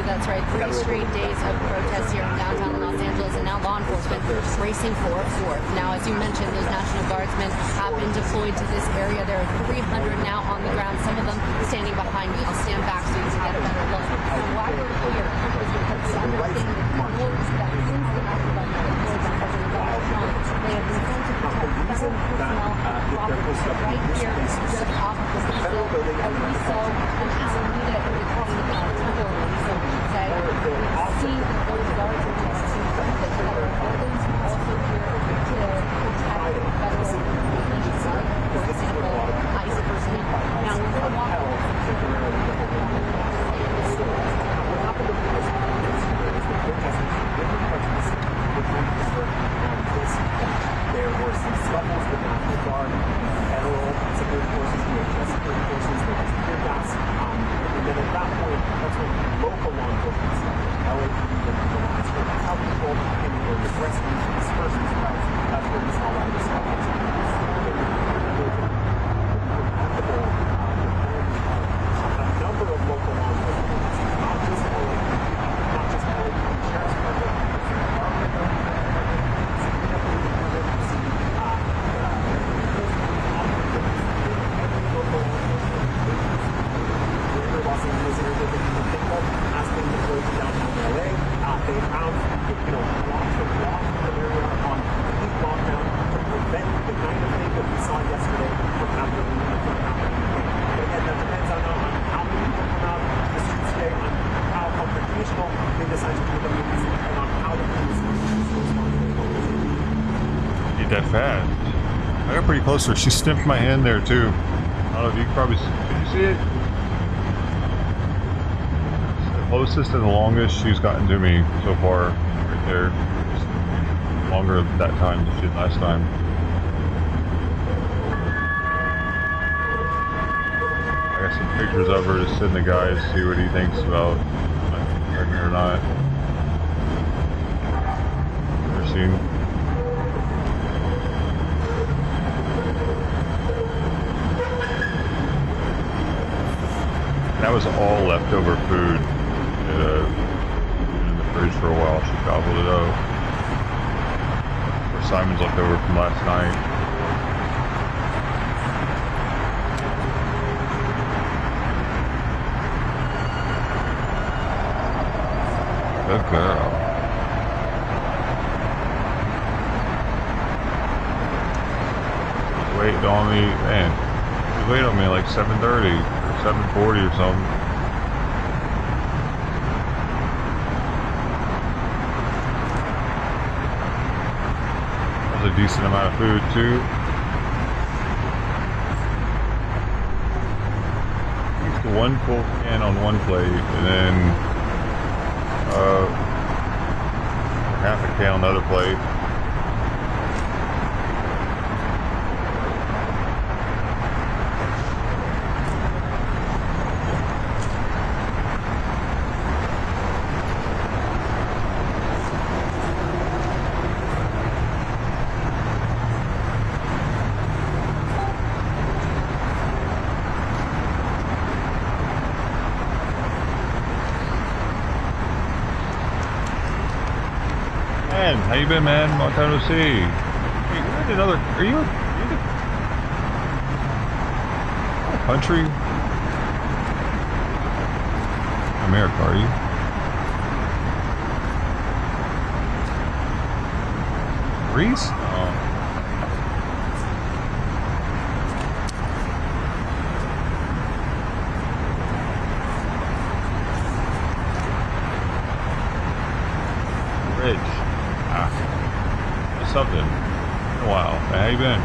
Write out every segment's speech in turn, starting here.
That's right. 3 straight days of protests here in downtown Los Angeles, and now law enforcement racing for a fourth. Now, as you mentioned, those National Guardsmen have been deployed to this area. There are 300 now on the ground, some of them standing behind me. I'll stand back so you can get a better look. And why we're here is because we understand the rules that since the National Guardsmen deployed by President Donald Trump, they have been sent to protect federal personnel and property right here just off of the Capitol, Aliso, and Alameda in between temporarily. So we should say we've seen those guards in the federal buildings also here to protect federal agencies, for example, ICE personnel. Now, we're going to walk there were some scuffles with National Guard, federal security forces, DHS security forces, there was tear gas, and then at that point, that's when local law enforcement started. LAPD didn't go last year. That's how people came in with rescues, dispersed these crowds. That's where this all out of stuff is. A number of local law enforcement, not just LAPD, sheriff's department, that fast. I got pretty close to her. She sniffed my hand there too. I don't know if you probably did you see it? It's the closest and the longest she's gotten to me so far, right there. Just longer that time than she did last time. I got some pictures of her to send the guy to see what he thinks about pregnant or not. Never seen. That was all leftover food. It been in the fridge for a while. She gobbled it up. Or Simon's leftover from last night. Good girl. She's waiting on me, man. She's waiting on me like 7:30. 740 or something. That was a decent amount of food too. Used one full can on one plate and then half a can on the other plate. How you been, man? Long time no see. Hey, you're in another. Are you in what country? America, are you? Greece? Oh. Rich. Something. Been a while. Hey, how you been?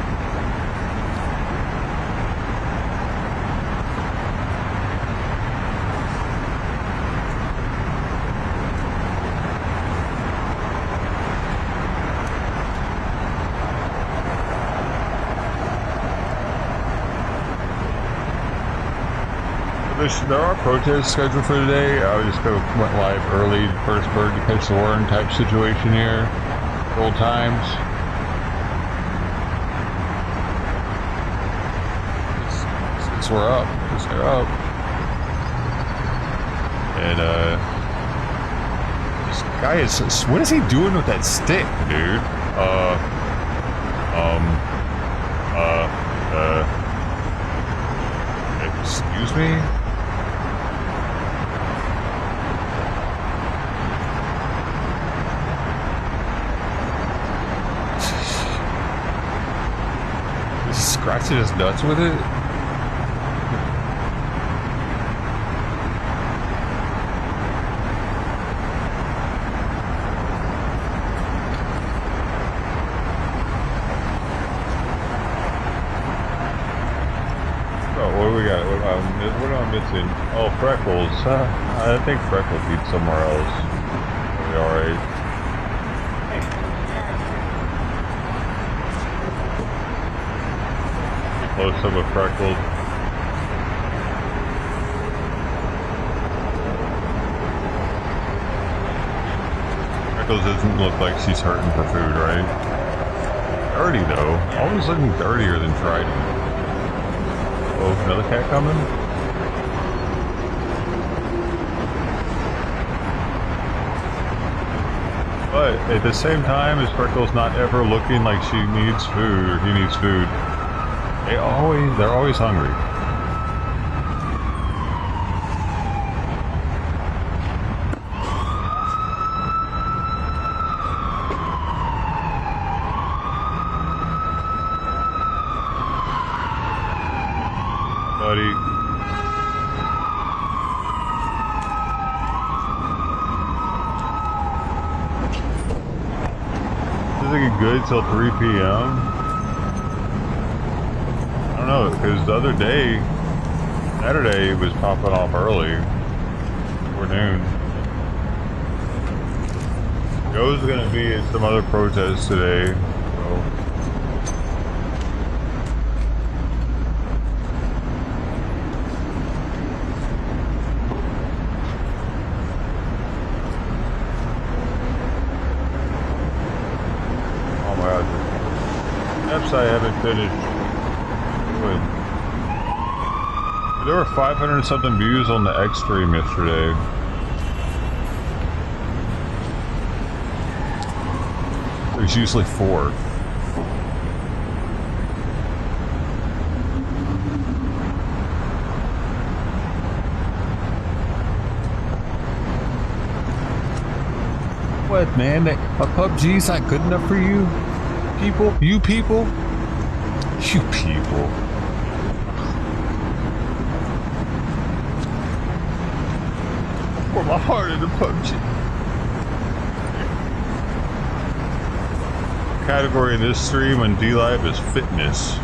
There are protests scheduled for today. I just went live early, first bird to catch the worm type situation here. Old times. Since we're up, they're up. And Guy is, what is he doing with that stick, dude? Excuse me? He's scratching his nuts with it? What am I missing? Oh, Freckles. I think Freckles eats somewhere else. We'll be alright. Close up with Freckles. Freckles doesn't look like she's hurting for food, right? Dirty though. Always looking dirtier than Trident. Oh, another cat coming? But at the same time, is Freckles not ever looking like she needs food or he needs food? They're always hungry. Buddy. Is it good till 3 p.m.? I don't know, because the other day, Saturday, it was popping off early, before noon. Joe's gonna be at some other protests today, so. I haven't finished. Good. There were 500 and something views on the X stream yesterday. There's usually 4. What, man? A PUBG's not good enough for you? People? You people? You people. Pour my heart into PUBG. Category in this stream on D-Live is fitness.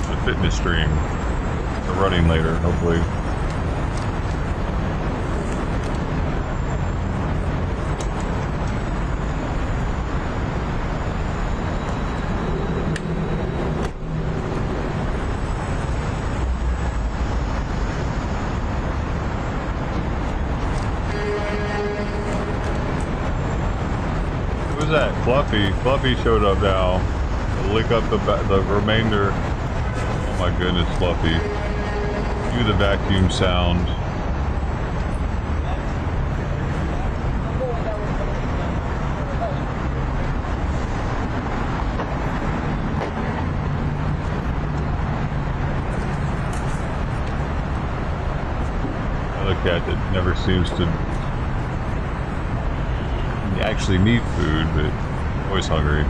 The fitness stream. The running later, hopefully. Fluffy showed up now. To lick up the remainder. Oh my goodness, Fluffy. Do the vacuum sound. Another cat that never seems to actually need food, but always hungry.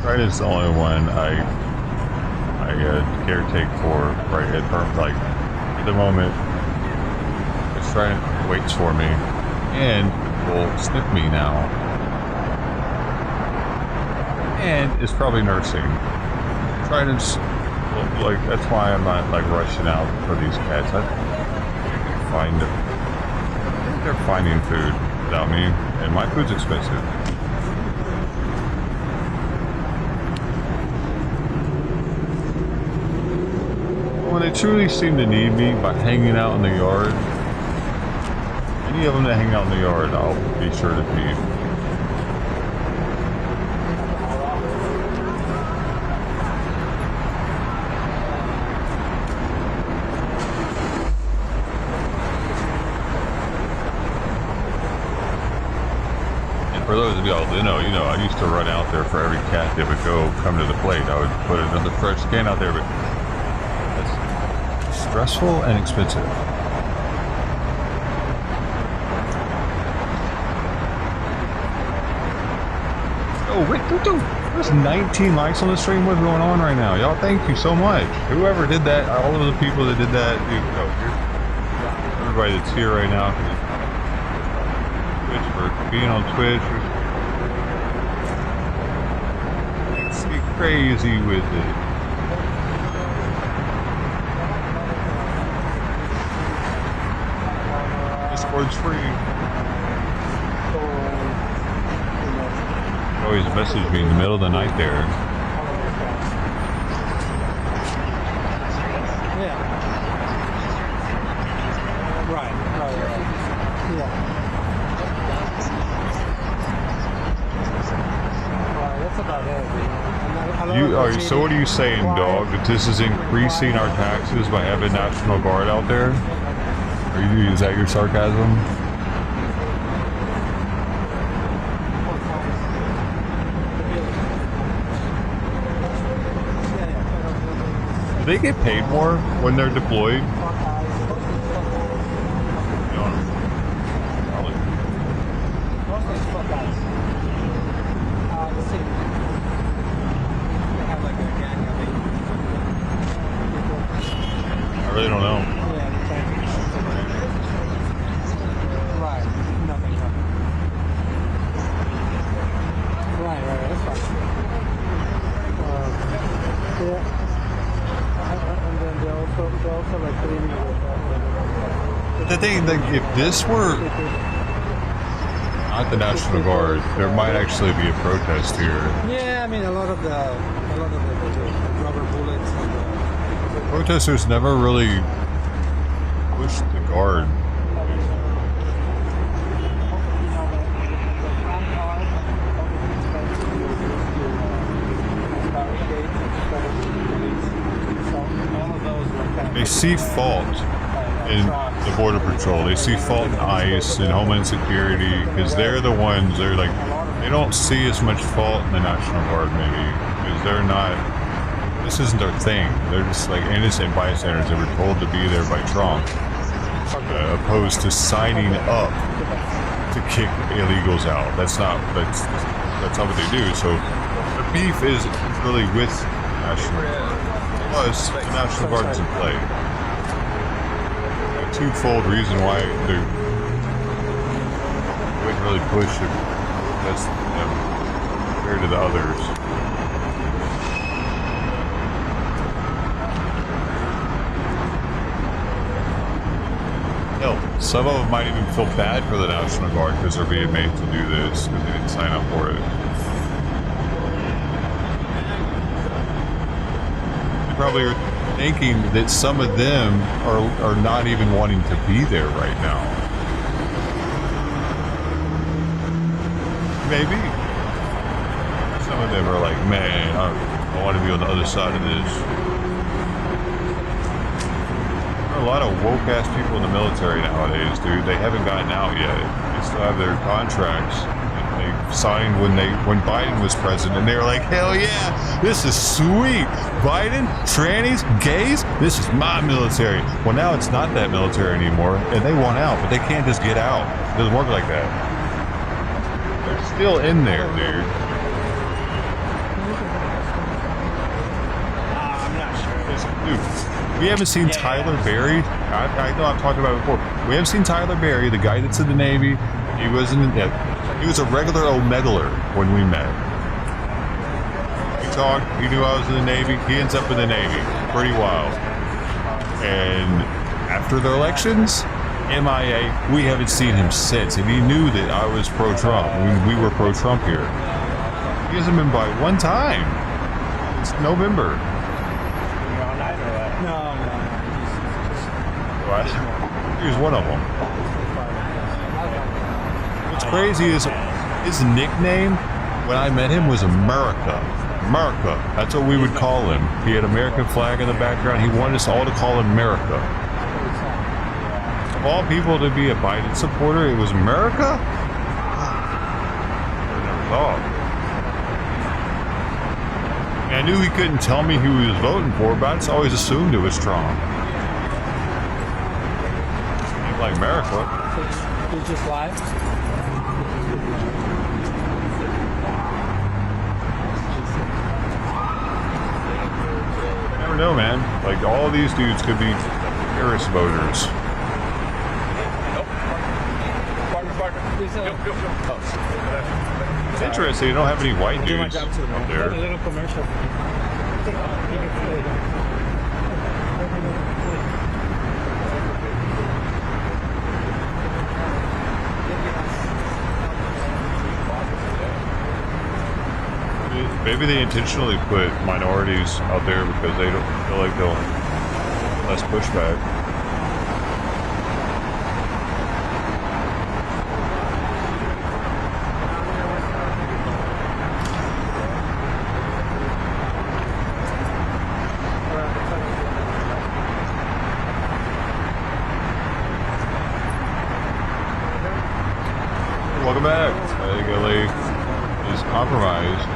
Trident's the only one I caretake for right at the moment. Trident waits for me and will sniff me now, and is probably nursing. Trident's like, that's why I'm not like rushing out for these cats. I think they're finding food without me, and my food's expensive. When they truly seem to need me by hanging out in the yard, any of them that hang out in the yard, I'll be sure to feed. For those of y'all that know, I used to run out there for every cat that would come to the plate. I would put another fresh can out there, but that's stressful and expensive. Oh, wait, there's 19 likes on the stream. What's going on right now? Y'all, thank you so much. Whoever did that, all of the people that did that, everybody that's here right now, Twitch for being on Twitch. Makes me crazy with it. Discord's free. Always message me in the middle of the night there. Yeah. Right. Yeah. That's about it. So what are you saying, dog? That this is increasing our taxes by having National Guard out there? Is that your sarcasm? Do they get paid more when they're deployed? I really don't know. Right. Nothing. Right. That's fine. Yeah. And then they also like cleaning The thing, like, if this were not the National Guard, there might actually be a protest here. Yeah, I mean a lot of the rubber bullets and the Protesters never really pushed the Guard. They see fault in the Border Patrol. They see fault in ICE and Homeland Security because they're the ones. They're like, they don't see as much fault in the National Guard maybe because they're not. This isn't their thing. They're just like innocent bystanders that were told to be there by Trump, opposed to signing up to kick illegals out. That's not what they do. So the beef is really with National Guard. Plus, the National Guard's in play. A twofold reason why they wouldn't really push it against them compared to the others. Hell, some of them might even feel bad for the National Guard because they're being made to do this because they didn't sign up for it. Probably are thinking that some of them are not even wanting to be there right now. Maybe. Some of them are like, man, I want to be on the other side of this. There are a lot of woke-ass people in the military nowadays, dude. They haven't gotten out yet. They still have their contracts. They signed when Biden was president, and they were like, hell yeah, this is sweet. Biden, trannies, gays, this is my military. Well, now it's not that military anymore, and they want out, but they can't just get out. It doesn't work like that. They're still in there, dude. I'm not sure. Dude, we haven't seen Tyler Berry. I know I've talked about it before. We haven't seen Tyler Berry, the guy that's in the Navy. He was a regular old meddler when we met. We talked, he knew I was in the Navy, he ends up in the Navy. Pretty wild. And after the elections, MIA, we haven't seen him since. And he knew that I was pro-Trump. We were pro-Trump here. He hasn't been by one time. It's November. No. He was one of them. What's crazy is his nickname when I met him was America. America. That's what we would call him. He had an American flag in the background. He wanted us all to call him America. Of all people to be a Biden supporter, it was America? off. I knew he couldn't tell me who he was voting for, but I just always assumed it was Trump. Ain't like America. So you just lie? You never know, man. Like, all of these dudes could be Harris voters. It's interesting, you don't have any white Do my dudes job too, man. up there. A little commercial. Maybe they intentionally put minorities out there because they don't feel like they'll less pushback. Welcome back. I think LA is compromised.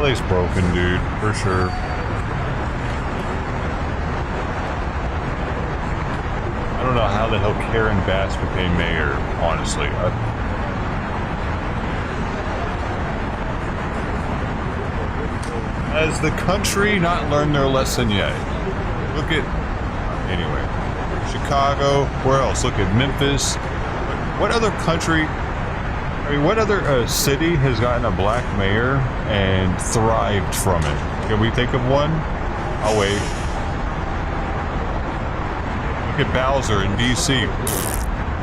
LA's broken, dude, for sure. I don't know how the hell Karen Bass became mayor, honestly. Has the country not learned their lesson yet? Look at, anyway, Chicago, where else? Look at Memphis. What other country, I mean, what other city has gotten a black mayor and thrived from it? Can we think of one? I'll wait. Look at Bowser in D.C.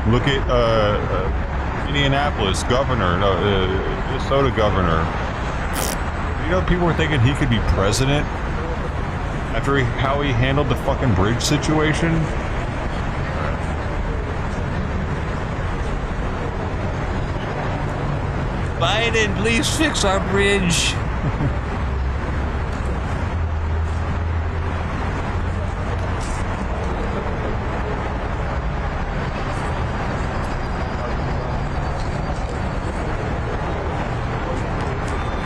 Look at Indianapolis governor, Minnesota governor. You know, people were thinking he could be president after how he handled the fucking bridge situation. Biden, please fix our bridge.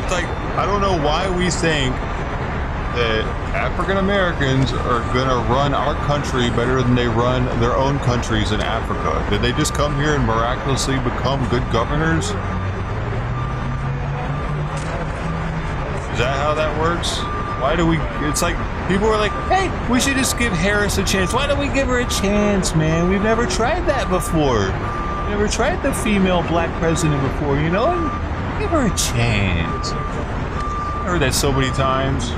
It's like, I don't know why we think that African Americans are gonna run our country better than they run their own countries in Africa. Did they just come here and miraculously become good governors? Is that how that works? Why do we, it's like, people are like, hey, we should just give Harris a chance. Why don't we give her a chance, man? We've never tried that before. Never tried the female black president before, you know? Give her a chance. I heard that so many times.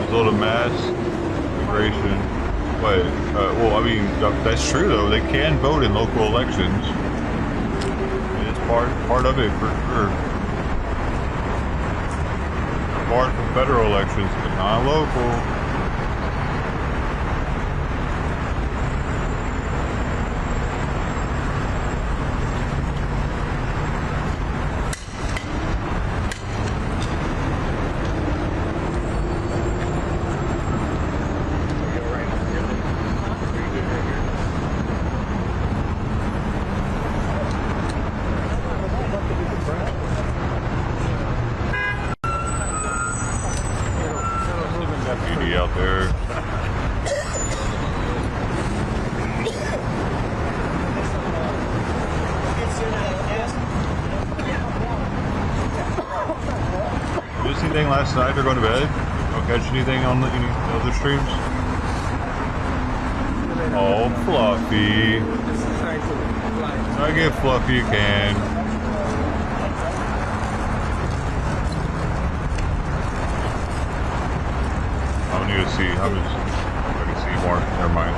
Result of mass immigration. But, well, I mean, that's true though. They can vote in local elections. It's part of it for sure. Barred from federal elections, but not local. Deputy out there. Did you see anything last night or going to bed? Don't catch anything on any other streams? Oh, Fluffy. I get Fluffy you can. I need to see. I'm just. I can see more. Never mind.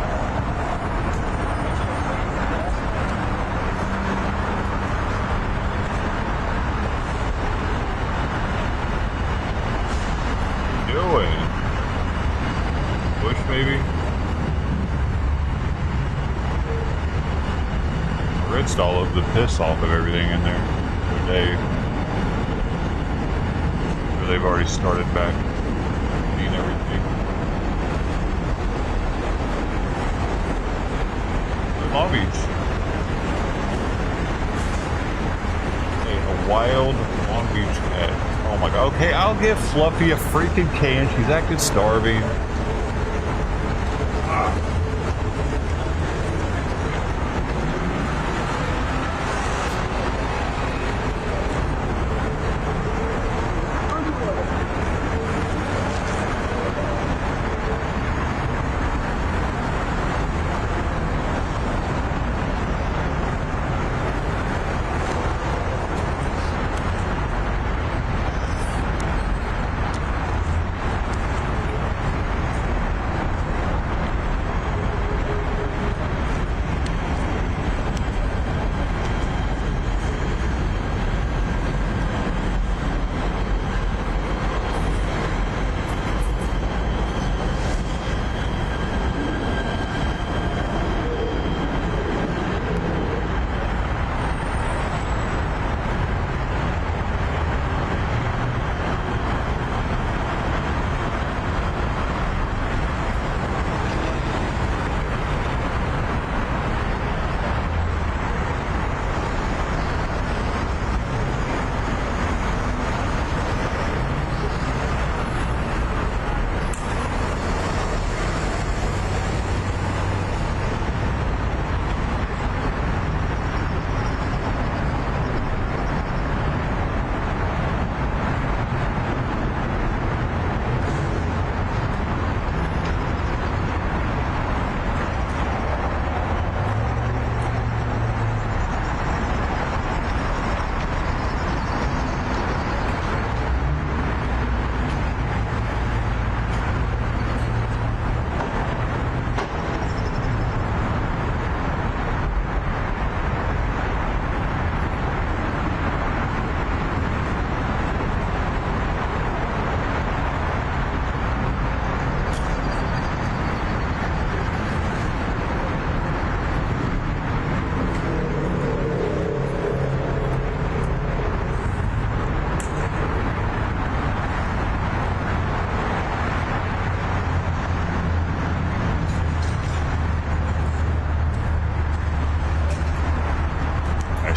rinsed all of the piss off of everything in there today. So they've already started back cleaning everything. Long Beach. Hey, a wild Long Beach cat. Oh my god. Okay, I'll give Fluffy a freaking can. She's acting starving.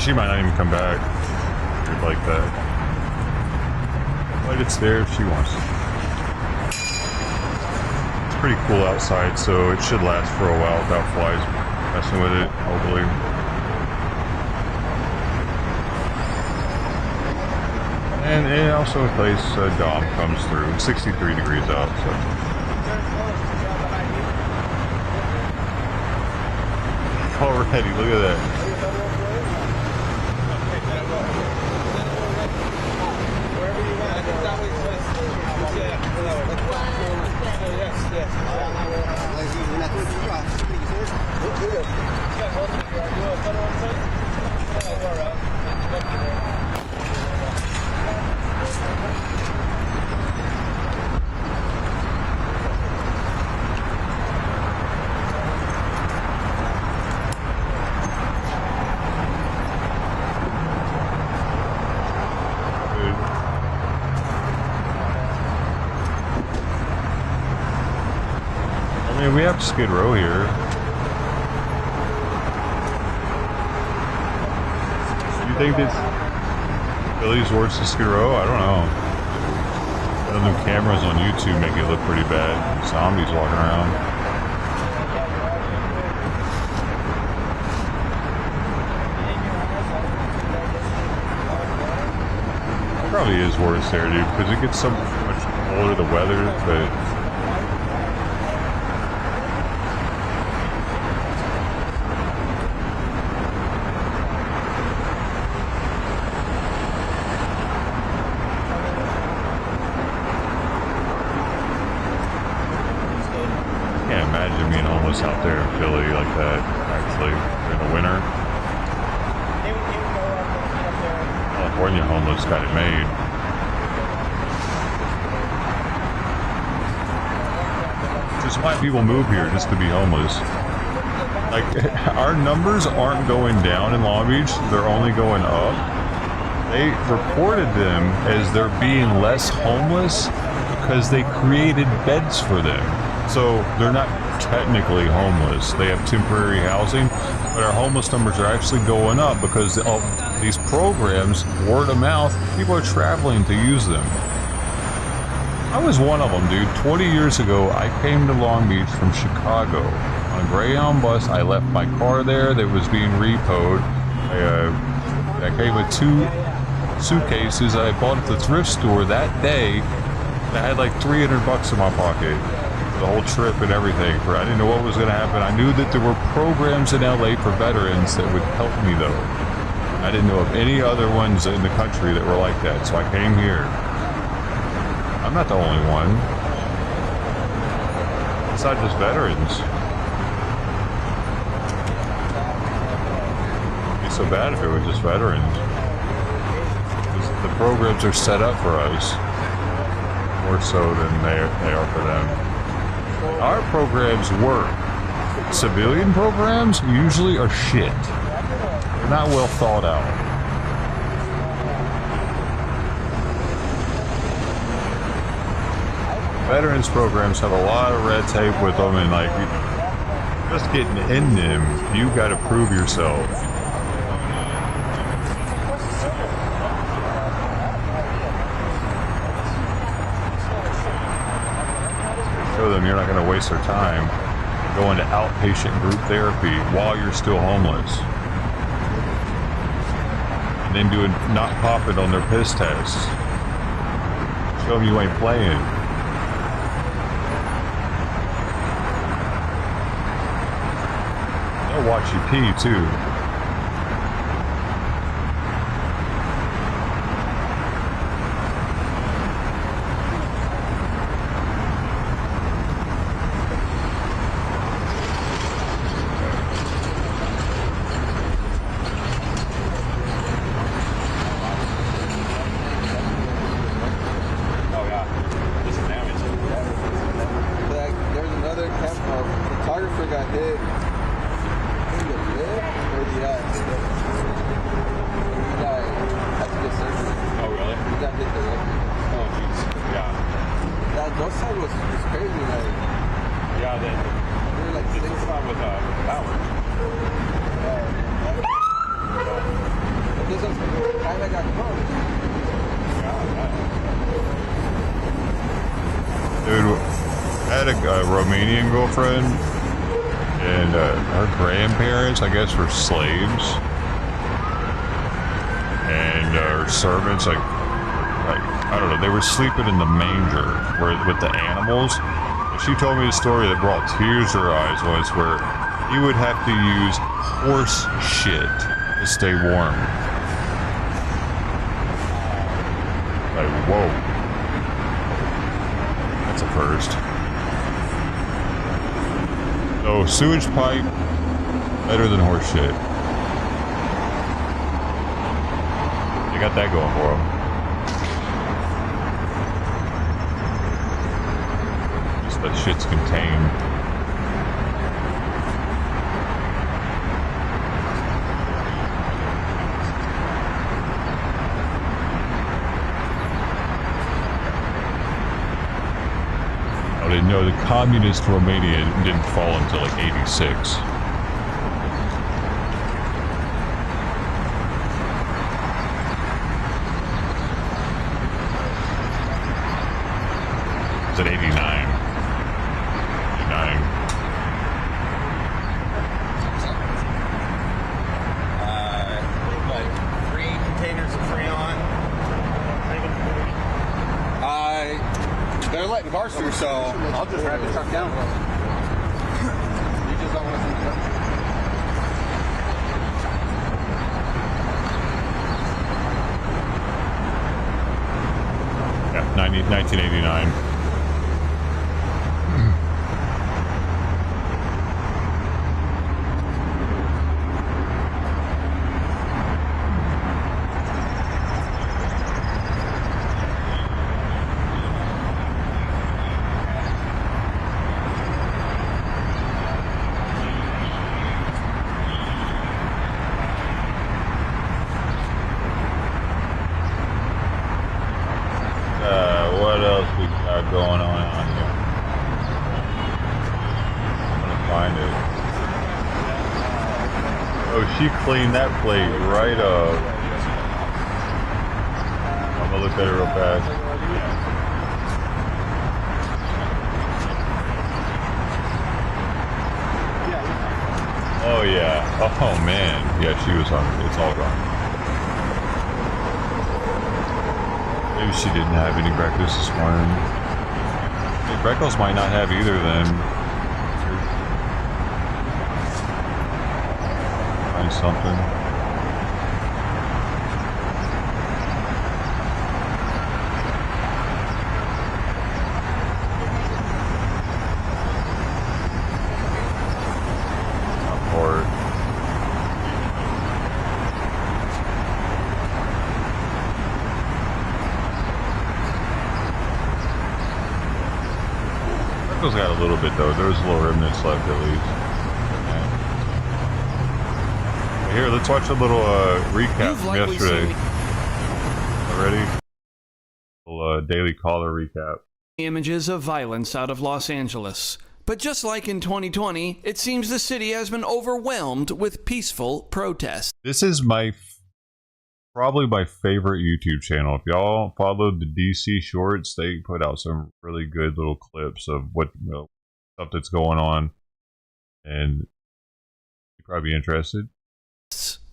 She might not even come back like that. But it's there if she wants. It's pretty cool outside, so it should last for a while without flies messing with it, hopefully. And it also in place dawn comes through. 63 degrees out, so. Already, look at that. We have Skid Row here. Do you think this Philly's worse than Skid Row? I don't know. The new cameras on YouTube make it look pretty bad. Zombies walking around. It probably is worse there, dude, because it gets so much colder, the weather, but out there in Philly like that, actually, in the winter. California homeless got it made. Just why people move here just to be homeless. Like, our numbers aren't going down in Long Beach, they're only going up. They reported them as there being less homeless because they created beds for them. So they're not technically homeless. They have temporary housing, but our homeless numbers are actually going up because of these programs, word of mouth, people are traveling to use them. I was one of them, dude. 20 years ago, I came to Long Beach from Chicago. On a Greyhound bus, I left my car there that was being repoed. I came with 2 suitcases I bought at the thrift store that day. I had like $300 in my pocket for the whole trip and everything. I didn't know what was going to happen. I knew that there were programs in LA for veterans that would help me though. I didn't know of any other ones in the country that were like that, so I came here. I'm not the only one. It's not just veterans. It'd be so bad if it was just veterans. The programs are set up for us more so than they are for them. Our programs work. Civilian programs usually are shit. They're not well thought out. Veterans programs have a lot of red tape with them, and like just getting in them, you got to prove yourself. Show them you're not going to waste their time going to outpatient group therapy while you're still homeless, and then doing not popping on their piss tests. Show them you ain't playing. They'll watch you pee too. Romanian girlfriend, and her grandparents, I guess, were slaves, and her servants, like I don't know, they were sleeping in the manger with the animals. She told me a story that brought tears to her eyes once, where you would have to use horse shit to stay warm. Like, whoa, that's a first. So, sewage pipe, better than horse shit. They got that going for them. Just that shit's contained. I didn't know the communist Romania didn't fall until like 86. It's at 89. 89. Like 3 containers of Freon. They're letting cars through, so I'll just drive the truck down. You just don't want to see the truck. Yeah, 1989. on here? I'm gonna find it. Oh, she cleaned that plate right up. I'm gonna look at it real fast. Oh yeah. Oh man. Yeah, she was hungry. It's all gone. Maybe she didn't have any breakfast this morning. Hey, Breckles might not have either then. Find something. Got a little bit though. There's little remnants left at least. Yeah. Here, let's watch a little recap from yesterday. Already? A little Daily Caller recap. Images of violence out of Los Angeles. But just like in 2020, it seems the city has been overwhelmed with peaceful protests. This is probably my favorite YouTube channel. If y'all followed the DC Shorts, they put out some really good little clips of what stuff that's going on, and you'd probably be interested.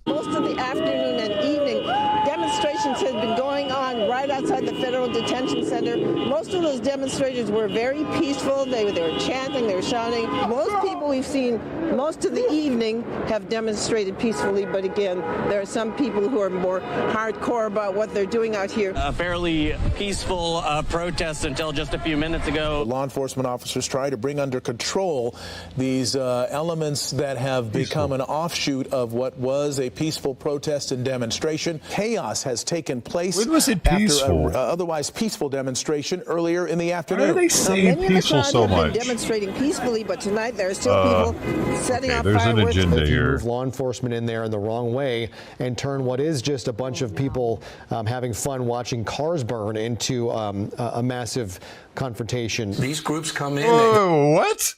Most of the afternoon and evening, demonstrations have been going on right outside the Federal Detention Center. Most of those demonstrations were very peaceful. They were chanting, they were shouting. Most people we've seen most of the evening have demonstrated peacefully, but again, there are some people who are more hardcore about what they're doing out here. A fairly peaceful protest until just a few minutes ago. Law enforcement officers try to bring under control these elements that have become an offshoot of what was a peaceful protest and demonstration. Chaos has taken place. When was it peaceful? After otherwise peaceful demonstration earlier in the afternoon. Why are they saying peaceful so much? Demonstrating peacefully, but tonight there are still people setting off there's fireworks. an agenda If you here. move law enforcement in there in the wrong way and turn what is just a bunch of people having fun watching cars burn into a massive confrontation. These groups come in. Oh, what?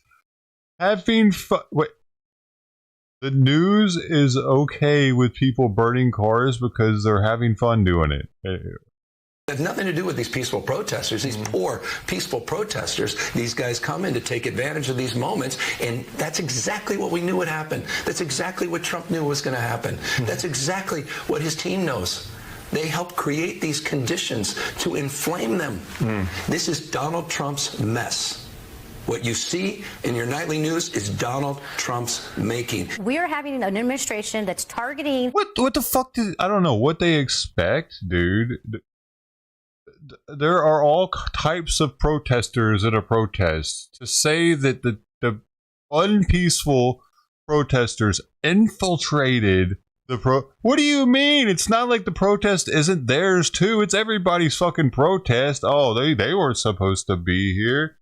Having fun? Wait. The news is okay with people burning cars because they're having fun doing it. It has nothing to do with these peaceful protesters, these poor peaceful protesters. These guys come in to take advantage of these moments, and that's exactly what we knew would happen. That's exactly what Trump knew was going to happen. That's exactly what his team knows. They helped create these conditions to inflame them. This is Donald Trump's mess. What you see in your nightly news is Donald Trump's making. We are having an administration that's targeting... What the fuck I don't know what they expect, dude. There are all types of protesters at a protest. To say that the unpeaceful protesters infiltrated the what do you mean? It's not like the protest isn't theirs too. It's everybody's fucking protest. Oh, they weren't supposed to be here.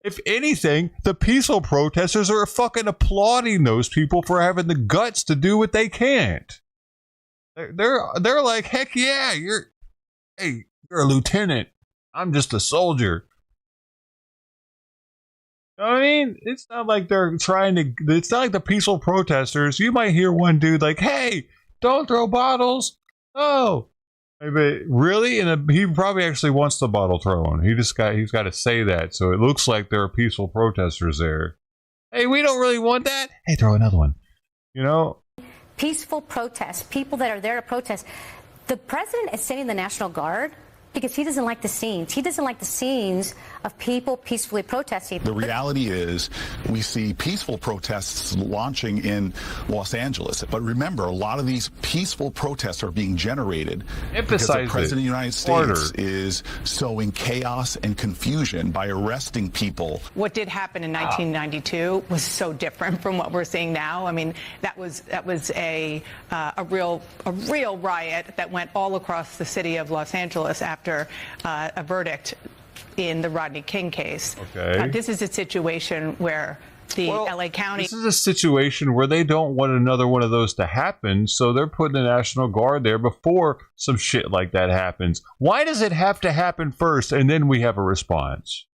If anything, the peaceful protesters are fucking applauding those people for having the guts to do what they can't. They're like, heck yeah, you're a lieutenant. I'm just a soldier. You know what I mean? It's not like they're trying to. It's not like the peaceful protesters. You might hear one dude like, "Hey, don't throw bottles." Oh. But really, he probably actually wants the bottle thrown. He's got to say that, so it looks like there are peaceful protesters there. Hey, we don't really want that. Hey, throw another one. You know, peaceful protests, people that are there to protest. The president is sending the National Guard because he doesn't like the scenes. He doesn't like the scenes of people peacefully protesting. The reality is we see peaceful protests launching in Los Angeles. But remember, a lot of these peaceful protests are being generated because the President of the United States is sowing chaos and confusion by arresting people. What did happen in 1992 was so different from what we're seeing now. I mean, that was a real riot that went all across the city of Los Angeles after a verdict in the Rodney King case. Okay. This is a situation where the LA County. This is a situation where they don't want another one of those to happen, so they're putting the National Guard there before some shit like that happens. Why does it have to happen first and then we have a response?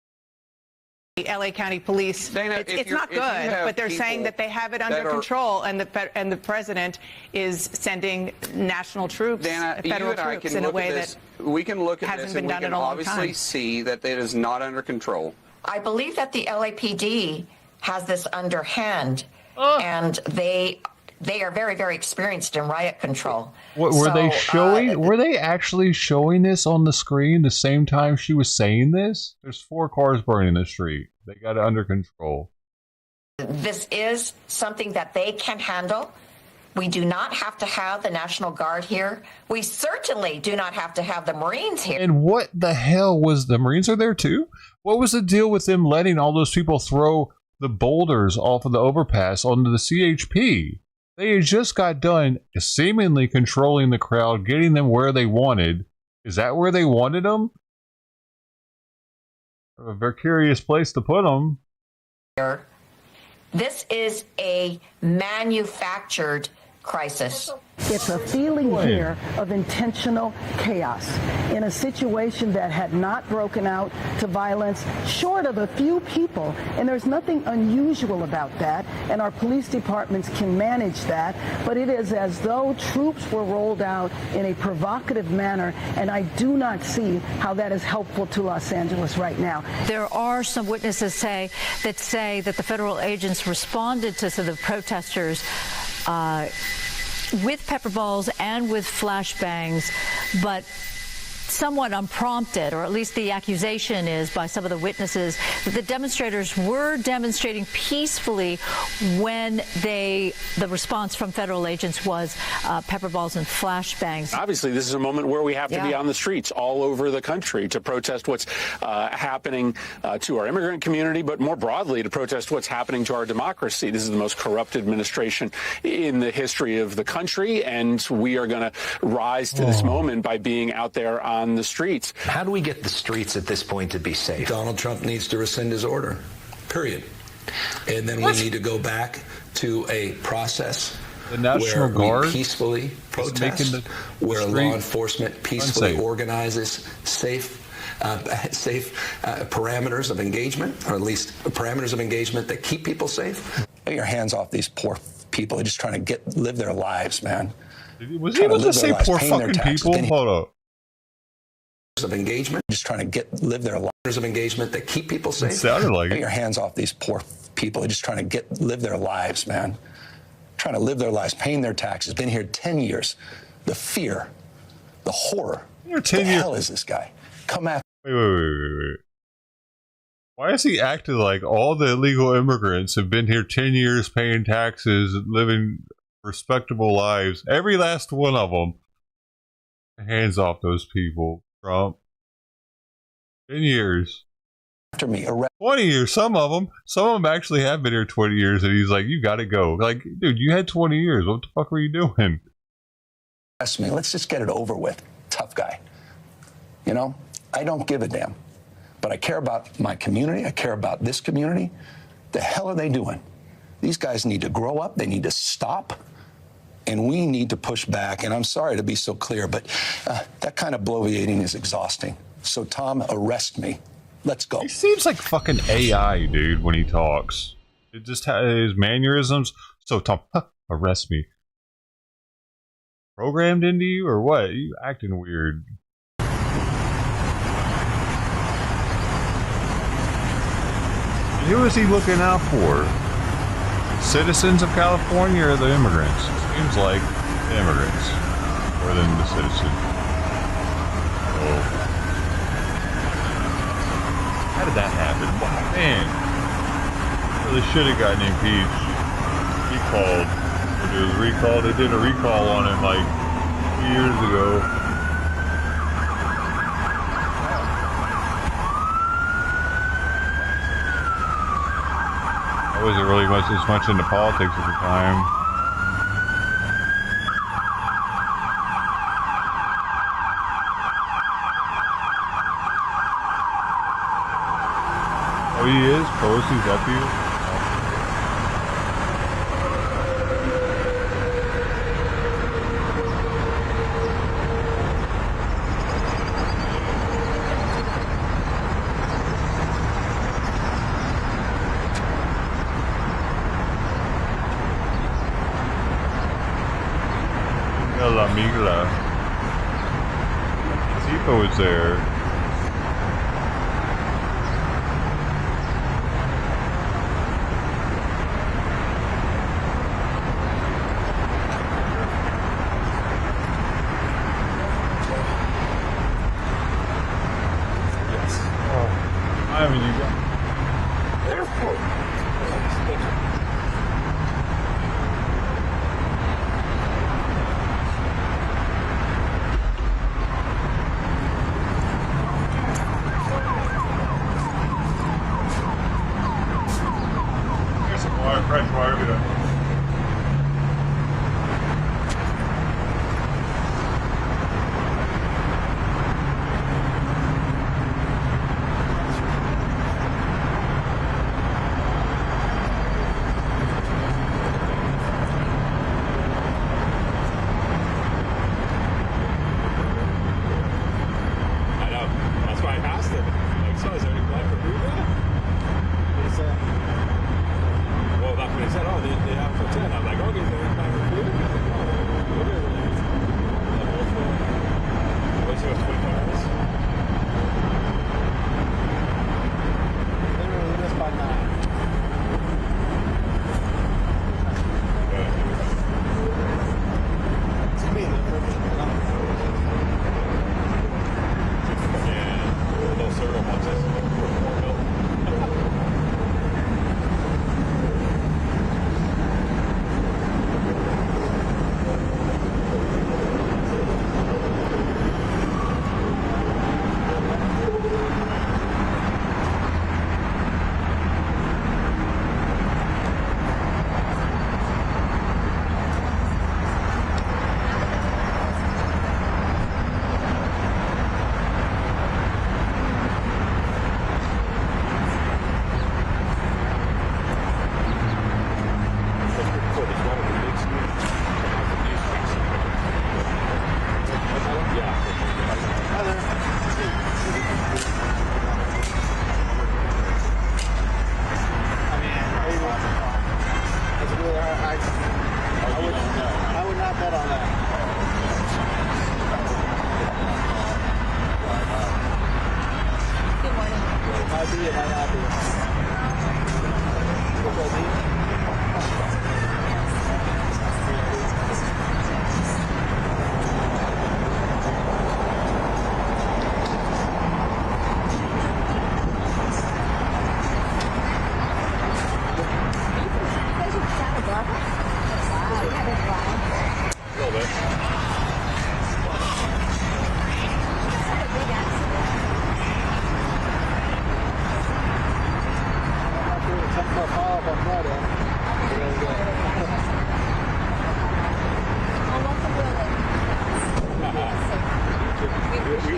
The LA County Police, Dana, it's not good, but they're saying that they have it under control, and the president is sending national troops, Dana, federal troops, in a way that we can look at this and we can obviously see that it is not under control. I believe that the LAPD has this underhand, and they are very, very experienced in riot control. What were they showing? Were they actually showing this on the screen the same time she was saying this? There's 4 cars burning the street. They got it under control. This is something that they can handle. We do not have to have the National Guard here. We certainly do not have to have the Marines here. And what the hell was the Marines are there too? What was the deal with them letting all those people throw the boulders off of the overpass onto the CHP? They had just got done seemingly controlling the crowd, getting them where they wanted. Is that where they wanted them? A very curious place to put them. This is a manufactured crisis. It's a feeling here of intentional chaos in a situation that had not broken out to violence, short of a few people, and there's nothing unusual about that, and our police departments can manage that, but it is as though troops were rolled out in a provocative manner, and I do not see how that is helpful to Los Angeles right now. There are some witnesses say that the federal agents responded to the protesters with pepper balls and with flashbangs, but somewhat unprompted, or at least the accusation is by some of the witnesses that the demonstrators were demonstrating peacefully when the response from federal agents was pepper balls and flashbangs. Obviously, this is a moment where we have to be on the streets all over the country to protest what's happening to our immigrant community, but more broadly to protest what's happening to our democracy. This is the most corrupt administration in the history of the country, and we are going to rise to this moment by being out there on the streets. How do we get the streets at this point to be safe? Donald Trump needs to rescind his order, period. And then we need to go back to a process National Guard we peacefully protest, where law enforcement peacefully organizes safe parameters of engagement, or at least parameters of engagement that keep people safe. Get your hands off these poor people. They're just trying to live their lives, man. Was he able to say poor fucking people? Hold up. Of engagement, just trying to live their lives of engagement that keep people safe. It sounded like Get your hands off these poor people. They're just trying to live their lives, man. Trying to live their lives, paying their taxes. Been here 10 years. The fear, the horror. What the hell is this guy? Come after. Wait. Why is he acting like all the illegal immigrants have been here 10 years paying taxes, living respectable lives? Every last one of them. Hands off those people, Trump. 10 years. After me, 20 years. Some of them actually have been here 20 years, and he's like, you gotta go. Like, dude, you had 20 years. What the fuck were you doing? Arrest me. Let's just get it over with. Tough guy. You know, I don't give a damn. But I care about my community. I care about this community. The hell are they doing? These guys need to grow up. They need to stop. And we need to push back. And I'm sorry to be so clear, but that kind of bloviating is exhausting. So, Tom, arrest me. Let's go. He seems like fucking AI, dude, when he talks. It just has his mannerisms. So, Tom, arrest me. Programmed into you or what? You acting weird. Who is he looking out for? Citizens of California or the immigrants? Seems like the immigrants more than the citizens. Oh. How did that happen? Wow, man. Really should have gotten impeached. He called. It was recalled. They did a recall on him like 2 years ago. I wasn't really as much into politics at the time. Oh, he is? Pelosi's nephew? Manila. Zipo is there. I mean, you got. Here's some water, fresh water.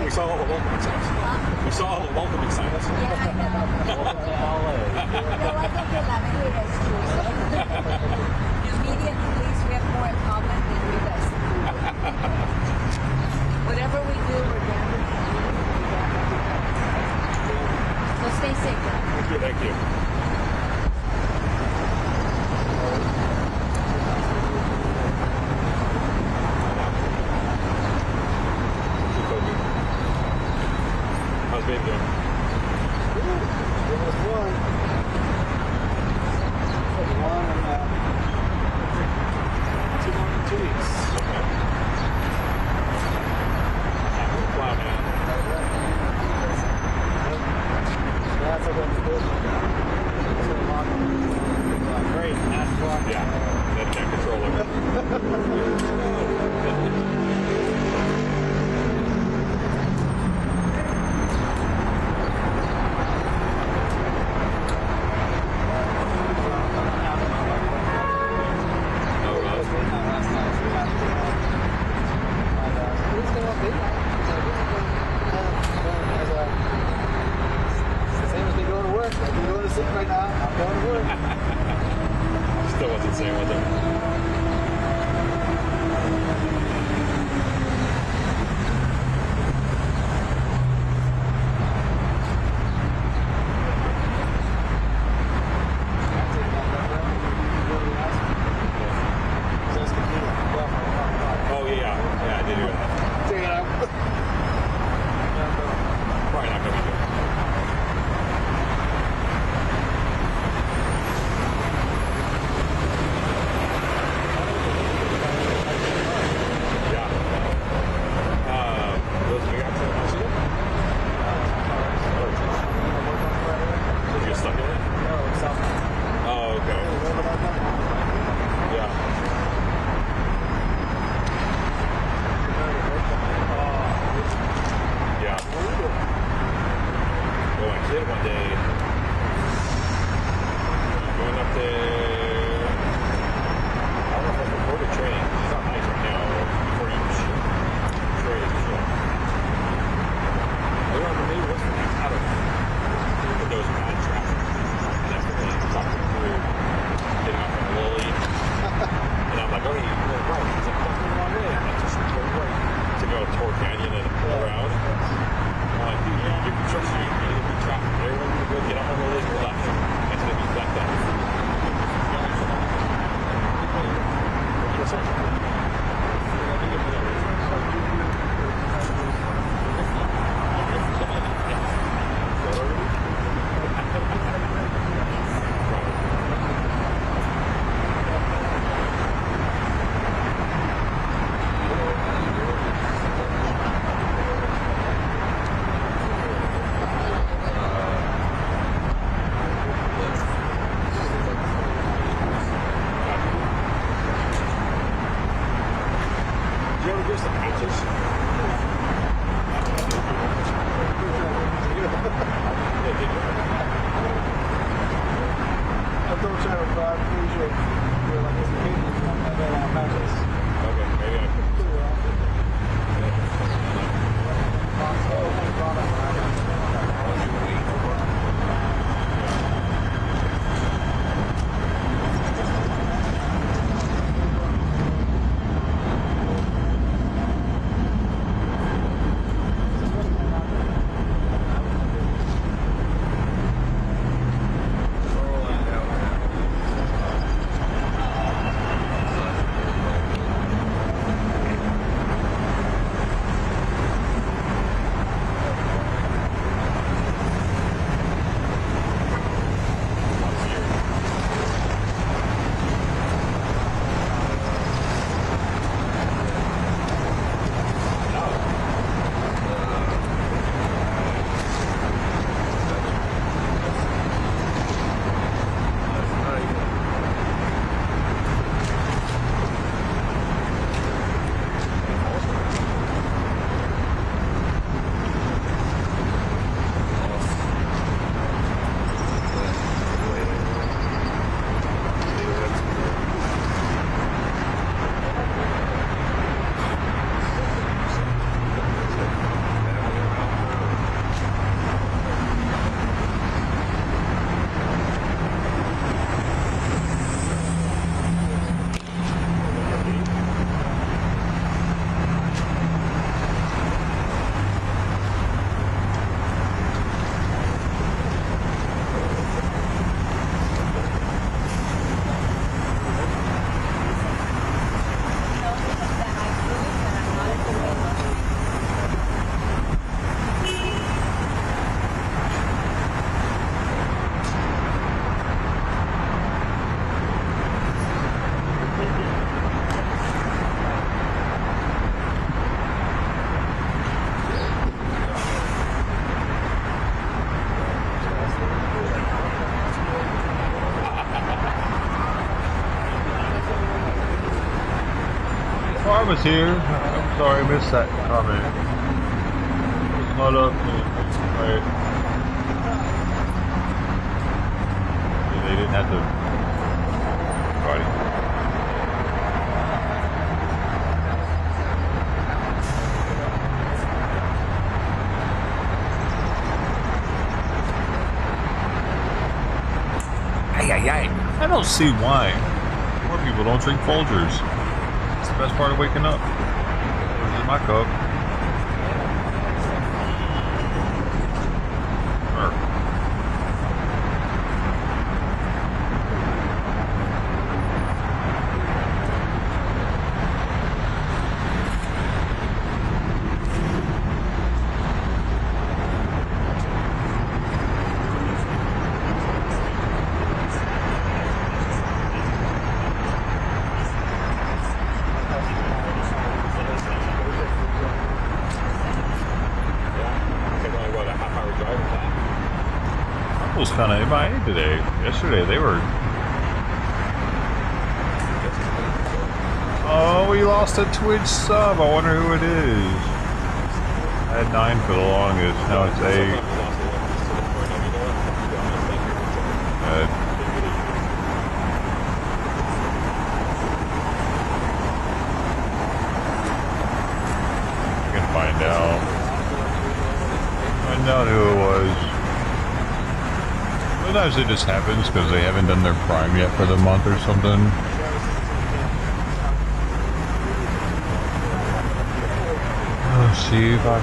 We saw all the welcoming signs. We saw all the welcoming signs. Immediate police, we have more in common than you guys. Whatever we do, we're damaged. So stay safe. Thank you. Thank you. How's baby doing? Almost one. One and 2 weeks. Okay. Wow, man. That's a good. Great. Nice block. Yeah. That can't control it. Right now, I'm going to work. Still wasn't saying with him. Oh yeah, late one day, going up there. I don't know if I recorded train. It's not nice right now. Before you trade. I don't know, maybe it was out of those bad traffic. And that's the thing. Talking through, getting off on Lily. And I'm like, oh, you're right. He's like, that's the wrong way. I'm like, just go right. To go toward Canyon and around. I'm like, dude, you're construction, you're going to be traffic. Everyone's going to go get off on Lily to the left. It's going to be like that. What's up? I was here. I'm sorry I missed that comment. It's not up to right. Yeah, they didn't have to. Right. I don't see why more people don't drink Folgers. It's the best part of waking up. This is my cup. Kind of MIA today. Yesterday they were. Oh, we lost a Twitch sub. I wonder who it is. I had 9 for the longest. Now it's 8. Sometimes it just happens because they haven't done their prime yet for the month or something. Oh, see if I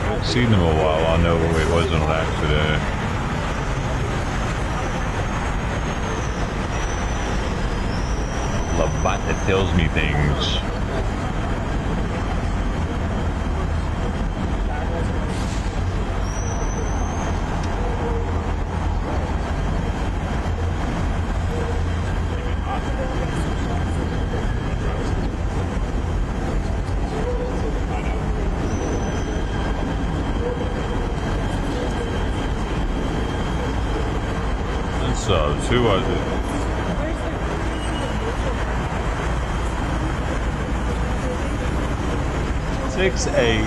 haven't seen them a while. I know it wasn't an accident. The bot that tells me things. Who was it? 6'8".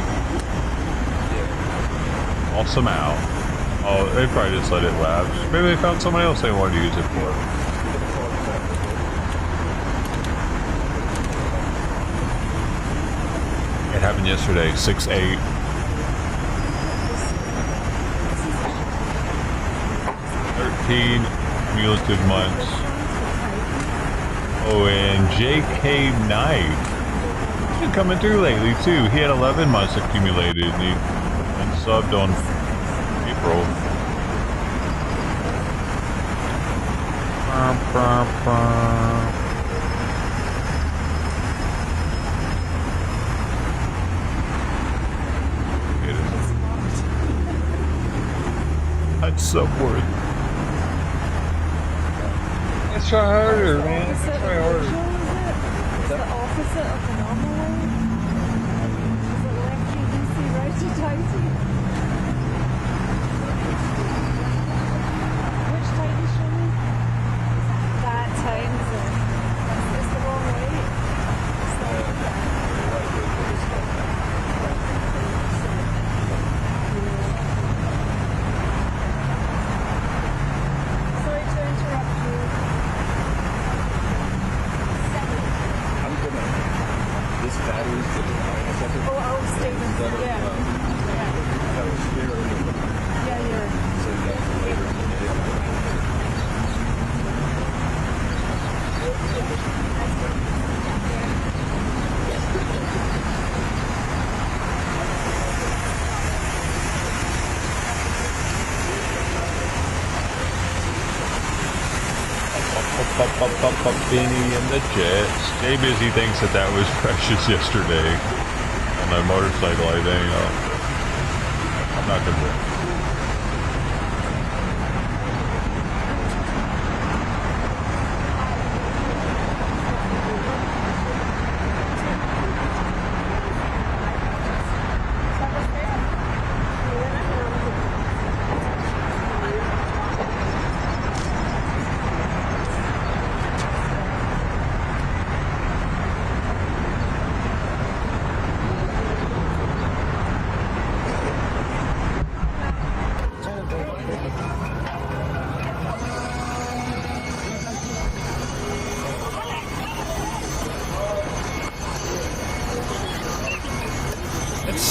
Awesome out. Oh, they probably just let it lapse. Maybe they found somebody else they wanted to use it for. It happened yesterday. 6'8". Cumulative months. Oh, and JK Knight. He's been coming through lately too. He had 11 months accumulated and he unsubbed on April. That's subworth. Let's try harder, man. Let's try harder. Is it the opposite of the normal way? Is it lefty DC, righty tighty? Which tighty show me? That times it. It's the wrong way. Sorry to interrupt you. This battery's getting Oh, I'll stay with you. Yeah. Yeah, you're. So you guys are later in the day. Up, Benny and the Jets. Jay Busy thinks that was precious yesterday on that motorcycle. I think. I'm not gonna.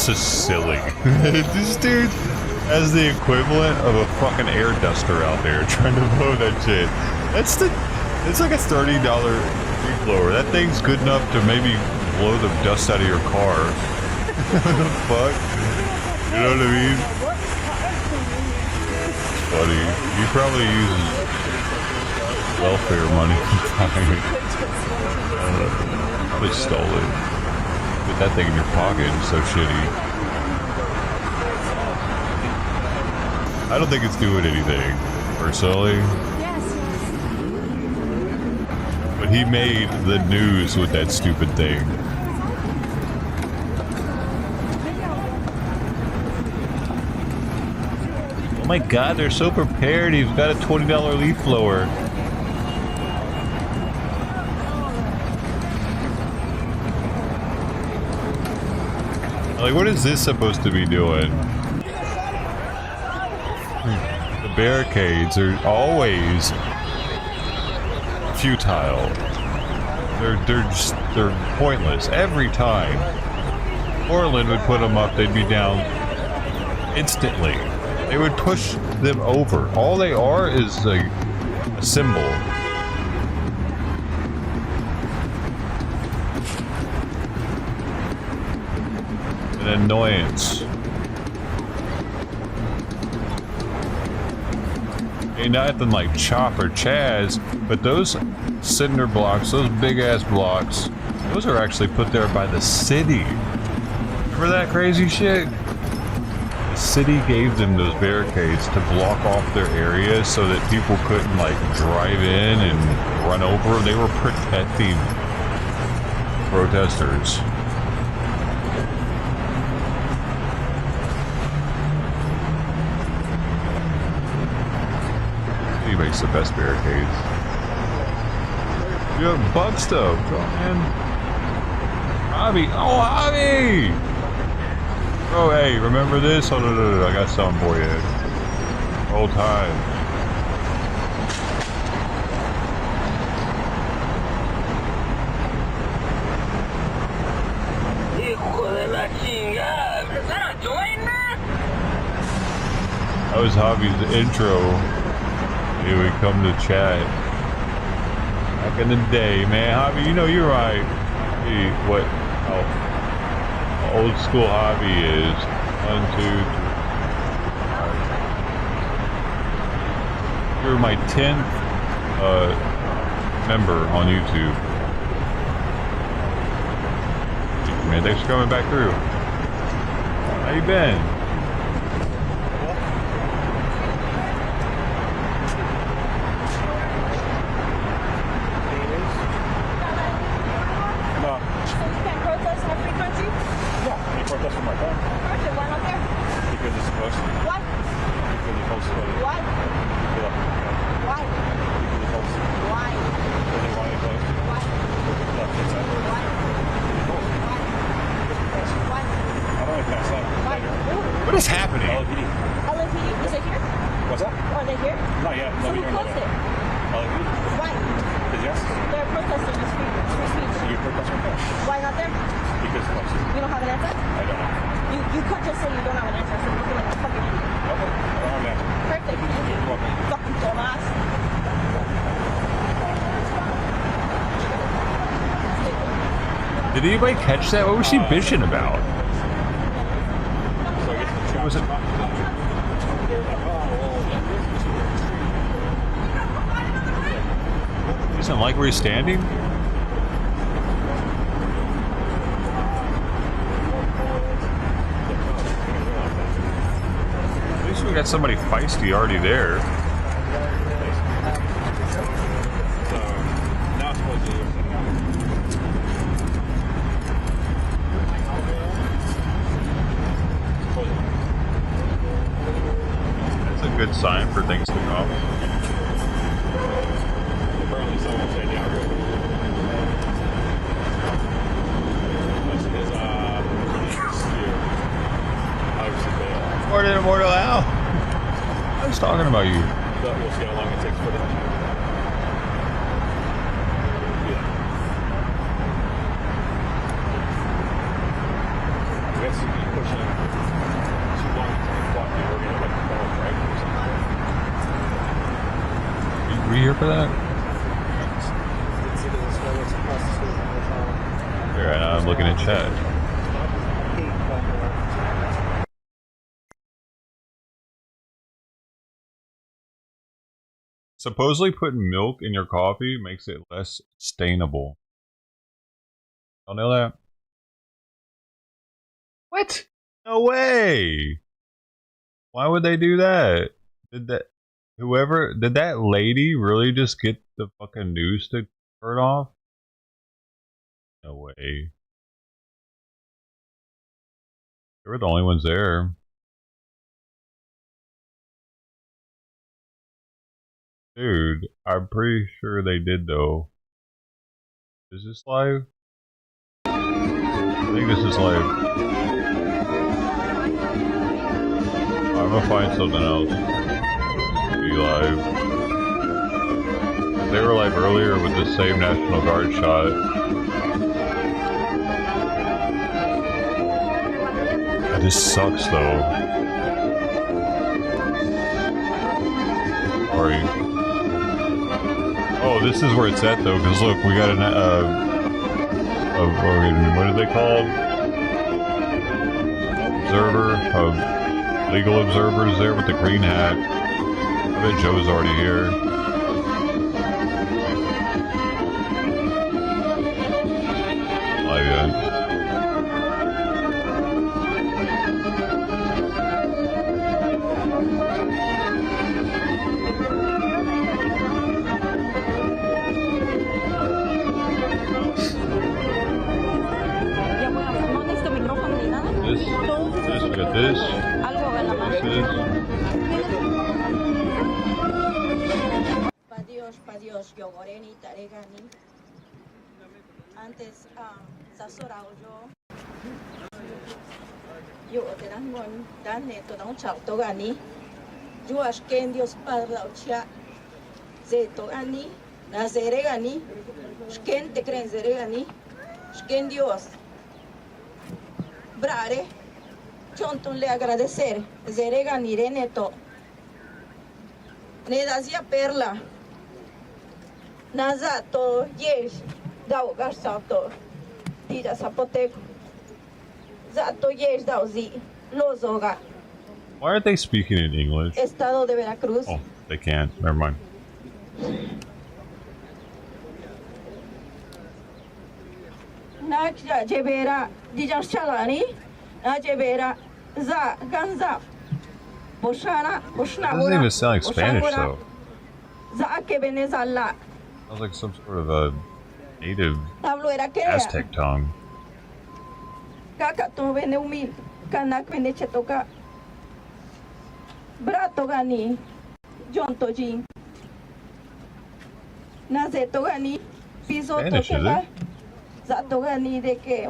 Just silly. This dude has the equivalent of a fucking air duster out there trying to blow that shit. It's like a $30 leaf blower. That thing's good enough to maybe blow the dust out of your car. What the fuck? You know what I mean? It's funny. He probably uses welfare money to buy it. I don't know. Probably stole it. Put that thing in your pocket. It's so shitty. I don't think it's doing anything, personally. Yes. But he made the news with that stupid thing. Oh my god, they're so prepared. He's got a $20 leaf blower. Like, what is this supposed to be doing? The barricades are always futile. They're pointless every time. Portland would put them up, they'd be down instantly. They would push them over. All they are is a symbol. An annoyance. Ain't nothing like Chop or Chaz, but those cinder blocks, those big ass blocks, those are actually put there by the city. Remember that crazy shit? The city gave them those barricades to block off their area so that people couldn't like drive in and run over them. They were protecting protesters. He makes the best barricades. You have bug stuff, man. Hobby, oh Hobby! Oh hey, remember this? Oh no, I got something for you. Old time. That was Hobby's intro. Here we come to chat. Back in the day, man. Hobby, you know you're right. See what old school Hobby is. 1, 2, 3. You're my 10th member on YouTube. Man, thanks for coming back through. How you been? What is happening? LAPD. Is it here? What's that? Are they here? Not yet. So who closed it? LAPD. Why? Because yes. They're protesting the street. Free speech. So you're protesting them? Why not them? Because it's closed. You don't have an answer? I don't know. You could just say you don't have an answer, so you're looking like a fucking idiot. Okay. I don't have an answer. Perfect. Thank you. You're welcome. Fucking dumbass. Did anybody catch that? What was she bitching about? Was it? He doesn't like where he's standing? At least we got somebody feisty already there. Good sign for things to come. Apparently someone said yeah. This is obviously bail. Immortal Al. I was talking about you. We'll see how long it takes for them. I guess you'd be pushing too long to block the organ like the ball, right? Were you here for that? Here, I'm looking at chat. Supposedly putting milk in your coffee makes it less stainable. Y'all know that? What? No way! Why would they do that? Did that lady really just get the fucking news to turn off? No way. They were the only ones there. Dude, I'm pretty sure they did though. Is this live? I think this is live. I'm gonna find something else. Be live. They were live earlier with the same National Guard shot. That just sucks though. Oh, this is where it's at though, because look, we got an what are they called? Observer of legal observers there with the green hat. I bet Joe's already here. Live yet. This, we got this. Pa Dios, yo goreni taregani. Antes sasorao yo oterangon dane to dang chao to gani. Yo ashken Dios padre ochia ze to gani na zere gani. Shken te creen zere gani. Shken Dios. Brare. Chonton le agradecer. Zere gani reneto. Nedazia perla. Nazato, yes, dao gastato, tira zapoteco. Zato, yes, dao zi, lozoga. Why aren't they speaking in English? Estado de Veracruz. Oh, they can't. Never mind. Na jebera, dijan chalani, na jebera, za ganza. Boshana, boshna. It doesn't even sound like Spanish though. Za ke venezala. Sounds like some sort of a native Aztec tongue. Kakato veneumil, kanak venechetoka. Brato gani, jonto jin. Nazeto gani, piso tochela. Zato gani de que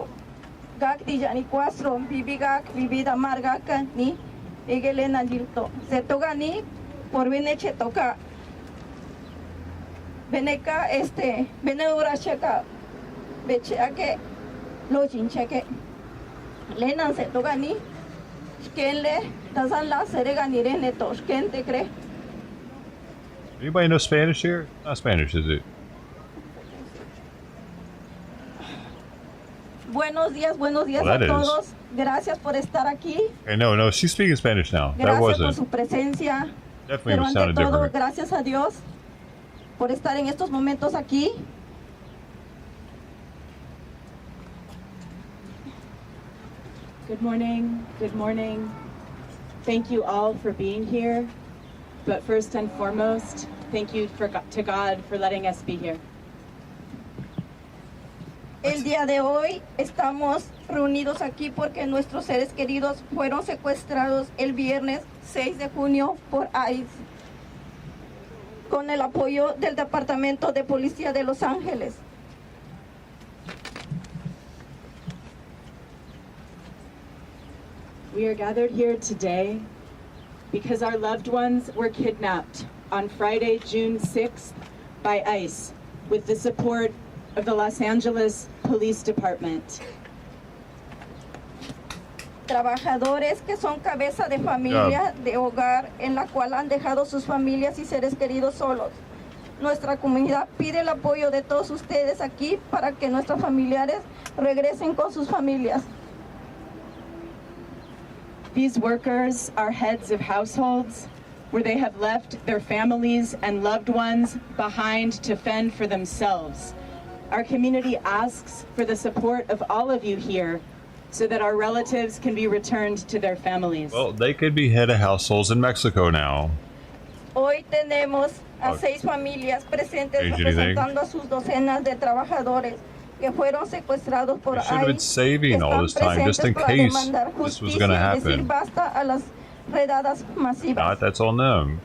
gak dijani cuastro, bibi gak, bibi damar gak ni, egelena jilto. Zeto gani, por venechetoka. Veneca Veneura checa Becheake Lojin cheque Lenan se togani Skenle doesn't la seregani reneto Sken te cree. Anybody know Spanish here? Not Spanish, is it? Buenos días a todos. Gracias por estar aquí. Okay, no, she's speaking Spanish now. Gracias that wasn't. Por su presencia. Definitely Pero sounded ante todo, different. gracias a Dios por estar en estos momentos aquí. Good morning. Good morning. Thank you all for being here. But first and foremost, thank you to God for letting us be here. El día de hoy estamos reunidos aquí porque nuestros seres queridos fueron secuestrados el viernes 6 de junio por ICE. Con el apoyo del Departamento de Policía de Los Ángeles. We are gathered here today because our loved ones were kidnapped on Friday, June 6th by ICE with the support of the Los Angeles Police Department. Trabajadores que son cabeza de familia, de hogar, en la cual han dejado sus familias y seres queridos solos. Nuestra comunidad pide el apoyo de todos ustedes aquí para que nuestros familiares regresen con sus familias. These workers are heads of households where they have left their families and loved ones behind to fend for themselves. Our community asks for the support of all of you here so that our relatives can be returned to their families. Well, they could be head of households in Mexico now. Hoy tenemos a 6 familias presentes representando a sus docenas de trabajadores que fueron secuestrados por They should have been ICE. saving all this time just in case this was going to happen. Basta a las redadas masivas. Not that's on them.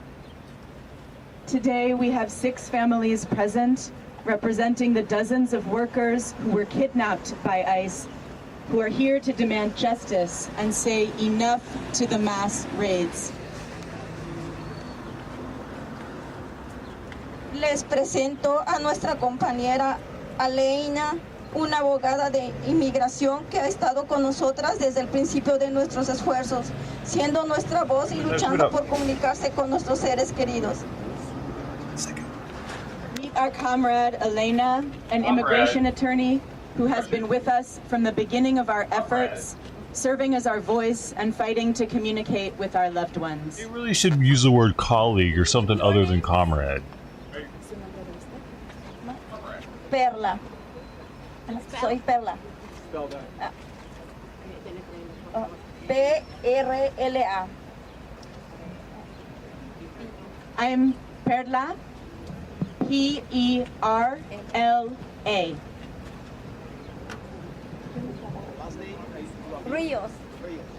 Today we have 6 families present representing the dozens of workers who were kidnapped by ICE, who are here to demand justice and say enough to the mass raids. Les presento a nuestra compañera Aleina, una abogada de inmigración que ha estado con nosotras desde el principio de nuestros esfuerzos, siendo nuestra voz y luchando por comunicarse con nuestros seres queridos. Mi meet our comrade Elena, an immigration attorney who has been with us from the beginning of our efforts, serving as our voice and fighting to communicate with our loved ones. You really should use the word colleague or something other than comrade. Perla. Soy Perla. P-R-L-A. I'm Perla, P-E-R-L-A. Ríos.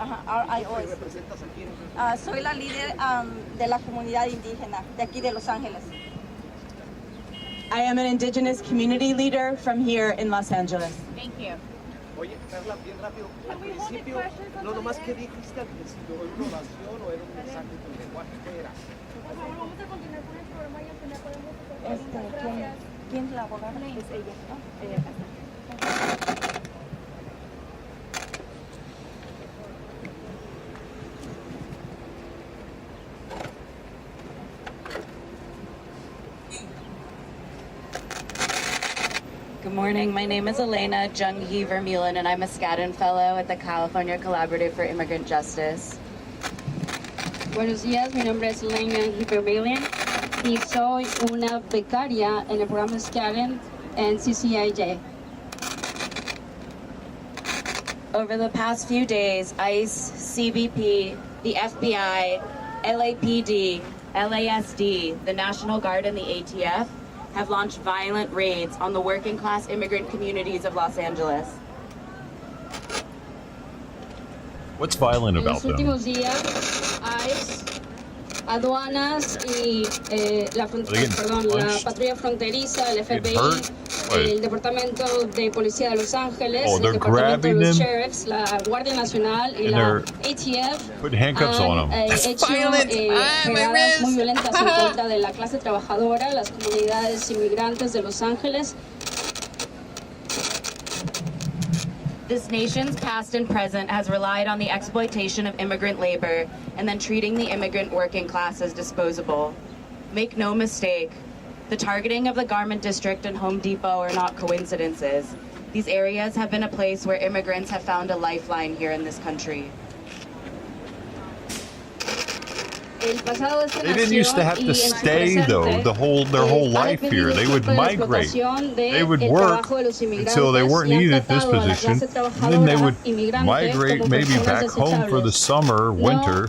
R-I-O-S. Soy la líder de la comunidad indígena de aquí de Los Ángeles. I am an indigenous community leader from here in Los Angeles. Thank you. Oye, Perla, bien rápido. Al principio, no nomás que dijiste al principio, ¿era una oración o era un mensaje con lenguaje? ¿Qué era? Vamos a continuar con el programa y al final podemos... ¿Quién es la abogada? Es ella, ¿no? Good morning. My name is Elena Jung-hee Vermeulen, and I'm a Skadden Fellow at the California Collaborative for Immigrant Justice. Buenos días, mi nombre es Elena Vermeulen y soy una becaria en el programa Skadden en CCIJ. Over the past few days, ICE, CBP, the FBI, LAPD, LASD, the National Guard, and the ATF have launched violent raids on the working class immigrant communities of Los Angeles. What's violent about them? En los últimos días, ICE, aduanas y la patrulla fronteriza, el FBI, el Departamento de Policía de Los Ángeles, el Departamento de los Sheriffs, la Guardia Nacional y la ATF han hecho redadas muy violentas en contra de la clase trabajadora, las comunidades inmigrantes de Los Ángeles. This nation's past and present has relied on the exploitation of immigrant labor and then treating the immigrant working class as disposable. Make no mistake, the targeting of the Garment District and Home Depot are not coincidences. These areas have been a place where immigrants have found a lifeline here in this country. They didn't used to have to stay though their whole life here. They would migrate. They would work until they weren't needed at this position, and then they would migrate maybe back home for the summer, winter.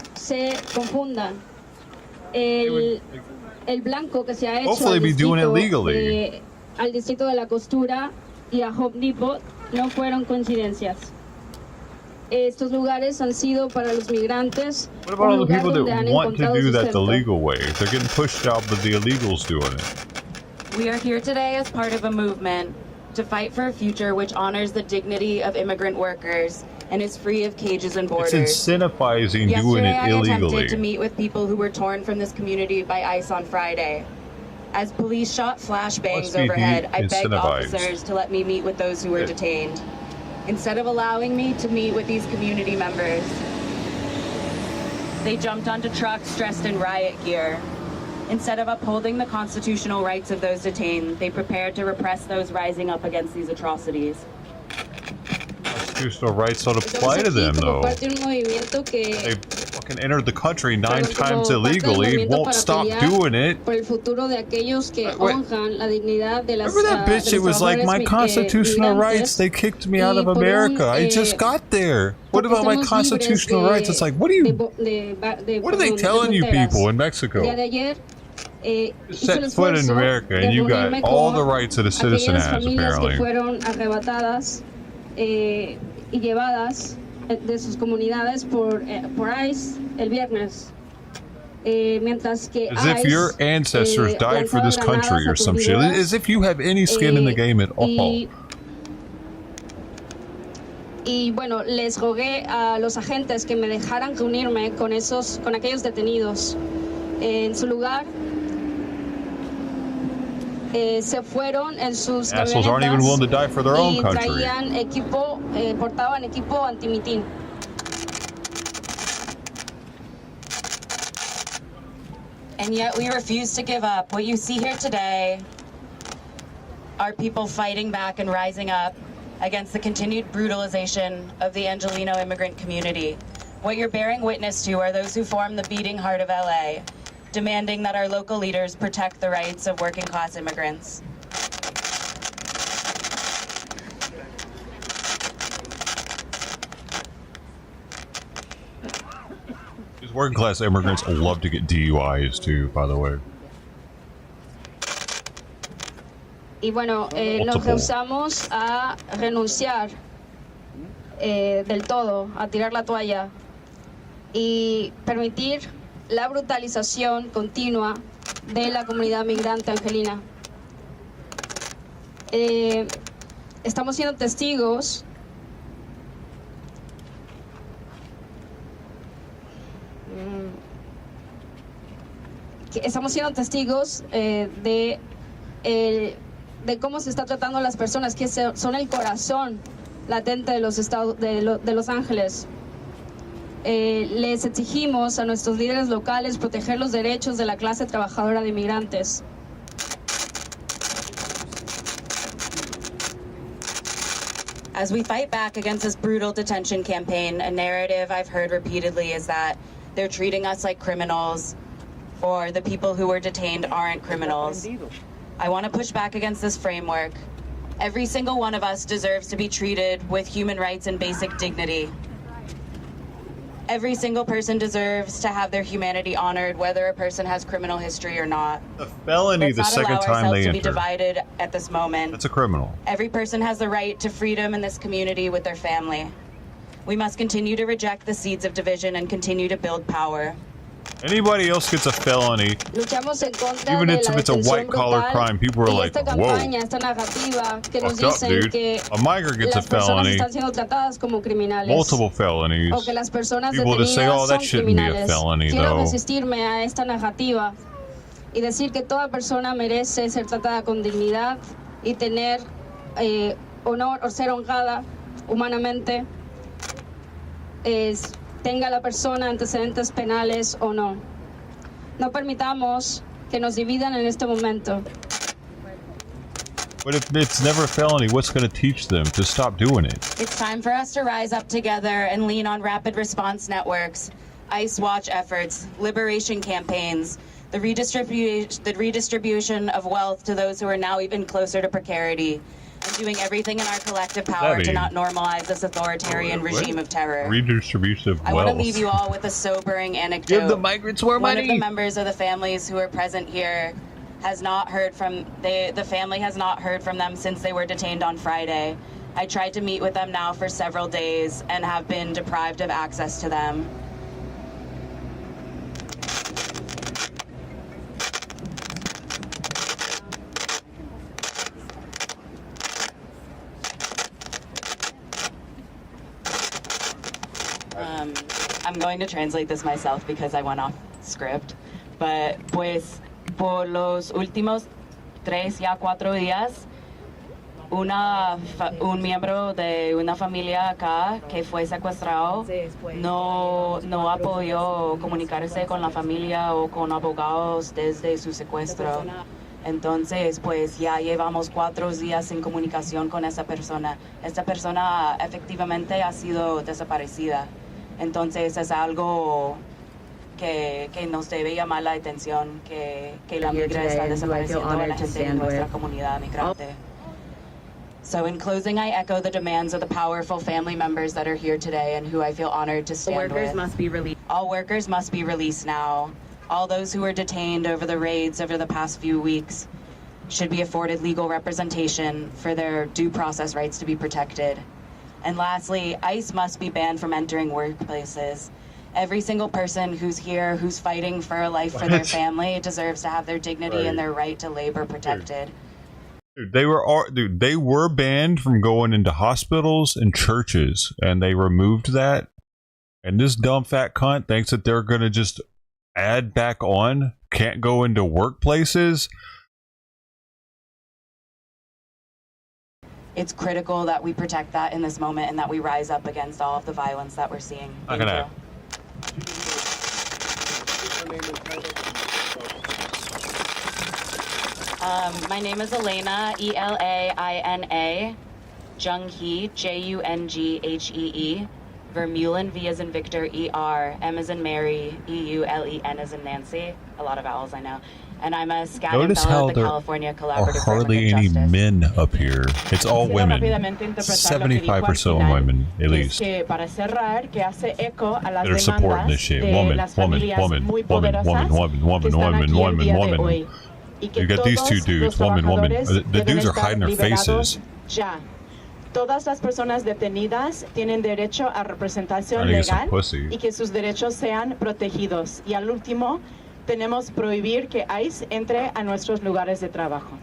Hopefully be doing it legally. Al distrito de la costura y a Home Depot no fueron coincidencias. Estos lugares han sido para los migrantes. What about all the people that want to do that the legal way? They're getting pushed out, but the illegals doing it. We are here today as part of a movement to fight for a future which honors the dignity of immigrant workers and is free of cages and borders. It's incentivizing doing it illegally. I attempted to meet with people who were torn from this community by ICE on Friday. As police shot flashbangs overhead, I begged officers to let me meet with those who were detained. Instead of allowing me to meet with these community members, they jumped onto trucks dressed in riot gear. Instead of upholding the constitutional rights of those detained, they prepared to repress those rising up against these atrocities. Constitutional rights don't apply to them, though. They fucking entered the country 9 times illegally, won't stop doing it. Remember that bitch? It was like, my constitutional rights, they kicked me out of America. I just got there. What about my constitutional rights? It's like, what are they telling you people in Mexico? Set foot in America and you got all the rights that a citizen has, apparently. Y llevadas de sus comunidades por ICE el viernes. Mientras que as if your ancestors died for this country or some shit. As if you have any skin in the game at all. Y bueno, les rogué a los agentes que me dejaran reunirme con aquellos detenidos. En su lugar, se fueron en sus assholes aren't even willing to die for their own country. Traían equipo, portaban equipo antimitín. And yet we refuse to give up. What you see here today are people fighting back and rising up against the continued brutalization of the Angelino immigrant community. What you're bearing witness to are those who form the beating heart of LA, demanding that our local leaders protect the rights of working class immigrants. These working class immigrants love to get DUIs too, by the way. Y bueno, nos rehusamos a renunciar del todo, a tirar la toalla y permitir la brutalización continua de la comunidad migrante angelina. Estamos siendo testigos de cómo se está tratando a las personas que son el corazón latente de los estados de Los Ángeles. Les exigimos a nuestros líderes locales proteger los derechos de la clase trabajadora de inmigrantes. As we fight back against this brutal detention campaign, a narrative I've heard repeatedly is that they're treating us like criminals, or the people who were detained aren't criminals. I want to push back against this framework. Every single one of us deserves to be treated with human rights and basic dignity. Every single person deserves to have their humanity honored, whether a person has criminal history or not. A felony the second time they to enter. be divided at this moment. That's a criminal. Every person has the right to freedom in this community with their family. We must continue to reject the seeds of division and continue to build power. Anybody else gets a felony, even if it's a white-collar crime, people are like, whoa, fucked up, dude. A migrant gets a felony, multiple felonies. People just say, oh, that shouldn't be a felony, though. Y decir que toda persona merece ser tratada con dignidad y tener honor o ser honrada humanamente, tenga la persona antecedentes penales o no. No permitamos que nos dividan en este momento. But if it's never a felony, what's going to teach them to stop doing it? It's time for us to rise up together and lean on rapid response networks, ICE watch efforts, liberation campaigns, the redistribution of wealth to those who are now even closer to precarity, and doing everything in our collective power to not normalize this authoritarian regime of terror. Redistribution of wealth. I want to leave you all with a sobering anecdote. Give the migrants more money. One of the members of the families who are present here has not heard from, the family has not heard from them since they were detained on Friday. I tried to meet with them now for several days and have been deprived of access to them. I'm going to translate this myself because I went off script, but pues por los últimos 3 ya 4 días, un miembro de una familia acá que fue secuestrado no ha podido comunicarse con la familia o con abogados desde su secuestro. Entonces, pues ya llevamos 4 días sin comunicación con esa persona. Esta persona efectivamente ha sido desaparecida. Entonces es algo que nos debe llamar la atención, que la migra está desapareciendo a la gente en nuestra comunidad migrante. So in closing, I echo the demands of the powerful family members that are here today and who I feel honored to stand with. All workers must be released now. All those who were detained over the raids over the past few weeks should be afforded legal representation for their due process rights to be protected. And lastly, ICE must be banned from entering workplaces. Every single person who's here, who's fighting for a life for their family, deserves to have their dignity and their right to labor protected. Dude, they were banned from going into hospitals and churches, and they removed that. And this dumb fat cunt thinks that they're going to just add back on, can't go into workplaces. It's critical that we protect that in this moment and that we rise up against all of the violence that we're seeing. Thank you. My name is Elena, Elaina, Junghee, Junghee, Vermeulen, V as in Victor, ER, M as in Mary, EULEN as in Nancy. A lot of vowels, I know. And I'm a SCAD Notice fellow how at the there California are hardly any men up here. It's all women. 75% women, at least, that are supporting this shit. Woman. You got these two dudes, woman. The dudes are hiding their faces. Todas las personas detenidas tienen derecho a representación legal y que sus derechos sean protegidos. Y al último, tenemos prohibir que ICE entre a nuestros lugares de trabajo.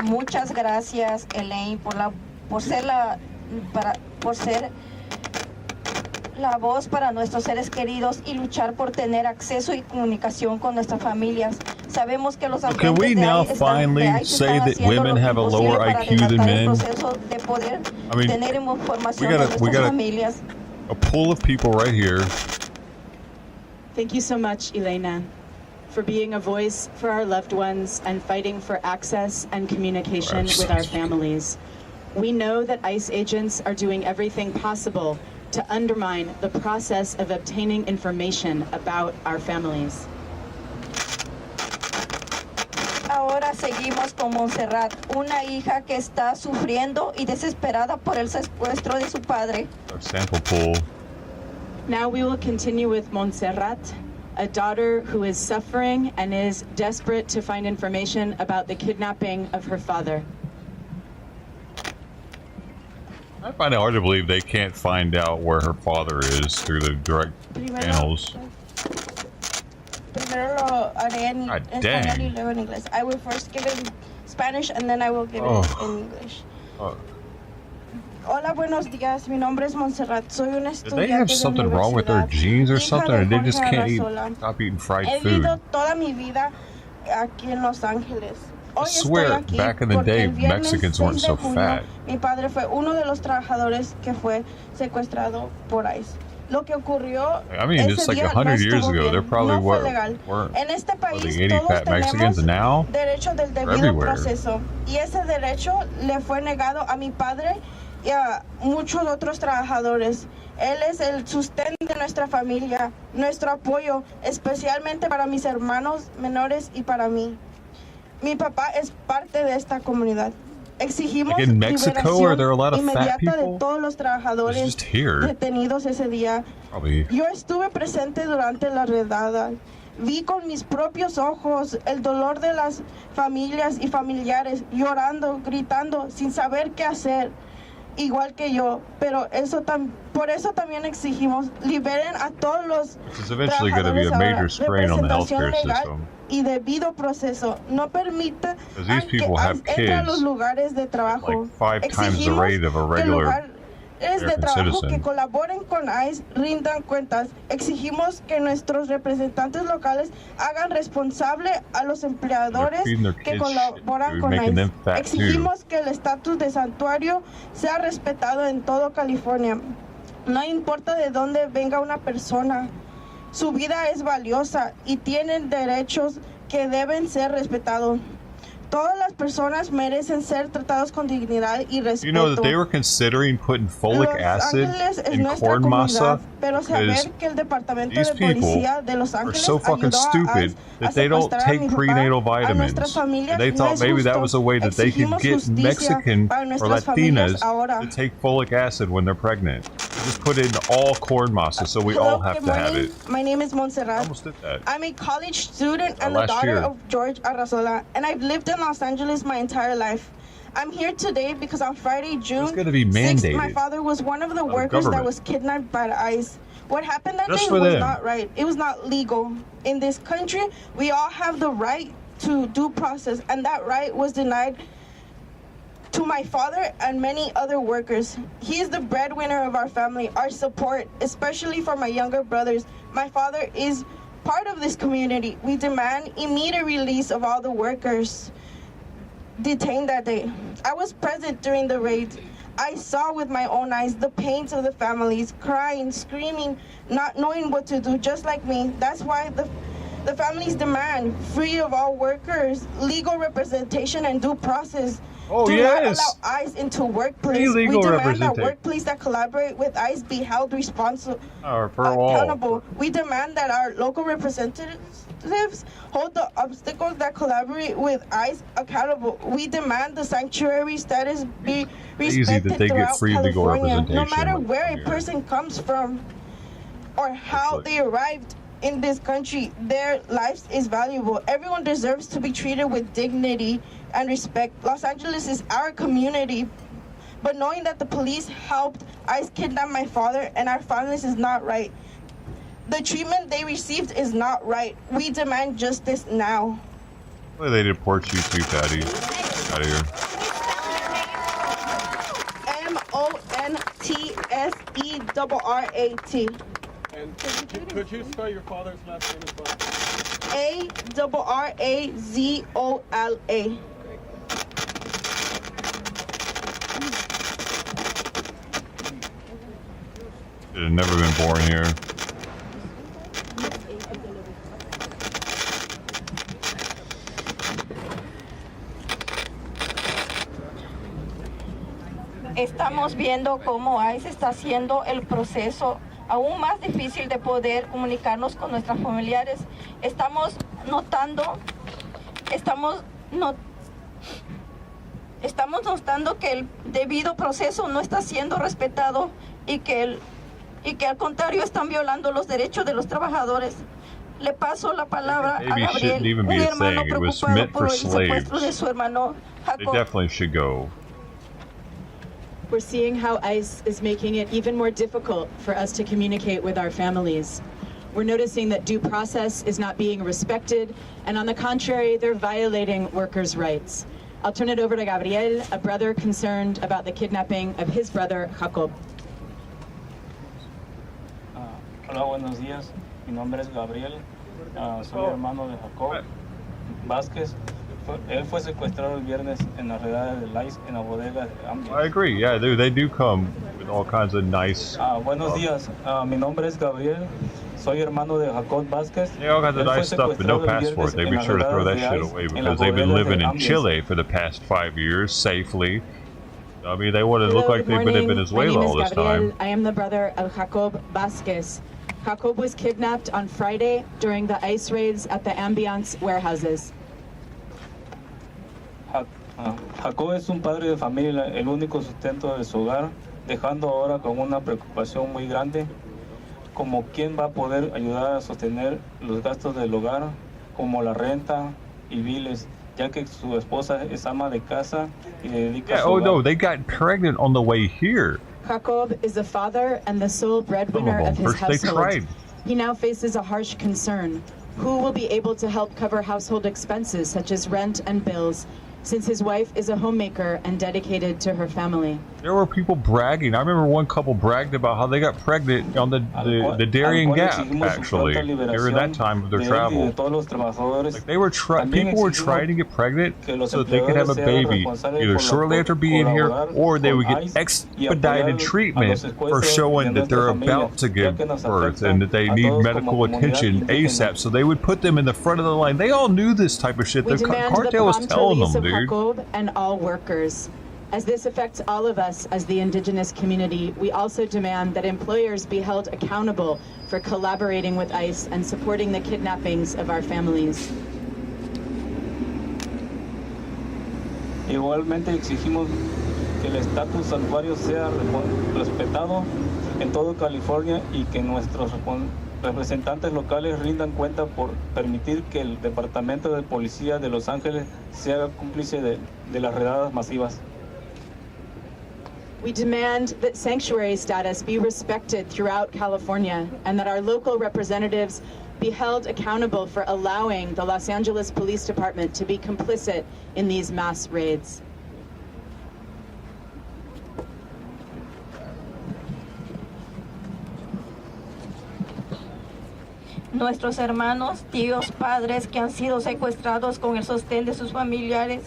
Muchas gracias, Elaine, por ser la voz para nuestros seres queridos y luchar por tener acceso y comunicación con nuestras familias. Sabemos que los agentes Can we now de finally say that women have a lower IQ than men? I mean, we got a pool of people right here. Thank you so much, Elena, for being a voice for our loved ones and fighting for access and communication with our families. We know that ICE agents are doing everything possible to undermine the process of obtaining information about our families. Ahora seguimos con Montserrat, una hija que está sufriendo y desesperada por el secuestro de su padre. Our sample pool. Now we will continue with Montserrat, a daughter who is suffering and is desperate to find information about the kidnapping of her father. I find it hard to believe they can't find out where her father is through the direct channels. Primero lo haré en español y luego en inglés. I will first give it in Spanish and then I will give it in English. Hola, buenos días. Mi nombre es Montserrat. Soy una estudiante. Did they have something wrong with their genes or something, or they just can't stop eating fried food? He vivido toda mi vida aquí en Los Ángeles. I swear, back in the day, Mexicans weren't so fat. Mi padre fue uno de los trabajadores que fue secuestrado por ICE. Lo que ocurrió it's like 100 years ago. There probably weren't en este país, 80 fat Mexicans, and now derecho del debido proceso. Y ese derecho le fue negado a mi padre y a muchos otros trabajadores. Él es el sustento de nuestra familia, nuestro apoyo, especialmente para mis hermanos menores y para mí. Mi papá es parte de esta comunidad. Exigimos liberación inmediata de todos los trabajadores detenidos ese día. Yo estuve presente durante la redada. Vi con mis propios ojos el dolor de las familias y familiares llorando, gritando, sin saber qué hacer, igual que yo. Pero por eso también exigimos liberen a todos los trabajadores ahora. Representación legal y debido proceso. No permita que entre a los lugares de trabajo. Exigimos que lugares de trabajo que colaboren con ICE rindan cuentas. Exigimos que nuestros representantes locales hagan responsable a los empleadores que colaboran con ICE. Exigimos que el estatus de santuario sea respetado en todo California. No importa de dónde venga una persona. Su vida es valiosa y tienen derechos que deben ser respetados. Todas las personas merecen ser tratados con dignidad y respeto. You know that they were considering putting folic acid in corn masa because these people are so fucking stupid that they don't take prenatal vitamins. And they thought maybe that was a way that they could get Mexican or Latinas to take folic acid when they're pregnant. They just put it in all corn masa, so we all have to have it. My name is Montserrat. I almost did that. I'm a college student and the daughter of George Arrazola, and I've lived in Los Angeles my entire life. I'm here today because on Friday, June 6th, my father was one of the workers that was kidnapped by the ICE. What happened that day was not right. It was not legal. In this country, we all have the right to due process, and that right was denied to my father and many other workers. He is the breadwinner of our family, our support, especially for my younger brothers. My father is part of this community. We demand immediate release of all the workers detained that day. I was present during the raid. I saw with my own eyes the pains of the families, crying, screaming, not knowing what to do, just like me. That's why the families demand free of all workers, legal representation, and due process. Do not allow ICE into workplace. We demand that workplace that collaborate with ICE be held responsible, accountable. We demand that our local representatives hold the obstacles that collaborate with ICE accountable. We demand the sanctuary status be respected throughout California. No matter where a person comes from or how they arrived in this country, their lives is valuable. Everyone deserves to be treated with dignity and respect. Los Angeles is our community, but knowing that the police helped ICE kidnap my father and our families is not right. The treatment they received is not right. We demand justice now. Well, they deport you too, Patty. Out of here. Montseret. And could you spell your father's last name as well? Arazola. Should have never been born here. Estamos viendo cómo ICE está haciendo el proceso aún más difícil de poder comunicarnos con nuestros familiares. Estamos notando que el debido proceso no está siendo respetado y que al contrario están violando los derechos de los trabajadores. Le paso la palabra a Gabriel, un hermano preocupado por el secuestro de su hermano Jacob. They definitely should go. We're seeing how ICE is making it even more difficult for us to communicate with our families. We're noticing that due process is not being respected, and on the contrary, they're violating workers' rights. I'll turn it over to Gabriel, a brother concerned about the kidnapping of his brother, Jacob. Hola, buenos días. Mi nombre es Gabriel. Soy hermano de Jacob Vázquez. Él fue secuestrado el viernes en la redada del ICE en la bodega de Ambiance. I agree. Yeah, they do come with all kinds of nice. Buenos días. Mi nombre es Gabriel. Soy hermano de Jacob Vázquez. Yeah, all kinds of nice stuff, but no passport. They be sure to throw that shit away because they've been living in Chile for the past 5 years safely. I mean, they want to look like they've been in Venezuela all this time. I am the brother of Jacob Vázquez. Jacob was kidnapped on Friday during the ICE raids at the Ambiance warehouses. Jacob es un padre de familia, el único sustento de su hogar, dejando ahora con una preocupación muy grande, como quién va a poder ayudar a sostener los gastos del hogar, como la renta y biles, ya que su esposa es ama de casa y le dedica a su hogar. No, they got pregnant on the way here. Jacob is the father and the sole breadwinner of his household. He now faces a harsh concern. Who will be able to help cover household expenses such as rent and bills, since his wife is a homemaker and dedicated to her family? There were people bragging. I remember one couple bragged about how they got pregnant on the Darien Gap, actually, during that time of their travel. Like they were people were trying to get pregnant so that they could have a baby either shortly after being here, or they would get expedited treatment for showing that they're about to give birth and that they need medical attention ASAP. So they would put them in the front of the line. They all knew this type of shit. The cartel was telling them, dude. Jacob and all workers. As this affects all of us as the indigenous community, we also demand that employers be held accountable for collaborating with ICE and supporting the kidnappings of our families. Igualmente exigimos que el estatus santuario sea respetado en todo California y que nuestros representantes locales rindan cuenta por permitir que el Departamento de Policía de Los Ángeles sea cómplice de las redadas masivas. We demand that sanctuary status be respected throughout California and that our local representatives be held accountable for allowing the Los Angeles Police Department to be complicit in these mass raids. Nuestros hermanos, tíos, padres que han sido secuestrados con el sostén de sus familias,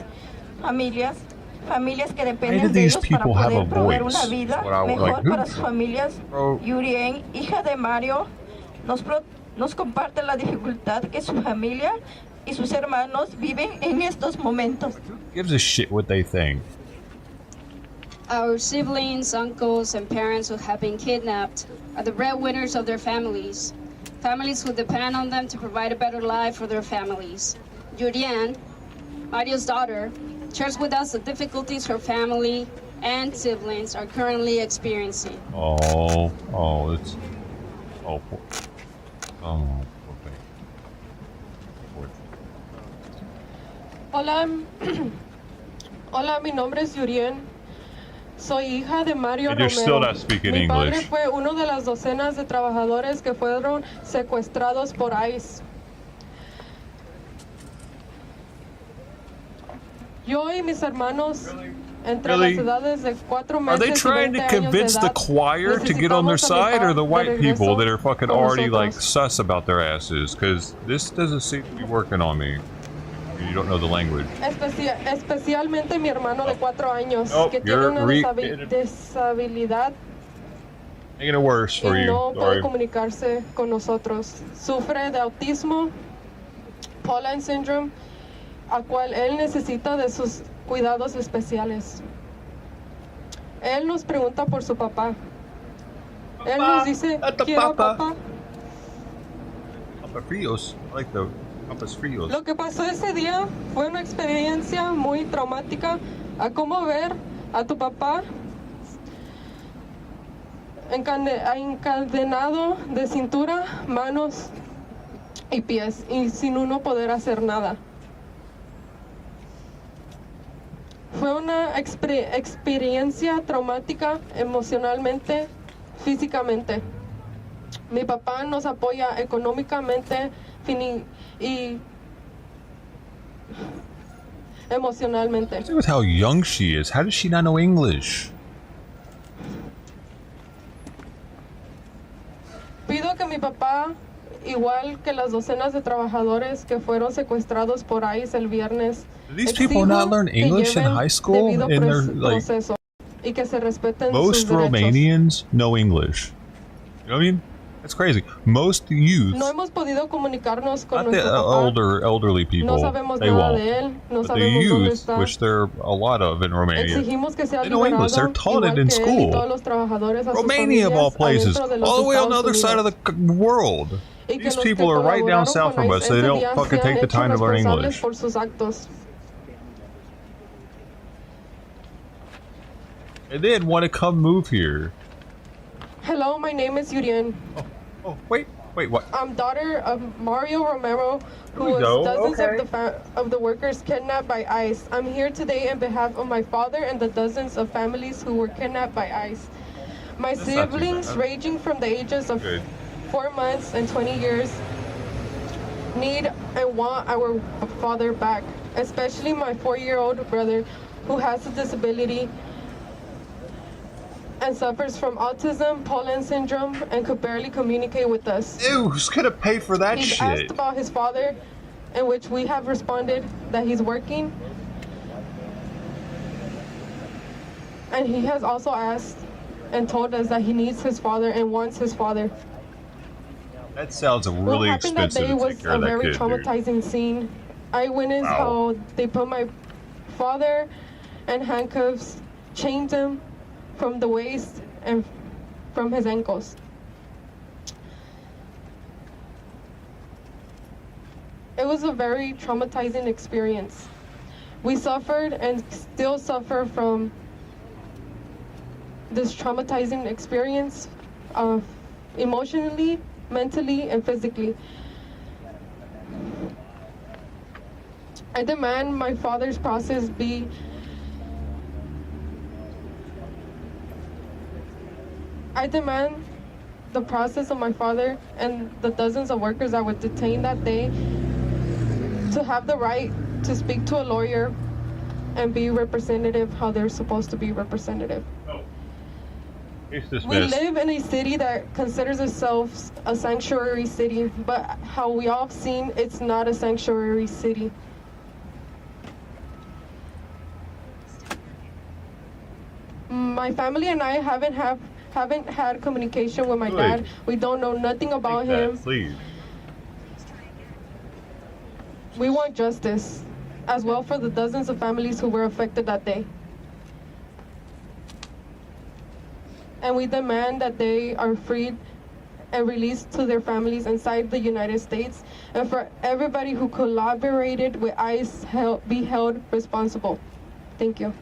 familias que Why dependen do de these ellos para people have poder a proveer voice? una vida That's what I mejor like. para sus familias. Bro. Yurien, hija de Mario, nos comparte la dificultad que su familia y sus hermanos viven en estos momentos. Gives a shit what they think. Our siblings, uncles, and parents who have been kidnapped are the breadwinners of their families. Families who depend on them to provide a better life for their families. Yurian, Mario's daughter, shares with us the difficulties her family and siblings are currently experiencing. It's okay. Hola, hola, mi nombre es Yurien. Soy hija de Mario And you're Romero. still not speaking Mi padre English. fue uno de las docenas de trabajadores que fueron secuestrados por ICE. Yo y mis hermanos, entre Really? las edades de 4 Are they meses y trying 20 to años de convince the edad, choir to get on their necesitamos a mi side, or the papá white de people regreso that are fucking con already nosotros. like sus about their asses? Because this doesn't seem to be working on me. You don't know the language. Especialmente mi hermano de 4 años, Nope, que tiene you're una deshabilidad Making it worse for y you. no Sorry. puede comunicarse con nosotros. Sufre de autismo, Pauline syndrome, a cual él necesita de sus cuidados especiales. Él nos pregunta por su papá. Él nos dice, quiero papá. Papa Frios. I like the Papas Frios. Lo que pasó ese día fue una experiencia muy traumática, a cómo ver a tu papá encadenado de cintura, manos y pies, y sin uno poder hacer nada. Fue una experiencia traumática emocionalmente, físicamente. Mi papá nos apoya económicamente y emocionalmente. With how young she is, how does she not know English? Pido que mi papá, igual que las docenas de trabajadores que fueron secuestrados por ICE el viernes, Do these people not learn English in high school? In their like, proceso y que se respeten most sus derechos. Romanians know English. You know what I mean? That's crazy. Most youth, No hemos podido comunicarnos con not the nuestro papá. elderly people, No sabemos they nada won't. de él, no But the sabemos dónde youth, está. which there are a lot of in Romania, Exigimos que sea they know English. They're liberado, taught it igual in que él y school. todos los trabajadores a sus Romania, of all familias, places, adentro de los all the way on the Estados other side of Unidos. the world. Y que These los people que are right down colaboraron south con from ICE us. They ese don't día fucking sean take the hechos time to learn responsables English. por sus actos. And then want to come move here. Hello, my name is Yurien. Oh, wait, what? I'm daughter of Mario Romero, who Here we was go. dozens of the workers kidnapped by ICE. I'm here today on behalf of my father and the dozens of families who were kidnapped by ICE. My That's not too siblings, bad. ranging from the ages of Good. 4 months and 20 years, need and want our father back, especially my 4-year-old brother who has a disability and suffers from autism, Pauline syndrome, and could barely communicate with us. Ew, who's gonna pay for that He's shit? asked about his father, in which we have responded that he's working. And he has also asked and told us that he needs his father and wants his father. That sounds What really happened that expensive day to was take care a of that very kid, dude. traumatizing scene. I witnessed Wow. how they put my father in handcuffs, chained him from the waist and from his ankles. It was a very traumatizing experience. We suffered and still suffer from this traumatizing experience emotionally, mentally, and physically. I demand my father's process be I demand the process of my father and the dozens of workers that were detained that day to have the right to speak to a lawyer and be representative how they're supposed to be representative. Case We dismissed. live in a city that considers itself a sanctuary city, but how we all have seen, it's not a sanctuary city. My family and I haven't had communication with my dad. We don't know nothing about him. Please. We want justice, as well for the dozens of families who were affected that day. And we demand that they are freed and released to their families inside the United States, and for everybody who collaborated with ICE be held responsible. Thank you.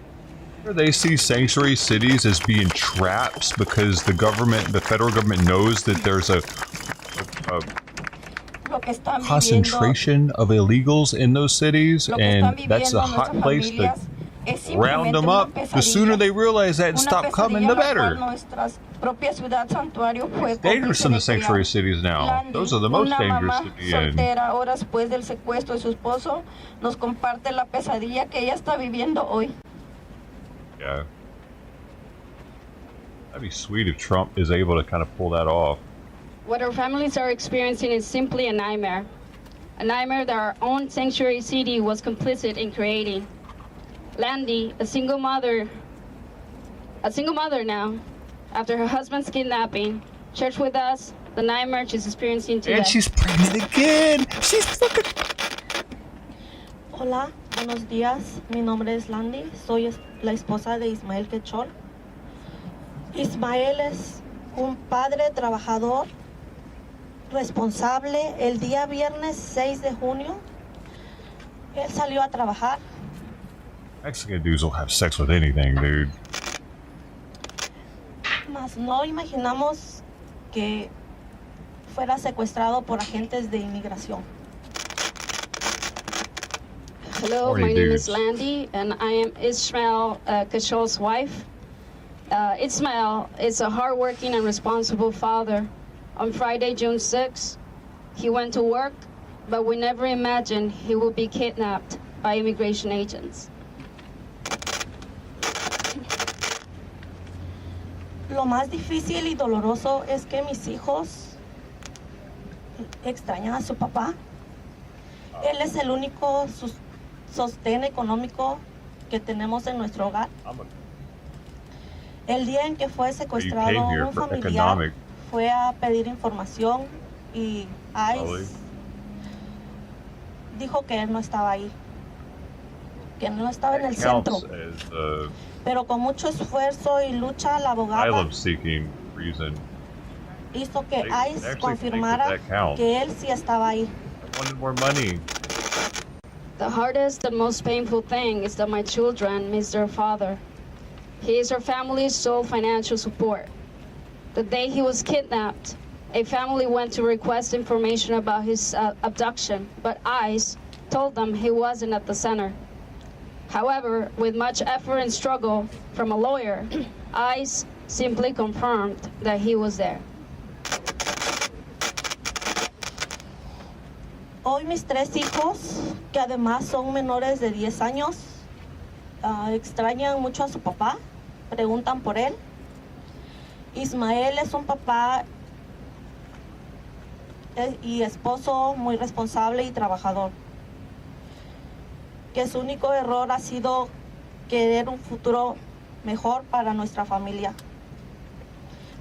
They see sanctuary cities as being traps because the federal government knows that there's a concentration of illegals in those cities, and that's a hot place to round them up. The sooner they realize that and stop coming, the better. It's dangerous in the sanctuary cities now. Those are the most dangerous to be in. Horas después del secuestro de su esposo, nos comparte la pesadilla que ella está viviendo hoy. Yeah. That'd be sweet if Trump is able to kind of pull that off. What our families are experiencing is simply a nightmare. A nightmare that our own sanctuary city was complicit in creating. Landy, a single mother now, after her husband's kidnapping, shared with us the nightmare she's experiencing today. And she's pregnant again. She's fucking... Hola, buenos días. Mi nombre es Landy. Soy la esposa de Ismael Quechol. Ismael es un padre trabajador, responsable. El día viernes 6 de junio, él salió a trabajar. Mexican dudes will have sex with anything, dude. Mas no imaginamos que fuera secuestrado por agentes de inmigración. Hello, my name is Landy, and I am Ismael Kachol's wife. Ismael is a hardworking and responsible father. On Friday, June 6th, he went to work, but we never imagined he would be kidnapped by immigration agents. Lo más difícil y doloroso es que mis hijos extrañan a su papá. Él es el único sostén económico que tenemos en nuestro hogar. El día en que fue secuestrado un familiar fue a pedir información y ICE dijo que él no estaba ahí, que no estaba en el centro. Pero con mucho esfuerzo y lucha, la abogada hizo que ICE confirmara que él sí estaba ahí. The hardest and most painful thing is that my children miss their father. He is our family's sole financial support. The day he was kidnapped, a family went to request information about his abduction, but ICE told them he wasn't at the center. However, with much effort and struggle from a lawyer, ICE simply confirmed that he was there. Hoy mis 3 hijos, que además son menores de 10 años, extrañan mucho a su papá, preguntan por él. Ismael es un papá y esposo muy responsable y trabajador, que su único error ha sido querer un futuro mejor para nuestra familia.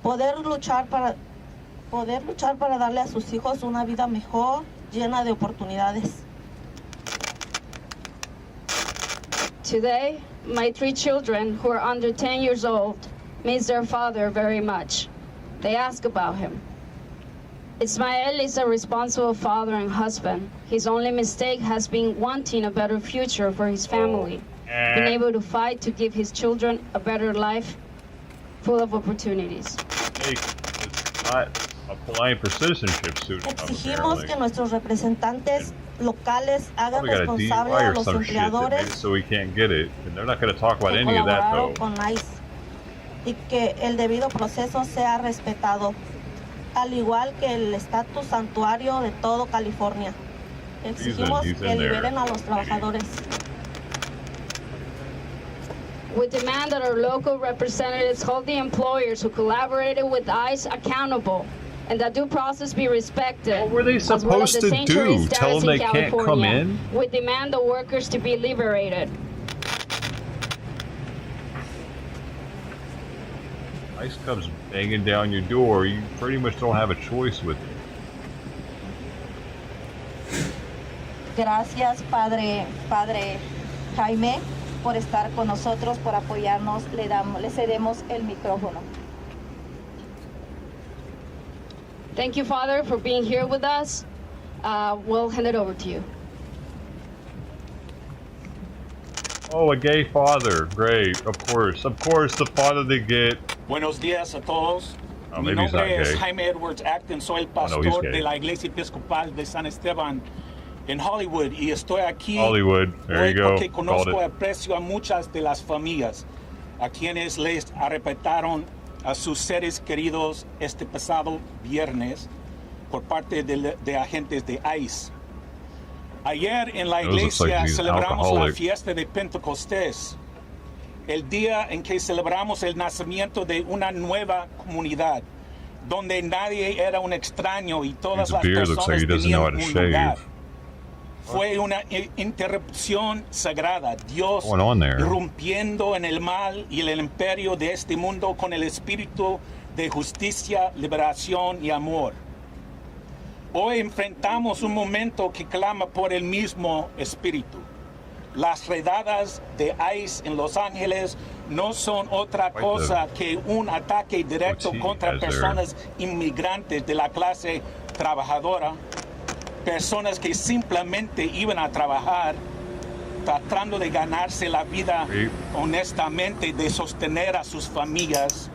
Poder luchar para darle a sus hijos una vida mejor, llena de oportunidades. Today, my 3 children, who are under 10 years old, miss their father very much. They ask about him. Ismael is a responsible father and husband. His only mistake has been wanting a better future for his family, being able to fight to give his children a better life full of opportunities. Exigimos que nuestros representantes locales hagan responsable a los empleadores que colaboraron con ICE y que el debido proceso sea respetado, al igual que el estatus santuario de todo California. Exigimos que liberen a los trabajadores. We demand that our local representatives hold the employers who collaborated with ICE accountable, and that due process be respected. What were they supposed to do? Tell them they can't come in? We demand the workers to be liberated. ICE comes banging down your door, you pretty much don't have a choice with it. Gracias, Padre Jaime, por estar con nosotros, por apoyarnos. Le cedemos el micrófono. Thank you, Father, for being here with us. We'll hand it over to you. Oh, a gay father. Great. Of course, the father they get. Buenos días a todos. Oh, Mi maybe he's not nombre es gay. Jaime Edwards Acton. Soy el Oh, no, he's pastor gay. de la Iglesia Episcopal de San Esteban en Hollywood y estoy aquí Hollywood. There hoy you go. porque Called conozco y it. aprecio a muchas de las familias a quienes les arrebataron a sus seres queridos este pasado viernes por parte de agentes de ICE. Ayer en la It looks like iglesia he's celebramos la alcoholic. fiesta de Pentecostés, el día en que celebramos el nacimiento de una nueva comunidad, donde nadie era un extraño y todas His las beard looks like personas he doesn't know tenían how to un shave. lugar. Fue una interrupción sagrada, Dios What's going on there? irrumpiendo en el mal y el imperio de este mundo con el espíritu de justicia, liberación y amor. Hoy enfrentamos un momento que clama por el mismo espíritu. Las redadas de ICE en Los Ángeles no son otra cosa que un ataque directo contra personas inmigrantes de la clase trabajadora, personas que simplemente iban a trabajar tratando de ganarse la vida honestamente, de sostener a sus familias.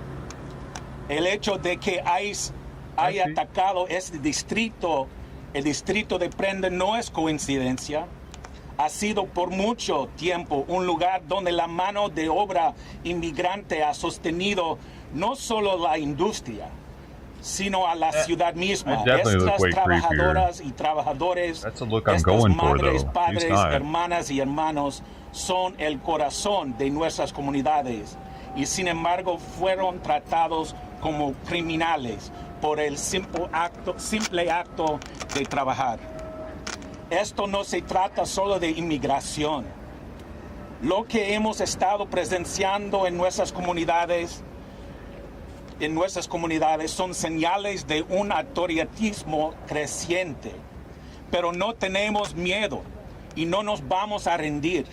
El hecho de que ICE haya atacado este distrito, el distrito de Prenda, no es coincidencia. Ha sido por mucho tiempo un lugar donde la mano de obra inmigrante ha sostenido no solo la industria, sino a la ciudad misma. Estas trabajadoras y trabajadores, That's the look I'm estas going for, madres, though. padres, He's not. hermanas y hermanos son el corazón de nuestras comunidades y sin embargo fueron tratados como criminales por el simple acto de trabajar. Esto no se trata solo de inmigración. Lo que hemos estado presenciando en nuestras comunidades son señales de un autoritarismo creciente. Pero no tenemos miedo y no nos vamos a rendir.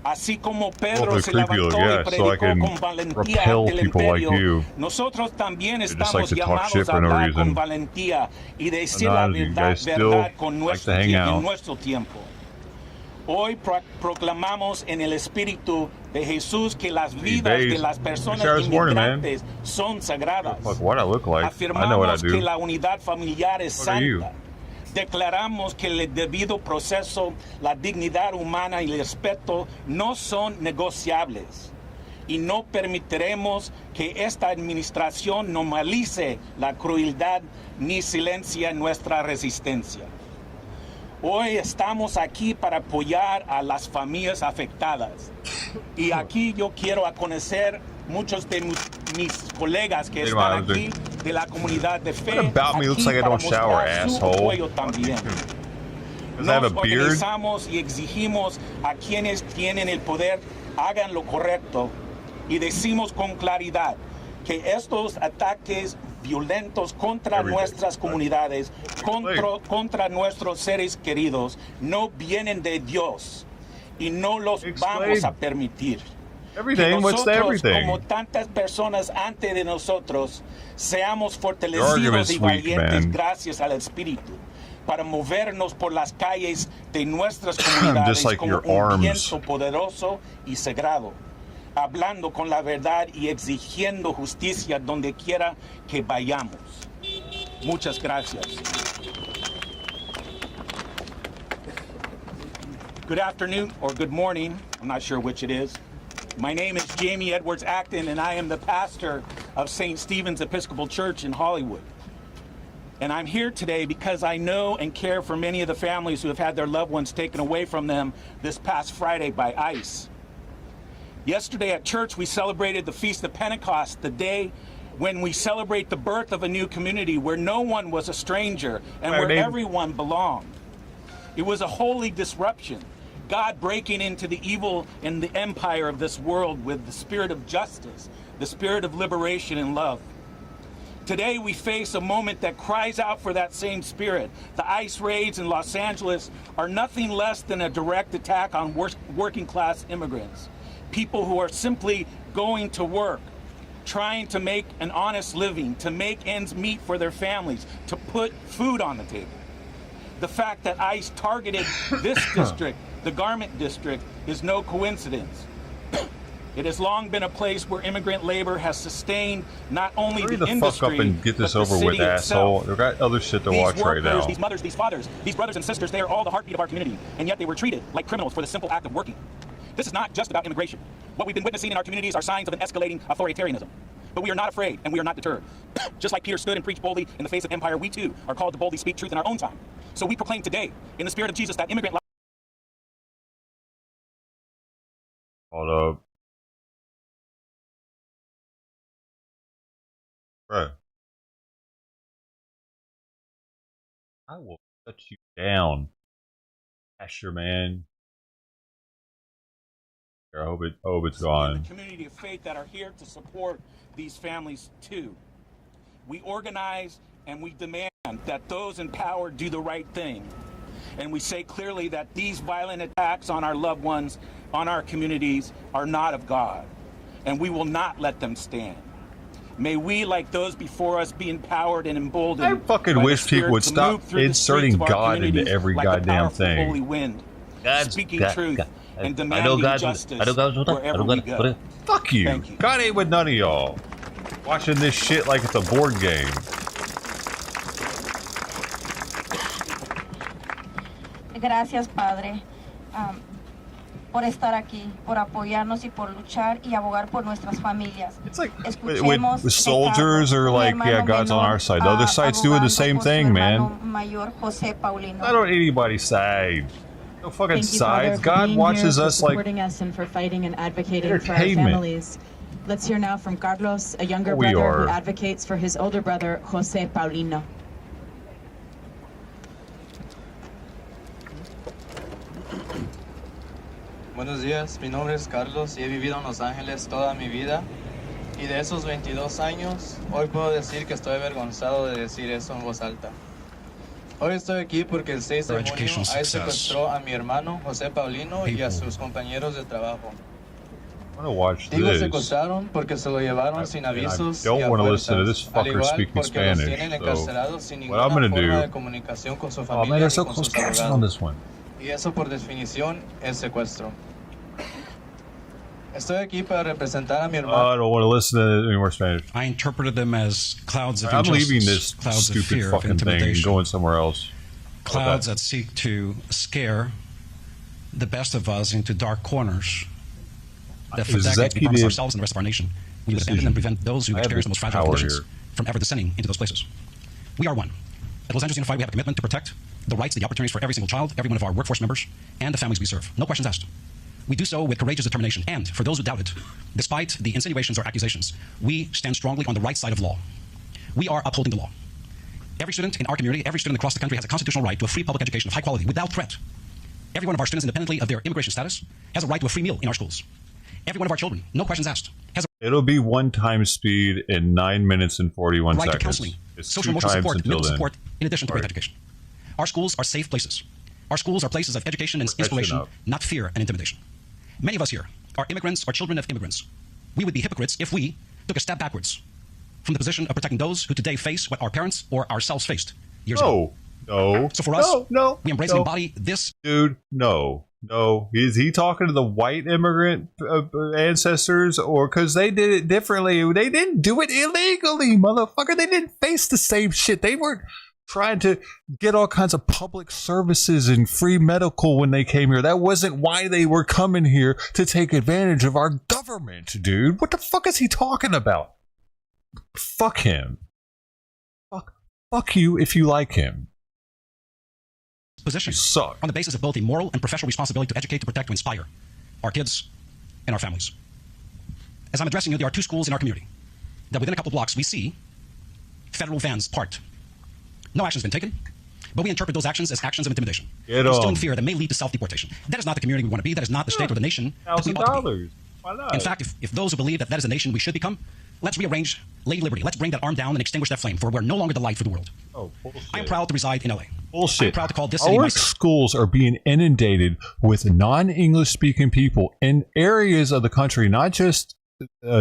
Así como Pedro se levantó y predicó con valentía ante el imperio, nosotros también estamos llamados a hablar con valentía y decir la verdad con en nuestro tiempo. Hoy proclamamos en el Espíritu de Jesús que las vidas de las personas inmigrantes son sagradas. Afirmamos que la unidad familiar es santa. Declaramos que el debido proceso, la dignidad humana y el respeto no son negociables. Y no permitiremos que esta administración normalice la crueldad ni silencie nuestra resistencia. Hoy estamos aquí para apoyar a las familias afectadas. Y aquí yo quiero conocer muchos de mis colegas que están aquí de la comunidad de fe. What about me looks like I don't shower, asshole? Does I have a beard? Organizamos y exigimos a quienes tienen el poder hagan lo correcto y decimos con claridad que estos ataques violentos contra nuestras comunidades, contra nuestros seres queridos, no vienen de Dios y no los vamos a permitir. Que nosotros, como tantas personas antes de nosotros, seamos fortalecidos y valientes gracias al Espíritu para movernos por las calles de nuestras comunidades como un viento poderoso y sagrado, hablando con la verdad y exigiendo justicia donde quiera que vayamos. Muchas gracias. Good afternoon or good morning, I'm not sure which it is. My name is Jamie Edwards Acton, and I am the pastor of St. Stephen's Episcopal Church in Hollywood. And I'm here today because I know and care for many of the families who have had their loved ones taken away from them this past Friday by ICE. Yesterday at church, we celebrated the Feast of Pentecost, the day when we celebrate the birth of a new community where no one was a stranger and where everyone belonged. It was a holy disruption. God breaking into the evil and the empire of this world with the spirit of justice, the spirit of liberation and love. Today, we face a moment that cries out for that same spirit. The ICE raids in Los Angeles are nothing less than a direct attack on working-class immigrants, people who are simply going to work, trying to make an honest living, to make ends meet for their families, to put food on the table. The fact that ICE targeted this district, the garment district, is no coincidence. It has long been a place where immigrant labor has sustained not only Hurry the the industry, fuck up and get this but the over with, city asshole. itself. They've got other shit to These watch right workers, now. these mothers, these fathers, these brothers and sisters, they are all the heartbeat of our community, and yet they were treated like criminals for the simple act of working. This is not just about immigration. What we've been witnessing in our communities are signs of an escalating authoritarianism. But we are not afraid, and we are not deterred. Just like Peter stood and preached boldly in the face of empire, we too are called to boldly speak truth in our own time. So we proclaim today, in the spirit of Jesus, that immigrant life. Hold up. Bro. I will shut you down. Asher, man. Here, I hope it's gone. The community of faith that are here to support these families too. We organize and we demand that those in power do the right thing. And we say clearly that these violent attacks on our loved ones, on our communities, are not of God. And we will not let them stand. May we, like those before us, be empowered and emboldened. I fucking wish people would stop inserting God into every goddamn thing. Holy wind, speaking truth and I know demanding God. justice I know God. wherever we go. Fuck you. God ain't with none of y'all. Watching this shit like it's a board game. Gracias, Padre, por estar aquí, por apoyarnos y por luchar y abogar por nuestras familias. It's like with soldiers or like, yeah, God's on our side. The other side's doing the same thing, man. I don't anybody's side. No fucking sides. God watches us like supporting us and for fighting and advocating for our families. Let's hear now from Carlos, a younger brother who advocates for his older brother, Jose Paulino. Buenos días, mi nombre es Carlos y he vivido en Los Ángeles toda mi vida. Y de esos 22 años, hoy puedo decir que estoy avergonzado de decir eso en voz alta. Hoy estoy aquí porque el 6 de junio ICE secuestró a mi hermano José Paulino y a sus compañeros de trabajo. Digo secuestraron porque se lo llevaron sin avisos y a fuerzas, al igual porque los tienen encarcelados sin ninguna forma de comunicación con su familia ni con sus abogados. Y eso por definición es secuestro. Estoy aquí para representar a mi hermano. I don't want to listen to any more Spanish. I interpreted them as clouds of I'm injustice, leaving this clouds of stupid fear, of fucking thing and intimidation, going somewhere else. clouds that seek to scare the best of us into dark corners. That for decades we promised ourselves and the rest of our nation we would abandon and prevent those who experience the most fragile conditions from ever descending into those places. We are one. At Los Angeles Unified, we have a commitment to protect the rights, the opportunities for every single child, every one of our workforce members, and the families we serve. No questions asked. We do so with courageous determination, and for those who doubt it, despite the insinuations or accusations, we stand strongly on the right side of law. We are upholding the law. Every student in our community, every student across the country has a constitutional right to a free public education of high quality without threat. Every one of our students, independently of their immigration status, has a right to a free meal in our schools. Every one of our children, no questions asked, has a It'll be 1 time speed in 9 minutes and 41 right seconds. to counseling, It's social 2 emotional times support, until mental then. support, in addition to great education. Our schools are safe places. Our schools are places of education and inspiration, not fear and intimidation. Many of us here are immigrants or children of immigrants. We would be hypocrites if we took a step backwards from the position of protecting those who today face what our parents or ourselves faced years ago. No. So for us, we embrace and embody this. Dude, no. Is he talking to the white immigrant ancestors, or because they did it differently? They didn't do it illegally, motherfucker. They didn't face the same shit. They weren't trying to get all kinds of public services and free medical when they came here. That wasn't why they were coming here, to take advantage of our government, dude. What the fuck is he talking about? Fuck him. Fuck you if you like him. Position on the basis of both a moral and professional responsibility to educate, to protect, to inspire our kids and our families. As I'm addressing you, there are 2 schools in our community that within a couple blocks we see federal vans parked. No action has been taken, but we interpret those actions as actions of intimidation, instilling fear that may lead to self-deportation. That is not the community we want to be. That is not the state or the nation that we ought to be. Why not? In fact, if those who believe that is the nation we should become, let's rearrange Lady Liberty. Let's bring that arm down and extinguish that flame, for we're no longer the light for the world. Oh, bullshit. I am proud to reside in LA. Bullshit. I'm proud to call this city Our my schools are being inundated with non-English speaking people in areas of the country, not just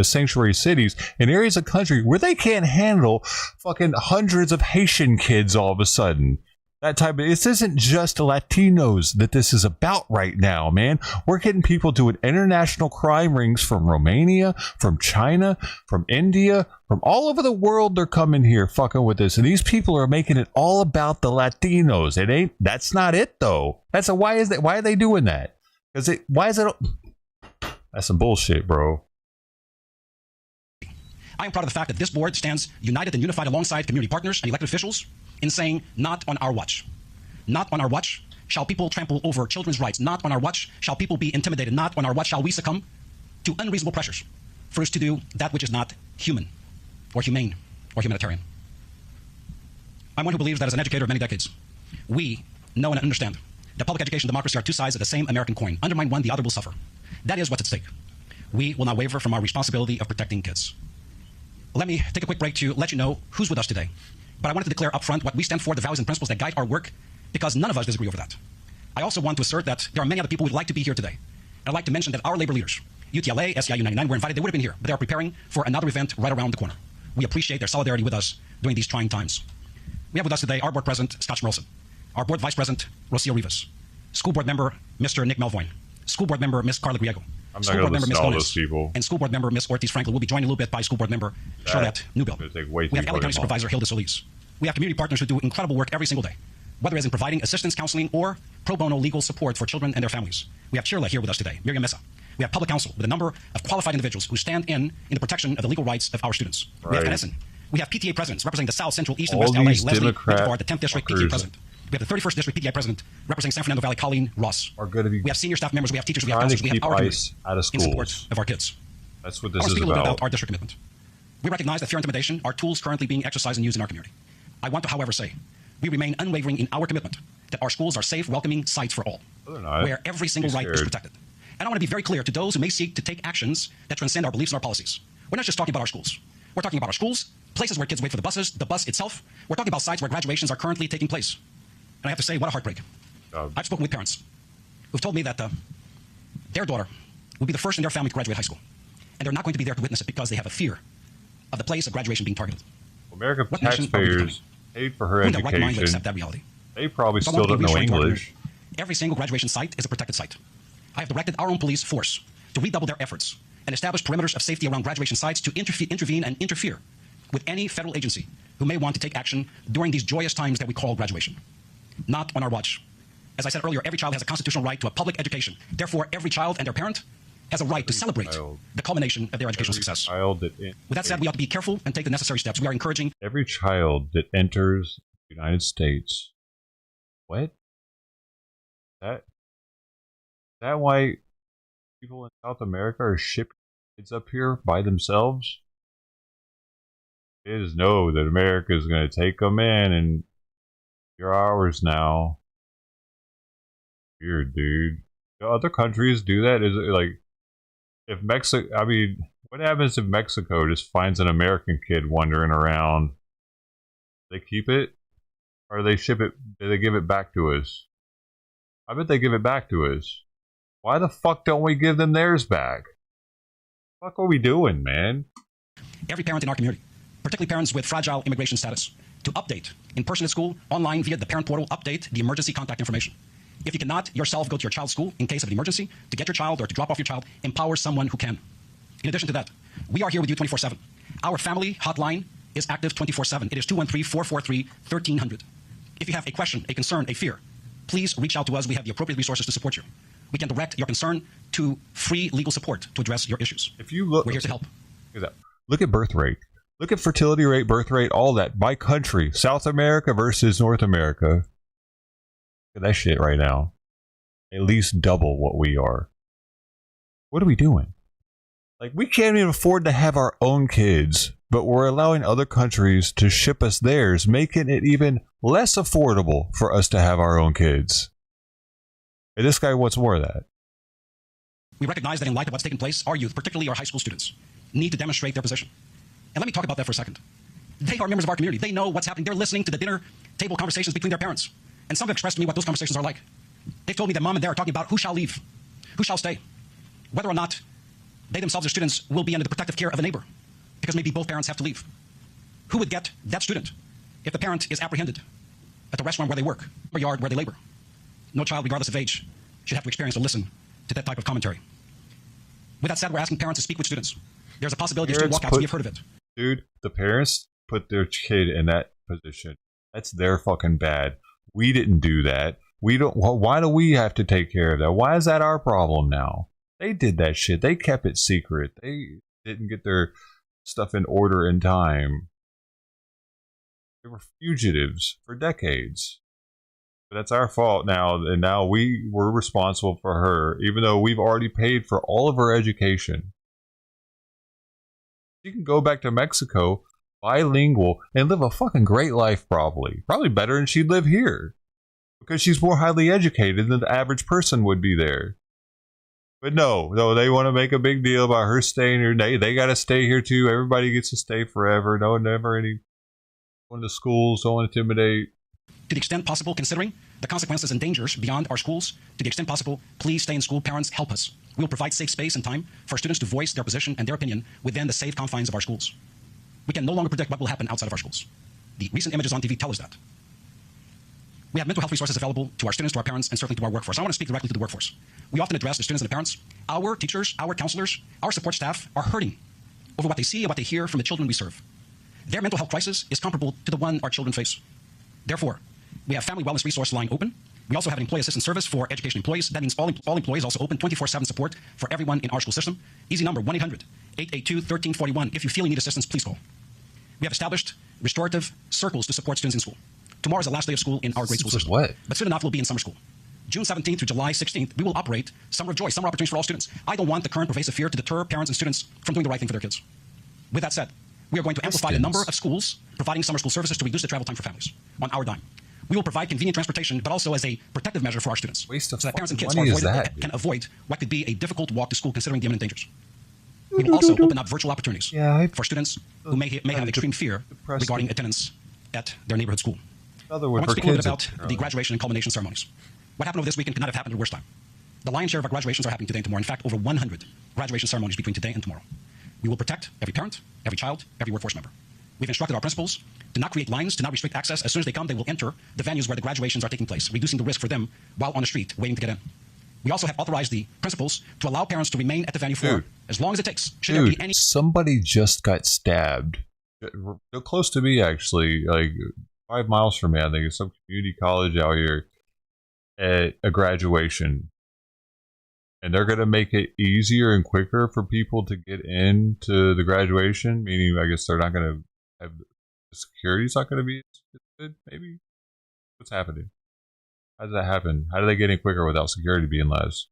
sanctuary cities, in areas of the country where they can't handle fucking hundreds of Haitian kids all of a sudden. That type of, this isn't just Latinos that this is about right now, man. We're getting people doing international crime rings from Romania, from China, from India, from all over the world. They're coming here fucking with this. And these people are making it all about the Latinos. That's not it though. Why are they doing that? That's some bullshit, bro. I am proud of the fact that this board stands united and unified alongside community partners and elected officials in saying, not on our watch. Not on our watch shall people trample over children's rights. Not on our watch shall people be intimidated. Not on our watch shall we succumb to unreasonable pressures for us to do that which is not human or humane or humanitarian. I'm one who believes that as an educator of many decades, we know and understand that public education and democracy are two sides of the same American coin. Undermine one, the other will suffer. That is what's at stake. We will not waver from our responsibility of protecting kids. Let me take a quick break to let you know who's with us today. But I wanted to declare up front what we stand for, the values and principles that guide our work, because none of us disagree over that. I also want to assert that there are many other people who'd like to be here today. And I'd like to mention that our labor leaders, UTLA, SEIU 99, were invited. They would have been here, but they are preparing for another event right around the corner. We appreciate their solidarity with us during these trying times. We have with us today our board president, Scott Schmerlson, our board vice president, Rocio Rivas, school board member, Mr. Nick Melvoin, school board member, Ms. Carla Griego, school board member, Ms. Gomez, and school board member, Ms. Ortiz Franklin. Will be joined a little bit by school board member, Charlotte Newbill. We have LA County Supervisor, Hilda Solis. We have community partners who do incredible work every single day, whether it's in providing assistance, counseling, or pro bono legal support for children and their families. We have Shirla here with us today, Miriam Mesa. We have public counsel with a number of qualified individuals who stand in the protection of the legal rights of our students. Right. We have Edison. We have PTA presidents representing the South, Central, East, and West LA. Leslie Bridgebar, the 10th District PTA president. We have the 31st District PTA president representing San Fernando Valley, Colleen Ross. We have senior staff members, we have teachers, we have counselors, we have our ICE out of schools in support of our kids. That's what this is about. I want to speak a little bit about our district commitment. We recognize that fear and intimidation are tools currently being exercised and used in our community. I want to, however, say we remain unwavering in our commitment that our schools are safe, welcoming sites for all, where every single right is protected. And I want to be very clear to those who may seek to take actions that transcend our beliefs and our policies. We're not just talking about our schools. We're talking about our schools, places where kids wait for the buses, the bus itself. We're talking about sites where graduations are currently taking place. And I have to say, what a heartbreak. I've spoken with parents who've told me that their daughter will be the first in their family to graduate high school. And they're not going to be there to witness it because they have a fear of the place of graduation being targeted. American taxpayers paid for her education. Right mind would accept that reality? They probably still don't know English. Every single graduation site is a protected site. I have directed our own police force to redouble their efforts and establish perimeters of safety around graduation sites to intervene and interfere with any federal agency who may want to take action during these joyous times that we call graduation. Not on our watch. As I said earlier, every child has a constitutional right to a public education. Therefore, every child and their parent has a right to celebrate the culmination of their educational success. With that said, we ought to be careful and take the necessary steps. We are encouraging every child that enters the United States. What? That why people in South America are shipping kids up here by themselves? They just know that America is going to take them in and you're ours now. Weird, dude. Do other countries do that? Is it like if Mexico? I mean, what happens if Mexico just finds an American kid wandering around? They keep it, or do they ship it? Do they give it back to us? I bet they give it back to us. Why the fuck don't we give them theirs back? What the fuck are we doing, man? Every parent in our community, particularly parents with fragile immigration status, to update in person at school, online via the parent portal, update the emergency contact information. If you cannot yourself go to your child's school in case of an emergency, to get your child or to drop off your child, empower someone who can. In addition to that, we are here with you 24/7. Our family hotline is active 24/7. It is 213-443-1300. If you have a question, a concern, a fear, please reach out to us. We have the appropriate resources to support you. We can direct your concern to free legal support to address your issues. If you look, we're here to help. Look at birth rate. Look at fertility rate, birth rate, all that by country. South America versus North America. Look at that shit right now. At least double what we are. What are we doing? Like, we can't even afford to have our own kids, but we're allowing other countries to ship us theirs, making it even less affordable for us to have our own kids. And this guy wants more of that. We recognize that in light of what's taken place, our youth, particularly our high school students, need to demonstrate their position. And let me talk about that for a second. They are members of our community. They know what's happening. They're listening to the dinner table conversations between their parents. And some have expressed to me what those conversations are like. They've told me that mom and dad are talking about who shall leave, who shall stay, whether or not they themselves as students will be under the protective care of a neighbor, because maybe both parents have to leave. Who would get that student if the parent is apprehended at the restaurant where they work, or yard where they labor? No child, regardless of age, should have to experience or listen to that type of commentary. With that said, we're asking parents to speak with students. There's a possibility of student walkouts. We have heard of it. Dude, the parents put their kid in that position. That's their fucking bad. We didn't do that. We don't. Why do we have to take care of that? Why is that our problem now? They did that shit. They kept it secret. They didn't get their stuff in order in time. They were fugitives for decades. But that's our fault now, and now we're responsible for her, even though we've already paid for all of her education. She can go back to Mexico, bilingual, and live a fucking great life, probably. Probably better than she'd live here. Because she's more highly educated than the average person would be there. But no, they want to make a big deal about her staying here. They got to stay here too. Everybody gets to stay forever. No, never any going to schools. Don't intimidate. To the extent possible, considering the consequences and dangers beyond our schools, to the extent possible, please stay in school. Parents, help us. We will provide safe space and time for students to voice their position and their opinion within the safe confines of our schools. We can no longer predict what will happen outside of our schools. The recent images on TV tell us that. We have mental health resources available to our students, to our parents, and certainly to our workforce. I want to speak directly to the workforce. We often address the students and the parents. Our teachers, our counselors, our support staff are hurting over what they see and what they hear from the children we serve. Their mental health crisis is comparable to the one our children face. Therefore, we have Family Wellness Resource Line open. We also have an employee assistance service for education employees. That means all employees also open 24/7 support for everyone in our school system. Easy number, 1-800-882-1341. If you feel you need assistance, please call. We have established restorative circles to support students in school. Tomorrow is the last day of school in our grade school system. What? But soon enough, we'll be in summer school. June 17th through July 16th, we will operate Summer of Joy, summer opportunities for all students. I don't want the current pervasive fear to deter parents and students from doing the right thing for their kids. With that said, we are going to amplify the number of schools providing summer school services to reduce the travel time for families on our dime. We will provide convenient transportation, but also as a protective measure for our students, so that parents and kids can avoid what could be a difficult walk to school considering the imminent dangers. We will also open up virtual opportunities for students who may have extreme fear regarding attendance at their neighborhood school. I want to speak a little bit about the graduation and culmination ceremonies. What happened over this weekend could not have happened at a worse time. The lion's share of our graduations are happening today and tomorrow. In fact, over 100 graduation ceremonies between today and tomorrow. We will protect every parent, every child, every workforce member. We've instructed our principals to not create lines, to not restrict access. As soon as they come, they will enter the venues where the graduations are taking place, reducing the risk for them while on the street waiting to get in. We also have authorized the principals to allow parents to remain at the venue for as long as it takes. Should there be any... Somebody just got stabbed. Real close to me, actually, like 5 miles from me. I think it's some community college out here at a graduation. And they're going to make it easier and quicker for people to get into the graduation, meaning I guess they're not going to have the security's not going to be as good, maybe? What's happening? How does that happen? How do they get in quicker without security being less?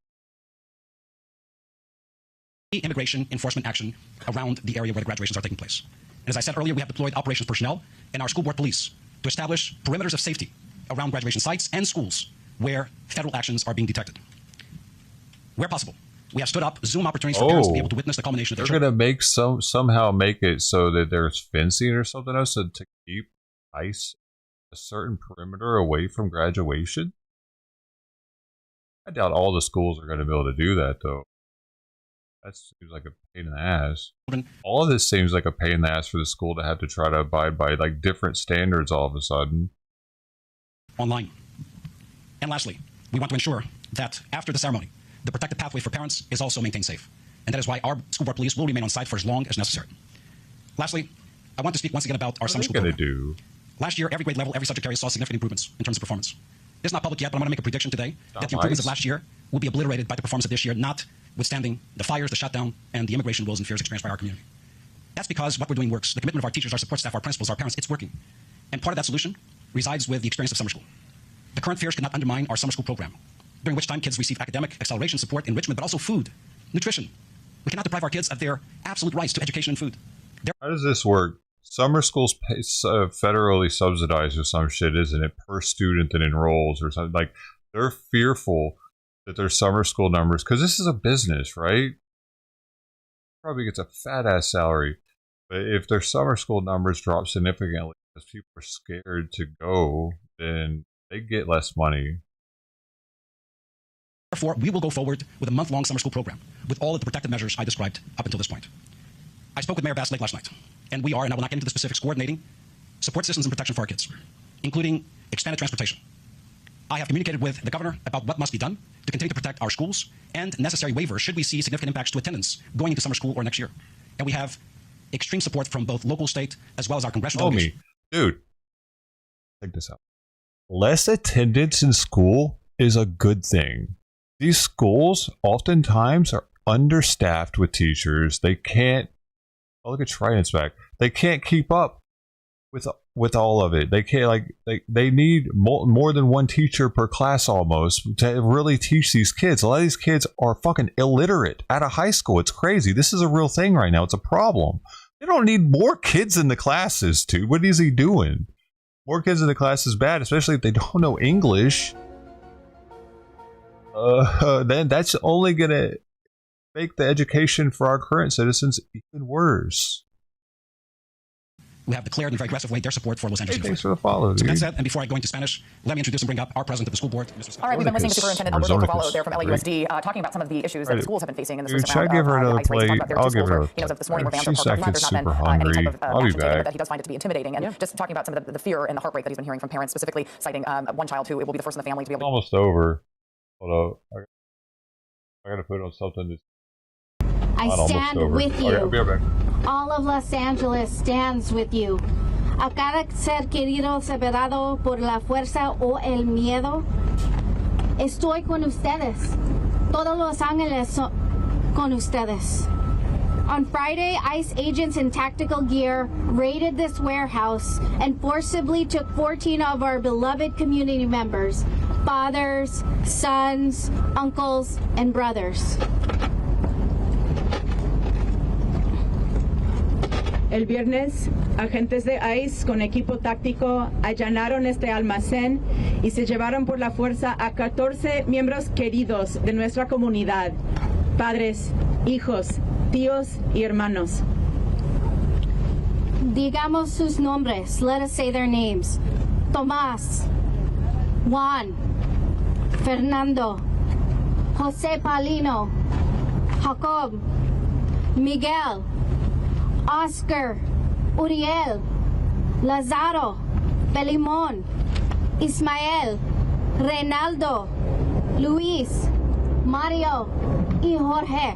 Immigration enforcement action around the area where the graduations are taking place. And as I said earlier, we have deployed operations personnel and our school board police to establish perimeters of safety around graduation sites and schools where federal actions are being detected. Where possible, we have stood up Zoom opportunities for parents to be able to witness the culmination of their They're going to make somehow make it so that there's fencing or something else to keep ICE a certain perimeter away from graduation. I doubt all the schools are going to be able to do that, though. That seems like a pain in the ass. All of this seems like a pain in the ass for the school to have to try to abide by like different standards all of a sudden. Online. And lastly, we want to ensure that after the ceremony, the protected pathway for parents is also maintained safe. And that is why our school board police will remain on site for as long as necessary. Lastly, I want to speak once again about our summer school program. Last year, every grade level, every subject area saw significant improvements in terms of performance. It's not public yet, but I'm going to make a prediction today that the improvements of last year will be obliterated by the performance of this year, notwithstanding the fires, the shutdown, and the immigration woes and fears experienced by our community. That's because what we're doing works. The commitment of our teachers, our support staff, our principals, our parents, it's working. And part of that solution resides with the experience of summer school. The current fears cannot undermine our summer school program, during which time kids receive academic acceleration, support, enrichment, but also food, nutrition. We cannot deprive our kids of their absolute rights to education and food. How does this work? Summer school's federally subsidized or some shit, isn't it? Per student that enrolls or something. Like, they're fearful that their summer school numbers, because this is a business, right? Probably gets a fat ass salary, but if their summer school numbers drop significantly because people are scared to go, then they get less money. Therefore, we will go forward with a month-long summer school program with all of the protective measures I described up until this point. I spoke with Mayor Bastlake last night, and we are, and I will not get into the specifics, coordinating support systems and protection for our kids, including expanded transportation. I have communicated with the governor about what must be done to continue to protect our schools and necessary waivers should we see significant impacts to attendance going into summer school or next year. And we have extreme support from both local, state, as well as our congressional delegation. Dude, check this out. Less attendance in school is a good thing. These schools oftentimes are understaffed with teachers. They can't, oh, look at Trident's back. They can't keep up with all of it. They can't, they need more than one teacher per class almost to really teach these kids. A lot of these kids are fucking illiterate out of high school. It's crazy. This is a real thing right now. It's a problem. They don't need more kids in the classes, dude. What is he doing? More kids in the class is bad, especially if they don't know English. Then that's only gonna make the education for our current citizens even worse. We have declared in a very aggressive way their support for Los Angeles. Hey, thanks for the follow, dude. So that said, and before I go into Spanish, let me introduce and bring up our president of the school board, Mr. All right, we've been listening to Superintendent Alberto Carvalho there from LAUSD talking about some of the issues that schools have been facing in this recent round of ICE raids. I'll give her another plate. This morning where vans She's are parked, there's not been super any hungry. type of I'll be action taken, back. that he does find it to be intimidating, and just talking about some of the fear and the heartbreak that he's been hearing from parents, specifically citing one child who it will be the first in the family to be able to... Almost over. Hold up. I gotta put on something that's I stand with you. Okay, I'll be right back. All of Los Angeles stands with you. A cada ser querido separado por la fuerza o el miedo, estoy con ustedes. Todos Los Ángeles son con ustedes. On Friday, ICE agents in tactical gear raided this warehouse and forcibly took 14 of our beloved community members, fathers, sons, uncles, and brothers. El viernes, agentes de ICE con equipo táctico allanaron este almacén y se llevaron por la fuerza a 14 miembros queridos de nuestra comunidad, padres, hijos, tíos y hermanos. Digamos sus nombres. Let us say their names. Tomás, Juan, Fernando, José Palino, Jacob, Miguel, Oscar, Uriel, Lazaro, Belimón, Ismael, Reinaldo, Luis, Mario, y Jorge.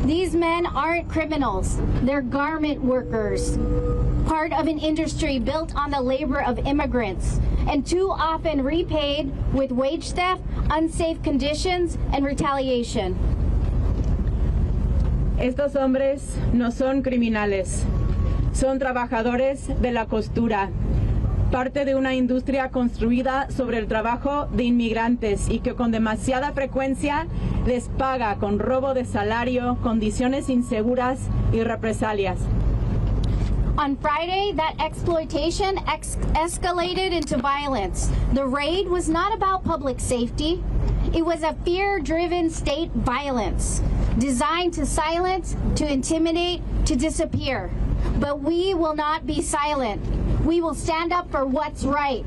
These men aren't criminals. They're garment workers, part of an industry built on the labor of immigrants, and too often repaid with wage theft, unsafe conditions, and retaliation. Estos hombres no son criminales, son trabajadores de la costura, parte de una industria construida sobre el trabajo de inmigrantes y que con demasiada frecuencia les paga con robo de salario, condiciones inseguras y represalias. On Friday, that exploitation escalated into violence. The raid was not about public safety. It was a fear-driven state violence designed to silence, to intimidate, to disappear. But we will not be silent. We will stand up for what's right.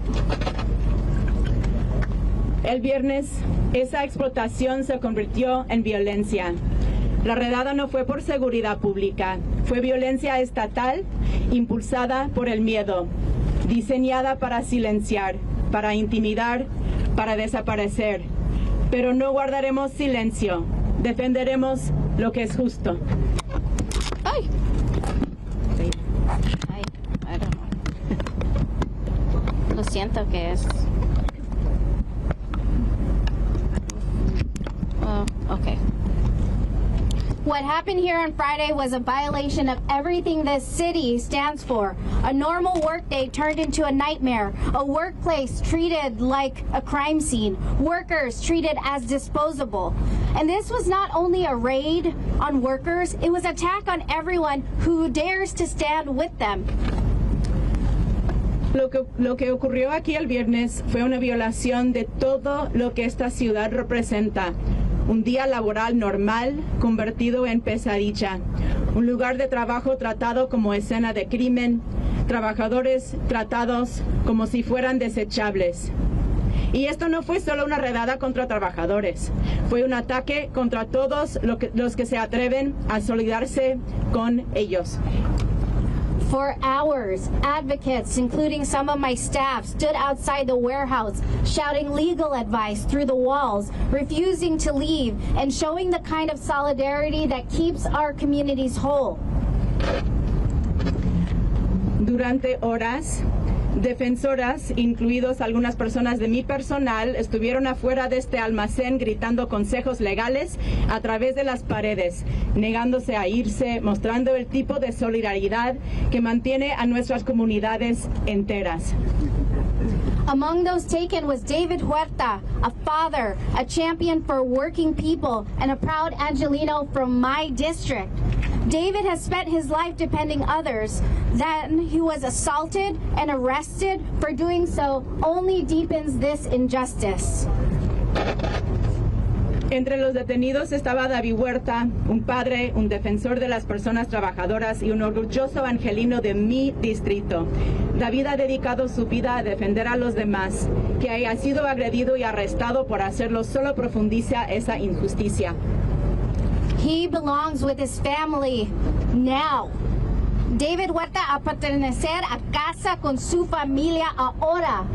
El viernes, esa explotación se convirtió en violencia. La redada no fue por seguridad pública, fue violencia estatal impulsada por el miedo, diseñada para silenciar, para intimidar, para desaparecer. Pero no guardaremos silencio, defenderemos lo que es justo. Ay. Ay, I don't know. Lo siento que es. Oh, okay. What happened here on Friday was a violation of everything this city stands for. A normal workday turned into a nightmare. A workplace treated like a crime scene. Workers treated as disposable. And this was not only a raid on workers, it was an attack on everyone who dares to stand with them. Lo que ocurrió aquí el viernes fue una violación de todo lo que esta ciudad representa. Un día laboral normal convertido en pesadilla. Un lugar de trabajo tratado como escena de crimen. Trabajadores tratados como si fueran desechables. Y esto no fue solo una redada contra trabajadores. Fue un ataque contra todos los que se atreven a solidarse con ellos. For hours, advocates, including some of my staff, stood outside the warehouse, shouting legal advice through the walls, refusing to leave, and showing the kind of solidarity that keeps our communities whole. Durante horas, defensoras, incluidos algunas personas de mi personal, estuvieron afuera de este almacén gritando consejos legales a través de las paredes, negándose a irse, mostrando el tipo de solidaridad que mantiene a nuestras comunidades enteras. Among those taken was David Huerta, a father, a champion for working people, and a proud Angelino from my district. David has spent his life defending others. Then he was assaulted and arrested for doing so only deepens this injustice. Entre los detenidos estaba David Huerta, un padre, un defensor de las personas trabajadoras y un orgulloso angelino de mi distrito. David ha dedicado su vida a defender a los demás. Que haya sido agredido y arrestado por hacerlo solo profundiza esa injusticia. He belongs with his family now. David Huerta a pertenecer a casa con su familia ahora.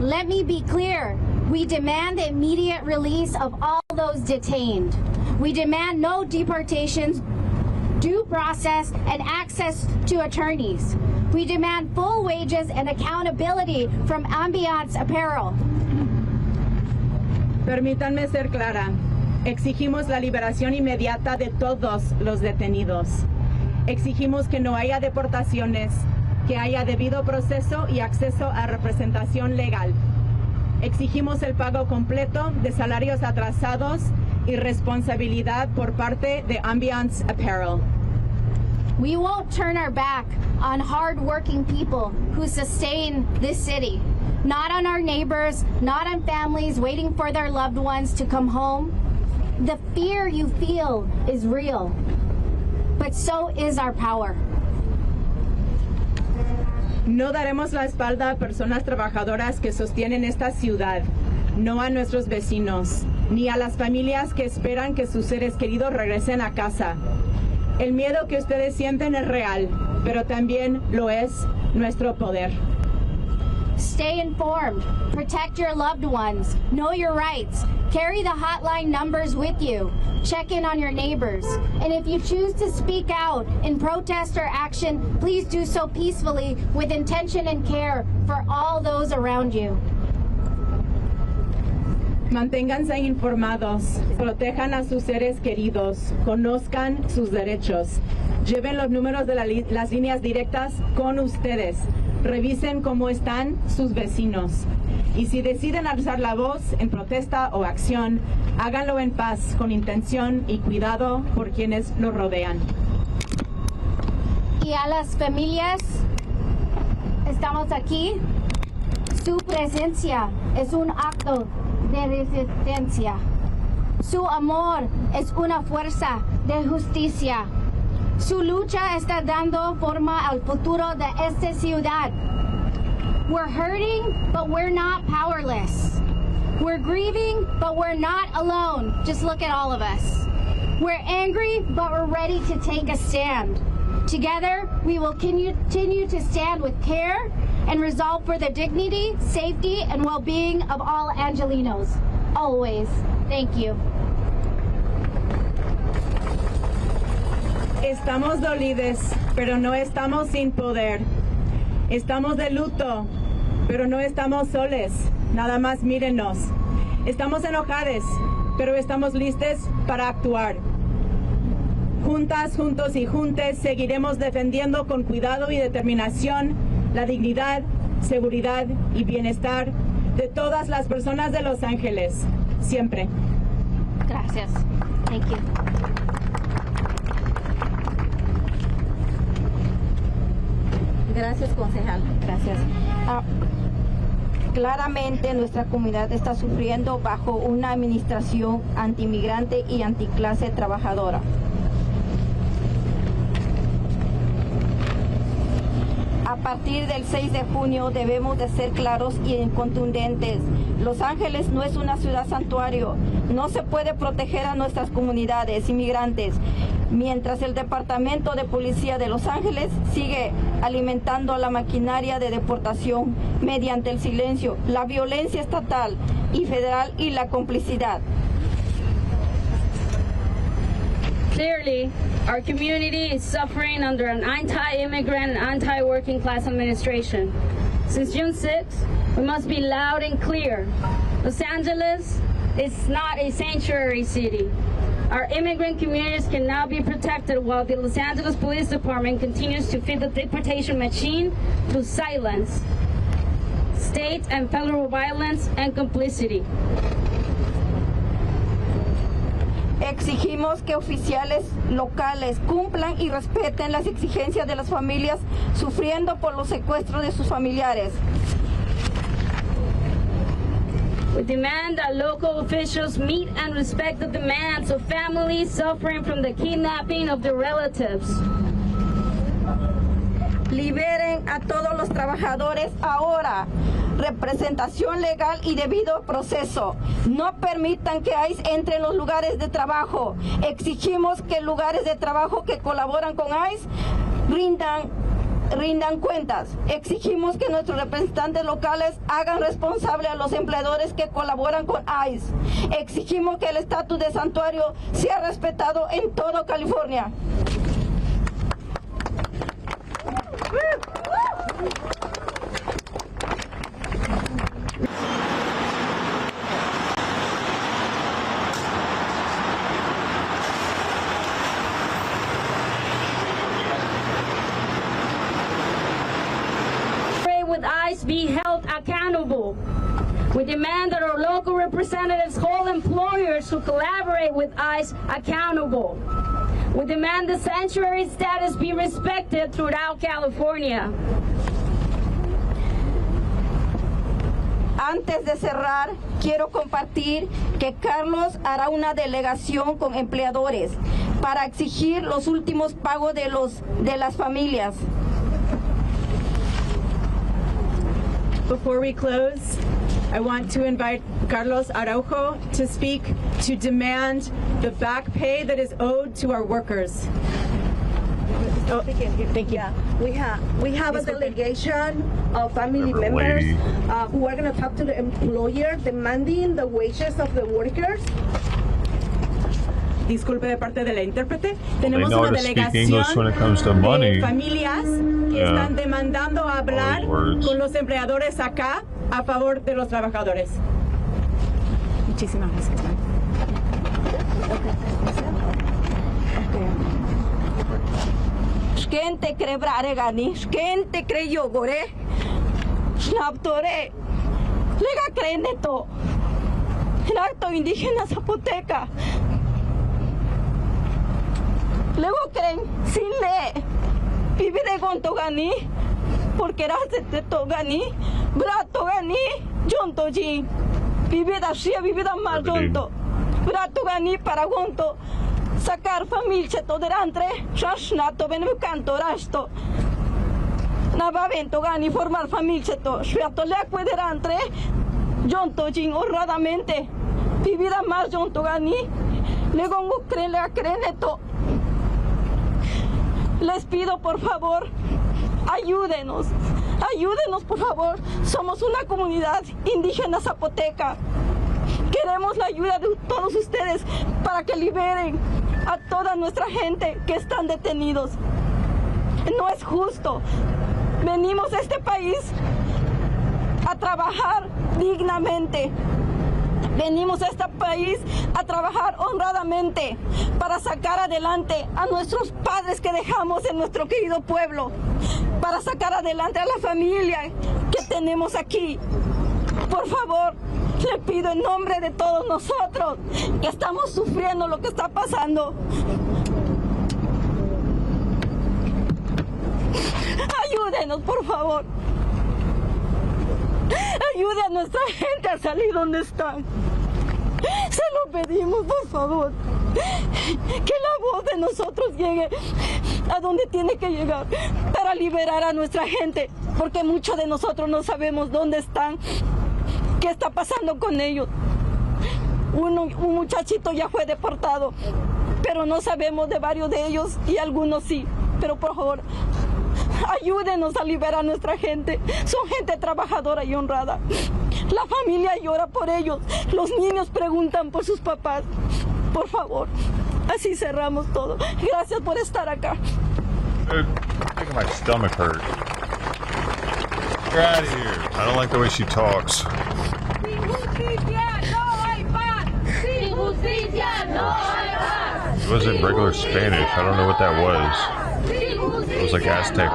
Let me be clear. We demand the immediate release of all those detained. We demand no deportations, due process, and access to attorneys. We demand full wages and accountability from Ambiance Apparel. Permítanme ser clara. Exigimos la liberación inmediata de todos los detenidos. Exigimos que no haya deportaciones, que haya debido proceso y acceso a representación legal. Exigimos el pago completo de salarios atrasados y responsabilidad por parte de Ambiance Apparel. We won't turn our back on hard-working people who sustain this city. Not on our neighbors, not on families waiting for their loved ones to come home. The fear you feel is real, but so is our power. No daremos la espalda a personas trabajadoras que sostienen esta ciudad, no a nuestros vecinos, ni a las familias que esperan que sus seres queridos regresen a casa. El miedo que ustedes sienten es real, pero también lo es nuestro poder. Stay informed, protect your loved ones, know your rights, carry the hotline numbers with you, check in on your neighbors, and if you choose to speak out in protest or action, please do so peacefully with intention and care for all those around you. Manténganse informados, protejan a sus seres queridos, conozcan sus derechos, lleven los números de las líneas directas con ustedes, revisen cómo están sus vecinos. Y si deciden alzar la voz en protesta o acción, háganlo en paz, con intención y cuidado por quienes los rodean. Y a las familias, estamos aquí. Su presencia es un acto de resistencia. Su amor es una fuerza de justicia. Su lucha está dando forma al futuro de esta ciudad. We're hurting, but we're not powerless. We're grieving, but we're not alone. Just look at all of us. We're angry, but we're ready to take a stand. Together, we will continue to stand with care and resolve for the dignity, safety, and well-being of all Angelinos. Always. Thank you. Estamos dolidos, pero no estamos sin poder. Estamos de luto, pero no estamos soles. Nada más mírenos. Estamos enojados, pero estamos listos para actuar. Juntas, juntos y juntes seguiremos defendiendo con cuidado y determinación la dignidad, seguridad y bienestar de todas las personas de Los Ángeles, siempre. Gracias. Thank you. Gracias, concejal. Gracias. Claramente nuestra comunidad está sufriendo bajo una administración antimigrante y anticlase trabajadora. A partir del 6 de junio debemos de ser claros y contundentes. Los Ángeles no es una ciudad santuario. No se puede proteger a nuestras comunidades inmigrantes, mientras el Departamento de Policía de Los Ángeles sigue alimentando la maquinaria de deportación mediante el silencio, la violencia estatal y federal y la complicidad. Clearly, our community is suffering under an anti-immigrant and anti-working class administration. Since June 6th, we must be loud and clear. Los Angeles is not a sanctuary city. Our immigrant communities can now be protected while the Los Angeles Police Department continues to feed the deportation machine through silence, state and federal violence, and complicity. Exigimos que oficiales locales cumplan y respeten las exigencias de las familias sufriendo por los secuestros de sus familiares. We demand that local officials meet and respect the demands of families suffering from the kidnapping of their relatives. Liberen a todos los trabajadores ahora. Representación legal y debido proceso. No permitan que ICE entre en los lugares de trabajo. Exigimos que lugares de trabajo que colaboran con ICE rindan cuentas. Exigimos que nuestros representantes locales hagan responsable a los empleadores que colaboran con ICE. Exigimos que el estatus de santuario sea respetado en toda California. With ICE be held accountable. We demand that our local representatives hold employers who collaborate with ICE accountable. We demand the sanctuary status be respected throughout California. Antes de cerrar, quiero compartir que Carlos hará una delegación con empleadores para exigir los últimos pagos de las familias. Before we close, I want to invite Carlos Araujo to speak to demand the back pay that is owed to our workers. Oh, thank you. We have a delegation of family members who are going to talk to the employer demanding the wages of the workers. Disculpe de parte de la intérprete. Tenemos una delegación de familias que están demandando hablar con los empleadores acá a favor de los trabajadores. Muchísimas gracias. Gente crebrare gani, gente creyo gore, snaptore, lega creneto, el acto indígena zapoteca. Luego creen sin le, vive de gonto gani, porque era de togani, brato gani, jonto ji, vive da shia, vive da mal jonto, brato gani para gonto. Sacar familia todo delante, shashnato ven canto rasto. Nava vento gani formar familia to, shviato le delante, jonto jin honradamente, vivida más jonto gani, le gongo creen le creneto. Les pido por favor, ayúdenos por favor, somos una comunidad indígena zapoteca. Queremos la ayuda de todos ustedes para que liberen a toda nuestra gente que están detenidos. No es justo. Venimos a este país a trabajar dignamente. Venimos a este país a trabajar honradamente para sacar adelante a nuestros padres que dejamos en nuestro querido pueblo, para sacar adelante a la familia que tenemos aquí. Por favor, le pido en nombre de todos nosotros que estamos sufriendo lo que está pasando. Ayúdenos, por favor. Ayude a nuestra gente a salir donde están. Se lo pedimos, por favor. Que la voz de nosotros llegue a donde tiene que llegar para liberar a nuestra gente, porque muchos de nosotros no sabemos dónde están, qué está pasando con ellos. Un muchachito ya fue deportado, pero no sabemos de varios de ellos y algunos sí. Pero por favor, ayúdenos a liberar a nuestra gente. Son gente trabajadora y honrada. La familia llora por ellos. Los niños preguntan por sus papás. Por favor, así cerramos todo. Gracias por estar acá. Making my stomach hurt. Get out of here. I don't like the way she talks. Sin justicia no hay paz. Sin justicia no hay paz. It wasn't regular Spanish. I don't know what that was. It was like Aztec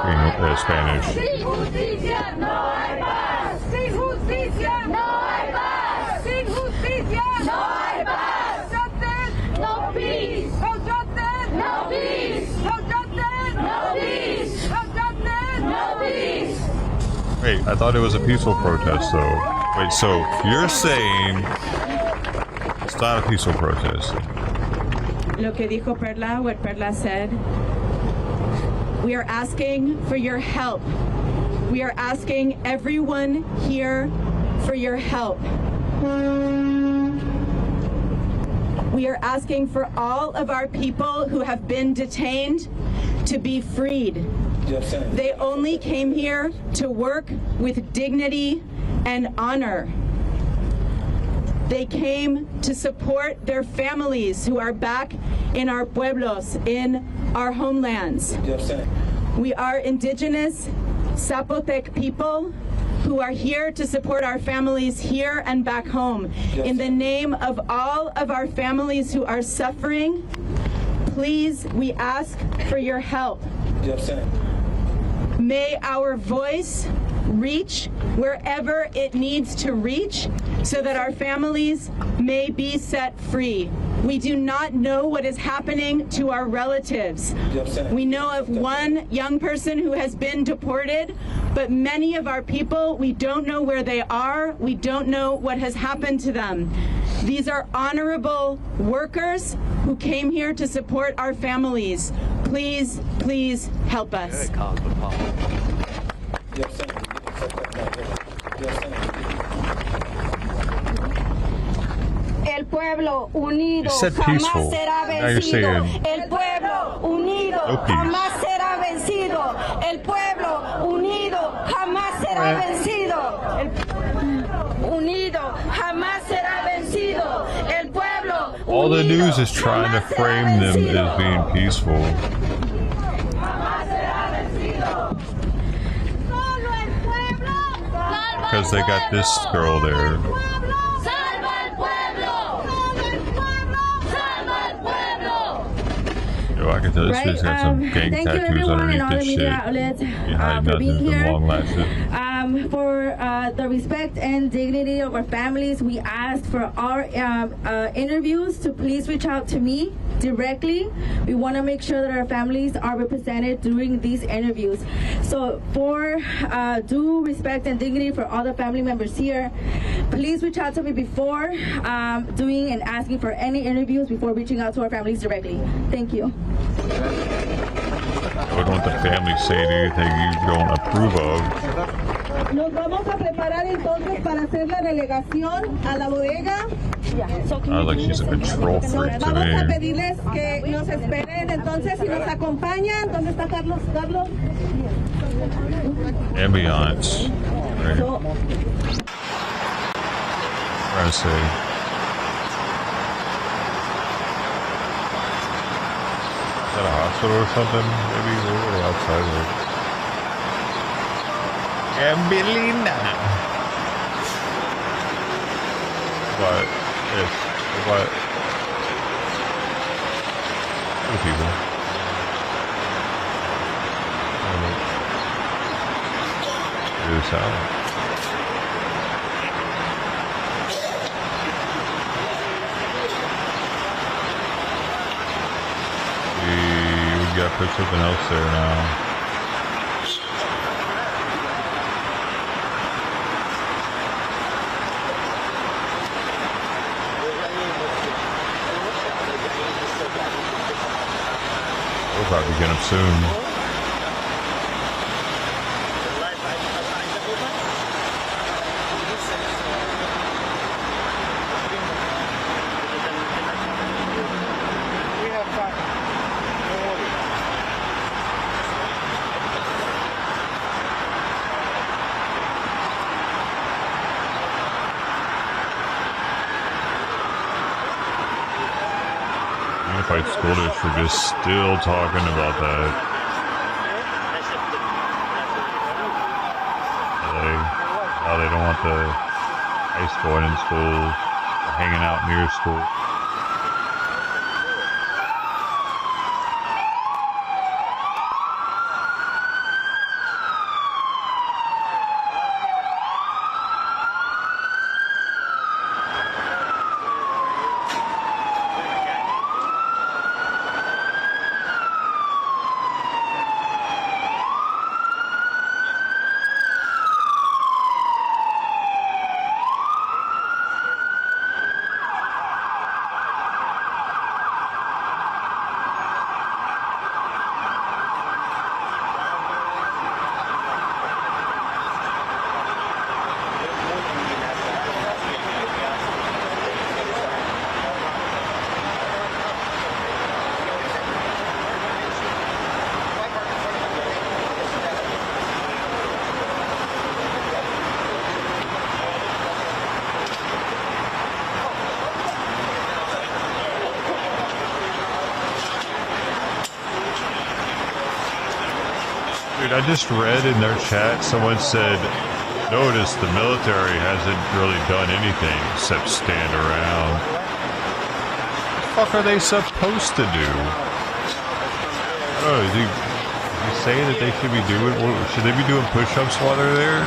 Spanish. Sin justicia no hay paz. Sin justicia no hay paz. Sin justicia no hay paz. Justice, no peace. No justice, no peace. No justice, no peace. No justice, no peace. Wait, I thought it was a peaceful protest, though. Wait, so you're saying it's not a peaceful protest? Lo que dijo Perla, what Perla said. We are asking for your help. We are asking everyone here for your help. We are asking for all of our people who have been detained to be freed. They only came here to work with dignity and honor. They came to support their families who are back in our pueblos, in our homelands. We are indigenous Zapotec people who are here to support our families here and back home. In the name of all of our families who are suffering, please, we ask for your help. May our voice reach wherever it needs to reach so that our families may be set free. We do not know what is happening to our relatives. We know of one young person who has been deported, but many of our people, we don't know where they are. We don't know what has happened to them. These are honorable workers who came here to support our families. Please, please help us. El pueblo unido said jamás peaceful. será Now you're vencido. saying El pueblo unido no peace. jamás será vencido. El pueblo unido jamás será vencido. El unido jamás será vencido. El pueblo all the unido news is trying to jamás frame será them vencido. as being peaceful. Jamás será vencido. Solo el pueblo. Because they got this girl there. Salva el pueblo. Salva el pueblo. Salva el pueblo. Yo, I can tell this bitch had some gang thank you tattoos everyone and underneath all the this shit. media outlets Behind for being nothing, here. the long lashes. For the respect and dignity of our families, we asked for our interviews to please reach out to me directly. We want to make sure that our families are represented during these interviews. So for due respect and dignity for all the family members here, please reach out to me before doing and asking for any interviews before reaching out to our families directly. Thank you. I wouldn't want the family saying anything you don't approve of. Nos vamos a preparar entonces para hacer la delegación a la bodega. Like she's a control freak to Vamos a me. pedirles que nos esperen entonces si nos acompañan. ¿Dónde está Carlos? Carlos. Ambiance. Right. Trying to say. Is that a hospital or something? Maybe we're outside. Ambelina. But what? Other people. Do sound. We got to put something else there now. up soon. Unified School District is still talking about that. How they don't want the ICE going in schools, hanging out near school. Dude, I just read in their chat, someone said, notice the military hasn't really done anything except stand around. What the fuck are they supposed to do? Oh, is he saying that they should be doing, should they be doing push-ups while they're there?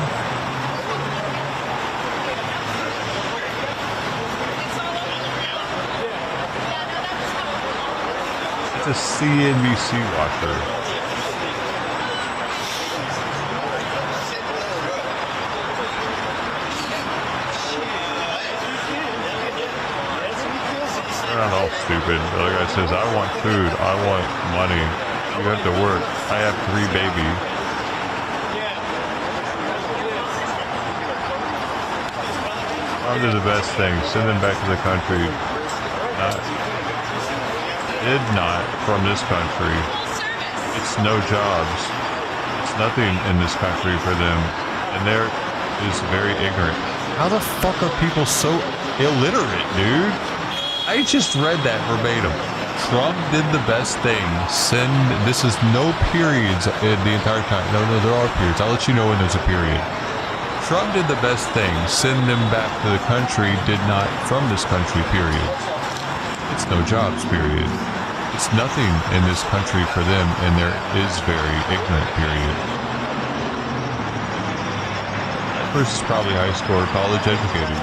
It's a CNBC watcher. Not all stupid. The other guy says, I want food, I want money. You have to work. I have 3 babies. Armed is the best thing. Send them back to the country. Did not from this country. It's no jobs. It's nothing in this country for them. And they're is very ignorant. How the fuck are people so illiterate, dude? I just read that verbatim. Trump did the best thing. This is no periods in the entire time. No, there are periods. I'll let you know when there's a period. Trump did the best thing. Send them back to the country. Did not from this country, period. It's no jobs, period. It's nothing in this country for them, and there is very ignorant, period. That person's probably high school or college educated.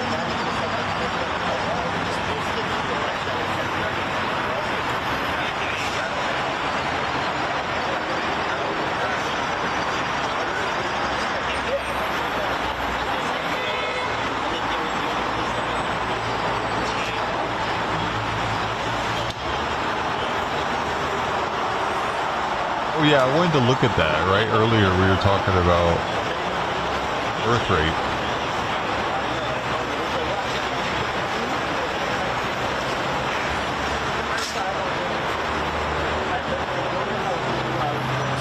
Yeah, I wanted to look at that, right? Earlier we were talking about birth rate.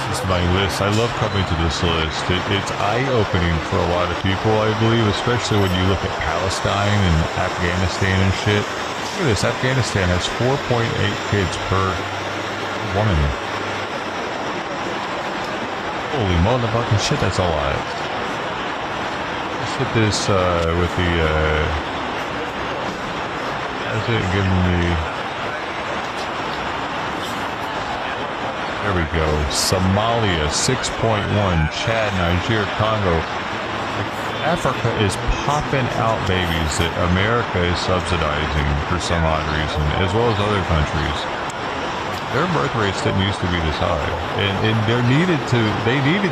This is my list. I love coming to this list. It's eye-opening for a lot of people, I believe, especially when you look at Palestine and Afghanistan and shit. Look at this. Afghanistan has 4.8 kids per woman. Holy motherfucking shit, that's a lot. Let's hit this with the, that's it, giving me, there we go. Somalia, 6.1, Chad, Nigeria, Congo. Africa is popping out babies that America is subsidizing for some odd reason, as well as other countries. Their birth rates didn't used to be this high, and they needed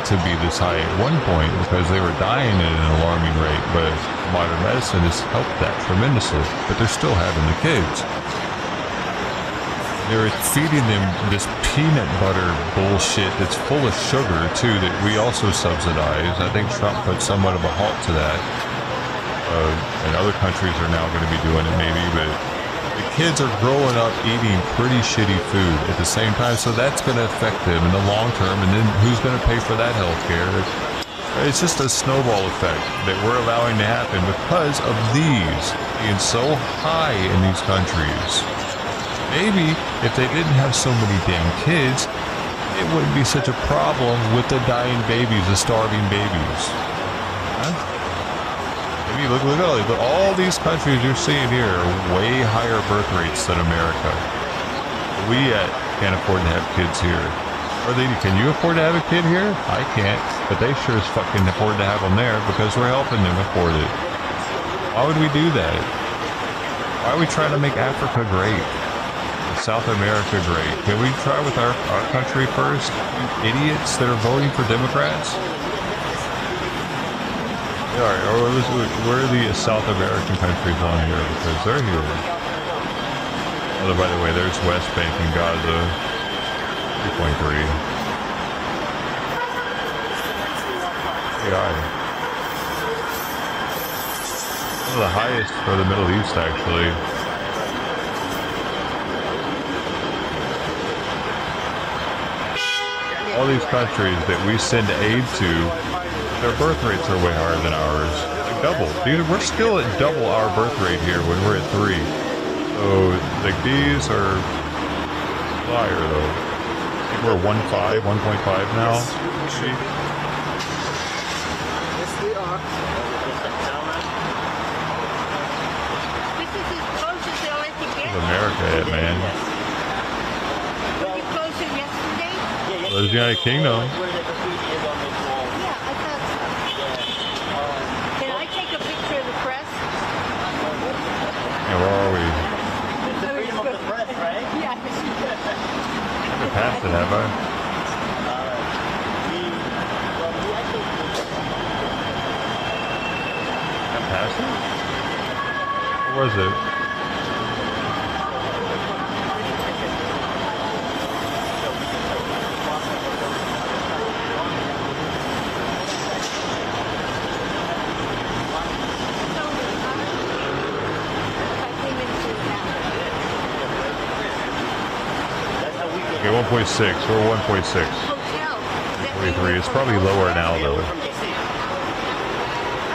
to be this high at one point because they were dying at an alarming rate. But modern medicine has helped that tremendously. But they're still having the kids. They're feeding them this peanut butter bullshit that's full of sugar, too, that we also subsidize. I think Trump put somewhat of a halt to that. And other countries are now going to be doing it, maybe, but the kids are growing up eating pretty shitty food at the same time, so that's going to affect them in the long term, and then who's going to pay for that health care? It's just a snowball effect that we're allowing to happen because of these being so high in these countries. Maybe if they didn't have so many damn kids, it wouldn't be such a problem with the dying babies, the starving babies. Huh? Maybe look at all these countries you're seeing here are way higher birth rates than America. We can't afford to have kids here. Can you afford to have a kid here? I can't, but they sure as fuck can afford to have them there because we're helping them afford it. Why would we do that? Why are we trying to make Africa great? South America great? Can we try with our country first? You idiots that are voting for Democrats? Yeah, where are the South American countries on here? Because they're here. Oh, by the way, there's West Bank and Gaza. 2.3. AI. One of the highest for the Middle East, actually. All these countries that we send aid to, their birth rates are way higher than ours. Like double. Dude, we're still at double our birth rate here when we're at 3. So, like, these are higher, though. I think we're 1.5 now. Yes, we are. This is as close as they'll let you get. America, man. Were you closer yesterday? Well, there's the United Kingdom. Yeah, I thought so. Can I take a picture of the press? Yeah, where are we? The freedom of the press, right? Yeah. I passed it, have I? I passed it? Where was it? Okay, 1.6. We're 1.6. 43. It's probably lower now, though. I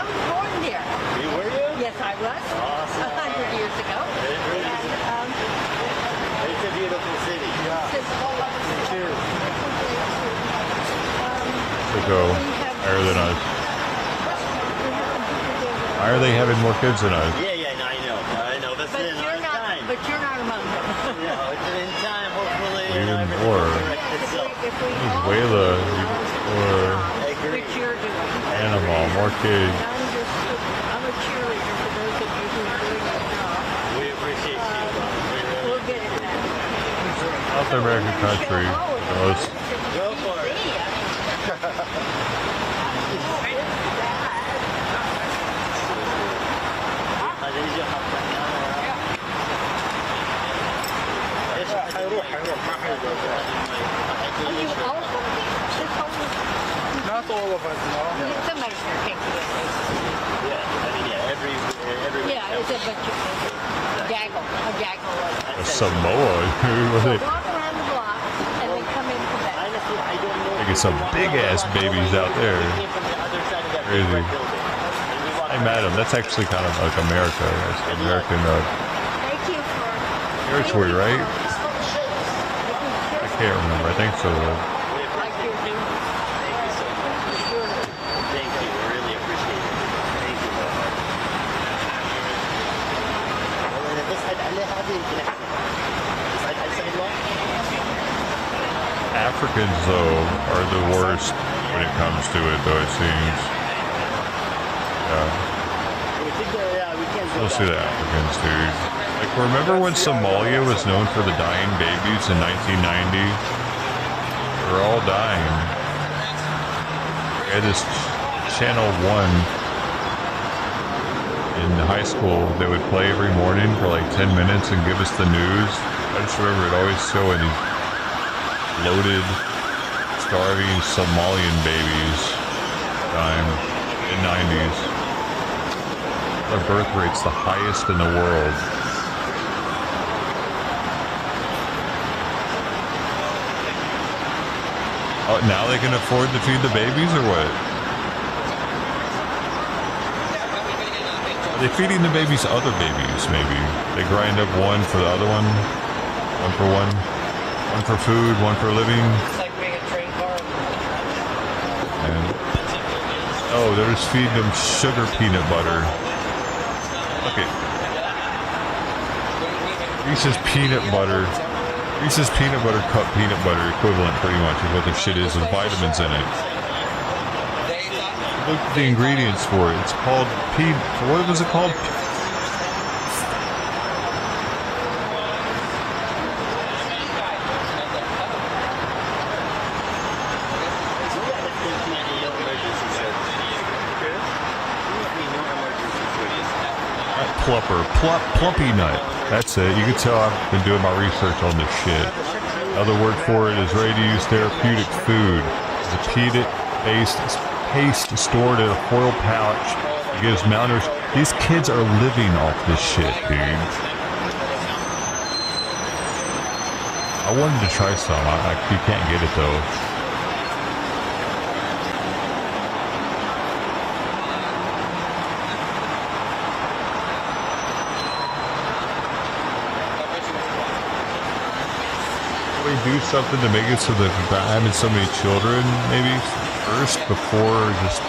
was born there. Were you? Yes, I was. Awesome. 100 years ago. And, It's a beautiful city. Me too. To go higher than us. Why are they having more kids than us? Yeah, I know. This is in our time. But you're not among them. Yeah, it's in time, hopefully. Even more. Venezuela, or Panama, more kids. I'm a cheerleader for those of you who are doing your job. We appreciate you. We'll get it back. South American country. Go for it. Not all of us, no. Somebody sure can't do it. Yeah, it's a gaggle. A gaggle. Samoa? Who was it? Walk around the block and they come in Quebec. They get some big ass babies out there. Crazy. Hey, madam, that's actually kind of like America. That's American territory, right? I can't remember. I think so. Africans, though, are the worst when it comes to it, though, it seems. Yeah. Don't see the Africans, dude. Like, remember when Somalia was known for the dying babies in 1990? They were all dying. I had this Channel 1 in high school that would play every morning for like 10 minutes and give us the news. I just remember it always showing these loaded, starving Somalian babies dying in 90s. Our birth rate's the highest in the world. Oh, now they can afford to feed the babies or what? Are they feeding the babies other babies, maybe? They grind up one for the other one? One for one? One for food, one for living? It's like being a train car. And, oh, they're just feeding them sugar peanut butter. Look at Reese's peanut butter. Reese's peanut butter cup peanut butter equivalent pretty much of what the shit is with vitamins in it. Look at the ingredients for it. It's called what was it called? Plumpy nut. That's it. You can tell I've been doing my research on this shit. Another word for it is ready-to-use therapeutic food. It's a peanut-based paste stored in a foil pouch. It gives malnourished. These kids are living off this shit, dude. I wanted to try some. You can't get it though. Do something to make it so that not having so many children maybe first before just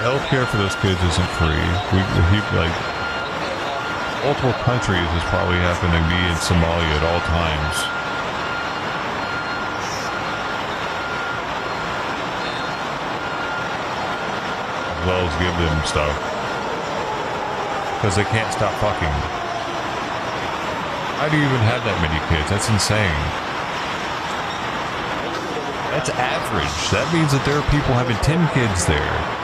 healthcare for those kids isn't free. Like multiple countries is probably happening to be in Somalia at all times. As well as give them stuff because they can't stop fucking. How do you even have that many kids? That's insane. That's average. That means that there are people having 10 kids there.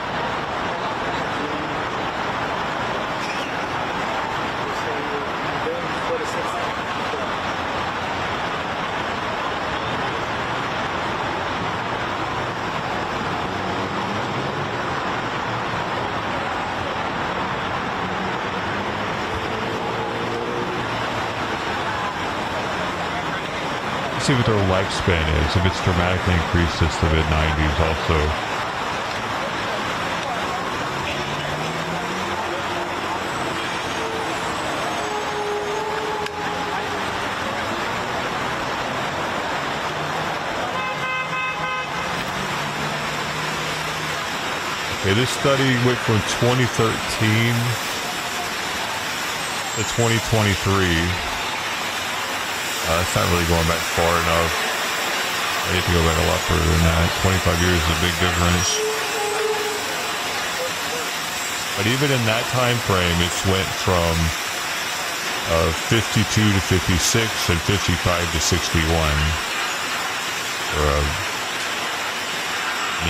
See what their lifespan is, if it's dramatically increased since the mid-90s also. Okay, this study went from 2013 to 2023. That's not really going back far enough. I need to go back a lot further than that. 25 years is a big difference. But even in that time frame, it's went from 52 to 56 and 55 to 61 for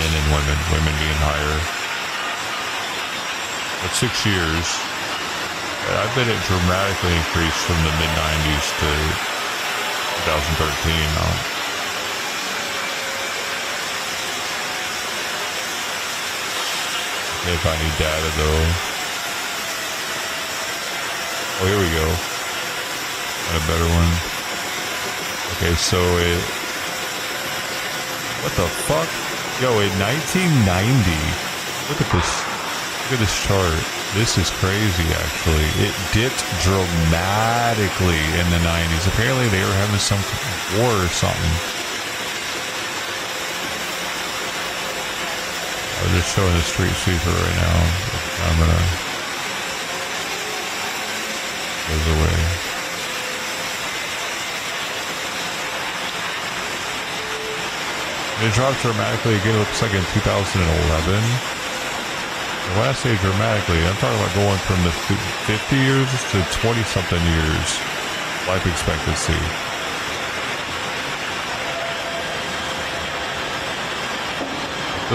men and women being higher. But 6 years, I bet it dramatically increased from the mid-90s to 2013 now. Okay, if I need data though. Oh, here we go. Got a better one. Okay, so what the fuck? Yo, in 1990, look at this. Look at this chart. This is crazy, actually. It dipped dramatically in the 90s. Apparently, they were having some war or something. I'm just showing the street sweeper right now. I'm gonna goes away. It dropped dramatically again. It looks like in 2011. When I say dramatically, I'm talking about going from the 50 years to 20-something years life expectancy.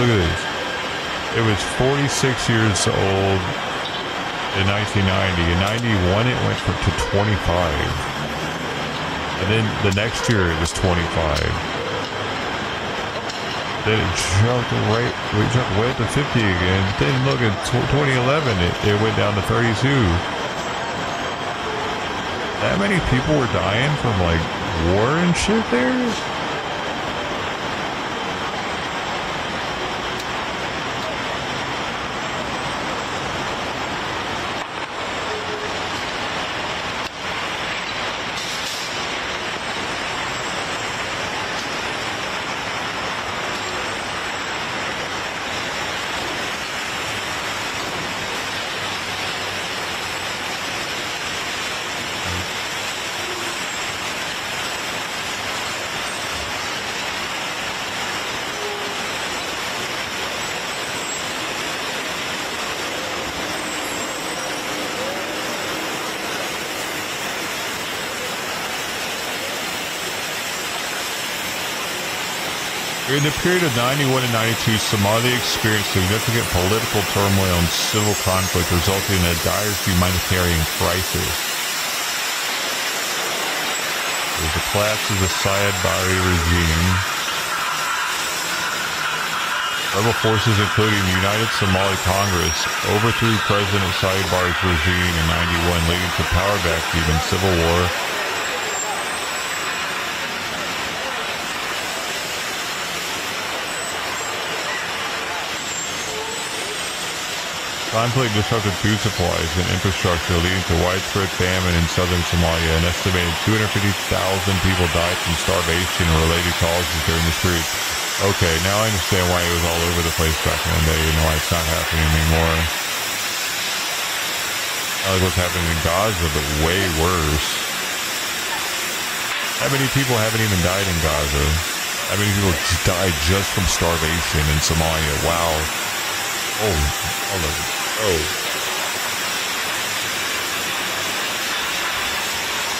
Look at this. It was 46 years old in 1990. In 91, it went to 25. And then the next year, it was 25. Then it jumped way up to 50 again. Then look at 2011, it went down to 32. That many people were dying from like war and shit there? During the period of 91 and 92, Somalia experienced significant political turmoil and civil conflict, resulting in a dire humanitarian crisis. There was the collapse of the Siad Barre regime. Rebel forces, including the United Somali Congress, overthrew President Siad Barre's regime in 91, leading to power vacuum and civil war. Conflict disrupted food supplies and infrastructure, leading to widespread famine in southern Somalia. An estimated 250,000 people died from starvation and related causes during this period. Okay, now I understand why it was all over the place back in the day and why it's not happening anymore. Not like what's happening in Gaza, but way worse. How many people haven't even died in Gaza? How many people died just from starvation in Somalia? Wow. Oh, hold on. Oh.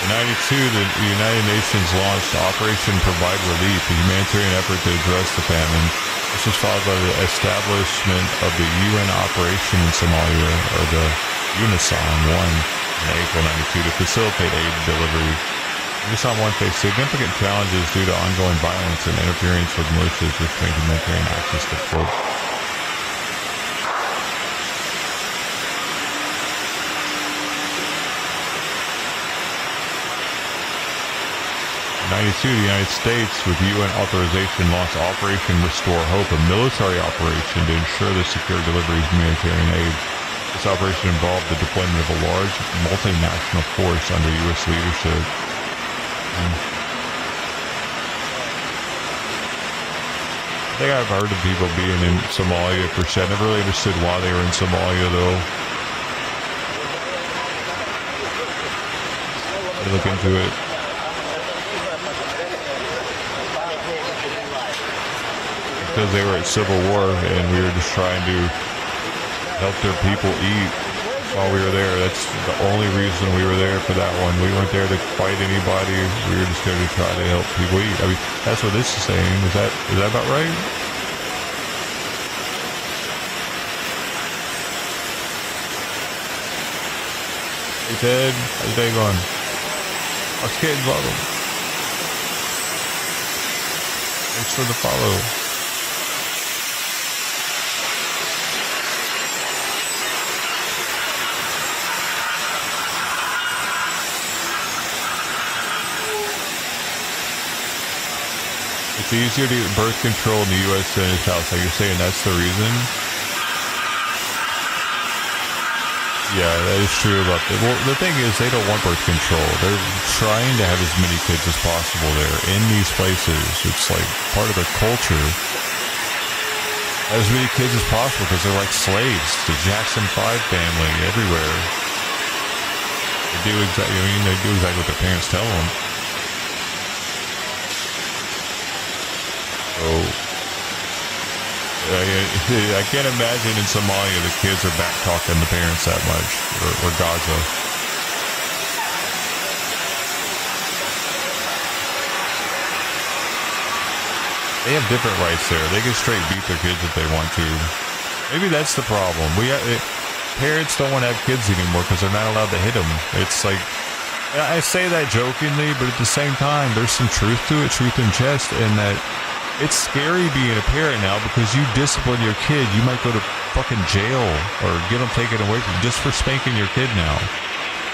In 92, the United Nations launched Operation Provide Relief, a humanitarian effort to address the famine. This was followed by the establishment of the UN operation in Somalia, or the UNISOM 1, in April 92 to facilitate aid delivery. UNISOM 1 faced significant challenges due to ongoing violence and interference with militias, which made humanitarian access difficult. 92, the United States, with UN authorization, launched Operation Restore Hope, a military operation to ensure the secure delivery of humanitarian aid. This operation involved the deployment of a large multinational force under U.S. leadership. I think I've heard of people being in Somalia per se. I never really understood why they were in Somalia, though. I look into it. Because they were at civil war and we were just trying to help their people eat while we were there. That's the only reason we were there for that one. We weren't there to fight anybody. We were just there to try to help people eat. I mean, that's what this is saying. Is that about right? Hey Ted, how's your day going? Let's get involved. Thanks for the follow. It's easier to get birth control in the U.S. than in South. So you're saying that's the reason? Yeah, that is true about that. Well, the thing is, they don't want birth control. They're trying to have as many kids as possible there in these places. It's like part of their culture. As many kids as possible because they're like slaves. The Jackson 5 family everywhere. They do exactly what their parents tell them. I can't imagine in Somalia the kids are back talking the parents that much, or Gaza. They have different rights there. They can straight beat their kids if they want to. Maybe that's the problem. parents don't want to have kids anymore because they're not allowed to hit them. It's like, I say that jokingly, but at the same time, there's some truth to it, truth in jest, in that it's scary being a parent now because you discipline your kid. You might go to fucking jail or get them taken away from you just for spanking your kid now.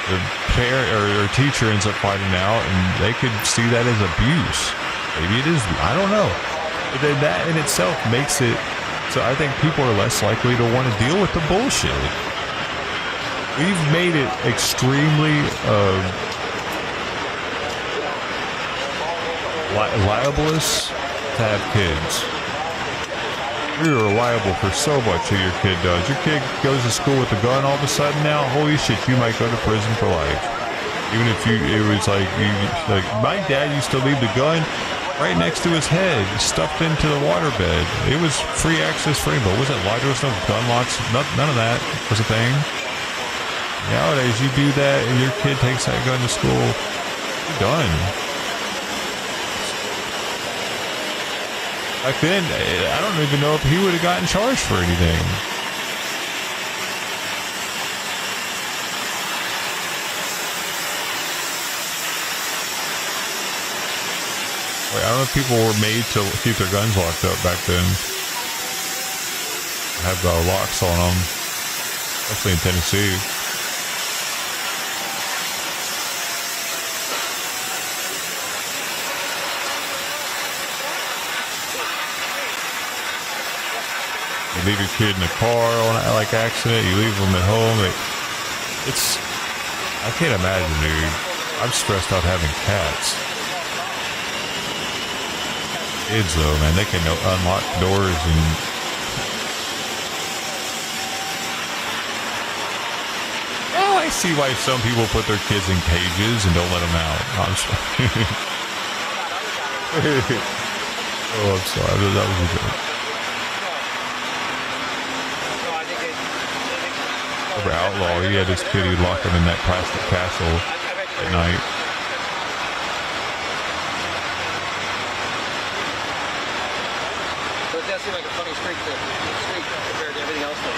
The parent or teacher ends up finding out, and they could see that as abuse. Maybe it is. I don't know. But then that in itself makes it so I think people are less likely to want to deal with the bullshit. We've made it extremely libelous to have kids. We are liable for so much that your kid does. Your kid goes to school with a gun all of a sudden now, holy shit, you might go to prison for life. Even if it was like my dad used to leave the gun right next to his head, stuffed into the waterbed. It was free access for him, but wasn't like there was no gun locks. None of that was a thing. Nowadays, you do that and your kid takes that gun to school, you're done. Back then, I don't even know if he would have gotten charged for anything. I don't know if people were made to keep their guns locked up back then. Have locks on them, especially in Tennessee. You leave your kid in the car on like accident. You leave them at home. I can't imagine, dude. I'm stressed out having cats. Kids though, man, they can unlock doors and I see why some people put their kids in cages and don't let them out. I'm sorry. Oh, I'm sorry. That was a joke. Over Outlaw, he had his kid, he'd lock him in that plastic castle at night. Seems like a funny street compared to everything else at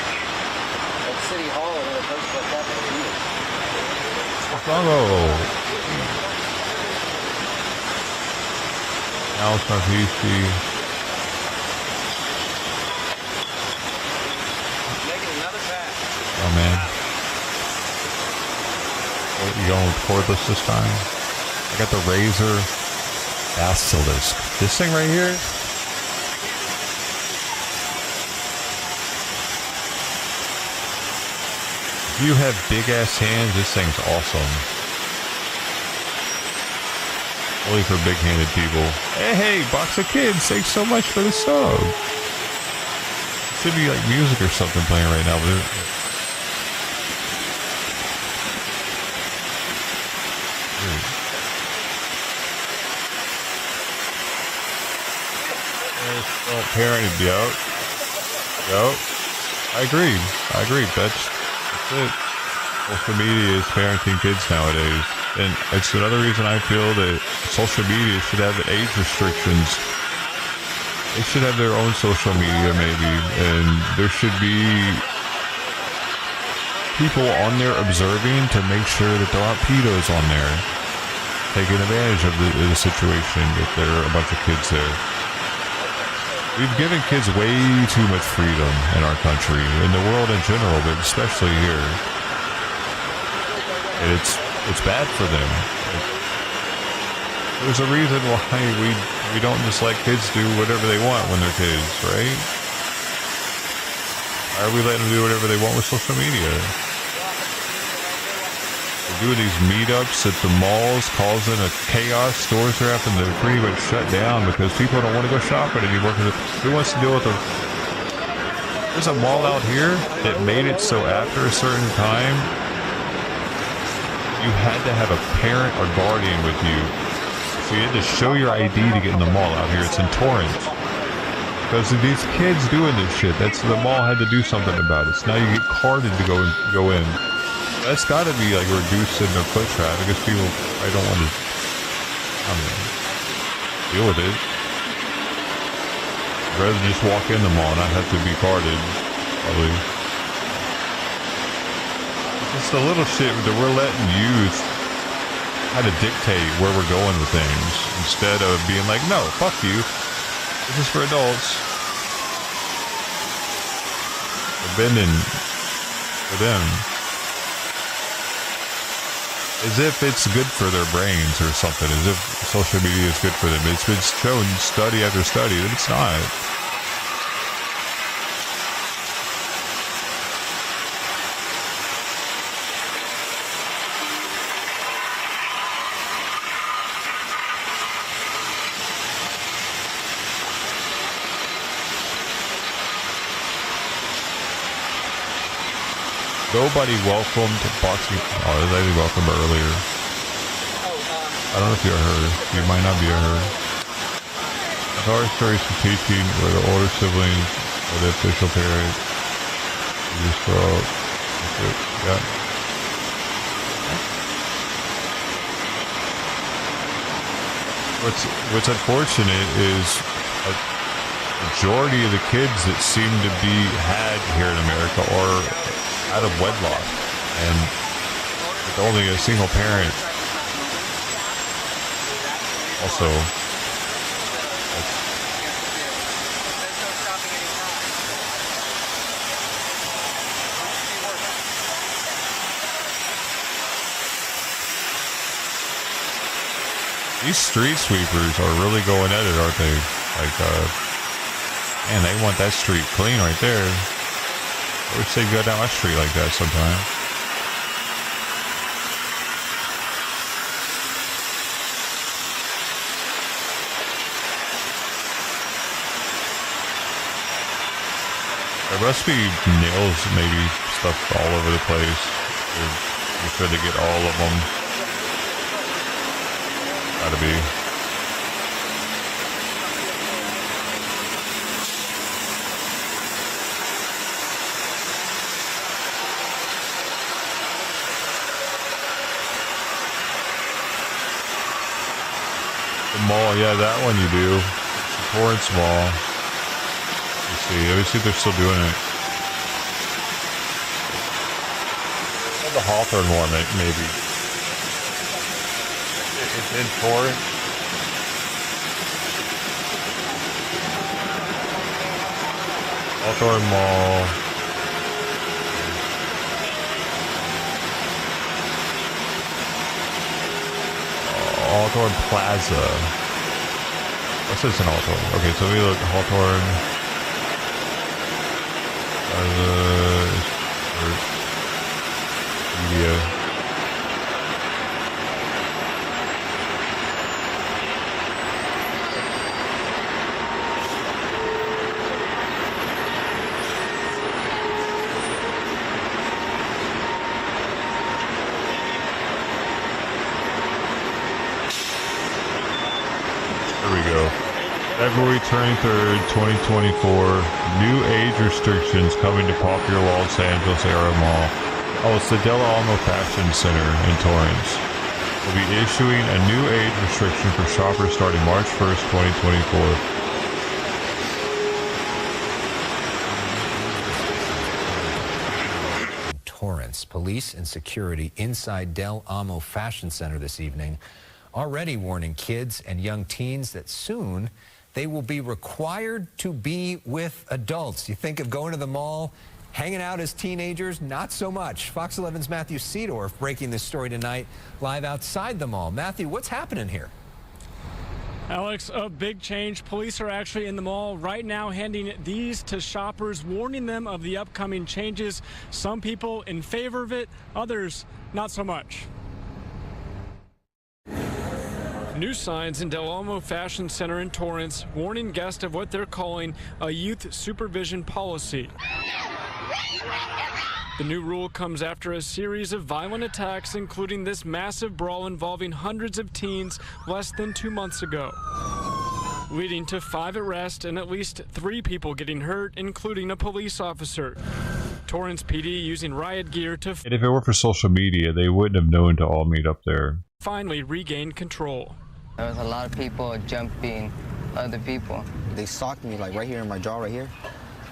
City Hall and other places like that. Chicago. Alice Marfici. Oh man. You going with cordless this time? I got the Razor Basilisk. This thing right here. If you have big ass hands, this thing's awesome. Only for big handed people. Hey, Box of Kids, thanks so much for the sub. Should be like music or something playing right now, but parenting, yo. I agree. That's it. Social media is parenting kids nowadays, and it's another reason I feel that social media should have age restrictions. They should have their own social media maybe, and there should be people on there observing to make sure that there aren't pedos on there taking advantage of the situation if there are a bunch of kids there. We've given kids way too much freedom in our country, in the world in general, but especially here. And it's bad for them. There's a reason why we don't just let kids do whatever they want when they're kids, right? Why are we letting them do whatever they want with social media? We're doing these meetups at the malls, causing a chaos. Stores are having to pretty much shut down because people don't want to go shopping anymore. Who wants to deal with There's a mall out here that made it so after a certain time, you had to have a parent or guardian with you. So you had to show your ID to get in the mall out here. It's in Torrance. Because of these kids doing this shit, the mall had to do something about it. So now you get carded to go in. That's got to be like reducing the foot traffic because people don't want to deal with it. I'd rather just walk in the mall and not have to be carded, probably. it's the little shit that we're letting youth kind of dictate where we're going with things instead of being like, no, fuck you. This is for adults. We're bending for them. As if it's good for their brains or something. As if social media is good for them. It's been shown study after study that it's not. Nobody welcomed boxing. Oh, they welcomed her earlier. I don't know if you're her. You might not be her. Our stories for teaching where the older siblings or the official parent. You just grow up. That's it. Yeah. What's unfortunate is a majority of the kids that seem to be had here in America are out of wedlock, and with only a single parent. Also, these street sweepers are really going at it, aren't they? Like, man, they want that street clean right there. I wish they'd go down my street like that sometime. There must be nails, maybe, stuff all over the place. Make sure they get all of them. Gotta be. Mall, yeah, that one you do. Torrance Mall. Let me see if they're still doing it. Oh, the Hawthorne one, maybe. It's in Torrance. Hawthorne Mall. Hawthorne Plaza. What's this in Hawthorne? Okay, so we look at Hawthorne Plaza. Media. February 23rd, 2024, new age restrictions coming to popular Los Angeles area mall. Oh, it's the Del Alamo Fashion Center in Torrance. We'll be issuing a new age restriction for shoppers starting March 1st, 2024. Torrance. Police and security inside Del Alamo Fashion Center this evening already warning kids and young teens that soon they will be required to be with adults. You think of going to the mall, hanging out as teenagers? Not so much. Fox 11's Matthew Seedorf breaking this story tonight live outside the mall. Matthew, what's happening here? Alex, a big change. Police are actually in the mall right now handing these to shoppers, warning them of the upcoming changes. Some people in favor of it, others not so much. New signs in Del Alamo Fashion Center in Torrance warning guests of what they're calling a youth supervision policy. The new rule comes after a series of violent attacks, including this massive brawl involving hundreds of teens less than 2 months ago, leading to 5 arrests and at least 3 people getting hurt, including a police officer. Torrance PD using riot gear to and if it were for social media, they wouldn't have known to all meet up there. Finally regain control. There was a lot of people jumping other people. They socked me like right here in my jaw right here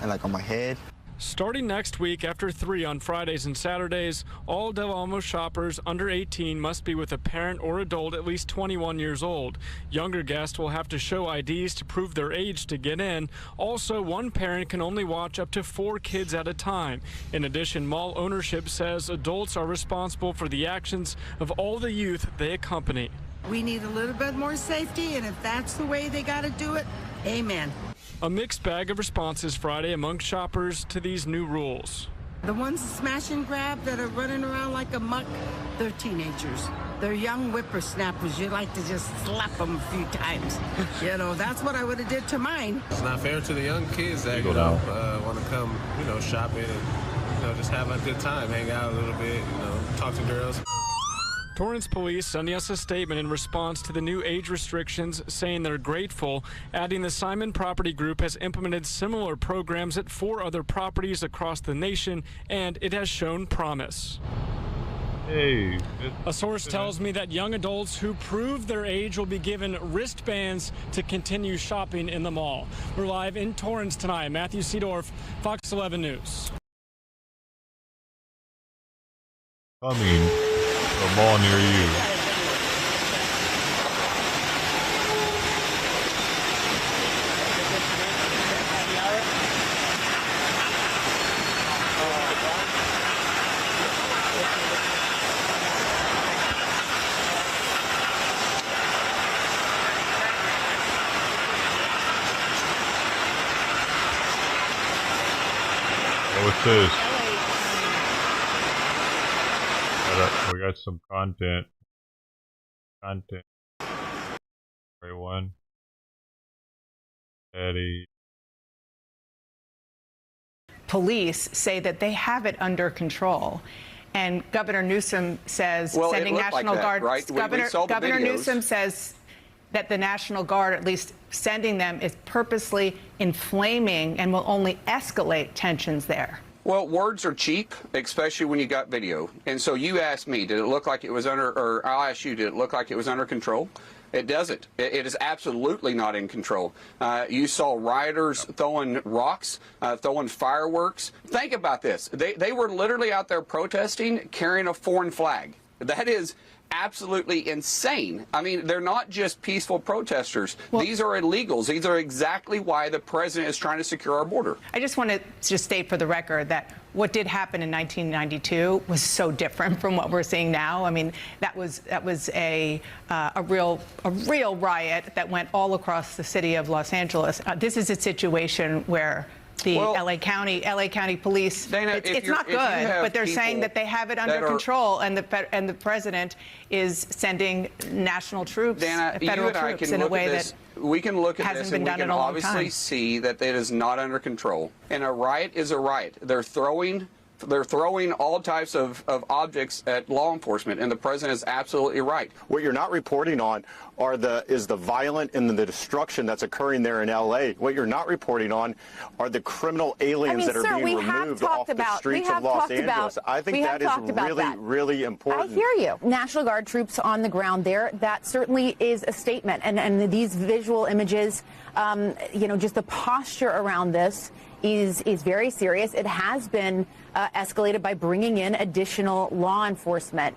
and like on my head. Starting next week after 3 on Fridays and Saturdays, all Del Amo shoppers under 18 must be with a parent or adult at least 21 years old. Younger guests will have to show IDs to prove their age to get in. Also, one parent can only watch up to 4 kids at a time. In addition, mall ownership says adults are responsible for the actions of all the youth they accompany. We need a little bit more safety, and if that's the way they got to do it, amen. A mixed bag of responses Friday among shoppers to these new rules. The ones smash and grab that are running around like a muck, they're teenagers. They're young whippersnappers. You like to just slap them a few times. You know, that's what I would have did to mine. It's not fair to the young kids that want to come, shopping and just have a good time, hang out a little bit, talk to girls. Torrance police sending us a statement in response to the new age restrictions, saying they're grateful, adding the Simon Property Group has implemented similar programs at 4 other properties across the nation, and it has shown promise. Hey. A source tells me that young adults who prove their age will be given wristbands to continue shopping in the mall. We're live in Torrance tonight. Matthew Seedorf, Fox 11 News. Coming. A mall near you. What's this? We got some content. Right one. Eddie. Police say that they have it under control. And Governor Newsom says sending National Guard. Right? Governor Newsom says that the National Guard, at least sending them, is purposely inflaming and will only escalate tensions there. Well, words are cheap, especially when you got video. And so you asked me, did it look like it was under, or I'll ask you, did it look like it was under control? It doesn't. It is absolutely not in control. You saw rioters throwing rocks, throwing fireworks. Think about this. They were literally out there protesting, carrying a foreign flag. That is absolutely insane. I mean, they're not just peaceful protesters. Well, these are illegals. These are exactly why the president is trying to secure our border. I just want to just state for the record that what did happen in 1992 was so different from what we're seeing now. I mean, that was a real riot that went all across the city of Los Angeles. This is a situation where the LA County Police, Dana, it's not good, but they're saying that they have it under control, and the president is sending national troops, federal troops, in a way that we can look at this and we can obviously see that it is not under control. And a riot is a riot. They're throwing all types of objects at law enforcement, and the president is absolutely right. What you're not reporting on is the violent and the destruction that's occurring there in L.A. What you're not reporting on are the criminal aliens that are being removed off the streets of Los Angeles. I think that is really important. I hear you. National Guard troops on the ground there. That certainly is a statement. And these visual images, just the posture around this is very serious. It has been escalated by bringing in additional law enforcement.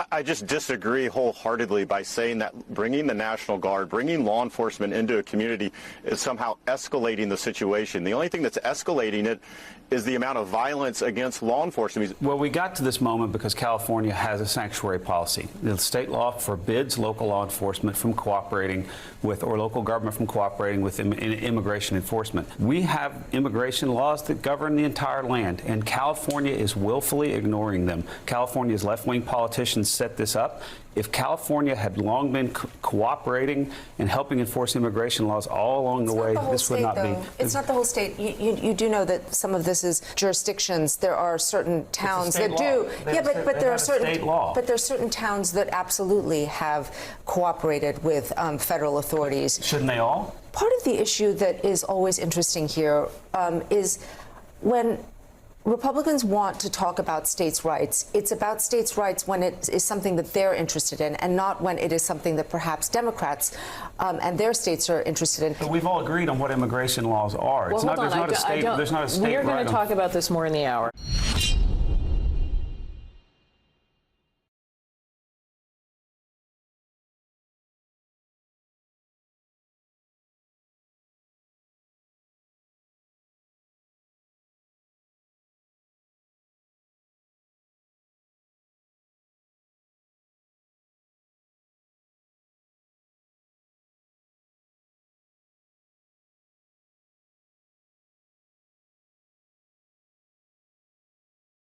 I just disagree wholeheartedly by saying that bringing the National Guard, bringing law enforcement into a community is somehow escalating the situation. The only thing that's escalating it is the amount of violence against law enforcement. Well, we got to this moment because California has a sanctuary policy. The state law forbids local law enforcement from cooperating with, or local government from cooperating with immigration enforcement. We have immigration laws that govern the entire land, and California is willfully ignoring them. California's left-wing politicians set this up. If California had long been cooperating and helping enforce immigration laws all along the way, this would not be. It's not the whole state. You do know that some of this is jurisdictions. There are certain towns that do. Yeah, but there are certain towns that absolutely have cooperated with federal authorities. Shouldn't they all? Part of the issue that is always interesting here is when Republicans want to talk about states' rights. It's about states' rights when it is something that they're interested in, and not when it is something that perhaps Democrats and their states are interested in. But we've all agreed on what immigration laws are. Well, hold on. There's not a state. We're going to talk about this more in the hour.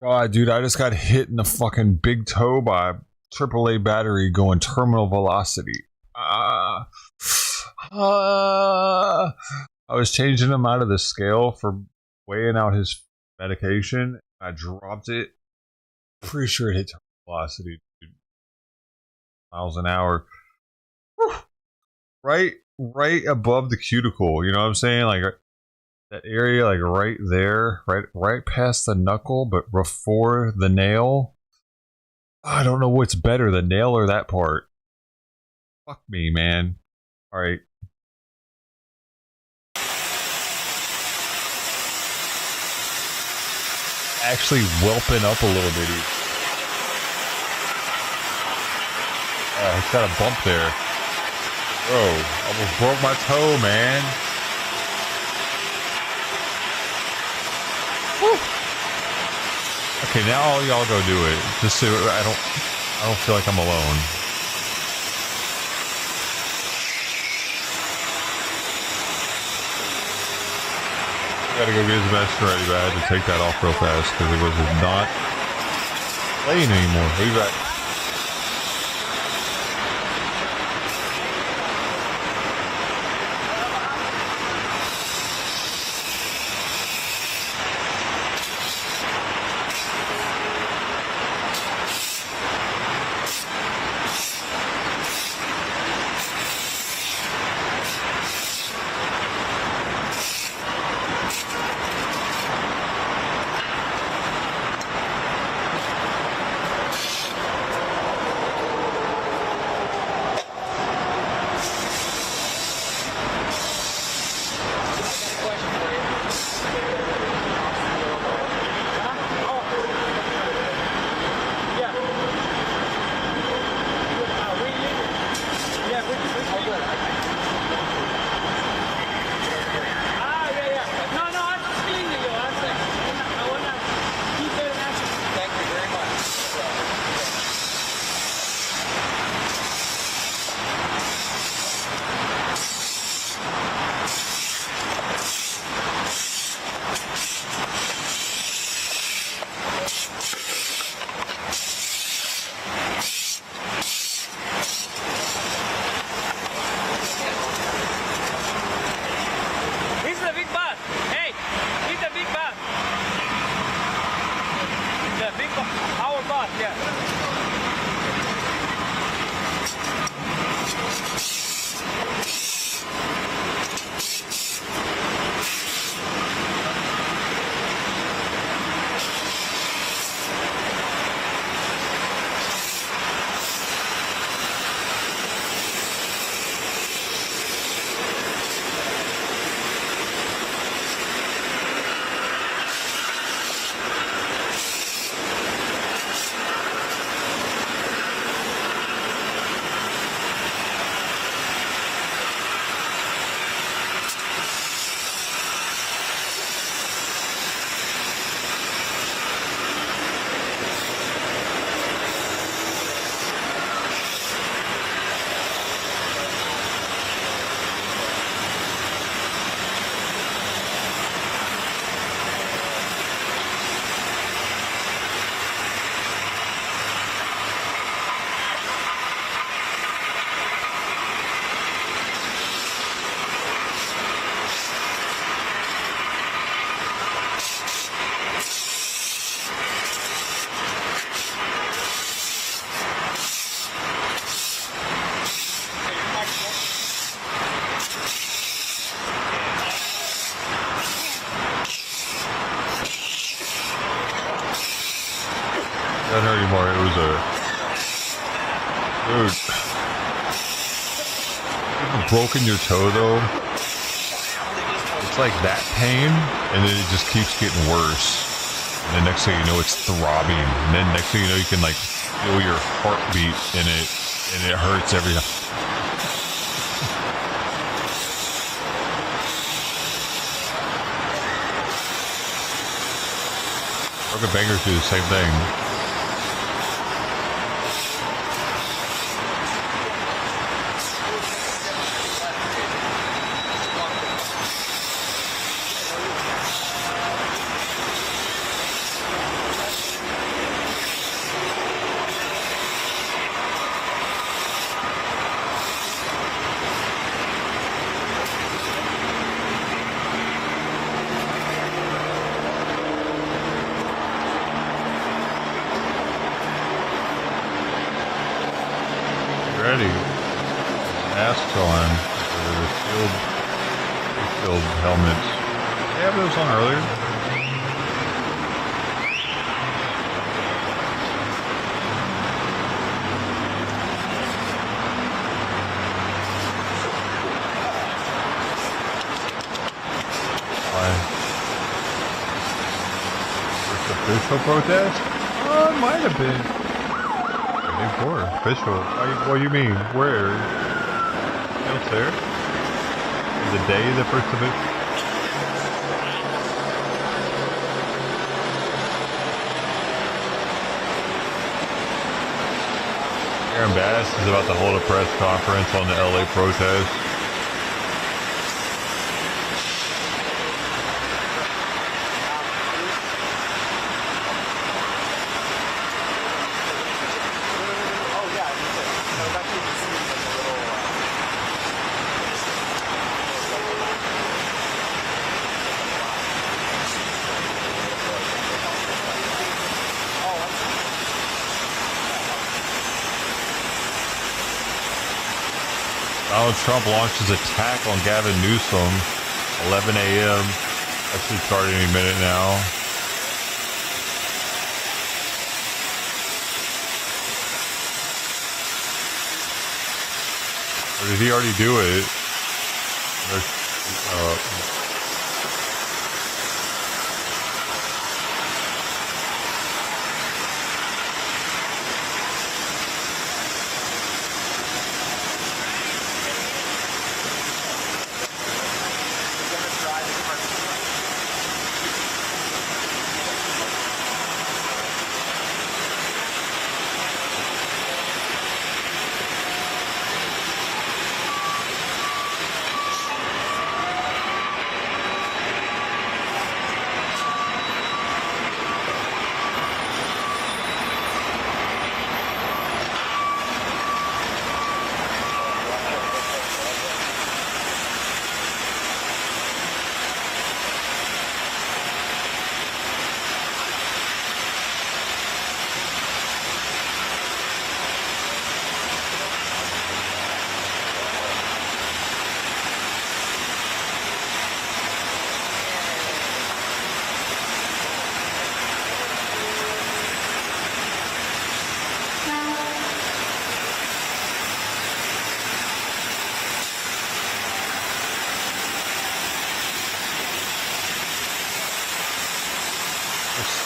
God, dude, I just got hit in the fucking big toe by a AAA battery going terminal velocity. I was changing him out of the scale for weighing out his medication. I dropped it. Pretty sure it hit terminal velocity, dude. Miles an hour. Whew. Right above the cuticle. You know what I'm saying? Like that area, like right there, right past the knuckle, but before the nail. I don't know what's better, the nail or that part. Fuck me, man. All right. Actually whelping up a little bit. It's got a bump there. Bro, almost broke my toe, man. Woo. Okay, now all y'all go do it. Just so I don't feel like I'm alone. Gotta go get his master ready, but I had to take that off real fast because it was not playing anymore. Leave that. Not hurt anymore. It was a dude. You've broken your toe though. It's like that pain, and then it just keeps getting worse. And then next thing you know, it's throbbing. And then next thing you know, you can like feel your heartbeat in it, and it hurts every time. Broken fingers do the same thing. Ready. Masks on. The shield helmets. They have those on earlier. Why? First official protest? Oh, it might have been. For official. What do you mean? Where? Else there? The day the first of it? Aaron Bass is about to hold a press conference on the LA protest. Donald Trump launches attack on Gavin Newsom, 11 a.m. That should start any minute now. Or did he already do it?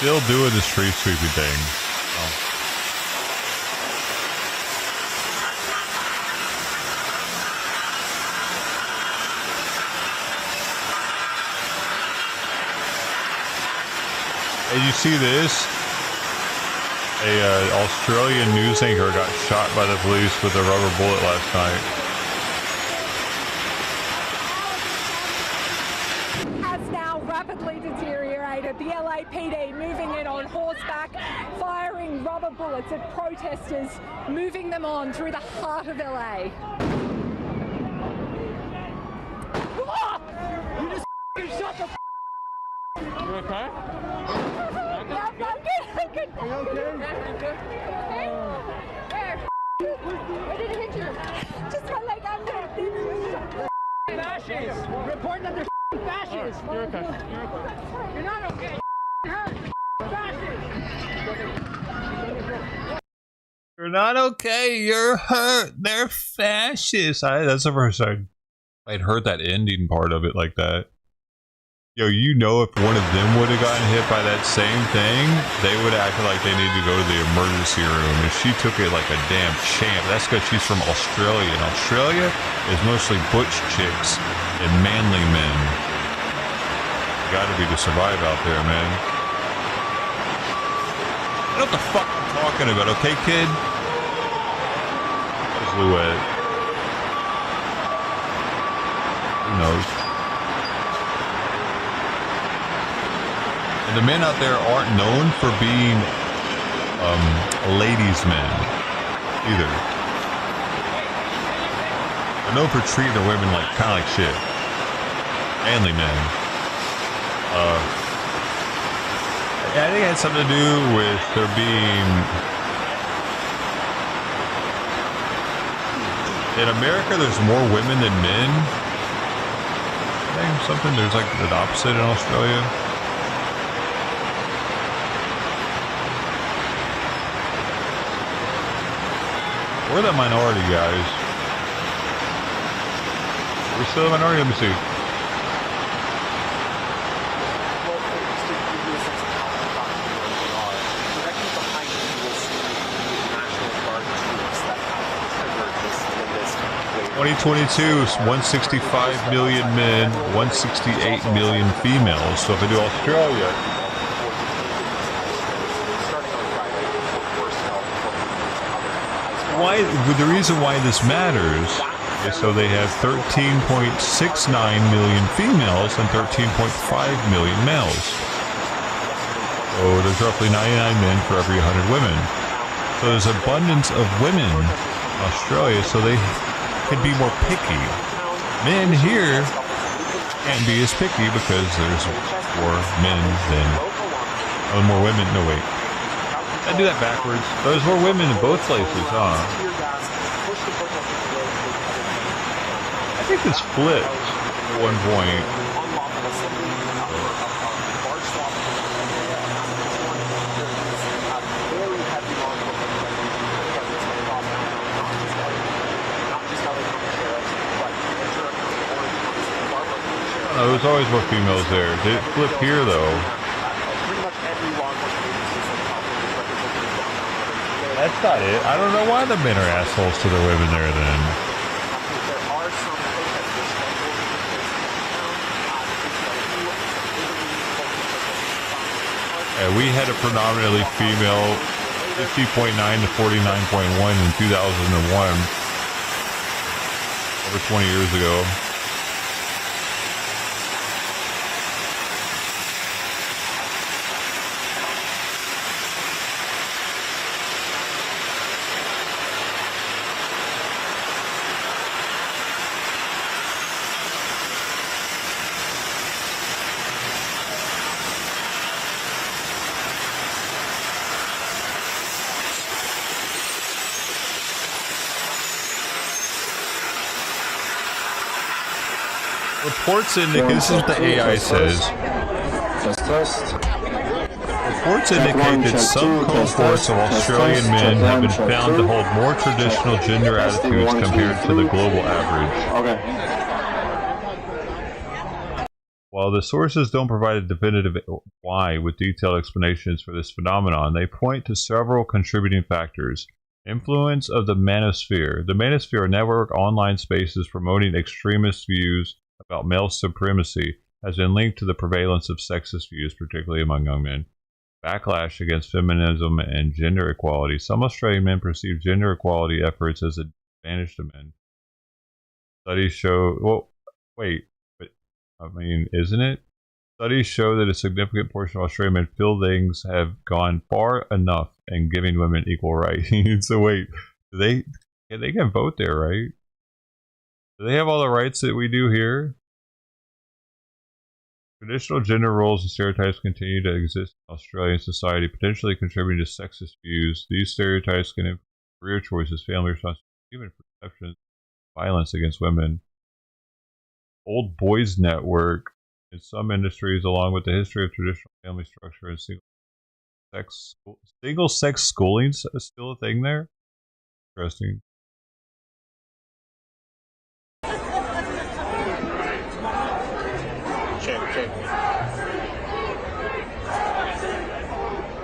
Still doing the street sweeping thing. Oh. Hey, you see this? A Australian news anchor got shot by the police with a rubber bullet last night. The LAPD moving in on horseback, firing rubber bullets at protesters, moving them on through the heart of LA. You just shot the. You okay? I'm good. Are you okay? Where did it hit you? Just my leg under. Fascists! Report that they're fascists! You're okay. You're not okay. Hurt. Fascists! not okay. You're hurt. They're fascists. That's the first time I'd heard that ending part of it like that. Yo, you know, if one of them would have gotten hit by that same thing, they would act like they need to go to the emergency room. And she took it like a damn champ. That's because she's from Australia. And Australia is mostly butch chicks and manly men. Gotta be to survive out there, man. I know what the fuck I'm talking about, okay, kid? That was Louette. Who knows? And the men out there aren't known for being ladies' men either. They're known for treating their women like kind of like shit. Manly men. I think it had something to do with there being in America. There's more women than men. I think something. There's like the opposite in Australia. We're the minority, guys. We're still a minority. Let me see. (2022) 165 million men, 168 million females. So if I do Australia. The reason why this matters is so they have 13.69 million females and 13.5 million males. So there's roughly 99 men for every 100 women. So there's abundance of women in Australia, so they can be more picky. Men here can't be as picky because there's more men than more women. No, wait. I do that backwards. There's more women in both places, huh? I think it's flipped at one point. Oh, there's always more females there. Did it flip here, though? That's not it. I don't know why the men are assholes to their women there then. Yeah, we had a predominantly female 50.9 to 49.1 in 2001. Over 20 years ago. Reports indicate, this is what the AI says. Reports indicate that some cohorts of Australian men have been found to hold more traditional gender attitudes compared to the global average. While the sources don't provide a definitive why with detailed explanations for this phenomenon, they point to several contributing factors. Influence of the manosphere. The manosphere, a network online spaces promoting extremist views about male supremacy, has been linked to the prevalence of sexist views, particularly among young men. Backlash against feminism and gender equality. Some Australian men perceive gender equality efforts as an advantage to men. Studies show... Well, wait. But, I mean, isn't it? Studies show that a significant portion of Australian men feel things have gone far enough in giving women equal rights. So wait, they can vote there, right? Do they have all the rights that we do here? Traditional gender roles and stereotypes continue to exist in Australian society, potentially contributing to sexist views. These stereotypes can influence career choices, family responsibilities, even perceptions of violence against women. Old Boys Network. In some industries, along with the history of traditional family structure and single-sex schooling, is still a thing there? Interesting. Check.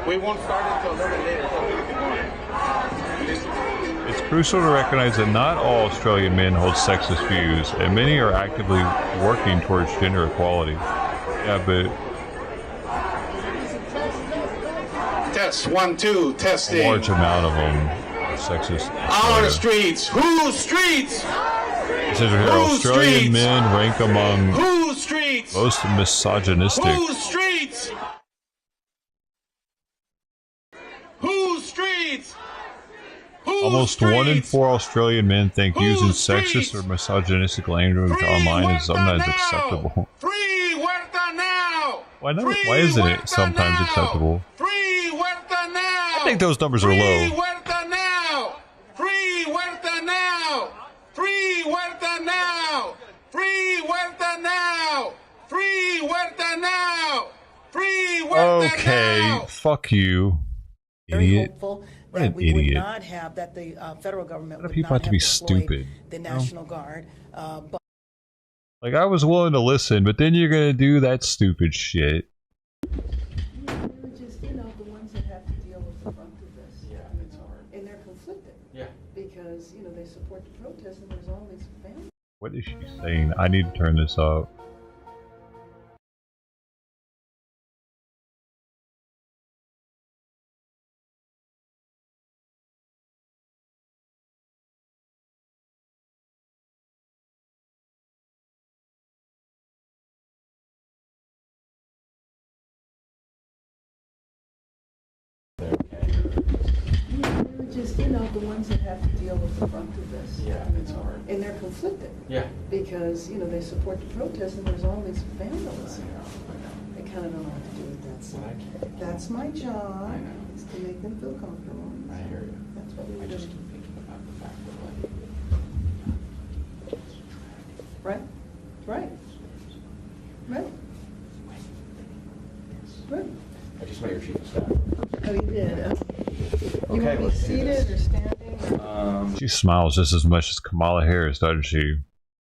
We won't start until a little later, so we can It's crucial to recognize that not all Australian men hold sexist views, and many are actively working towards gender equality. Yeah, but... Test, 1, 2, testing. A large amount of them are sexist. Our streets! Whose streets? It says here, Australian men rank among Whose streets? most misogynistic. Whose streets? Whose streets? Almost 1 in 4 Australian men think using sexist or misogynistic language online is sometimes acceptable. Free Huerta now! Why not? Why isn't it sometimes acceptable? Free Huerta now! I think those numbers are low. Huerta now! Free Huerta now! Free Huerta now! Free Huerta now! Free Huerta now! Free Huerta Okay, now! fuck you, Very idiot. hopeful What that an we would idiot. not have that the federal government Why do would people not have to be deployed stupid? the you know? National Guard. But Like, I was willing to listen, but then you're gonna do that stupid shit. they're just, the ones that have to deal with the brunt of this. Yeah, it's hard. And they're conflicted. Yeah. Because, they support the protest and there's all these families. What is she saying? I need to turn this up. They're just, the ones that have to deal with the brunt of this. Yeah, it's hard. And they're conflicted. Yeah. Because, they support the protest and there's all these families. They kind of don't know what to do with that. So that's my job, is to make them feel comfortable. I hear you. That's what we I do. just keep thinking about the fact that, Right? Right. Right. Right. I just made your chief of staff. Oh, you did? You Okay, want me let's do seated this. or standing? She smiles just as much as Kamala Harris, doesn't she?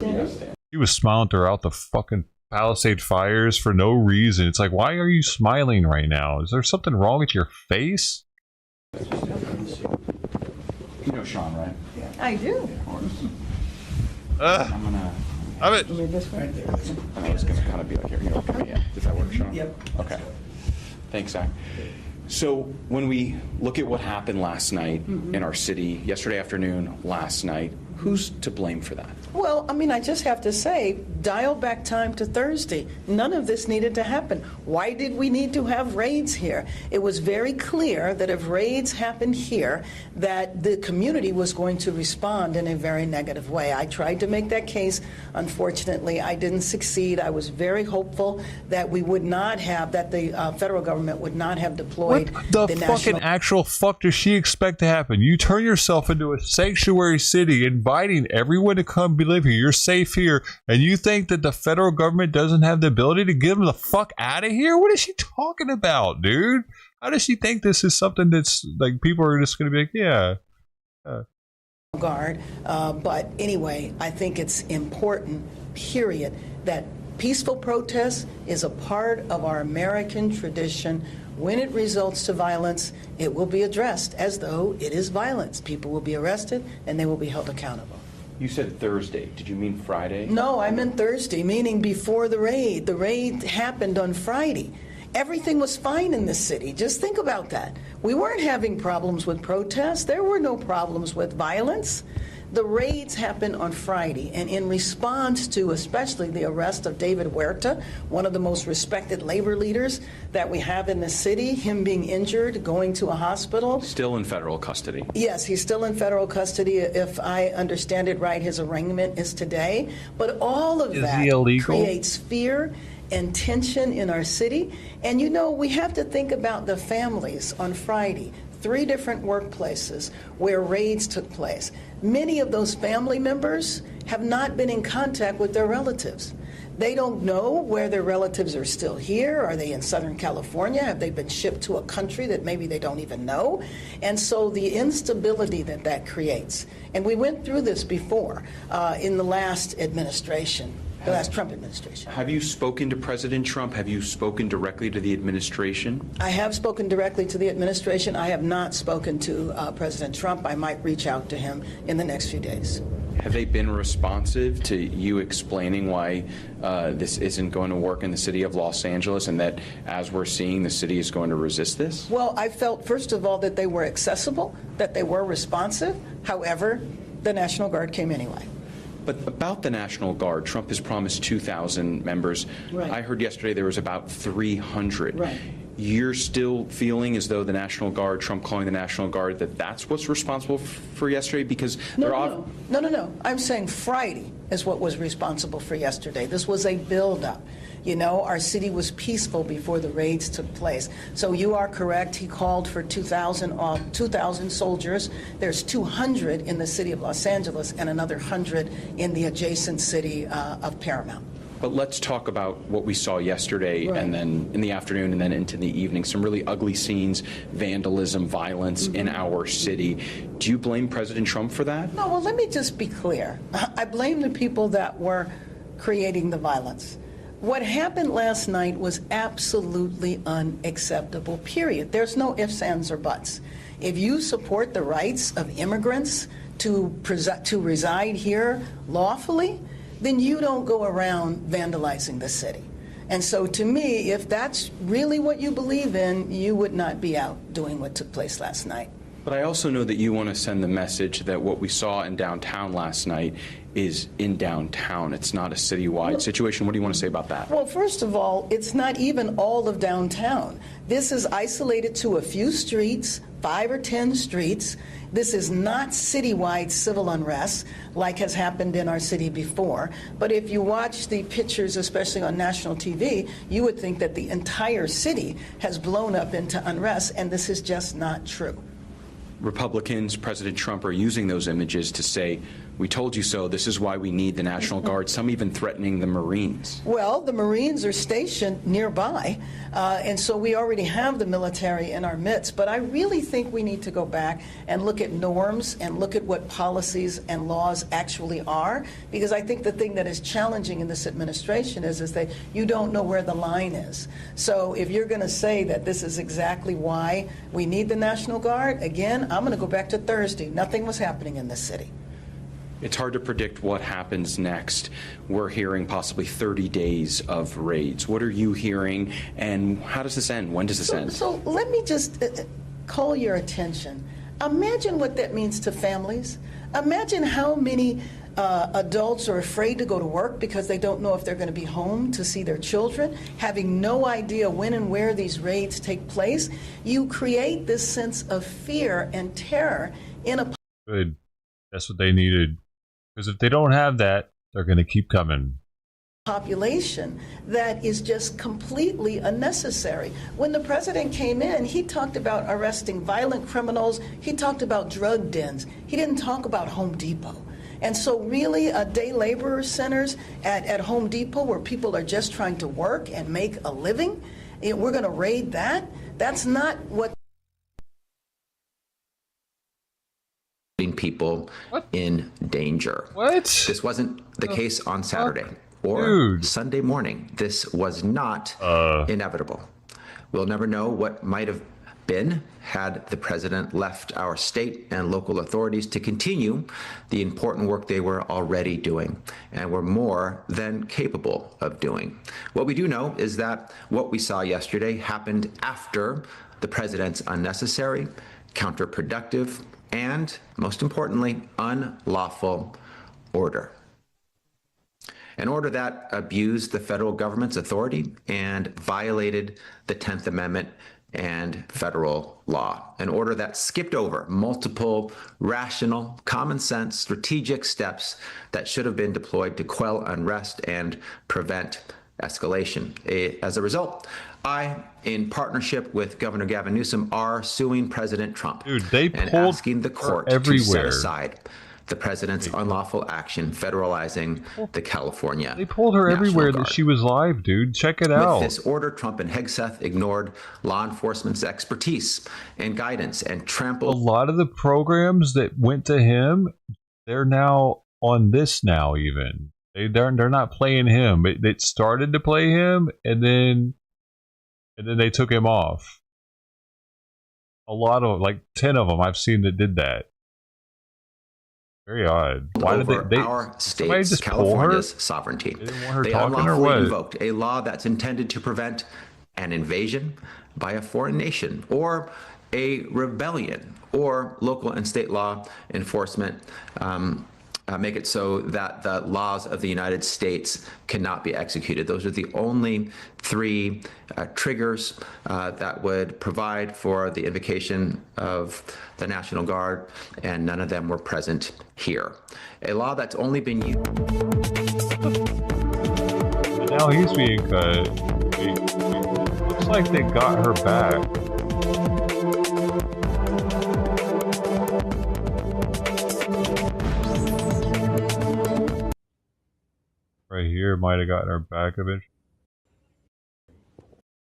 She was smiling throughout the fucking Palisade fires for no reason. It's like, why are you smiling right now? Is there something wrong with your face? You know Sean, right? Yeah. I do. I'm gonna. Have it. This way? I was gonna kind of be like, here, look at me. Yeah. Does that work, Sean? Yep. Okay. Thanks, Zach. So when we look at what happened last night in our city, yesterday afternoon, last night, who's to blame for that? Well, I just have to say, dial back time to Thursday. None of this needed to happen. Why did we need to have raids here? It was very clear that if raids happened here, that the community was going to respond in a very negative way. I tried to make that case. Unfortunately, I didn't succeed. I was very hopeful that we would not have, that the federal government would not have deployed What the fucking actual fuck does she expect to happen? You turn yourself into a sanctuary city, inviting everyone to come live here. You're safe here, and you think that the federal government doesn't have the ability to get them the fuck out of here? What is she talking about, dude? How does she think this is something that's like people are just going to be like, yeah? Guard, but anyway, I think it's important, period, that peaceful protest is a part of our American tradition. When it results to violence, it will be addressed as though it is violence. People will be arrested and they will be held accountable. You said Thursday. Did you mean Friday? No, I meant Thursday, meaning before the raid. The raid happened on Friday. Everything was fine in this city. Just think about that. We weren't having problems with protests. There were no problems with violence. The raids happened on Friday, and in response to especially the arrest of David Huerta, one of the most respected labor leaders that we have in the city, him being injured, going to a hospital. Still in federal custody. Yes, he's still in federal custody. If I understand it right, his arraignment is today. But all of that creates fear and tension in our city. And we have to think about the families on Friday. 3 different workplaces where raids took place. Many of those family members have not been in contact with their relatives. They don't know where their relatives are still here. Are they in Southern California? Have they been shipped to a country that maybe they don't even know? And so the instability that that creates, and we went through this before in the last administration, the last Trump administration. Have you spoken to President Trump? Have you spoken directly to the administration? I have spoken directly to the administration. I have not spoken to President Trump. I might reach out to him in the next few days. Have they been responsive to you explaining why this isn't going to work in the city of Los Angeles, and that, as we're seeing, the city is going to resist this? Well, I felt, first of all, that they were accessible, that they were responsive. However, the National Guard came anyway. But about the National Guard, Trump has promised 2,000 members. Right. I heard yesterday there was about 300. Right. You're still feeling as though the National Guard, Trump calling the National Guard, that's what's responsible for yesterday? Because No. I'm saying Friday is what was responsible for yesterday. This was a buildup. You know, our city was peaceful before the raids took place. So you are correct. He called for 2,000 soldiers. There's 200 in the city of Los Angeles and another 100 in the adjacent city of Paramount. But let's talk about what we saw yesterday, Right. and then in the afternoon and then into the evening. Some really ugly scenes, vandalism, violence in our city. Do you blame President Trump for that? No, well, let me just be clear. I blame the people that were creating the violence. What happened last night was absolutely unacceptable, period. There's no ifs, ands, or buts. If you support the rights of immigrants to reside here lawfully, then you don't go around vandalizing the city. And so to me, if that's really what you believe in, you would not be out doing what took place last night. But I also know that you want to send the message that what we saw in downtown last night is in downtown. It's not a citywide situation. What do you want to say about that? Well, first of all, it's not even all of downtown. This is isolated to a few streets, 5 or 10 streets. This is not citywide civil unrest like has happened in our city before. But if you watch the pictures, especially on national TV, you would think that the entire city has blown up into unrest, and this is just not true. Republicans, President Trump, are using those images to say, we told you so, this is why we need the National Guard, some even threatening the Marines. Well, the Marines are stationed nearby, and so we already have the military in our midst. But I really think we need to go back and look at norms and look at what policies and laws actually are, because I think the thing that is challenging in this administration is that you don't know where the line is. So if you're going to say that this is exactly why we need the National Guard, again, I'm going to go back to Thursday. Nothing was happening in this city. It's hard to predict what happens next. We're hearing possibly 30 days of raids. What are you hearing, and how does this end? When does this end? So let me just call your attention. Imagine what that means to families. Imagine how many adults are afraid to go to work because they don't know if they're going to be home to see their children, having no idea when and where these raids take place. You create this sense of fear and terror in a... Good. That's what they needed. Because if they don't have that, they're going to keep coming. Population that is just completely unnecessary. When the president came in, he talked about arresting violent criminals. He talked about drug dens. He didn't talk about Home Depot. And so really day laborer centers at Home Depot where people are just trying to work and make a living, we're going to raid that? That's not what... People in danger. What? This wasn't the case on Saturday or Sunday morning. This was not inevitable. We'll never know what might have been had the president left our state and local authorities to continue the important work they were already doing and were more than capable of doing. What we do know is that what we saw yesterday happened after the president's unnecessary, counterproductive, and, most importantly, unlawful order. An order that abused the federal government's authority and violated the 10th Amendment and federal law. An order that skipped over multiple rational, common sense, strategic steps that should have been deployed to quell unrest and prevent escalation. As a result, I, in partnership with Governor Gavin Newsom, are suing President Trump and asking the court to set aside the president's unlawful action federalizing the California. They pulled her National everywhere Guard. that she was live, dude. Check it out. With this order, Trump and Hegseth ignored law enforcement's expertise and guidance and trampled. A lot of the programs that went to him, they're now on this now. Even they're not playing him. It started to play him, and then they took him off. A lot of, like 10 of them I've seen that did that. Very odd. Why did they our state's just pull her? California's sovereignty? They didn't want her They talking or unlawfully what? invoked a law that's intended to prevent an invasion by a foreign nation or a rebellion, or local and state law enforcement make it so that the laws of the United States cannot be executed. Those are the only three triggers that would provide for the invocation of the National Guard, and none of them were present here. A law that's only been used. And now he's being cut. Looks like they got her back. Right here might have gotten her back eventually.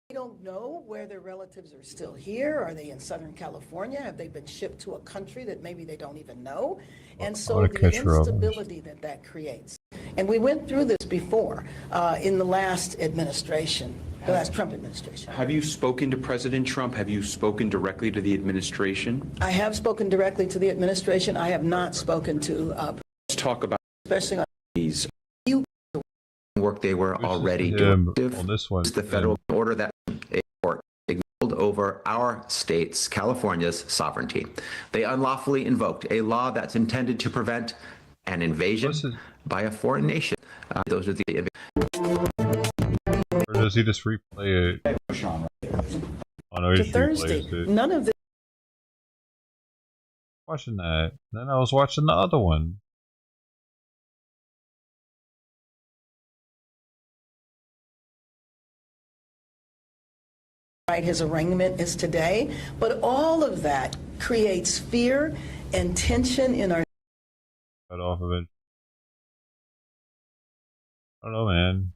We don't know where their relatives are still here. Are they in Southern California? Have they been shipped to a country that maybe they don't even know? And so the instability that creates. And we went through this before in the last administration, the last Trump administration. Have you spoken to President Trump? Have you spoken directly to the administration? I have spoken directly to the administration. I have not spoken to. Let's talk about especially on these. Work they were already doing. On this one, the federal order that a court ignored over our state's, California's sovereignty. They unlawfully invoked a law that's intended to prevent an invasion by a foreign nation. Those are the. Or does he just replay it? Oh no, he just Thursday. replays it. None of this. Watching that. Then I was watching the other one. Right, his arraignment is today, but all of that creates fear and tension in our. Cut off of it. I don't know, man.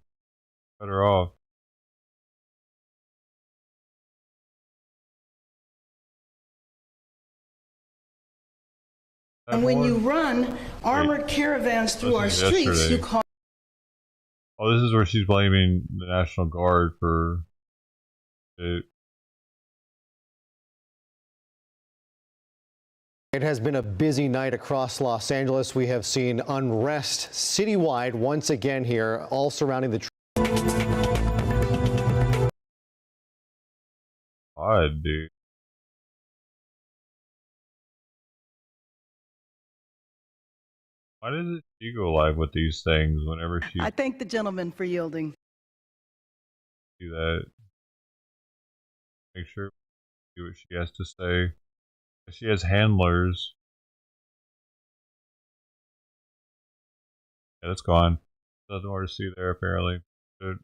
Cut her off. And when you run armored caravans through our streets, you call. Oh, this is where she's blaming the National Guard for it. It has been a busy night across Los Angeles. We have seen unrest citywide once again here, all surrounding the. Odd, dude. Why does she go live with these things whenever she I thank the gentleman for yielding. do that? Make sure see what she has to say. She has handlers. Yeah, that's gone. Nothing more to see there apparently. Good.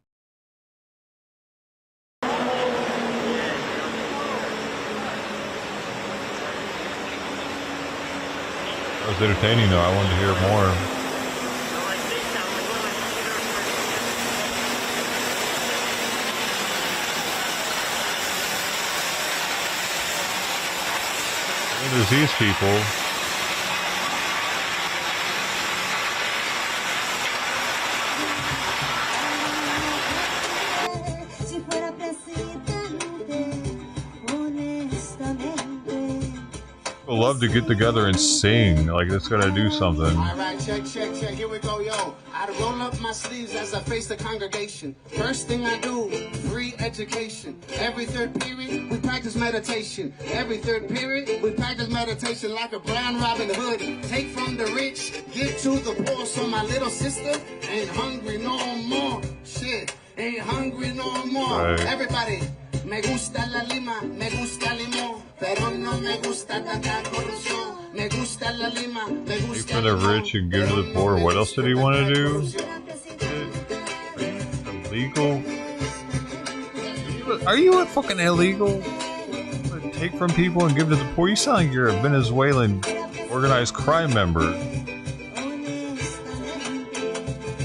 That was entertaining though. I wanted to hear more. And there's these people. People love to get together and sing, like it's gonna do something. Alright, check, here we go, yo. I roll up my sleeves as I face the congregation. First thing I do, free education. Every third period, we practice meditation. Every third period, we practice meditation like a brown Robin Hood. Take from the rich, give to the poor, so my little sister ain't hungry no more. Shit, ain't hungry no more. Right. Everybody, me gusta la lima, me gusta limón, pero no me gusta tanta corrupción. Me gusta la lima, me Take gusta for the rich and give to the poor. What else did he want to do? Illegal? Are you a fucking illegal? Take from people and give to the poor? You sound like you're a Venezuelan organized crime member.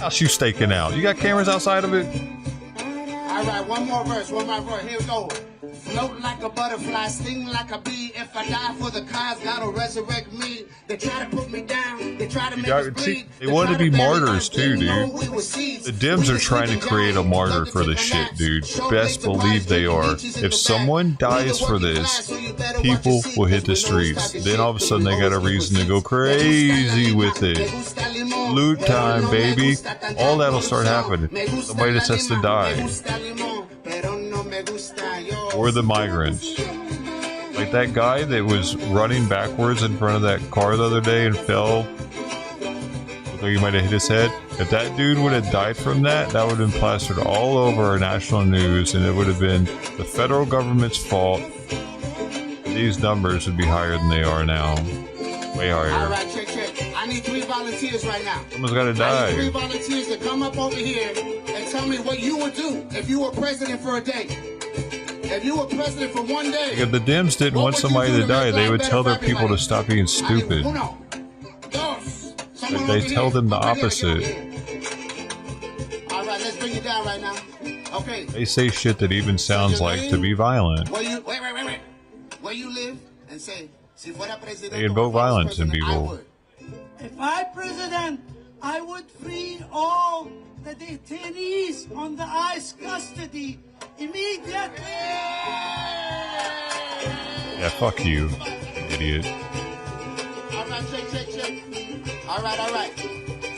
How's you staking out? You got cameras outside of it? All right, one more verse. Here we go. Float like a butterfly, sting like a bee. If I die for the cause, God will resurrect me. They try to put me down. They try to make us bleed. They want to be martyrs too, dude. The Dems are trying to create a martyr for this shit, dude. Best believe they are. If someone dies for this, people will hit the streets. Then all of a sudden they got a reason to go crazy with it. Loot time, baby. All that'll start happening. Somebody just has to die. Or the migrants. Like that guy that was running backwards in front of that car the other day and fell. Looked like he might have hit his head. If that dude would have died from that, that would have been plastered all over our national news, and it would have been the federal government's fault. These numbers would be higher than they are now. Way higher. All right, check. I need 3 volunteers right now. Someone's got to die. I need 3 volunteers to come up over here and tell me what you would do if you were president for a day. If you were president for one day. If the Dems didn't want somebody to die, they would tell their people to stop being stupid. But they tell them the opposite. All right, let's bring you down right now. Okay. They say shit that even sounds like to be violent. Wait. Where you live and say, they invoke violence in people. If I president, I would free all the detainees on the ICE custody immediately. Yeah, fuck you, idiot. All right, check. All right.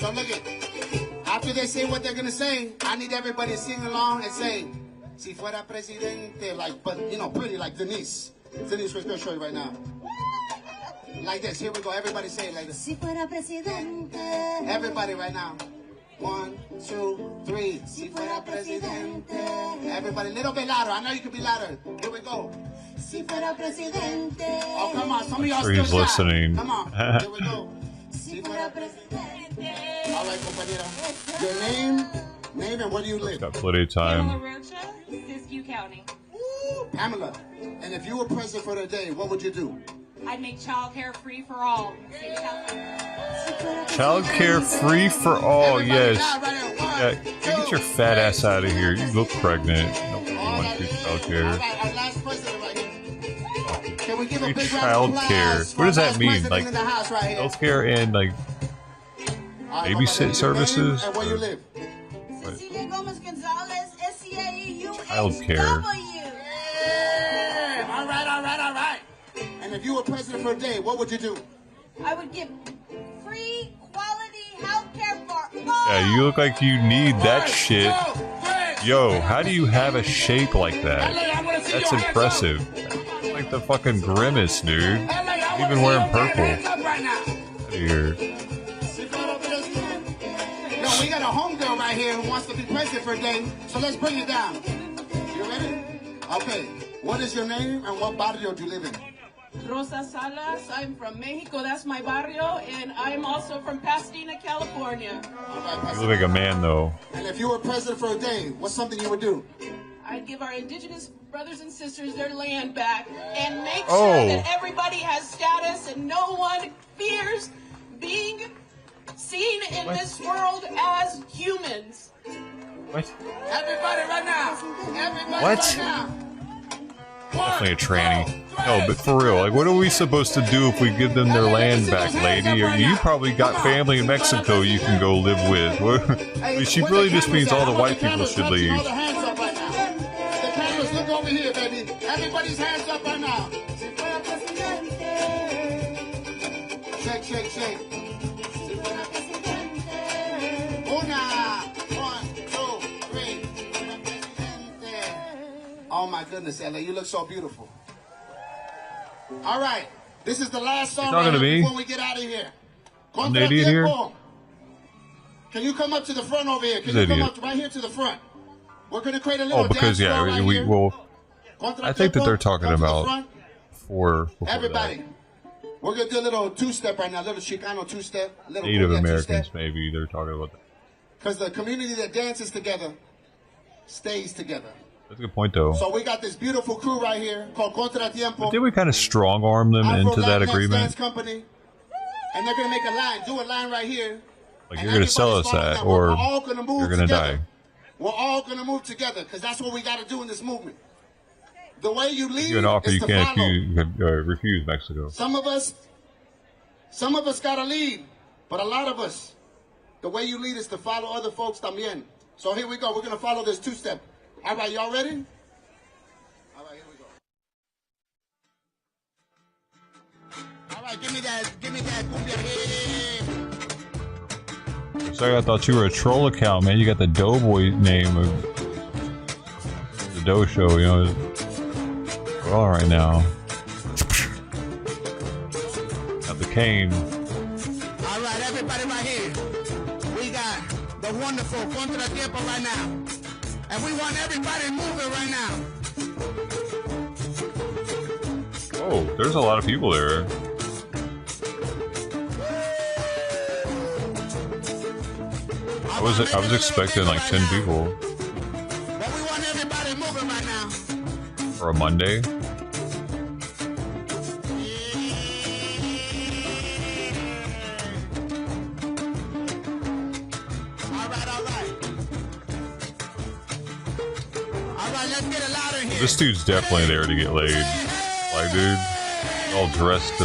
So look it. After they say what they're gonna say, I need everybody to sing along and say, "Si fuera presidente," like, but you know, pretty like Denise. Denise, we're gonna show you right now. Like this. Here we go. Everybody say it like this. Si fuera presidente. Everybody right now. 1, 2, 3. Si fuera presidente. Everybody, a little bit louder. I know you can be louder. Here we go. Si fuera presidente. Oh, come on. Some of y'all sure he's still listening. Come on. Here we go. Si fuera presidente. All right, compañera. Your name, and where do you live? Got plenty of time. Siskiyou County. Pamela. And if you were president for the day, what would you do? I'd make childcare free for all. Childcare free for all, yes. Yeah, get your fat ass out of here. You look pregnant. Nobody wants your childcare. Free childcare. What does that mean? Like healthcare and like babysit services? Where you live? Childcare. All right. And if you were president for a day, what would you do? I would give free quality health care for all. Yeah, you look like you need that shit. Yo, how do you have a shape like that? That's impressive. Like the fucking Grimace, dude. Even wearing purple. Out of here. Yo, we got a homegirl right here who wants to be president for a day, so let's bring it down. You ready? Okay. What is your name and what barrio do you live in? Rosa Salas, I'm from Mexico, that's my barrio, and I'm also from Pasadena, California. You look like a man, though. And if you were president for a day, what's something you would do? I'd give our indigenous brothers and sisters their land back and make sure that everybody has status and no one fears being seen in this world as humans. What? Everybody right now. Everybody What? right now. Definitely a tranny. No, but for real, like, what are we supposed to do if we give them their land back, lady? Or you probably got family in Mexico you can go live with. I mean, she really just means all the white people should leave. The cameras, look over here, baby. Everybody's hands up right now. Shake. Una, 1, 2, 3. Oh my goodness, LA, you look so beautiful. All right, this is the last song talking to me? before we get out of here. I'm the idiot here? Can you come up to the front over here? Can you come up right here to the front? We're going to create a little because, dance floor right we here. will. I think that they're talking about before everybody. that. We're going to do a little two-step right now, a little Chicano two-step. Native Americans, maybe, they're talking about that. Because the community that dances together stays together. That's a good point, though. So we got this beautiful crew right here called Contratiempo. But did we kind of strong-arm them into that agreement? Company, and they're going to make a line. Do a line right here. Like, you're gonna sell us that, or you're gonna die. We're all gonna move together, because that's what we got to do in this movement. The way you lead You an offer is you to can't follow. refuse Mexico. Some of us gotta lead, but a lot of us, the way you lead is to follow other folks también. So here we go. We're gonna follow this two-step. All right, y'all ready? All right, here we go. All right, give me that cumbia here. So I thought you were a troll account, man. You got the Doughboy name of the Dough Show, you know. We're all right now. Got the cane. All right, everybody right here. We got the wonderful Contratiempo right now. And we want everybody moving right now. Oh, there's a lot of people there. I was expecting like 10 people. But we want everybody moving right now. For a Monday. This dude's definitely there to get laid. Like, dude, all dressed to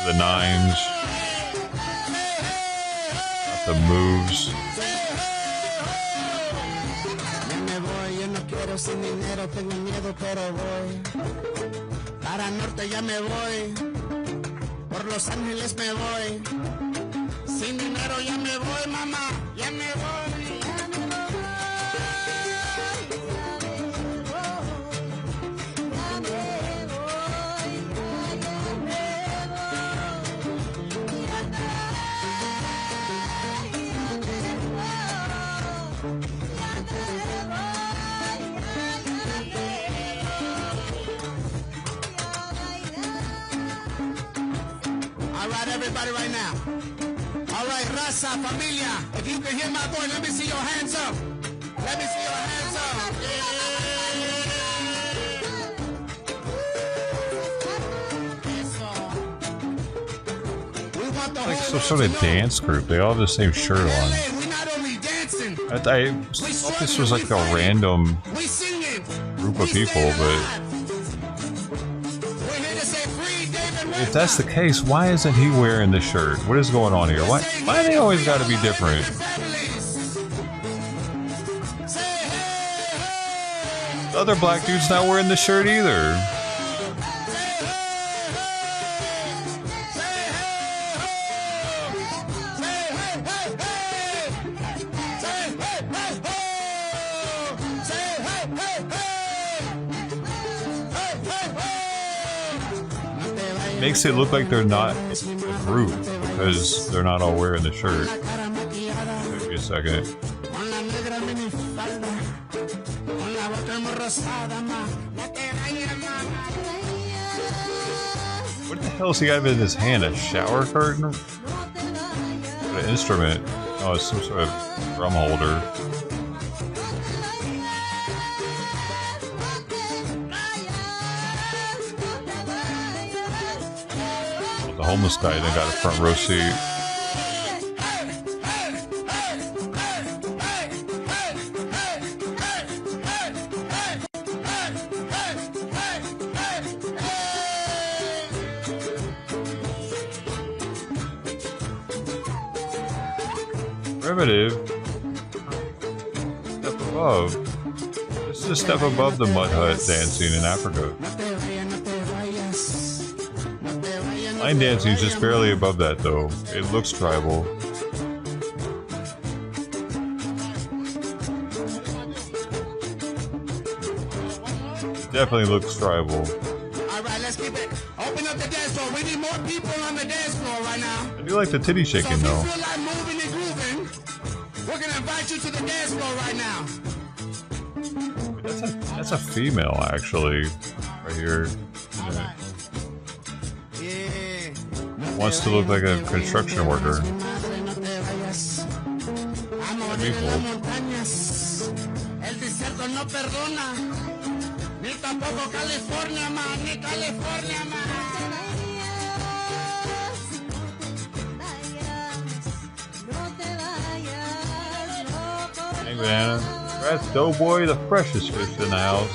the nines. Got the moves. Sin dinero tengo miedo pero voy para norte ya me voy por Los Ángeles me voy sin dinero ya me voy mamá ya me voy. Everybody right now. All right, Raza, familia. If you can hear my voice, let me see your hands up. Let me see your hands up. Yeah. Like some sort of dance group. They all have the same shirt on. We're not only dancing. I thought this was like a random group of people, but if that's the case, why isn't he wearing the shirt? What is going on here? Why do they always got to be different? The other black dude's not wearing the shirt either. Makes it look like they're not a group because they're not all wearing the shirt. Give me a second. What the hell has he got in his hand? A shower curtain? What an instrument? Oh, it's some sort of drum holder. The homeless guy then got a front row seat. Primitive. Step above. This is a step above the mud hut dancing in Africa. Line dancing is just barely above that, though. It looks tribal. Definitely looks tribal. All right, let's keep it. Open up the dance floor. We need more people on the dance floor right now. I do like the titty shaking, so though. If you feel like moving and grooving, we're gonna invite you to the dance floor right now. That's a female, actually, right here. Wants to look like a construction worker. That'd be cool. El desierto no perdona, ni tampoco California, man, ni California, man. No te Hey, banana. That's Doughboy, the freshest fish in the house.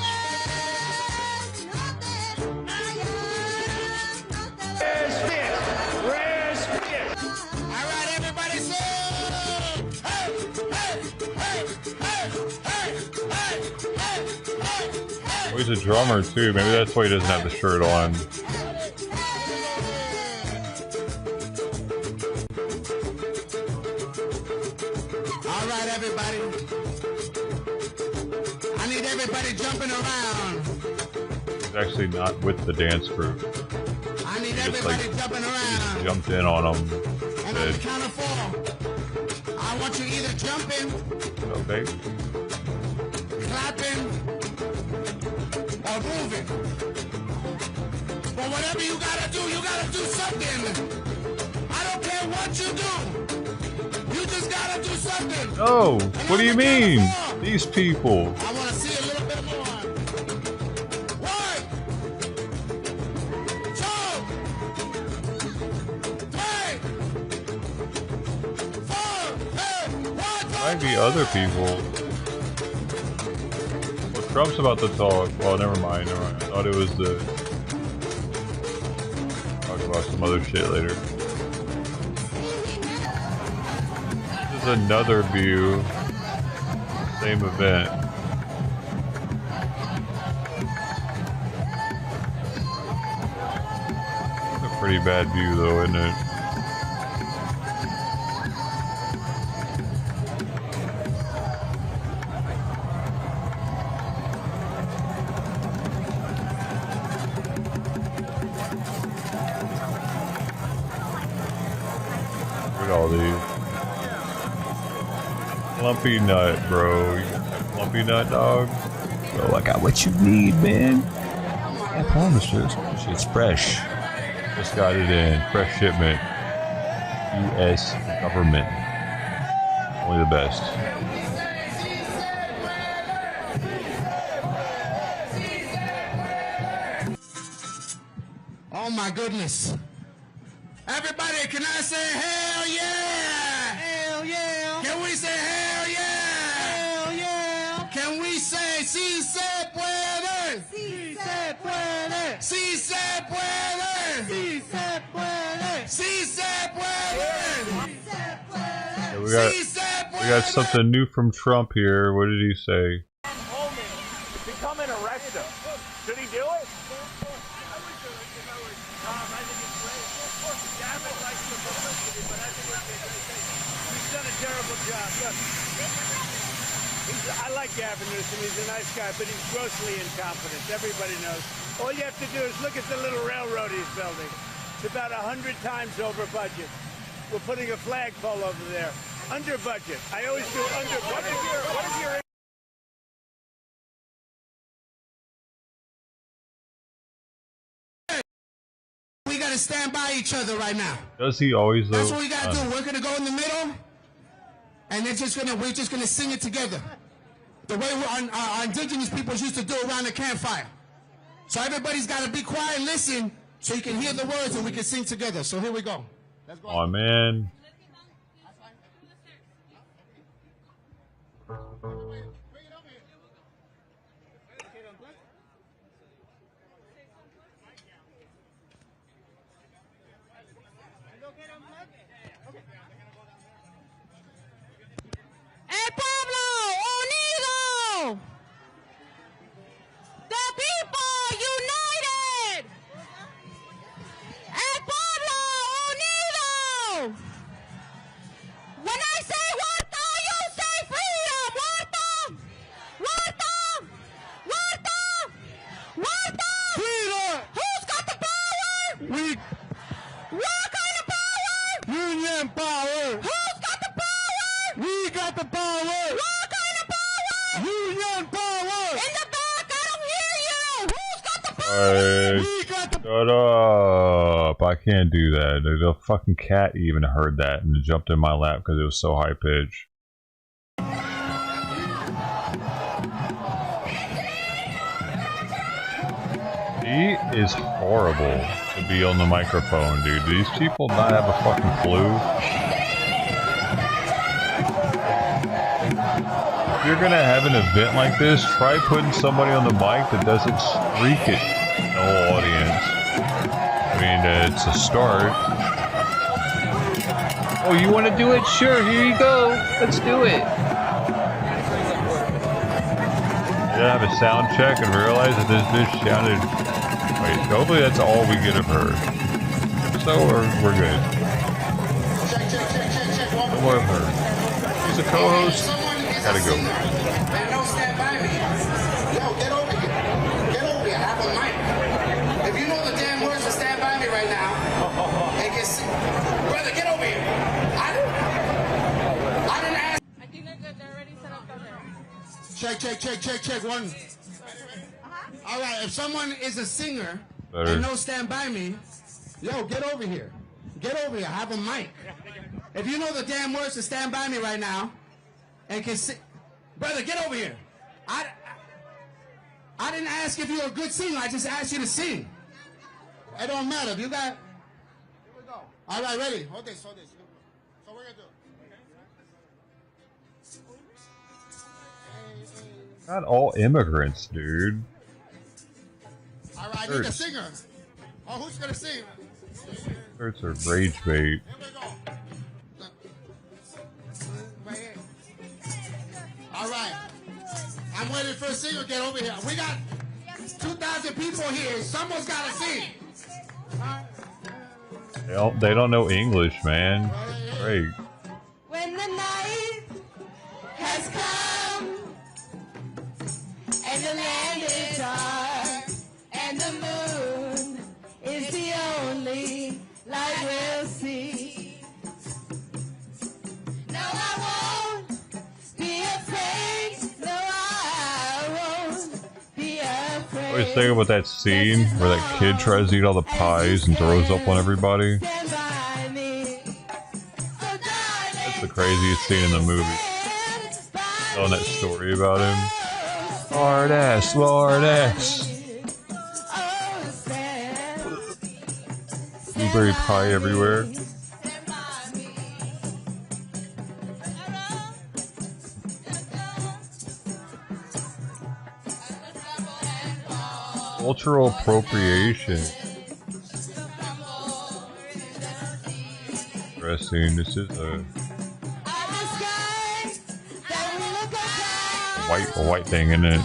Oh, he's a drummer too. Maybe that's why he doesn't have the shirt on. All right, everybody. I need everybody jumping around. He's actually not with the dance group. I need everybody jumping around. He jumped in on him. And on the count of 4, I want you either jumping, Okay. clapping, or moving. But whatever you gotta do something. I don't care what you do. You just gotta do something. No, what do you mean? These people. I wanna see a little bit more. 1, 2, 3, 4, 1, 2, Might be other people. Well, Trump's about to talk. Well, never mind. I thought it was the... Talk about some other shit later. This is another view. Same event. It's a pretty bad view though, isn't it? Look at all these. Lumpy nut, bro. You got that lumpy nut, dog? Bro, I got what you need, man. I promise you. Shit's fresh. Just got it in. Fresh shipment. U.S. government. Only the best. Oh my goodness. Everybody, can I say hell yeah? Hell yeah. Can we say hell yeah? Hell yeah. Can we say si se puede? Si se puede. Si se puede. Si se puede. Si se puede. Yeah, we got something new from Trump here. What did he say? Become an arrestor. Should he do it? He's done a terrible job. Look, I like Gavin Newsom. He's a nice guy, but he's grossly incompetent. Everybody knows. All you have to do is look at the little railroad he's building. It's about 100 times over budget. We're putting a flagpole over there. Under budget. I always do under budget. What is your We gotta stand by each other right now. Does he always though? That's what we gotta do. We're gonna go in the middle, and we're just gonna sing it together, the way our indigenous peoples used to do around the campfire. So everybody's gotta be quiet and listen, so you can hear the words and we can sing together. So here we go. Let's go. Oh man. El pueblo unido. The people united. El pueblo unido. When I say Huerta, you say freedom. Huerta. Huerta. Huerta. Huerta. Freedom. Who's got the power? What kind of power? Union power. Who's got the power? We got the power. What kind of power? Union power. In the back, I don't hear you. Who's got the power? Alright, shut up. I can't do that. The fucking cat even heard that and jumped in my lap because it was so high pitched. He is horrible to be on the microphone, dude. Do these people not have a fucking clue? if you're gonna have an event like this, try putting somebody on the mic that doesn't shriek at the whole audience. I mean, it's a start. Oh, you want to do it? Sure, here you go. Let's do it. You have a sound check and realize that this bitch sounded. Wait, hopefully that's all we get of her. So we're good. No more of her. She's a co-host. Gotta go. If you know the damn words to stand by me right now, and get brother, get over here. I didn't ask. I think they're already set up down there. Check. One. All right, if someone is a singer and knows stand by me, yo, get over here. Get over here. I have a mic. If you know the damn words to stand by me right now, and can sing, brother, get over here. I didn't ask if you're a good singer. I just asked you to sing. It don't matter. If you got... Here we go. All right, ready? Hold this. So we're going to do... Not all immigrants, dude. All right, I need a singer. Oh, who's going to sing? Shirts are rage bait. All right. I'm waiting for a singer to get over here. We got 2,000 people here. Someone's got to sing. They don't know English, man. Great. When the night has come and the land is dark and the moon is the only light we'll see. No, I won't be afraid. No, I won't be afraid. I always think about that scene where that kid tries to eat all the pies and throws up on everybody. That's the craziest scene in the movie. Telling that story about him. Lord ass. Blueberry pie everywhere. Cultural appropriation. Interesting. This is a white thing, isn't it?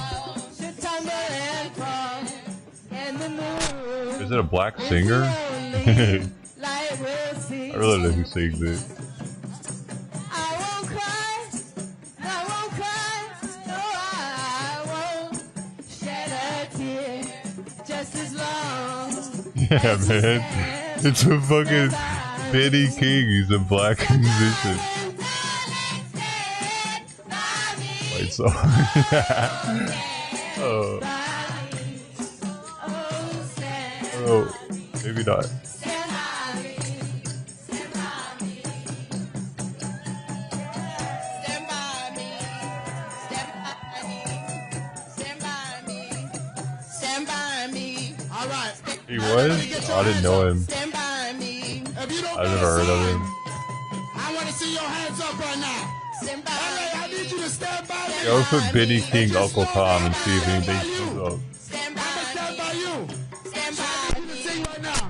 Is it a black singer? I really don't know who sings it. Yeah, man. It's a fucking Benny King. He's a black musician. White song. Oh, maybe not. He was? Oh, I didn't know him. I've never heard of him. I want to see your hands up right now. I need you to stand by me. Yeah, let's put Benny King Uncle Tom and see if anything comes up. Stand by you.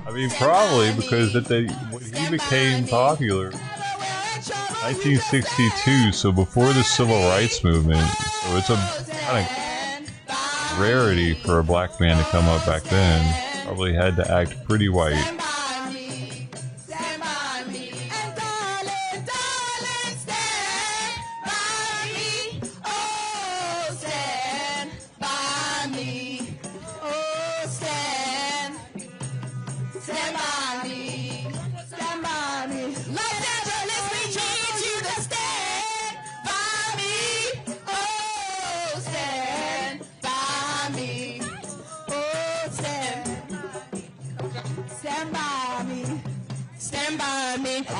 I mean, probably because when he became popular, 1962, so before the Civil Rights Movement, so it's a kind of rarity for a black man to come up back then. Probably had to act pretty white.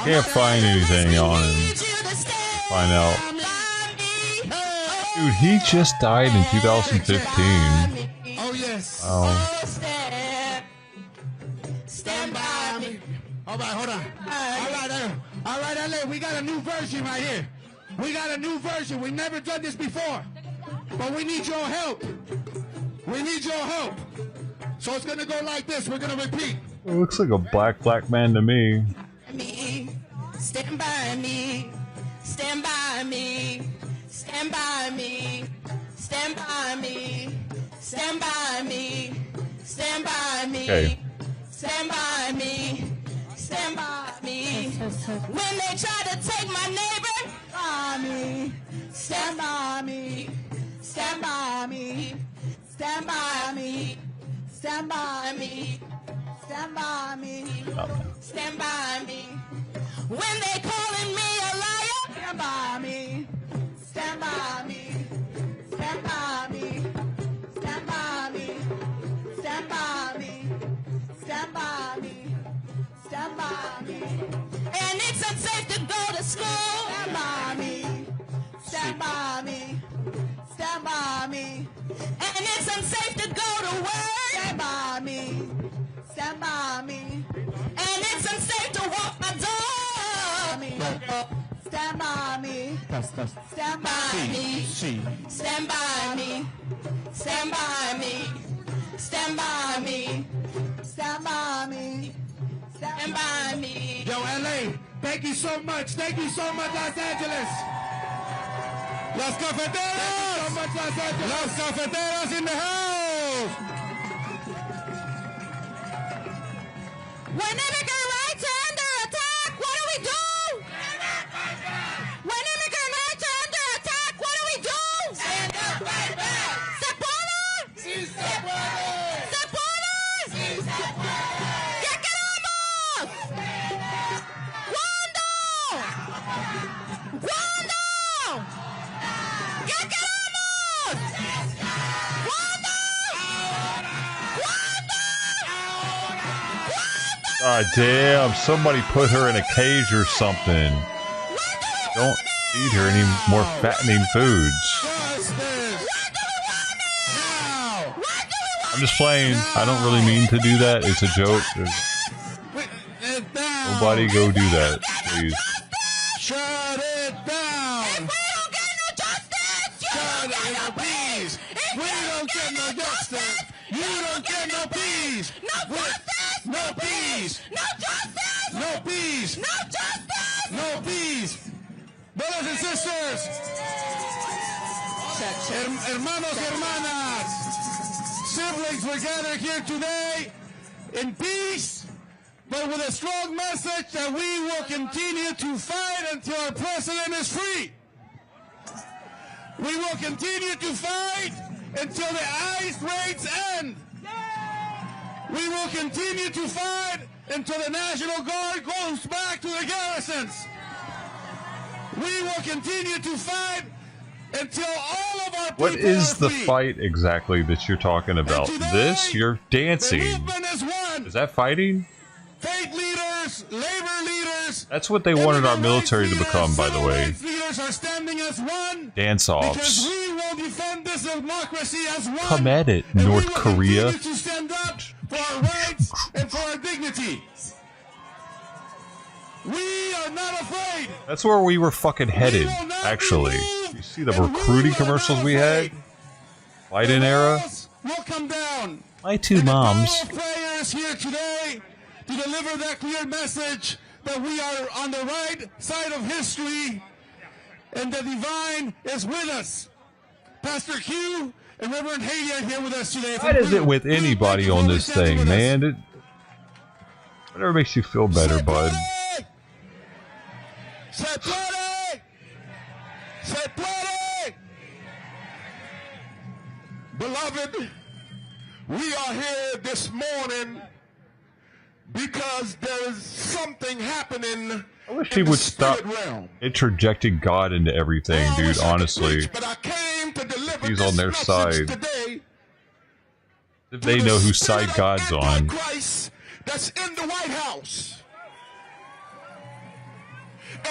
Can't find anything on him. Find out. Dude, he just died in 2015. Oh yes. Oh. Stand by me. All right, hold on. All right, LA. We got a new version right here. We got a new version. We've never done this before. But we need your help. We need your help. So it's going to go like this. We're going to repeat. It looks like a black man to me. Stand by me. Stand by me. Stand by me. Stand by me. Stand by me. Stand by me. Okay. Stand by me. Stand by me. When they try to take my neighbor, by me. Stand by me. Stand by me. Stand by me. Stand by me. Stand by me. Stand by me. When they calling me a liar, stand by me. Stand by me. Stand by me. Stand by me. Stand by me. Stand by me. Stand by me. And it's unsafe to go to school. Stand by me. Stand by me. Stand by me. And it's unsafe to go to work. Stand by me. Stand by me. And it's unsafe to walk my dog. Stand by me. Stand by me. Stand by me. Stand by me. Stand by me. Stand by me. Stand by me. Yo, LA, thank you so much. Thank you so much, Los Angeles. Las cafeteras. Thank you so much, Los Angeles. Las cafeteras in the house. When immigrant rights are under attack, what do we do? When immigrant rights are under attack, what do we do? Stand up, fight back. ¿Se puede? Sí, se puede. ¿Se puede? Sí, se puede. ¿Qué queremos? ¿Cuándo? ¿Cuándo? ¿Qué queremos? ¿Cuándo? ¿Cuándo? God damn, somebody put her in a cage or something. Don't feed her any more fattening foods. I'm just playing. I don't really mean to do that. It's a joke. Nobody go do that, please. Shut it down. If we don't get no justice, you don't get no peace. If we don't get no justice, you don't get no peace. No justice. No peace. No justice. No peace. No justice. No peace. Brothers and sisters, hermanos, hermanas, siblings, we're gathered here today in peace, but with a strong message that we will continue to fight until our president is free. We will continue to fight until the ICE raids end. We will continue to fight until the National Guard goes back to the garrisons. We will continue to fight until all of our people What is are the free. fight exactly that you're talking about? Today, This? You're dancing. The movement is one. Is that fighting? Faith leaders, labor leaders, That's what they wanted our military to become, by the way. leaders are standing as one. Dance-offs. Because we will defend this democracy as one. Come at it, and North we will Korea. continue to stand up for our rights and for our dignity. We are not afraid. That's where we were fucking headed, actually. You see the recruiting commercials we had? Biden era? We'll come down. My two moms. All players here today to deliver that clear message that we are on the right side of history and the divine is with us. Pastor Q and Reverend Haley are here with us today. Why is it with anybody on this thing, man? Whatever makes you feel better, bud. Se puede! Se puede! Beloved, we are here this morning because there is something happening. I wish he would stop interjecting God into everything, dude, honestly. If he's on their side. If they know whose side God's on. Christ that's in the White House.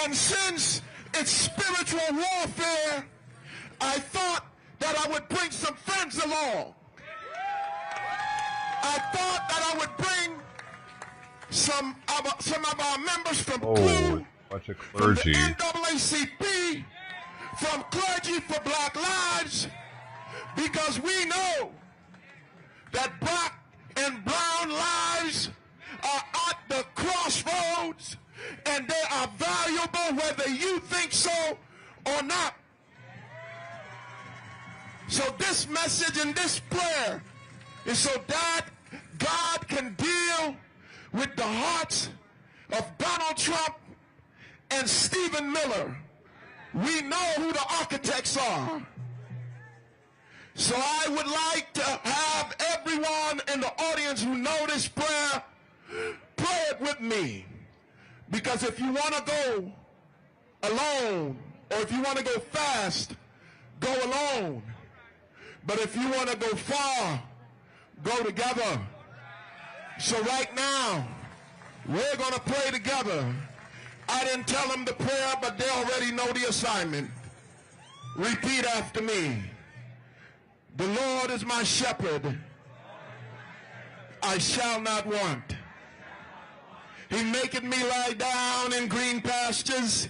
And since it's spiritual warfare, I thought that I would bring some friends along. I thought that I would bring some of our members from CLU, Bunch of clergy. from the NAACP, from Clergy for Black Lives, because we know that black and brown lives are at the crossroads, and they are valuable whether you think so or not. So this message and this prayer is so that God can deal with the hearts of Donald Trump and Stephen Miller. We know who the architects are. So I would like to have everyone in the audience who know this prayer, pray it with me. Because if you want to go alone, or if you want to go fast, go alone. But if you want to go far, go together. So right now, we're going to pray together. I didn't tell them the prayer, but they already know the assignment. Repeat after me. The Lord is my shepherd. I shall not want. He maketh me lie down in green pastures.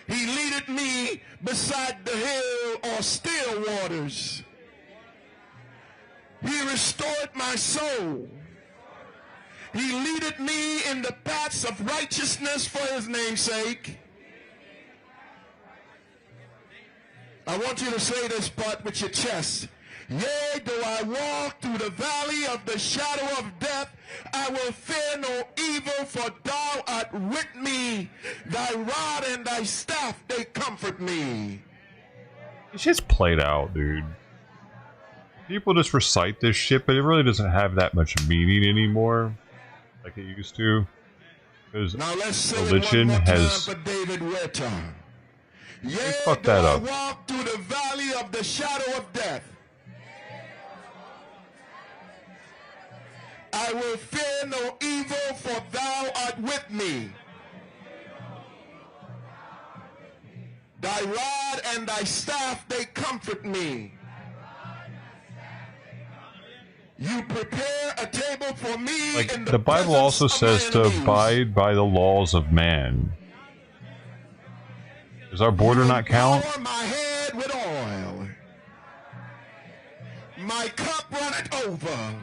He leadeth me beside the hill or still waters. He restored my soul. He leadeth me in the paths of righteousness for his name's sake. I want you to say this part with your chest. Yea, though I walk through the valley of the shadow of death, I will fear no evil, for thou art with me. Thy rod and thy staff, they comfort me. It's just played out, dude. People just recite this shit, but it really doesn't have that much meaning anymore, like it used to. Because religion has... Yea, fuck that though up. I walk through the valley of the shadow of death, I will fear no evil, for thou art with me. Thy rod and thy staff, they comfort me. You prepare a table for me Like, in the Bible also says to abide by the laws of man. Does our border not count? Pour my head with oil. My cup runneth over.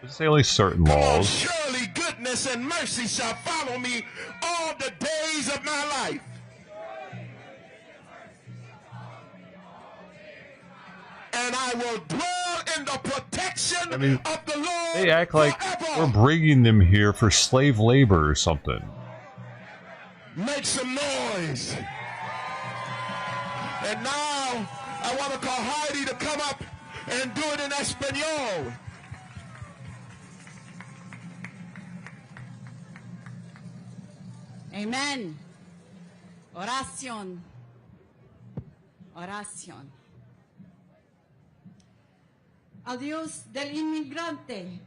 Does it say only certain laws? Surely goodness and mercy shall follow me all the days of my life. And I will dwell in the protection I mean, of the Lord. they act like forever. we're bringing them here for slave labor or something. Make some noise. And now I want to call Heidi to come up and do it in Espanol. Amen. Oración. Oración. Al Dios del inmigrante,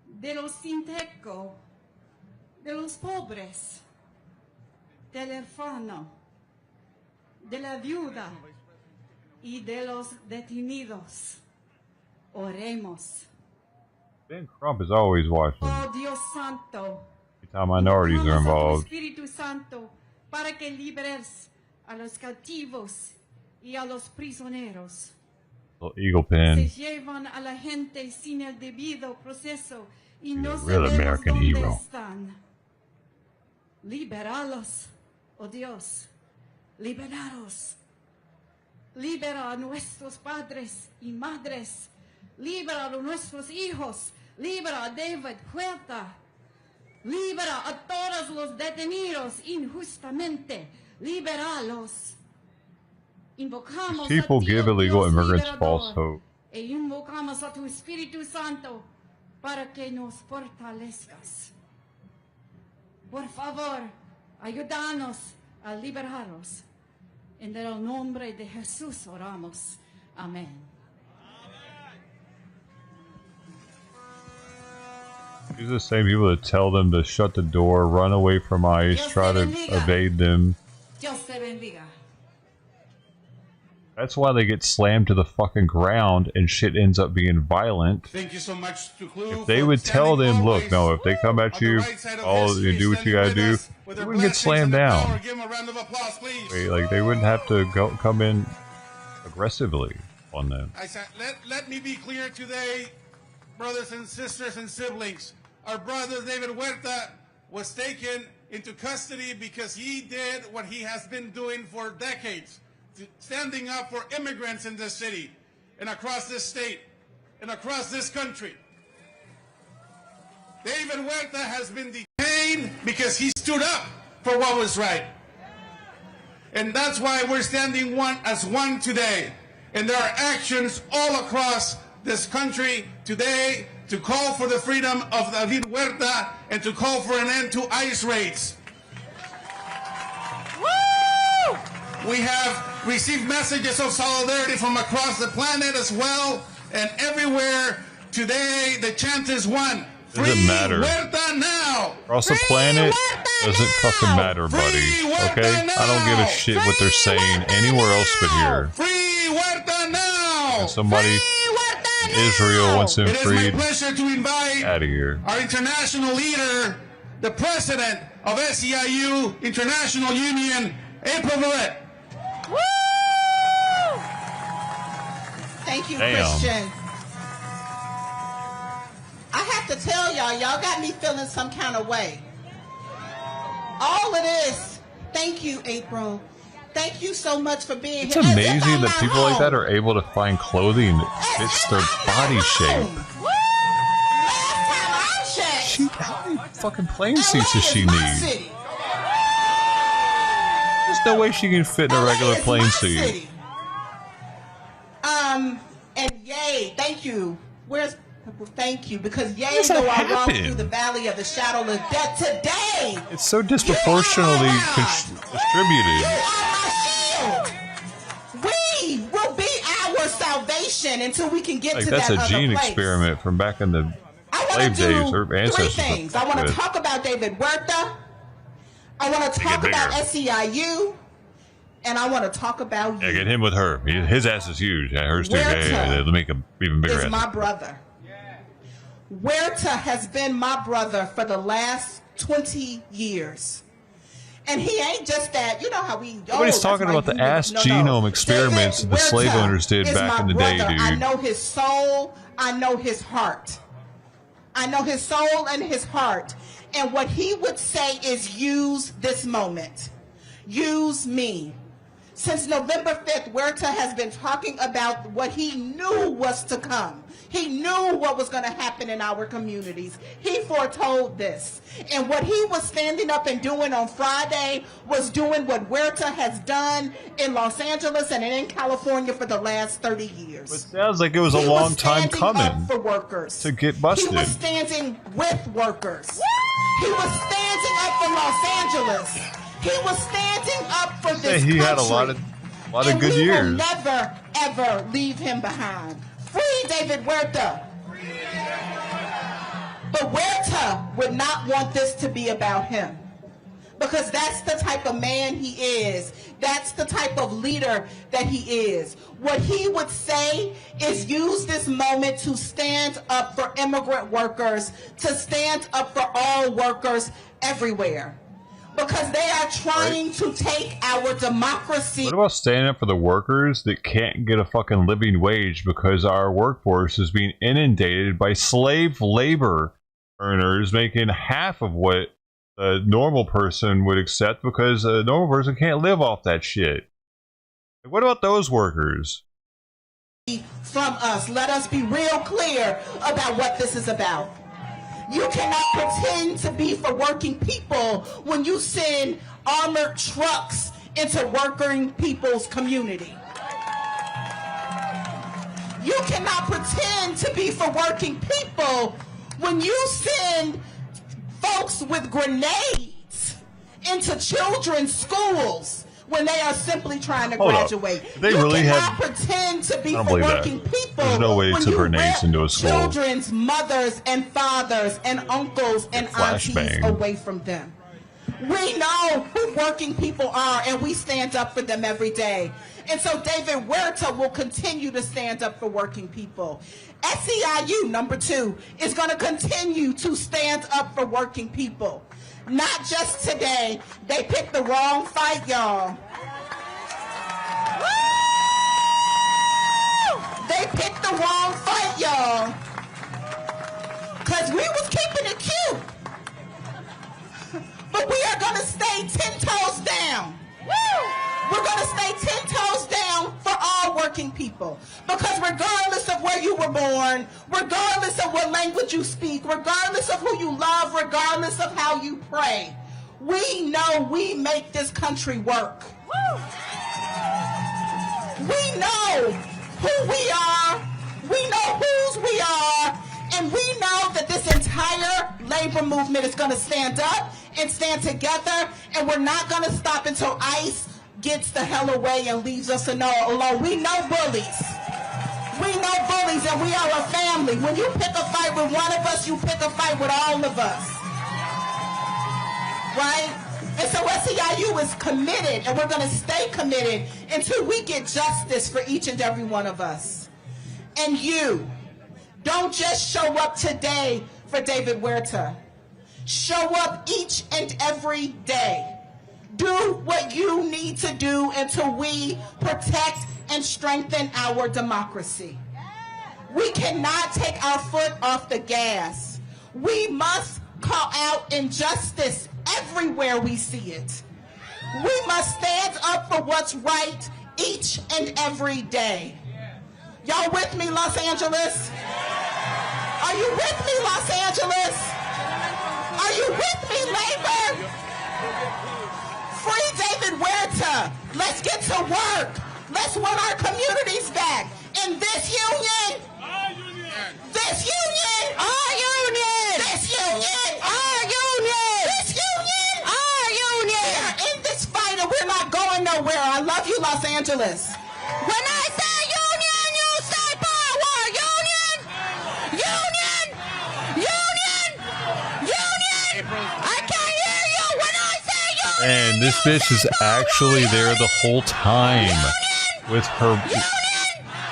de los sin techo, de los pobres, del huérfano, de la viuda y de los detenidos. Oremos. Ben Crump is always watching. Oh Dios Santo. Anytime minorities are involved. Espíritu Santo, para que liberes a los cautivos y a los prisioneros. Little eagle pin. Se llevan a la gente sin el debido proceso y no Real sabemos American dónde hero. están. Liberalos, oh Dios, liberaros. Libera a nuestros padres y madres. Libera a nuestros hijos. Libera a David Huerta. Libera a todos los detenidos injustamente. Liberalos. Invocamos People a ti, give oh illegal Dios immigrants liberador, false hope. e invocamos a tu Espíritu Santo para que nos fortalezcas. Por favor, ayúdanos a liberarlos. En el nombre de Jesús oramos. Amén. These are the same people that tell them to shut the door, run away from ICE, try to evade them. Dios te bendiga. That's why they get slammed to the fucking ground and shit ends up being violent. Thank you so much to Clue. If they would tell them, look, no, if they come at you, you do what you gotta do, they wouldn't get slammed down. Wait, like they wouldn't have to come in aggressively on them. I said, let me be clear today, brothers and sisters and siblings. Our brother David Huerta was taken into custody because he did what he has been doing for decades. Standing up for immigrants in this city and across this state and across this country. David Huerta has been detained because he stood up for what was right. And that's why we're standing as one today. And there are actions all across this country today to call for the freedom of David Huerta and to call for an end to ICE raids. Woo! We have received messages of solidarity from across the planet as well, and everywhere today the chant is one. Doesn't matter. Huerta now! Across the planet doesn't fucking matter, buddy. Okay? I don't give a shit what they're saying anywhere else but here. Free Huerta now! If somebody in Israel wants him freed, it is my pleasure to invite out of here. Our international leader, the president of SEIU International Union, April Verrett. Woo! Thank you, Damn. Christian. I have to tell y'all got me feeling some kind of way. All of this, thank you, April. Thank you so much for being It's here. amazing that people like that are able to find clothing that fits their body shape. How many fucking plane seats does she need? There's no way she can fit in a regular plane seat. And yay, thank you. Thank you, because yea, does that though I walk happen? through the valley of the shadow of death today. It's so disproportionately distributed. We will be our salvation until we can get Like to that's that a other gene place. experiment from back in the slave do days. Her three ancestors. things. I want to talk about David Huerta. I want to talk about SEIU. And I want to talk about you. Yeah, get him with her. His ass is huge. Yeah, hers too. Yeah, they'll make him even bigger. Is my brother. Huerta has been my brother for the last 20 years. And he ain't just that, you know how we... Nobody's talking about the ass genome experiments that the slave owners did back in the day, dude. I know his soul. I know his heart. I know his soul and his heart. And what he would say is use this moment. Use me. Since November 5th, Huerta has been talking about what he knew was to come. He knew what was going to happen in our communities. He foretold this. And what he was standing up and doing on Friday was doing what Huerta has done in Los Angeles and in California for the last 30 years. It sounds like it was a long time coming for workers. to get busted. He was standing with workers. He was standing up for Los Angeles. He was standing up for this country. He had a lot of good we years. will never, ever leave him behind. Free David Huerta. But Huerta would not want this to be about him. Because that's the type of man he is. That's the type of leader that he is. What he would say is use this moment to stand up for immigrant workers, to stand up for all workers everywhere. Because they are trying to take our democracy. What about standing up for the workers that can't get a fucking living wage because our workforce is being inundated by slave labor earners making half of what a normal person would accept because a normal person can't live off that shit? Like, what about those workers? From us, let us be real clear about what this is about. You cannot pretend to be for working people when you send armored trucks into working people's community. You cannot pretend to be for working people when you send folks with grenades into children's schools when they are simply trying to graduate. They really cannot have pretend to be for working people. There's no way to grenades into a school. Children's mothers and fathers and uncles and aunties Flashbang. away from them. We know who working people are, and we stand up for them every day. And so David Huerta will continue to stand up for working people. SEIU, number 2, is going to continue to stand up for working people. Not just today. They picked the wrong fight, y'all. They picked the wrong fight, y'all. Because we was keeping it cute. But we are going to stay 10 toes down. We're going to stay 10 toes down for all working people. Because regardless of where you were born, regardless of what language you speak, regardless of who you love, regardless of how you pray, we know we make this country work. We know who we are, we know whose we are, and we know that this entire labor movement is going to stand up and stand together, and we're not going to stop until ICE gets the hell away and leaves us alone. We know bullies. We know bullies, and we are a family. When you pick a fight with one of us, you pick a fight with all of us. Right? And so SEIU is committed, and we're going to stay committed until we get justice for each and every one of us. And you, don't just show up today for David Huerta. Show up each and every day. Do what you need to do until we protect and strengthen our democracy. We cannot take our foot off the gas. We must call out injustice everywhere we see it. We must stand up for what's right each and every day. Y'all with me, Los Angeles? Are you with me, Los Angeles? Are you with me, labor? Free David Huerta. Let's get to work. Let's win our communities back. And this union, our union, this union, our union, this union, our union, this union, our union. We are in this fight and we're not going nowhere. I love you, Los Angeles. When I say union, you say power. Union, union, union, union. I can't hear you when I say union. And this bitch is actually there the whole time with her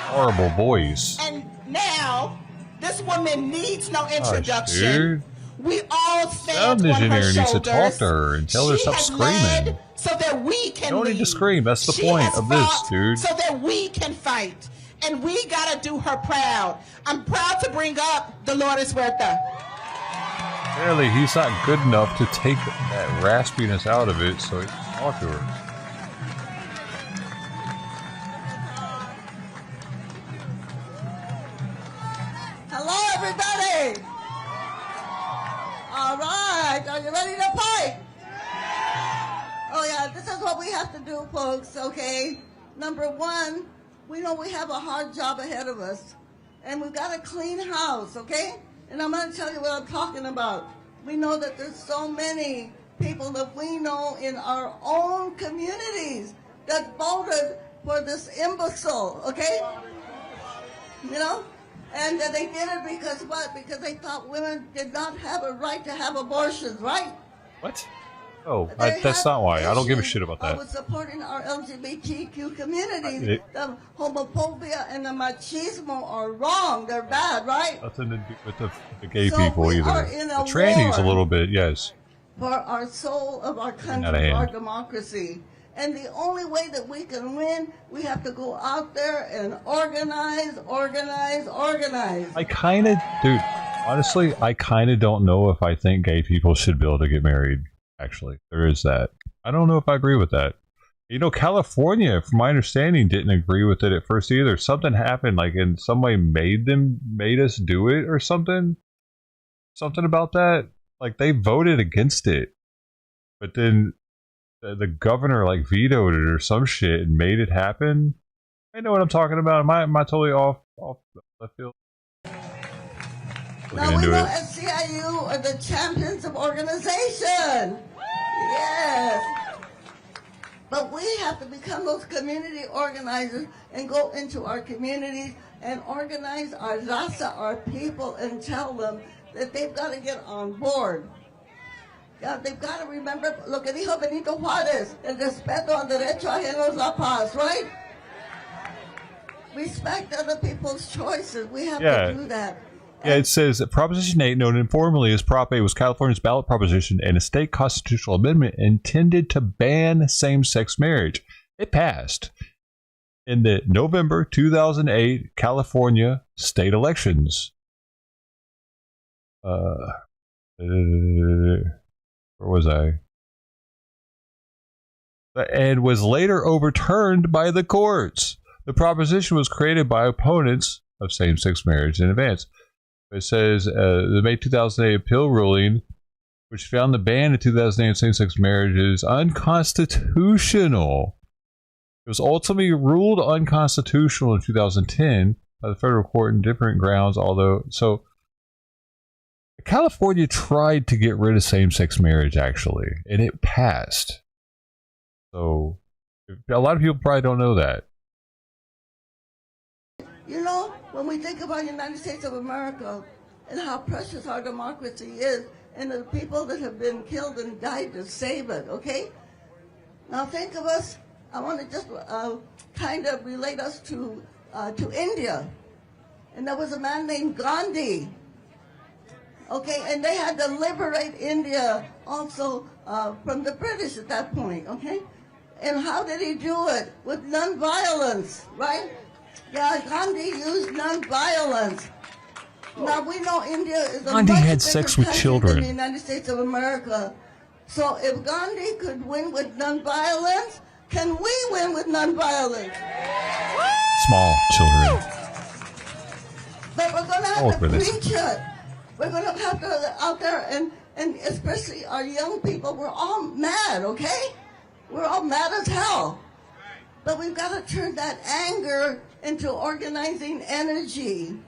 horrible voice. And now, this woman needs no Gosh, introduction. dude. We all stand Sound on her engineer needs to shoulders. talk to her and tell her to She stop has screaming. led so that we can You don't need to lead. scream. That's the She point has of this, fought dude. So that we can fight. And we gotta do her proud. I'm proud to bring up Dolores Huerta. Apparently, he's not good enough to take that raspiness out of it, so he can talk to her. Hello, everybody. All right, are you ready to fight? Oh yeah, this is what we have to do, folks, okay? Number one, we know we have a hard job ahead of us, and we've got a clean house, okay? And I'm going to tell you what I'm talking about. We know that there's so many people that we know in our own communities that voted for this imbecile, okay? You know? And they did it because what? Because they thought women did not have a right to have abortions, right? What? Oh, that's not why. I don't give a shit about I that. was supporting our LGBTQ community. The homophobia and the machismo are wrong. They're bad, right? Nothing to do with the gay So people we either. are in The a trannies a war. little bit, yes. For our soul of our out country, of for our hand. democracy. And the only way that we can win, we have to go out there and organize, organize, organize. I kind of, dude, honestly, I kind of don't know if I think gay people should be able to get married, actually. There is that. I don't know if I agree with that. You know, California, from my understanding, didn't agree with it at first either. Something happened, like in some way made us do it or something. Something about that. Like, they voted against it. But then the governor, like, vetoed it or some shit and made it happen. I know what I'm talking about. Am I totally off left field? Now we know at CIU are the champions of organization. Yes. But we have to become those community organizers and go into our communities and organize our raza, our people, and tell them that they've got to get on board. Yeah, they've got to remember lo que dijo Benito Juárez, el respeto al derecho ajeno es la paz, right? Respect other people's choices. We have to do that. Yeah, it says that Proposition 8, known informally as Prop 8, was California's ballot proposition and a state constitutional amendment intended to ban same-sex marriage. It passed in the November 2008 California state elections. Where was I? And was later overturned by the courts. The proposition was created by opponents of same-sex marriage in advance. It says the May 2008 appeal ruling, which found the ban of 2008 same-sex marriages unconstitutional. It was ultimately ruled unconstitutional in 2010 by the federal court in different grounds, so California tried to get rid of same-sex marriage, actually, and it passed. So a lot of people probably don't know that. You know, when we think about the United States of America and how precious our democracy is and the people that have been killed and died to save it, okay? Now think of us, I want to just kind of relate us to India. And there was a man named Gandhi, okay? And they had to liberate India also from the British at that point, okay? And how did he do it? With nonviolence, right? Yeah, Gandhi used non-violence. Now we know India is a Gandhi much had bigger sex with country children. than the United States of America. So if Gandhi could win with non-violence, can we win with non-violence? Small children. But we're going to have to preach it. We're going to have to out there and especially our young people. We're all mad, okay? We're all mad as hell. But we've got to turn that anger into organizing energy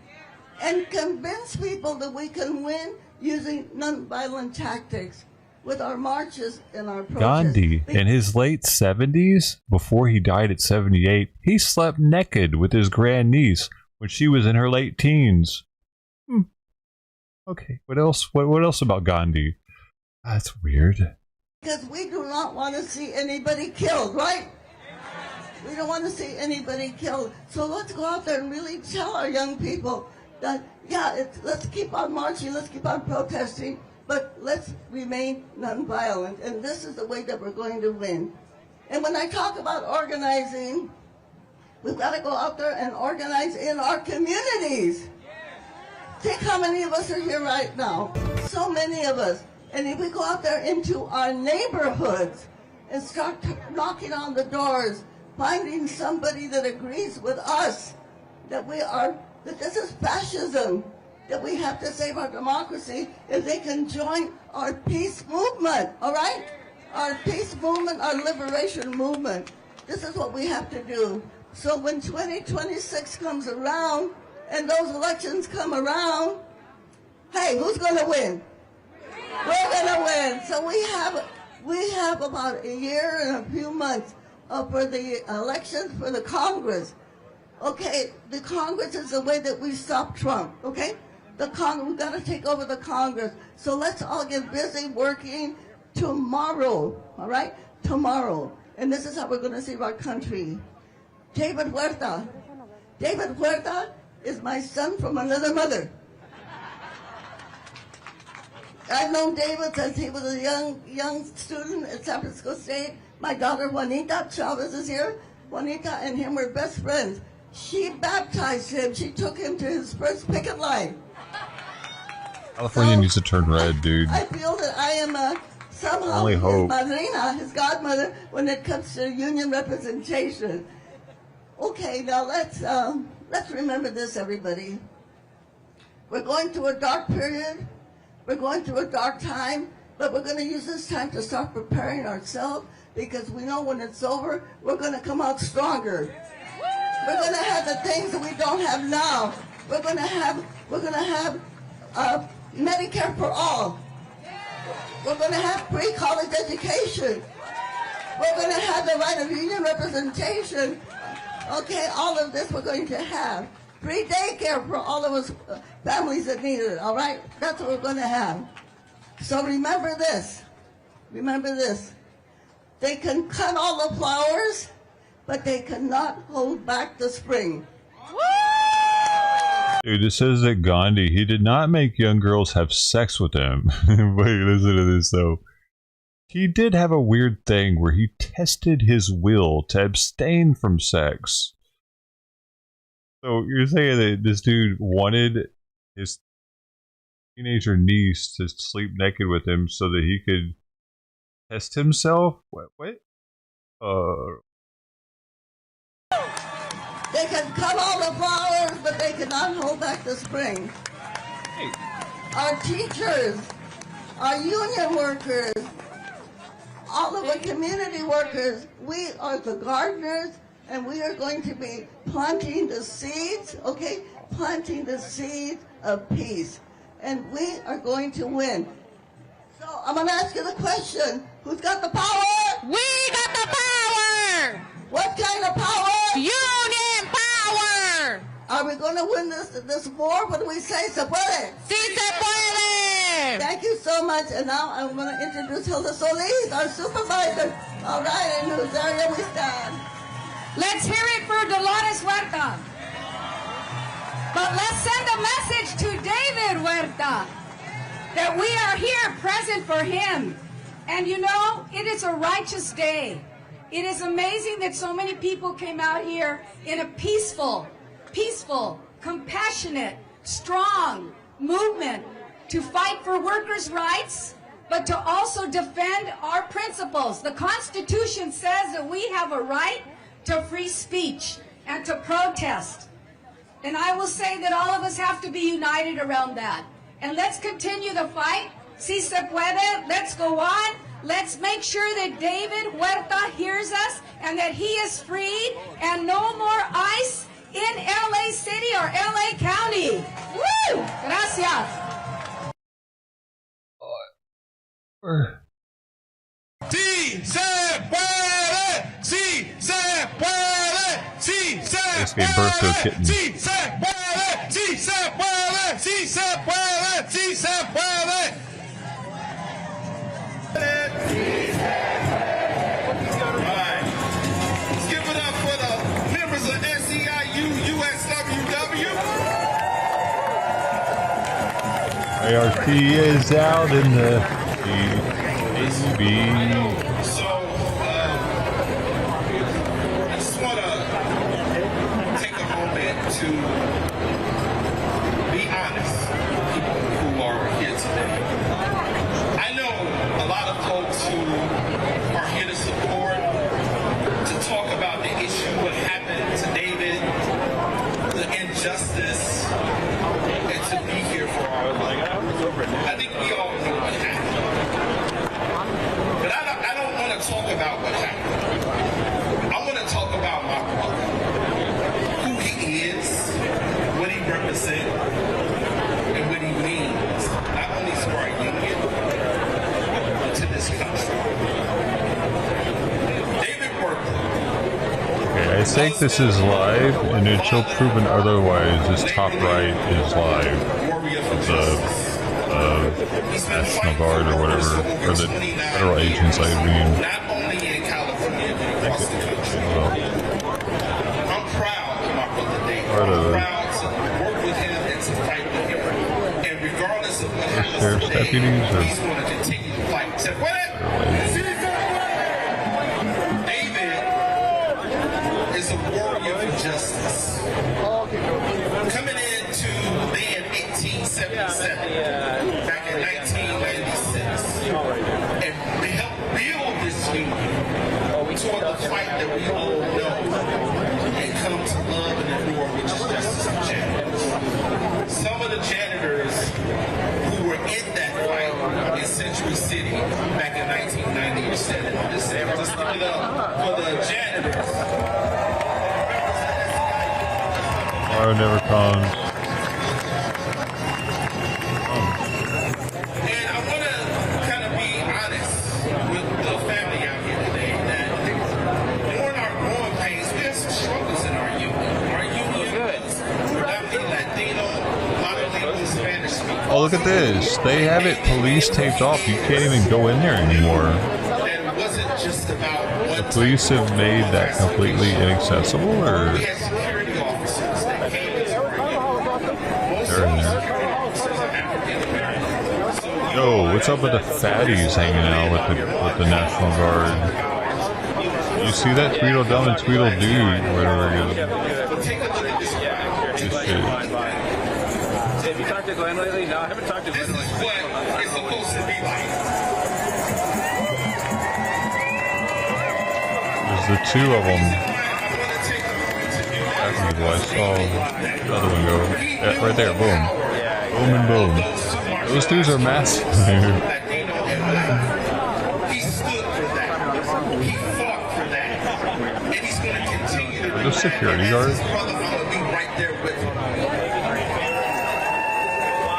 and convince people that we can win using nonviolent tactics with our marches and our protests. Gandhi, in his late 70s, before he died at 78, he slept naked with his grandniece when she was in her late teens. Okay, what else? What else about Gandhi? That's weird. Because we do not want to see anybody killed, right? We don't want to see anybody killed. So let's go out there and really tell our young people that, yeah, let's keep on marching, let's keep on protesting, but let's remain nonviolent. And this is the way that we're going to win. And when I talk about organizing, we've got to go out there and organize in our communities. Think how many of us are here right now. So many of us. And if we go out there into our neighborhoods and start knocking on the doors, finding somebody that agrees with us that this is fascism, that we have to save our democracy, if they can join our peace movement, all right? Our peace movement, our liberation movement. This is what we have to do. So when 2026 comes around and those elections come around, hey, who's going to win? We're going to win. So we have about a year and a few months for the elections for the Congress. Okay, the Congress is the way that we stop Trump, okay? We've got to take over the Congress. So let's all get busy working tomorrow, all right? Tomorrow. And this is how we're going to save our country. David Huerta. David Huerta is my son from another mother. I've known David since he was a young student at San Francisco State. My daughter Juanita Chavez is here. Juanita and him were best friends. She baptized him. She took him to his first picket line. California needs to turn red, dude. I feel that I am somehow his madrina, his godmother, when it comes to union representation. Okay, now let's remember this, everybody. We're going through a dark period. We're going through a dark time, but we're going to use this time to start preparing ourselves, because we know when it's over, we're going to come out stronger. We're going to have the things that we don't have now. We're going to have Medicare for all. We're going to have free college education. We're going to have the right of union representation. Okay, all of this we're going to have. Free daycare for all of us families that need it, all right? That's what we're going to have. So remember this. remember this. They can cut all the flowers, but they cannot hold back the spring. Dude, it says that Gandhi, he did not make young girls have sex with him. Wait, listen to this though. He did have a weird thing where he tested his will to abstain from sex. So you're saying that this dude wanted his teenager niece to sleep naked with him so that he could test himself? What? They can cut all the flowers, but they cannot hold back the spring. Hey. Our teachers, our union workers, all of the community workers, we are the gardeners, and we are going to be planting the seeds, okay? Planting the seeds of peace. And we are going to win. So I'm going to ask you the question. Who's got the power? We got the power! What kind of power? Union power! Are we going to win this war? What do we say? Se puede. Sí se puede! Thank you so much. And now I'm going to introduce Hilda Solis, our supervisor. All right, in whose area we stand. Let's hear it for Dolores Huerta. But let's send a message to David Huerta that we are here present for him. And you know, it is a righteous day. It is amazing that so many people came out here in a peaceful, compassionate, strong movement to fight for workers' rights, but to also defend our principles. The Constitution says that we have a right to free speech and to protest. And I will say that all of us have to be united around that. And let's continue the fight. Si se puede. Let's go on. Let's make sure that David Huerta hears us and that he is freed and no more ICE in LA City or LA County. Woo! Gracias. Sí se puede, sí se puede, sí se puede, sí se puede, sí se puede, sí se puede, sí se puede. Alright, let's give it up for the members of SEIU USWW. ART is out in the AB. So, I just want to take a moment to be honest with people who are here today. I know a lot of folks who are here to support, to talk about the issue, what happened to David, the injustice, and to be here for our life. I think we all know what happened. But I don't want to talk about what happened. I want to talk about my brother, who he is, what he represents, and what he means, not only to our union, but to this country. David Huerta. Okay, I think this is live, and until proven otherwise, this top right is live. The National Guard or whatever, or the federal agents, I mean. Not only in California, but across the country. I'm proud of my brother David. I'm proud to work with him and to fight with him. And regardless of what happens today, he's going to continue to fight. Say, what? David is a warrior for justice. Coming into then 1877, back in 1996, and they helped build this union toward the fight that we all know and come to love and adore, which is justice for janitors. Some of the janitors who were in that fight in Century City back in 1990 are standing on this stage. Just give it up for the janitors. Tomorrow never comes. And I want to kind of be honest with the family out here today that during our growing pains, we have some struggles in our union. Our union is predominantly Latino, monolingual Spanish speakers. Oh, look at this. They have it police taped off. You can't even go in there anymore. The police have made that completely inaccessible, or they're in there. Yo, what's up with the fatties hanging out with the National Guard? You see that Tweedledum and Tweedledoo, whatever it is. This shit. Have you talked to Glenn lately? No, I haven't talked to Glenn lately. This is what it's supposed to be like. There's the two of them. I saw the other one go. Yeah, right there, boom. Boom and boom. Those dudes are massive. He stood for that. He fought for that. And he's going to continue to Are those security guards?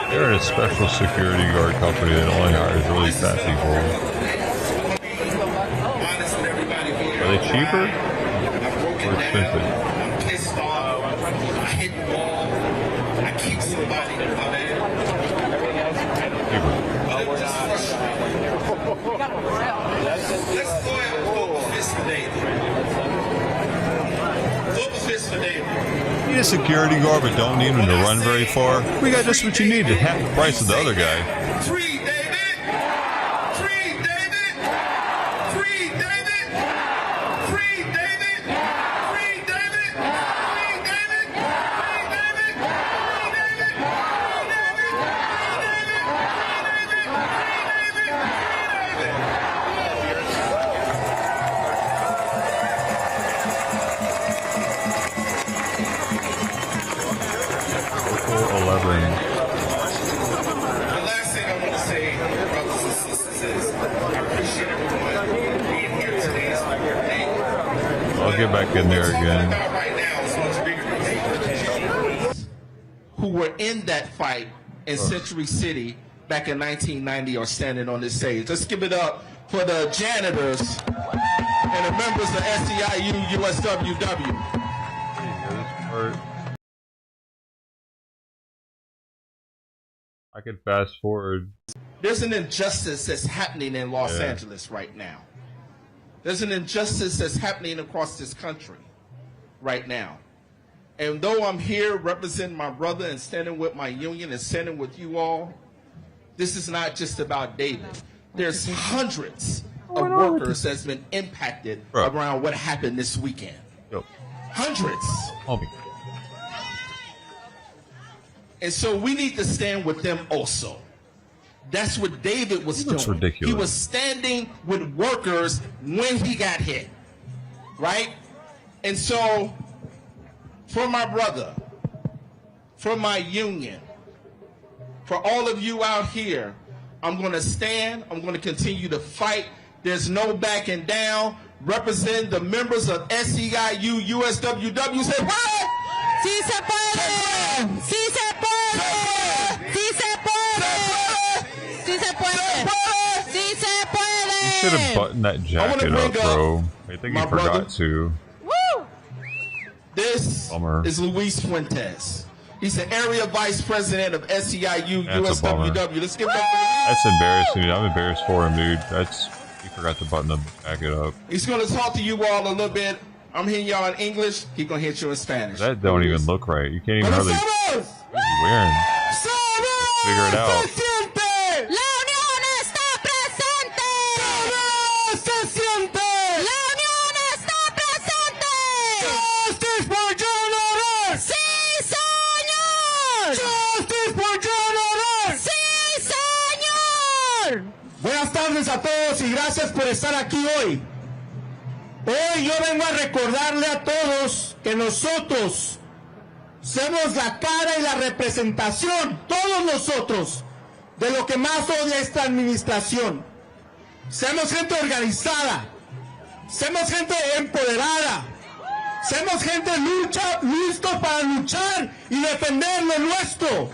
They're in a special security guard company that only hires really fat people. Are they cheaper or expensive? Pissed off. I hit the wall. I keep somebody. My man. Cheaper. Let's go ahead and global fist for David. Global fist for David. You need a security guard but don't need him to run very far? We got just what you need at half the price of the other guy. Free David! Free David! Free David! Free David! Free David! Free David! Free David! I'll get back in there again. Who were in that fight in Century City back in 1990 are standing on this stage. Let's give it up for the janitors and the members of SEIU USWW. I could fast forward. There's an injustice that's happening in Los Angeles right now. There's an injustice that's happening across this country right now. And though I'm here representing my brother and standing with my union and standing with you all, this is not just about David. There's hundreds of workers that's been impacted around what happened this weekend. Hundreds. And so we need to stand with them also. That's what David was doing. Ridiculous. He was standing with workers when he got hit, right? And so, for my brother, for my union, for all of you out here, I'm going to stand. I'm going to continue to fight. There's no backing down. Represent the members of SEIU USWW. Say what? Sí se puede. Sí se puede. Sí se puede. Sí se puede. Sí se puede. You should have buttoned that jacket up, bro. I think you forgot to. Woo! This is Luis Fuentes. He's the area vice president of SEIU USWW. Let's give it up for him. That's embarrassing. I'm embarrassed for him, dude. He forgot to button the jacket up. He's going to talk to you all a little bit. I'm hitting y'all in English. He's going to hit you in Spanish. That don't even look right. You can't even hardly. What is he wearing? Let's figure it out. La unión está presente. Se siente. La unión está presente. Justice for General. Sí, señor. Justice for General. Sí, señor. Buenas tardes a todos y gracias por estar aquí hoy. Hoy yo vengo a recordarle a todos que nosotros somos la cara y la representación, todos nosotros, de lo que más odia esta administración. Somos gente organizada, somos gente empoderada, somos gente listos para luchar y defender lo nuestro.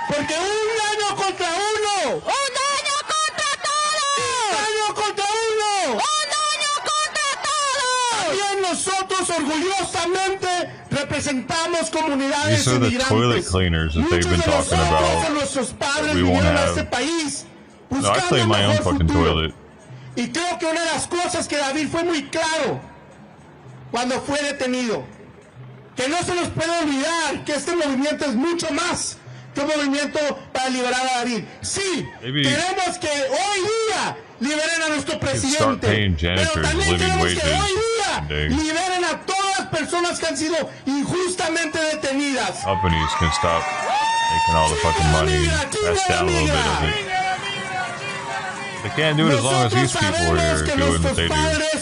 Porque un daño contra uno. ¡Un daño contra todos! ¡Un daño contra uno! ¡Un daño contra todos! También nosotros orgullosamente Representamos comunidades These are the toilet cleaners that they've been talking about. That we won't have. No, I clean my own fucking toilet. Y creo que una de las cosas que David fue muy claro cuando fue detenido, que no se nos puede olvidar que este movimiento es mucho más que un movimiento para liberar a David. Sí, queremos que hoy día liberen a nuestro presidente, pero también queremos que hoy día liberen a todas las personas que han sido injustamente detenidas. Companies can stop making all the fucking money, pass down a little bit of it. They can't do it as long as these people here are doing what they do.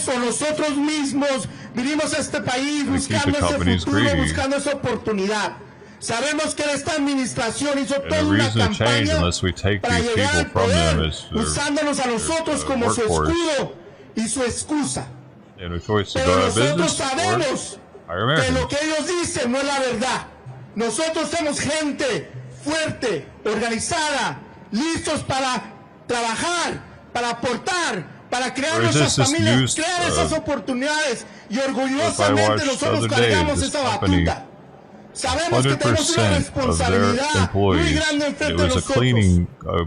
O nosotros mismos vinimos a este país buscando ese futuro, buscando esa oportunidad. Sabemos que esta administración hizo toda una campaña para llegar al poder, usándonos a nosotros como su escudo y su excusa. Pero nosotros sabemos que lo que ellos dicen no es la verdad. Nosotros somos gente fuerte, organizada, listos para trabajar, para aportar, para crear nuestras familias, crear esas oportunidades, y orgullosamente nosotros cargamos esa batuta. Sabemos que tenemos una responsabilidad muy grande enfrente de nosotros.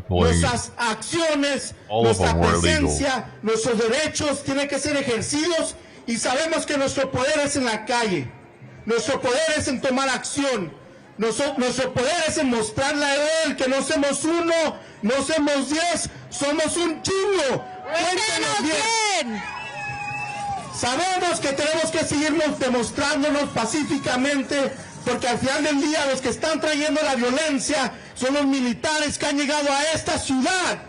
Nuestras acciones, nuestra presencia, nuestros derechos tienen que ser ejercidos, y sabemos que nuestro poder es en la calle. Nuestro poder es en tomar acción. Nuestro poder es en mostrarle a él que no somos uno, no somos 10, somos un chingo. Cuéntenos bien. Sabemos que tenemos que seguirnos demostrándonos pacíficamente, porque al final del día los que están trayendo la violencia son los militares que han llegado a esta ciudad,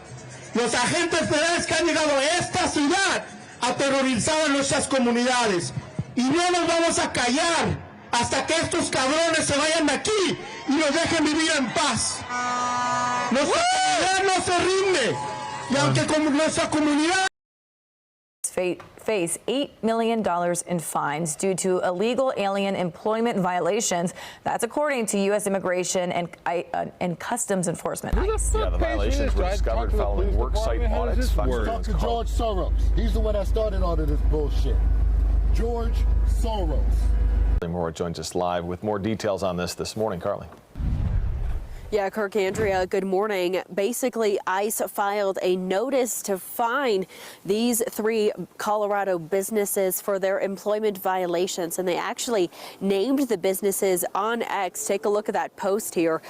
los agentes federales que han llegado a esta ciudad a aterrorizar a nuestras comunidades. Y no nos vamos a callar hasta que estos cabrones se vayan de aquí y nos dejen vivir en paz. Nuestra comunidad no se rinde, y aunque nuestra comunidad face $8 million in fines due to illegal alien employment violations. That's according to U.S. Immigration and Customs Enforcement. Yeah, the violations were discovered following worksite audits. Talk to George Soros. He's the one that started all of this bullshit. George Soros. Moore joins us live with more details on this morning. Carly. Yeah, Kirk, Andrea, good morning. Basically, ICE filed a notice to fine these 3 Colorado businesses for their employment violations, and they actually named the businesses on X. Take a look at that post here,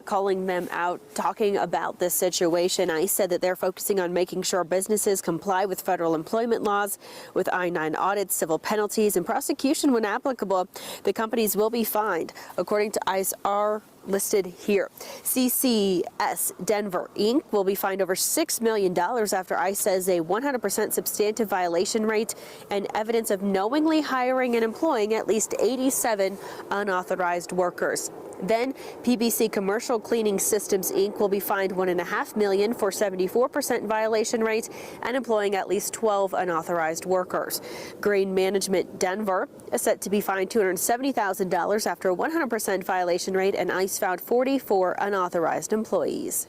calling them out, talking about this situation. ICE said that they're focusing on making sure businesses comply with federal employment laws, with I-9 audits, civil penalties, and prosecution when applicable. The companies will be fined. According to ICE, are listed here. CCS Denver Inc. will be fined over $6 million after ICE says a 100% substantive violation rate and evidence of knowingly hiring and employing at least 87 unauthorized workers. Then PBC Commercial Cleaning Systems Inc. will be fined $1.5 million for 74% violation rate and employing at least 12 unauthorized workers. Grain Management Denver is set to be fined $270,000 after a 100% violation rate, and ICE found 44 unauthorized employees.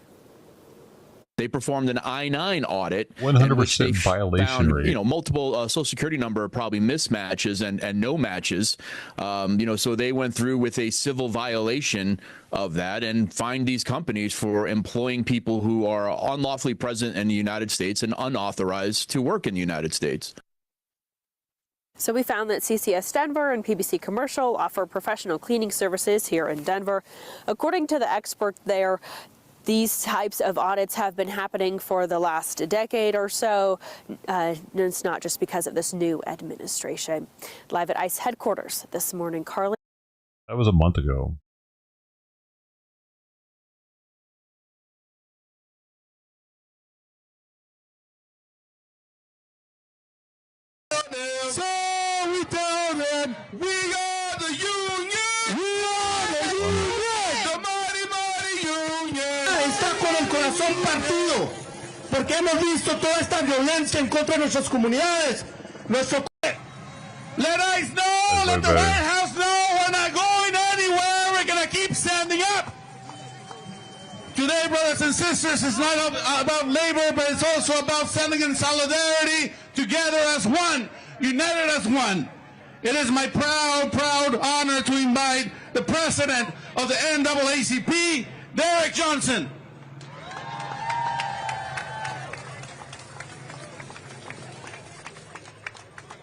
They performed an I-9 audit. 100% violation found, rate. Multiple Social Security number probably mismatches and no matches. So they went through with a civil violation of that and fined these companies for employing people who are unlawfully present in the United States and unauthorized to work in the United States. So we found that CCS Denver and PBC Commercial offer professional cleaning services here in Denver. According to the expert there, these types of audits have been happening for the last decade or so. It's not just because of this new administration. Live at ICE headquarters this morning, Carly. That was a month ago. So we tell them, we are the union. We are the union. The mighty, mighty union. Está con el corazón partido, porque hemos visto toda esta violencia en contra de nuestras comunidades. Let ICE know, let the White House know, we're not going anywhere. We're going to keep standing up. Today, brothers and sisters, it's not about labor, but it's also about standing in solidarity together as one, united as one. It is my proud honor to invite the president of the NAACP, Derek Johnson.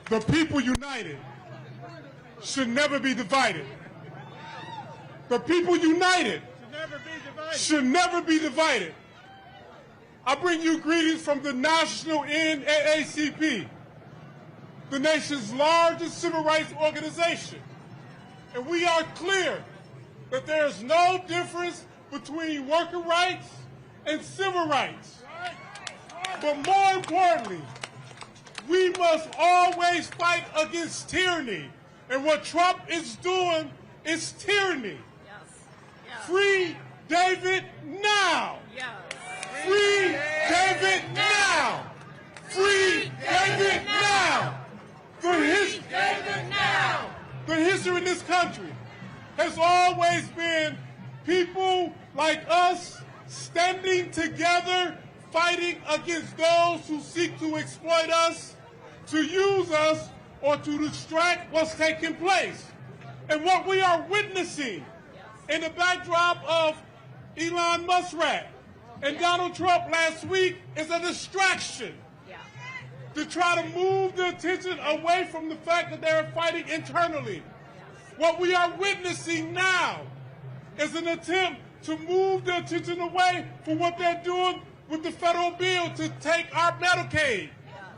The people united should never be divided. The people united should never be divided. I bring you greetings from the National NAACP, the nation's largest civil rights organization. And we are clear that there is no difference between worker rights and civil rights. But more importantly, we must always fight against tyranny. And what Trump is doing is tyranny. Free David now. Free David now. Free David now. The history in this country has always been people like us standing together, fighting against those who seek to exploit us, to use us, or to distract what's taking place. And what we are witnessing in the backdrop of Elon Musk and Donald Trump last week is a distraction to try to move the attention away from the fact that they're fighting internally. What we are witnessing now is an attempt to move the attention away from what they're doing with the federal bill to take our Medicaid,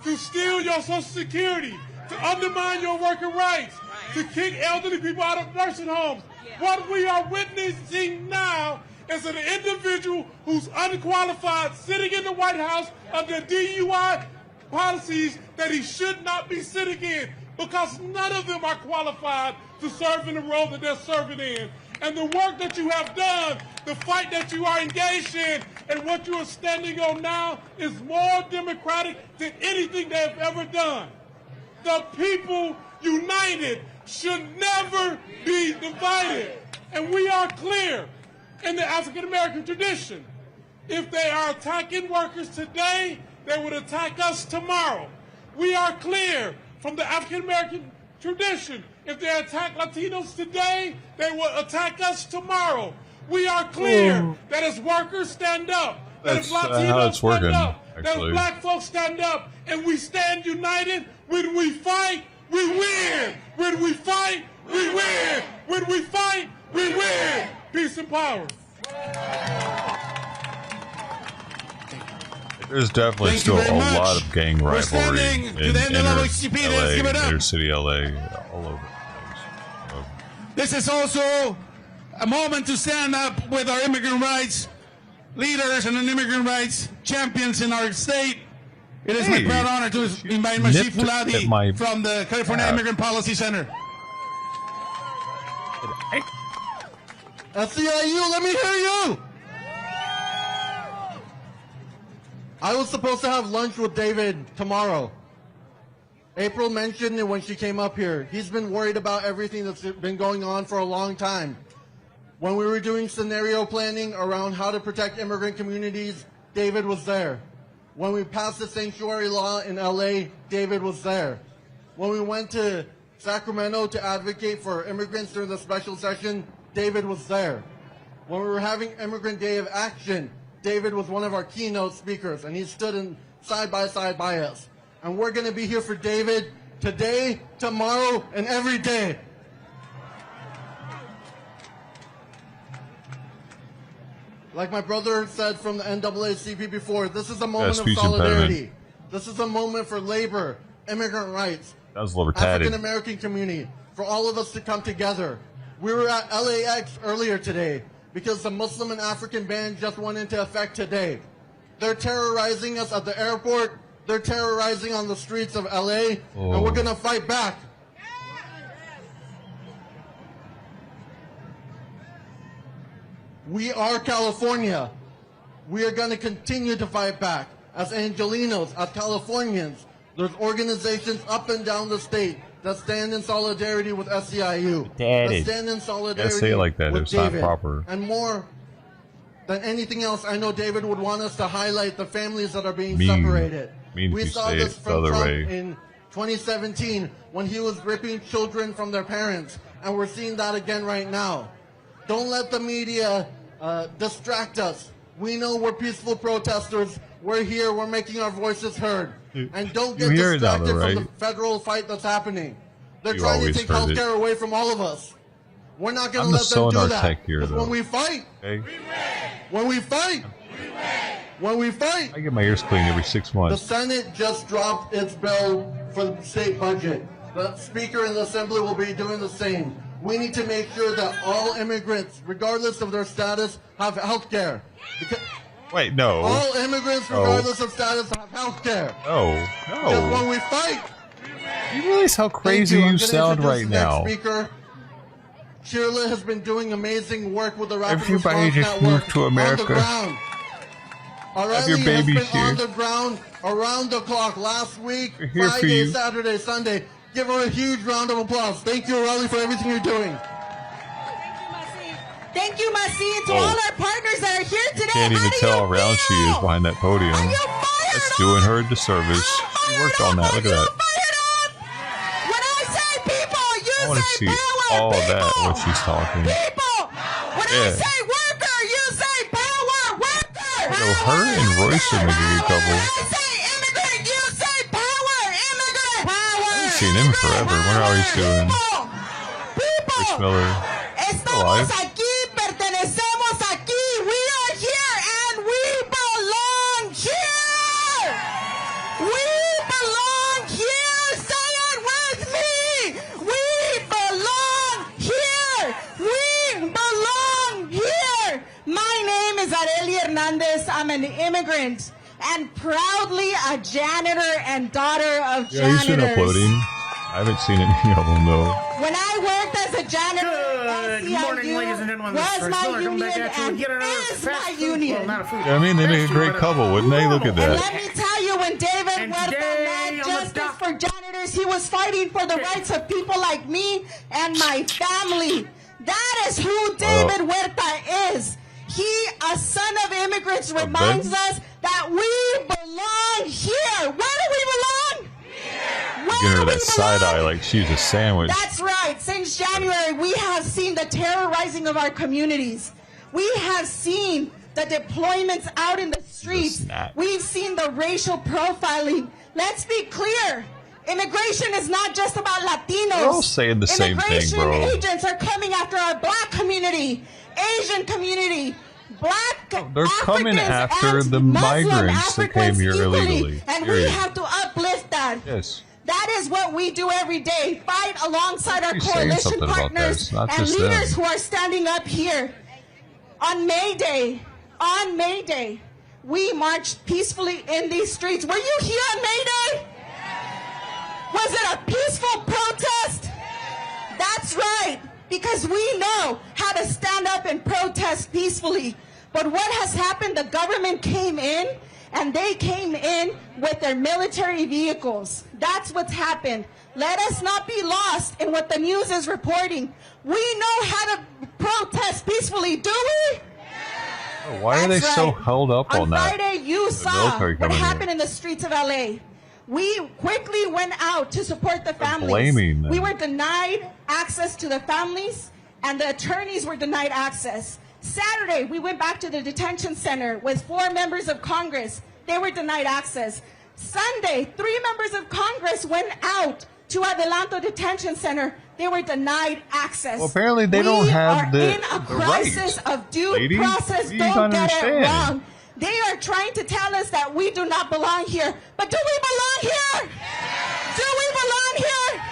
to steal your Social Security, to undermine your worker rights, to kick elderly people out of nursing homes. What we are witnessing now is an individual who's unqualified sitting in the White House under DUI policies that he should not be sitting in, because none of them are qualified to serve in the role that they're serving in. And the work that you have done, the fight that you are engaged in, and what you are standing on now is more democratic than anything they have ever done. The people united should never be divided. And we are clear in the African American tradition. If they are attacking workers today, they would attack us tomorrow. We are clear from the African American tradition. If they attack Latinos today, they will attack us tomorrow. We are clear that as workers stand up, that as Latinos stand up, that as black folks stand up, and we stand united. When we fight, we win. When we fight, we win. When we fight, we win. Peace and power. There's definitely still a lot of gang rivalry in inner city LA, all over the place. This is also a moment to stand up with our immigrant rights leaders and immigrant rights champions in our state. It is my proud honor to invite Masih Fuladi from the California Immigrant Policy Center. SEIU, let me hear you! I was supposed to have lunch with David tomorrow. April mentioned it when she came up here. He's been worried about everything that's been going on for a long time. When we were doing scenario planning around how to protect immigrant communities, David was there. When we passed the sanctuary law in LA, David was there. When we went to Sacramento to advocate for immigrants during the special session, David was there. When we were having Immigrant Day of Action, David was one of our keynote speakers, and he stood in side by side by us. And we're going to be here for David today, tomorrow, and every day. Like my brother said from the NAACP before, this is a moment of solidarity. This is a moment for labor, immigrant rights, African American community, for all of us to come together. We were at LAX earlier today because the Muslim and African ban just went into effect today. They're terrorizing us at the airport. They're terrorizing on the streets of LA, and we're going to fight back. We are California. We are going to continue to fight back. As Angelinos, as Californians, there's organizations up and down the state that stand in solidarity with SEIU. That stand in solidarity say it like that. with It's David. not proper. And more than anything else, I know David would want us to highlight the families that are being separated. Mean We if you saw say this it the from other Trump way. in 2017, when he was ripping children from their parents, and we're seeing that again right now. Don't let the media distract us. We know we're peaceful protesters. We're here. We're making our voices heard. And don't get distracted from the federal fight that's happening. They're trying to take healthcare away from all of us. We're not going to let them do that. When we fight, when we fight, when we fight. I get my ears cleaned every 6 months. The Senate just dropped its bill for the state budget. The Speaker in the Assembly will be doing the same. We need to make sure that all immigrants, regardless of their status, have health care. Wait, no. All immigrants, regardless of status, have health care. No, Because when we fight. You realize how crazy you sound right now? Speaker. Shirley has been doing amazing work with the Rapid Everybody Response just Network moved to America. on the ground. Have your O'Reilly babies has been here. on the ground around the clock last week, We're here for Friday, you. Saturday, Sunday. Give her a huge round of applause. Thank you, O'Reilly, for everything you're doing. Thank you, Masi, to all our partners that are here today. Can't even tell how round she is behind that podium. That's doing her a disservice. She worked on that. Look at that. When I say people, you I want to see all of that when she's talking. When I say worker, you say power worker. So her and Royce are making a couple. Immigrant, you say power immigrant. I haven't seen him forever. I wonder how he's doing. Rich Miller. Alive. Aquí, pertenecemos aquí. We are here and we belong here. We belong here. Say it with me. We belong here. We belong here. My name is Arely Hernandez. I'm an immigrant and proudly a janitor and daughter of janitors. Yeah, he's been uploading. I haven't seen any of them though. When I worked as a janitor, Good morning, ladies and gentlemen. was my union and is my union. Yeah, I mean, they make a great couple, wouldn't they? Look at And that. let me tell you, when David Huerta led Justice for Janitors, he was fighting for the rights of people like me and my family. That is who David Huerta is. He, a son of immigrants, reminds us that we belong here. Where do we belong? Giving her that side eye like she's a sandwich. That's right. Since January, we have seen the terrorizing of our communities. We have seen the deployments out in the streets. We've seen the racial profiling. Let's be clear. Immigration is not just about Latinos. They're all saying the same thing, bro. Immigration agents are coming after our black community, Asian community, black They're coming after the migrants that came here illegally. And we have to uplift that. Yes. That is what we do every day. Fight alongside our She's saying coalition something about that. partners It's not and just leaders them. who are standing up here. On May Day, we marched peacefully in these streets. Were you here on May Day? Was it a peaceful protest? That's right, because we know how to stand up and protest peacefully. But what has happened, the government came in, and they came in with their military vehicles. That's what's happened. Let us not be lost in what the news is reporting. We know how to protest peacefully, do we? Oh, why are they so held up on that? On Friday, you The saw military what coming happened here. in the streets of LA. We quickly went out to support the families. blaming them. We were denied access to the families, and the attorneys were denied access. Saturday, we went back to the detention center with 4 members of Congress. They were denied access. Sunday, 3 members of Congress went out to Adelanto Detention Center. They were denied access. Well, apparently they don't have We are in a the crisis right. of due Lady, process. you Don't don't get it understand. wrong. They are trying to tell us that we do not belong here. But do we belong here? Do we belong here?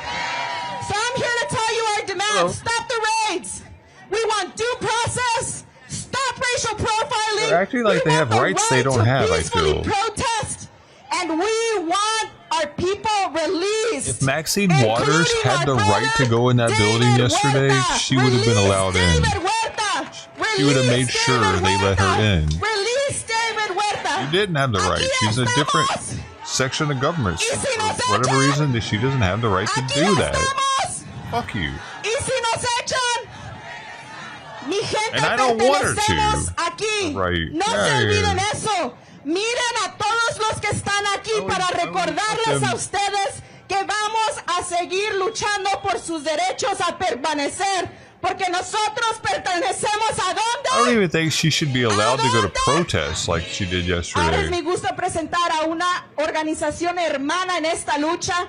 So I'm here to tell you our demands. Stop the raids. We want due process. Stop racial profiling. They're acting like We they want have the rights they right don't to have, I peacefully feel. protest. And we want our people released. If Maxine Waters had the right to go in that building yesterday, she would have been allowed in. She would have made sure they let her in. Release David Huerta. She didn't have the right. She's a different section of government. For whatever reason, she doesn't have the right to do that. Fuck you. Y si nos echan, mi gente, And I don't want her to. pertenecemos aquí. Right. No se Yeah, olviden yeah. eso. Miren a todos los que están aquí para recordarles them. a ustedes que vamos a seguir luchando por sus derechos a permanecer, porque nosotros pertenecemos a dónde? I don't even think she should be allowed to go to protests like she did Ahora es yesterday. mi gusto presentar a una organización hermana en esta lucha,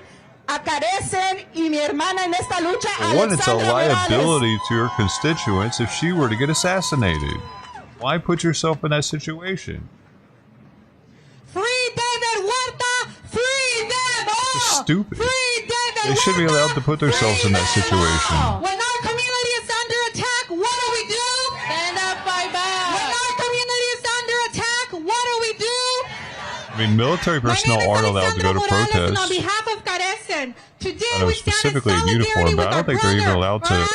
a Carecen y mi hermana en esta lucha, For one, it's a Alexandra Morales. liability to her constituents if she were to get assassinated. Why put yourself in that situation? Free David Huerta! Free them all! It's stupid. Free David They should be allowed to put themselves in that situation. When our community is under attack, what do? Stand up, fight back. When our community is under attack, what do? I mean, military personnel aren't allowed to go to And on protests. behalf of Carecen, today I know we stand specifically in solidarity uniform, but I with don't think they're even allowed to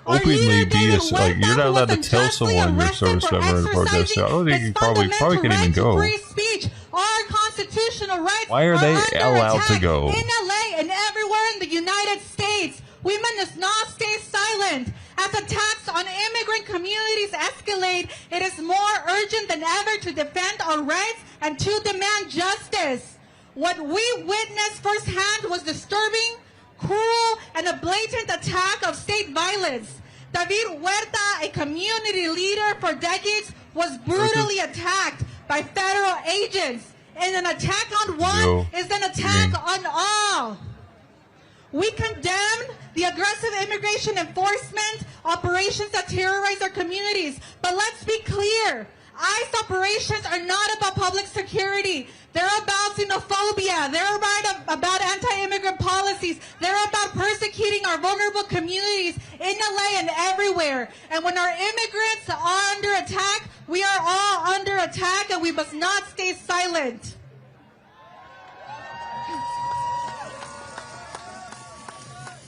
openly be like you're not allowed to tell someone you're a service member in a protest. So I don't think you probably can't even go. free speech, our constitutional rights. Why are they under allowed to attack go? in LA and everywhere in the United States? Women must not stay silent. As attacks on immigrant communities escalate, it is more urgent than ever to defend our rights and to demand justice. What we witnessed firsthand was disturbing, cruel, and a blatant attack of state violence. David Huerta, a community leader for decades, was brutally attacked by federal agents. And an attack on one is an attack on all. We condemn the aggressive immigration enforcement operations that terrorize our communities. But let's be clear. ICE operations are not about public security. They're about xenophobia. They're about anti-immigrant policies. They're about persecuting our vulnerable communities in LA and everywhere. And when our immigrants are under attack, we are all under attack, and we must not stay silent.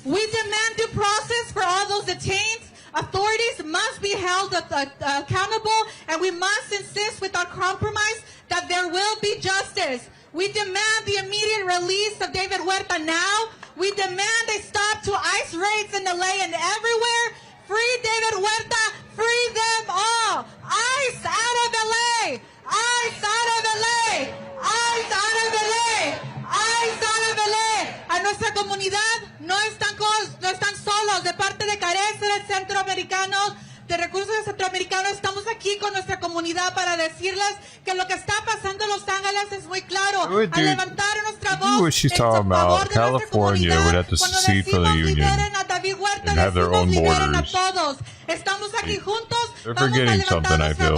We demand due process for all those detained. Authorities must be held accountable, and we must insist without compromise that there will be justice. We demand the immediate release of David Huerta now. We demand a stop to ICE raids in LA and everywhere. Free David Huerta, free them all. ICE out of LA. ICE out of LA. ICE out of LA. ICE out of LA. A nuestra comunidad no están solos. De parte de Carecen, del Centroamericano, de Recursos Centroamericanos, estamos aquí con nuestra comunidad para decirles que lo que está pasando en Los Ángeles es muy claro. Al levantar nuestra voz What she's talking about, California would have to secede from the union and have their own borders. Estamos aquí juntos. They're forgetting something, I feel.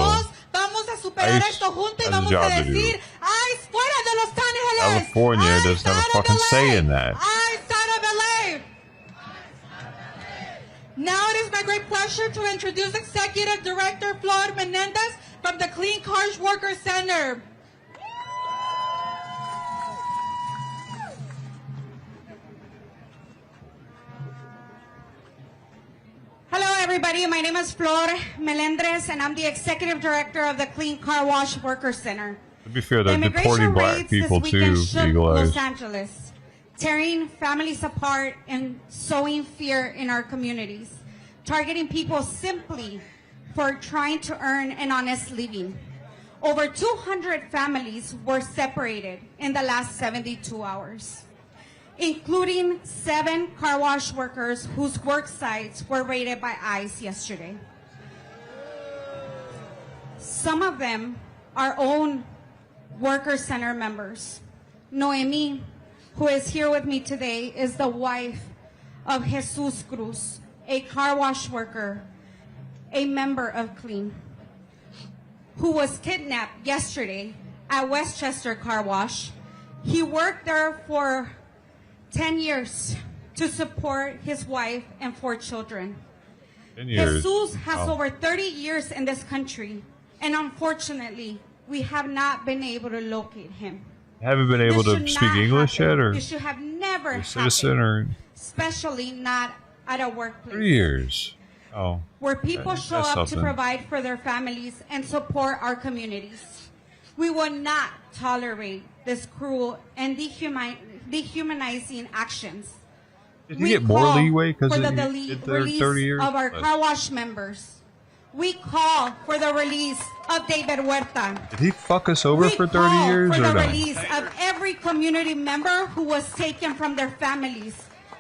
Vamos a superar esto juntos y vamos a decir, ICE fuera de Los Ángeles. California doesn't have a fucking say in that. ICE out of LA. Now it is my great pleasure to introduce Executive Director Flor Menendez from the Clean Cars Workers Center. Hello, everybody. My name is Flor Melendres, and I'm the Executive Director of the Clean Car Wash Workers Center. To be fair, they're deporting black people too, Eagle Eyes. Los Angeles, tearing families apart and sowing fear in our communities, targeting people simply for trying to earn an honest living. Over 200 families were separated in the last 72 hours, including 7 car wash workers whose work sites were raided by ICE yesterday. Some of them are own Worker Center members. Noemi, who is here with me today, is the wife of Jesus Cruz, a car wash worker, a member of Clean, who was kidnapped yesterday at Westchester Car Wash. He worked there for 10 years to support his wife and 4 children. 10 years. Jesus has Wow. over 30 years in this country, and unfortunately, we have not been able to locate him. Haven't been able This to should speak not English happen. yet, or This should have never a citizen, happened, or especially not at a workplace 3 years? Oh, where people show that's up to something. provide for their families and support our communities. We will not tolerate this cruel and dehumanizing actions. Did you get more call leeway because for the of their release 30 years? of our car wash members. we call for the release of David Huerta. Did he fuck us over for 30 years for or the no? release of every community member who was taken from their families,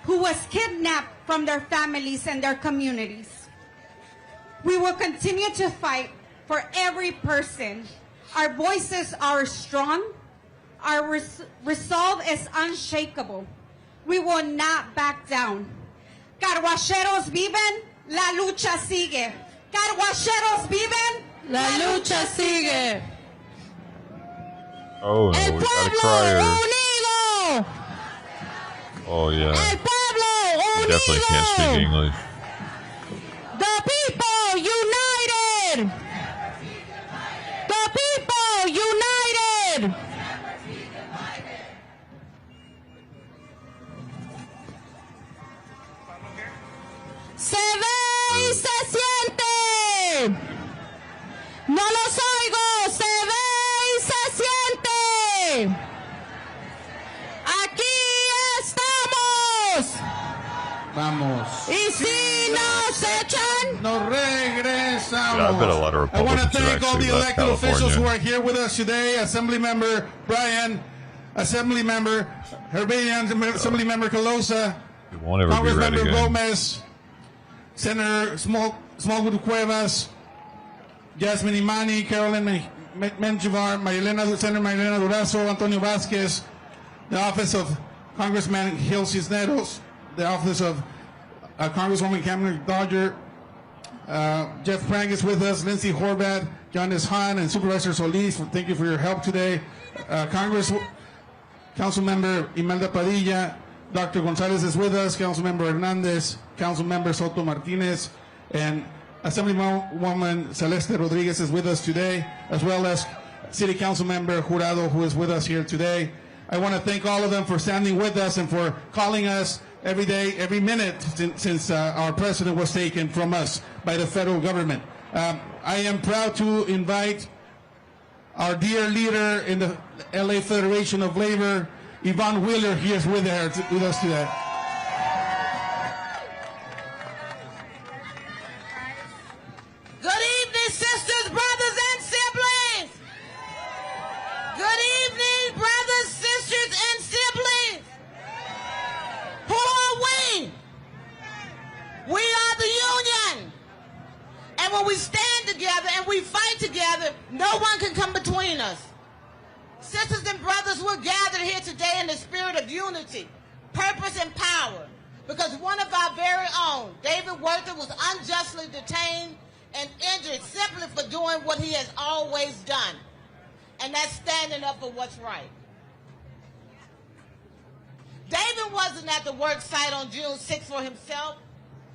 who was kidnapped from their families and their communities. We will continue to fight for every person. Our voices are strong. Our resolve is unshakable. We will not back down. Carguacheros viven, la lucha sigue. Carguacheros viven, la lucha sigue. Oh no, we got a crier. Unido. Oh yeah. El pueblo He definitely can't speak English. The people united. The people united. Se ve y se siente. No los oigo. Se ve y se siente. Aquí estamos. Vamos. Y si nos echan, Nos regresamos. Yeah, I bet a lot of I want to Republicans have thank all actually the left elected officials who California. are here with us today. Assemblymember Bryan, Assemblymember Herbanian, Assemblymember Calosa, It won't ever be red Congressmember again. Gomez, Senator Smallwood Cuevas, Jasmine Imani, Carolyn Menjivar, Senator Marilena Durazo, Antonio Vasquez, the office of Congressman Gil Cisneros, the office of Congresswoman Cameron Dodger, Jeff Prang is with us, Lindsay Horvath, Jonas Hahn, and Supervisor Solis. Thank you for your help today. Councilmember Imelda Padilla, Dr. Gonzalez is with us, Councilmember Hernandez, Councilmember Soto Martinez, and Assemblywoman Celeste Rodriguez is with us today, as well as City Council Member Jurado, who is with us here today. I want to thank all of them for standing with us and for calling us every day, every minute since our president was taken from us by the federal government. I am proud to invite our dear leader in the LA Federation of Labor, Yvonne Wheeler, he is with us today. good evening, sisters, brothers, and siblings. Good evening, brothers, sisters, and siblings. Who are we? We are the union. And when we stand together and we fight together, no one can come between us. Sisters and brothers, we're gathered here today in the spirit of unity, purpose, and power, because one of our very own, David Huerta, was unjustly detained and injured simply for doing what he has always done, and that's standing up for what's right. David wasn't at the work site on June 6th for himself.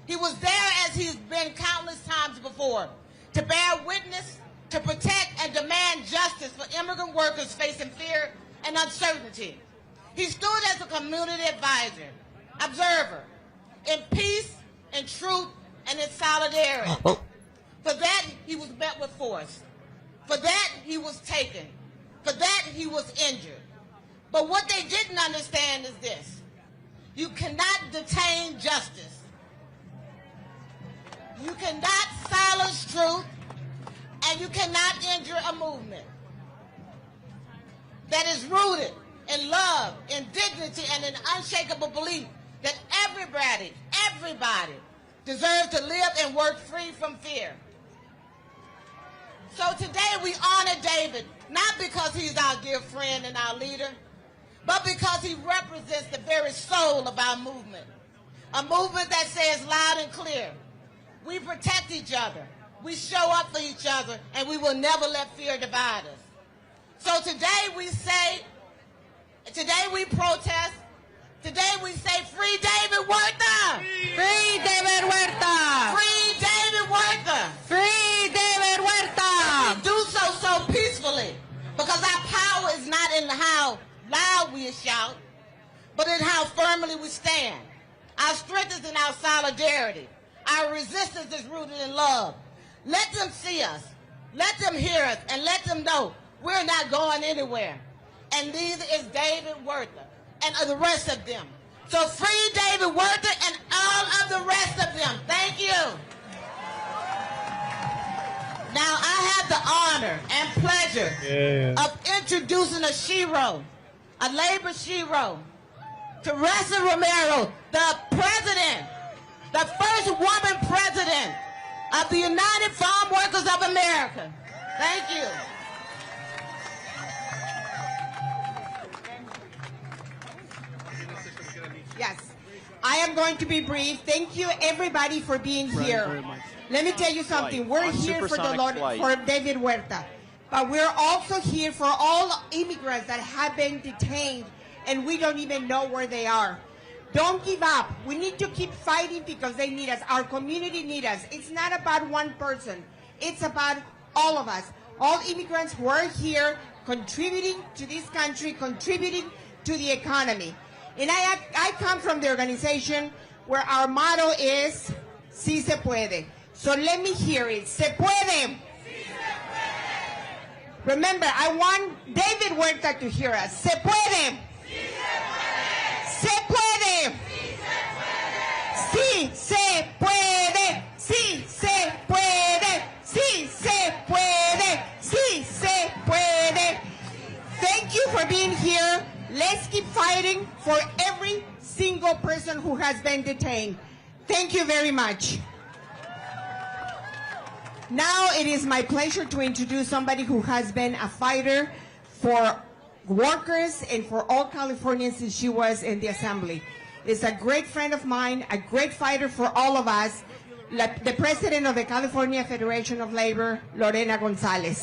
He was there as he's been countless times before, to bear witness, to protect and demand justice for immigrant workers facing fear and uncertainty. He stood as a community advisor, observer, in peace, in truth, and in solidarity. For that, he was met with force. For that, he was taken. For that, he was injured. But what they didn't understand is this: you cannot detain justice. You cannot silence truth, and you cannot injure a movement that is rooted in love, in dignity, and in unshakable belief that everybody deserves to live and work free from fear. So today we honor David, not because he's our dear friend and our leader, but because he represents the very soul of our movement. A movement that says loud and clear, we protect each other, we show up for each other, and we will never let fear divide us. So today we say, today we protest, today we say, free David Huerta! Free David Huerta! Free David Huerta! Free David Huerta! And we do so peacefully, because our power is not in how loud we shout, but in how firmly we stand. Our strength is in our solidarity. Our resistance is rooted in love. Let them see us, let them hear us, and let them know we're not going anywhere. And neither is David Huerta and the rest of them. So free David Huerta and all of the rest of them. Thank you. Now, I have the honor and pleasure of introducing a shero, a labor shero, Teresa Romero, the president, the first woman president of the United Farm Workers of America. Thank you. Yes, I am going to be brief. Thank you, everybody, for being here. Let me tell you something. We're here for the Lord, for David Huerta, but we're also here for all immigrants that have been detained, and we don't even know where they are. Don't give up. We need to keep fighting because they need us. Our community needs us. It's not about one person. It's about all of us. All immigrants who are here contributing to this country, contributing to the economy. And I come from the organization where our motto is, Si se puede. So let me hear it. Se puede. Remember, I want David Huerta to hear us. Se puede. Se puede. Sí se puede. Sí se puede. Sí se puede. Sí se puede. Thank you for being here. Let's keep fighting for every single person who has been detained. Thank you very much. Now it is my pleasure to introduce somebody who has been a fighter for workers and for all Californians since she was in the assembly. Is a great friend of mine, a great fighter for all of us, the president of the California Federation of Labor, Lorena Gonzalez.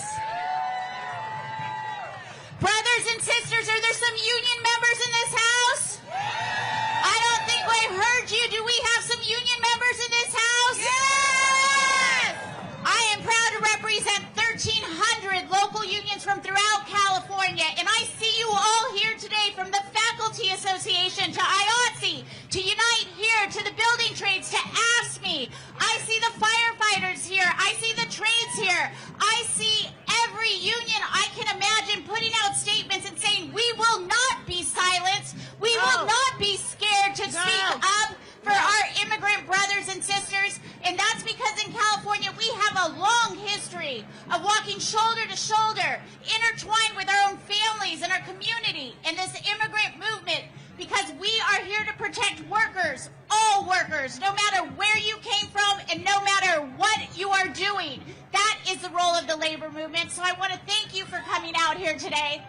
Brothers and sisters, are there some union members in this house? I don't think I heard you. Do we have some union members in this house? Yes! I am proud to represent 1,300 local unions from throughout California, and I see you all here today, from the Faculty Association to IATSE, to Unite here, to the building trades, to AFSCME. I see the firefighters here. I see the trades here. I see every union I can imagine putting out statements and saying, we will not be silenced. We will not be scared to speak up for our immigrant brothers and sisters. And that's because in California, we have a long history of walking shoulder to shoulder, intertwined with our own families and our community and this immigrant movement, because we are here to protect workers, all workers, no matter where you came from and no matter what you are doing. That is the role of the labor movement. So I want to thank you for coming out here today.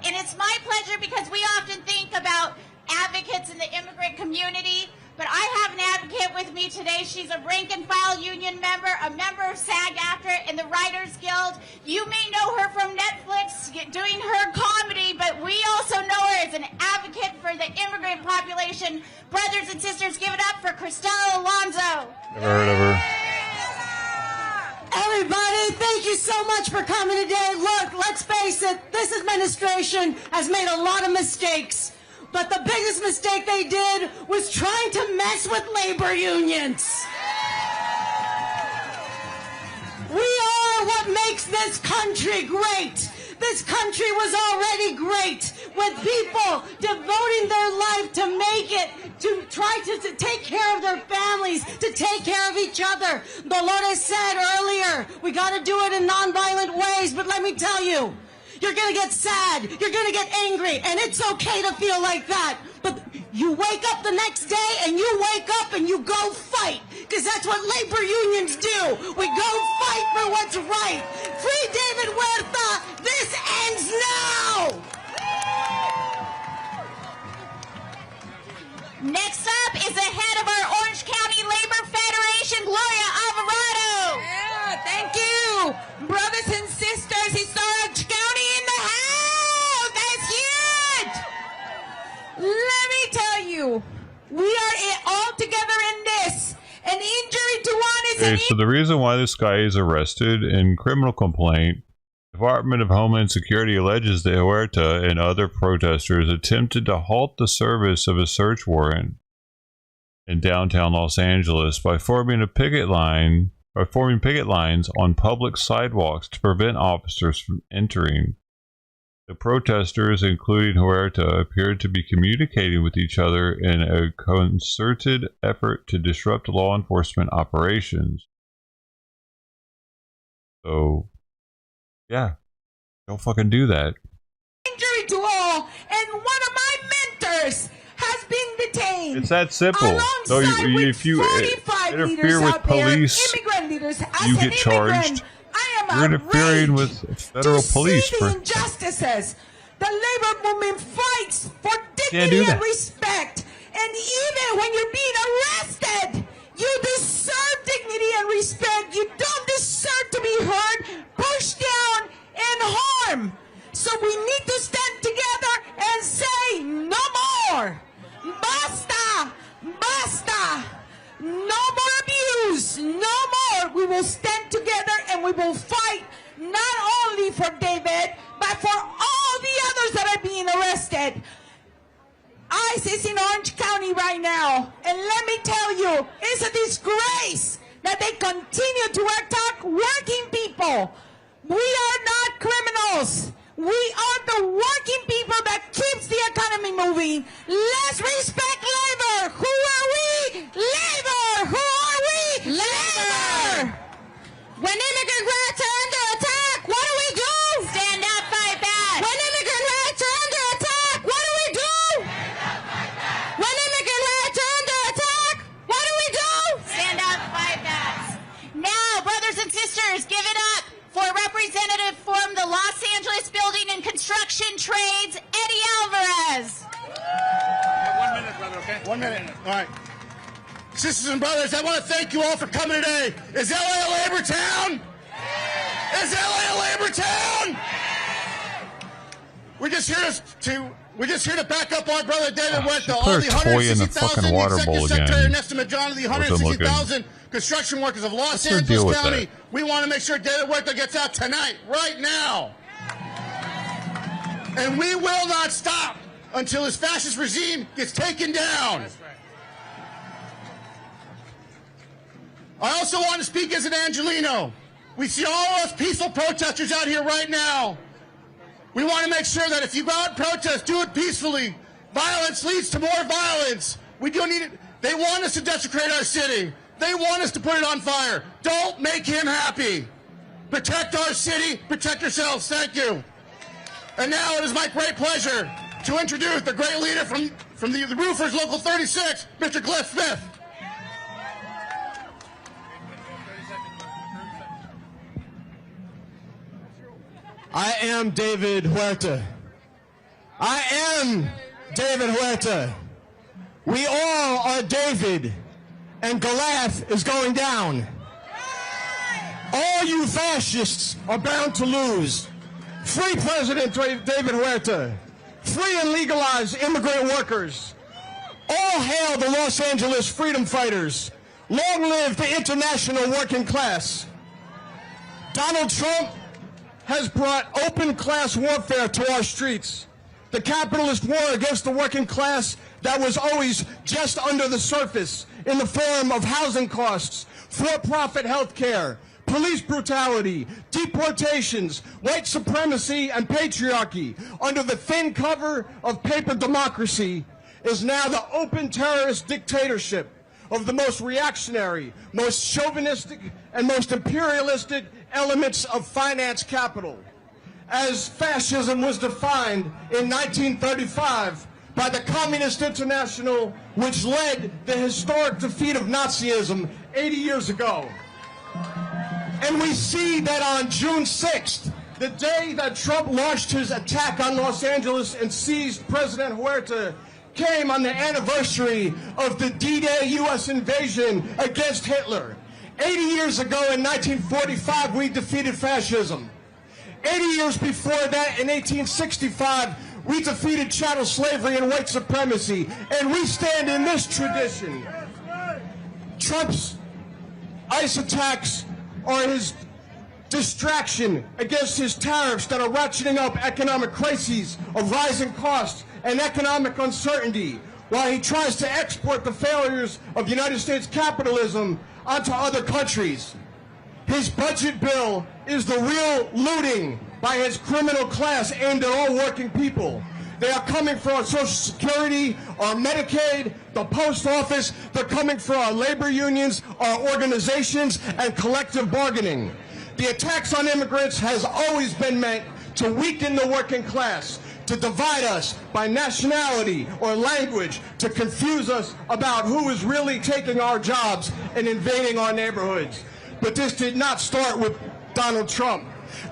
And it's my pleasure, because we often think about advocates in the immigrant community, but I have an advocate with me today. She's a rank and file union member, a member of SAG-AFTRA and the Writers Guild. You may know her from Netflix doing her comedy, but we also know her as an advocate for the immigrant population. Brothers and sisters, give it up for Cristela Alonso. Never heard of her. Everybody, thank you so much for coming today. Look, let's face it, this administration has made a lot of mistakes. But the biggest mistake they did was trying to mess with labor unions. We are what makes this country great. This country was already great, with people devoting their life to make it, to try to take care of their families, to take care of each other. Dolores said earlier, we got to do it in nonviolent ways, but let me tell you, you're going to get sad, you're going to get angry, and it's okay to feel like that. But you wake up the next day and you wake up and you go fight, because that's what labor unions do. We go fight for what's right. Free David Huerta, this ends now! Next up is the head of our Orange County Labor Federation, Gloria Alvarado. Yeah, thank you. Brothers and sisters, it's Orange County in the house. That's huge. Let me tell you, we are all together in this. An injury to one is Okay, so the reason why this guy is arrested in criminal complaint, Department of Homeland Security alleges that Huerta and other protesters attempted to halt the service of a search warrant in downtown Los Angeles by forming picket lines on public sidewalks to prevent officers from entering. The protesters, including Huerta, appeared to be communicating with each other in a concerted effort to disrupt law enforcement operations. So, yeah, don't fucking do that. Injury to all, and one of my mentors has been detained. It's that simple. So if you interfere with police, you get charged. You're interfering with federal police see for the injustices. The labor movement fights for Can't do dignity that. and respect. And even when you're being arrested, you deserve dignity and respect. You don't deserve to be hurt, pushed down, and harmed. So we need to stand together and say no more. Basta! Basta! No more abuse! No more! We will stand together and we will fight not only for David, but for all the others that are being arrested. ICE is in Orange County right now, and let me tell you, it's a disgrace that they continue to attack working people. We are not criminals. We are the working people that keeps the economy moving. Let's respect labor. Who are we? Labor. Who are we? Labor. When immigrant rights are under attack, what do we do? Stand up, fight back. When immigrant rights are under attack, what do we do? Stand up, fight back. When immigrant rights are under attack, what do we do? Stand up, fight back. Now, brothers and sisters, give it up for Representative from the Los Angeles Building and Construction Trades, Eddie Alvarez. 1 minute, brother, okay? 1 minute. All right. Sisters and brothers, I want to thank you all for coming today. Is LA a labor town? Is LA a labor town? We're just here to back up our brother David Huerta. All the 160,000 executive secretary and estimate John of the 160,000 construction workers of Los Angeles County. We want to make sure David Huerta gets out tonight, right now. And we will not stop until his fascist regime gets taken down. I also want to speak as an Angelino. We see all of us peaceful protesters out here right now. We want to make sure that if you go out and protest, do it peacefully. Violence leads to more violence. We don't need it. They want us to desecrate our city. They want us to put it on fire. Don't make him happy. Protect our city. Protect yourselves. Thank you. And now it is my great pleasure to introduce the great leader from the Roofers Local 36, Mr. Cliff Smith. I am David Huerta. I am David Huerta. We all are David, and Goliath is going down. All you fascists are bound to lose. Free President David Huerta. Free and legalize immigrant workers. All hail the Los Angeles freedom fighters. Long live the international working class. Donald Trump has brought open class warfare to our streets. The capitalist war against the working class that was always just under the surface in the form of housing costs, for-profit health care, police brutality, deportations, white supremacy, and patriarchy under the thin cover of paper democracy is now the open terrorist dictatorship of the most reactionary, most chauvinistic, and most imperialistic elements of finance capital. As fascism was defined in 1935 by the Communist International, which led the historic defeat of Nazism 80 years ago. And we see that on June 6th, the day that Trump launched his attack on Los Angeles and seized President Huerta, came on the anniversary of the D-Day U.S. invasion against Hitler. 80 years ago in 1945, we defeated fascism. 80 years before that, in 1865, we defeated chattel slavery and white supremacy, and we stand in this tradition. Trump's ICE attacks are his distraction against his tariffs that are ratcheting up economic crises of rising costs and economic uncertainty, while he tries to export the failures of United States capitalism onto other countries. His budget bill is the real looting by his criminal class aimed at all working people. They are coming for our Social Security, our Medicaid, the post office. They're coming for our labor unions, our organizations, and collective bargaining. The attacks on immigrants has always been meant to weaken the working class, to divide us by nationality or language, to confuse us about who is really taking our jobs and invading our neighborhoods. But this did not start with Donald Trump.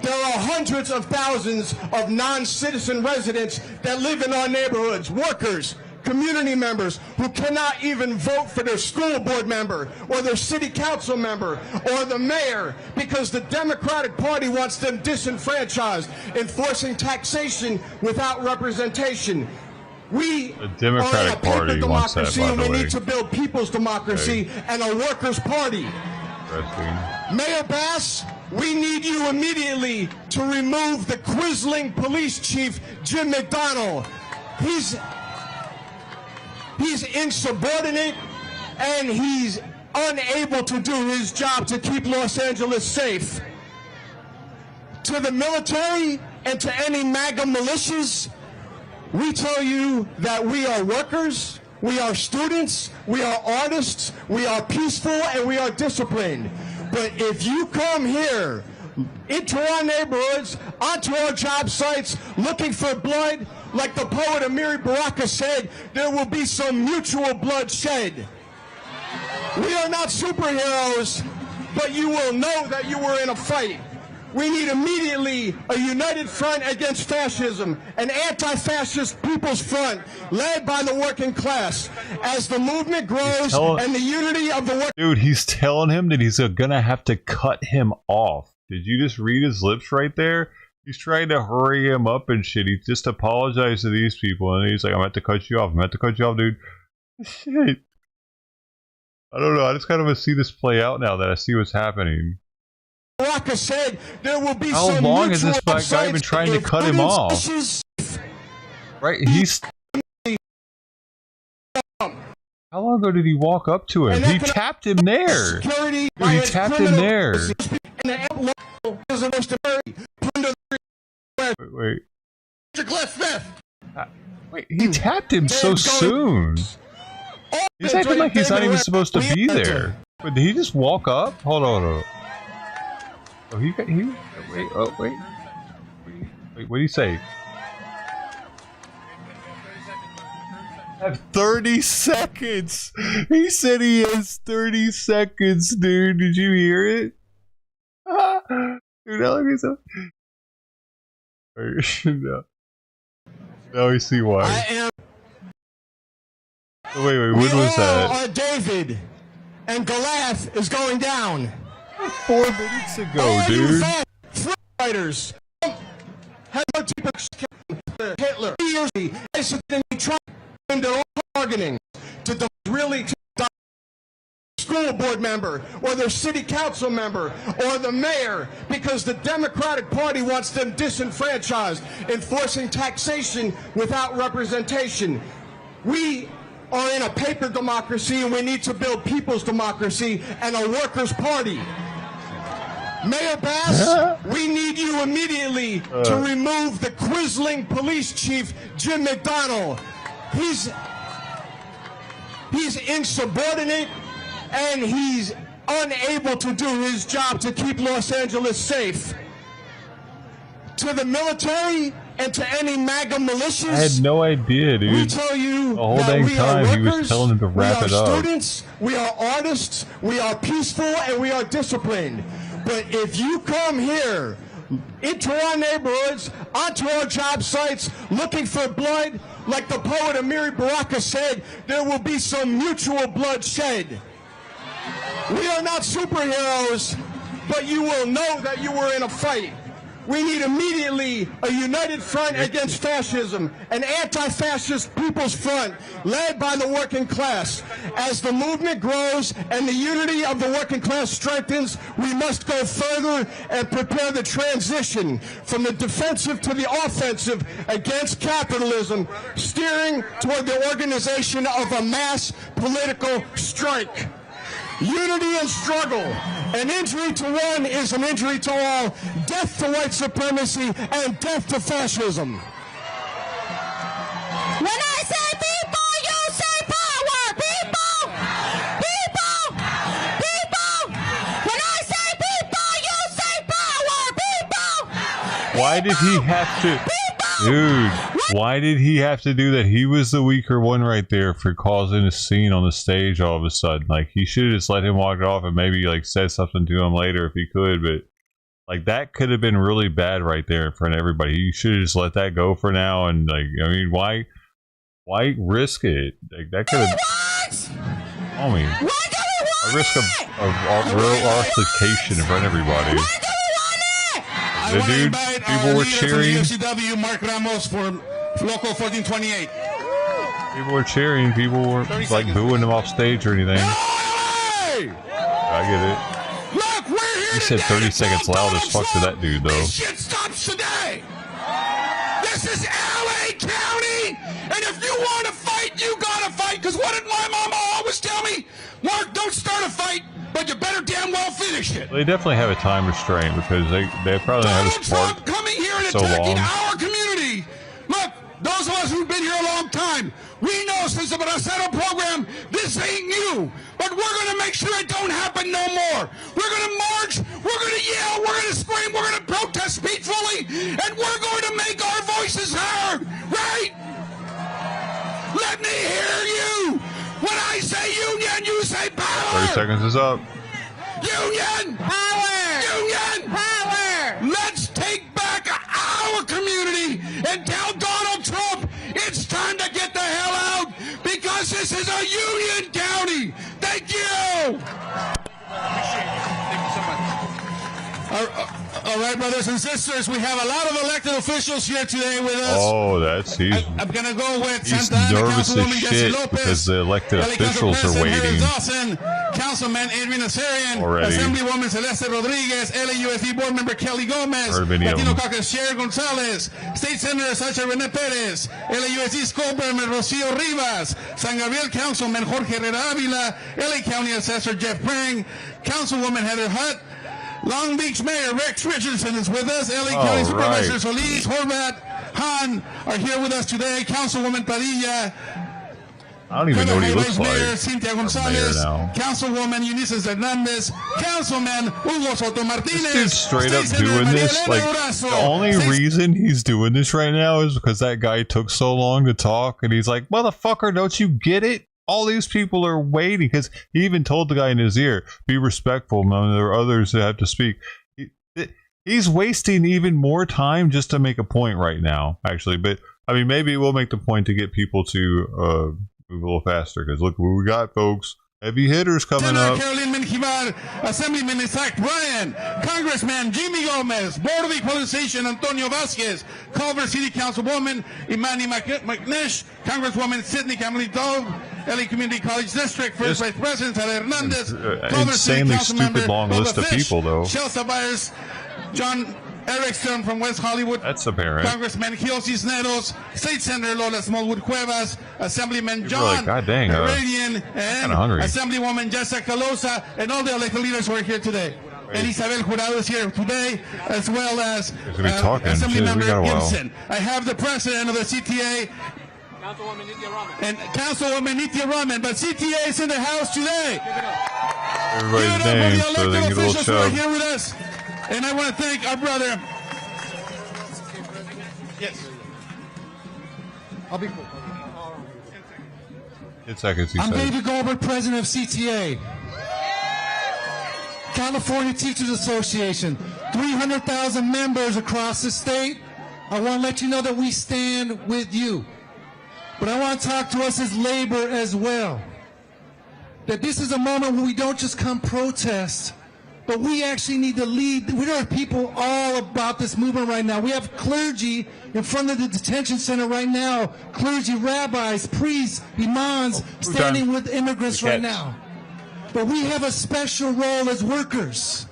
There are hundreds of thousands of non-citizen residents that live in our neighborhoods, workers, community members who cannot even vote for their school board member or their city council member or the mayor because the Democratic Party wants them disenfranchised, enforcing taxation without representation. We The Democratic are in a Party paper wants that, democracy, by and the we way. need to build people's democracy and a workers' party. Interesting. Mayor Bass, we need you immediately to remove the quisling police chief, Jim McDonnell. He's insubordinate, and he's unable to do his job to keep Los Angeles safe. To the military and to any MAGA militias, we tell you that we are workers, we are students, we are artists, we are peaceful, and we are disciplined. But if you come here into our neighborhoods, onto our job sites, looking for blood, like the poet Amiri Baraka said, there will be some mutual blood shed. We are not superheroes, but you will know that you were in a fight. We need immediately a united front against fascism, an anti-fascist people's front led by the working class. As the movement grows and the unity of the working... Dude, he's telling him that he's gonna have to cut him off. Did you just read his lips right there? He's trying to hurry him up and shit. He just apologized to these people, and he's like, I'm going to have to cut you off. I'm going to have to cut you off, dude. Shit. I don't know. I just kind of see this play out now that I see what's happening. Baraka said there will be How some long has this mutual black guy been trying to cut him off? Right? He's... How long ago did he walk up to him? He tapped him there. Dude, he tapped him there. Wait. Wait, he tapped him so soon. He's acting like he's not even supposed to be there. But did he just walk up? Hold on. Oh, wait, what did he say? Have 30 seconds! He said he has 30 seconds, dude. Did you hear it? Dude, that looks so... No. Now we see why. Oh, wait, when was that? Are David, and Goliath is going down. 4 minutes ago, dude. Fighters has no Hitler. They try into bargaining to really school board member or their city council member or the mayor because the Democratic Party wants them disenfranchised, enforcing taxation without representation. We are in a paper democracy, and we need to build people's democracy and a workers' party. Mayor Bass, we need you immediately to remove the quisling police chief, Jim McDonnell. He's insubordinate, and he's unable to do his job to keep Los Angeles safe. To the military and to any MAGA militias, I had no idea, dude. we tell you the whole that dang we time are he was workers, telling him to wrap it we are up. students, we are artists, we are peaceful, and we are disciplined. But if you come here into our neighborhoods, onto our job sites, looking for blood, like the poet Amiri Baraka said, there will be some mutual blood shed. We are not superheroes, but you will know that you were in a fight. We need immediately a united front against fascism, an anti-fascist people's front led by the working class. As the movement grows and the unity of the working class strengthens, we must go further and prepare the transition from the defensive to the offensive against capitalism, steering toward the organization of a mass political strike. Unity and struggle. An injury to one is an injury to all. Death to white supremacy and death to fascism. When I say people, you say power. People. People. People. When I say people, you say power. Why did he have to... Dude, why did he have to do that? He was the weaker one right there for causing a scene on the stage all of a sudden. Like, he should have just let him walk off and maybe, like, said something to him later if he could, but... Like, that could have been really bad right there in front of everybody. You should have just let that go for now, and, like, I mean, why risk it? Like, that could have... I mean, a risk of real altercation in front of everybody. The dude, people were cheering. UFCW Mark Ramos for Local 1428. People were cheering. People weren't, like, booing him off stage or anything. I get it. Look, we're here. He said 30 seconds loud as fuck to that dude, though. This shit stops today. This is LA County, and if you want to fight, you gotta fight. Because what did my mama always tell me? Mark, don't start a fight, but you better damn well finish it. They definitely have a time restraint because they probably don't have a sport coming here and so attacking long. our community. Look, those of us who've been here a long time, we know since the Bracero program, this ain't new. But we're going to make sure it don't happen no more. We're going to march, we're going to yell, we're going to scream, we're going to protest peacefully, and we're going to make our voices heard, right? Let me hear you. When I say union, you say power. 30 seconds is up. Union! Power! Union! Power! Let's take back our community and tell Donald Trump it's time to get the hell out because this is a union county. Thank you! All right, brothers and sisters, we have a lot of elected officials here today with us. Oh, I'm gonna go with he's Santa Ana nervous as Councilwoman Jesse shit Lopez, because the elected LA officials Council are President waiting. Harris Dawson, Councilman Adrian Azarian, Already. Assemblywoman Celeste Rodriguez, LAUSD Board Member Kelly Gomez, Heard many of Latino them. Caucus Chair Gonzalez, State Senator Sacha Rene Perez, LAUSD School Member Rocio Rivas, San Gabriel Councilman Jorge Herrera Avila, LA County Assessor Jeff Prang, Councilwoman Heather Hutt, Long Beach Mayor Rex Richardson is with us. LA County Supervisor Solis, Horvat, Han are here with us today. Councilwoman Padilla. I don't even know what he looks Mayor like. Cynthia Mayor Gonzalez. now. Councilwoman Eunice Hernandez. Councilman Hugo Soto Martinez. This dude's straight up State Senator doing Maria this. Elena Like, Durazo. the only State- reason he's doing this right now is because that guy took so long to talk, and he's like, motherfucker, don't you get it? All these people are waiting, because he even told the guy in his ear, be respectful, man, there are others that have to speak. He's wasting even more time just to make a point right now, actually. But, I mean, maybe it will make the point to get people to move a little faster, because look what we got, folks. Heavy hitters coming Senator up. Caroline Menjivar, Assemblyman Isaac Bryan, Congressman Jimmy Gomez, Board of Equalization Antonio Vasquez, Culver City Councilwoman Imani McNish, Congresswoman Sidney Camille Dove, LA Community College District First Vice President Tyler Hernandez, Culver City Insanely Council stupid Member long Bubba list of Fish, people, though. Chelsea Byers, John Erickson from West Hollywood. That's apparent. Congressman Gil Cisneros, State Senator Lola Smallwood Cuevas, Assemblyman People John are like, God dang, Heredian, and kinda hungry. Assemblywoman Jessica Calosa, and all the elected leaders who are here today. And Isabel Jurado is here today, as well as He's gonna be talking. Shit, we Assemblymember got a while. Gibson. I have the president of the CTA, and Councilwoman Nithya Raman, but CTA is in the house today. Everybody's Give it up names, for the so they elected can get a little officials who are shove. here with us. And I want to thank our brother. Yes. I'll be cool. 10 seconds, he I'm said. David Goldberg, president of CTA. California Teachers Association. 300,000 members across the state. I want to let you know that we stand with you. But I want to talk to us as labor as well. That this is a moment where we don't just come protest, but we actually need to lead. We are people all about this movement right now. We have clergy in front of the detention center right now. Clergy, rabbis, priests, imams standing with immigrants right now. But we have a special role as workers.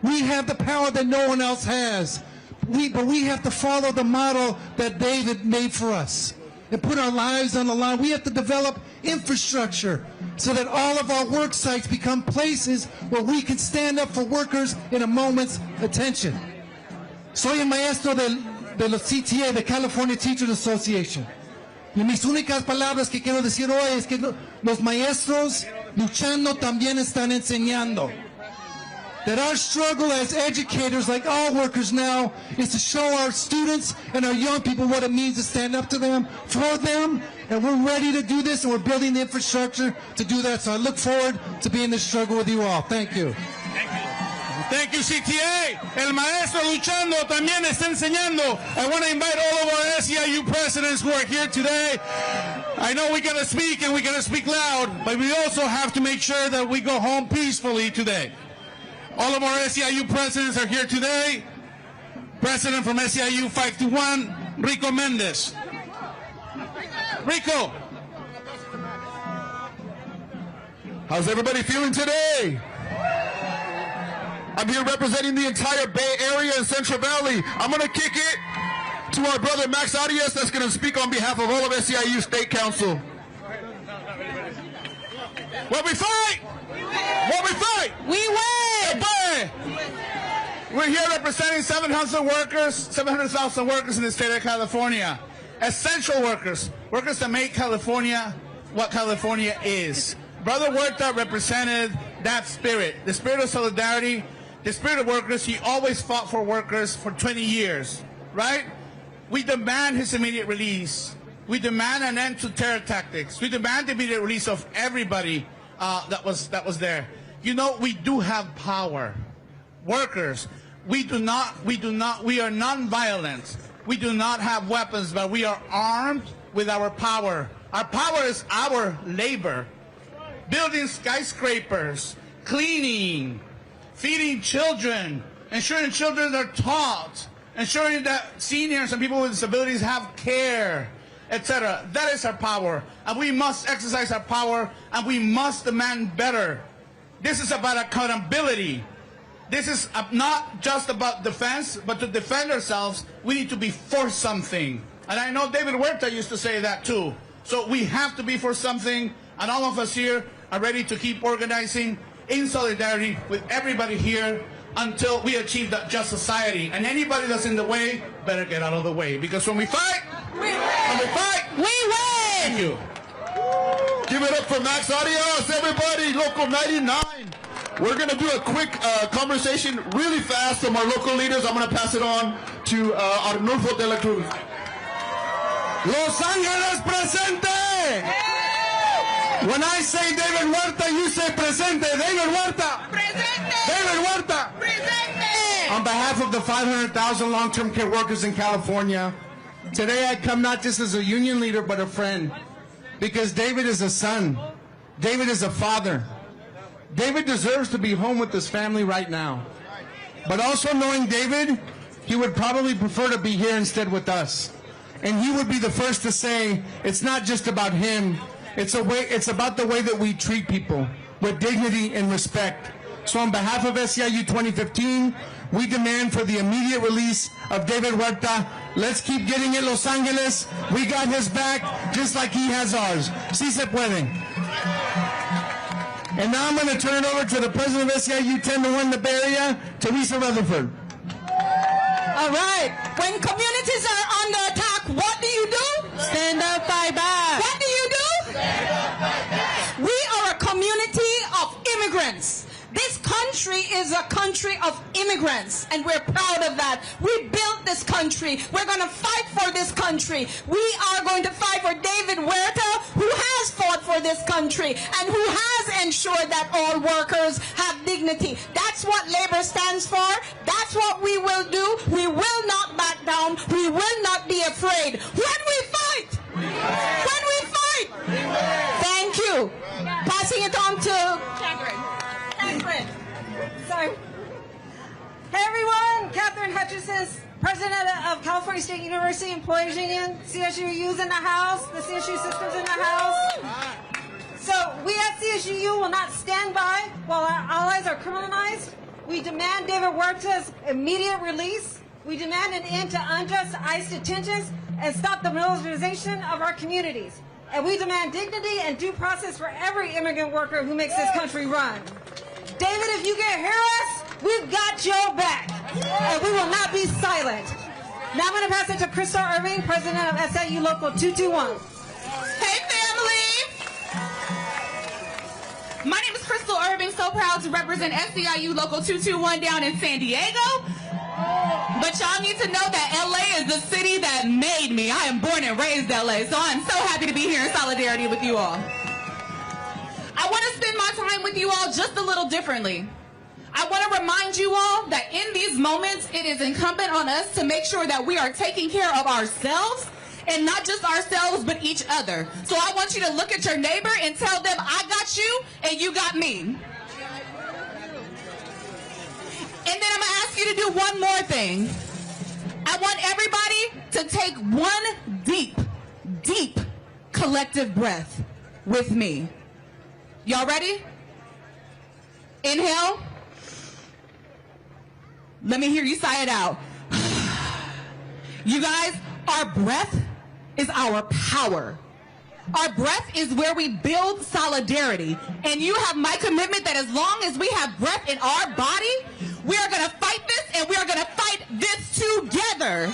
We have the power that no one else has. But we have to follow the model that David made for us and put our lives on the line. We have to develop infrastructure so that all of our work sites become places where we can stand up for workers in a moment's attention. Soy el maestro de los CTA, de California Teachers Association. Y mis únicas palabras que quiero decir hoy es que los maestros luchando también están enseñando. that our struggle as educators, like all workers now, is to show our students and our young people what it means to stand up to them, for them, and we're ready to do this, and we're building the infrastructure to do that. So I look forward to being in this struggle with you all. Thank you. Thank you, CTA. El maestro luchando también está enseñando. I want to invite all of our SEIU presidents who are here today. I know we got to speak and we got to speak loud, but we also have to make sure that we go home peacefully today. All of our SEIU presidents are here today. President from SEIU 521, Rico Mendez. Rico. How's everybody feeling today? I'm here representing the entire Bay Area and Central Valley. I'm going to kick it to our brother Max Arias that's going to speak on behalf of all of SEIU State Council. What we fight? What we fight? We win! We're here representing 700,000 workers in the state of California. Essential workers, workers that make California what California is. Brother Huerta represented that spirit, the spirit of solidarity, the spirit of workers. He always fought for workers for 20 years, right? We demand his immediate release. We demand an end to terror tactics. We demand the immediate release of everybody that was there. You know, we do have power. Workers, we are non-violent. We do not have weapons, but we are armed with our power. Our power is our labor. Building skyscrapers, cleaning, feeding children, ensuring children are taught, ensuring that seniors and people with disabilities have care, etc. That is our power, and we must exercise our power, and we must demand better. This is about accountability. This is not just about defense, but to defend ourselves, we need to be for something. And I know David Huerta used to say that too. So we have to be for something, and all of us here are ready to keep organizing in solidarity with everybody here until we achieve that just society. And anybody that's in the way better get out of the way, because when we fight, we win. When we fight, we win. Thank you. Give it up for Max Arias, everybody, Local 99. We're going to do a quick conversation really fast from our local leaders. I'm going to pass it on to Arnulfo de la Cruz. Los Ángeles presente! When I say David Huerta, you say presente. David Huerta! Presente! David Huerta! Presente! On behalf of the 500,000 long-term care workers in California, today I come not just as a union leader, but a friend. Because David is a son. David is a father. David deserves to be home with his family right now. But also knowing David, he would probably prefer to be here instead with us. And he would be the first to say, it's not just about him, it's about the way that we treat people with dignity and respect. So on behalf of SEIU 2015, we demand for the immediate release of David Huerta. Let's keep getting it, Los Angeles. We got his back just like he has ours. Sí se puede. And now I'm going to turn it over to the president of SEIU 10-1 in the Bay Area, Teresa Rutherford. All right. When communities are under attack, what do you do? Stand up, fight back. What do you do? Stand up, fight back. We are a community of immigrants. This country is a country of immigrants, and we're proud of that. We built this country. We're going to fight for this country. We are going to fight for David Huerta, who has fought for this country and who has ensured that all workers have dignity. That's what labor stands for. That's what we will do. We will not back down. We will not be afraid. When we fight, when we fight. Thank you. Passing it on to Catherine. Sorry. Hey everyone, Catherine Hutchison, President of California State University Employees Union. CSU's in the house. The CSU system's in the house. So we at CSU will not stand by while our allies are criminalized. We demand David Huerta's immediate release. We demand an end to unjust ICE detentions and stop the militarization of our communities. And we demand dignity and due process for every immigrant worker who makes this country run. David, if you can hear us, we've got your back, and we will not be silent. Now I'm going to pass it to Crystal Irving, President of SIU Local 221. Hey, family! My name is Crystal Irving, so proud to represent SEIU Local 221 down in San Diego. But y'all need to know that LA is the city that made me. I am born and raised LA, so I'm so happy to be here in solidarity with you all. I want to spend my time with you all just a little differently. I want to remind you all that in these moments, it is incumbent on us to make sure that we are taking care of ourselves, and not just ourselves, but each other. So I want you to look at your neighbor and tell them, I got you and you got me. And then I'm going to ask you to do one more thing. I want everybody to take one deep collective breath with me. Y'all ready? Inhale. Let me hear you sigh it out. You guys, our breath is our power. Our breath is where we build solidarity. And you have my commitment that as long as we have breath in our body, we are going to fight this, and we are going to fight this together.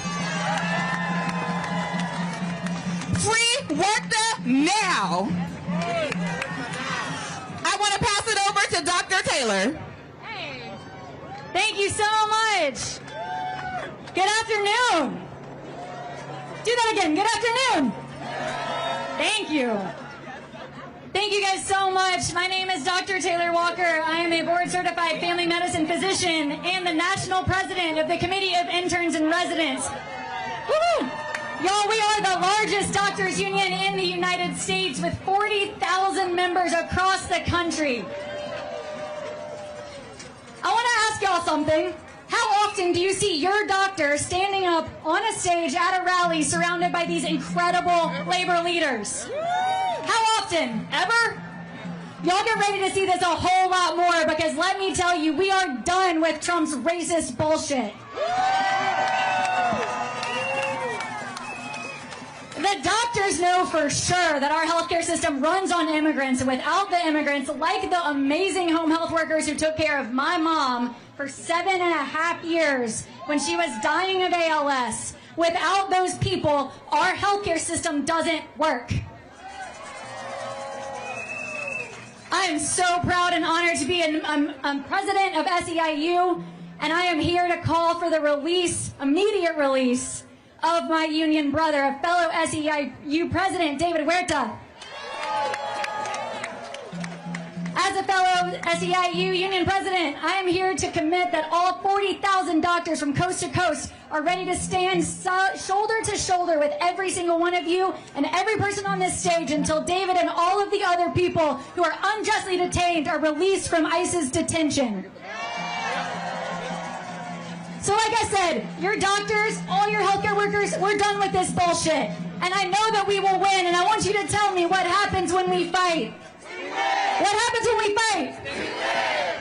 Free Huerta now. I want to pass it over to Dr. Taylor. Hey, thank you so much. Good afternoon. Do that again. Good afternoon. Thank you. Thank you guys so much. My name is Dr. Taylor Walker. I am a board-certified family medicine physician and the national president of the Committee of Interns and Residents. Woo! Y'all, we are the largest doctors union in the United States with 40,000 members across the country. I want to ask y'all something. How often do you see your doctor standing up on a stage at a rally surrounded by these incredible labor leaders? How often? Ever? Y'all get ready to see this a whole lot more, because let me tell you, we are done with Trump's racist bullshit. The doctors know for sure that our healthcare system runs on immigrants, and without the immigrants, like the amazing home health workers who took care of my mom for 7.5 years when she was dying of ALS, without those people, our healthcare system doesn't work. I am so proud and honored to be a president of SEIU, and I am here to call for the immediate release of my union brother, a fellow SEIU president, David Huerta. As a fellow SEIU union president, I am here to commit that all 40,000 doctors from coast to coast are ready to stand shoulder to shoulder with every single one of you and every person on this stage until David and all of the other people who are unjustly detained are released from ICE's detention. So like I said, your doctors, all your healthcare workers, we're done with this bullshit. And I know that we will win, and I want you to tell me what happens when we fight. What happens when we fight?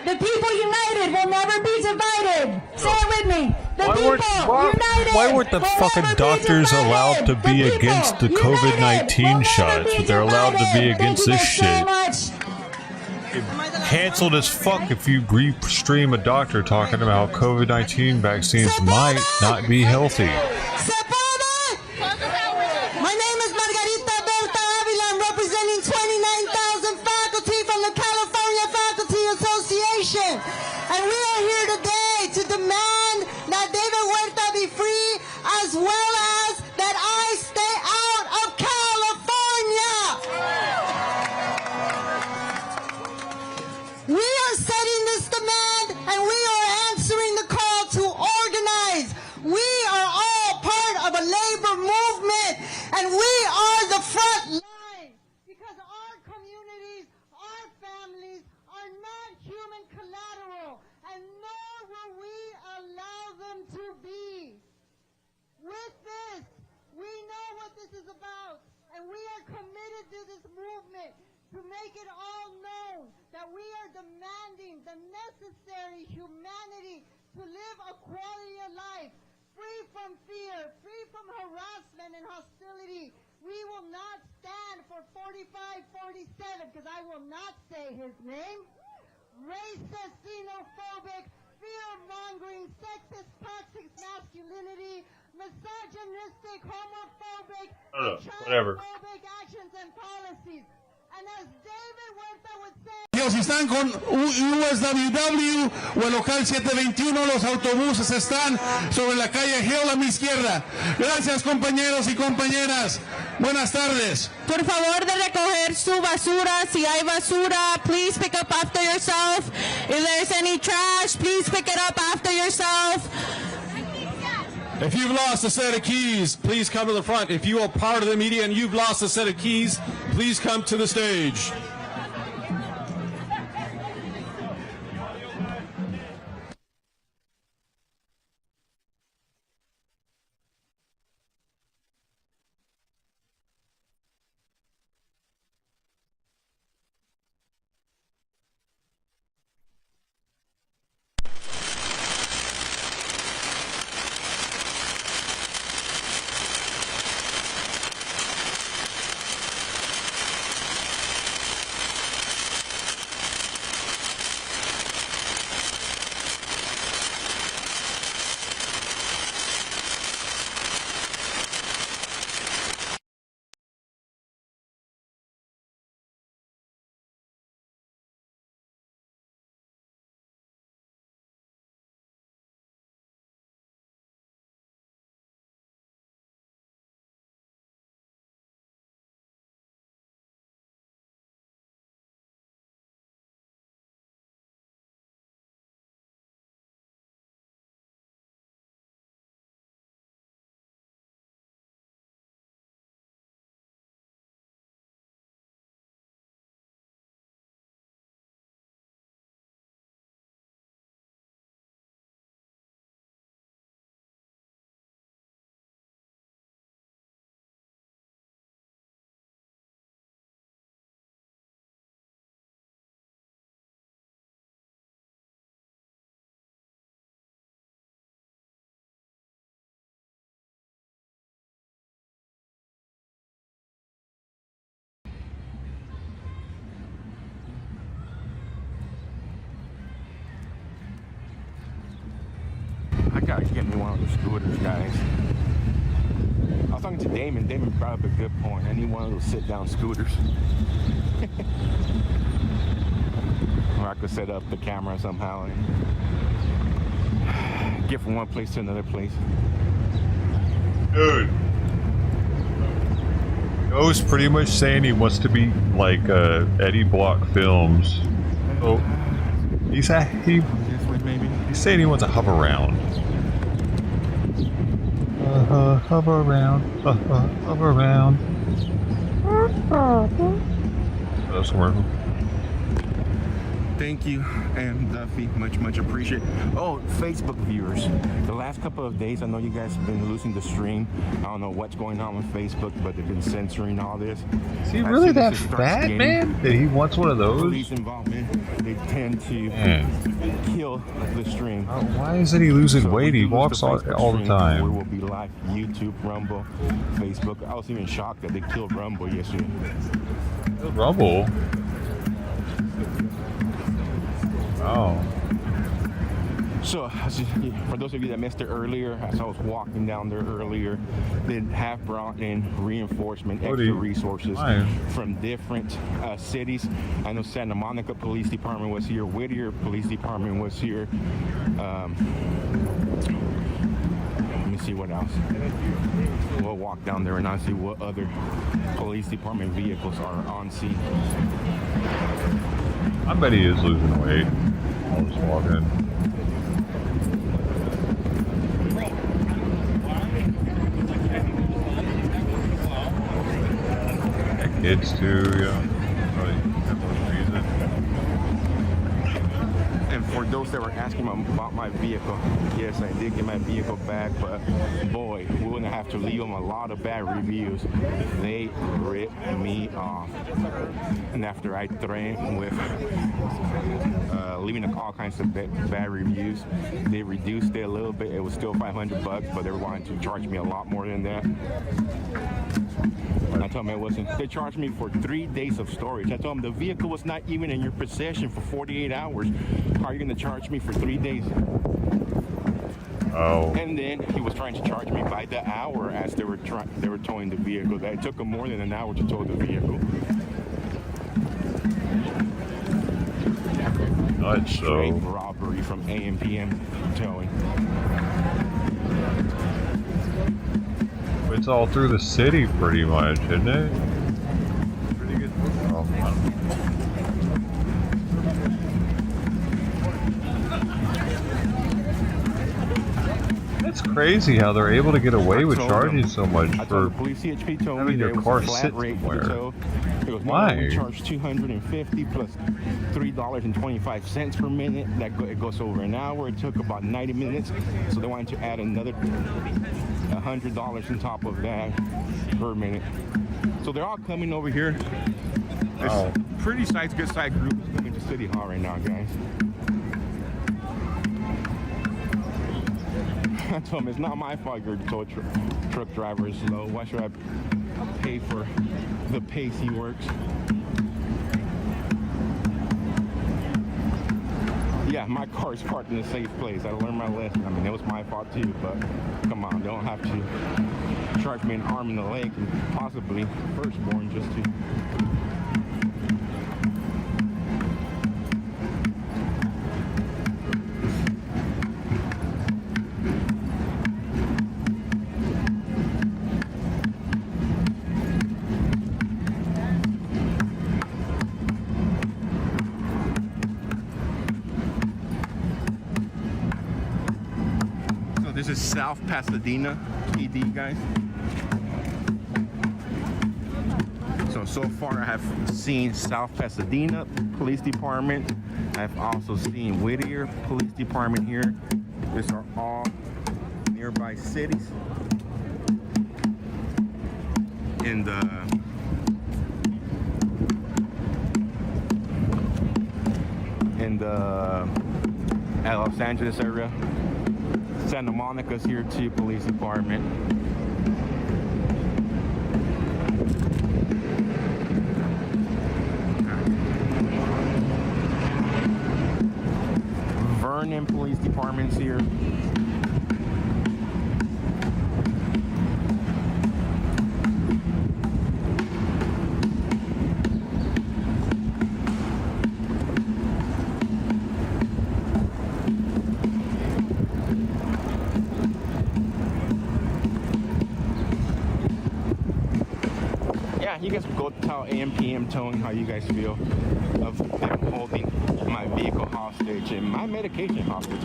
The people united will never be divided. Say it with me. The people united. Why weren't the fucking doctors allowed to be against the COVID-19 shots, but they're allowed to be against this shit? Canceled as fuck if you stream a doctor talking about COVID-19 vaccines might not be healthy. My name is Margarita Berta Avila. I'm representing 29,000 faculty from the California Faculty Association. And we are here today to demand that David Huerta be free, as well as that I stay out of California. We are setting this demand, and we are answering the call to organize. We are all part of a labor movement, and we are the front line, because our communities, our families are not human collateral, and nor will we allow them to be. With this, we know what this is about, and we are committed to this movement to make it all known that we are demanding the necessary humanity to live a quality of life, free from fear, free from harassment and hostility. We will not stand for 4547, because I will not say his name. Racist, xenophobic, fear-mongering, sexist, toxic masculinity, misogynistic, homophobic, Whatever. transphobic actions and policies. And as David Huerta would say, Dios y están con USWW o el local 721, los autobuses están sobre la calle Hill a mi izquierda. Gracias, compañeros y compañeras. Buenas tardes. Por favor de recoger su basura. Si hay basura, please pick up after yourself. If there's any trash, please pick it up after yourself. If you've lost a set of keys, please come to the front. If you are part of the media and you've lost a set of keys, please come to the stage. I gotta get me one of those scooters, guys. I was talking to Damon. Damon brought up a good point. I need one of those sit-down scooters. Or I could set up the camera somehow and get from one place to another place. Dude. Joe's pretty much saying he wants to be like Eddie Block Films. Oh, he's saying he wants to hover around. Hover around. Hover around. That's commercial. Thank you, and Duffy, much appreciated. Oh, Facebook viewers, the last couple of days, I know you guys have been losing the stream. I don't know what's going on with Facebook, but they've been censoring all this. Is he really that fat, man? That he wants one of those? Police involvement, they tend to kill the stream. Why isn't he losing weight? He walks all the time. We will be live YouTube, Rumble, Facebook. I was even shocked that they killed Rumble yesterday. Rumble? Oh. So, for those of you that missed it earlier, as I was walking down there earlier, they have brought in reinforcement, extra resources from different cities. I know Santa Monica Police Department was here, Whittier Police Department was here. Let me see what else. We'll walk down there and I'll see what other police department vehicles are on scene. I bet he is losing weight. I'll just walk in. Got kids too, yeah. And for those that were asking about my vehicle, yes, I did get my vehicle back, but boy, we're gonna have to leave them a lot of bad reviews. They ripped me off. And after I threatened with leaving all kinds of bad reviews, they reduced it a little bit. It was still $500, but they were wanting to charge me a lot more than that. I told them it wasn't. They charged me for 3 days of storage. I told them the vehicle was not even in your possession for 48 hours. How are you going to charge me for 3 days? Oh. And then he was trying to charge me by the hour as they were towing the vehicle. It took them more than an hour to tow the vehicle. much, straight so robbery from AMPM towing. it's all through the city pretty much, isn't it? Pretty good. Oh, I don't know. It's crazy how they're able to get away with charging so much for police CHP told having me your there was car a flat sit rate for the somewhere. tow. It was Why? we charge $250 plus $3.25 per minute. It goes over an hour. It took about 90 minutes, so they wanted to add another $100 on top of that per minute. So they're all coming over here. Oh. Pretty good side group is coming to City Hall right now, guys. I told him it's not my fault your tow truck driver is slow. Why should I pay for the pace he works? Yeah, my car is parked in a safe place. I learned my lesson. I mean, it was my fault too, but come on, don't have to charge me an arm and a leg and possibly firstborn just to. This is South Pasadena PD, guys. So far I have seen South Pasadena Police Department. I've also seen Whittier Police Department here. These are all nearby cities. In the Los Angeles area. Santa Monica's here too, police department. Vernon police department's here. You guys go tell AMPM towing how you guys feel of them holding my vehicle hostage and my medication hostage.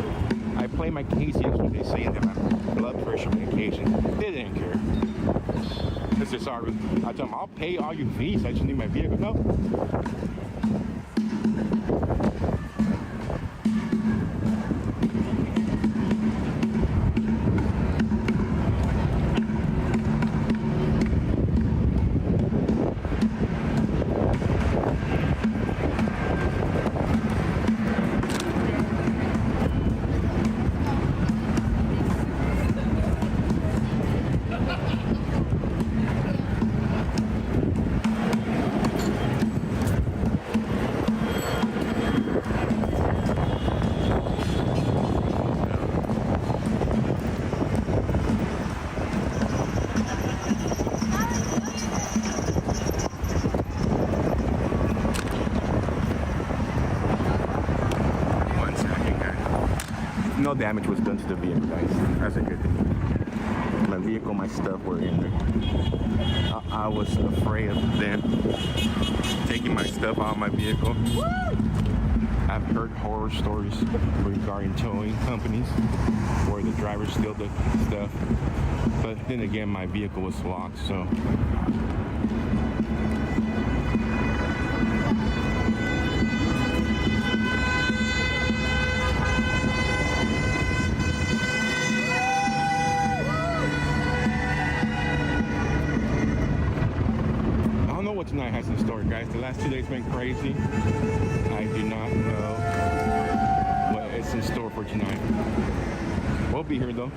I played my case yesterday saying that my blood pressure medication. They didn't care. This is sorry. I told them I'll pay all your fees. I just need my vehicle. No. No damage was done to the vehicle, guys. That's a good thing. My vehicle, my stuff were in there. I was afraid of them taking my stuff out of my vehicle. I've heard horror stories regarding towing companies where the drivers steal the stuff. But then again, my vehicle was locked, so. Tonight has in store, guys. The last 2 days been crazy. I do not know what is in store for tonight. We'll be here though.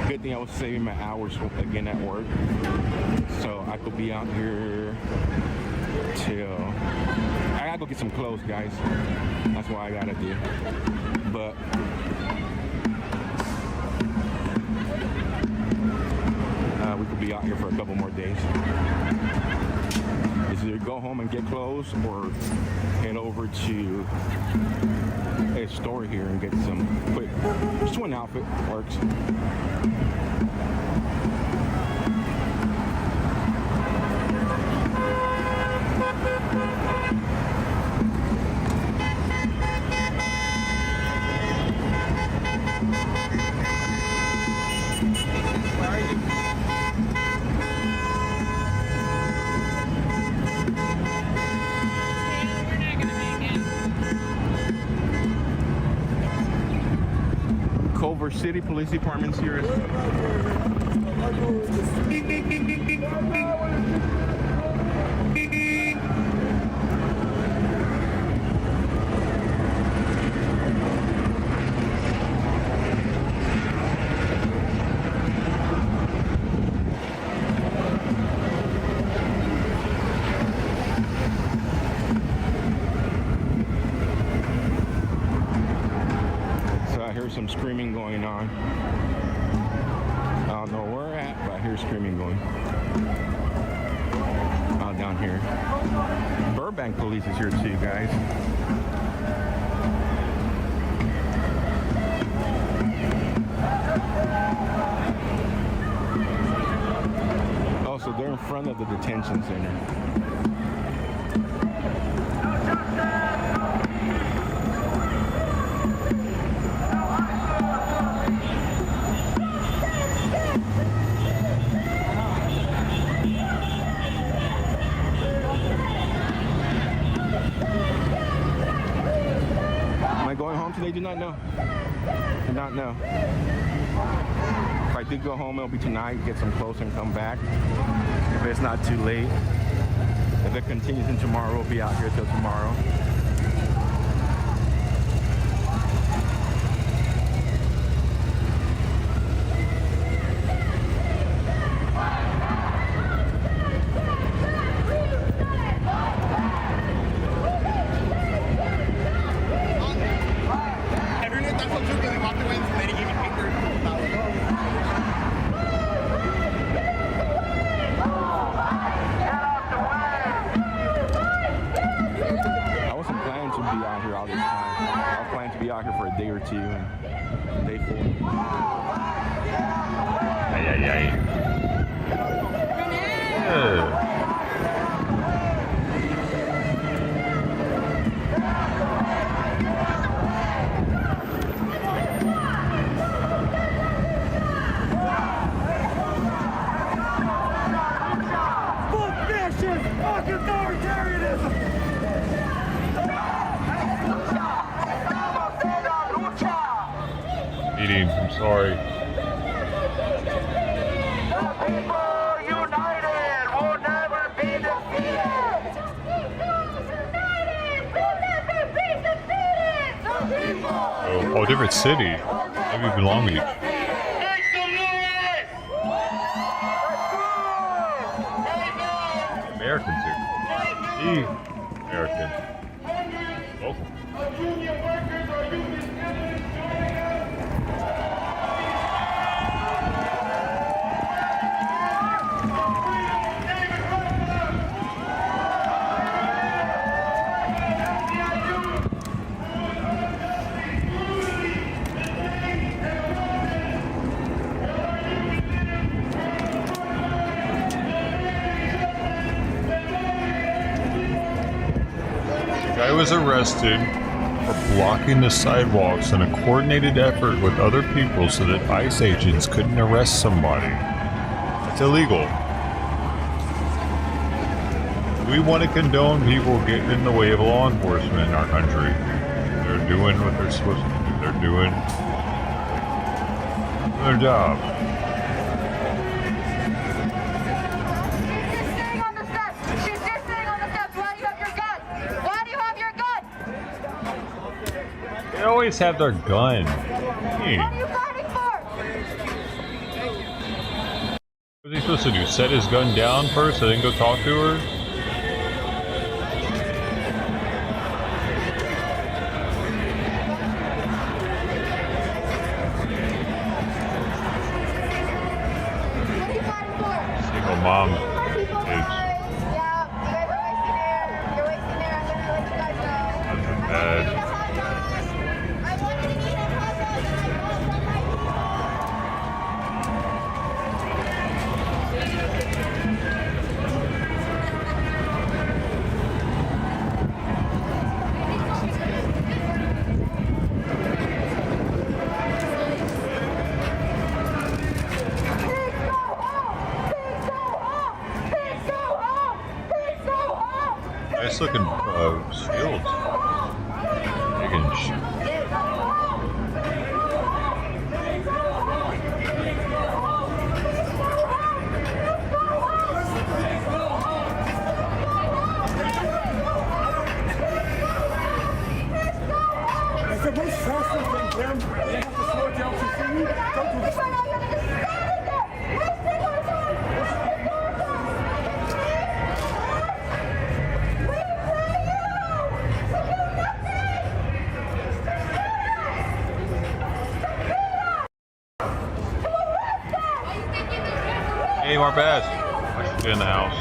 Good thing I was saving my hours again at work, so I could be out here till I gotta go get some clothes, guys. That's what I gotta do. But we could be out here for a couple more days. is either go home and get clothes or head over to a store here and get some quick, just one outfit works. Culver City Police Department's here. Some screaming going on. I don't know where at, but I hear screaming going. Down here. Burbank police is here too, guys. Also, they're in front of the detention center. They do not know. Do not know. If I did go home, it'll be tonight, get some clothes and come back. If it's not too late. If it continues in tomorrow, we'll be out here till tomorrow. I'm sorry. Oh, different city. Maybe even Long Beach. Americans here. The Americans. Local. I was arrested for blocking the sidewalks in a coordinated effort with other people so that ICE agents couldn't arrest somebody. That's illegal. We want to condone people getting in the way of law enforcement in our country. They're doing what they're supposed to do. They're doing their job. They always have their gun. Hey. What are you fighting for? What's he supposed to do? Set his gun down first and then go talk to her? What are you fighting for? Single mom. Kids. Yeah. nice looking shields. Hey, Marbaz. I should be in the house.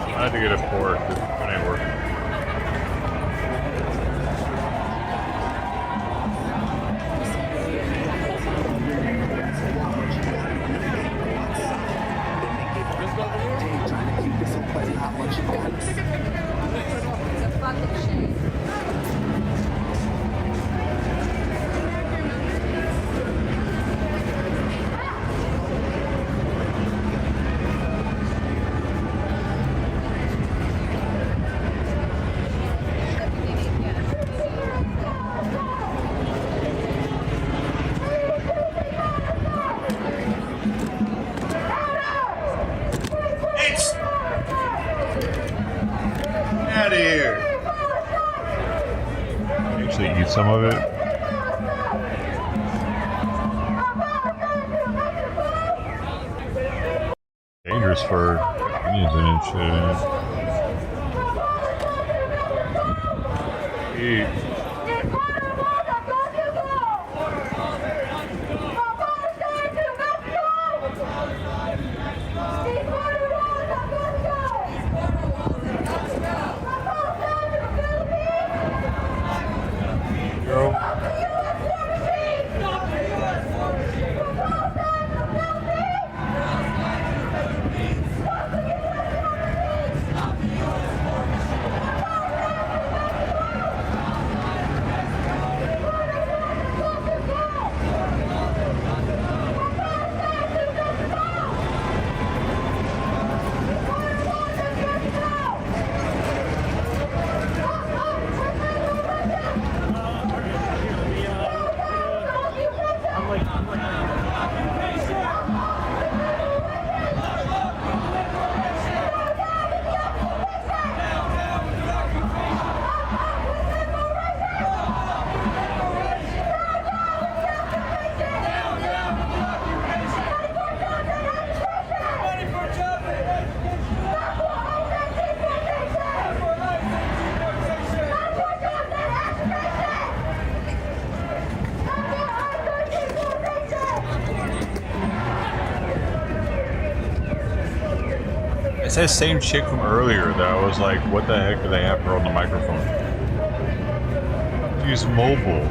I had to get a fork. It ain't working. Out of here. Actually, eat some of it. Dangerous for onions and shit in it. Eat. It's that same chick from earlier that I was like, what the heck do they have her on the microphone? She's mobile.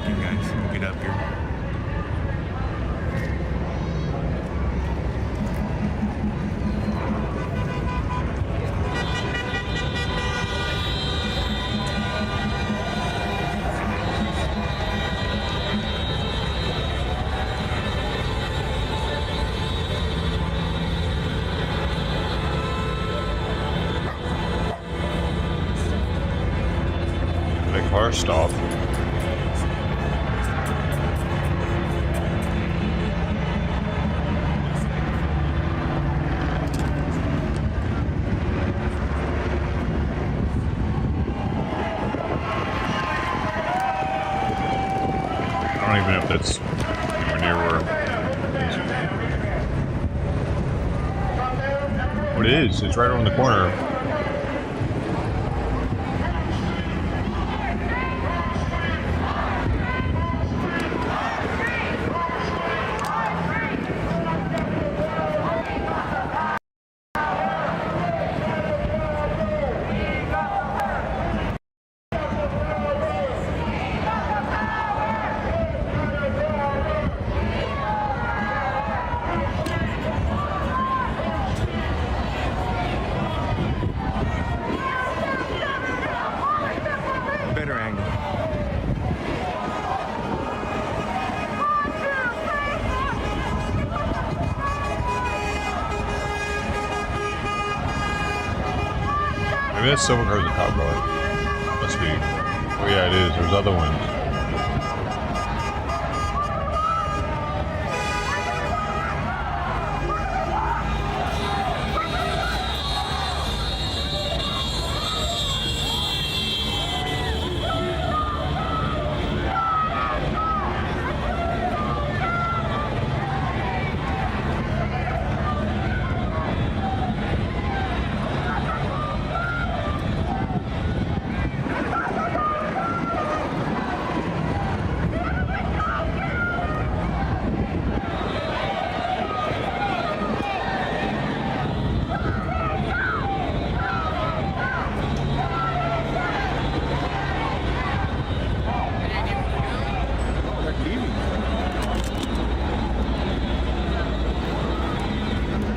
walking, guys. We'll get up here. Car stop. I don't even know if that's anywhere near where. Oh, it is. It's right around the corner. Better angle. Maybe that's silver car's a cop car. Must be. Oh yeah, it is. There's other ones.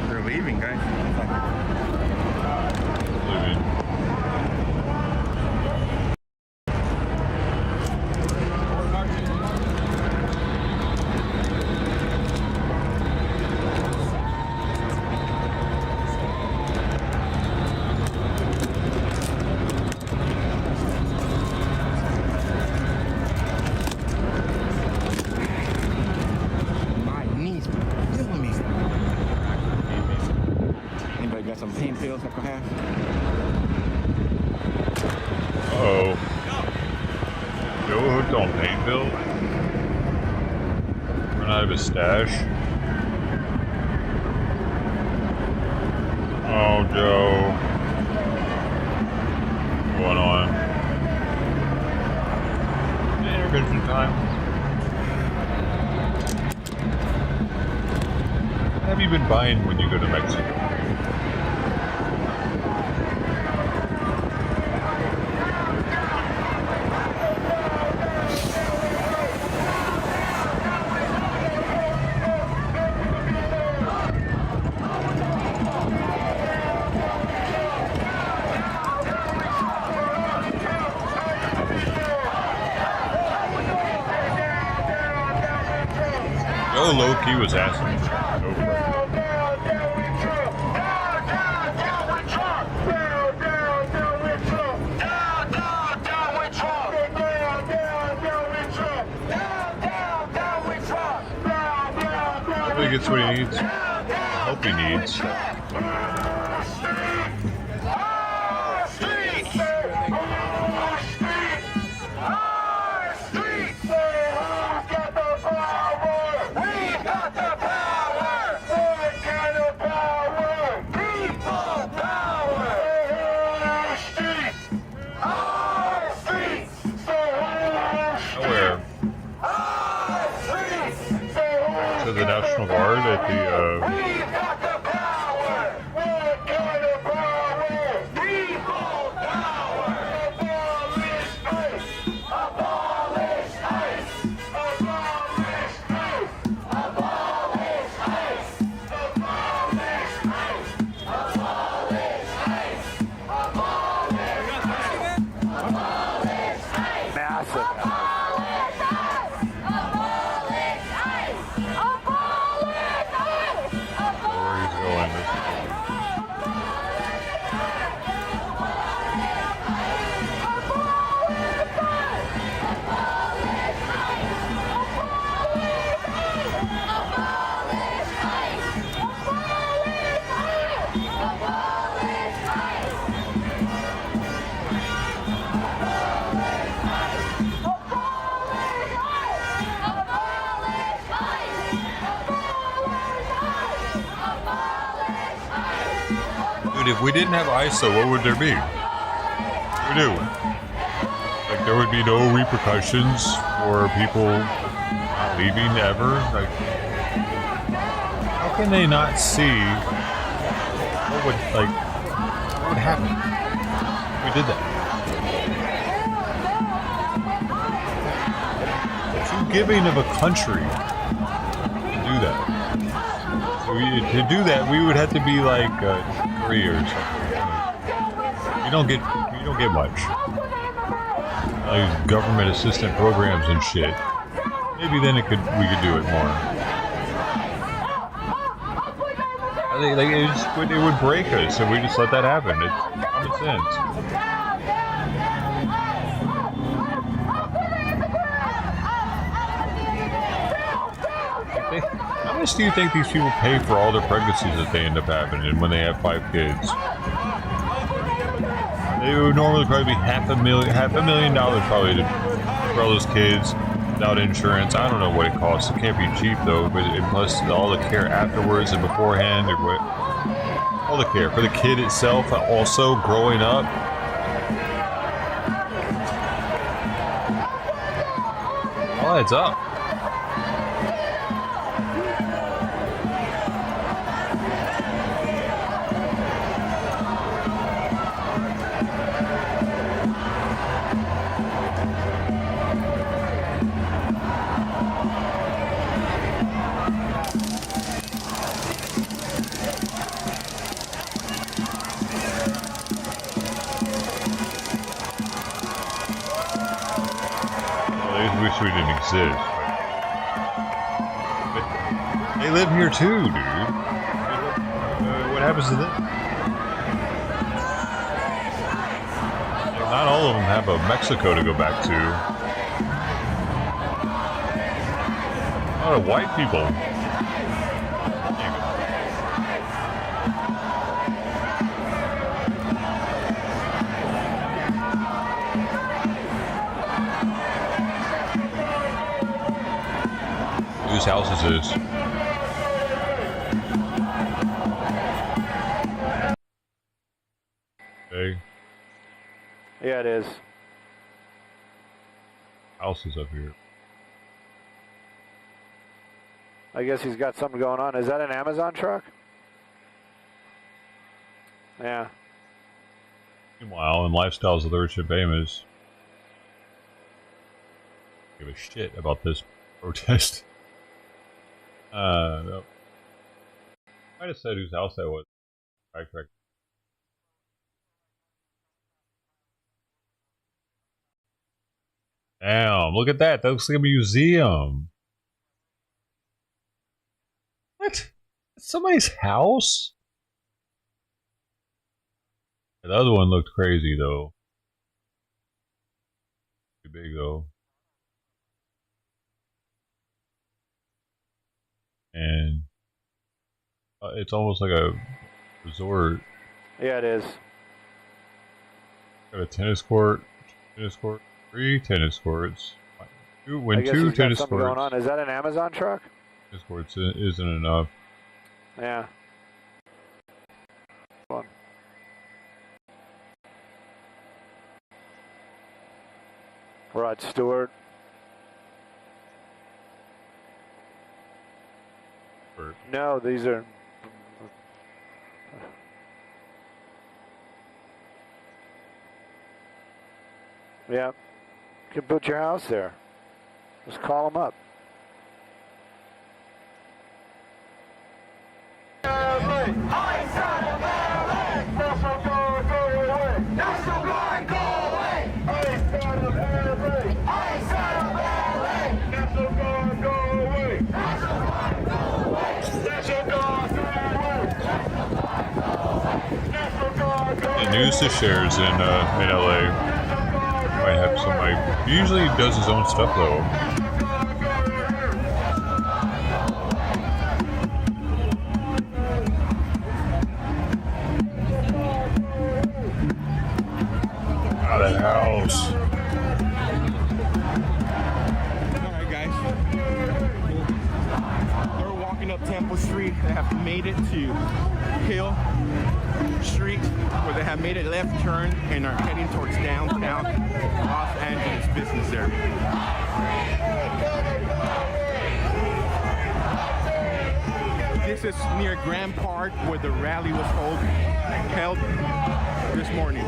They're leaving, guys. Leaving. My knees killing me. Anybody got some pain pills I could have? Uh-oh. Joe hooked on pain pills? Run out of his stash? Oh, Joe. What's going on? Intervention time. What have you been buying when you go to Mexico? Joe low-key was asking for Hopefully he gets what he needs. I hope he needs. To the National Guard at the Dude, if we didn't have ICE, though, what would there be? We do. Like, there would be no repercussions for people not leaving ever. Like, how can they not see what would happen if we did that? Too giving of a country to do that. To do that, we would have to be like 3 or something. You don't get much. These government assistant programs and shit. Maybe then we could do it more. I think like it would break us if we just let that happen. It's common sense. How much do you think these people pay for all their pregnancies that they end up having, and when they have 5 kids? It would normally probably be $500,000 probably for all those kids without insurance. I don't know what it costs. It can't be cheap though, but plus all the care afterwards and beforehand, all the care for the kid itself, also growing up. All adds up. Wish we didn't exist. But they live here too, dude. What happens to them? Not all of them have a Mexico to go back to. A lot of white people. Whose house is this? Hey. Yeah, it is. House is up here. I guess he's got something going on. Is that an Amazon truck? Yeah. Meanwhile, in lifestyles of the rich and famous, give a shit about this protest. No. I might have said whose house that was. Correct. Damn, look at that. That looks like a museum. What? That's somebody's house? The other one looked crazy, though. Too big, though. And it's almost like a resort. Yeah, it is. Got a tennis court, 3 tennis courts. Two tennis courts. Going on. Is that an Amazon truck? Tennis courts isn't enough. Yeah. Come on. Rod Stewart. No, these are. Yeah, you can put your house there. Just call them up. The news to shares in LA might have somebody. He usually does his own stuff though. Out of that house. Alright guys. They're walking up 10 Temple Street. They have made it to Hill Street, where they have made a left turn and are heading towards downtown Los Angeles business area. This is near Grand Park, where the rally was held this morning.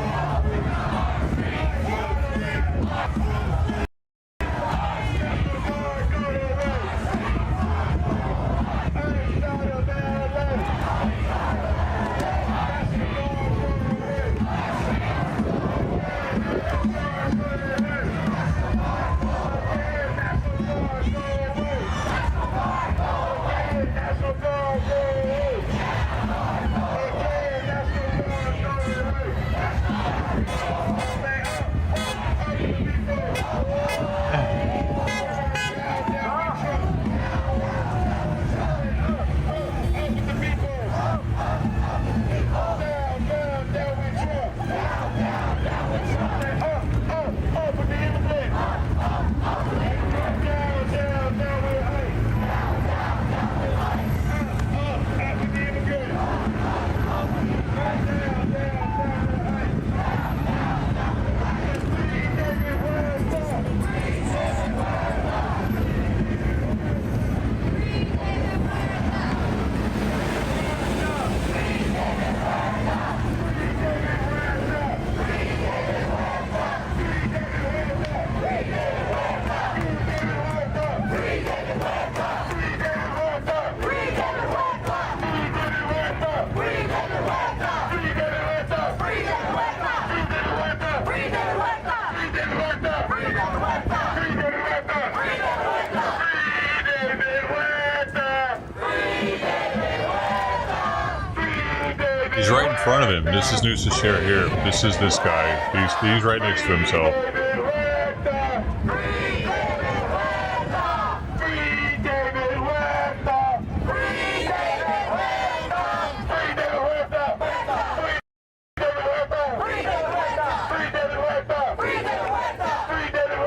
He's right in front of him. This is news to share here. This is this guy. He's right next to himself.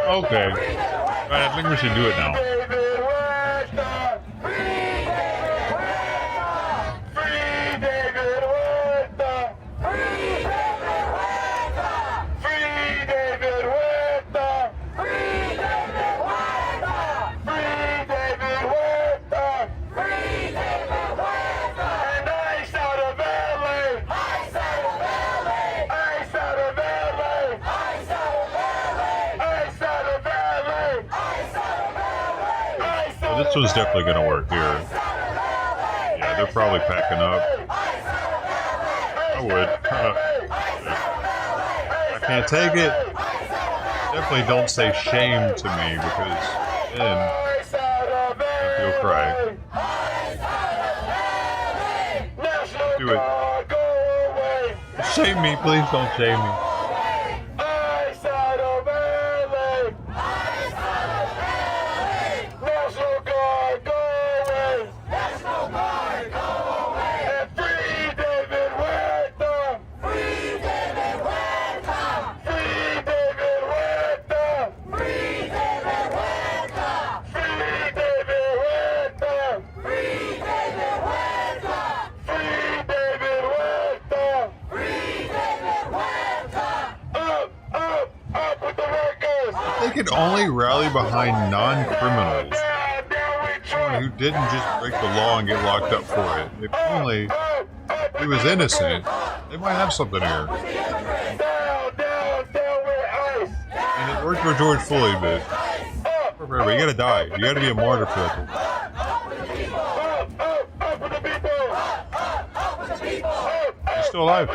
Okay. Right, I think we should do it now. This one's definitely going to work here. Yeah, they're probably packing up. I would. I can't take it. Definitely don't say shame to me, because then I feel cry. Do it. Shame me, please don't shame me. They can only rally behind non-criminals. Someone who didn't just break the law and get locked up for it. If only he was innocent, they might have something here. And it worked for George Floyd, but for everybody, you gotta die. You gotta be a martyr for that. You're still alive.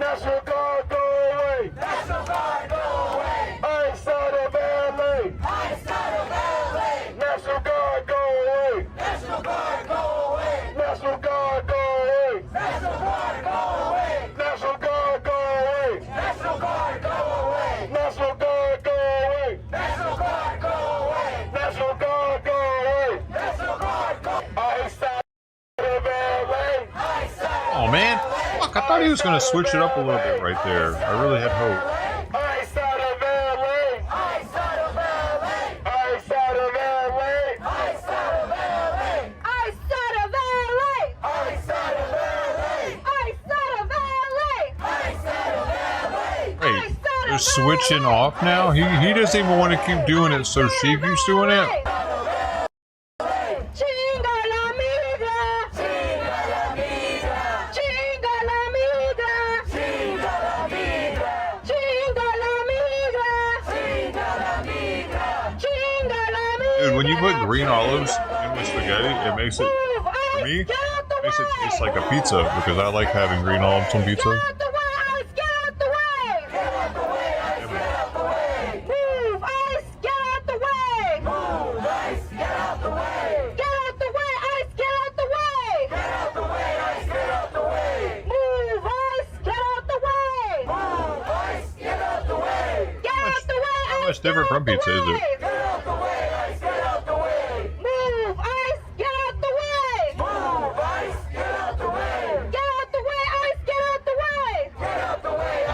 National Guard, go away! thought he was going to switch it up a little bit right there. I really had hope. Wait, they're switching off now? He doesn't even want to keep doing it, so she keeps doing it? Dude, when you put green olives in with spaghetti, it makes it, for me, it makes it taste like a pizza, because I like having green olives on pizza. How much different from pizza is it?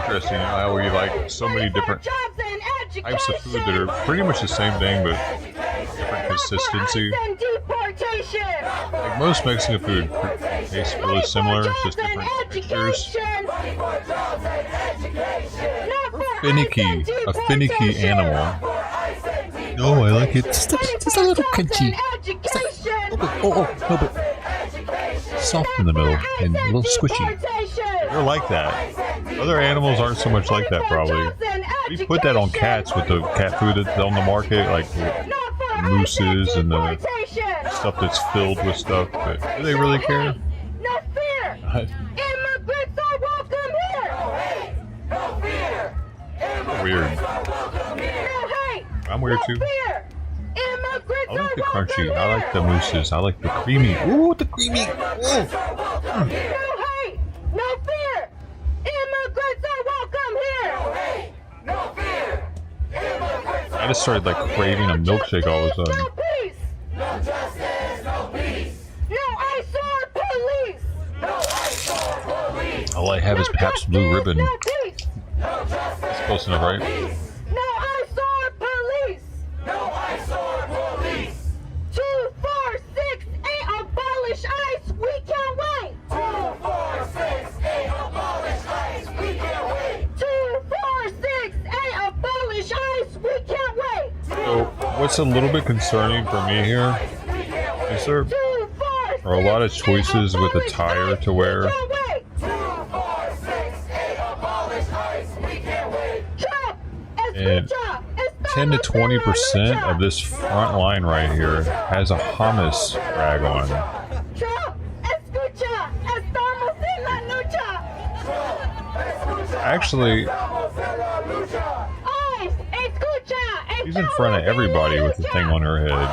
Interesting how we like so many different types of food that are pretty much the same thing, but different consistency. Like most Mexican food tastes really similar, it's just different textures. A finicky animal. No, I like it just a little crunchy. No, but soft in the middle and a little squishy. They're like that. Other animals aren't so much like that, probably. We put that on cats with the cat food that's on the market, like the mooses and the stuff that's filled with stuff. But do they really care? No fear! Immigrants are welcome here! No fear! Weird. I'm weird too. I like the crunchy. I like the mooses. I like the creamy. Ooh, the creamy. Ooh. No hate! No fear! Immigrants are welcome here! No fear! I just started like craving a milkshake all of a sudden. No peace! No justice! No peace! No ICE police! No ICE police! All I have is Pabst Blue Ribbon. No peace! No justice! That's close enough, right? No ICE police! No ICE police! 2468 abolish ICE! We can't wait! 2468 abolish ICE! We can't wait! 2468 abolish ICE! We can't wait! So, what's a little bit concerning for me here is there are a lot of choices with a tire to wear. And 10 to 20% of this front line right here has a hummus rag on. Actually, she's in front of everybody with the thing on her head.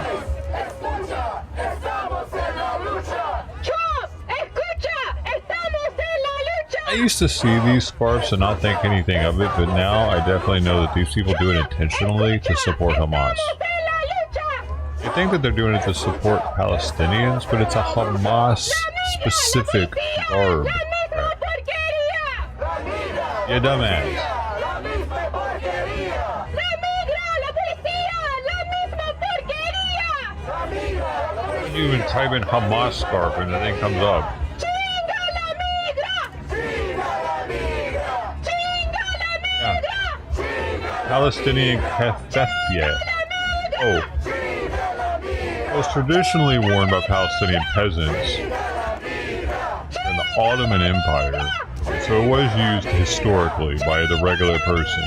I used to see these scarves and not think anything of it, but now I definitely know that these people do it intentionally to support Hamas. They think that they're doing it to support Palestinians, but it's a Hamas-specific garb. You dumbass. You even type in Hamas scarf and the thing comes up. Yeah. Palestinian keffiyeh. Oh. It was traditionally worn by Palestinian peasants in the Ottoman Empire, so it was used historically by the regular person.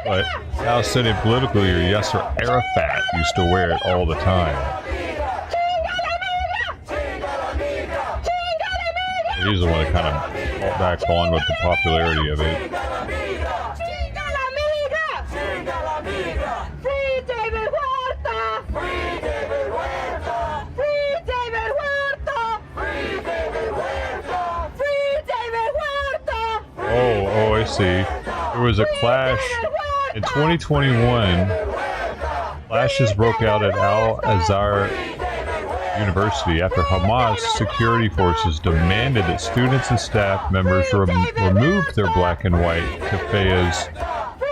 But Palestinian political leader Yasser Arafat used to wear it all the time. He's the one that kind of fought back on with the popularity of it. Oh, I see. There was a clash in 2021. Clashes broke out at Al-Azhar University after Hamas security forces demanded that students and staff members remove their black and white keffiyehs,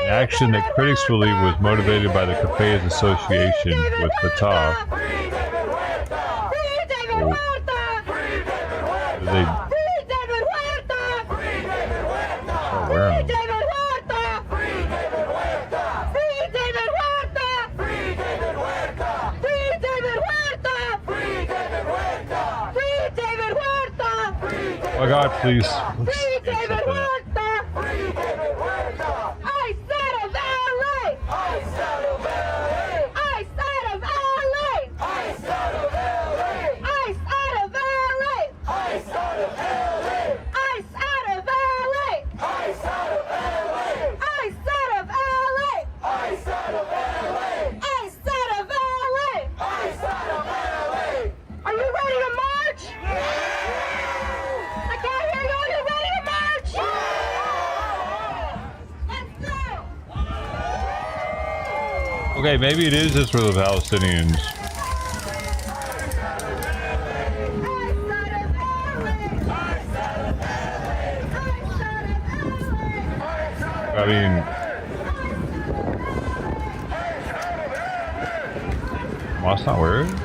an action that critics believe was motivated by the keffiyehs association with Fatah. They start wearing them. Oh my God, please. Let's get something else. Okay, maybe it is just for the Palestinians. I mean, Hamas not wearing it?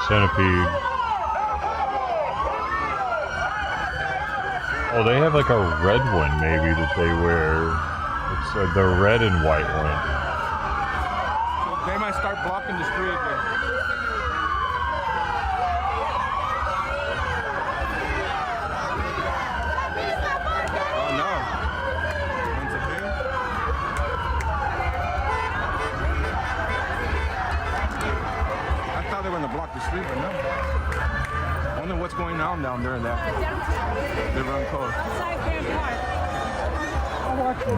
Centipede. Oh, they have like a red one maybe that they wear. It's the red and white one. They might start blocking the street again. Oh no. I thought they were going to block the street, but no. I wonder what's going on down there in that. They run close.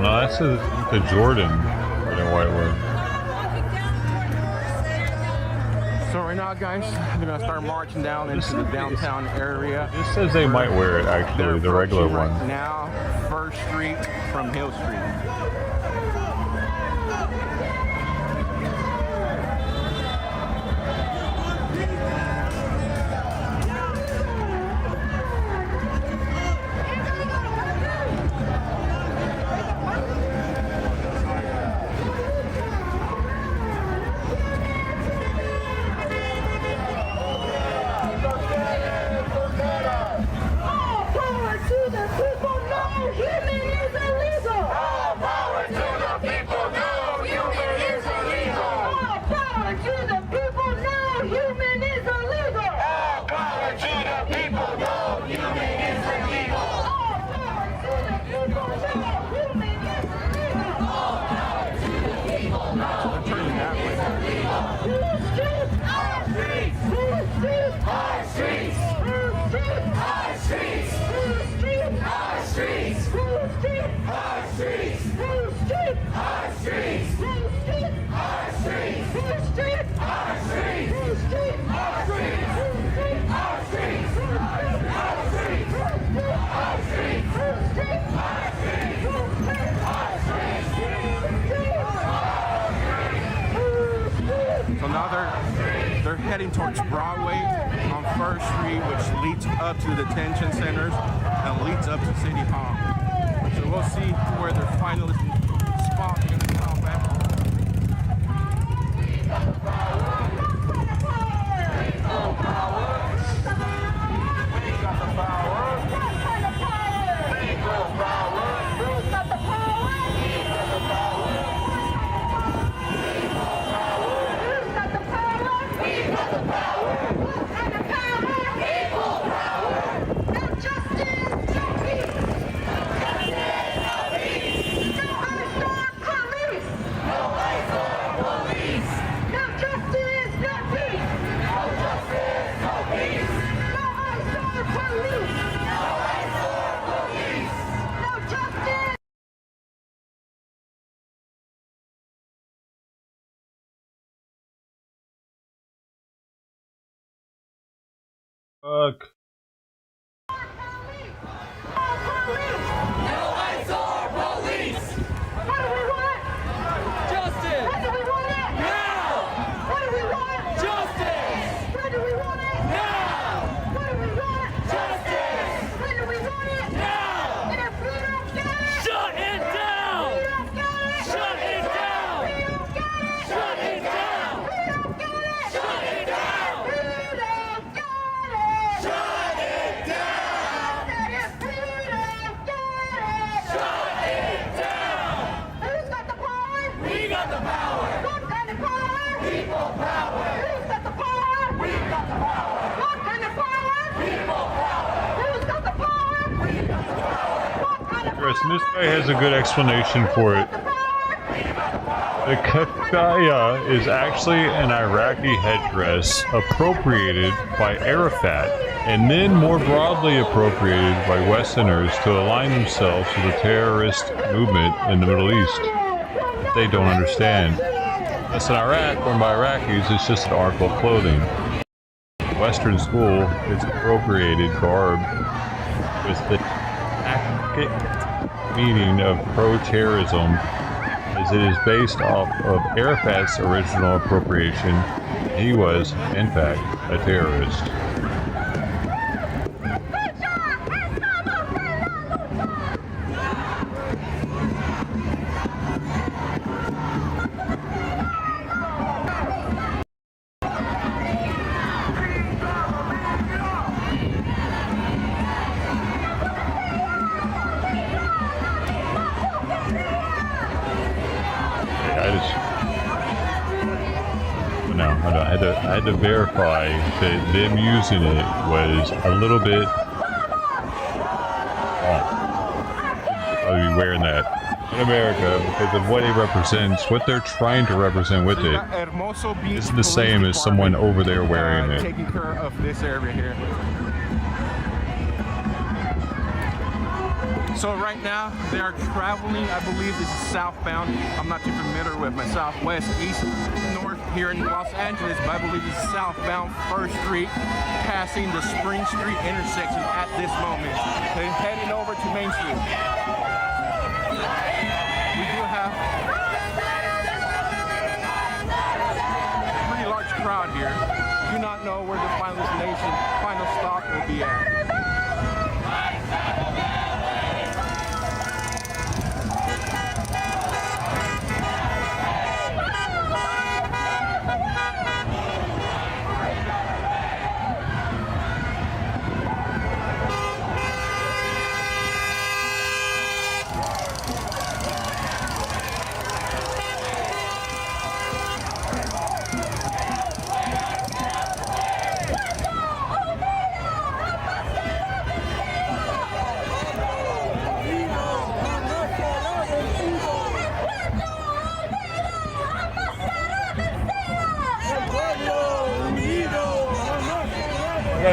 No, that's the Jordan red and white one. So right now, guys, they're going to start marching down into the downtown area. It says they might wear it, actually, the regular one. Right now, First Street from Hill Street. So now they're heading towards Broadway on First Street, which leads up to the detention centers and leads up to City Hall. So we'll see where their final spot is going to come back. Fuck. And this guy has a good explanation for it. The kafaya is actually an Iraqi headdress appropriated by Arafat and then more broadly appropriated by Westerners to align themselves with the terrorist movement in the Middle East. They don't understand. That's in Iraq, worn by Iraqis, it's just an article of clothing. Western school is appropriated garb with the meaning of pro-terrorism, as it is based off of Arafat's original appropriation. He was, in fact, a terrorist. I had to verify that them using it was a little bit wrong. I'll be wearing that in America because of what it represents, what they're trying to represent with it. Isn't the same as someone over there wearing it. Taking care of this area here. So right now they are traveling, I believe this is southbound. I'm not too familiar with my southwest, east, north here in Los Angeles, but I believe this is southbound 1st Street, passing the Spring Street intersection at this moment. They're heading over to Main Street. We do have a pretty large crowd here. Do not know where the final stop will be at.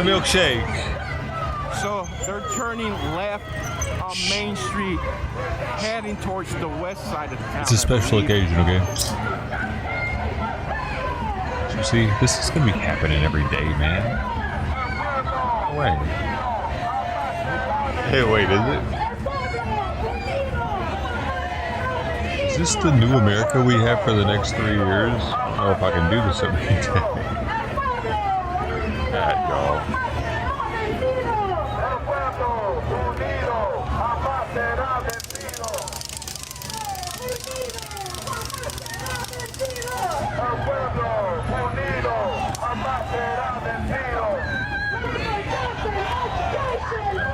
Milkshake. So they're turning left on Main Street, heading towards the west side of the town. It's a special occasion, okay? You see, this is gonna be happening every day, man. Wait. Hey, wait, is this the new America we have for the next 3 years? I don't know if I can do this every day. God, y'all.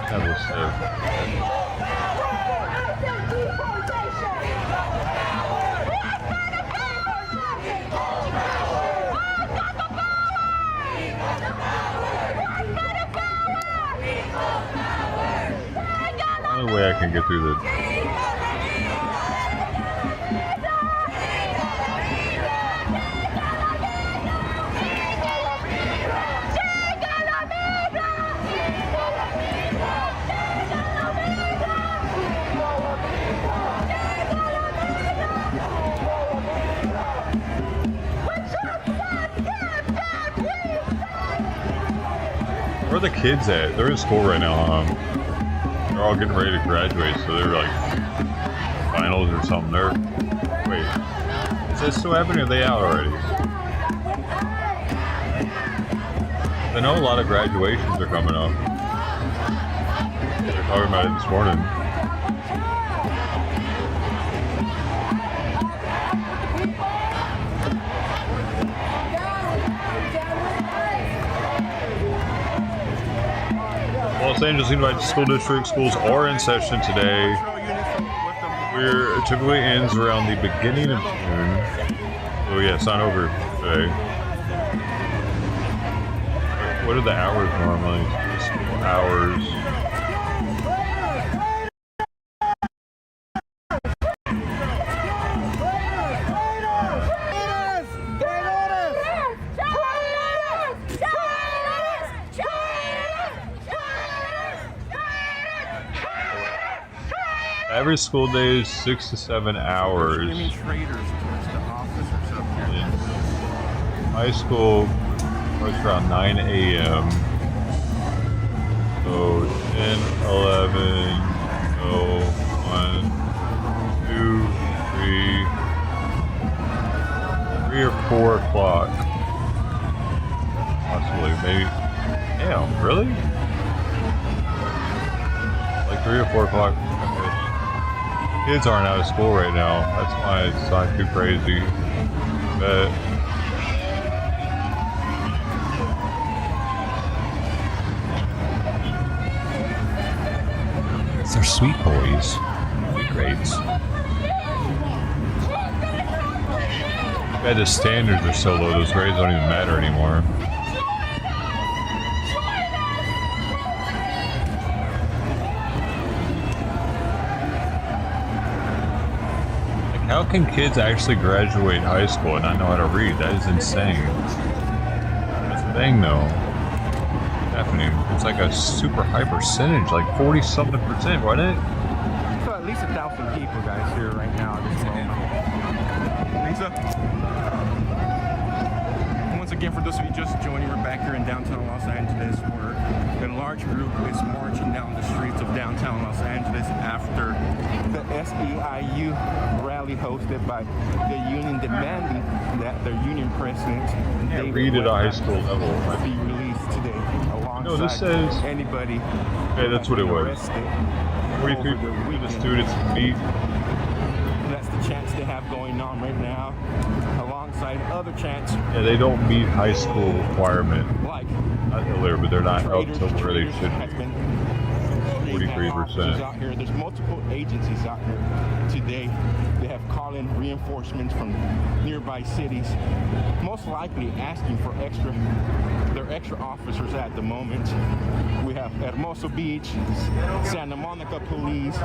That was sick. The only way I can get through the... Where are the kids at? They're in school right now, huh? They're all getting ready to graduate, so they're like finals or something. Wait, is that still happening or are they out already? I know a lot of graduations are coming up. They're talking about it this morning. Los Angeles Unified School District schools are in session today. It typically ends around the beginning of June. Oh yeah, it's not over today. What are the hours normally? School hours. Average school day is 6 to 7 hours. High school starts around 9 a.m. So 10, 11, so 1, 2, 3 or 4 o'clock. Possibly, maybe. Damn, really? Like 3 or 4 o'clock. Kids aren't out of school right now. That's why it's not too crazy. But they're sweet boys. Sweet grades. The standards are so low, those grades don't even matter anymore. How can kids actually graduate high school and not know how to read? That is insane. That's the thing, though. Happening. It's like a super high percentage, like 40-something%, wasn't it? So at least 1,000 people, guys, here right now at this moment. Lisa? Once again, for those of you just joining, we're back here in downtown Los Angeles where a large group is marching down the streets of downtown Los Angeles after the SEIU rally hosted by the union demanding that their union president David read at a high school level be released today alongside no, this says anybody. Okay, that's what it was. 43% of the students meet. That's the chants they have going on right now, alongside other chants. Yeah, they don't meet high school requirement. Like, not there, but they're not up to where they should be. 43%. Out here. There's multiple agencies out here today. They have call-in reinforcements from nearby cities, most likely asking for their extra officers at the moment. We have Hermoso Beach, Santa Monica Police,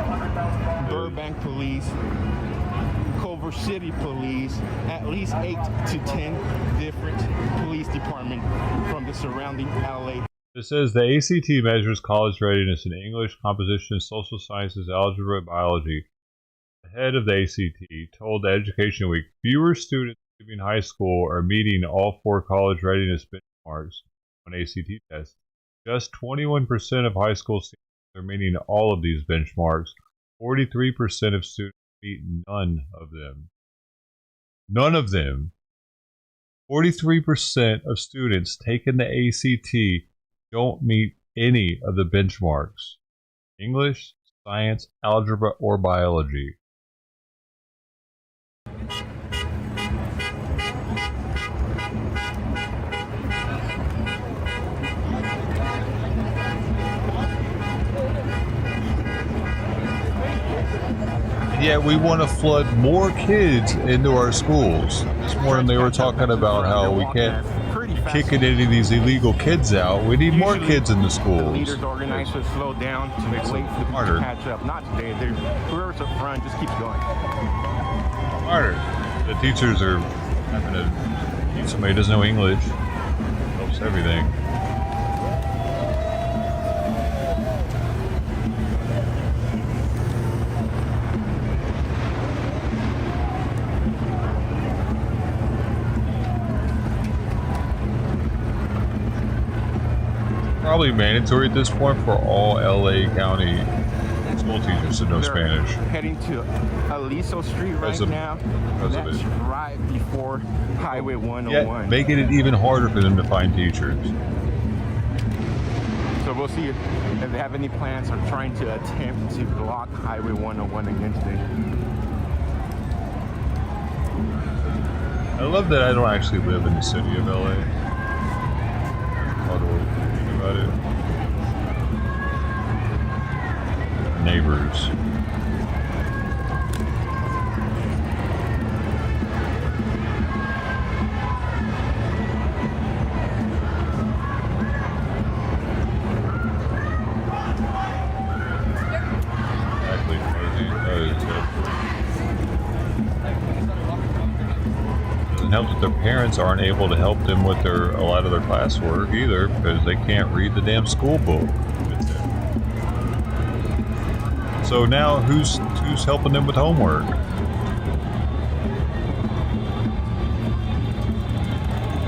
Burbank Police, Culver City Police, at least 8 to 10 different police departments from the surrounding LA. It says the ACT measures college readiness in English, composition, social sciences, algebra, and biology. The head of the ACT told the Education Week fewer students leaving high school are meeting all 4 college readiness benchmarks on ACT tests. Just 21% of high school students are meeting all of these benchmarks. 43% of students meet none of them. None of them. 43% of students taking the ACT don't meet any of the benchmarks. English, science, algebra, or biology. And yet we want to flood more kids into our schools. This morning they were talking about how we can't kicking any of these illegal kids out. We need more kids in the schools. Leaders organize to slow down to make wait for the people to catch up. Not today. Whoever's up front just keeps going. Smarter. The teachers are having to teach somebody who doesn't know English. Helps everything. probably mandatory at this point for all LA County school teachers to know They're Spanish. Heading to Aliso Street right now. That's right before Highway 101. Yeah, making it even harder for them to find teachers. So we'll see if they have any plans on trying to attempt to block Highway 101 again today. I love that I don't actually live in the city of LA. How do I think about it? Neighbors. Exactly. Doesn't help that their parents aren't able to help them with a lot of their classwork either, because they can't read the damn school book. So now who's helping them with homework?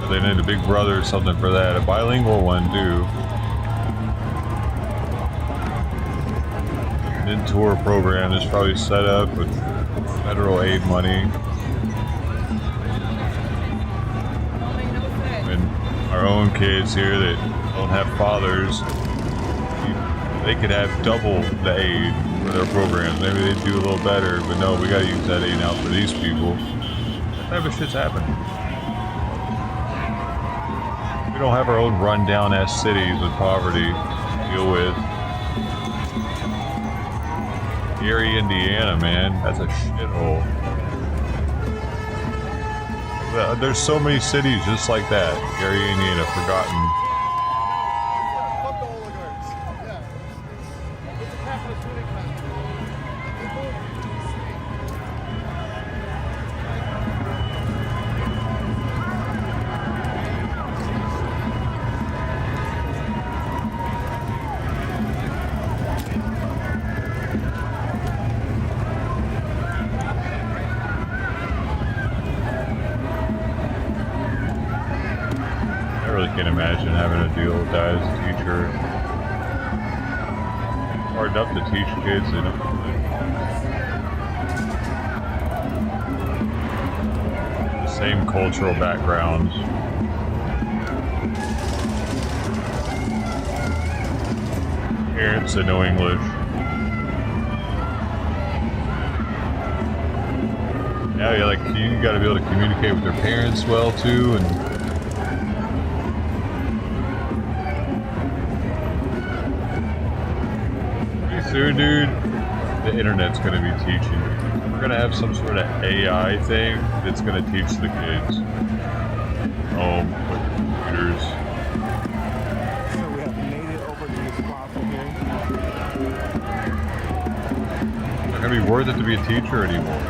They need a big brother or something for that. A bilingual one too. Mentor program is probably set up with federal aid money. And our own kids here that don't have fathers, they could have double the aid for their programs. Maybe they'd do a little better, but no, we gotta use that aid now for these people. That type of shit's happening. We don't have our own rundown ass cities with poverty to deal with. Gary, Indiana, man, that's a shithole. There's so many cities just like that. Gary, Indiana, forgotten. Can't imagine having to deal with that as a teacher. Hard enough to teach kids, you know. The same cultural backgrounds. Parents that know English. Yeah, you got to be able to communicate with their parents well too, and soon, dude, the internet's going to be teaching. We're going to have some sort of AI thing that's going to teach the kids. With computers. So we have made it over to this plaza here. It's not going to be worth it to be a teacher anymore.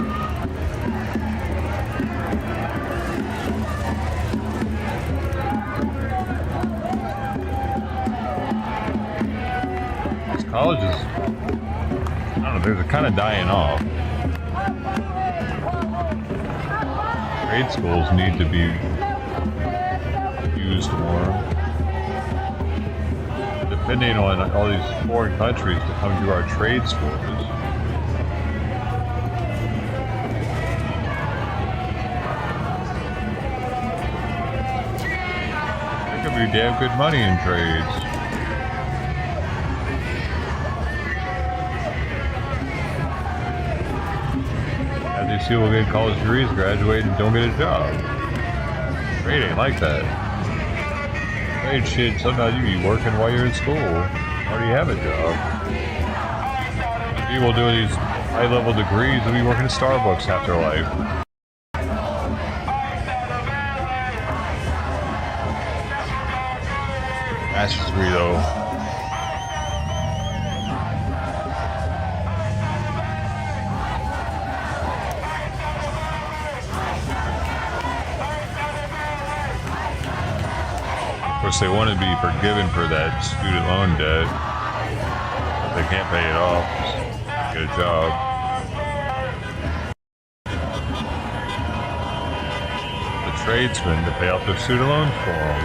These colleges, they're kind of dying off. Trade schools need to be used more. Depending on all these foreign countries to come to our trade schools. There could be damn good money in trades. These people get college degrees, graduate, and don't get a job. Trade ain't like that. Trade shit, sometimes you be working while you're in school. Already have a job. People doing these high-level degrees will be working at Starbucks half their life. Master's degree, though. Of course, they want to be forgiven for that student loan debt. But they can't pay it off. Just get a job. The tradesmen to pay off their student loans for them.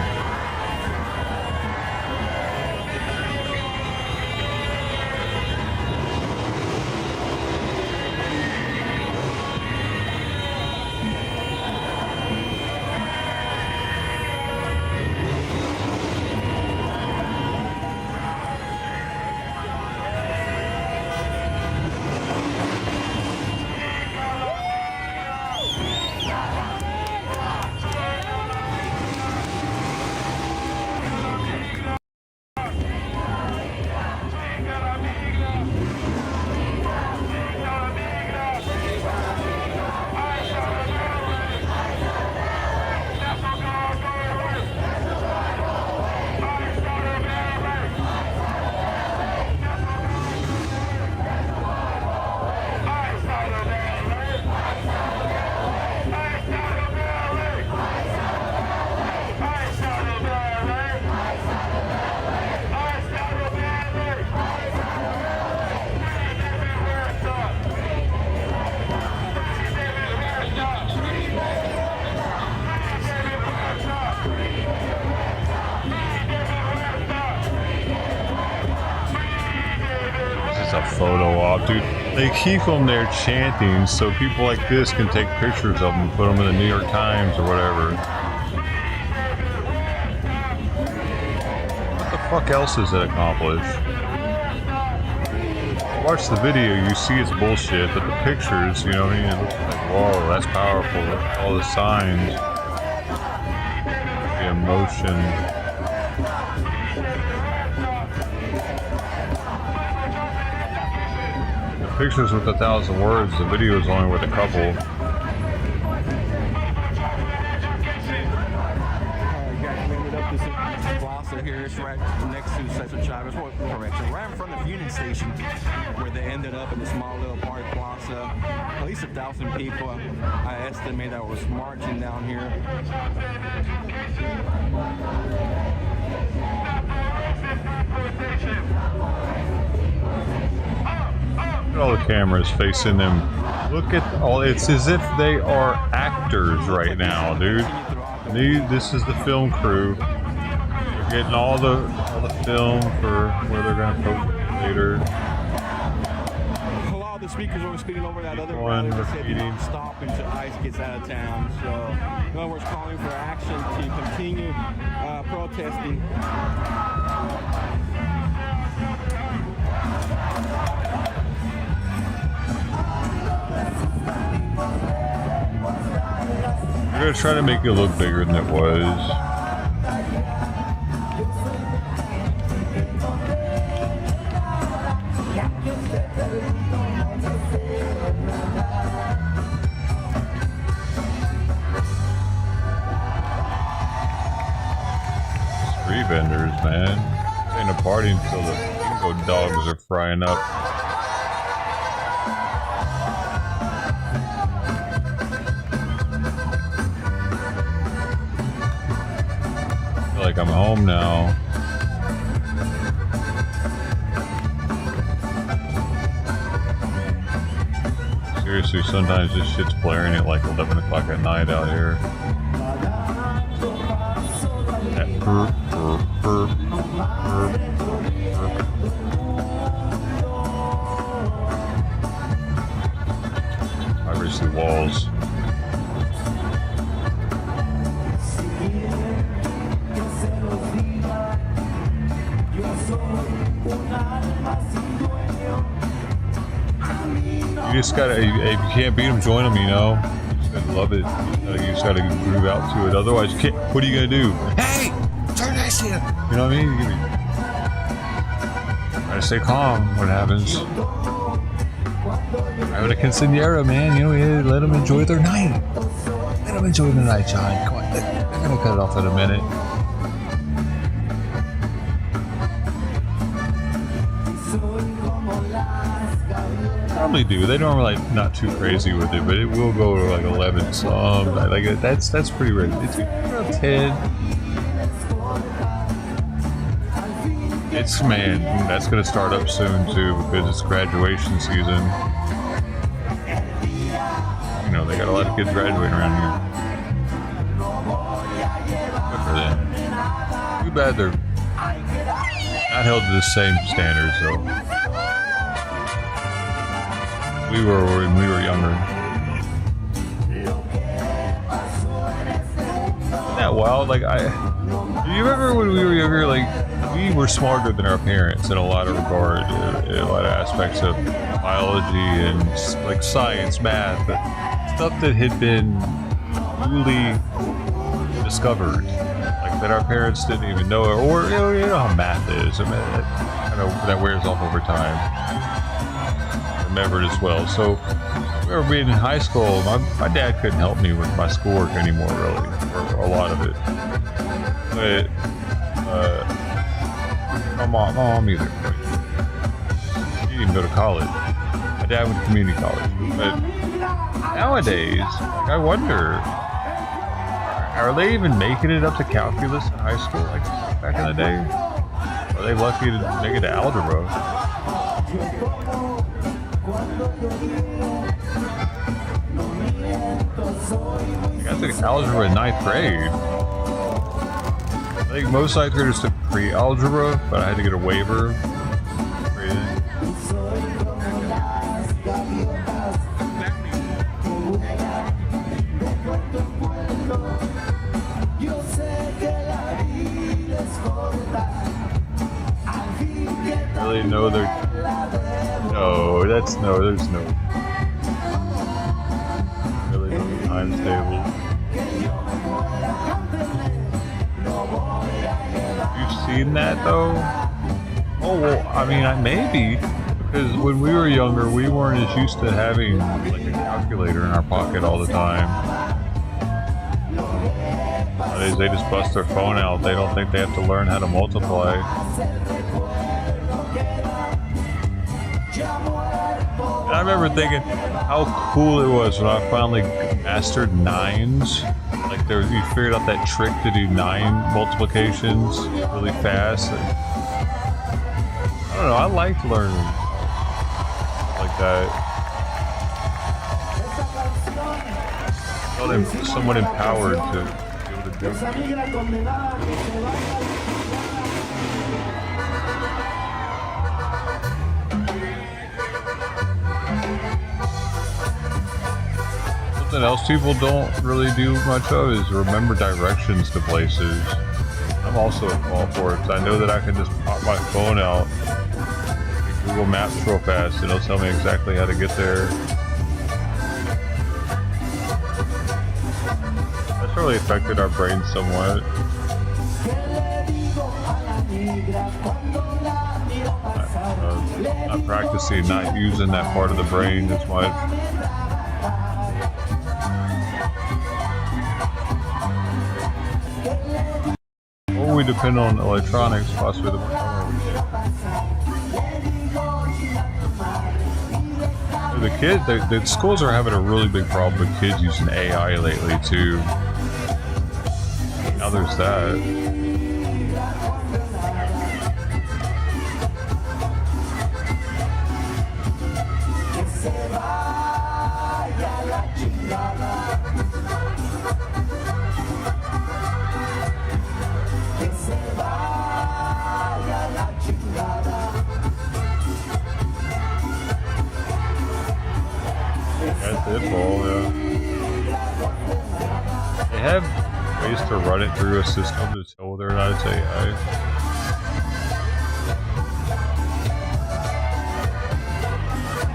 It's a photo op, dude. They keep them there chanting so people like this can take pictures of them and put them in the New York Times or whatever. What the fuck else does it accomplish? Watch the video, you see it's bullshit, but the pictures, you know what I mean? It looks like, whoa, that's powerful. Look at all the signs, the emotion. The pictures with 1,000 words, the video is only with a couple. Here, it's right next to Cesar Chavez, correction, right in front of Union Station, where they ended up in a small little park plaza. At least 1,000 people, I estimate, that was marching down here. Look at all the cameras facing them. Look at all, it's as if they are actors right now, dude. This is the film crew. Getting all the film for where they're gonna post later. A lot of the speakers were speaking over that other rally that said not stop until ICE gets out of town. So, in other words, calling for action to continue protesting. They're gonna try to make it look bigger than it was. Street vendors, man. This ain't a party until the bingo dogs are frying up. I feel like I'm home now. Seriously, sometimes this shit's blaring at like 11 o'clock at night out here. That burp, burp, burp, burp, burp. Obviously walls. You just gotta, if you can't beat them, join them, you know? You just gotta love it. You just gotta groove out to it. Otherwise, you can't, what are you gonna do? Hey! Turn that shit! You know what I mean? You gotta stay calm when it happens. I would a quinceañera, man. You know, yeah, let them enjoy their night. Let them enjoy the night, John. Come on, they're gonna cut it off in a minute. Normally do. They normally like not too crazy with it, but it will go to like 11 some. Like that's pretty rare. It's around 10. It's, man, that's gonna start up soon too because it's graduation season. You know, they got a lot of kids graduating around here. Good for them. Too bad they're not held to the same standards though. We were when we were younger. Isn't that wild? Like, do you remember when we were younger? Like, we were smarter than our parents in a lot of regard, in a lot of aspects of biology and like science, math, but stuff that had been newly discovered, like that our parents didn't even know, or you know how math is. I mean, that wears off over time. Remembered as well. So I remember being in high school, my dad couldn't help me with my schoolwork anymore, really, or a lot of it. But my mom either. She didn't go to college. My dad went to community college. But nowadays, like, I wonder, are they even making it up to calculus in high school like back in the day? Are they lucky to make it to algebra? I took algebra in 9th grade. I think most 9th graders took pre-algebra, but I had to get a waiver. Really know their... No, that's no, there's no... Really know the times table. You've seen that though? Oh, well, I mean, maybe. Because when we were younger, we weren't as used to having like a calculator in our pocket all the time. Nowadays, they just bust their phone out. They don't think they have to learn how to multiply. And I remember thinking how cool it was when I finally mastered nines. Like you figured out that trick to do 9 multiplications really fast. I don't know, I liked learning like that. I felt somewhat empowered to be able to do it. Something else people don't really do much of is remember directions to places. I'm also all for it because I know that I can just pop my phone out, Google Maps real fast, and it'll tell me exactly how to get there. That's really affected our brains somewhat. Not practicing, not using that part of the brain as much. Or we depend on electronics, possibly the more the kids, the schools are having a really big problem with kids using AI lately too. Now there's that. That's it, Paul, yeah. They have ways to run it through a system to tell whether or not it's AI.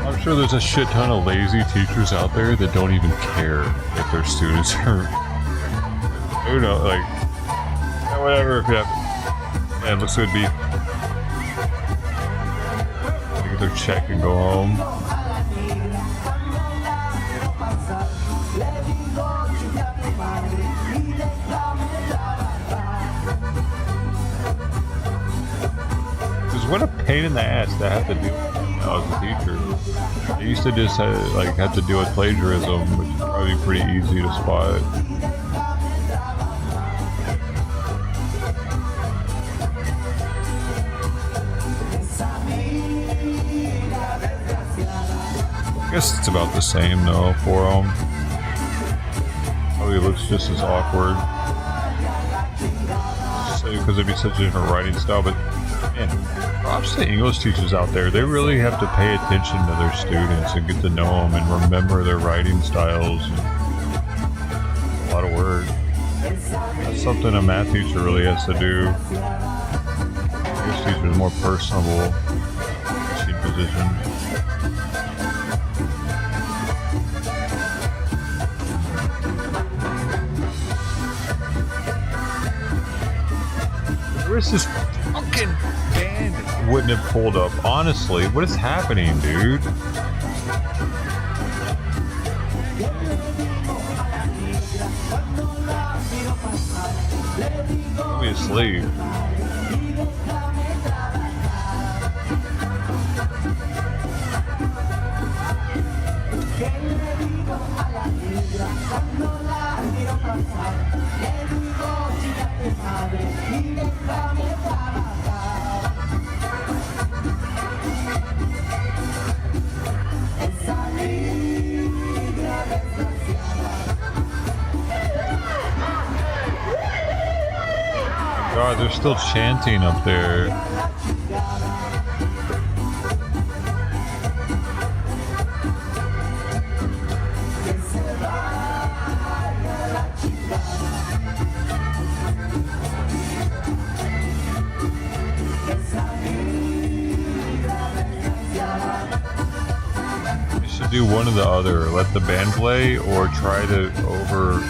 I'm sure there's a shit ton of lazy teachers out there that don't even care if their students are, who knows, like, yeah, whatever, if you have, yeah, it looks good beef. They get their check and go home. What a pain in the ass to have to do as a teacher. I used to just have to deal with plagiarism, which is probably pretty easy to spot. I guess it's about the same though for them. Probably looks just as awkward. Because it'd be such a different writing style, but man, props to English teachers out there. They really have to pay attention to their students and get to know them and remember their writing styles. A lot of work. That's something a math teacher really has to do. English teacher is more personable teaching position. Where's this fucking band? Wouldn't have pulled up. Honestly, what is happening, dude? Put me asleep. God, they're still chanting up there. should do one or the other. Let the band play or try to over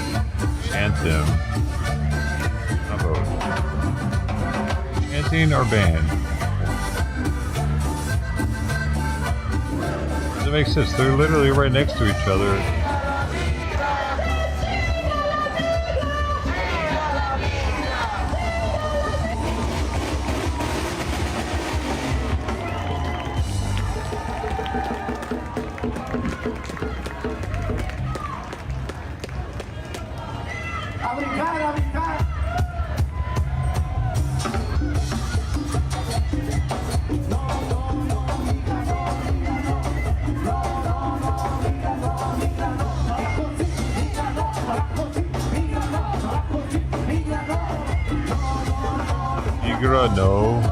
chant them. How about chanting or band? Does it make sense? They're literally right next to each other. No.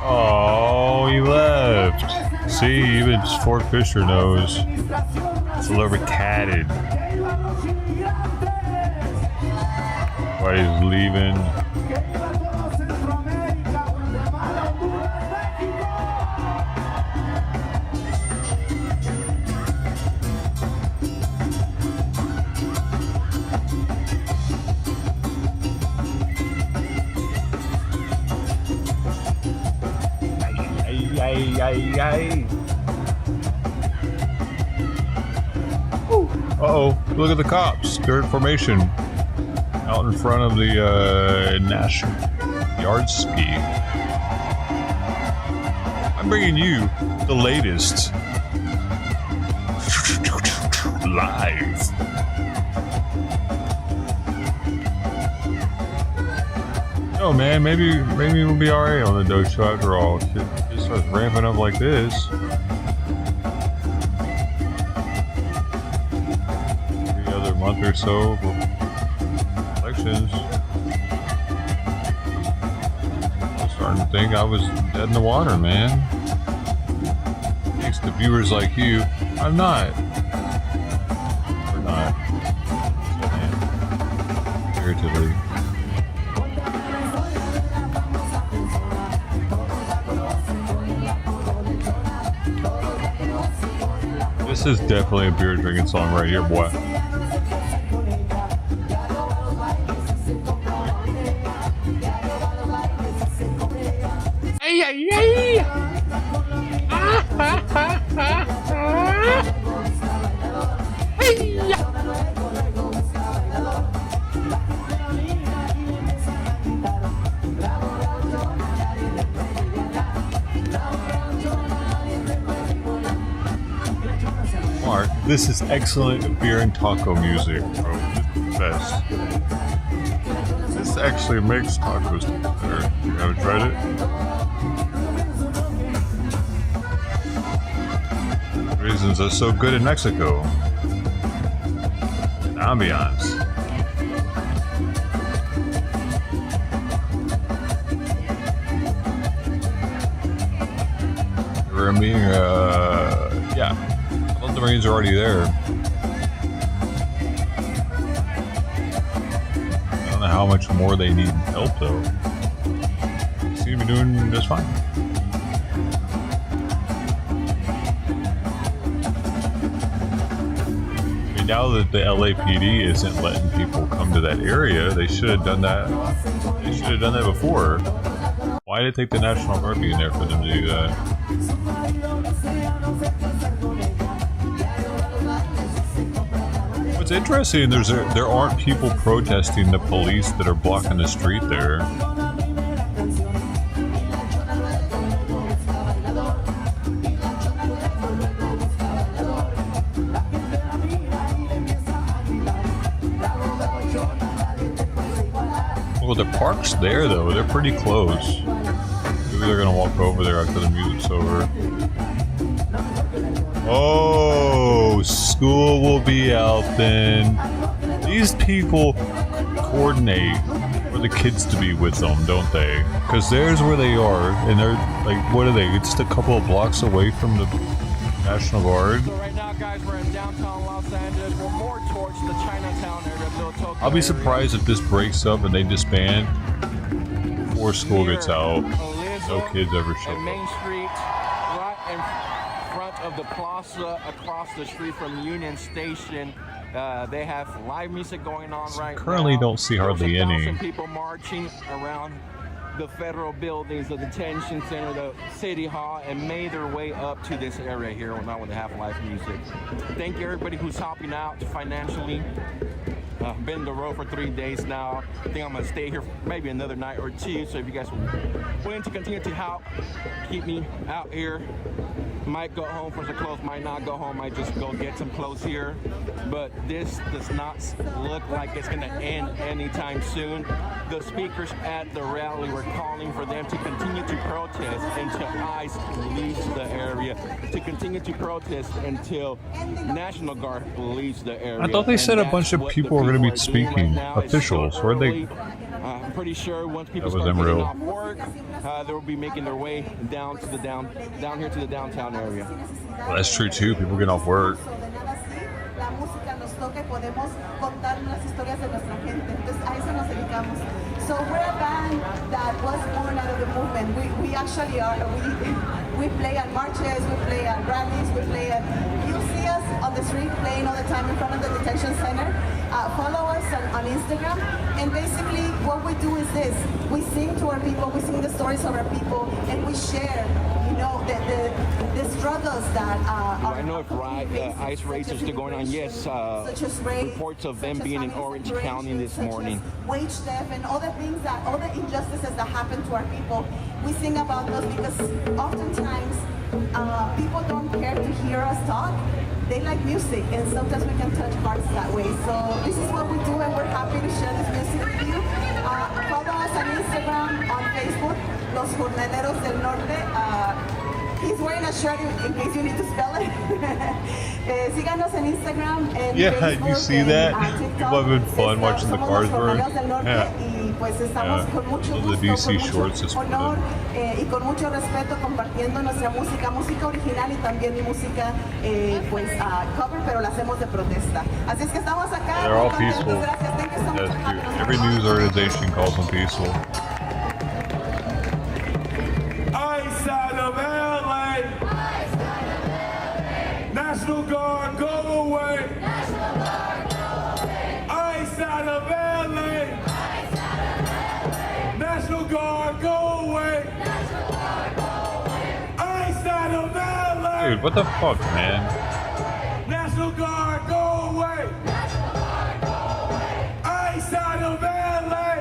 Oh, he left. See, even Fort Fisher knows. It's a little retarded. Why he's leaving. Uh-oh, look at the cops. They're in formation out in front of the National Yard Ski. I'm bringing you the latest live. Oh man, maybe we'll be alright on the dope show after all. It starts ramping up like this. Every other month or so for elections. I'm starting to think I was dead in the water, man. Thanks to viewers like you, I'm not. We're not. Figuratively. This is definitely a beer drinking song right here, boy. Hey, hey, hey! Ah, ha, ha, ha, ha. Hey, yeah. Mark, this is excellent beer and taco music, bro. It's the best. This actually makes tacos better. You haven't tried it? The reasons are so good in Mexico. And ambiance. We're being, yeah. The Marines are already there. I don't know how much more they need help though. They seem to be doing just fine. And now that the LAPD isn't letting people come to that area, they should have done that. They should have done that before. Why did it take the National Guard being there for them to do that? What's interesting, there aren't people protesting the police that are blocking the street there. Well, the park's there though. They're pretty close. Maybe they're gonna walk over there after the music's over. Oh, school will be out then. These people coordinate for the kids to be with them, don't they? Because there's where they are, and they're like, what are they? Just a couple of blocks away from the National Guard. So right now, guys, we're in downtown Los Angeles. We're more towards the Chinatown area, Little Tokyo. I'll be surprised if this breaks up and they disband before school gets out. No kids ever show up. Main Street, right in front of the plaza across the street from Union Station. They have live music going on right now. Currently don't see hardly any. People marching around the federal buildings, the detention center, the city hall, and made their way up to this area here now when they have live music. Thank you everybody who's helping out financially. Been on the road for 3 days now. I think I'm gonna stay here for maybe another night or two. So if you guys are willing to continue to help, keep me out here. Might go home for some clothes, might not go home, might just go get some clothes here. But this does not look like it's gonna end anytime soon. The speakers at the rally were calling for them to continue to protest until ICE leaves the area, to continue to protest until National Guard leaves the area. I thought they said a bunch of people were going to be speaking. Officials, where'd they? I'm pretty sure once people That was start them getting real. off work, they will be making their way down to the down here to the downtown area. Well, that's true too. People getting off work. La música nos toca y podemos contar las historias de nuestra gente. Entonces a eso nos dedicamos. So we're a band that was born out of the movement. We actually are. We play at marches, we play at rallies, we play at. You see us on the street playing all the time in front of the detention center. Follow us on Instagram, and basically what we do is this: we sing to our people, we sing the stories of our people, and we share, you know, the struggles that I know if ICE raids are still going on. Yes, reports of them being in Orange County this morning. Wage theft and all the things that, all the injustices that happen to our people. We sing about those because oftentimes people don't care to hear us talk. They like music, and sometimes we can touch hearts that way. So this is what we do, and we're happy to share this music with you. Follow us on Instagram, on Facebook, Los Jornaleros del Norte. He's wearing a shirt in case you need to spell it. Síganos en Instagram and Facebook, you see that? TikTok. People have been fun watching the cars burn. Yeah. Y pues estamos con mucho gusto, The DC con shorts mucho is for honor them. y con mucho respeto compartiendo nuestra música original y también música pues cover, pero la hacemos de protesta. Así es que estamos acá. They're all muy contentos. peaceful. Gracias. Thank you so much That's for having true. us. Every news organization calls them peaceful. ICE out of LA. National Guard, go away. ICE out of LA. National Guard, go away. ICE out of LA. Dude, what the fuck, man? National Guard, go away. ICE out of LA.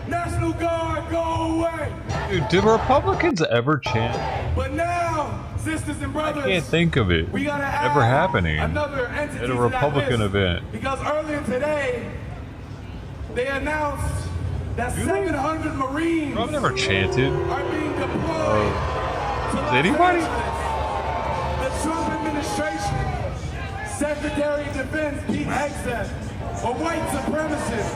National Guard, go away. Dude, did Republicans ever chant? But now, sisters and brothers, I can't think of it we gotta add ever happening another entity at a to that Republican list. event. Because earlier today, they announced that 700 Marines I've never chanted. are being deployed to Los anybody? Angeles. The Trump administration, Secretary of Defense Pete Hegseth, a white supremacist,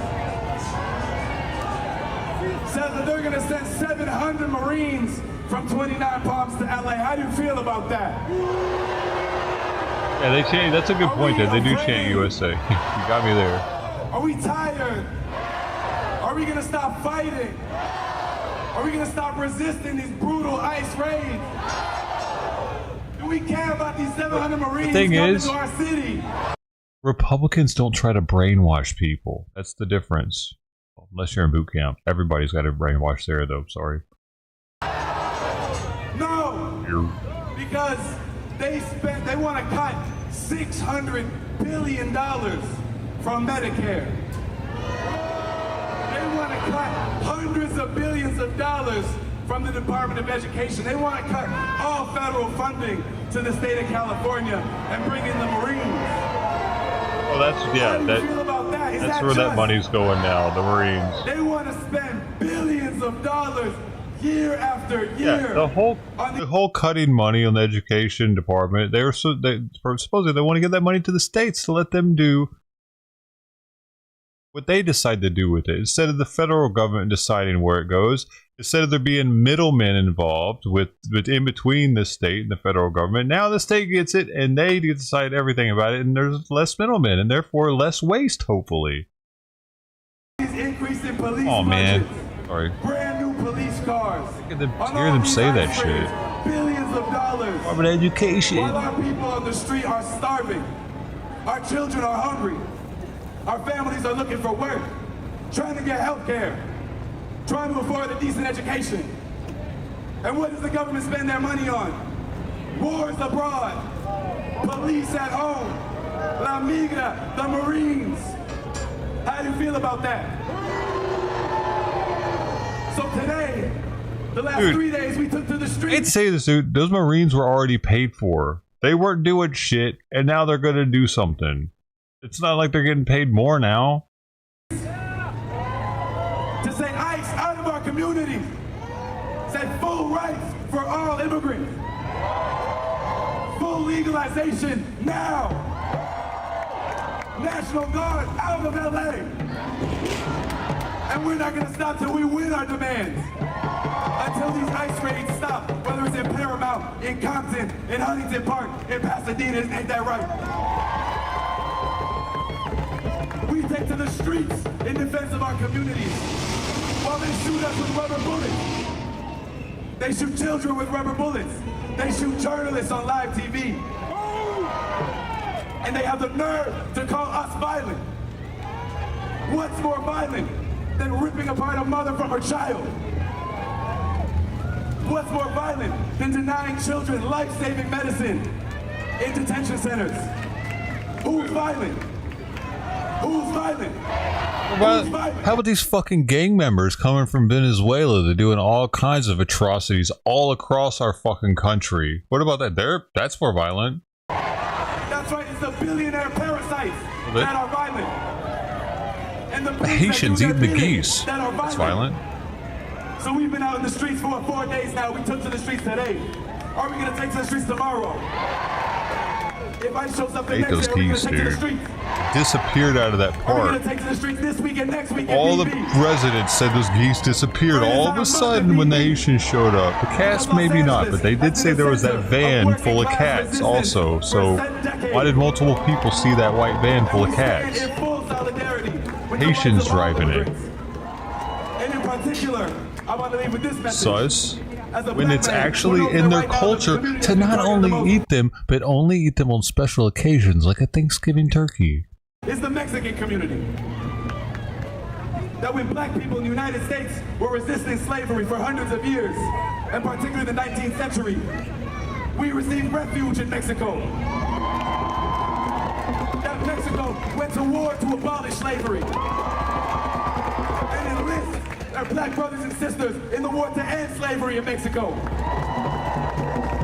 says that they're going to send 700 Marines from 29 Palms to LA. How do you feel about that? Yeah, they chant. That's a good point. That they do chant USA. You got me there. Are we tired? Are we going to stop fighting? Are we going to stop resisting these brutal ICE raids? Do We care about these 700 Marines The thing coming is, to our city. Republicans don't try to brainwash people. That's the difference. Unless you're in boot camp. Everybody's got to brainwash there, though. Sorry. No! Because they want to cut $600 billion from Medicare. They want to cut hundreds of billions of dollars from the Department of Education. They want to cut all federal funding to the state of California and bring in the Marines. Oh, that's, yeah, How do you feel about that? Is that's that where just? that money's going now, the Marines. They want to spend billions of dollars year after year. Yeah, the whole cutting money on the education department, supposedly they want to give that money to the states to let them do what they decide to do with it. Instead of the federal government deciding where it goes, instead of there being middlemen involved with in between the state and the federal government, now the state gets it and they decide everything about it, and there's less middlemen and therefore less waste, hopefully. Increase in police oh man, budgets, sorry. brand new police cars. Hear them say that shit. Billions of dollars. About education. While our people on the street are starving, our children are hungry, our families are looking for work, trying to get health care, trying to afford a decent education. And what does the government spend their money on? Wars abroad, police at home, La Migra, the Marines. How do you feel about that? So today, the last 3 days we took to the streets. I'd say this, dude. Those Marines were already paid for. They weren't doing shit, and now they're going to do something. It's not like they're getting paid more now. To say ICE out of our community. Say full rights for all immigrants. Full legalization now. National Guard out of LA. And we're not going to stop till we win our demands. Until these ICE raids stop, whether it's in Paramount, in Compton, in Huntington Park, in Pasadena, ain't that right? We take to the streets in defense of our communities while they shoot us with rubber bullets. They shoot children with rubber bullets. They shoot journalists on live TV. And they have the nerve to call us violent. What's more violent than ripping apart a mother from her child? What's more violent than denying children life-saving medicine in detention centers? Who's violent? Who's violent? How about these fucking gang members coming from Venezuela? They're doing all kinds of atrocities all across our fucking country. What about that? That's more violent. That's right, it's the billionaire parasites that are violent. And the Haitians eating the geese. That are violent. That's violent. So we've been out in the streets for 4 days now. We took to the streets today. Are we going to take to the streets tomorrow? If I show something next those day, are we going geese, to take to the dude. streets? Disappeared out of that Are we park. going to take to the streets this week and next week? All the residents said those geese disappeared all of a sudden when the Haitians showed up. The cats maybe not, but they did say there was that van full of cats also. So why did multiple people see that white van full of cats? In full solidarity with Haitians the rights of all driving it. immigrants. And in particular, I want to leave with this message. Sus. As a When black it's man, actually who knows in that their right now the culture community to that not we target the only most eat them, but only eat them on special occasions, like a Thanksgiving turkey. is the Mexican community. That when black people in the United States were resisting slavery for hundreds of years, and particularly the 19th century, we received refuge in Mexico. That Mexico went to war to abolish slavery and enlist our black brothers and sisters in the war to end slavery in Mexico.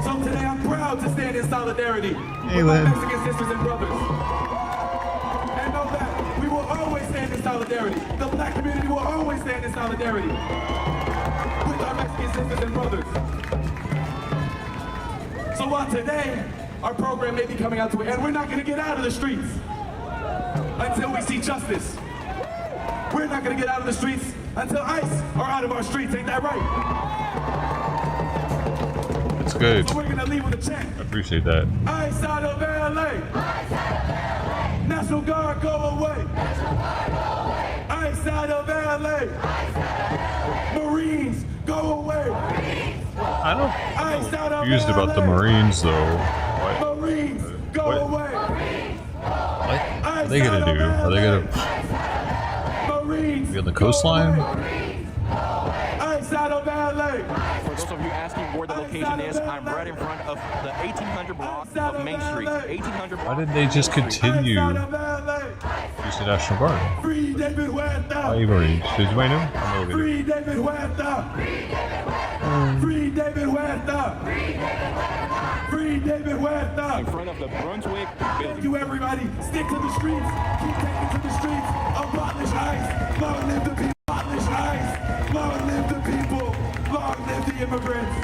So today I'm proud to stand in solidarity with my Mexican sisters and brothers. And know that we will always stand in solidarity. The black community will always stand in solidarity with our Mexican sisters and brothers. So while today our program may be coming out to an end, we're not going to get out of the streets until we see justice. We're not going to get out of the streets until ICE are out of our streets. Ain't that right? That's good. So we're going to leave with a chant. I appreciate that. ICE out of LA. National Guard, go away. ICE out of LA. Marines, go away. I'm confused about the Marines, though. What? Marines, go away. What are they gonna do? Are they gonna be on the coastline? ICE out of LA. For those of you asking where the location is, I'm right in front of the 1800 block of Main Street. 1800 block. Why didn't they just continue use the National Guard? Free David Huerta. Why Marines? Did you know? Free David Huerta. Free David Huerta. Free David Huerta. In front of the Brunswick Thank building. you, everybody. Stick to the streets. Keep taking to the streets. Abolish ICE. Long live the people. Abolish ICE. Long live the people. Long live the immigrants.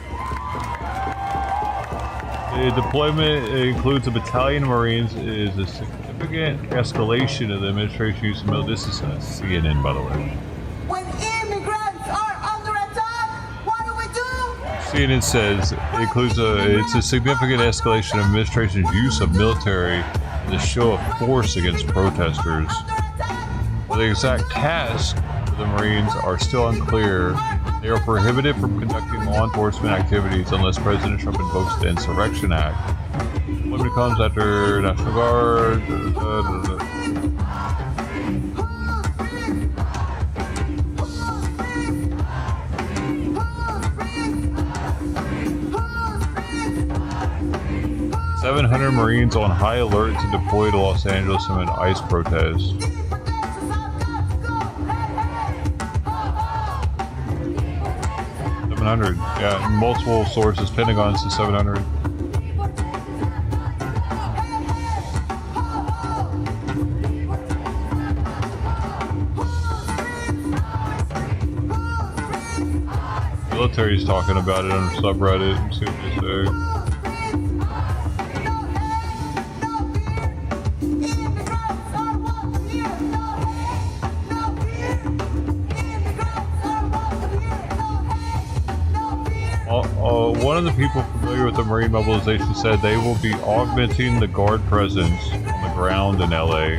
The deployment includes a battalion of Marines. It is a significant escalation of the administration's use of military. This is CNN, by the way. When immigrants are under attack, what do we do? CNN says it includes it's a significant escalation of administration's use of military as a show of force against protesters. The exact tasks for the Marines are still unclear. They are prohibited from conducting law enforcement activities unless President Trump invokes the Insurrection Act. Deployment comes after National Guard. 700 Marines on high alert to deploy to Los Angeles amid ICE protests. Yeah, multiple sources. Pentagon says 700. Military's talking about it on subreddit. See what they say. One of the people familiar with the Marine mobilization said they will be augmenting the Guard presence on the ground in LA.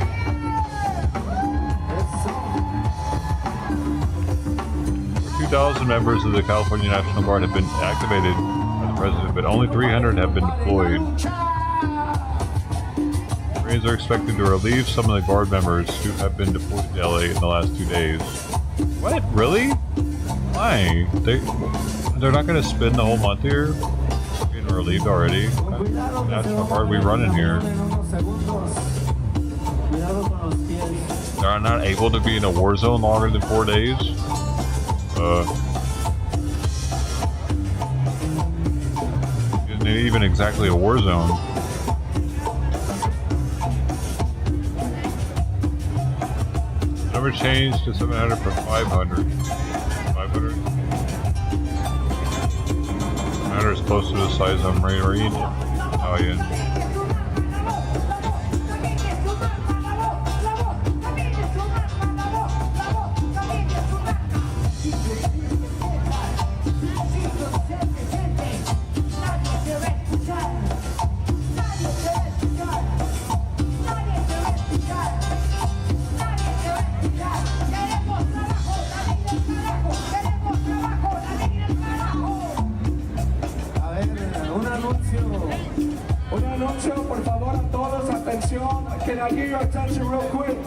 2,000 members of the California National Guard have been activated by the president, but only 300 have been deployed. Marines are expected to relieve some of the Guard members who have been deployed to LA in the last 2 days. What? Really? Why? They're not going to spend the whole month here? Getting relieved already? National Guard we run in here. They're not able to be in a war zone longer than 4 days? Isn't it even exactly a war zone? Number changed to 700 from 500. 500? Is close to the size of a Marine battalion. Can I get your attention real quick?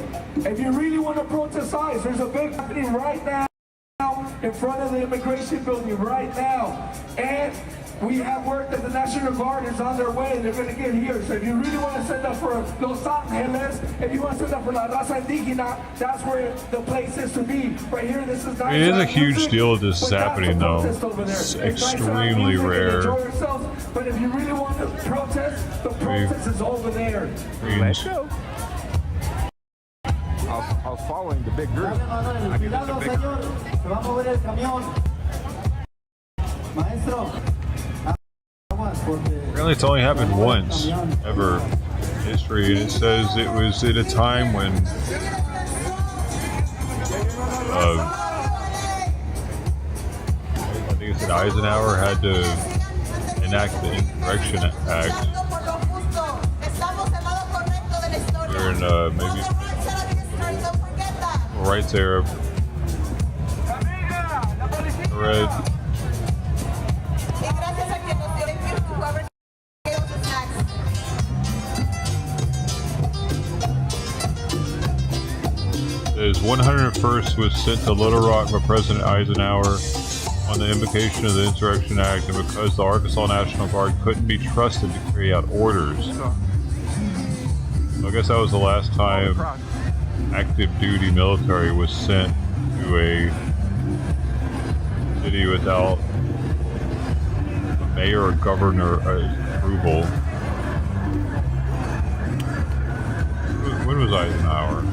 If you really want to protest ICE, there's a big happening right now in front of the immigration building right now. And we have word that the National Guard is on their way. They're going to get here. So if you really want to send up for Los Angeles, if you want to send up for La Raza Indígena, that's where the place is to be. Right here, this is not. It is a huge deal that this is happening, though. It's extremely rare. But if you really want to protest, the protest is over there. Let's go. I was following the big group. I mean, the big group. Apparently it's only happened once, ever in history, and it says it was at a time when I think it's Eisenhower had to enact the Insurrection Act. We're in maybe right there. Red. His 101st was sent to Little Rock by President Eisenhower on the invocation of the Insurrection Act, and because the Arkansas National Guard couldn't be trusted to carry out orders. So I guess that was the last time active duty military was sent to a city without mayor or governor approval. When was Eisenhower?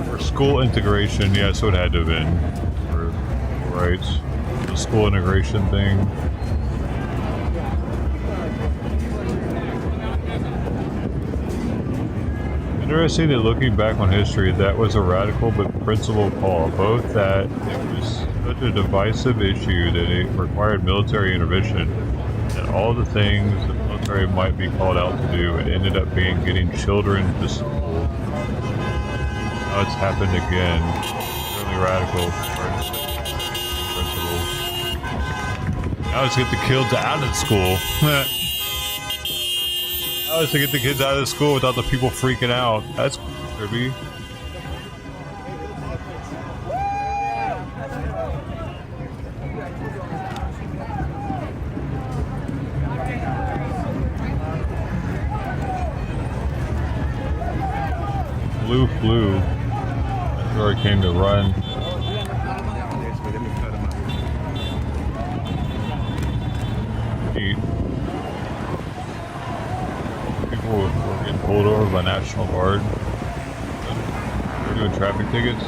For school integration, yeah, so it had to have been for rights. The school integration thing. Interesting that looking back on history, that was a radical but principled call. Both that it was such a divisive issue that it required military intervention, and all the things the military might be called out to do, it ended up being getting children to school. Now it's happened again. Really radical principles. Now let's get the kids out of school. Now let's get the kids out of the school without the people freaking out. That's trippy. Blue flu. That's where I came to run. Eat. People were getting pulled over by National Guard. They're doing traffic tickets.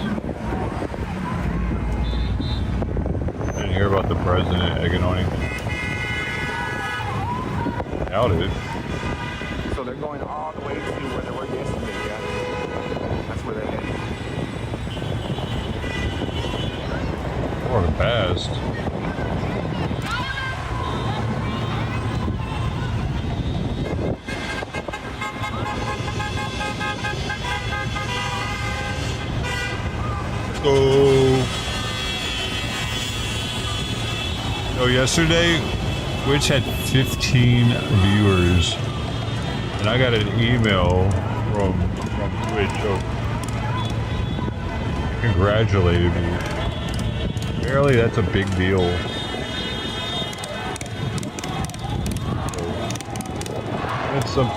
I didn't hear about the president egging on him. Doubt it. So they're going all the way to where they were yesterday, yeah? That's where they're heading. Or fast. So yesterday, Twitch had 15 viewers, and I got an email from Twitch congratulated me. Apparently that's a big deal. That's some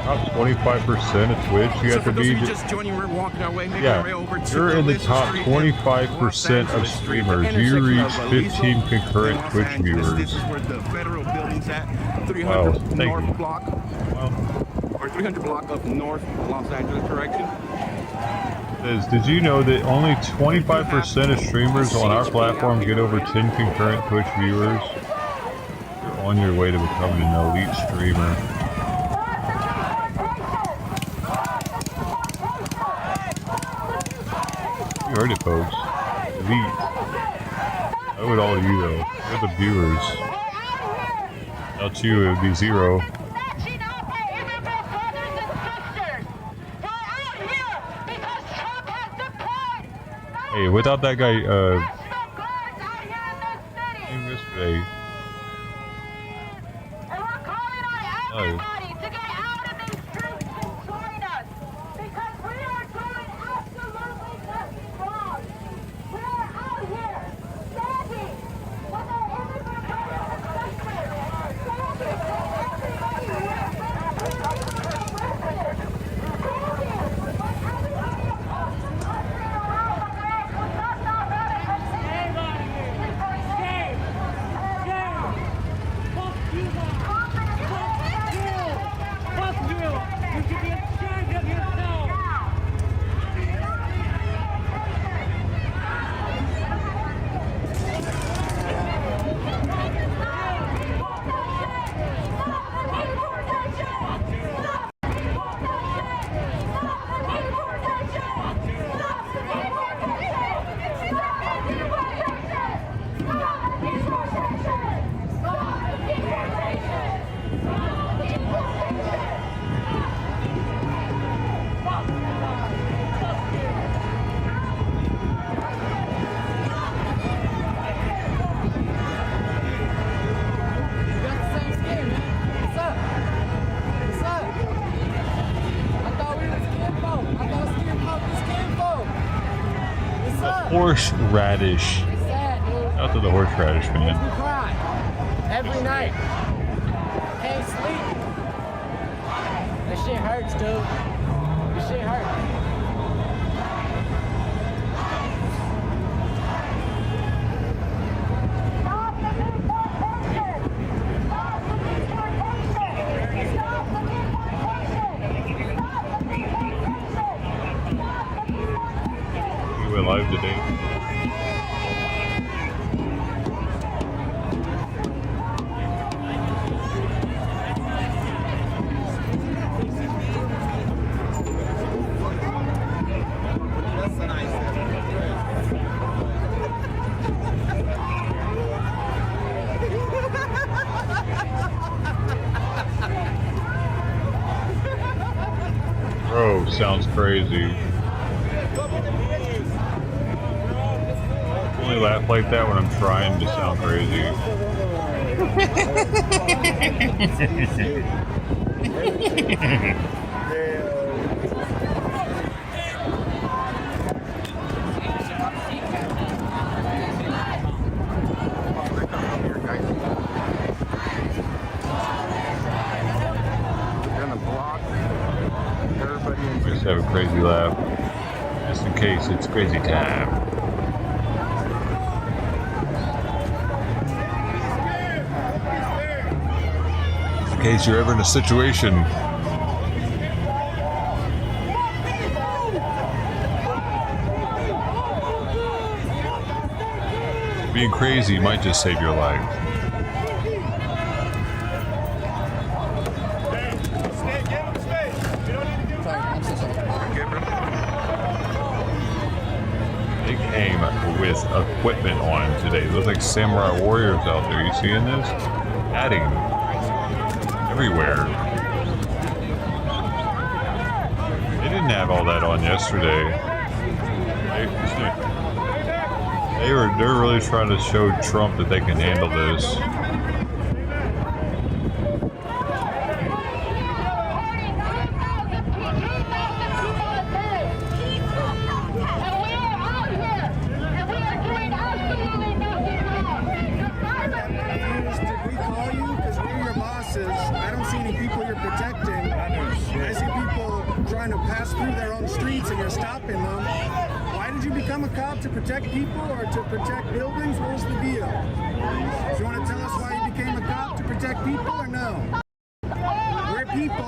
top 25% of Twitch. You have to be just joining, we're walking our way, making yeah, our way over to you're in the Elizabeth top Street 25% of streamers. You reach 15 concurrent Twitch viewers. This is where the federal building's at. 300 Wow, thank North you. Block, or 300 block of North Los Angeles correction. Did you know that only 25% of streamers on our platform get over 10 concurrent Twitch viewers? You're on your way to becoming an elite streamer. You heard it, folks. Elite. I owe it all to you, though. You're the viewers. Without you, it would be zero. Hey, without that guy, yesterday. No. Horseradish. Out to the horseradish, man. Every night. Can't sleep. That shit hurts, dude. This shit hurts. We went live today. Bro, sounds crazy. I only laugh like that when I'm trying to sound crazy. Just have a crazy laugh. Just in case it's crazy time. In case you're ever in a situation. Being crazy might just save your life. They came with equipment on today. It looks like samurai warriors out there. You seeing this? Adding everywhere. They didn't have all that on yesterday. They're really trying to show Trump that they can handle this. To protect people or to protect buildings? What's the deal? Do you want to tell us why you became a cop? To protect people or no? We're people.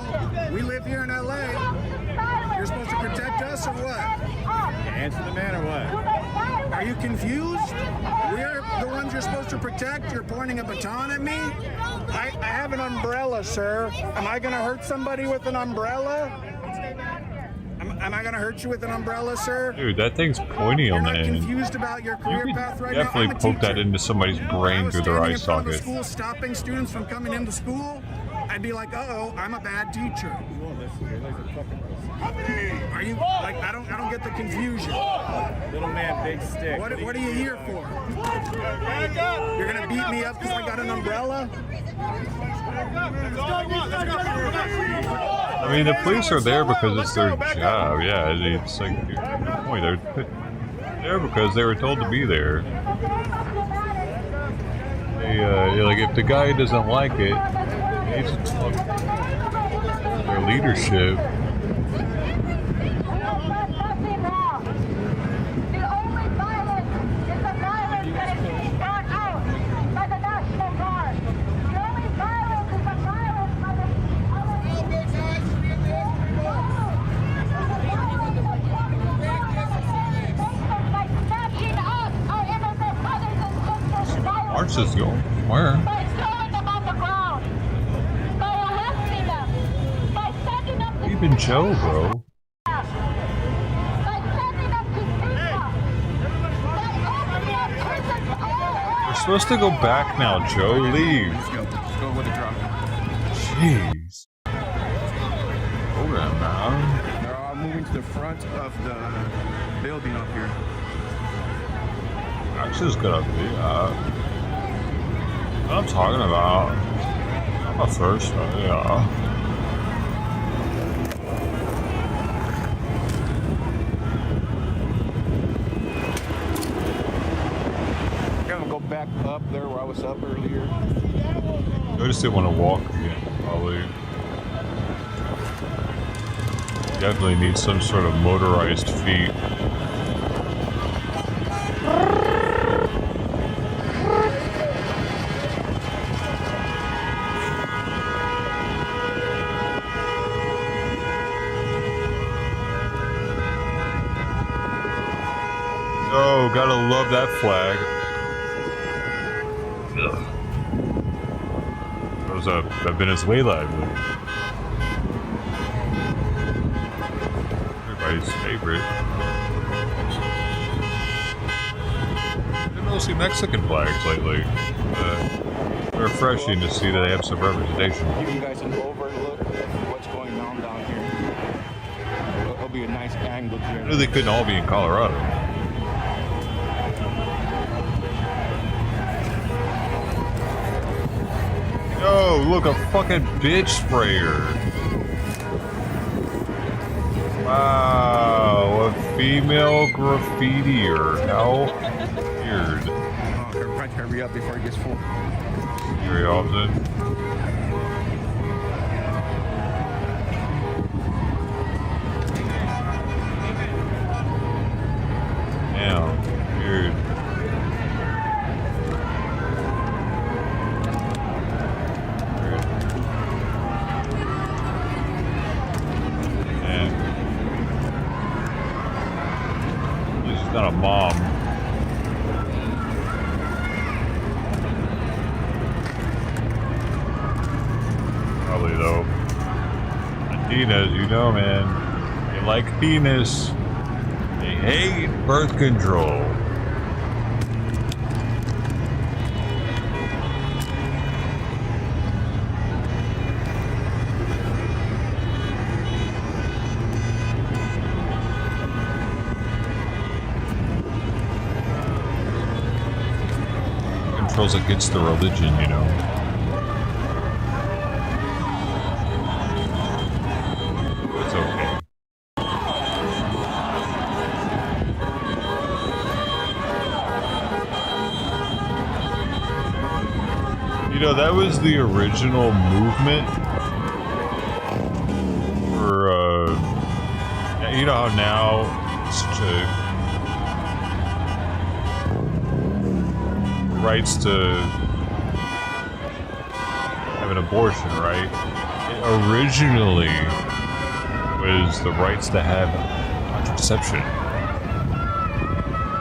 We live here in LA. You're supposed to protect us or what? Answer the man or what? Are you confused? We're the ones you're supposed to protect. You're pointing a baton at me? I have an umbrella, sir. Am I going to hurt somebody with an umbrella? Am I gonna hurt you with an umbrella, sir? Dude, that thing's pointy on the end. Confused about your career path right Definitely now? poke that into somebody's brain through their eye socket. School stopping students from coming into school, I'd be like, uh-oh, I'm a bad teacher. Are you like? I don't get the confusion. Little man, big stick. What are you here for? You're gonna beat me up because I got an umbrella? I mean, the police are there because it's their job. Yeah, it's like, point, they're there because they were told to be there. They, like, if the guy doesn't like it, they need to talk to their leadership. March is going where? Even Joe, bro. We're supposed to go back now, Joe. Leave. Let's go with the drop. Jeez. Hold on, man. They're all moving to the front of the building up here. Axel's gonna be what I'm talking about. I'm a first, yeah. back up there where I was up earlier. I just didn't want to walk again, probably. Definitely need some sort of motorized feet. Oh, gotta love that flag. Ugh. That was a Venezuela, I believe. Everybody's favorite. I didn't really see Mexican flags lately. Refreshing to see that they have some representation. Give you guys an overlook of what's going on down here. It'll be a nice angle here. I knew they couldn't all be in Colorado. Yo, look, a fucking bitch sprayer. Wow, a female graffitier. How weird. Oh, hurry up before it gets full. Very often. Damn, weird. Not a mom. Probably though. Latinas, you know, man. They like penis. They hate birth control. Against the religion, you know. It's okay. You know, that was the original movement for, you know how now it's rights to have an abortion, right? It originally was the rights to have contraception.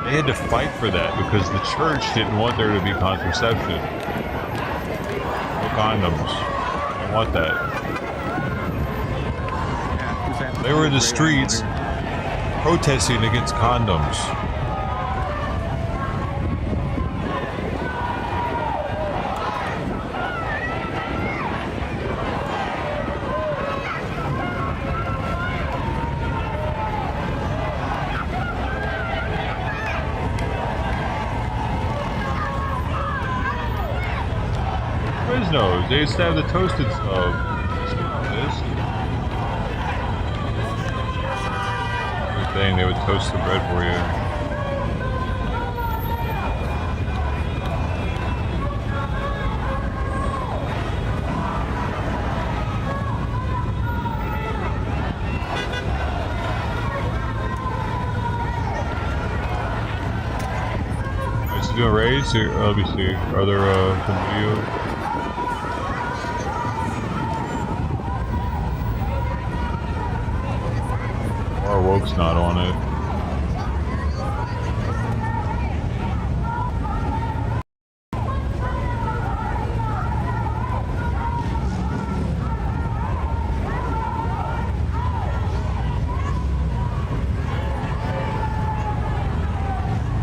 They had to fight for that because the church didn't want there to be contraception. No condoms. They didn't want that. They were in the streets protesting against condoms. Quiznos, they used to have the toasted stuff. Everything, they would toast the bread for you. Doing raids here? Let me see. Are there some videos? Our woke's not on it.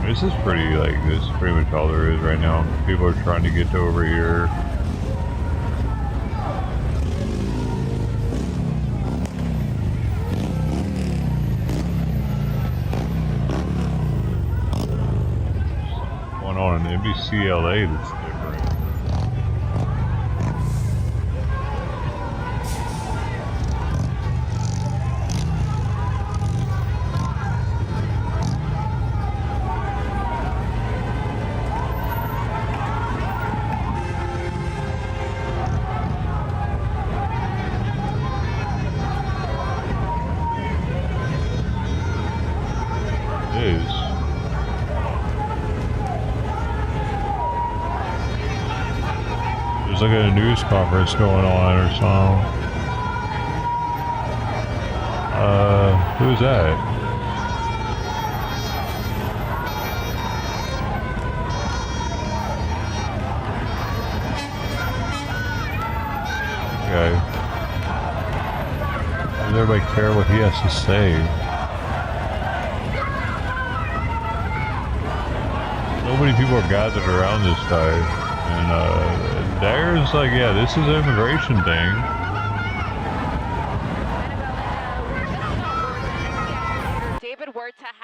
This is pretty, like, this is pretty much all there is right now. People are trying to get to over here. What's going on in NBCLA that's different? It is. There's like a news conference going on or something. Who's that? Okay. Does everybody care what he has to say? So many people are gathered around this guy, and there's like, yeah, this is an immigration thing.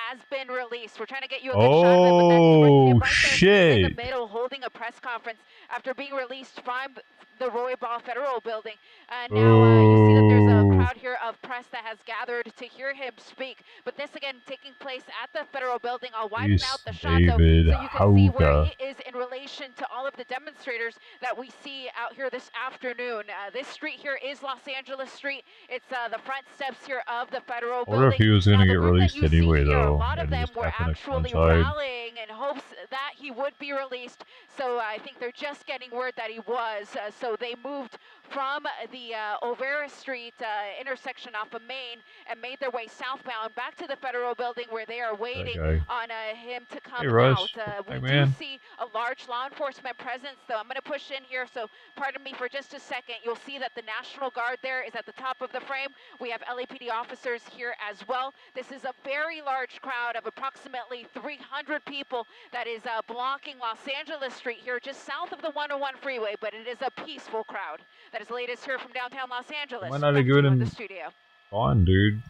Has been released. We're trying to get you a good shot, shit. In the middle holding a press conference after being released from the Roy Ball Federal Building. And now you see that there's a crowd here of press that has gathered to hear him speak. But this again taking place at the Federal Building. I'll widen out the shot though, so you can see where he is in relation to all of the demonstrators that we see out here this afternoon. This street here is Los Angeles Street. It's the front steps here of the Federal Building. I wonder if he was going to get released anyway, though. A lot of them were actually rallying in hopes that he would be released. So I think they're just getting word that he was. So they moved from the Olvera Street intersection off of Main and made their way southbound back to the Federal Building where they are waiting on him to come out. We do see a large law enforcement presence, though. I'm going to push in here, so pardon me for just a second. You'll see that the National Guard there is at the top of the frame. We have LAPD officers here as well. This is a very large crowd of approximately 300 people that is blocking Los Angeles Street here just south of the 101 freeway, but it is a peaceful crowd. That is the latest here from downtown Los Angeles. Why not a good in the studio? On, dude.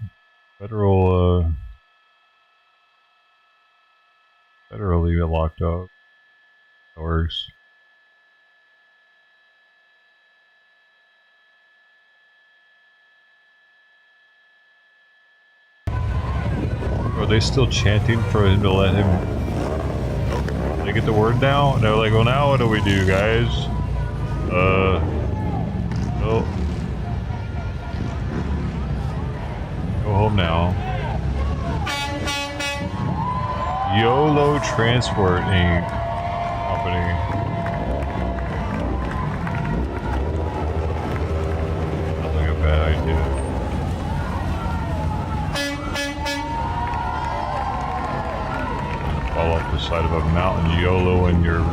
Federally locked up. That works. Are they still chanting for him to let him? Okay. They get the word now, and they're like, "Well, now what do we do, guys?" Well, go home now. YOLO Transport Inc. Company. Sounds like a bad idea. Fall off the side of a mountain, YOLO in your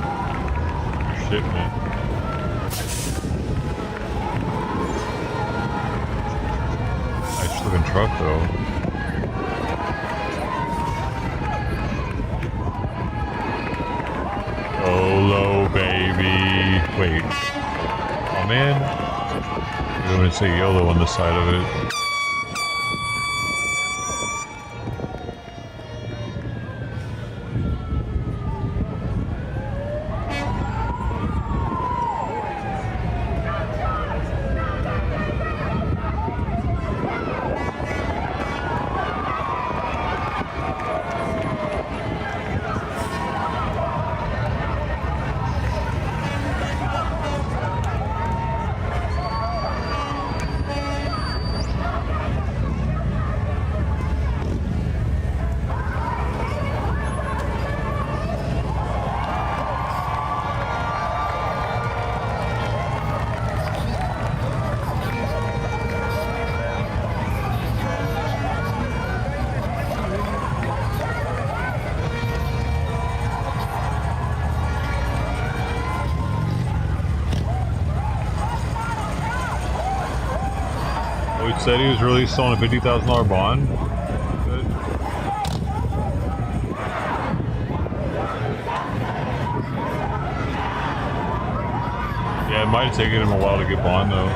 shipment. Nice looking truck though. YOLO, baby. Wait. Oh man. I'm going to say YOLO on the side of it. Said he was released on a $50,000 bond. Good. Yeah, it might have taken him a while to get bond though.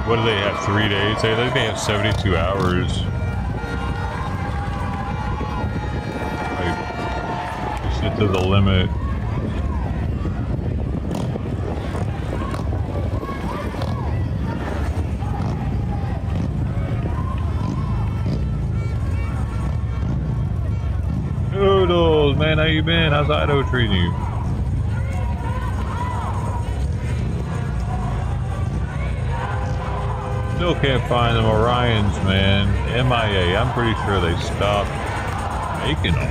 What do they have? 3 days? I think they have 72 hours. Like, push it to the limit. Man, how you been? How's Idaho treating you? Still can't find them Orions, man. MIA. I'm pretty sure they stopped making them.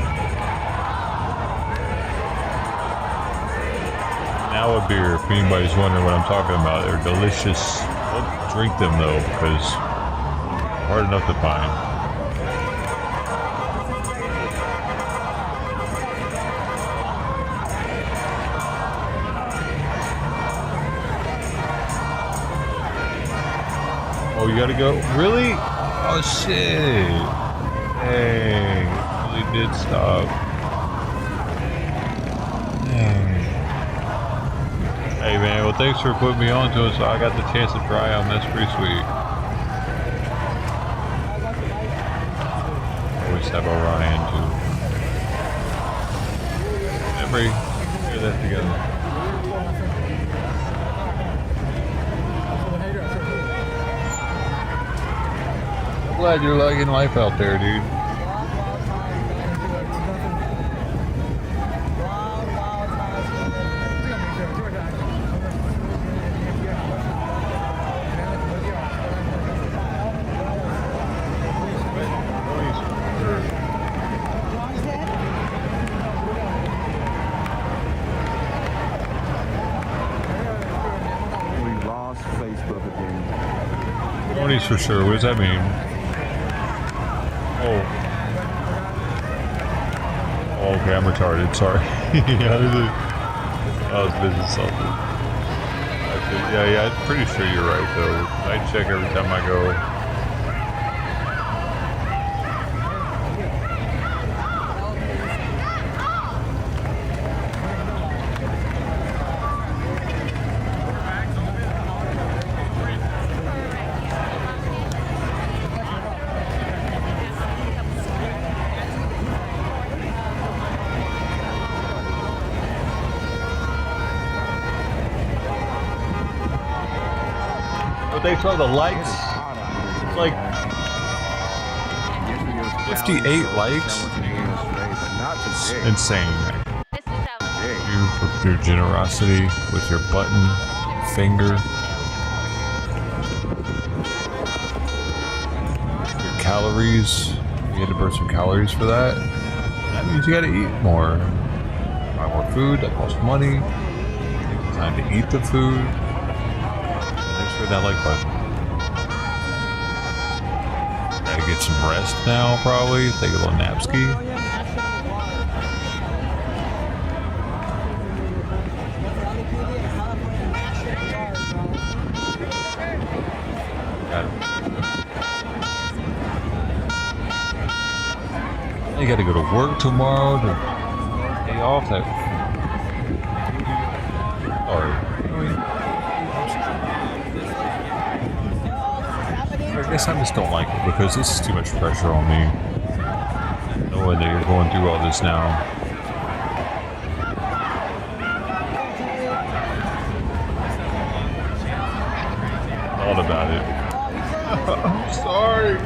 Now a beer, if anybody's wondering what I'm talking about. They're delicious. Don't drink them though, because hard enough to find. Oh, you gotta go? Really? Oh shit. Dang. Really did stop. Dang. Hey man, well thanks for putting me on to it so I got the chance to try them. That's pretty sweet. Always have Orion too. Memory. Do that together. Glad you're liking life out there, dude. We lost Facebook again. Tony's for sure. What does that mean? Oh, okay, I'm retarded, sorry. I was busy something. Yeah, I'm pretty sure you're right, though. I check every time I go. They saw the likes. It's like 58 likes. It's insane. Thank you for your generosity with your button finger, your calories. You had to burn some calories for that. That means you got to eat more. Buy more food. That costs money. Take time to eat the food. That like button. Gotta get some rest now, probably. Take a little napski. You gotta go to work tomorrow. To day off. That. Sorry. I guess I just don't like it because this is too much pressure on me. Knowing that you're going through all this now. Thought about it. I'm sorry.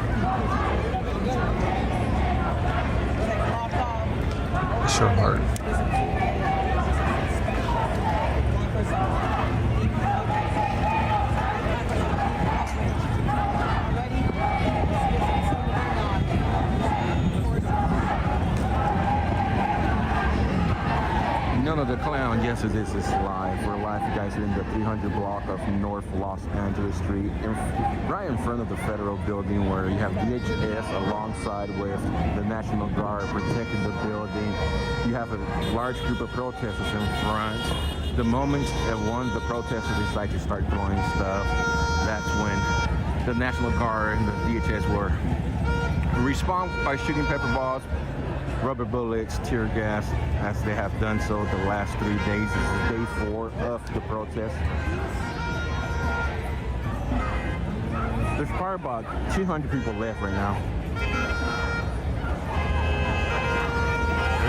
It's your heart. None of the clown. Yes, this is live. We're live, you guys, in the 300 block of North Los Angeles Street, right in front of the federal building, where you have DHS alongside with the National Guard protecting the building. You have a large group of protesters in front. The moment that one of the protesters decide to start throwing stuff, that's when the National Guard and the DHS will respond by shooting pepper balls, rubber bullets, tear gas, as they have done so the last 3 days. This is day 4 of the protest. There's probably about 200 people left right now.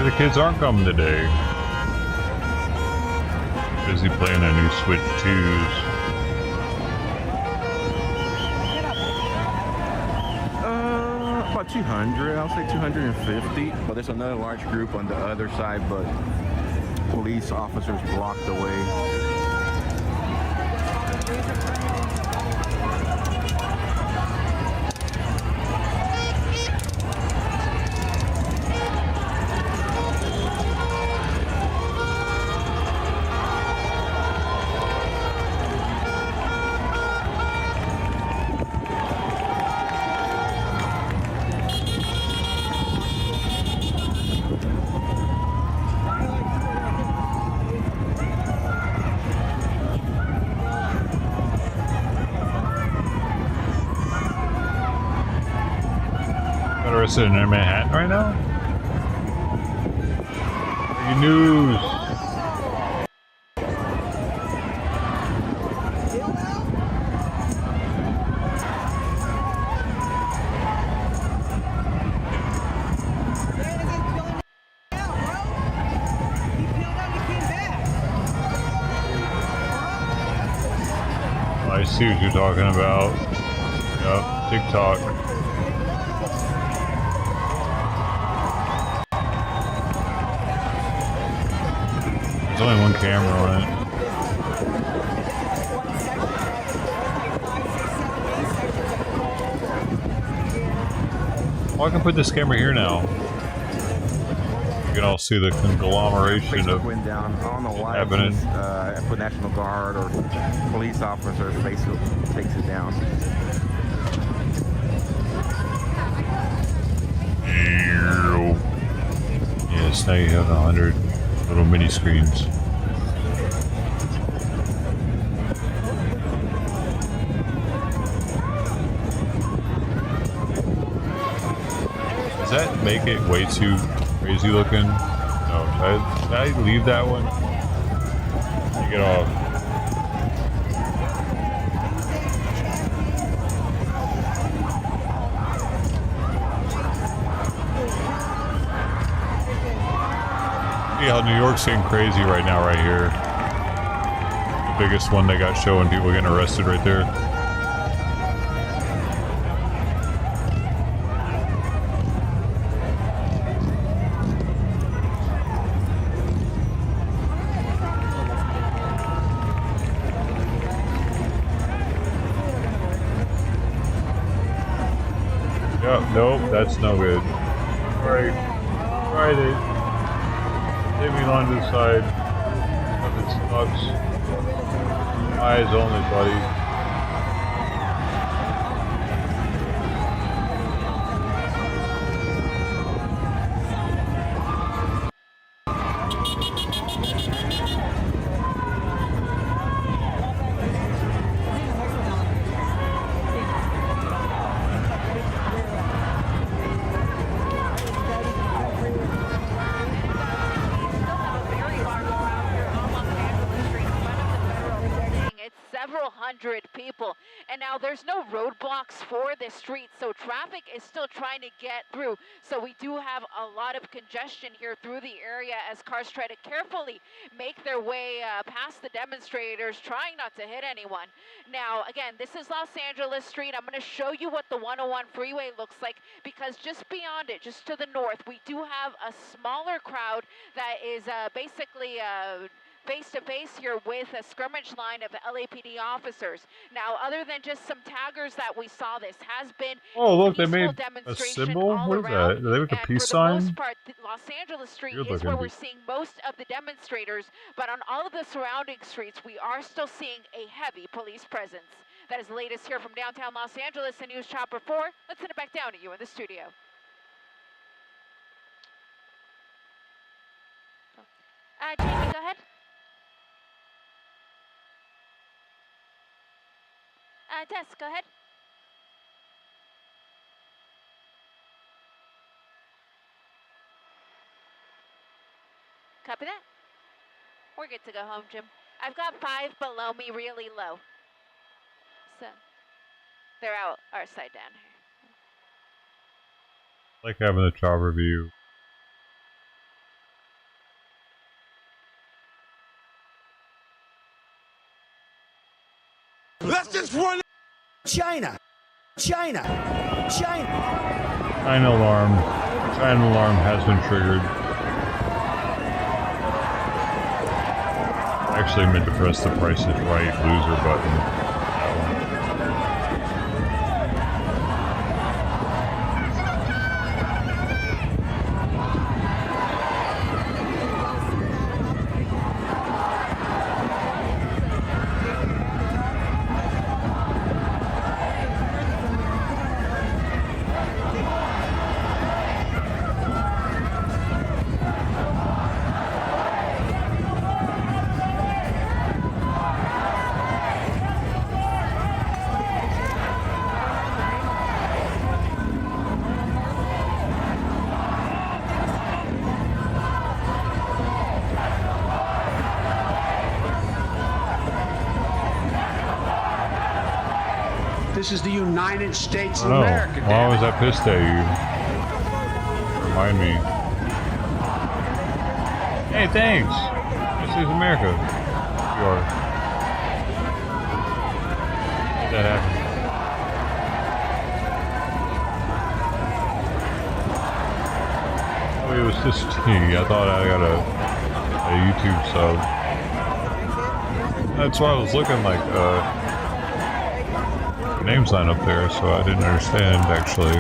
The kids aren't coming today. Busy playing their new Switch 2s. About 200, I'll say 250. But there's another large group on the other side, but police officers blocked the way. arrested in Manhattan right now? Breaking news. I see what you're talking about. Yep, TikTok. There's only one camera on it. Well, I can put this camera here now. You can all see the conglomeration of went down. I don't know why happening. For National Guard or police officers, Facebook takes it down. Yes, now you have 100 little mini screens. Does that make it way too crazy looking? No, should I leave that one? Take it off. See how New York's getting crazy right now, right here. The biggest one they got showing people getting arrested right there. Yep, nope, that's no good. Alright, tried it. Take me along to the side. Nothing sucks. Eyes only, buddy. Several hundred people, and now there's no roadblocks for this street, so traffic is still trying to get through. So we do have a lot of congestion here through the area as cars try to carefully make their way past the demonstrators, trying not to hit anyone. Now, again, this is Los Angeles Street. I'm going to show you what the 101 freeway looks like, because just beyond it, just to the north, we do have a smaller crowd that is basically face-to-face here with a scrimmage line of LAPD officers. Now, other than just some taggers that we saw, this has been Oh, look, they made a demonstration symbol? all What is around. that? Did they make a peace For the sign? most part, Los Angeles Street Good is where looking. we're seeing most of the demonstrators, but on all of the surrounding streets, we are still seeing a heavy police presence. That is the latest here from downtown Los Angeles and News Chopper 4. Let's send it back down to you in the studio. Jamie, go ahead. Tess, go ahead. Copy that. We're good to go home, Jim. I've got 5 below me really low. So they're out our side down here. Like having a chopper view. Let's just run. China. China alarm. China alarm has been triggered. I actually meant to press the Price is Right loser button. This is the United States of Oh, America. why was I pissed at you? Remind me. Hey, thanks. This is America. You are. Make that happen. Oh, it was just tea. I thought I got a YouTube sub. That's why I was looking like name sign up there, so I didn't understand actually.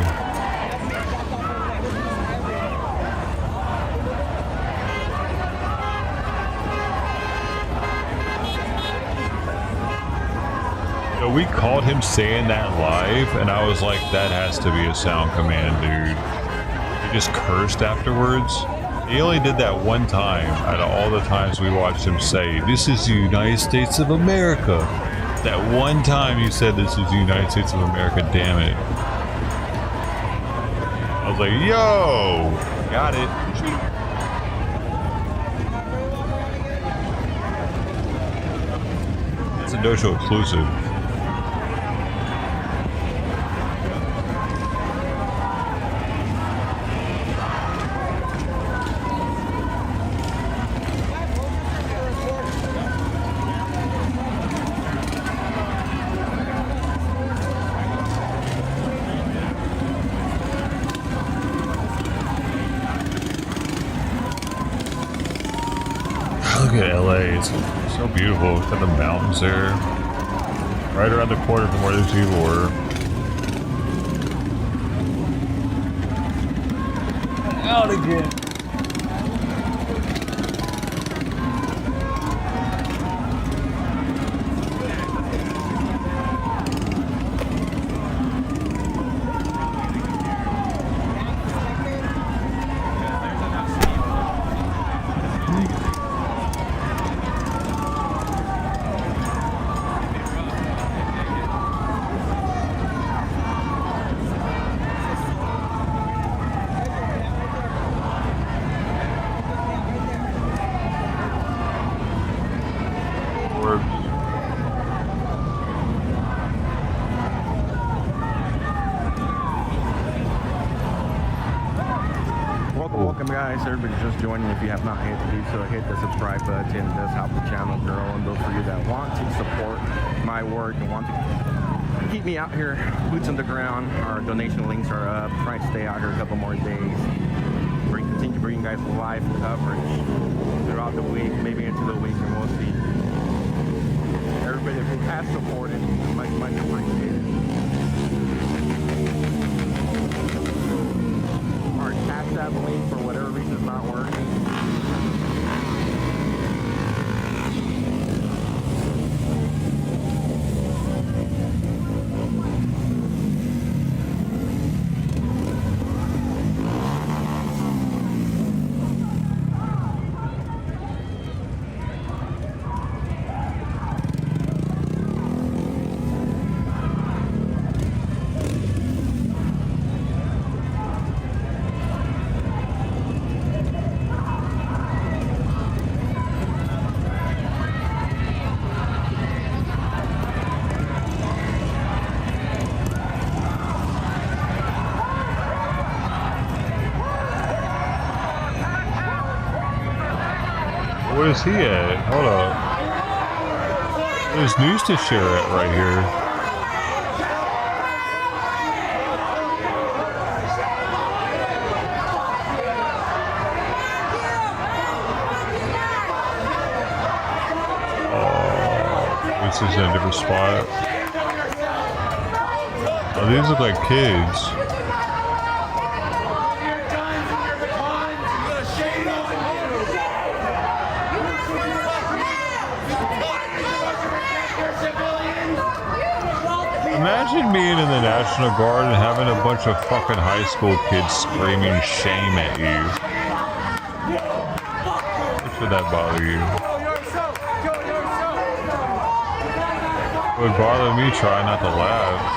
We caught him saying that live, and I was like, that has to be a sound command, dude. He just cursed afterwards. He only did that one time out of all the times we watched him say, "This is the United States of America." That one time you said, "This is the United States of America," damn it. I was like, yo, got it. It's a dojo exclusive. Look at LA, it's so beautiful. It's got the mountains there. Right around the corner from where these people were. Out again. Welcome guys, everybody just joining. If you have not hit to do so, hit the subscribe button. It does help the channel grow, and those of you that want to support my work and want to keep me out here, boots on the ground, our donation links are up. Try to stay out here a couple more days. Continue bringing you guys live coverage throughout the week, maybe into the week, and we'll see. Everybody who has supported, much appreciated. Our Cash App link, for whatever reason, is not working. Where's he at? Hold up. There's news to share at right here. Oh, this is in a different spot. Oh, these look like kids. Imagine being in the National Guard and having a bunch of fucking high school kids screaming shame at you. How should that bother you? It would bother me trying not to laugh.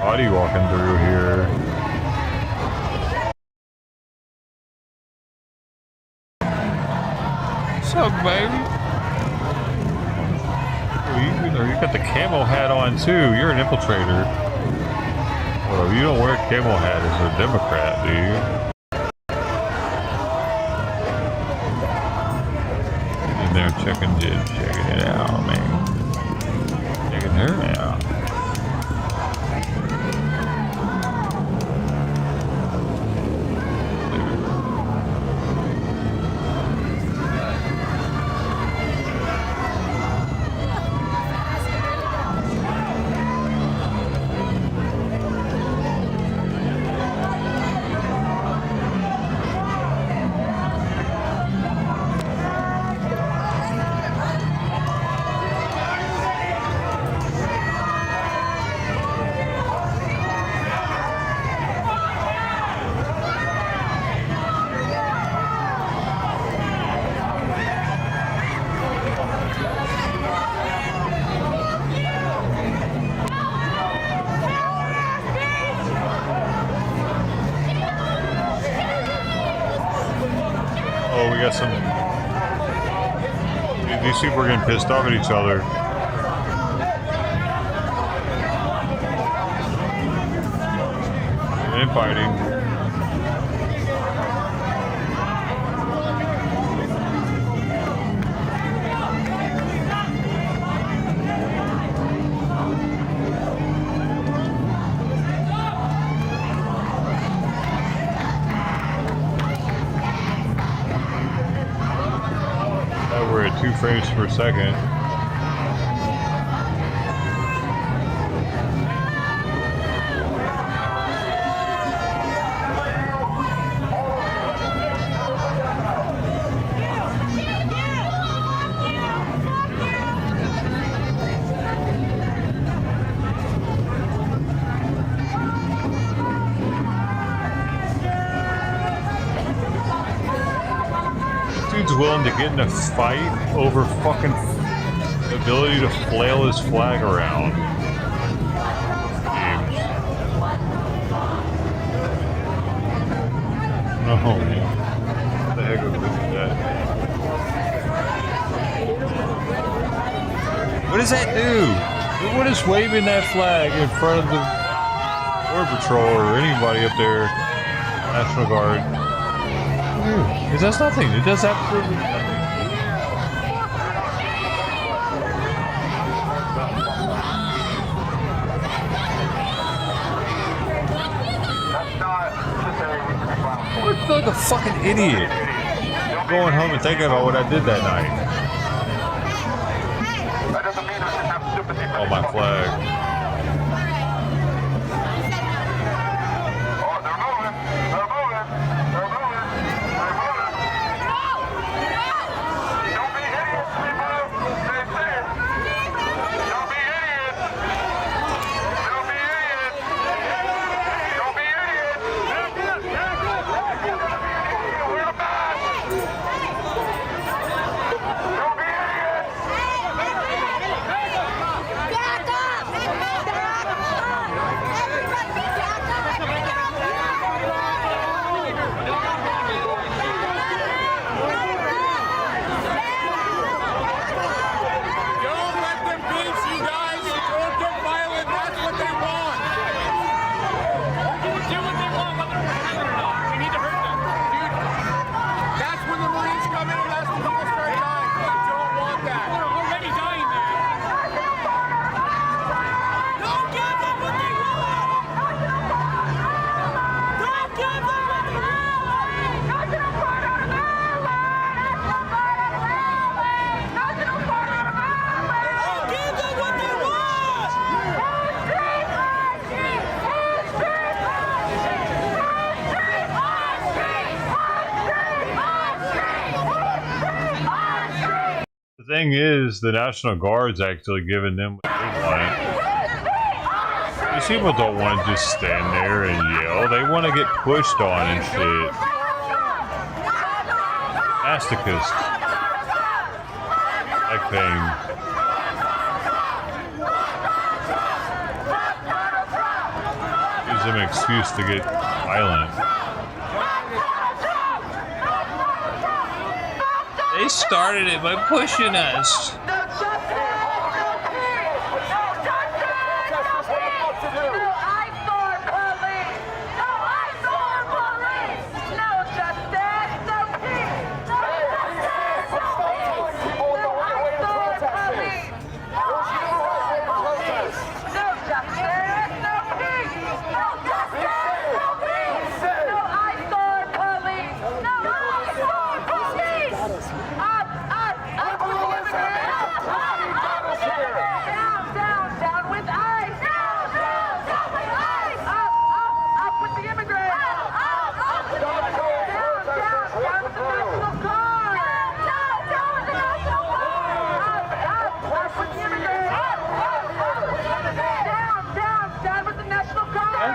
body walking through here. What's up, baby? Oh, you got the camo hat on too. You're an infiltrator. Well, you don't wear a camo hat as a Democrat, do you? In there checking it out, man. Checking her out. Oh, we got some... These people are getting pissed off at each other. And fighting. We're at 2 frames per second. Dude's willing to get in a fight over fucking ability to flail his flag around. Games. Oh man. What the heck was that? What does that do? What is waving that flag in front of the Border Patrol or anybody up there? National Guard. It does nothing. It does absolutely nothing. I feel like a fucking idiot going home and thinking about what I did that night. Oh, my flag. The thing is, the National Guard's actually giving them what they want. These people don't want to just stand there and yell. They want to get pushed on and shit. Masochist. Like pain. them an excuse to get violent. They started it by pushing us.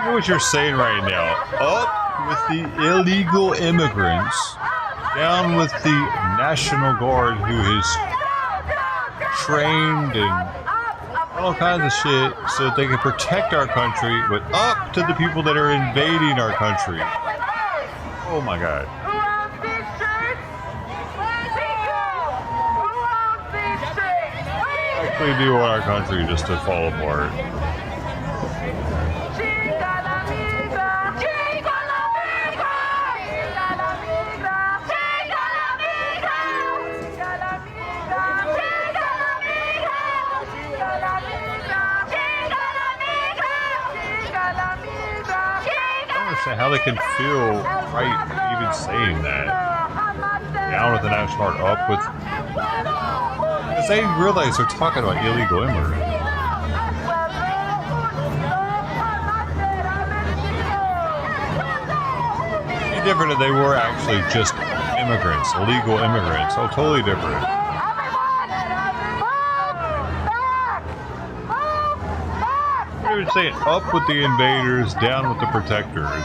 What you're saying right now. Up with the illegal immigrants, down with the National Guard who is trained and all kinds of shit so that they can protect our country, but up to the people that are invading our country. Oh my God. I actually do want our country just to fall apart. How they can feel right even saying that. Down with the National Guard, up with... Because they realize they're talking about illegal immigrants. It's different if they were actually just immigrants, illegal immigrants. Oh, totally different. They would say up with the invaders, down with the protectors.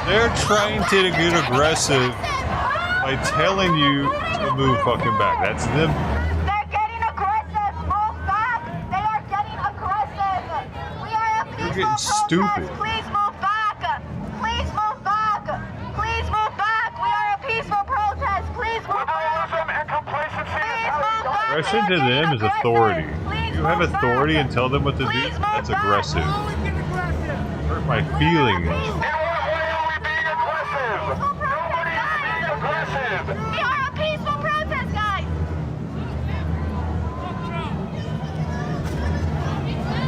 They're trying to get aggressive by telling you to move fucking back. That's them. They're getting aggressive. Move back. They are getting aggressive. We are a peaceful You're getting stupid. protest. Please move back. Please move back. Please move back. We are a peaceful protest. Please move back. Please move back. Aggression to them is authority. You have authority and tell them what to do. That's aggressive. Hurt my feelings. We are a peaceful protest, guys.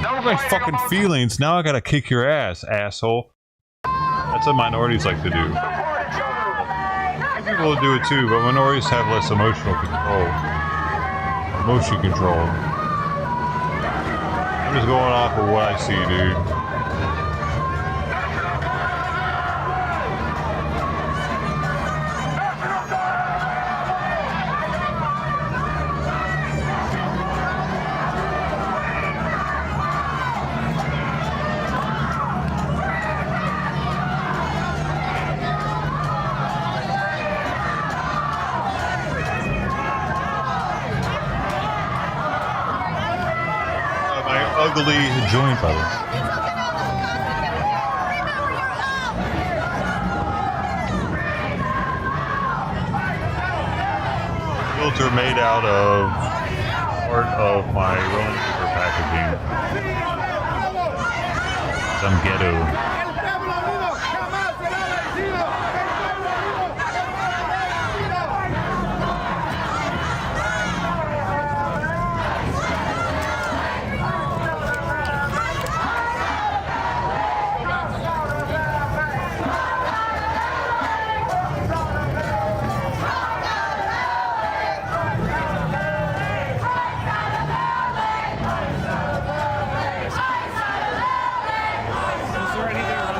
Hurt my fucking feelings. Now I gotta kick your ass, asshole. That's what minorities like to do. Some people do it too, but minorities have less emotional control. Emotion control. I'm just going off of what I see, dude. Ugly joint button. Filter made out of part of my rolling paper packaging. Some ghetto. Is there anything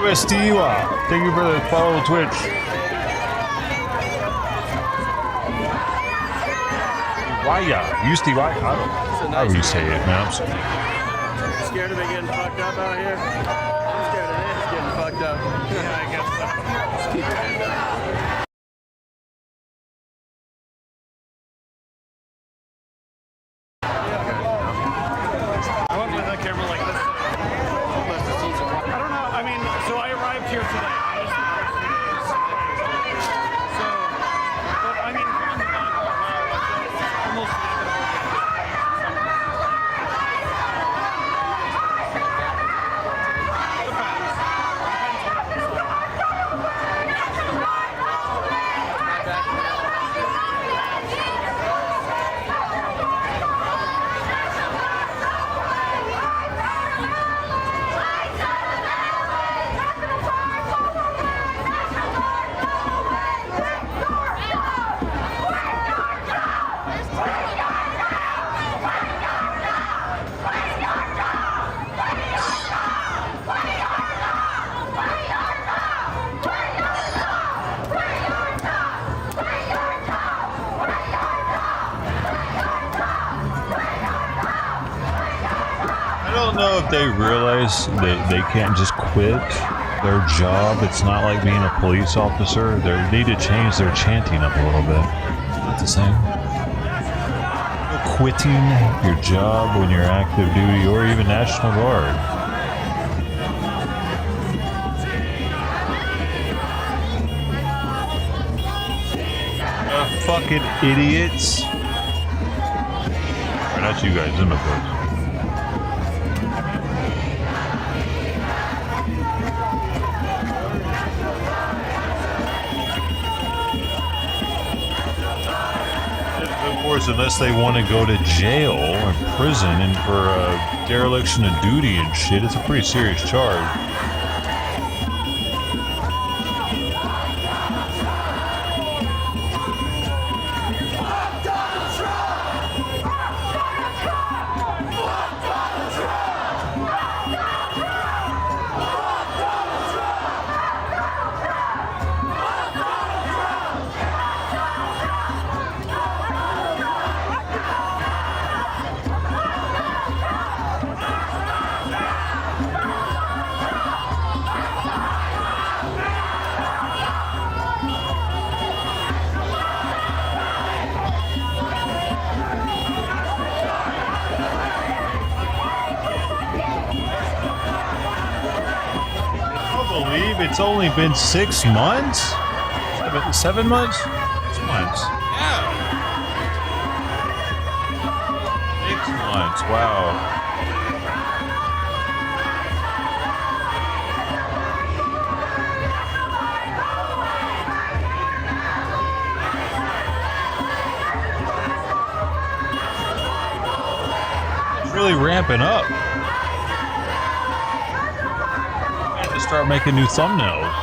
Thank you for the follow Twitch. Waya. Used to why? How do you say it, man? I'm sorry. Scared of it getting fucked up out here? I'm scared of this getting fucked up. Yeah, I guess so. Just keep your head down. I went with a camera like this. I don't know. I mean, so I arrived here today. So, but I mean, hearing the dialogue now, it's almost the end of the I don't know if they realize that they can't just quit their job. It's not like being a police officer. They need to change their chanting up a little bit. Not the same. Quitting your job when you're active duty or even National Guard. Fucking idiots. Or not you guys, them of course. Of course, unless they want to go to jail or prison and for dereliction of duty and shit, it's a pretty serious charge. It's only been 6 months? 7 months? 6 months. Yeah. 6 months, wow. It's really ramping up. Start making new thumbnails.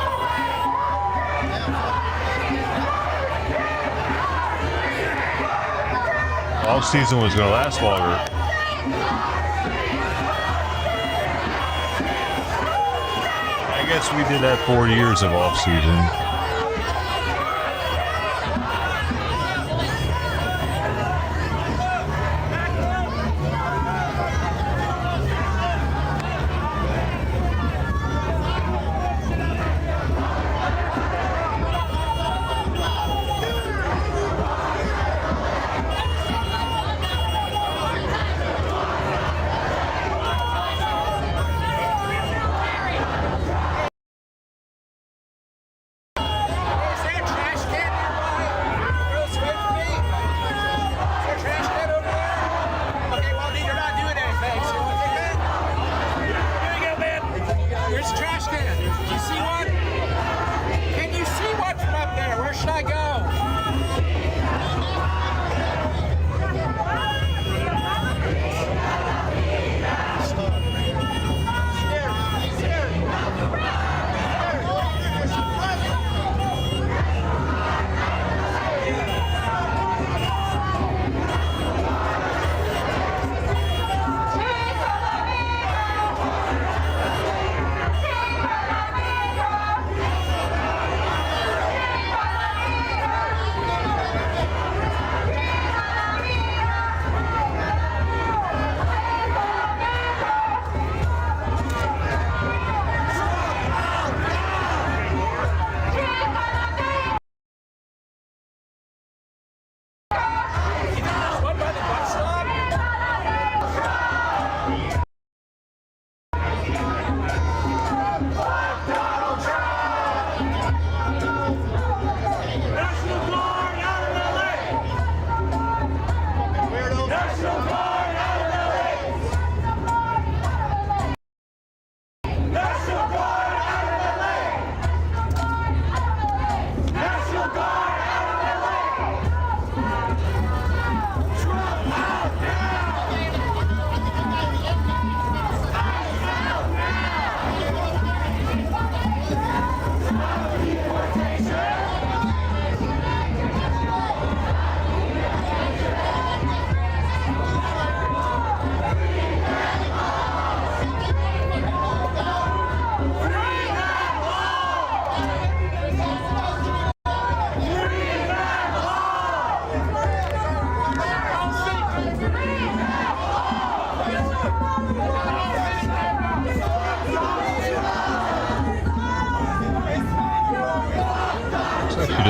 Off season was going to last longer. I guess we did that 4 years of off season.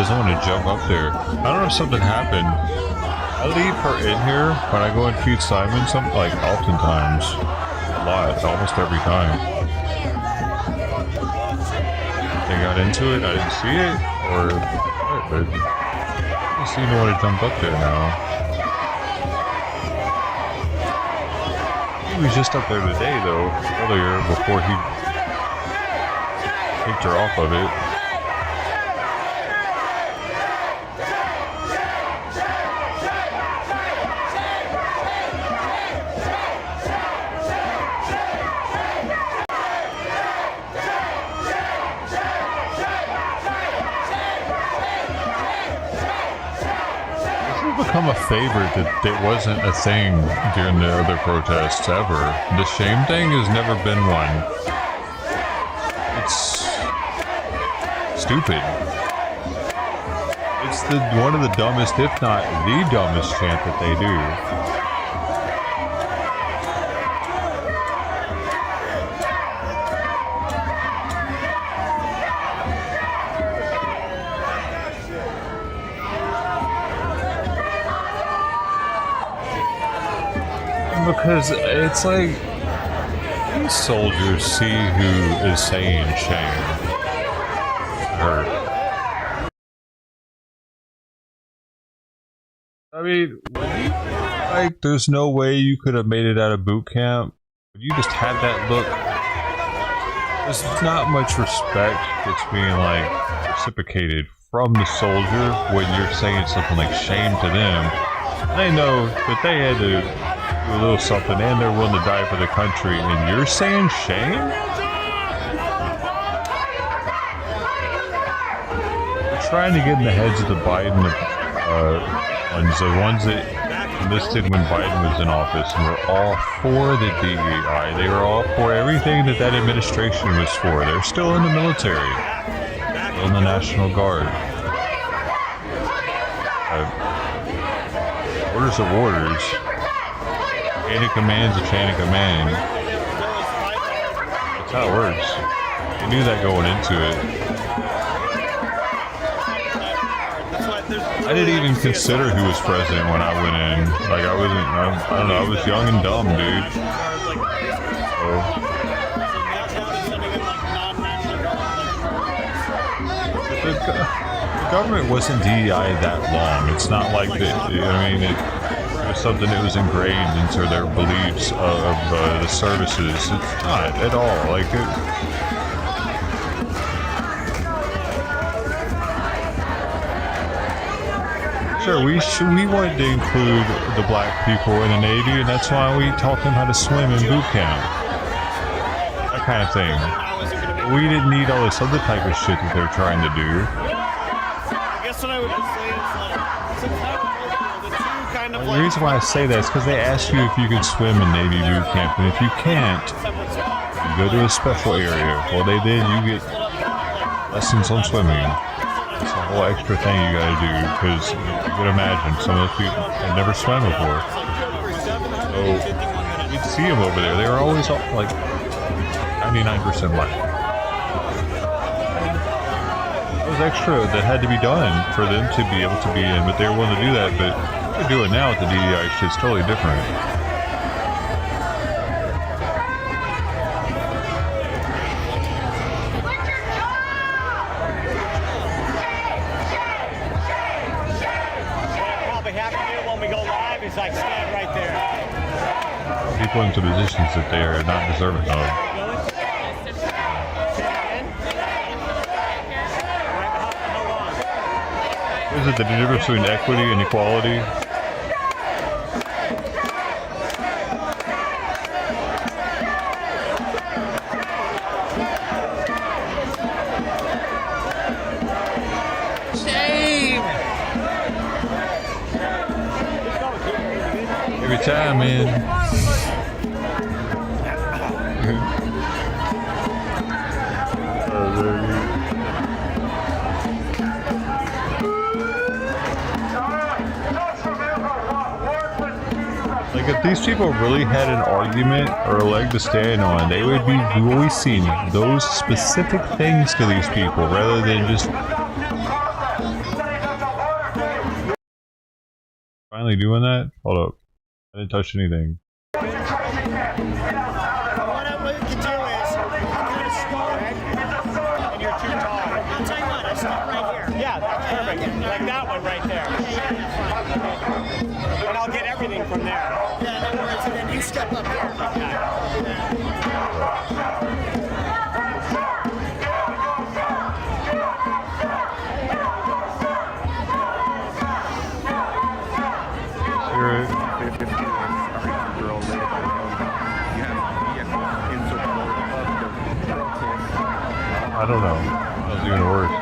doesn't want to jump up there. I don't know if something happened. I leave her in here when I go and feed Simon, like oftentimes. A lot, almost every time. They got into it, I didn't see it, or what, but I don't seem to want to jump up there now. He was just up there today though, earlier, before he kicked her off of it. Become a favorite that it wasn't a thing during the other protests ever. The shame thing has never been one. It's stupid. It's one of the dumbest, if not the dumbest chant that they do. Because it's like these soldiers see who is saying shame. Hurt. I mean, like, there's no way you could have made it out of boot camp. You just had that look. There's not much respect that's being like reciprocated from the soldier when you're saying something like shame to them. They know that they had to do a little something and they're willing to die for the country, and you're saying shame? They're trying to get in the heads of the Biden ones that enlisted when Biden was in office and were all for the DEI. They were all for everything that administration was for. They're still in the military, still in the National Guard. Orders are orders. Chain of command's a chain of command. That's how it works. You knew that going into it. I didn't even consider who was president when I went in. Like, I don't know, I was young and dumb, dude. So. The government wasn't DEI that long. It's not like that, you know what I mean? It was something that was ingrained into their beliefs of the services. It's not at all. Like, sure, we wanted to include the black people in the Navy, and that's why we taught them how to swim in boot camp. That kind of thing. We didn't need all this other type of shit that they're trying to do. I guess what I would just say is, like, the two kind of, the reason why I say that is because they ask you if you can swim in Navy boot camp, and if you can't, you go to a special area. Well, you get lessons on swimming. It's a whole extra thing you gotta do, because you can imagine some of those people have never swam before. So you'd see them over there. They were always like 99% black. It was extra that had to be done for them to be able to be in, but they were willing to do that. But to do it now with the DEI shit's totally different. Like, stand right there. People into positions that they are not deserving of. Is it the difference between equity and equality? Every time, man. Like, if these people really had an argument or a leg to stand on, they would be voicing those specific things to these people rather than just Finally doing that? Hold up. I didn't touch anything. What we can do is, I'm going to start, and you're too tall. I'll tell you what, I'll start right here. Yeah, that's perfect. Like that one right there. And I'll get everything from there. Yeah, no worries. And then you step up here. I don't know. That was even worse.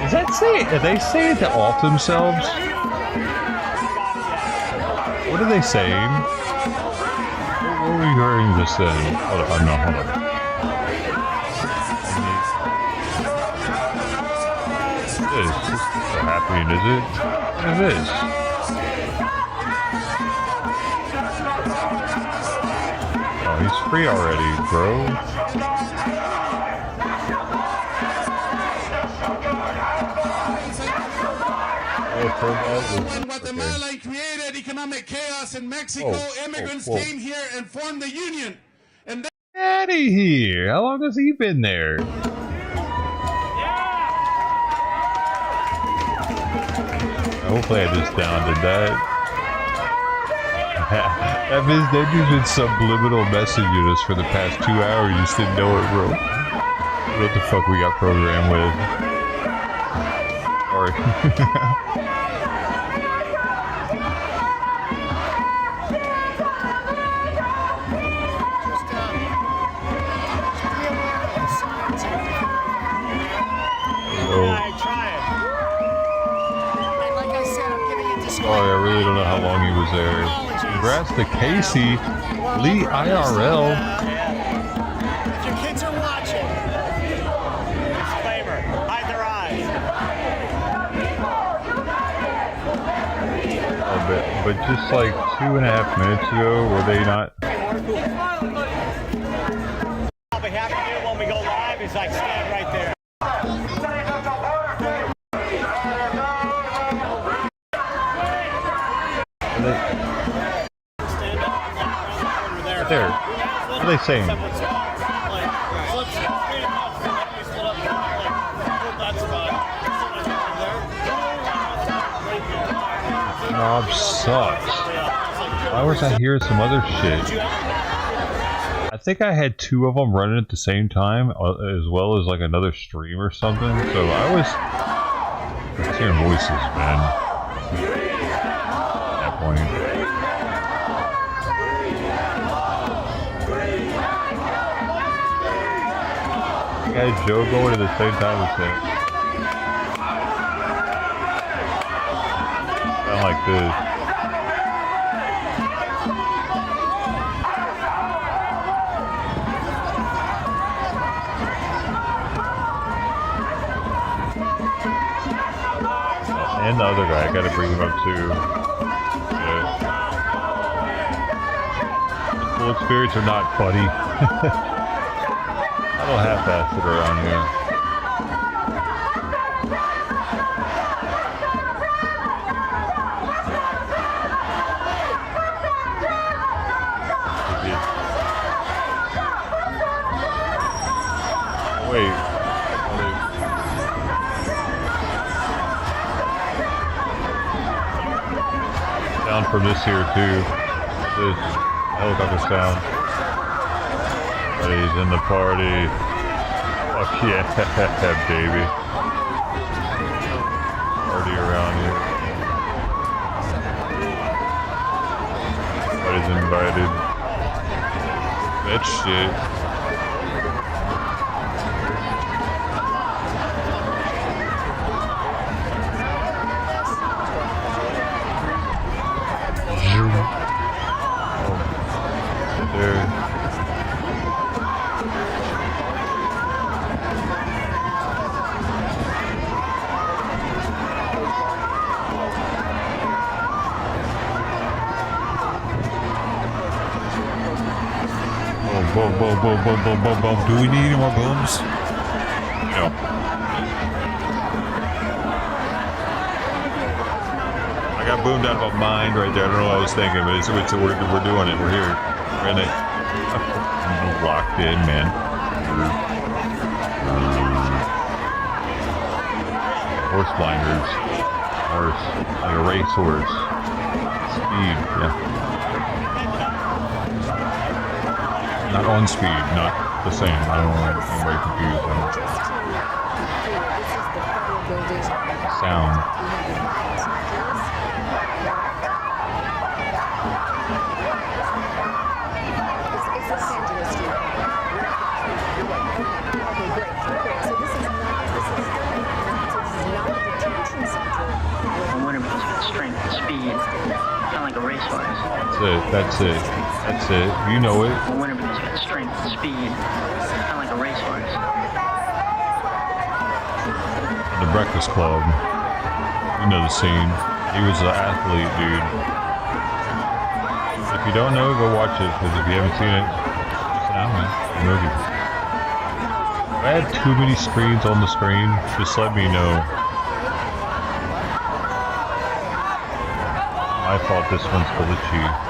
Is that saying? Are they saying to off themselves? What are they saying? What are we hearing this then? Hold on, no, hold on. This is so happening, is it? What is this? He's free already, bro. In Guatemala, and created economic chaos in Mexico. Immigrants came here and formed the union. And Get out of here! How long has he been there? Hopefully I just downed that. That means they've just been subliminal messaging us for the past 2 hours. You just didn't know it, bro. What the fuck we got programmed with? Sorry. Sorry, I really don't know how long he was there. Congrats to Casey, Lee IRL. If your kids are watching, disclaimer, hide their eyes. Oh, but just like 2.5 minutes ago, were they not? I'll be happy to do when we go live is I stand right there. Right there. What are they saying? Knob sucks. Why was I hearing some other shit? I think I had 2 of them running at the same time, as well as like another stream or something. So I was hearing voices, man. At that point. Guys, Joe going at the same time as him. Sound like this. And the other guy, I gotta bring him up too. Yeah. Full spirits are not funny. A little half-assed around here. Wait. Down from this here too. This helicopter sound. He's in the party. Fuck yeah, baby. Party around here. Everybody's invited. That shit. There. Boom, boom, boom, boom, boom, boom, boom. Do we need any more booms? No. got boomed out of my mind right there. I don't know what I was thinking, but we're doing it. We're here. We're in it. I'm locked in, man. Horse blinders. Horse. Like a racehorse. Speed, yeah. Not on speed, not the same. I don't want anybody confused. Sound. That's it. You know it. Whenever there's got strength and speed, kind of like a racehorse. The Breakfast Club. You know the scene. He was an athlete, dude. If you don't know, go watch it, because if you haven't seen it, it's an movie. If I had too many screens on the screen, just let me know. I thought this one's glitchy.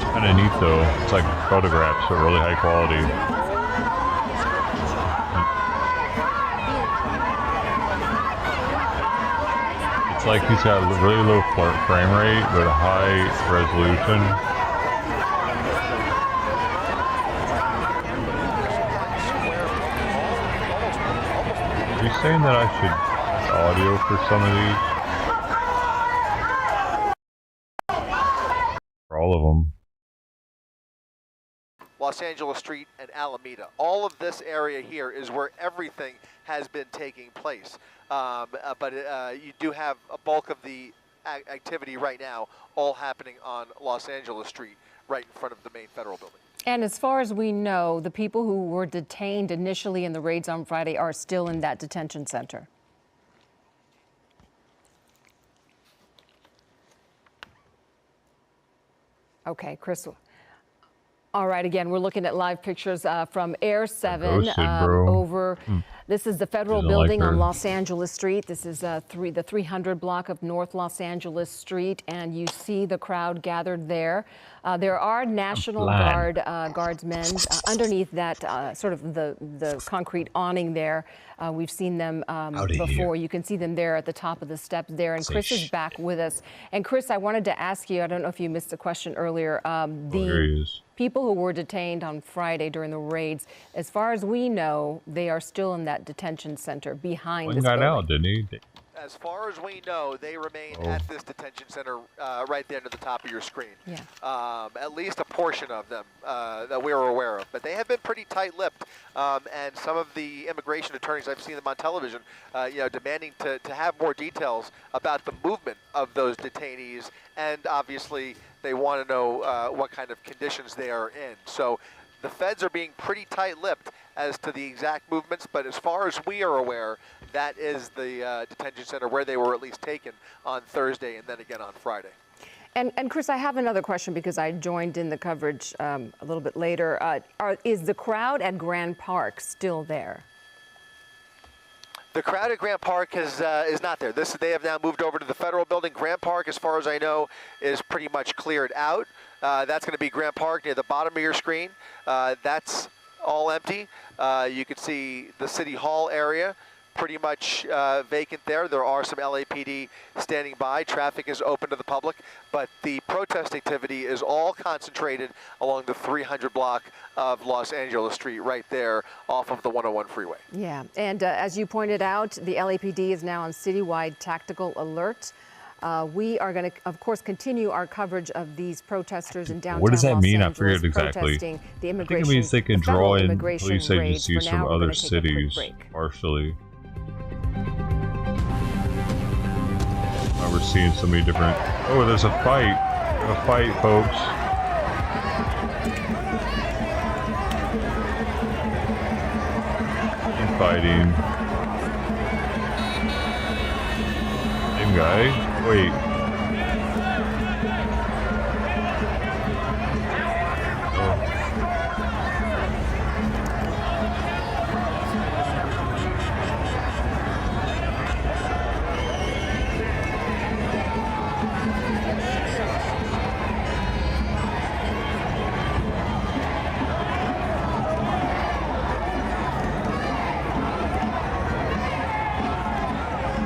Kind of neat though. It's like photographs, but really high quality. It's like he's got really low frame rate, but a high resolution. Are you saying that I should use audio for some of these? All of them. Los Angeles Street and Alameda. All of this area here is where everything has been taking place. But you do have a bulk of the activity right now all happening on Los Angeles Street, right in front of the main federal building. And as far as we know, the people who were detained initially in the raids on Friday are still in that detention center. Okay, Chris. All right, again, we're looking at live pictures from Air 7 over. This is the federal building on Los Angeles Street. This is the 300 block of North Los Angeles Street, and you see the crowd gathered there. There are National Guard guardsmen underneath that sort of the concrete awning there. We've seen them before. You can see them there at the top of the steps there. And Chris is back with us. And Chris, I wanted to ask you, I don't know if you missed the question earlier, the people who were detained on Friday during the raids, as far as we know, they are still in that detention center behind this building. Out, didn't he? As far as we know, they remain at this detention center right there at the top of your screen. Yeah. At least a portion of them that we're aware of. But they have been pretty tight-lipped. And some of the immigration attorneys, I've seen them on television, demanding to have more details about the movement of those detainees. And obviously, they want to know what kind of conditions they are in. So the feds are being pretty tight-lipped as to the exact movements, but as far as we are aware, that is the detention center where they were at least taken on Thursday and then again on Friday. And Chris, I have another question because I joined in the coverage a little bit later. Is the crowd at Grand Park still there? The crowd at Grant Park is not there. They have now moved over to the federal building. Grant Park, as far as I know, is pretty much cleared out. That's going to be Grant Park near the bottom of your screen. That's all empty. You can see the City Hall area pretty much vacant there. There are some LAPD standing by. Traffic is open to the public, but the protest activity is all concentrated along the 300 block of Los Angeles Street right there off of the 101 freeway. Yeah, and as you pointed out, the LAPD is now on citywide tactical alert. We are going to, of course, continue our coverage of these protesters in downtown. What does that Los mean? Angeles, I forget exactly. The I think it means they can draw in police agencies from other cities partially. We're seeing so many different. Oh, there's a fight. A fight, folks. Fighting. Same guy. Wait.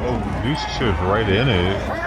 Oh, these shit's right in it.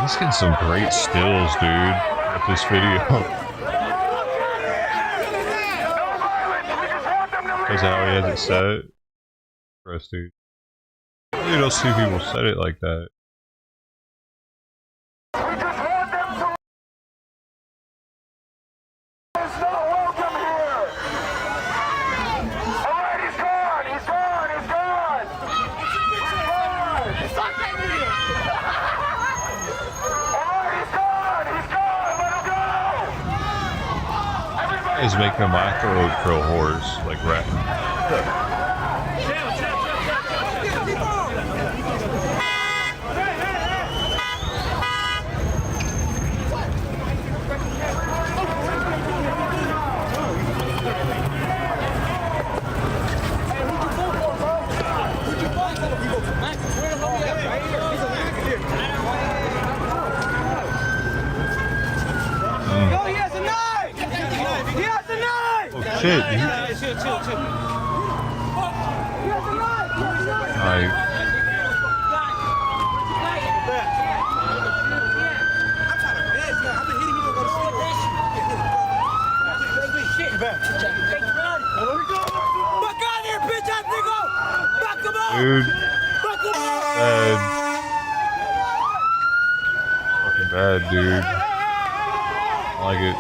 He's getting some great stills, dude, with this video. Because how he has it set. Interesting. You don't see people set it like that. He's making a micro trail horse, like rat. Shit, chill. Dude, bad. Fucking bad, dude. I like it.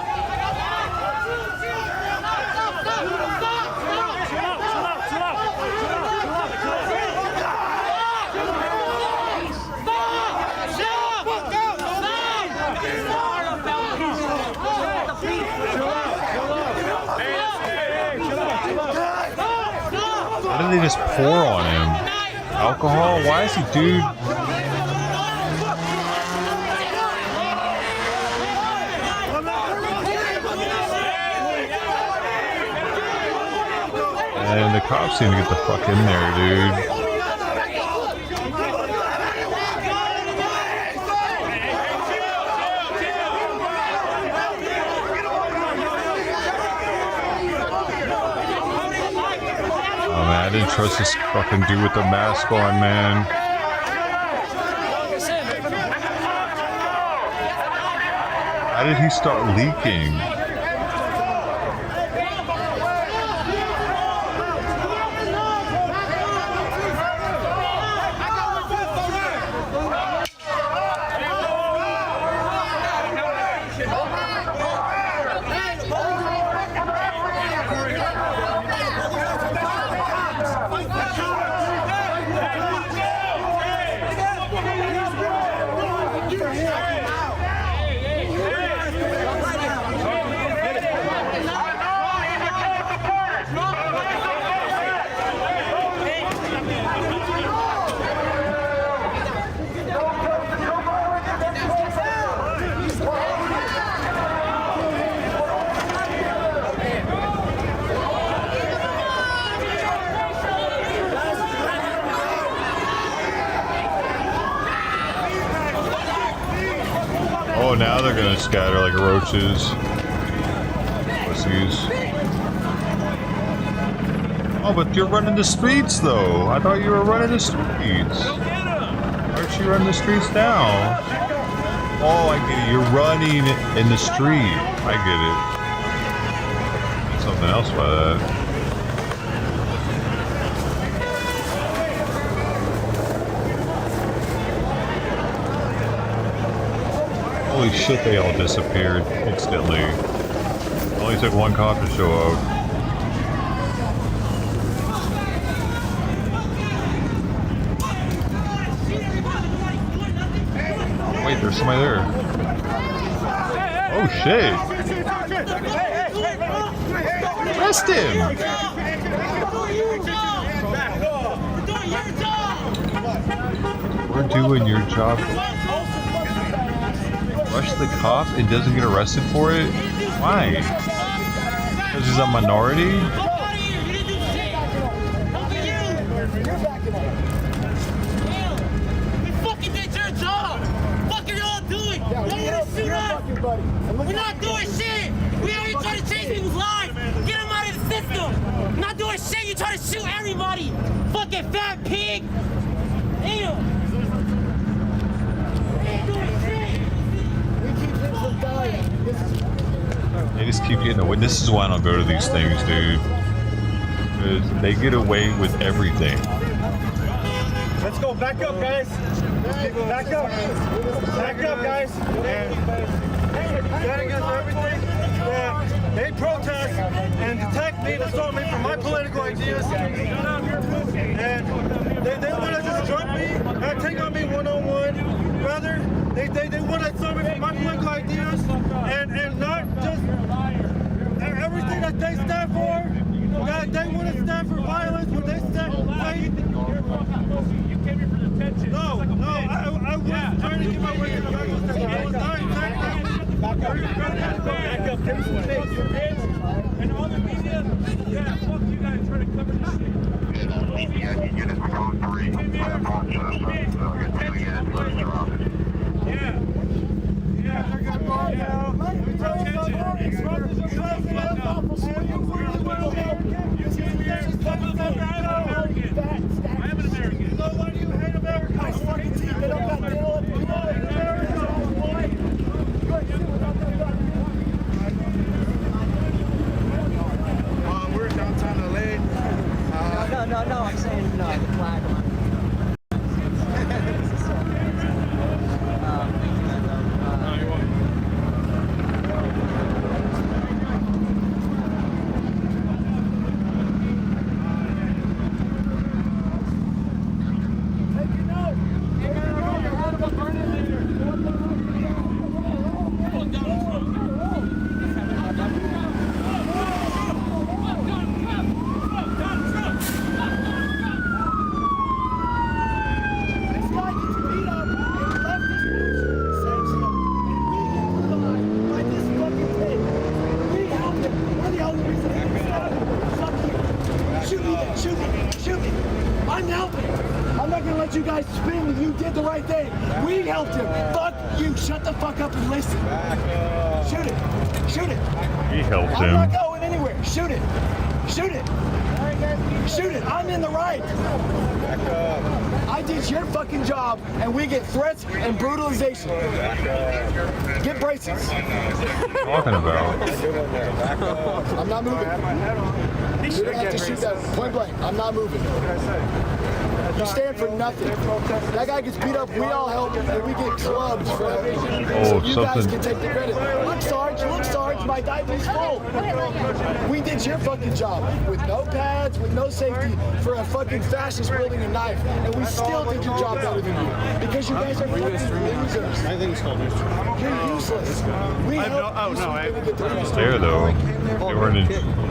Why did they just pour on him? Alcohol? Why is he, dude? And the cops seem to get the fuck in there, dude. I didn't trust this fucking dude with the mask on, man. How did he start leaking? Oh, now they're gonna scatter like roaches. Pussies. Oh, but you're running the streets though. I thought you were running the streets. Aren't you running the streets now? Oh, I get it. You're running in the street. I get it. There's something else by that. Holy shit, they all disappeared instantly. Only took one cop to show up. Wait, there's somebody there. Oh shit! Arrest him! We're doing your job. Rush the cop and doesn't get arrested for it? Why? Because he's a minority? We're not doing shit! We out here trying to change people's lives! Get them out of the system! We're not doing shit! You trying to shoot everybody! Fucking fat pig! Damn! They just keep getting away. This is why I don't go to these things, dude. Because they get away with everything. Let's go. Back up, guys. Back up. Back up, guys. Stand against everything. They protest and attack me and assault me for my political ideas. And they want to just jump me and take on me one-on-one. Rather, they want to assault me for my political ideas and not just everything that they stand for. That they want to stand for violence when they stand fight. You came here for detention. No, I was trying to get my way to the back. I was dying. Back up, give me some space. And all the media, yeah, fuck you guys trying to cover this shit. We're downtown LA. No, I'm saying no, the flag on. Shoot me. I'm helping. I'm not gonna let you guys spin that you did the right thing. We helped him. Fuck you. Shut the fuck up and listen. Shoot it. Shoot it. He helped him. I'm not going anywhere. Shoot it. Shoot it. Shoot it. I'm in the right. I did your fucking job, and we get threats and brutalization. Get braces. Talking about? I'm not moving. You don't have to shoot that point blank. I'm not moving. You stand for nothing. That guy gets beat up, we all help, and we get clubbed for everything. So you guys can take the credit. Look, Sarge, my diaper's full. We did your fucking job with no pads, with no safety, for a fucking fascist wielding a knife, and we still did your job better than you. Because you guys are fucking losers. I think it's called neutral. You're useless. We helped get the credit. There though. They were in a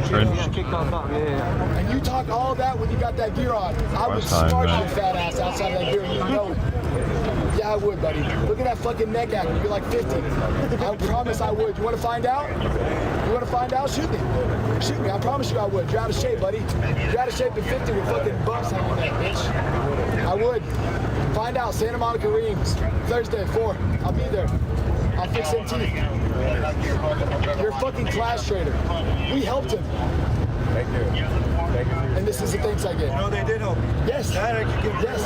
trench. And you talk all that when you got that gear on. I would smart your fat ass outside that gear, you know it. Yeah, I would, buddy. Look at that fucking neck act. You're like 50. I promise I would. You want to find out? You want to find out? Shoot me. Shoot me. I promise you I would. You're out of shape, buddy. You're out of shape at 50 with fucking bumps on your neck, bitch. I would. Find out. Santa Monica Reams. Thursday, 4. I'll be there. I'll fix them teeth. You're a fucking class trader. We helped him. Thank you. And this is the thanks I get. No, they did help. Yes. That I could give. Yes.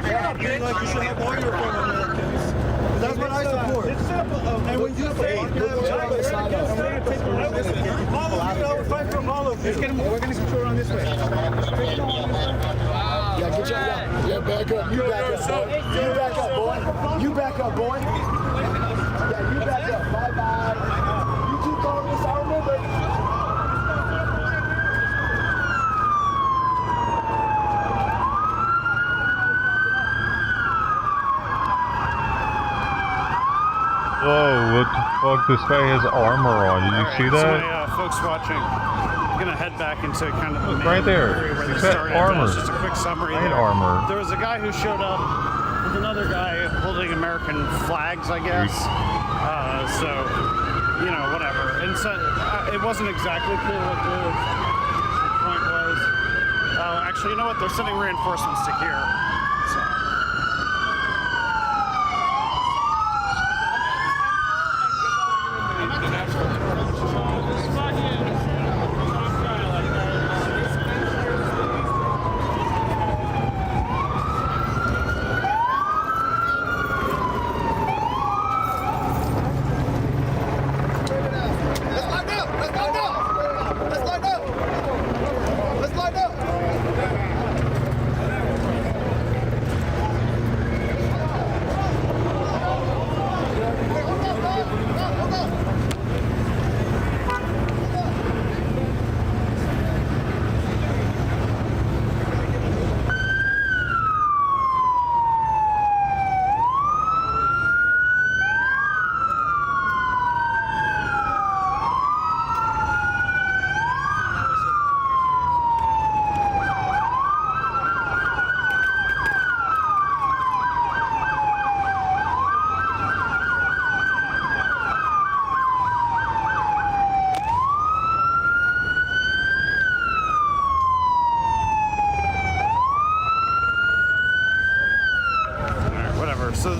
You're not being like you should have all your fellow Americans. That's what I support. It's simple. And when you say we're going to fight for all of you. We're going to control around this way. Yeah, get your, yeah, back up. You back up, boy. You back up, boy. You back up, boy. Yeah, Yeah, you back up. Bye-bye. You keep calling this, I remember. Whoa, what the fuck? This guy has armor on. Did you see that? So folks watching, I'm gonna head back into kind of the main right there. area where He's they got started. armor. Just a quick summary. I had there. armor. There was a guy who showed up with another guy holding American flags, I guess. So, you know, whatever. And so it wasn't exactly clear what the point was. Actually, you know what? They're sending reinforcements to here. So. So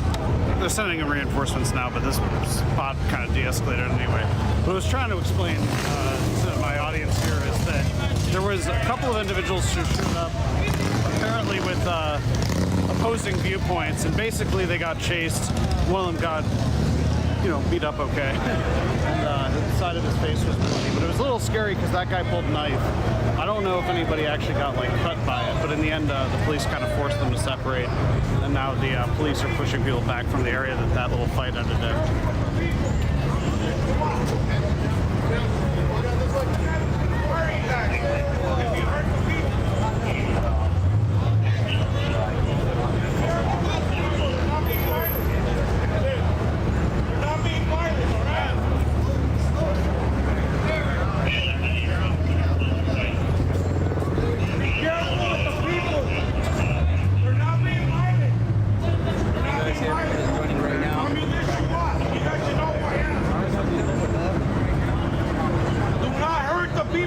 they're sending in reinforcements now, but this spot kind of de-escalated anyway. What I was trying to explain to my audience here is that there was a couple of individuals who showed up apparently with opposing viewpoints, and basically they got chased. One of them got, you know, beat up okay, and the side of his face was bloody. But it was a little scary because that guy pulled a knife. I don't know if anybody actually got like cut by it, but in the end, the police kind of forced them to separate, and now the police are pushing people back from the area that little fight ended in.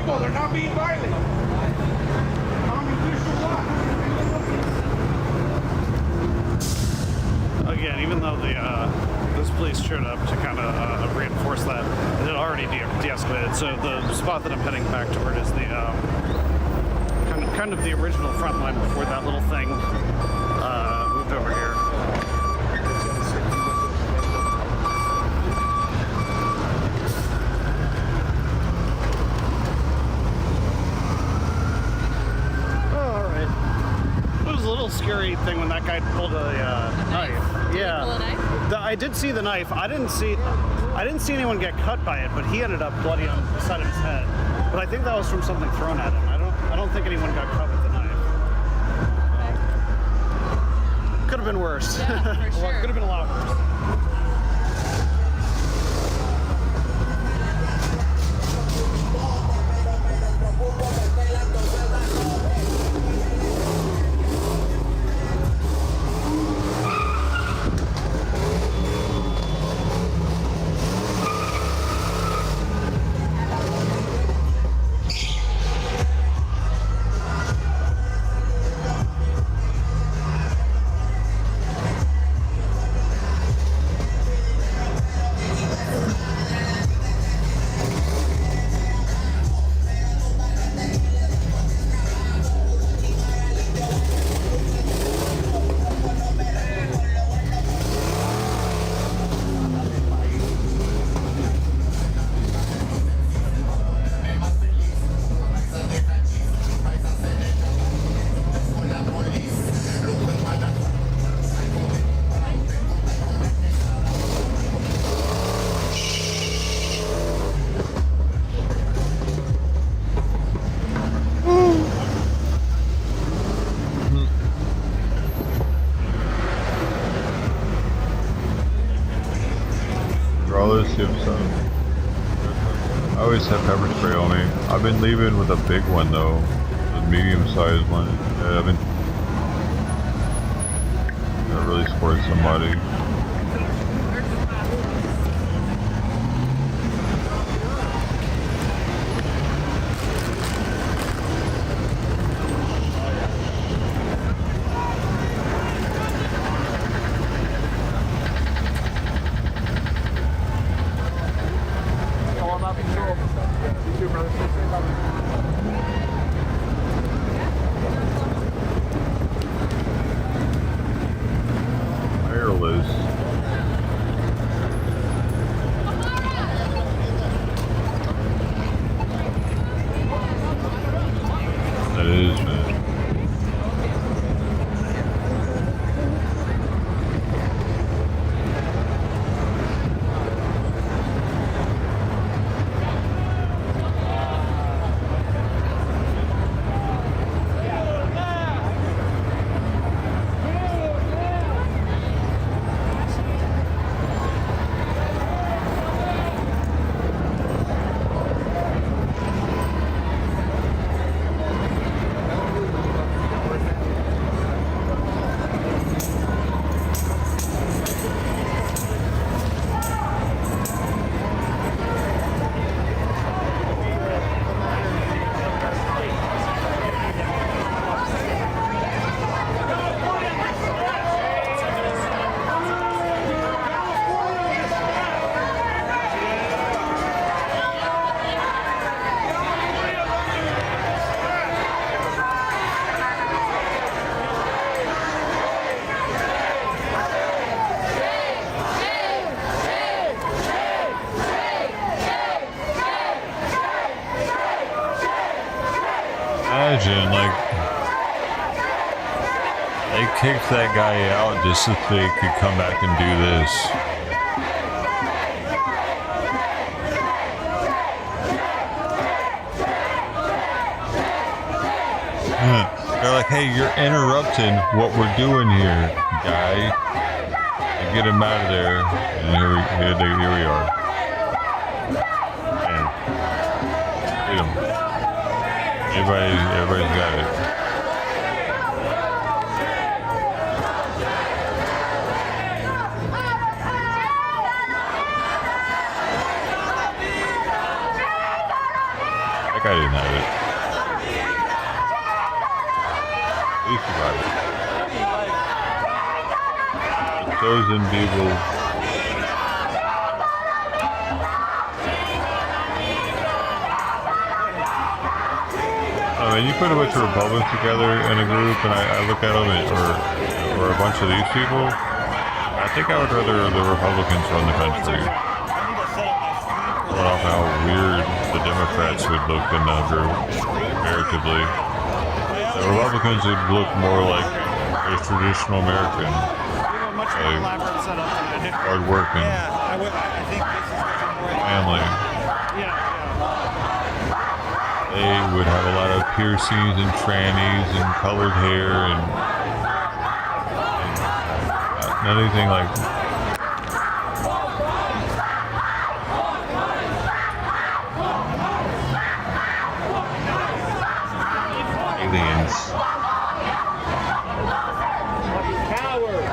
They're not being violent. Again, even though those police showed up to kind of reinforce that, it had already de-escalated. So the spot that I'm heading back toward is the kind of the original front line before that little thing moved over here. Scary thing when that guy pulled a knife. Yeah, pull a knife? I did see the knife. I didn't see anyone get cut by it, but he ended up bloody on the side of his head. But I think that was from something thrown at him. I don't think anyone got cut with the knife. Could have been worse. Yeah, for sure. Could have been a lot worse. let's see what's up. I always have pepper spray on me. I've been leaving with a big one though, a medium-sized one. I've been. That really scored somebody. Imagine, like, they kicked that guy out just so they could come back and do this. They're like, hey, you're interrupting what we're doing here, guy. And get him out of there. And here we are. Man. Get him. Everybody's got it. That guy didn't have it. At least he got it. The chosen people. You put a bunch of Republicans together in a group, and I look at them, or a bunch of these people. I think I would rather the Republicans run the country. Going off how weird the Democrats would look in the group, comparatively. The Republicans would look more like a traditional American, like hard-working, family. They would have a lot of piercings and trannies and colored hair and not anything like aliens. Coward!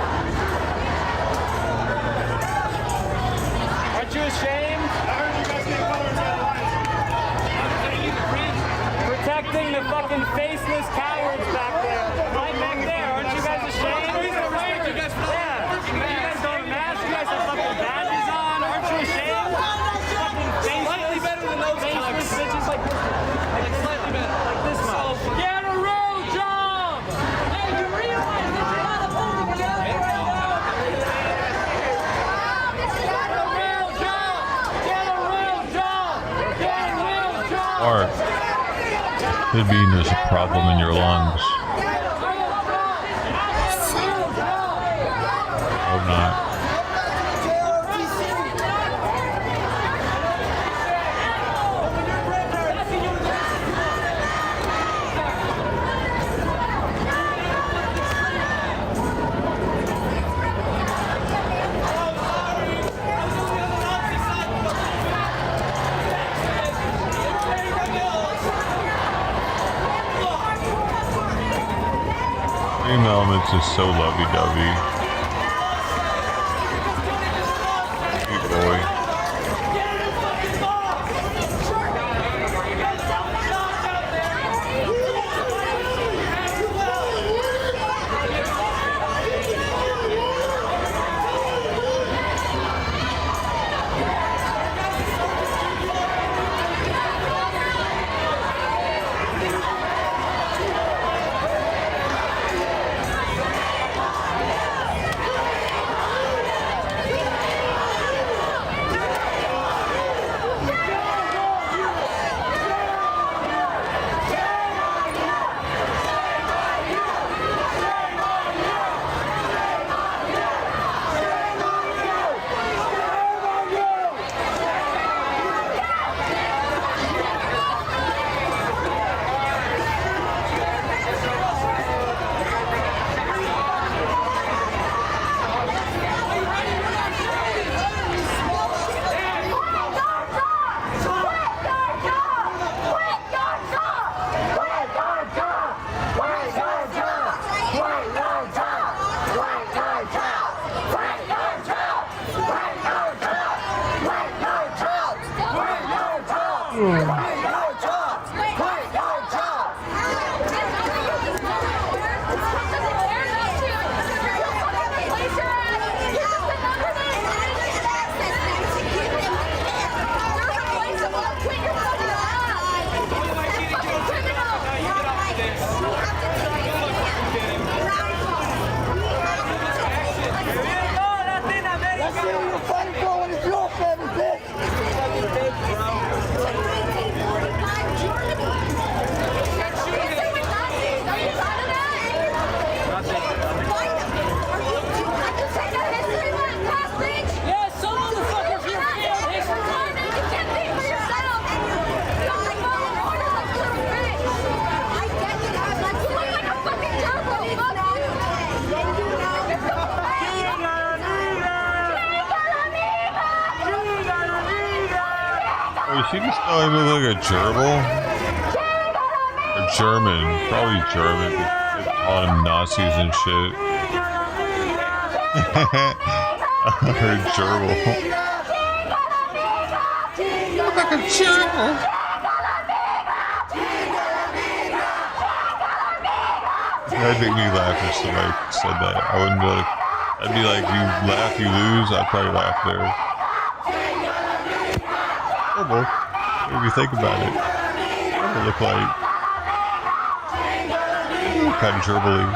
Aren't you ashamed? I heard you guys get colors out of line. Protecting the fucking faceless cowards back there. Right back there. Aren't you guys ashamed? Yeah. You guys don't have masks. You guys have fucking badges on. Aren't you ashamed? Fucking faceless. Slightly better than those faceless bitches like this. Like slightly better. Like this much. Get a real job! Hey, you realize that you're not holding together right now? Get a real job! Get a real job! Get a real job! Or could be there's a problem in your lungs. Hope not. comments is so lovey-dovey. Cute boy. She just thought he looked like a gerbil? Or German. Probably German. They called him Nazis and shit. Or gerbil. Look like a gerbil. That'd make me laugh if somebody said that. I wouldn't be like, I'd be like, you laugh, you lose. I'd probably laugh there. Oh, well, if you think about it, what does it look like? Kind of gerbily.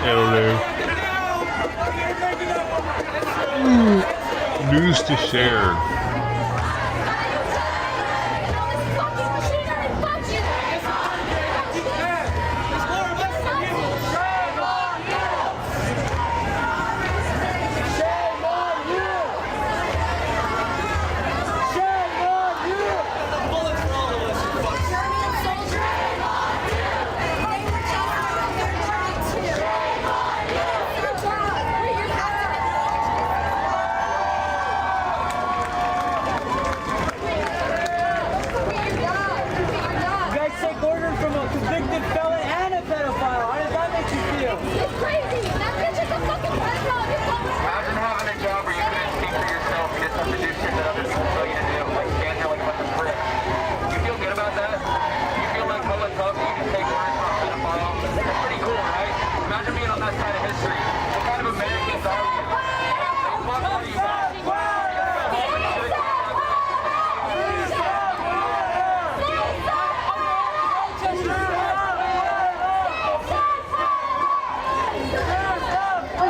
Hello there. News to share.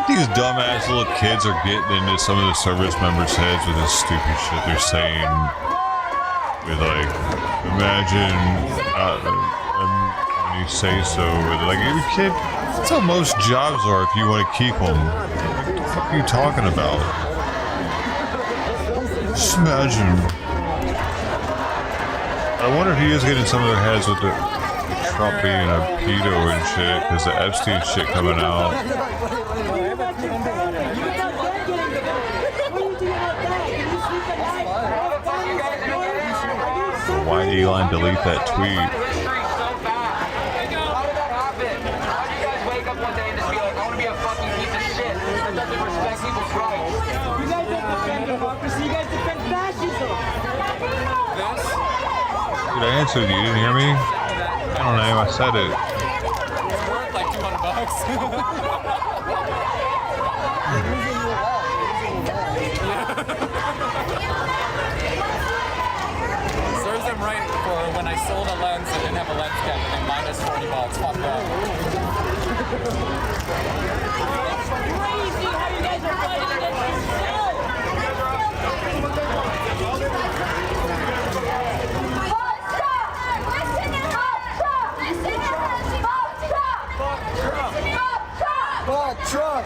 These dumbass little kids are getting into some of the service members' heads with this stupid shit they're saying. With like, imagine when you say so. With like, every kid, that's how most jobs are if you want to keep them. What the fuck are you talking about? Just imagine. I wonder if he is getting some of their heads with the Trump being a pedo and shit because the Epstein shit coming out. So why did Elon delete that tweet? Dude, I answered you. You didn't hear me? I don't know. I said it. It's worth like $200. Serves them right for when I sold a lens and didn't have a lens cap and they minus $40. Fuck that. Crazy how you guys are fighting against yourself. Fuck Trump! Fuck Trump!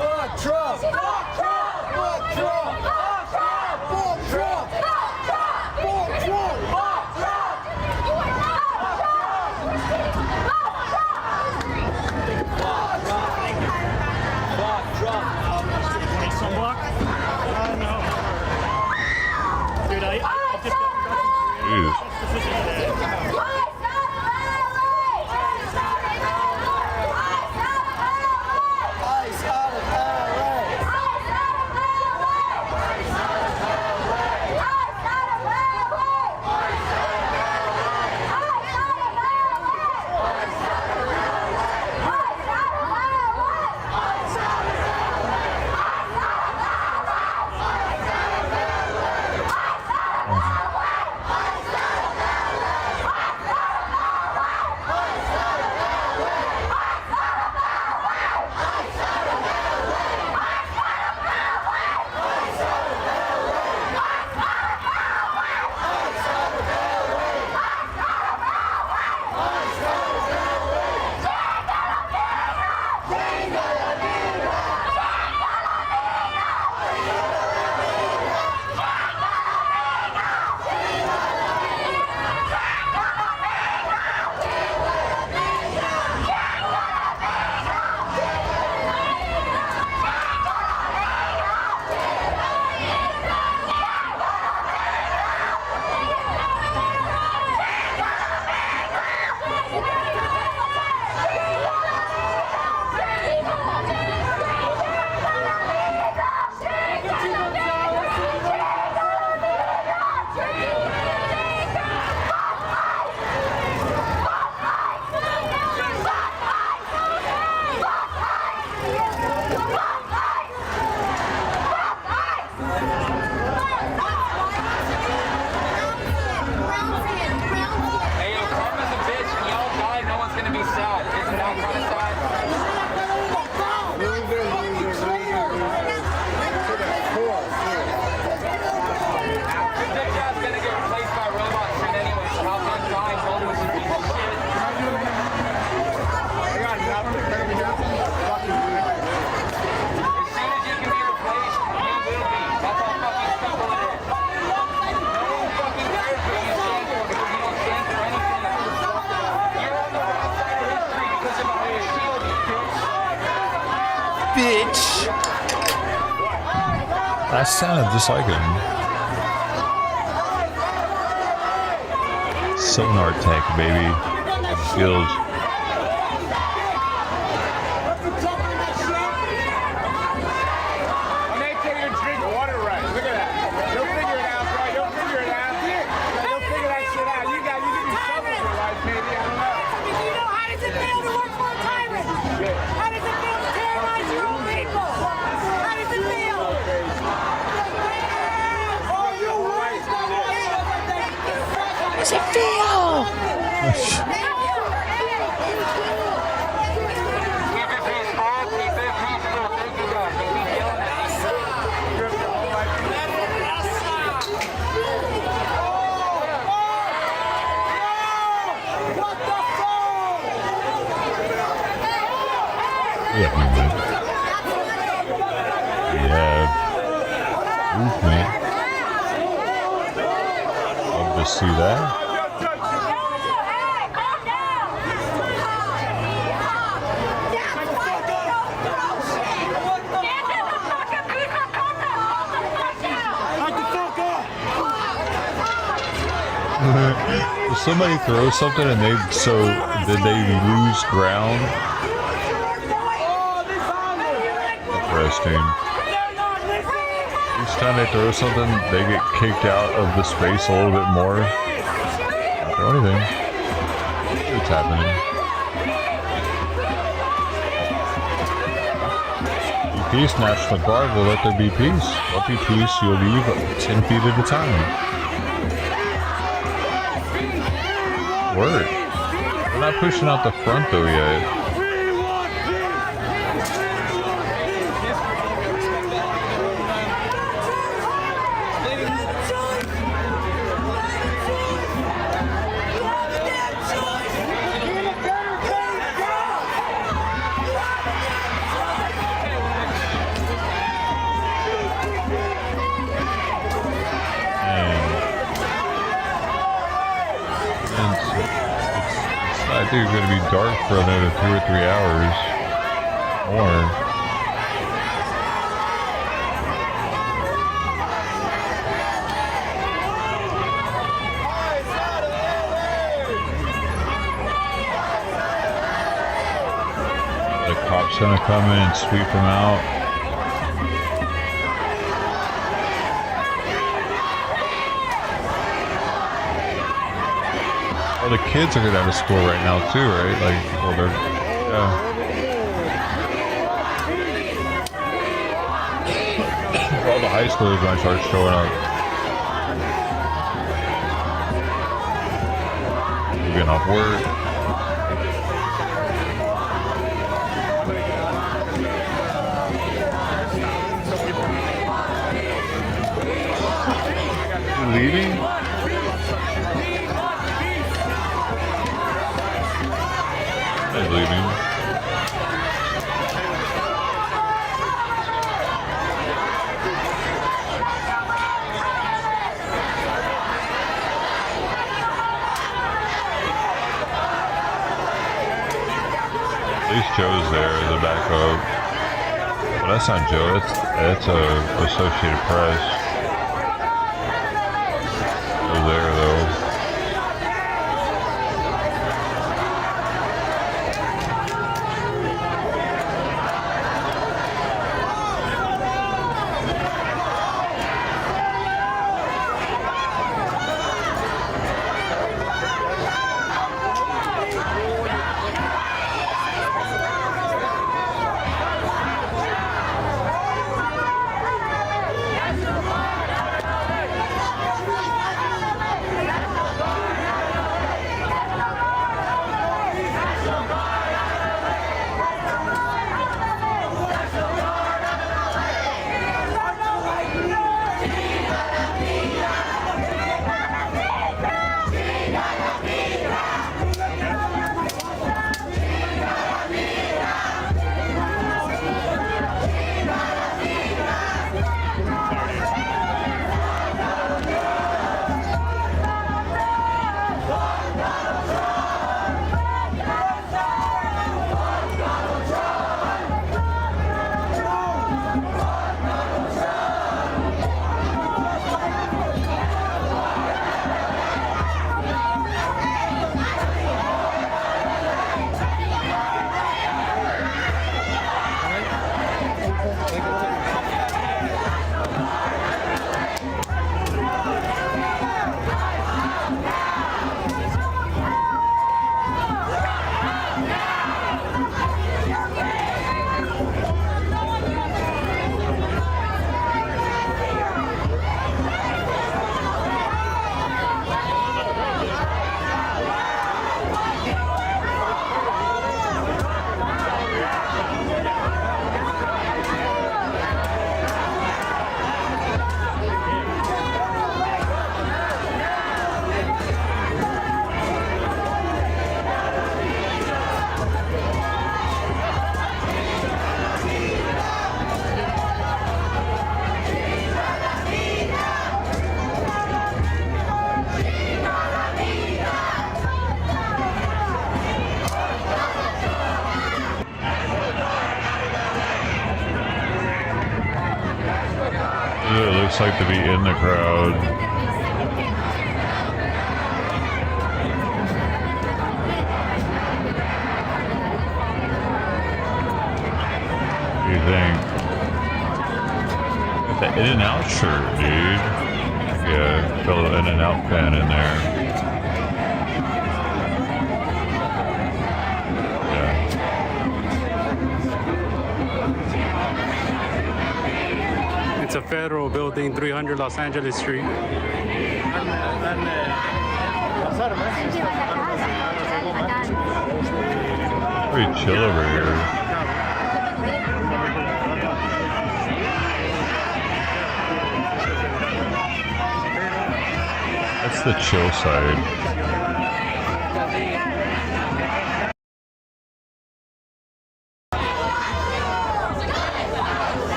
Fuck Trump! Fuck Trump! Fuck Trump! Fuck Trump! Fuck Trump! Sunblock? No. Dude, I just got Jeez. Bitch. That sounded just like him. Sonar tech, baby. Skills. Make sure you drink water right. Look at that. You'll figure it out, bro. You'll figure it out. You'll figure that shit out. You can be something in your life, maybe. I don't know. Do you know how does it feel to work for a tyrant? How does it feel to terrorize your own people? How does it feel? How does it feel? Movement. Love to see that. If somebody throws something and they lose ground. Interesting. Each time they throw something, they get kicked out of the space a little bit more. Not throw anything. It's happening. Peace, National Guard will let there be peace. Let be peace, you'll leave 10 feet at a time. Word. We're not pushing out the front though yet. I think it's going to be dark for another 2 or 3 hours more. The cops going to come in and sweep them out. The kids are getting out of school right now too, right? Like, well, they're, yeah. All the high schoolers might start showing up. We're getting off work. You're leaving? Leaving. At least Joe's there, the backup. Well, that's not Joe. That's Associated Press. Joe's there though. It looks like to be in the crowd. think. Got the In-N-Out shirt, dude. Yeah, got a little In-N-Out pen in there. Yeah. It's a federal building, 300 Los Angeles Street. Pretty chill over here. That's the chill side.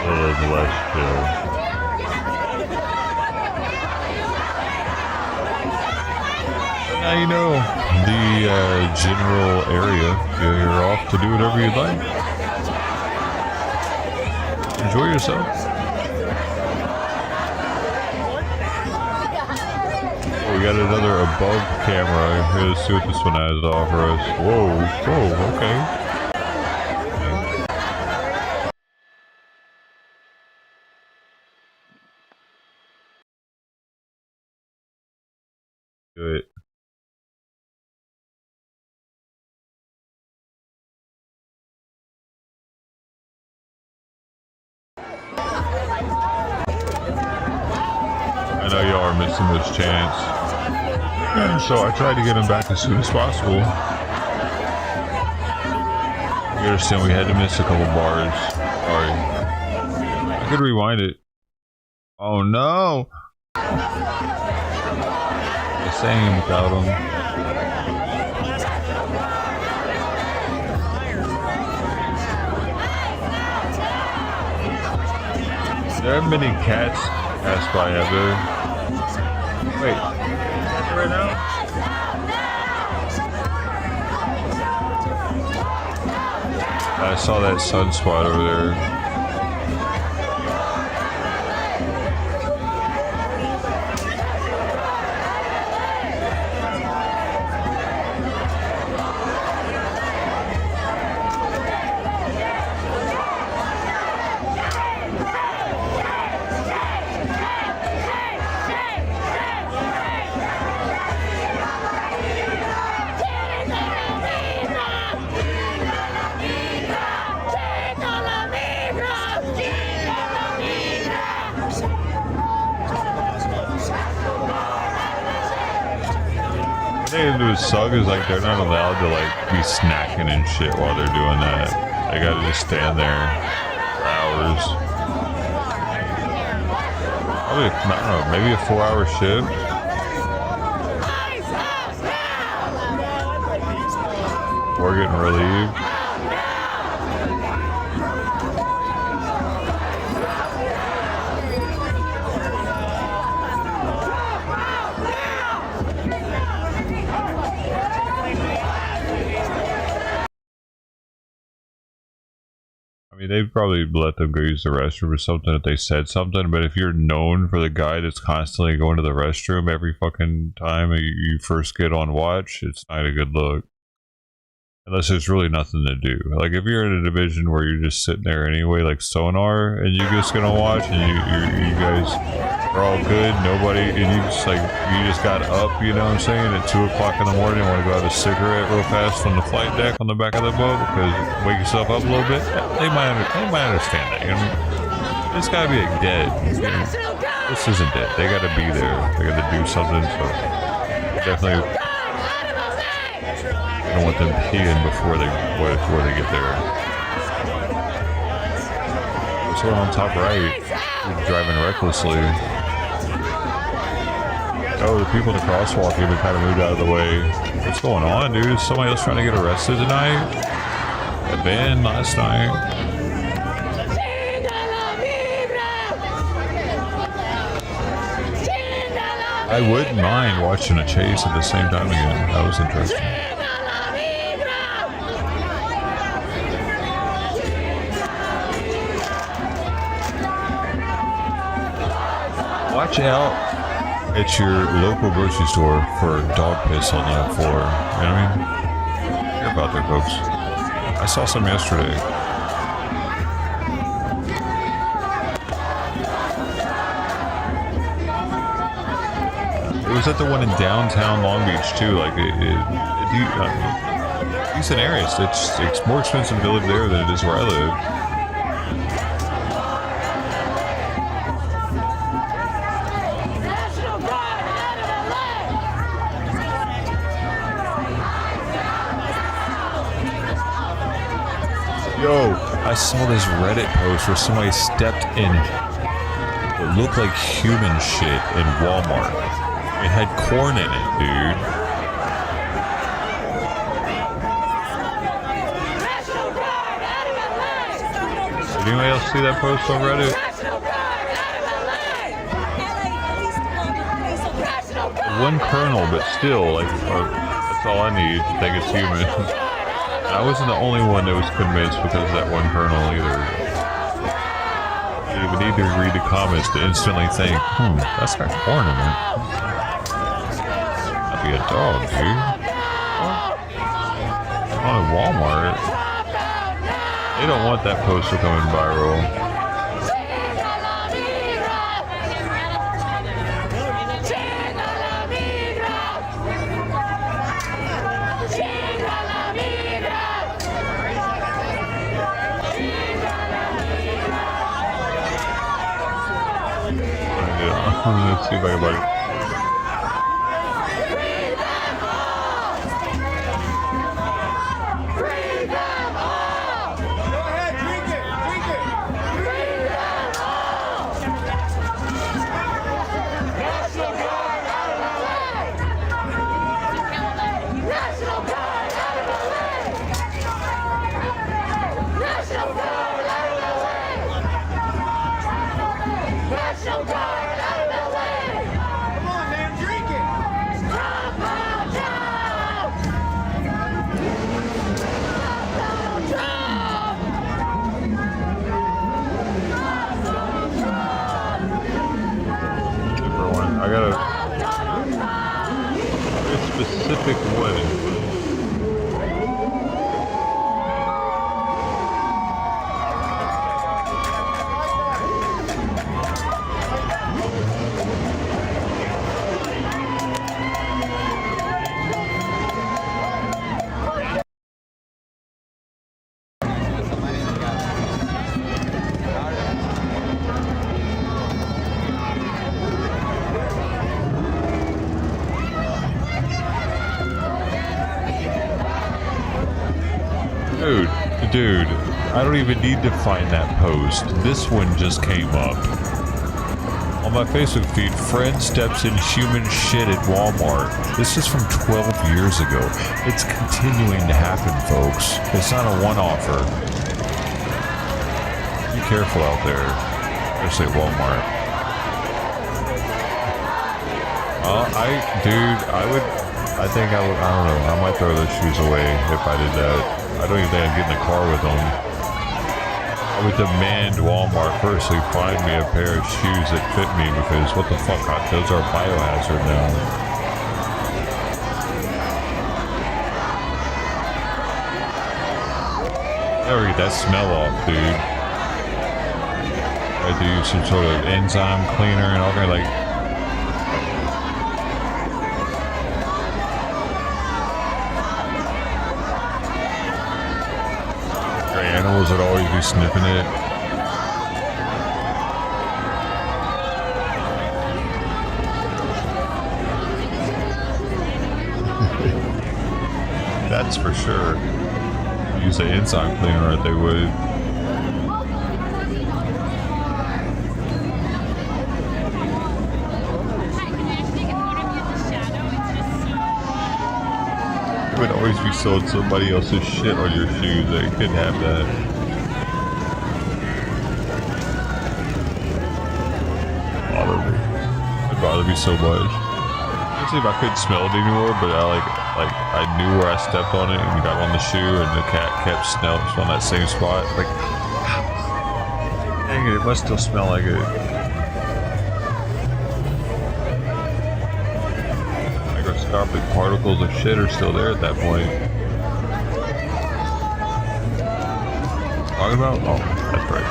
A little less chill. Now you know the general area. You're off to do whatever you'd like. Enjoy yourself. Oh, we got another above camera. Here, let's see what this one has to offer us. Whoa, whoa, okay. Good. I know y'all are missing this chance, so I tried to get him back as soon as possible. You understand we had to miss a couple bars. Sorry. I could rewind it. Oh no! The same without him. There haven't been any cats pass by ever. Wait. Right now? I saw that sunspot over there. What they do suck is like they're not allowed to like be snacking and shit while they're doing that. They gotta just stand there for hours. Probably, I don't know, maybe a 4-hour shift. We're getting relieved. I mean, they'd probably let them go use the restroom or something if they said something, but if you're known for the guy that's constantly going to the restroom every fucking time you first get on watch, it's not a good look. Unless there's really nothing to do. Like, if you're in a division where you're just sitting there anyway, like Sonar, and you're just gonna watch, and you guys are all good, nobody, and you just got up, you know what I'm saying, at 2 o'clock in the morning, want to go have a cigarette real fast on the flight deck on the back of the boat, because wake yourself up a little bit, they might understand that, you know? It's gotta be like dead. You know? This isn't dead. They gotta be there. They gotta do something, so definitely I don't want them peeing before they get there. This one on top right, driving recklessly. Oh, the people in the crosswalk even kind of moved out of the way. What's going on, dude? Is somebody else trying to get arrested tonight? At Ben last night. I wouldn't mind watching a chase at the same time again. That was interesting. Watch out at your local grocery store for dog piss on the floor. You know what I mean? Care about there, folks. I saw some yesterday. It was at the one in downtown Long Beach too. Like decent areas. It's more expensive to live there than it is where I live. Yo, I saw this Reddit post where somebody stepped in what looked like human shit in Walmart. It had corn in it, dude. Did anybody else see that post on Reddit? One kernel, but still, like, that's all I need to think it's human. I wasn't the only one that was convinced because of that one kernel either. You would need to read the comments to instantly think, that's got corn in it. That'd be a dog, dude. On Walmart. They don't want that post coming viral. Let's see if I can buy it. I got a specific way. Dude, I don't even need to find that post. This one just came up. On my Facebook feed, friend steps in human shit at Walmart. This is from 12 years ago. It's continuing to happen, folks. It's not a one-offer. Be careful out there, especially at Walmart. I think I don't know, I might throw those shoes away if I did that. I don't even think I'd get in the car with them. I would demand Walmart firstly find me a pair of shoes that fit me because what the fuck, those are biohazard now. Never get that smell off, dude. I have to use some sort of enzyme cleaner and all kind of like. Animals would always be sniffing it. That's for sure. Use an enzyme cleaner if they would. Would always be sold somebody else's shit on your shoes. They couldn't have that. It'd bother me so much. Especially if I couldn't smell it anymore, but I knew where I stepped on it and got on the shoe and the cat kept smelling on that same spot. Like, dang it must still smell like it. Microscopic particles of shit are still there at that point. talking about? Oh, that's right.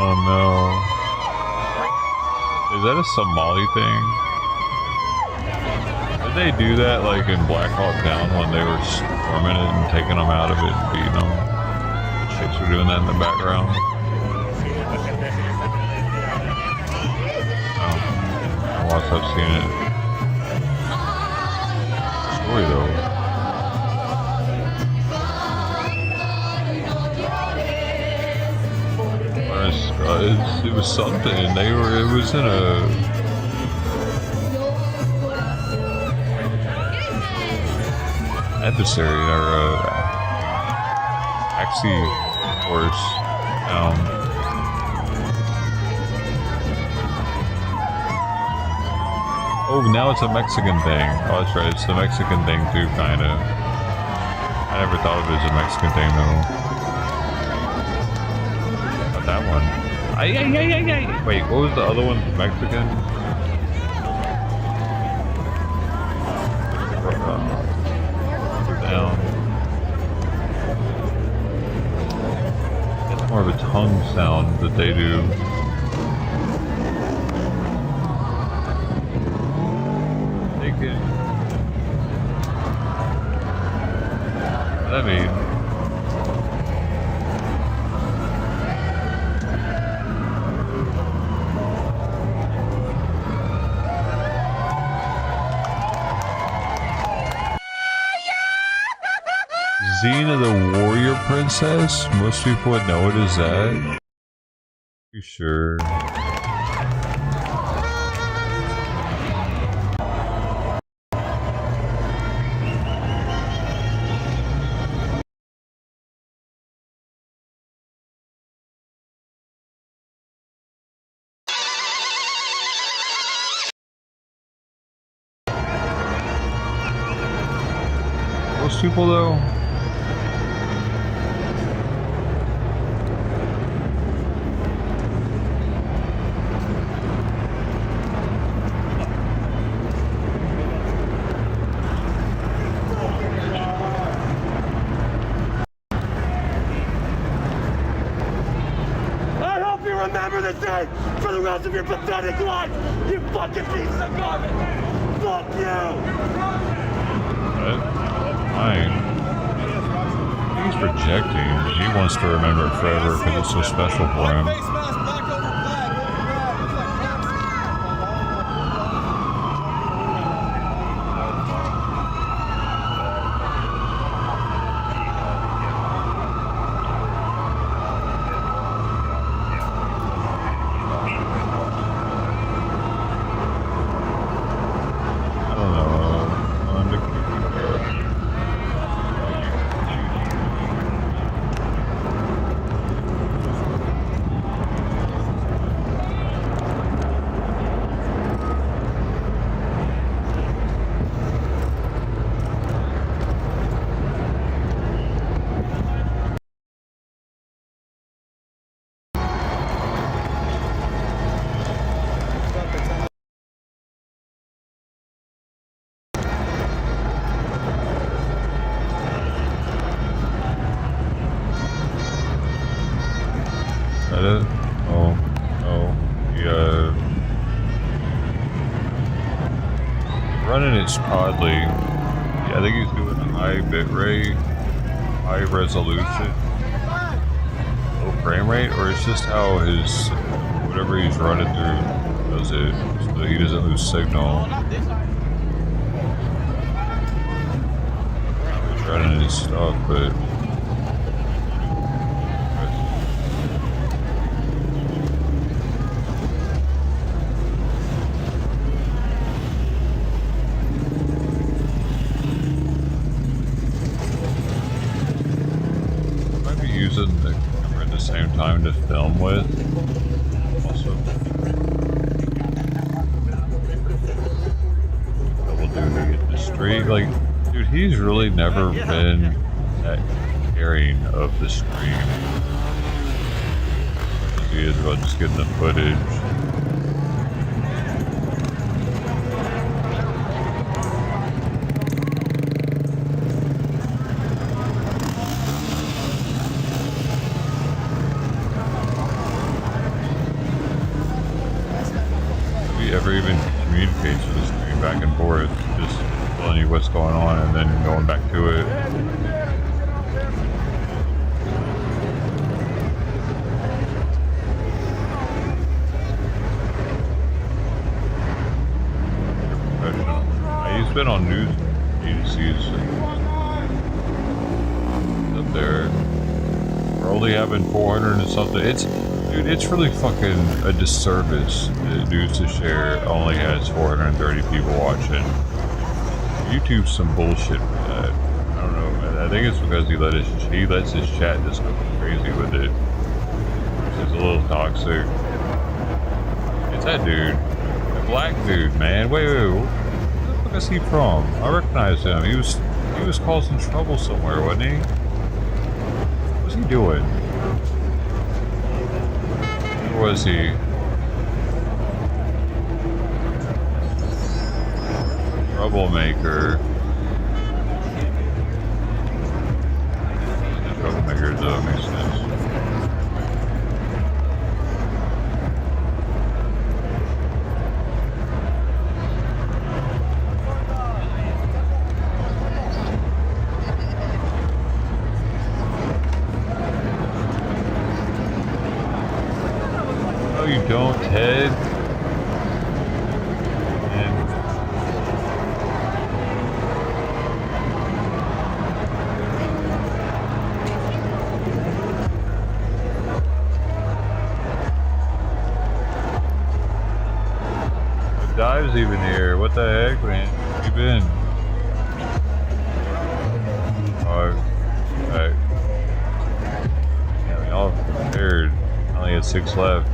Oh no. Is that a Somali thing? Did they do that like in Black Hawk Down when they were storming it and taking them out of it and beating them? Chicks were doing that in the background. Oh, once I've seen it. Story though. It was something. It was in a adversary or a taxi horse. Oh, now it's a Mexican thing. Oh, that's right. It's the Mexican thing too, kind of. I never thought of it as a Mexican thing though. Not that one. Wait, what was the other one? Mexican? Down. It's more of a tongue sound that they do. Take it. What does that mean? Xena the Warrior Princess? Most people would know it as that. You sure? Most people though? Remember this day for the rest of your pathetic life, you fucking piece of garbage! Fuck you! Fine. He's projecting. He wants to remember it forever because it's so special for him. Running it oddly. Yeah, I think he's doing a high bit rate, high resolution, low frame rate, or it's just how his whatever he's running through does it so that he doesn't lose signal. He's running his stuff, but using the camera at the same time to film with. Also, double duty at the street. Like, dude, he's really never been that caring of the stream. he is about just getting the footage. Have you ever even communicates with the stream back and forth, just telling you what's going on and then going back to it? He's been on news agencies up there. We're only having 400 and something. Dude, it's really fucking a disservice that News to Share only has 430 people watching. YouTube's some bullshit for that. I don't know, man. I think it's because he lets his chat just go crazy with it. Which is a little toxic. It's that dude. The black dude, man. Wait. Where the fuck is he from? I recognize him. He was causing trouble somewhere, wasn't he? What's he doing? Where was he? Troublemaker. Troublemaker though makes sense. No, you don't, Ted. Dive's even here. What the heck, man? Where you been? Alright. Yeah, we all prepared. I only had 6 left.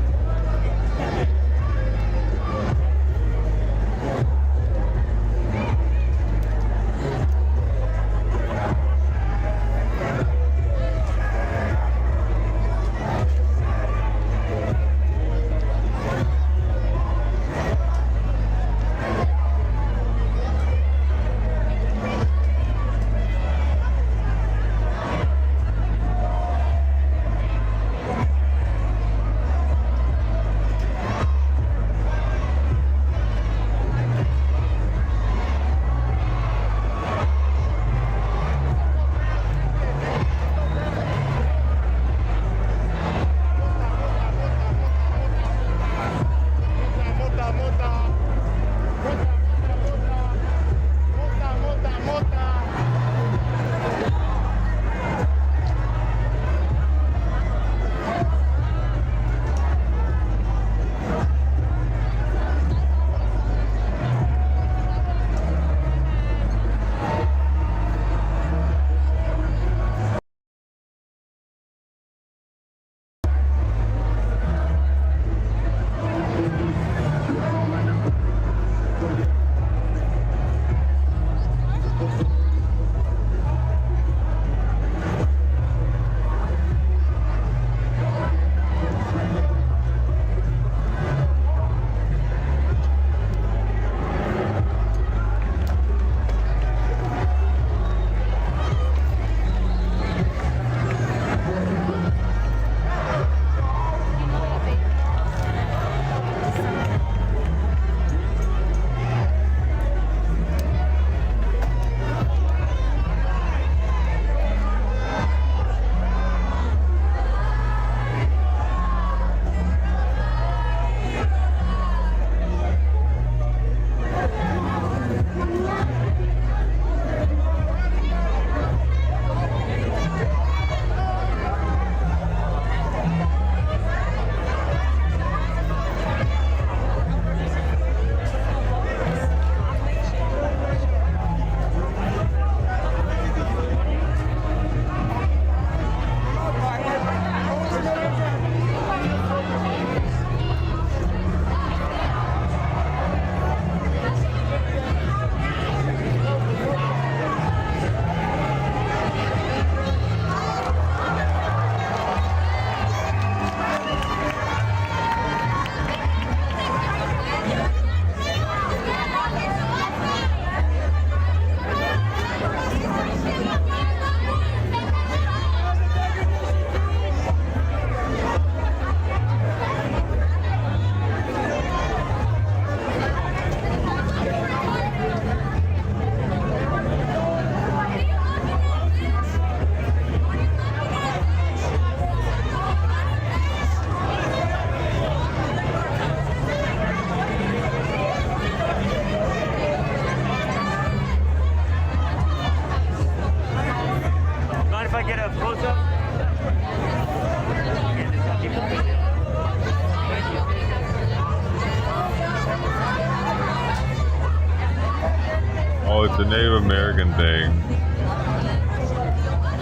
It's a Native American thing.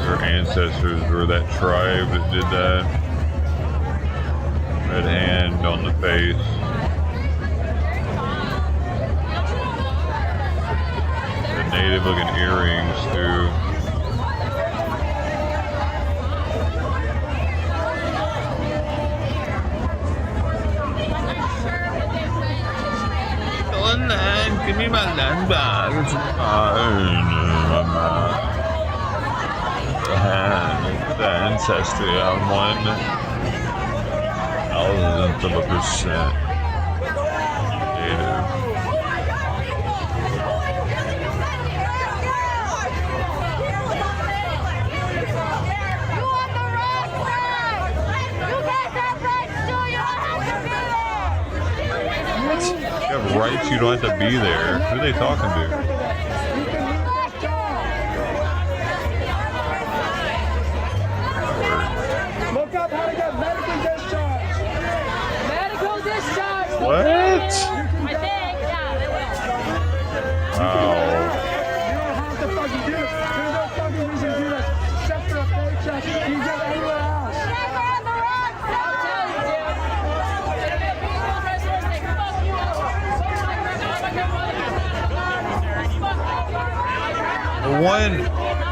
Their ancestors were that tribe that did that. Red hand on the face. The native looking earrings too. Give me my land back. It's the ancestry on 1,000% native. You have rights, you don't have to be there. Who are they talking to? Look up how to get medical discharge. Medical discharge. What? I think, yeah, they will. Wow. You don't have to fucking do this. There's no fucking reason to do this. Except for a paycheck. You can get anywhere else.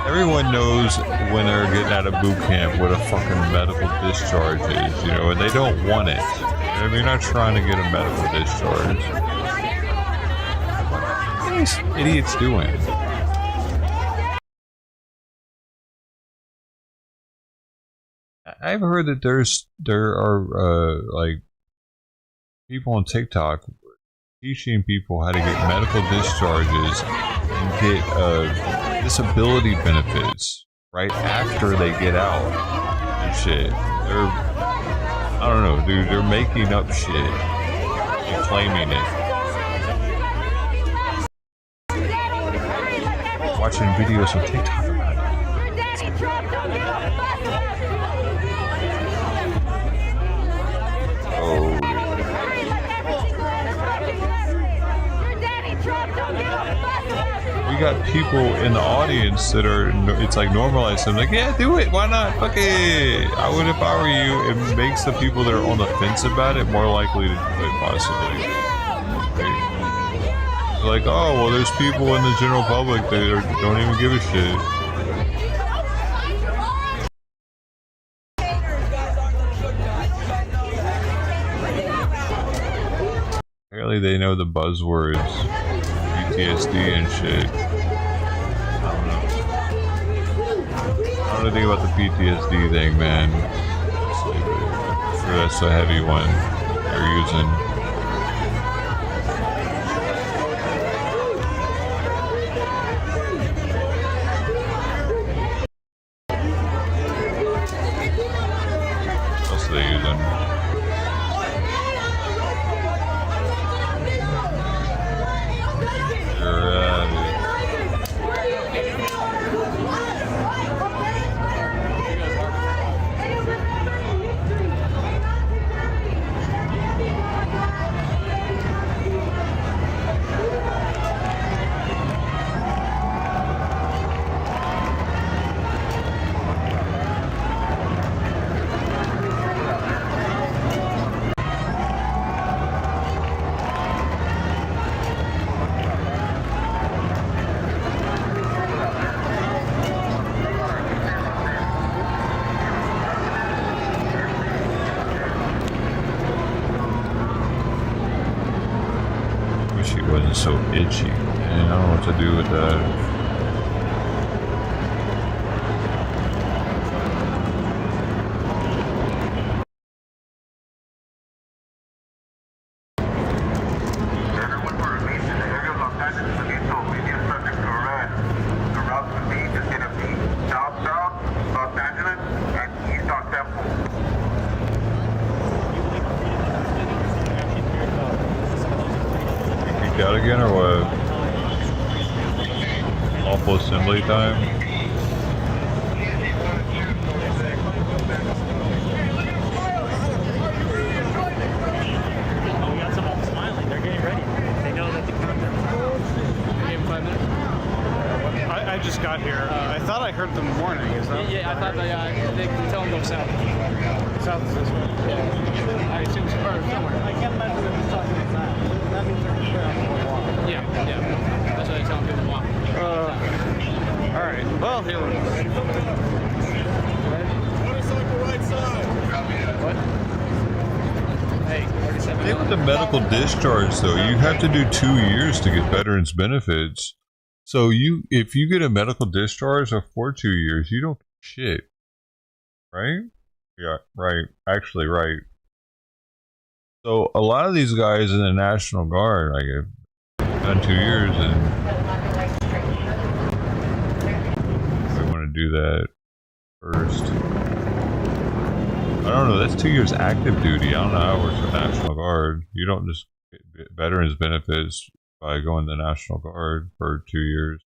Everyone knows when they're getting out of boot camp what a fucking medical discharge is, you know, and they don't want it. They're not trying to get a medical discharge. What are these idiots doing? I've heard that there are like people on TikTok teaching people how to get medical discharges and get disability benefits right after they get out and shit. I don't know, dude. They're making up shit and claiming it. Watching videos on TikTok about it. Oh. We got people in the audience that are, it's like normalized. I'm like, yeah, do it. Why not? Fuck it. I would if I were you. It makes the people that are on the fence about it more likely to do it, possibly. Right? Like, oh, well, there's people in the general public that don't even give a shit. Apparently they know the buzzwords, PTSD and shit. I don't know anything about the PTSD thing, man. I'm sure that's a heavy one they're using. What else are they using? She wasn't so itchy, and I don't know what to do with that. Everyone were released in the area of Los Angeles to lead to immediate subject to arrest. The route to be is going to be South Los Angeles and East on Temple. Out again or what? Lawful assembly time? We got some of them smiling. They're getting ready. They know that the countdown. Give them 5 minutes. heard them warning. Is that? Yeah, I thought they tell them to go south. South is this way. Yeah. I assume it's somewhere. I can't imagine them just talking about that. That means they're clear out the walk. Yeah. That's what they tell them to walk. All right. Well, here we go. Motorcycle right side. What? Hey, 47. I think with the medical discharge, though, you have to do 2 years to get veterans benefits. So if you get a medical discharge for 2 years, you don't get shit, right? Yeah, right. Actually, right. So a lot of these guys in the National Guard, like, have done 2 years, and I want to do that first. I don't know. That's 2 years active duty. I don't know how it works with National Guard. You don't just get veterans benefits by going to the National Guard for 2 years.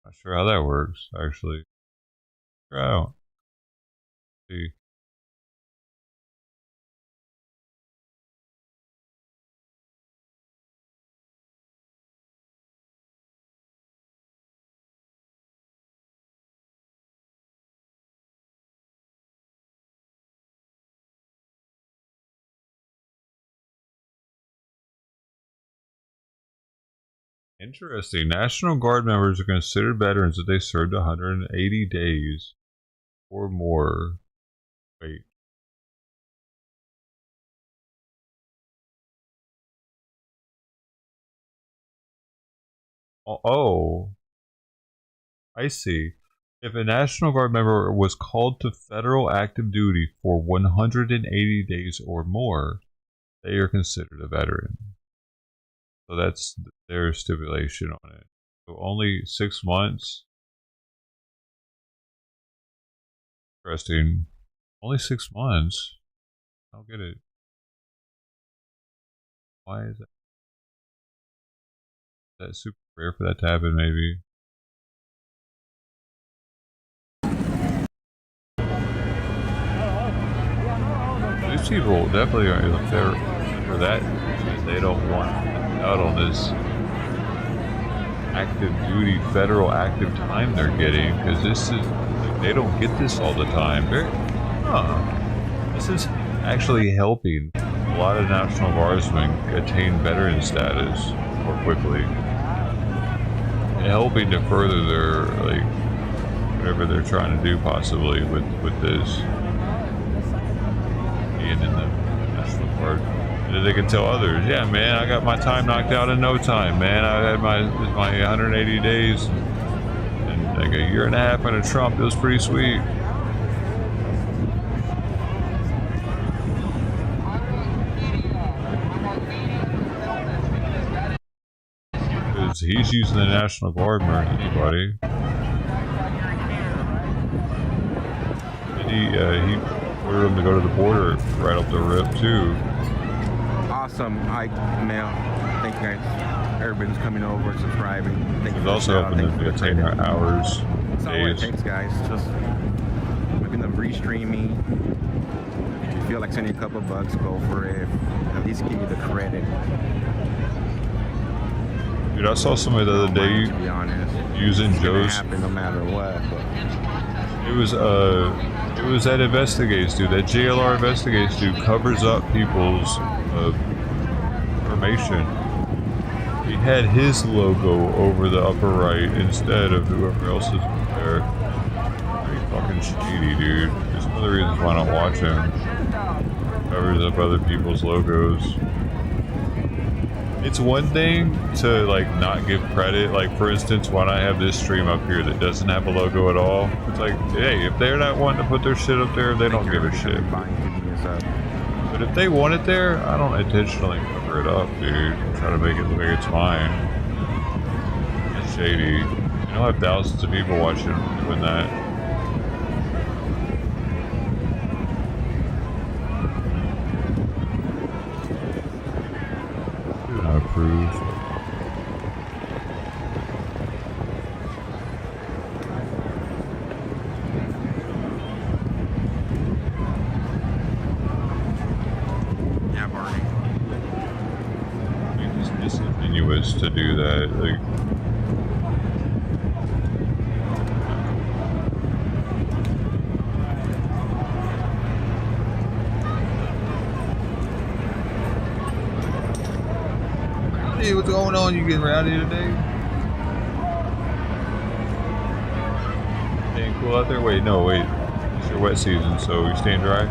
Not sure how that works, actually. Figure out. See. Interesting. National Guard members are considered veterans if they served 180 days or more. Wait. Oh, I see. If a National Guard member was called to federal active duty for 180 days or more, they are considered a veteran. So that's their stipulation on it. So only 6 months. Interesting. Only 6 months. I don't get it. Why is that? Is that super rare for that to happen, maybe? These people definitely are there for that. They don't want out on this active duty federal active time they're getting, because this is, they don't get this all the time. This is actually helping a lot of National Guardsmen attain veteran status more quickly, and helping to further their, like, whatever they're trying to do possibly with this being in the National Guard. They can tell others, yeah, man, I got my time knocked out in no time, man. I had my 180 days, and like a year and a half under Trump. It was pretty sweet. Because he's using the National Guard more than anybody. And he ordered him to go to the border right up the rip too. Awesome. Hi, Mail. Thank you guys. Everybody's coming over, subscribing. Thank you. It's also helping them to attain their hours, That's all it takes, guys. Just looking to restreaming. If you feel like sending a couple of bucks, go for it. At least give you the credit. Dude, I saw somebody the other day, to be honest, using it's gonna Joe's. happen no matter what. But It was that Investigates dude, that JLR Investigates dude covers up people's information. He had his logo over the upper right instead of whoever else is there. Pretty fucking shady, dude. There's one of the reasons why I don't watch him. Covers up other people's logos. It's one thing to like not give credit, like for instance when I have this stream up here that doesn't have a logo at all, it's like, hey, if they're not wanting to put their shit up there, they don't give a shit. But if they want it there, I don't intentionally cover it up, dude. Try to make it look like it's mine. It's shady. You'll have thousands of people watching doing that. Approve. yeah, Barney. It's disingenuous to do that. Like, Hey, what's going on? You getting rowdy today? Staying cool out there? Wait, no, wait. It's your wet season, so you're staying dry?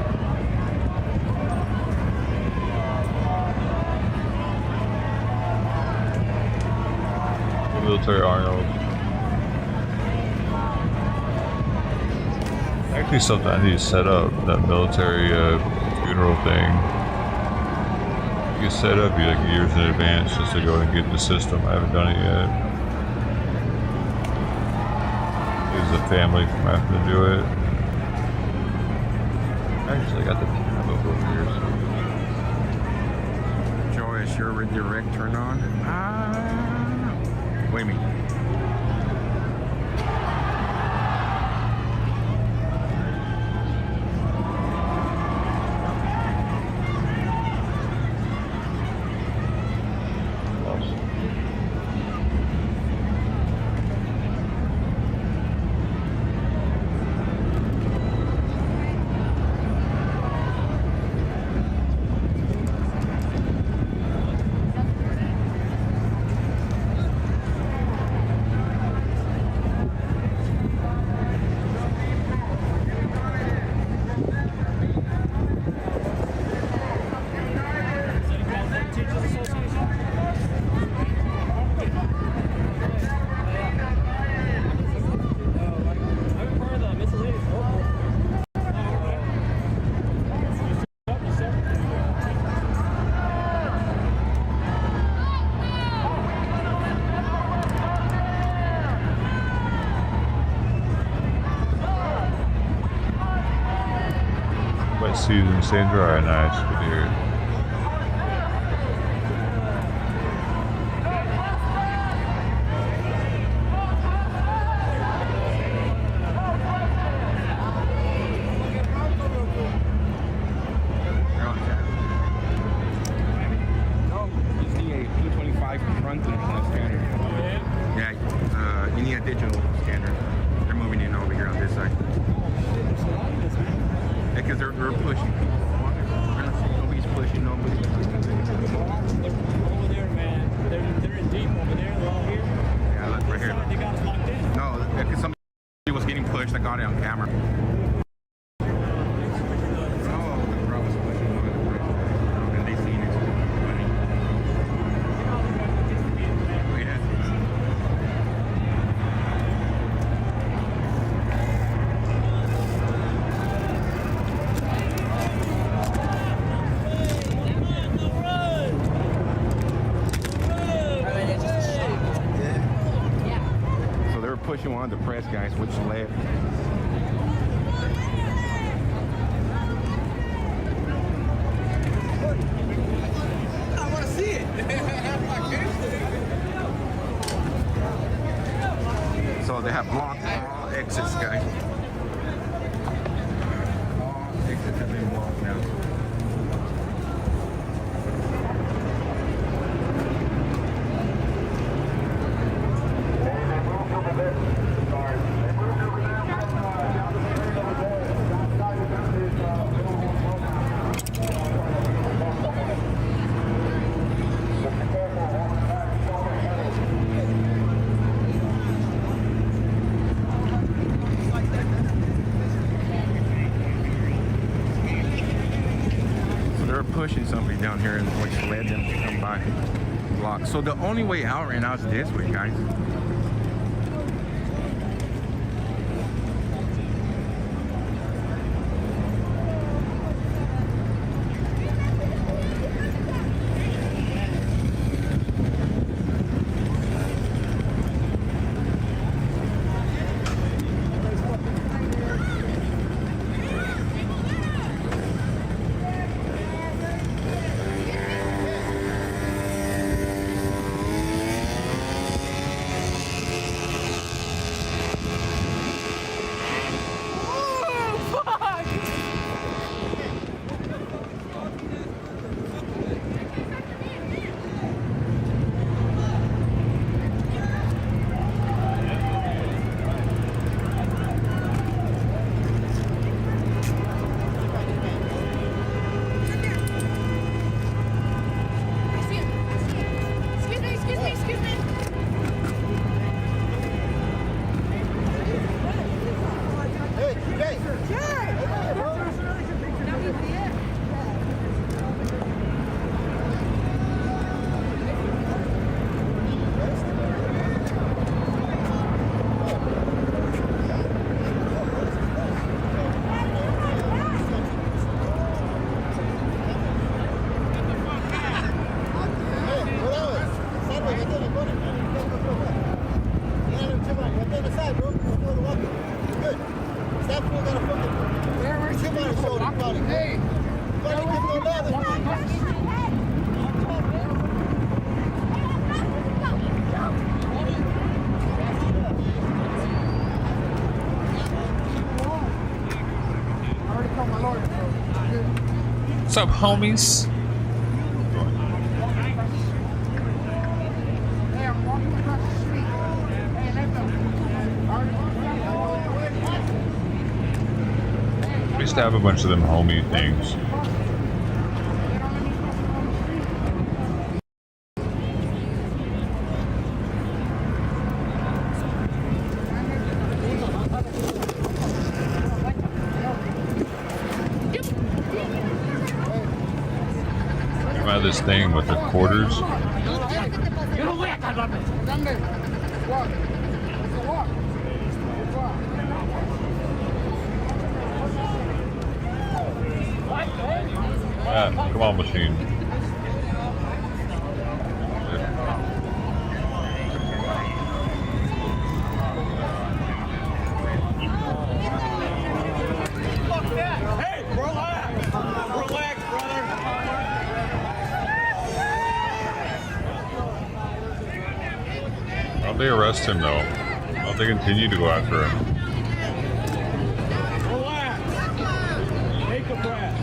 Military Arnold. Actually, something I need to set up, that military funeral thing. You can set up like years in advance just to go and get in the system. I haven't done it yet. Saves the family from having to do it. Actually, I got the tab over here. Joy, is your redirect turned on? Wait a minute. Season staying dry, nice, good to hear. It's the 225 front and scanner. Yeah, you need a digital scanner. They're moving in over here on this side. Because they're pushing people. Nobody's pushing nobody. Over there, man. They're in deep over there. They're all here. Yeah, look right here. They got us locked in. No, because somebody was getting pushed. I got it on camera. Pushing one of the press guys, which left. I want to see it. So they have blocked all exits, guys. All exits have been blocked now. Pushing somebody down here, and which led them to come by block. So the only way out right now is this way, guys. What's up, homies? We used to have a bunch of them homie things. This thing with the quarters. Yeah, come on, machine. How'd they arrest him though? How'd they continue to go after him? Relax. Take a breath.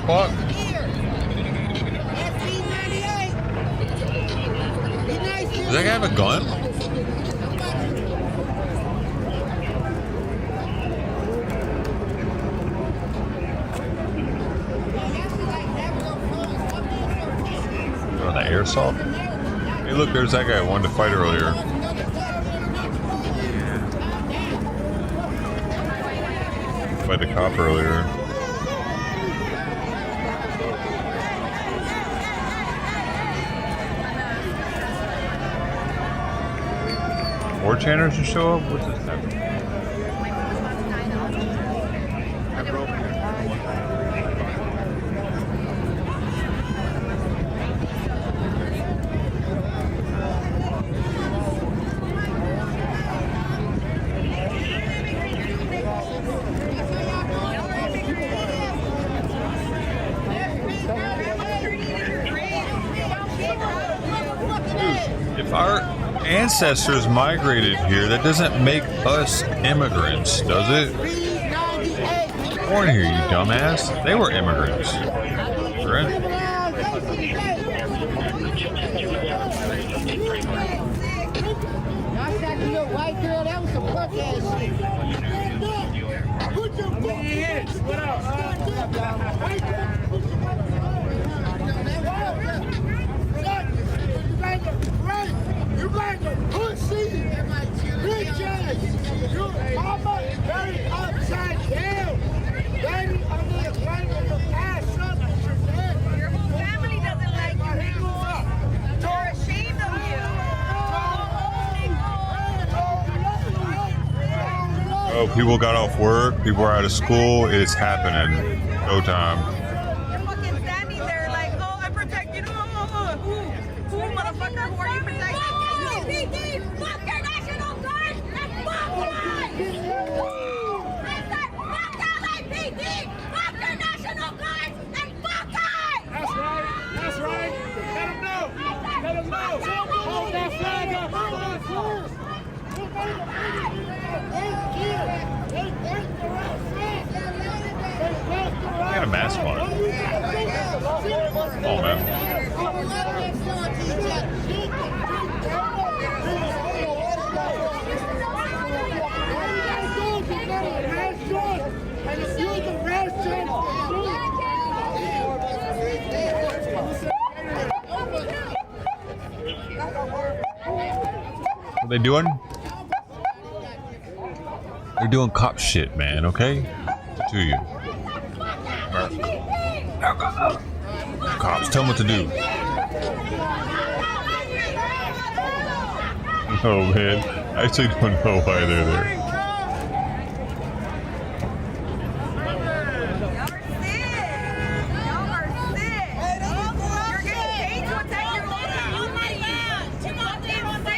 Fuck. Does that guy have a gun? Airsoft? Hey look, there's that guy I wanted to fight earlier. Fight the cop earlier. More channers to show up? What's this happening? If our ancestors migrated here, that doesn't make us immigrants, does it? Born here, you dumbass. They were immigrants. Right? White girl, that was some fuck ass shit. Put your foot in your head. What You like a pussy, bitch ass. Your mama is very upside down. Baby, I'm gonna find your ass up. Your whole family doesn't like you. They're ashamed of you. Oh, people got off work, people are out of school, it's happening. No time. You're fucking standing there like, oh, I protect you. Who, motherfucker, who are you protecting? Fuck your National Guard and fuck life! I said, fuck LAPD! Fuck your National Guard and fuck life! That's right, that's right. Let them know. Let them know. Hold that flag up. Hold that flag. I got a mask on. Oh, man. What are they doing? They're doing cop shit, man, okay? To you. Cops, tell them what to do. Oh man, I actually don't know why they're there.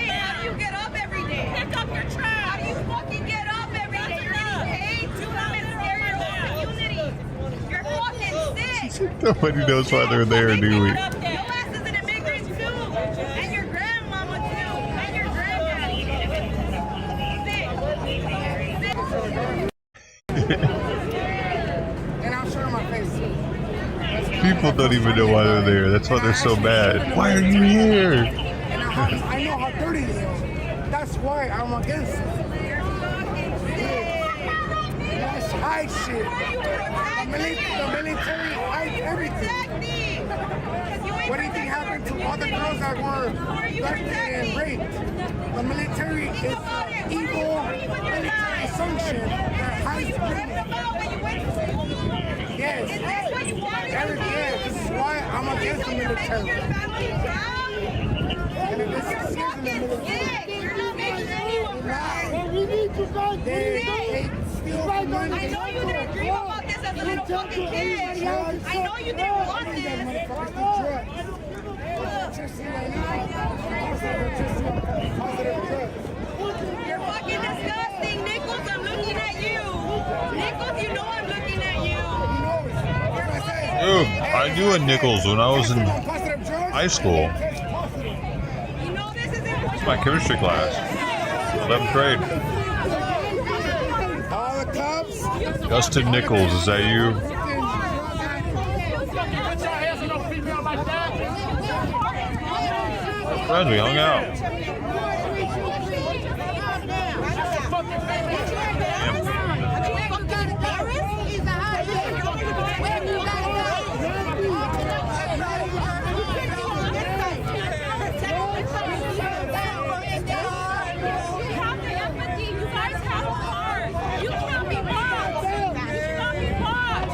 How do you get up every day? Pick up your trash. How do you fucking Nobody knows why they're there, do we? And I'm showing my face. People don't even know why they're there. That's why they're so mad. Why are you here? And I know how dirty it is. That's why I'm against it. Let's hide shit. The military hides everything. What do you think happened to all the girls that were abducted and raped? The military is evil military function that hides women. Yes. This is why I'm against the military. And if this is in the military, they steal money. I know you didn't dream about this as a little fucking kid. I know you didn't want this. You're fucking disgusting, Nichols. I'm looking at you. Nichols, you know I'm looking at you. Dude, I knew a Nichols when I was in high school. It's my chemistry class. 11th grade. Dustin Nichols, is that you? Friends, we hung out.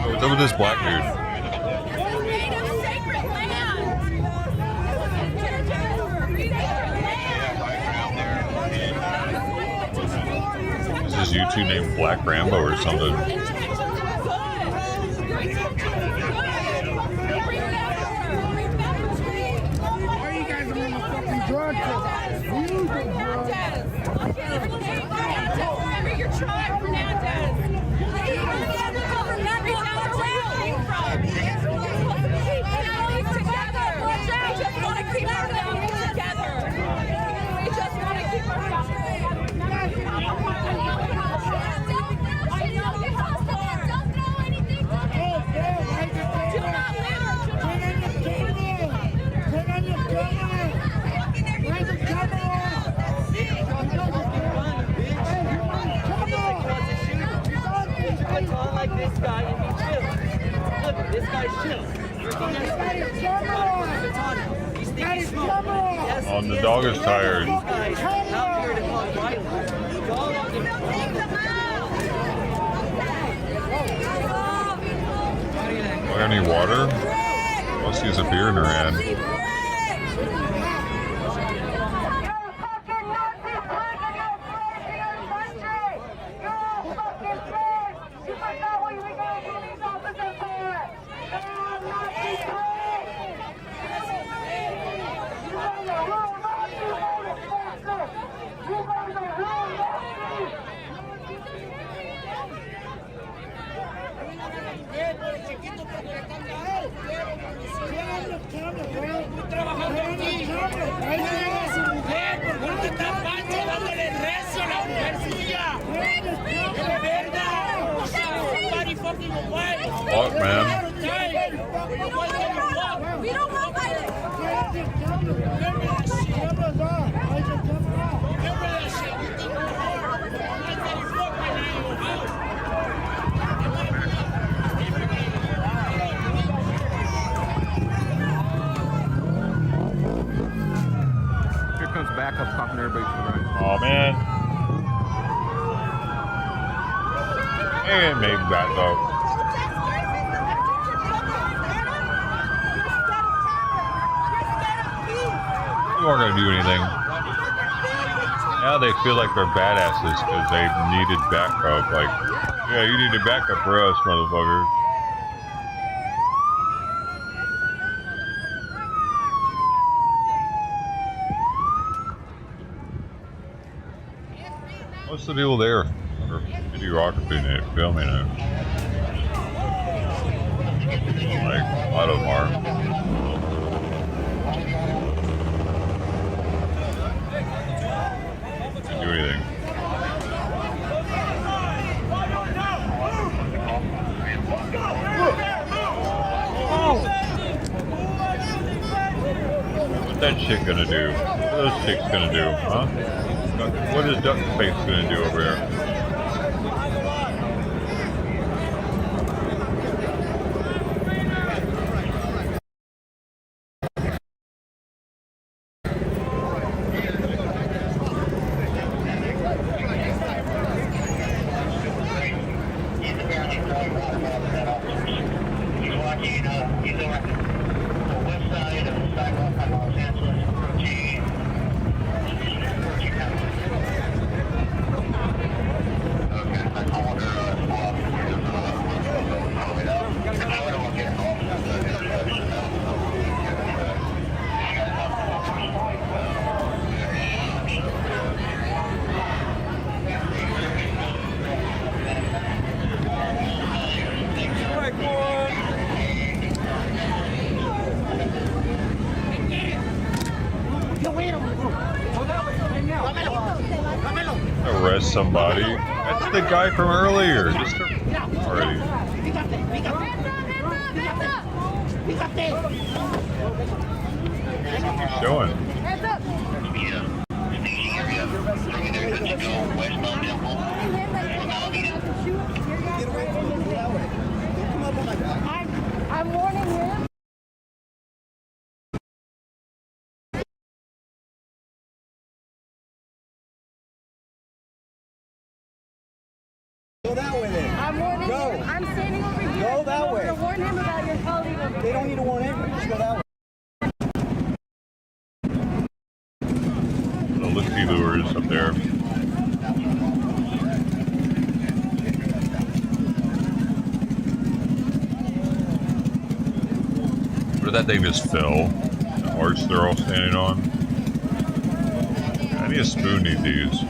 What's up with this black dude? Is his YouTube name Black Rambo or something? Oh, the dog is tired. Got any water? Let's use a beer in her hand. Fuck, man. We don't want violence. Here comes backup popping everybody to the right. Oh man. And maybe back up. They weren't gonna do anything. Now they feel like they're badasses because they needed backup. Like, yeah, you needed backup for us, motherfucker. What's the deal there? Or videography and filming it. Like, a lot of them are. Can't do anything. What's that shit gonna do? What are those chicks gonna do, huh? What is duck face gonna do over here? Arrest somebody. That's the guy from earlier. Just already. Keep showing. I'm warning him. Go that way then. I'm warning Go. him. I'm standing over here. Go that way. To warn him about your colleague over They don't need to warn anyone. Just go that way. The look-see lures up there. Where did that thing just fell? The arch they're all standing on. I need a spoon, need these.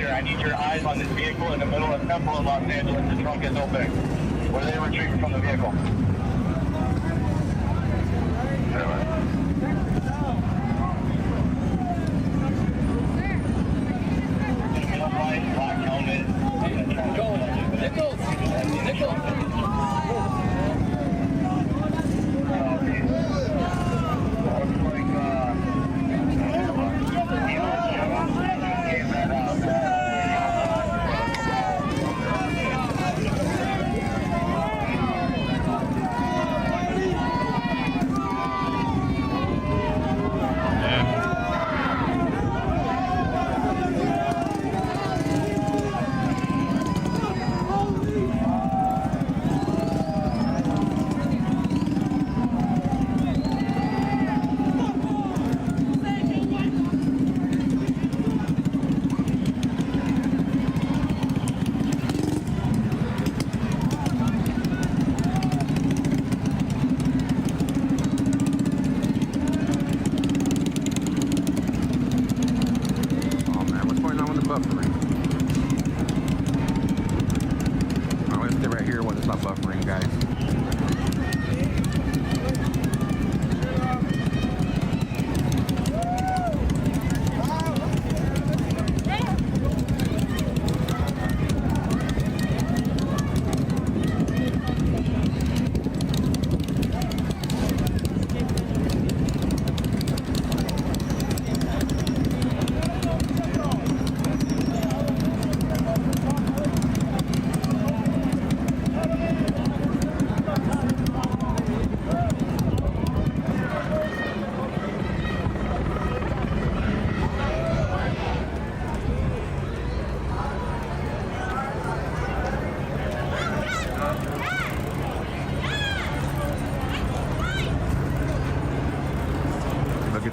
I need your eyes on this vehicle in the middle of Temple in Los Angeles. The trunk is open. Where are they retreating from the vehicle? Black helmet.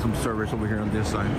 some service over here on this side.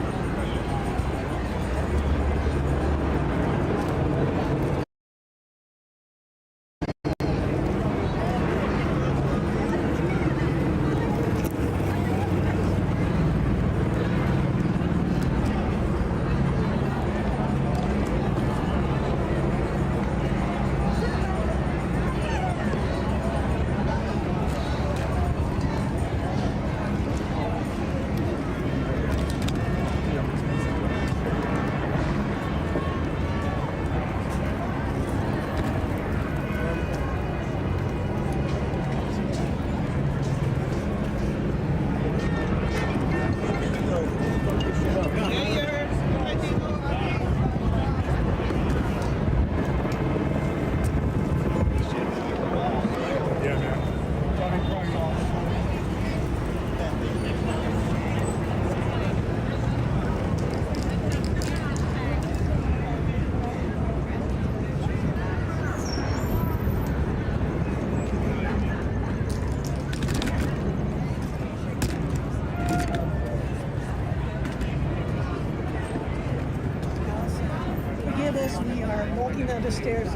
We are walking down the stairs.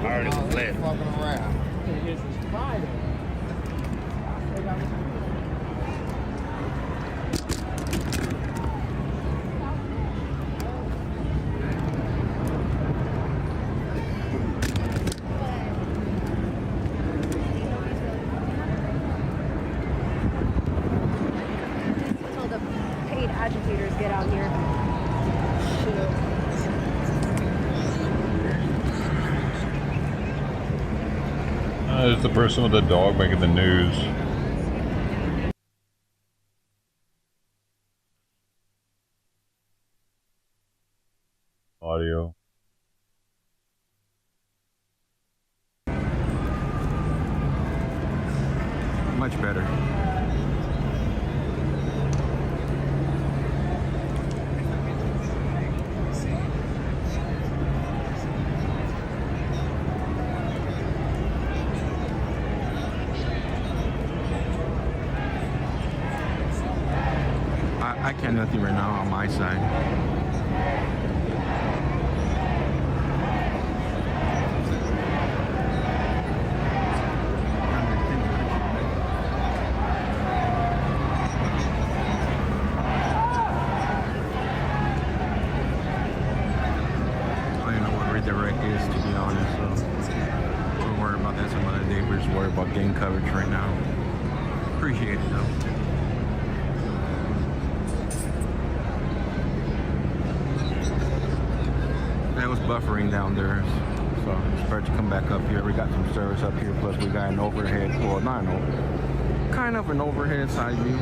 Hard as a lead. Fucking around. Until the paid agitators get out here. There's the person with the dog making the news. Audio. Much better. I can't do nothing right now on my side. I don't even know what redirect is, to be honest, so we're worried about that. Some other neighbors worried about game coverage right now. Appreciate it though. That was buffering down there, so it's better to come back up here. We got some service up here, plus we got an overhead, well, not an overhead, kind of an overhead side view.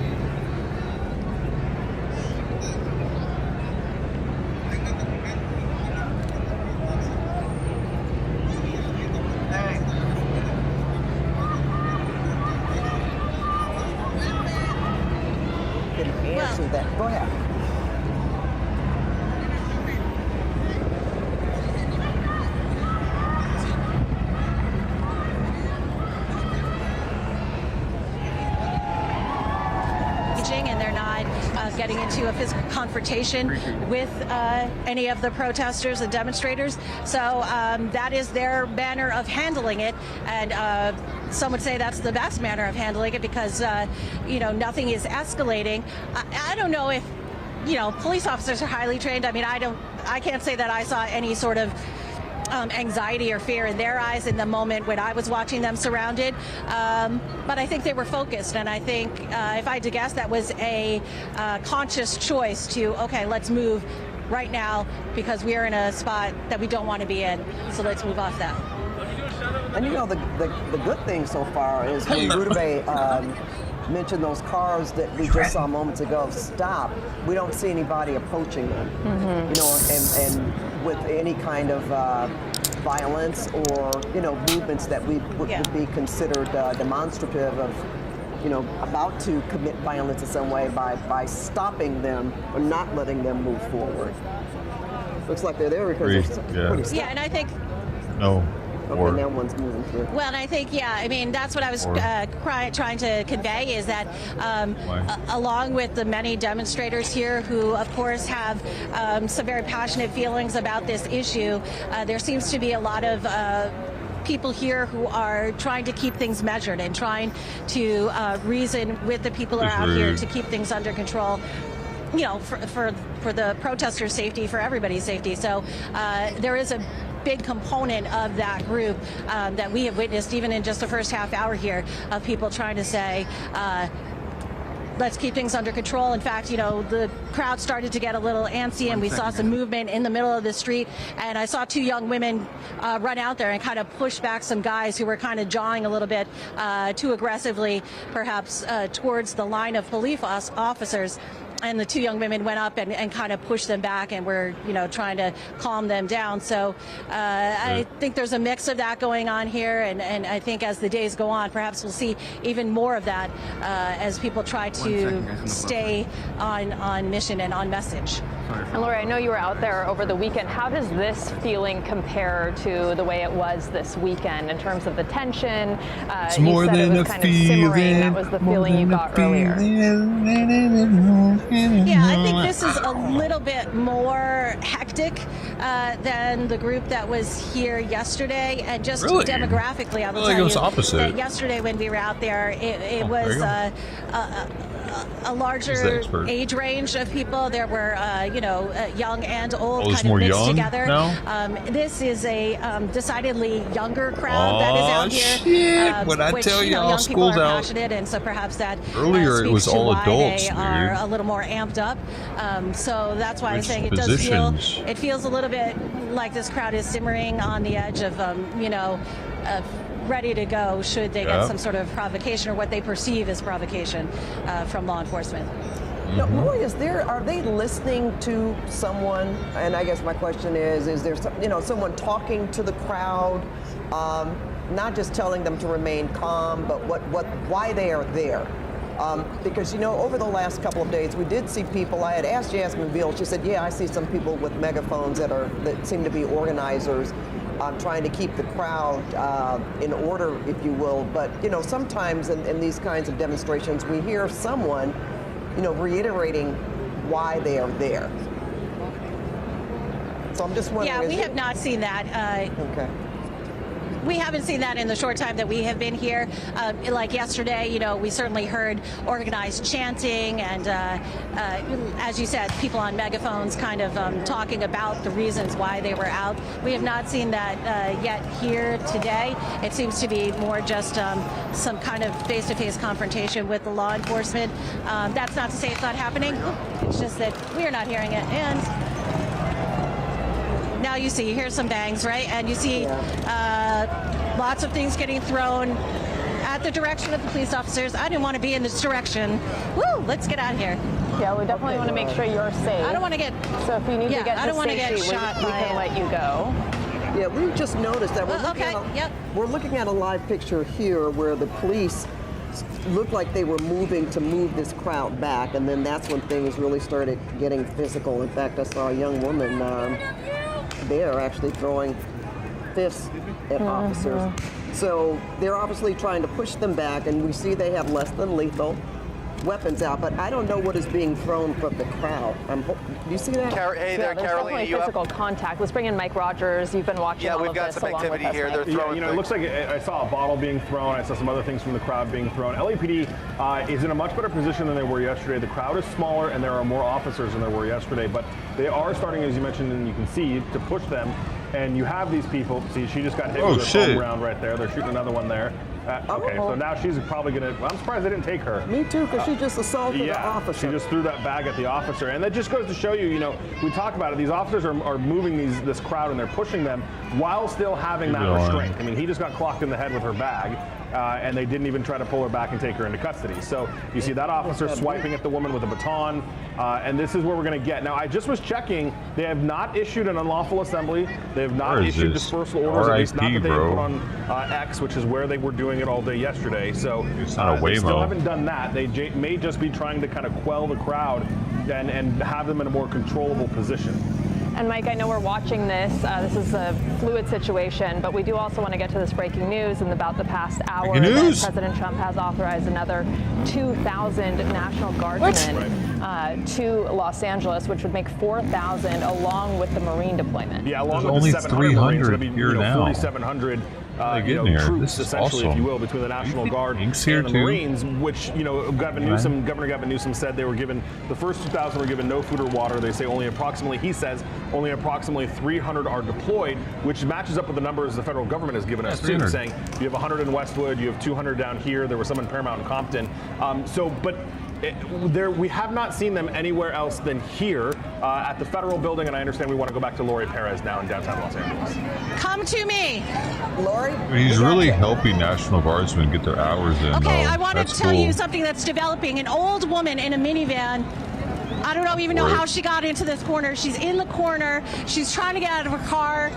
Answer that. Go ahead. And they're not getting into a physical confrontation with any of the protesters and demonstrators. So that is their manner of handling it, and some would say that's the best manner of handling it because nothing is escalating. I don't know if police officers are highly trained. I mean, I can't say that I saw any sort of anxiety or fear in their eyes in the moment when I was watching them surrounded. But I think they were focused, and I think if I had to guess, that was a conscious choice to, okay, let's move right now because we are in a spot that we don't want to be in, so let's move off that. And the good thing so far is when Rudabeh mentioned those cars that we just saw moments ago stop, we don't see anybody approaching them. Mm-hmm. And with any kind of violence or movements that would be considered demonstrative of about to commit violence in some way by stopping them or not letting them move forward. Looks like they're there because they're pretty stuck. Yeah, and I think no. Okay, now one's moving through. Well, and I think, yeah, I mean, that's what I was trying to convey is that along with the many demonstrators here who, of course, have some very passionate feelings about this issue, there seems to be a lot of people here who are trying to keep things measured and trying to reason with the people who are out here to keep things under control. You know, for the protesters' safety, for everybody's safety. So there is a big component of that group that we have witnessed even in just the first half hour here of people trying to say, let's keep things under control. In fact, you know, the crowd started to get a little antsy and we saw some movement in the middle of the street. And I saw two young women run out there and kind of push back some guys who were kind of jawing a little bit too aggressively, perhaps towards the line of police officers. And the two young women went up and kind of pushed them back and were, you know, trying to calm them down. So I think there's a mix of that going on here. And I think as the days go on, perhaps we'll see even more of that as people try to stay on mission and on message. And Lori, I know you were out there over the weekend. How does this feeling compare to the way it was this weekend in terms of the tension? It's more you said than it was kind of simmering. That was the feeling you got earlier. Yeah, I think this is a little bit more hectic than the group that was here yesterday. And just demographically, I will tell you that yesterday when we were out there, it was a larger age range of people. There were, you know, young and old kind of mixed together. This is a decidedly younger crowd that is out here. When I which, tell you know, y'all, young people school's are out. passionate, and so perhaps that Earlier it was speaks to all why adults, they dude. are a little more amped up. So that's why I'm saying it feels a little bit like this crowd is simmering on the edge of, you know, ready to go should they get some sort of provocation or what they perceive as provocation from law enforcement. Now, Lori, are they listening to someone? And I guess my question is there some, you know, someone talking to the crowd, not just telling them to remain calm, but why they are there? Because, you know, over the last couple of days, we did see people. I had asked Jasmine Veal. She said, "Yeah, I see some people with megaphones that seem to be organizers." Trying to keep the crowd in order, if you will. But, you know, sometimes in these kinds of demonstrations, we hear someone, you know, reiterating why they are there. So I'm just wondering. Yeah, we have not seen that. Okay. We haven't seen that in the short time that we have been here. Like yesterday, you know, we certainly heard organized chanting and, as you said, people on megaphones kind of talking about the reasons why they were out. We have not seen that yet here today. It seems to be more just some kind of face-to-face confrontation with the law enforcement. That's not to say it's not happening. It's just that we are not hearing it. And now you hear some bangs, right? And you see lots of things getting thrown at the direction of the police officers. I didn't want to be in this direction. Woo, let's get out of here. Yeah, we definitely want to make sure you're safe. I don't want to get... So if you need to get to safety, we can let you go. Yeah, we just noticed that. We're looking at a live picture here where the police looked like they were moving to move this crowd back, and then that's when things really started getting physical. In fact, I saw a young woman there actually throwing fists at officers. So they're obviously trying to push them back, and we see they have less than lethal weapons out, but I don't know what is being thrown from the crowd. Do you see that? Hey there, Caroline. Definitely physical contact. Let's bring in Mike Rogers. You've been watching all of this. Yeah, we've got some activity here. They're throwing. You know, it looks like I saw a bottle being thrown. I saw some other things from the crowd being thrown. LAPD is in a much better position than they were yesterday. The crowd is smaller, and there are more officers than there were yesterday, but they are starting, as you mentioned, and you can see, to push them. And you have these people. See, she just got hit with a foam round right there. They're shooting another one there. Okay, so now she's probably going to... I'm surprised they didn't take her. Me too, because she just assaulted the officer. She just threw that bag at the officer. And that just goes to show you, you know, we talk about it. These officers are moving this crowd, and they're pushing them while still having that restraint. I mean, he just got clocked in the head with her bag. And they didn't even try to pull her back and take her into custody. So you see that officer swiping at the woman with a baton, and this is where we're going to get. Now, I just was checking. They have not issued an unlawful assembly. They have not issued dispersal orders, at least not that they have put on X, which is where they were doing it all day yesterday. So they still haven't done that. They may just be trying to kind of quell the crowd and have them in a more controllable position. And Mike, I know we're watching this. This is a fluid situation, but we do also want to get to this breaking news. In about the past hour, that President Trump has authorized another 2,000 National Guardsmen to Los Angeles, which would make 4,000 along with the Marine deployment. Yeah, along There's with only the 700 Marines, it'll be, 300 here now. 4,700 troops, essentially, if you will, between the National Guard and the Marines, which, Governor Newsom said they were given, the first 2,000 were given no food or water. They say he says only approximately 300 are deployed, which matches up with the numbers the federal government has given us, too, saying you have 100 in Westwood, you have 200 down here, there were some in Paramount and Compton. We have not seen them anywhere else than here at the federal building, and I understand we want to go back to Lori Perez now in downtown Los Angeles. Come to me, Lori. He's really helping National Guardsmen get their hours in. Okay, I want to tell you something that's developing. An old woman in a minivan. I don't even know how she got into this corner. She's in the corner. She's trying to get out of her car.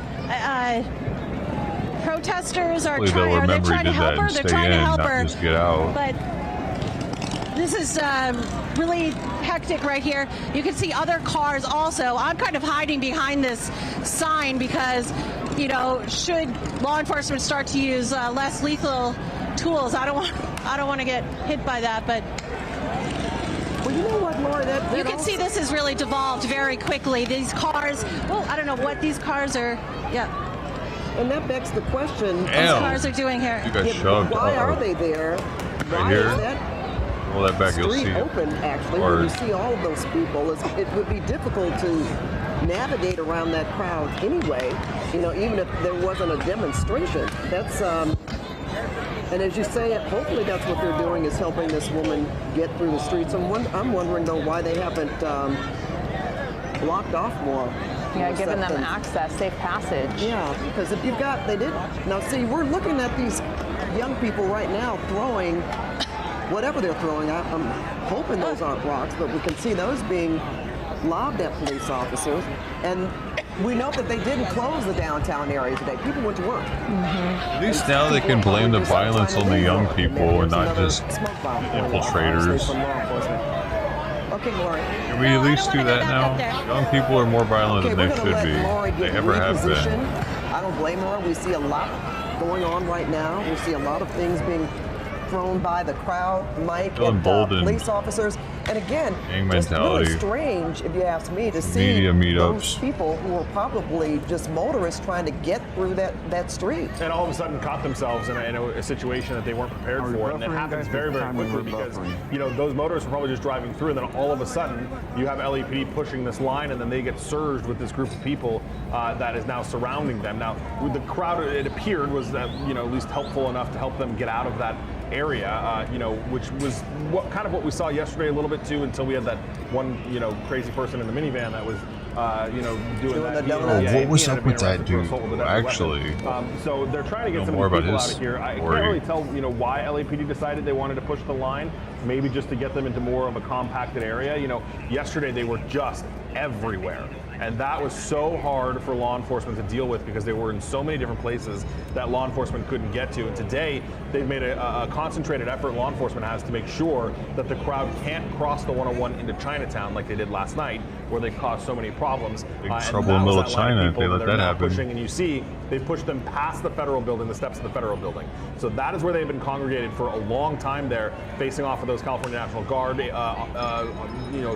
Protesters are trying to help her. They're trying to help her. Just get out. But this is really hectic right here. You can see other cars also. I'm kind of hiding behind this sign because, should law enforcement start to use less lethal tools, I don't want to get hit by that. But well, you know what, Laura? That you can see this has really devolved very quickly. These cars. Well, I don't know what these cars are. Yeah. And that begs the question. These cars are doing here. You got shoved. Why are they there? Right here. Is that roll that back, you'll see it. Open, actually, when you see all of those people, it would be difficult to navigate around that crowd anyway, even if there wasn't a demonstration. That's, and as you say, hopefully that's what they're doing, is helping this woman get through the streets. I'm wondering, though, why they haven't blocked off more. Yeah, giving them access, safe passage. Yeah, because if you've got, now see, we're looking at these young people right now throwing whatever they're throwing. I'm hoping those aren't rocks, but we can see those being lobbed at police officers. And we know that they didn't close the downtown area today. People went to work. At least now they can blame the violence on the young people and not just infiltrators. Okay, Lori. Can we at least do that now? Young people are more violent than they should be. They ever have been. I don't blame her. We see a lot going on right now. We see a lot of things being thrown by the crowd, Mike, and police officers. And again, it's really strange, if you ask me, to see those people who are probably just motorists trying to get through that street. And all of a sudden caught themselves in a situation that they weren't prepared for. And it happens very, very quickly because, those motorists were probably just driving through, and then all of a sudden you have LAPD pushing this line, and then they get surged with this group of people that is now surrounding them. Now, the crowd, it appeared, was at least helpful enough to help them get out of that area, which was what we saw yesterday a little bit too, until we had that one, crazy person in the minivan that was, doing that. What was up with that dude? Actually, so they're trying to get some of these people out of here. I can't really tell, why LAPD decided they wanted to push the line. Maybe just to get them into more of a compacted area. Yesterday they were just everywhere. And that was so hard for law enforcement to deal with because they were in so many different places that law enforcement couldn't get to. And today, they've made a concentrated effort, law enforcement has, to make sure that the crowd can't cross the 101 into Chinatown like they did last night, where they caused so many problems. Big trouble in the middle of China if they let that happen. Pushing, and you see, they pushed them past the federal building, the steps of the federal building. So that is where they've been congregated for a long time there, facing off of those California National Guard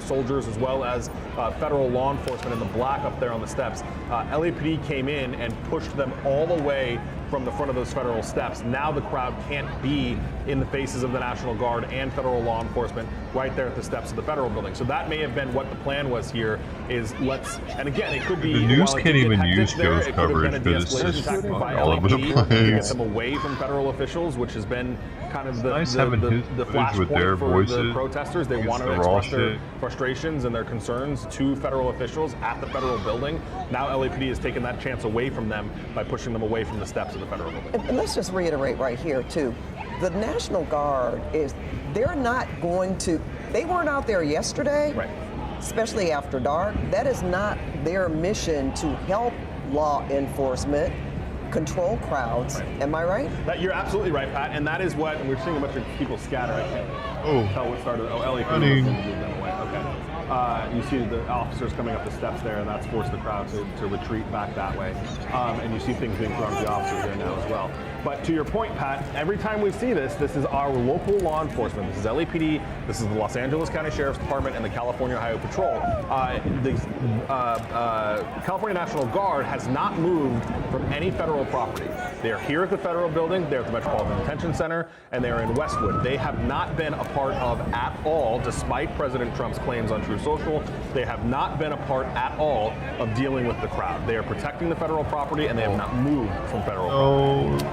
soldiers, as well as federal law enforcement in the black up there on the steps. LAPD came in and pushed them all the way from the front of those federal steps. Now the crowd can't be in the faces of the National Guard and federal law enforcement right there at the steps of the federal building. So that may have been what the plan was here, is and again, it could be... The news can't even use Joe's coverage because it's just all over the place. To get them away from federal officials, which has been kind of the flashpoint for the protesters. They want to express their frustrations and their concerns to federal officials at the federal building. Now LAPD has taken that chance away from them by pushing them away from the steps of the federal building. And let's just reiterate right here, too. The National Guard they're not going to, they weren't out there yesterday, right, especially after dark. That is not their mission to help law enforcement control crowds. Right. Am I right? You're absolutely right, Pat. And that is what, and we're seeing a bunch of people scatter. I can't tell what started. LAPD moved them away. Okay. You see the officers coming up the steps there, and that's forced the crowd to retreat back that way. And you see things being thrown at the officers there now as well. But to your point, Pat, every time we see this is our local law enforcement. This is LAPD, this is the Los Angeles County Sheriff's Department, and the California Highway Patrol. The California National Guard has not moved from any federal property. They are here at the federal building, they're at the Metropolitan Detention Center, and they are in Westwood. They have not been a part of at all, despite President Trump's claims on True Social, they have not been a part at all of dealing with the crowd. They are protecting the federal property, and they have not moved from federal property.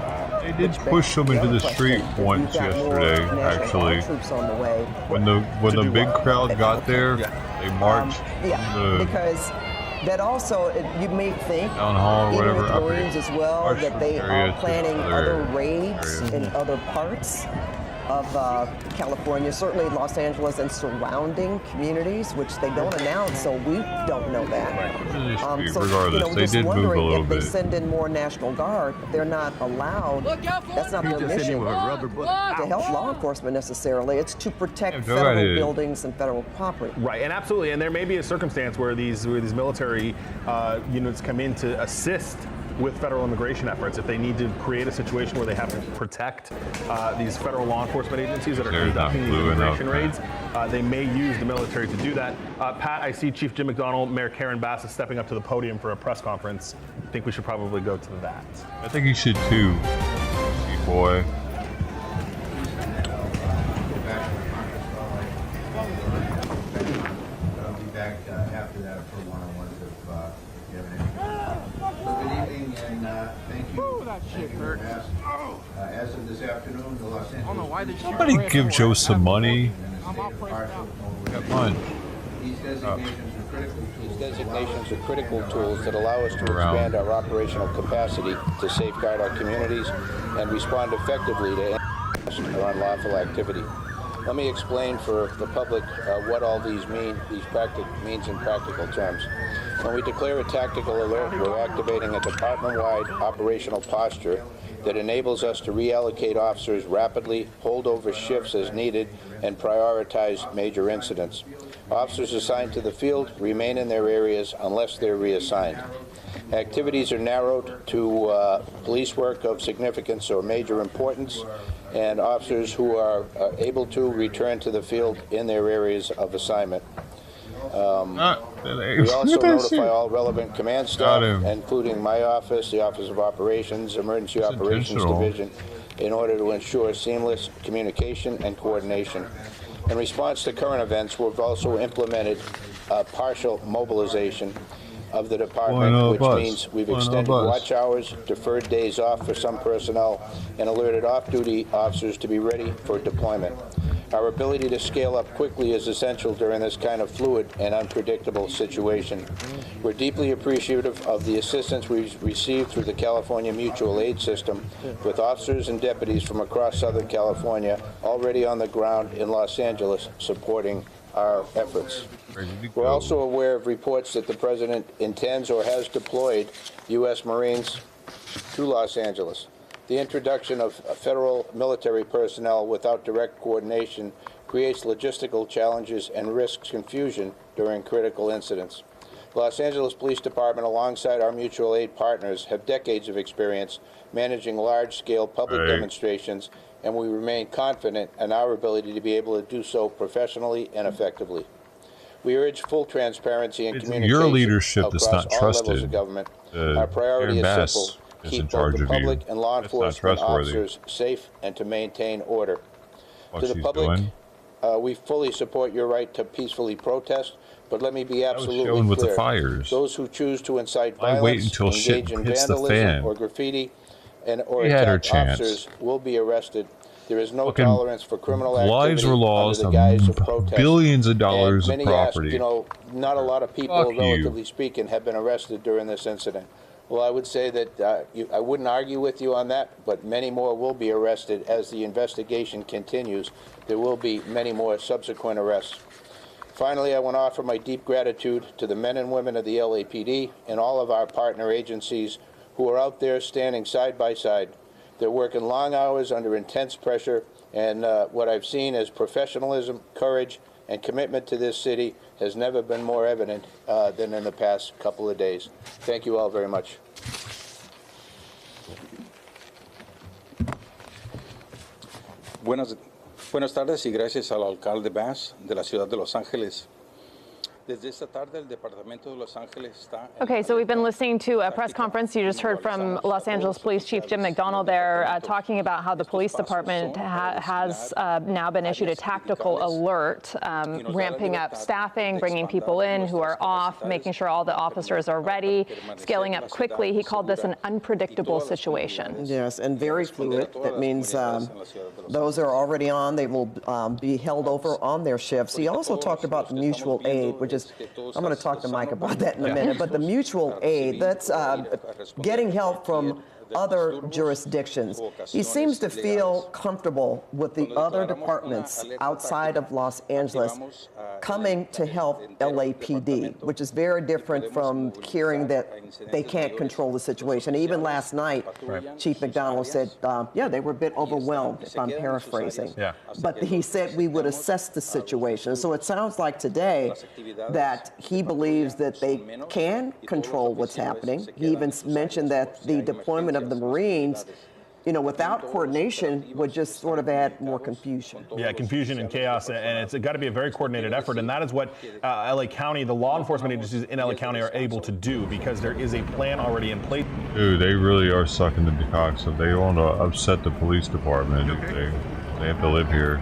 They did push them into the street once yesterday, actually. When the big crowd got there, they marched. Because that also, you may think, town hall or even whatever, with the Marines as well, that they are planning other raids in other parts of California, certainly Los Angeles and surrounding communities, which they don't announce, so we don't know that. Regardless, they did move a little if bit. they send in more National Guard, they're not allowed. That's not their mission to help law enforcement necessarily. It's to protect federal buildings and federal property. Right, and absolutely, and there may be a circumstance where these military units come in to assist with federal immigration efforts if they need to create a situation where they have to protect these federal law enforcement agencies that are conducting these immigration raids. They may use the military to do that. Pat, I see Chief Jim McDonnell, Mayor Karen Bass is stepping up to the podium for a press conference. I think we should probably go to that. I think you should too, boy. I'll be back after that for one-on-ones if you have any. Good evening and thank you. That shit hurt. As of this afternoon, the Los Angeles. Somebody give Joe some money. Got mine. These designations are critical tools that allow us to expand our operational capacity to safeguard our communities and respond effectively to any unlawful activity. Let me explain for the public what all these means in practical terms. When we declare a tactical alert, we're activating a department-wide operational posture that enables us to reallocate officers rapidly, hold over shifts as needed, and prioritize major incidents. Officers assigned to the field remain in their areas unless they're reassigned. Activities are narrowed to police work of significance or major importance, and officers who are able to return to the field in their areas of assignment. We also notify all relevant command staff, including my office, the Office of Operations, Emergency Operations Division, in order to ensure seamless communication and coordination. In response to current events, we've also implemented partial mobilization of the department, which means we've extended watch hours, deferred days off for some personnel, and alerted off-duty officers to be ready for deployment. Our ability to scale up quickly is essential during this kind of fluid and unpredictable situation. We're deeply appreciative of the assistance we've received through the California Mutual Aid System, with officers and deputies from across Southern California already on the ground in Los Angeles supporting our efforts. We're also aware of reports that the President intends or has deployed U.S. Marines to Los Angeles. The introduction of federal military personnel without direct coordination creates logistical challenges and risks confusion during critical incidents. The Los Angeles Police Department, alongside our mutual aid partners, have decades of experience managing large-scale public demonstrations, and we remain confident in our ability to be able to do so professionally and effectively. We urge full transparency and communication your leadership across that's not all trusted. levels of government. Our priority is simple: keep both the public and law enforcement officers safe and to maintain order. To the public, we fully support your right to peacefully protest, but let me be absolutely clear. Those who choose to incite violence, engage in vandalism or graffiti, or attack officers will be arrested. There is no tolerance for criminal activity lives were lost, under the guise of protest. Billions of dollars of many property. Ask, you know, not a lot of people, relatively speaking, have been arrested during this incident. Well, I would say that I wouldn't argue with you on that, but many more will be arrested as the investigation continues. There will be many more subsequent arrests. Finally, I want to offer my deep gratitude to the men and women of the LAPD and all of our partner agencies who are out there standing side by side. They're working long hours under intense pressure, and what I've seen is professionalism, courage, and commitment to this city has never been more evident than in the past couple of days. Thank you all very much. Buenas tardes y gracias al alcalde Bass de la ciudad de Los Ángeles. Okay, so we've been listening to a press conference. You just heard from Los Angeles Police Chief Jim McDonnell there talking about how the police department has now been issued a tactical alert, ramping up staffing, bringing people in who are off, making sure all the officers are ready, scaling up quickly. He called this an unpredictable situation. Yes, and very fluid. That means those are already on. They will be held over on their shifts. He also talked about the mutual aid, which is, I'm going to talk to Mike about that in a minute, but the mutual aid, that's getting help from other jurisdictions. He seems to feel comfortable with the other departments outside of Los Angeles coming to help LAPD, which is very different from hearing that they can't control the situation. Even last night, Chief McDonnell said, yeah, they were a bit overwhelmed, if I'm paraphrasing. Yeah. But he said we would assess the situation. So it sounds like today that he believes that they can control what's happening. He even mentioned that the deployment of the Marines, you know, without coordination would just sort of add more confusion. Yeah, confusion and chaos, and it's got to be a very coordinated effort, and that is what LA County, the law enforcement agencies in LA County are able to do because there is a plan already in place. Dude, they really are sucking the cock, so they want to upset the police department. Okay. They have to live here.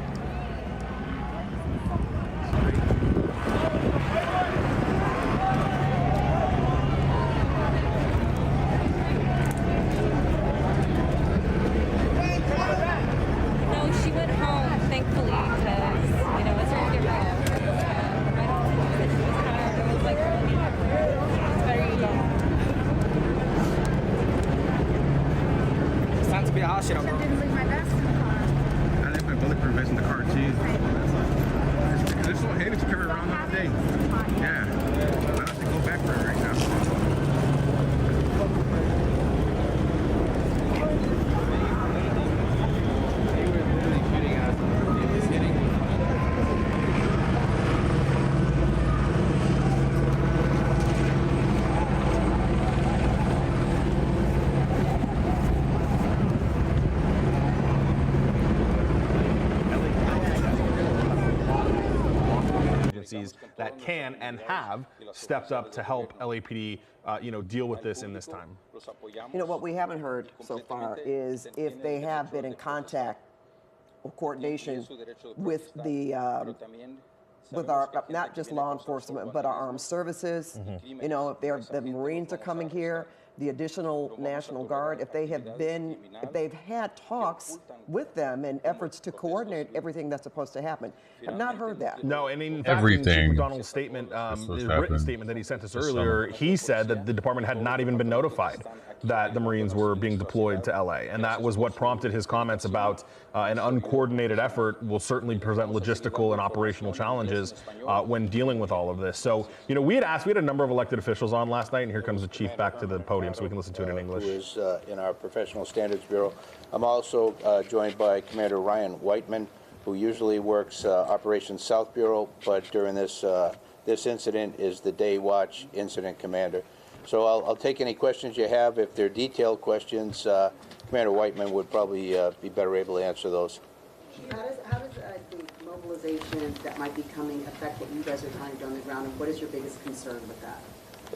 That can and have stepped up to help LAPD, deal with this in this time. You know, what we haven't heard so far is if they have been in contact or coordination with the with our, not just law enforcement, but our armed services. You know, if the Marines are coming here, the additional National Guard, if they've had talks with them and efforts to coordinate everything that's supposed to happen. I've not heard that. No, and in fact, in Chief McDonnell's statement, his written statement that he sent us earlier, he said that the department had not even been notified that the Marines were being deployed to LA. And that was what prompted his comments about an uncoordinated effort will certainly present logistical and operational challenges when dealing with all of this. So, you know, we had a number of elected officials on last night, and here comes the chief back to the podium so we can listen to it in English. Who is in our Professional Standards Bureau. I'm also joined by Commander Ryan Whiteman, who usually works Operations South Bureau, but during this incident is the Day Watch Incident Commander. So I'll take any questions you have. If they're detailed questions, Commander Whiteman would probably be better able to answer those. How does the mobilization that might be coming affect what you guys are trying to do on the ground, and what is your biggest concern with that?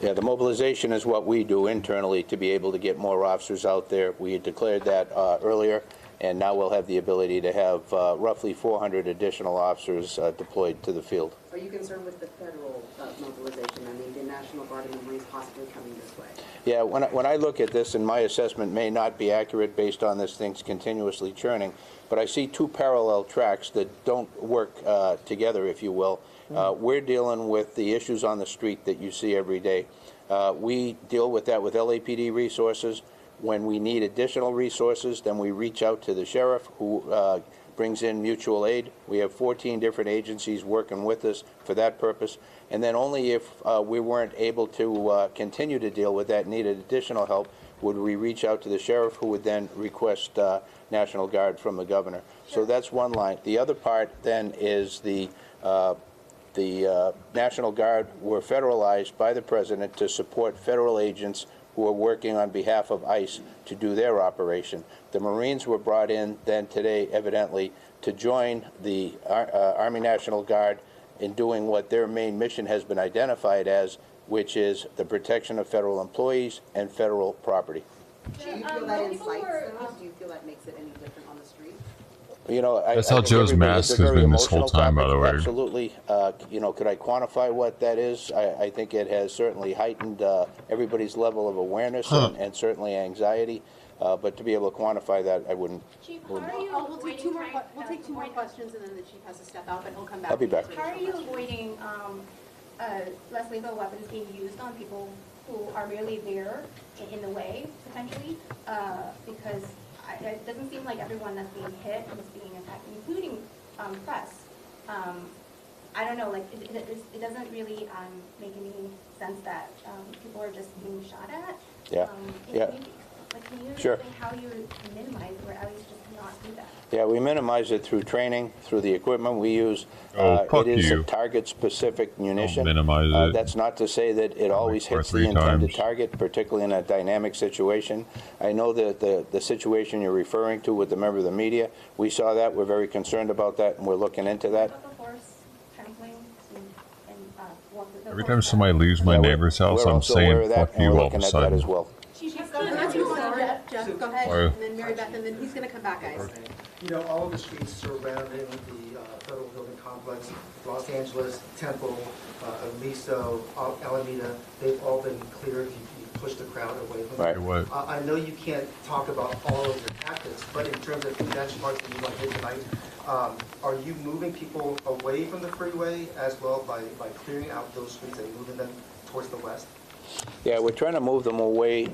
Yeah, the mobilization is what we do internally to be able to get more officers out there. We had declared that earlier, and now we'll have the ability to have roughly 400 additional officers deployed to the field. Are you concerned with the federal mobilization? I mean, the National Guard and the Marines possibly coming this way? Yeah, when I look at this, and my assessment may not be accurate based on this thing's continuously churning, but I see two parallel tracks that don't work together, if you will. We're dealing with the issues on the street that you see every day. We deal with that with LAPD resources. When we need additional resources, then we reach out to the sheriff, who brings in mutual aid. We have 14 different agencies working with us for that purpose. And then only if we weren't able to continue to deal with that, needed additional help, would we reach out to the sheriff, who would then request National Guard from the governor. So that's one line. The other part then is the the National Guard were federalized by the President to support federal agents who are working on behalf of ICE to do their operation. The Marines were brought in then today, evidently, to join the Army National Guard in doing what their main mission has been identified as, which is the protection of federal employees and federal property. Do you feel that incites those? Do you feel that makes it any different on the street? You know, that's how Joe's mask has been this whole time, by the way. Absolutely. You know, could I quantify what that is? I think it has certainly heightened everybody's level of awareness and certainly anxiety. But to be able to quantify that, I wouldn't. Chief, we'll take two more questions, and then the chief has to step out, and he'll come back. I'll be back. How are you avoiding less lethal weapons being used on people who are merely there in the way, potentially? Because it doesn't seem like everyone that's being hit is being attacked, including press. I don't know, like, it doesn't really make any sense that people are just being shot at. Yeah. Yeah. Can you sure. explain how you minimize or at least just not do that? Yeah, we minimize it through training, through the equipment we use. It is a target-specific munition. Don't minimize it. That's not to say that it always hits the intended target, particularly in a dynamic situation. I know that the situation you're referring to with the member of the media, we saw that. We're very concerned about that, and we're looking into that. Every time somebody leaves my neighbor's house, I'm saying "fuck you" all of a sudden. Jeff, go ahead, and then Mary Beth, and then he's going to come back, guys. You know, all of the streets surrounding the federal building complex, Los Angeles, Temple, Aliso, Alameda, they've all been cleared. You push the crowd away from them. Right. I know you can't talk about all of your tactics, but in terms of the benchmarks that you want to hit tonight, are you moving people away from the freeway as well by clearing out those streets and moving them towards the west? Yeah, we're trying to move them away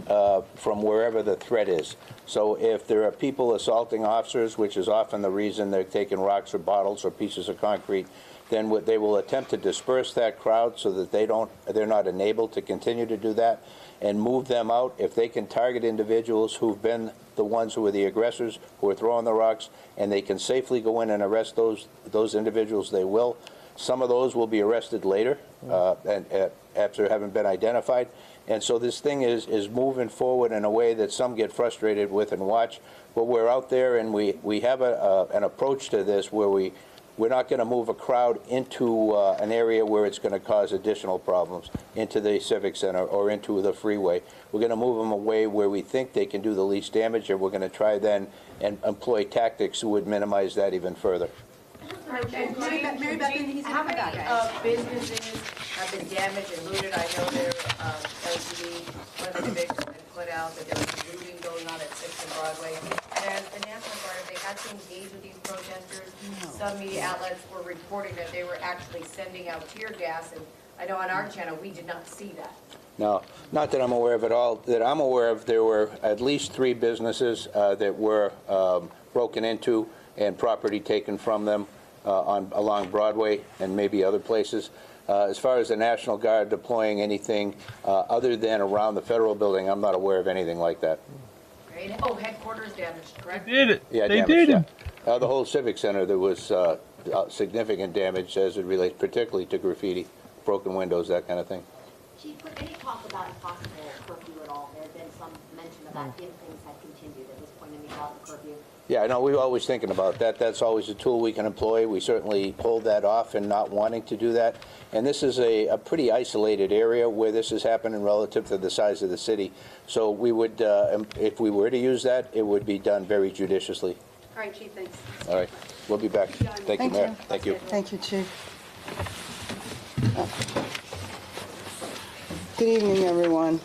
from wherever the threat is. So if there are people assaulting officers, which is often the reason they're taking rocks or bottles or pieces of concrete, then they will attempt to disperse that crowd so that they're not enabled to continue to do that, and move them out. If they can target individuals who've been the ones who are the aggressors, who are throwing the rocks, and they can safely go in and arrest those individuals, they will. Some of those will be arrested later after having been identified. And so this thing is moving forward in a way that some get frustrated with and watch. But we're out there, and we have an approach to this where we're not going to move a crowd into an area where it's going to cause additional problems, into the Civic Center or into the freeway. We're going to move them away where we think they can do the least damage, and we're going to try then and employ tactics that would minimize that even further. Mary Beth, he's how many businesses have been damaged and looted? I know there, LCD, one of the victims had put out that there was looting going on at 6th and Broadway. And as the National Guard, they had to engage with these protesters. Some media outlets were reporting that they were actually sending out tear gas, and I know on our channel we did not see that. No, not that I'm aware of at all. That I'm aware of, there were at least 3 businesses that were broken into and property taken from them along Broadway and maybe other places. As far as the National Guard deploying anything other than around the federal building, I'm not aware of anything like that. Great. Oh, headquarters damaged, correct? They did it. Yeah, they damaged, did it. Yeah. The whole Civic Center, there was significant damage as it relates particularly to graffiti, broken windows, that kind of thing. Chief, was any talk about a possible curfew at all? There had been some mention about if things had continued at this point, any thought of curfew? Yeah, no, we're always thinking about that. That's always a tool we can employ. We certainly hold that off and not wanting to do that. And this is a pretty isolated area where this is happening relative to the size of the city. So we would, if we were to use that, it would be done very judiciously. All right, Chief, thanks. All right, we'll be back. Thank you, Mayor. Thank you. Thank you, Chief. Good evening, everyone.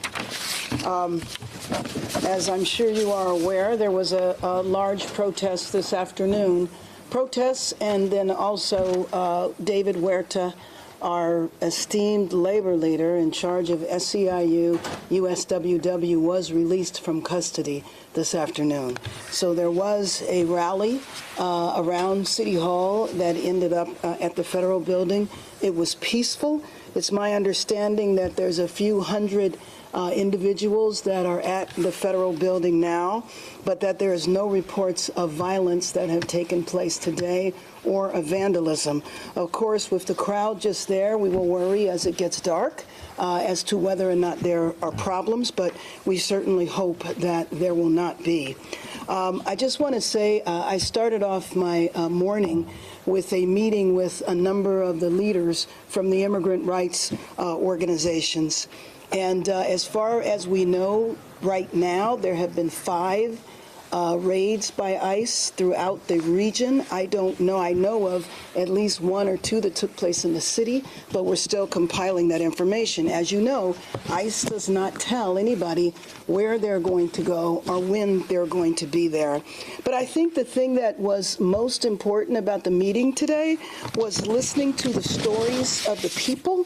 As I'm sure you are aware, there was a large protest this afternoon. Protests, and then also David Huerta, our esteemed labor leader in charge of SEIU, USWW, was released from custody this afternoon. So there was a rally around City Hall that ended up at the federal building. It was peaceful. It's my understanding that there's a few hundred individuals that are at the federal building now, but that there is no reports of violence that have taken place today or of vandalism. Of course, with the crowd just there, we will worry as it gets dark as to whether or not there are problems, but we certainly hope that there will not be. I just want to say I started off my morning with a meeting with a number of the leaders from the immigrant rights organizations. And as far as we know right now, there have been 5 raids by ICE throughout the region. I don't know. I know of at least 1 or 2 that took place in the city, but we're still compiling that information. As you know, ICE does not tell anybody where they're going to go or when they're going to be there. But I think the thing that was most important about the meeting today was listening to the stories of the people.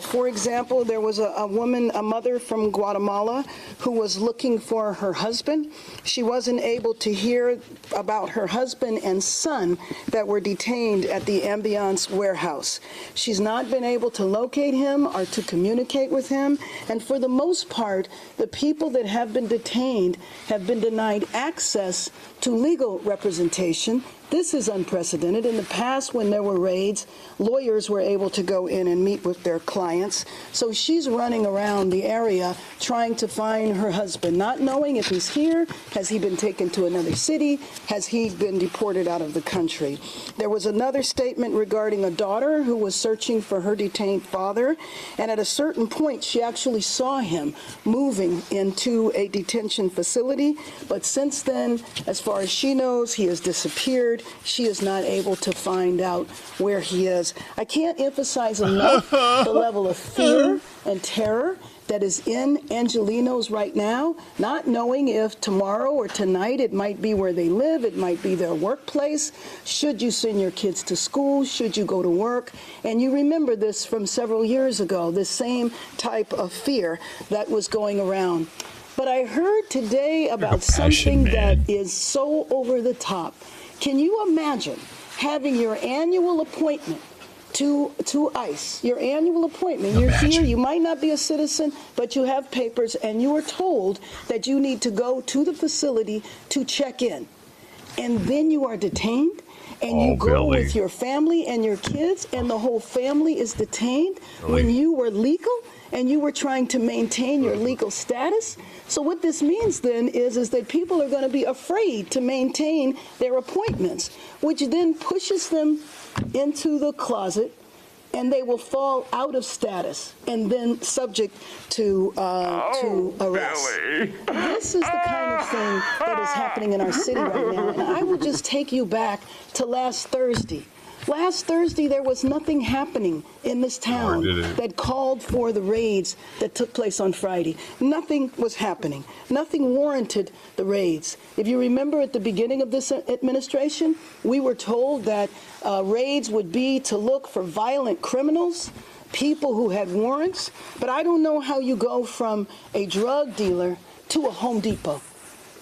For example, there was a woman, a mother from Guatemala, who was looking for her husband. She wasn't able to hear about her husband and son that were detained at the Ambiance warehouse. She's not been able to locate him or to communicate with him. And for the most part, the people that have been detained have been denied access to legal representation. This is unprecedented. In the past, when there were raids, lawyers were able to go in and meet with their clients. So she's running around the area trying to find her husband, not knowing if he's here, has he been taken to another city, has he been deported out of the country. There was another statement regarding a daughter who was searching for her detained father, and at a certain point, she actually saw him moving into a detention facility. But since then, as far as she knows, he has disappeared. She is not able to find out where he is. I can't emphasize enough the level of fear and terror that is in Angelenos right now, not knowing if tomorrow or tonight it might be where they live, it might be their workplace. Should you send your kids to school? Should you go to work? And you remember this from several years ago, the same type of fear that was going around. But I heard today about something that is so over the top. Can you imagine having your annual appointment to ICE, your annual appointment? You're here, you might not be a citizen, but you have papers, and you are told that you need to go to the facility to check in. And then you are detained, and you go with your family and your kids, and the whole family is detained when you were legal and you were trying to maintain your legal status. So what this means then is that people are going to be afraid to maintain their appointments, which then pushes them into the closet, and they will fall out of status and then subject to arrest. This is the kind of thing that is happening in our city right now. And I will just take you back to last Thursday. Last Thursday, there was nothing happening in this town that called for the raids that took place on Friday. Nothing was happening. Nothing warranted the raids. If you remember at the beginning of this administration, we were told that raids would be to look for violent criminals, people who had warrants. But I don't know how you go from a drug dealer to a Home Depot,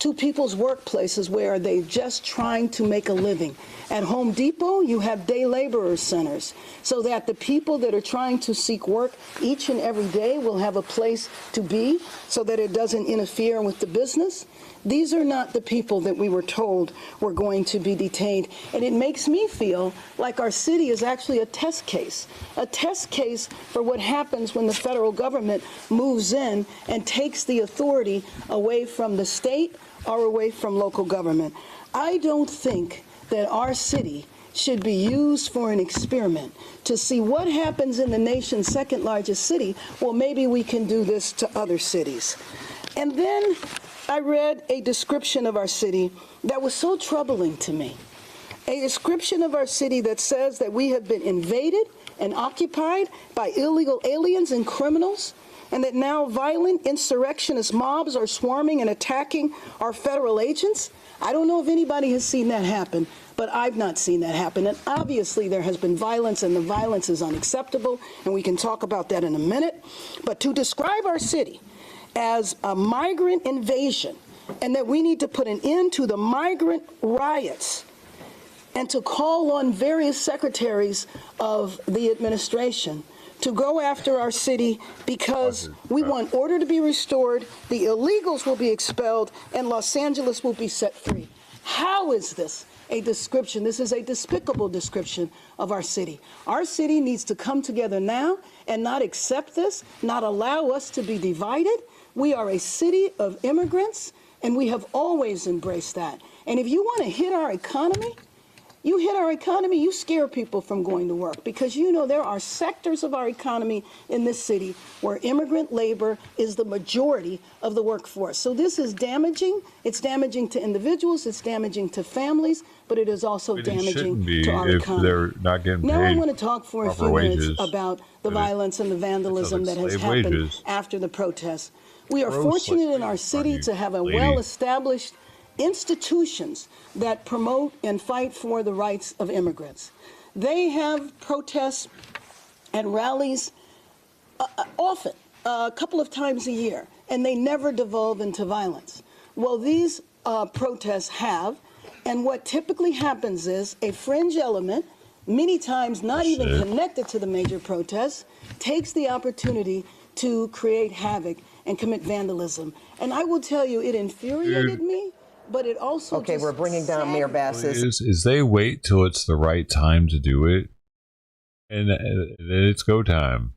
to people's workplaces where they're just trying to make a living. At Home Depot, you have day laborer centers so that the people that are trying to seek work each and every day will have a place to be so that it doesn't interfere with the business. These are not the people that we were told were going to be detained. And it makes me feel like our city is actually a test case for what happens when the federal government moves in and takes the authority away from the state or away from local government. I don't think that our city should be used for an experiment to see what happens in the nation's second largest city. Well, maybe we can do this to other cities. And then I read a description of our city that was so troubling to me. A description of our city that says that we have been invaded and occupied by illegal aliens and criminals, and that now violent insurrectionist mobs are swarming and attacking our federal agents. I don't know if anybody has seen that happen, but I've not seen that happen. And obviously there has been violence, and the violence is unacceptable, and we can talk about that in a minute. But to describe our city as a migrant invasion, and that we need to put an end to the migrant riots, and to call on various secretaries of the administration to go after our city because we want order to be restored, the illegals will be expelled, and Los Angeles will be set free. How is this a description? This is a despicable description of our city. Our city needs to come together now and not accept this, not allow us to be divided. We are a city of immigrants, and we have always embraced that. And if you want to hit our economy, you scare people from going to work, because you know there are sectors of our economy in this city where immigrant labor is the majority of the workforce. So this is damaging. It's damaging to individuals. It's damaging to families, but it is also damaging to our economy. They're not getting paid. Now I want to talk for a few minutes about the violence and the vandalism that has happened after the protests. We are fortunate in our city to have a well-established institutions that promote and fight for the rights of immigrants. They have protests and rallies often, a couple of times a year, and they never devolve into violence. Well, these protests have, and what typically happens is a fringe element, many times not even connected to the major protests, takes the opportunity to create havoc and commit vandalism. And I will tell you, it infuriated me. But it also we're bringing down Mayor Bass's. Is they wait till it's the right time to do it, and then it's go time.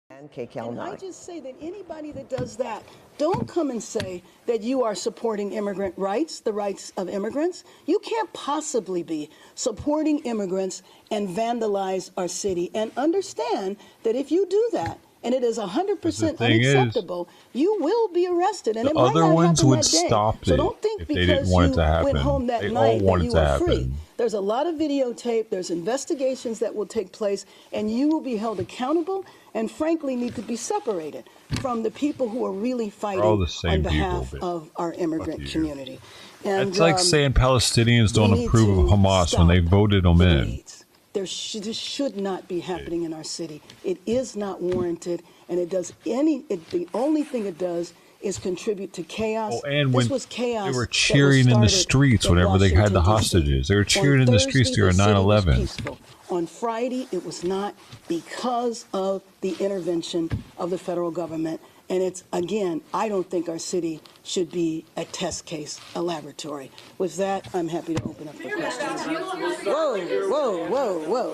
And KCAL 9. I just say that anybody that does that, don't come and say that you are supporting immigrant rights, the rights of immigrants. You can't possibly be supporting immigrants and vandalize our city. And understand that if you do that, and it is 100% unacceptable, you will be arrested. And the other ones would stop it. So don't think if they didn't want it to happen. Went home that night that you are free. There's a lot of videotape. There's investigations that will take place, and you will be held accountable and frankly need to be separated from the people who are really fighting on behalf of our immigrant community. And it's like saying Palestinians don't approve of Hamas when they voted them in. This should not be happening in our city. It is not warranted, and the only thing it does is contribute to chaos. Oh, and this was chaos. They were cheering in the streets whenever they had the hostages. They were cheering in the streets during 9/11. On Friday, it was not, because of the intervention of the federal government. And it's, again, I don't think our city should be a test case, a laboratory. With that, I'm happy to open up for questions. Whoa, whoa, whoa, whoa.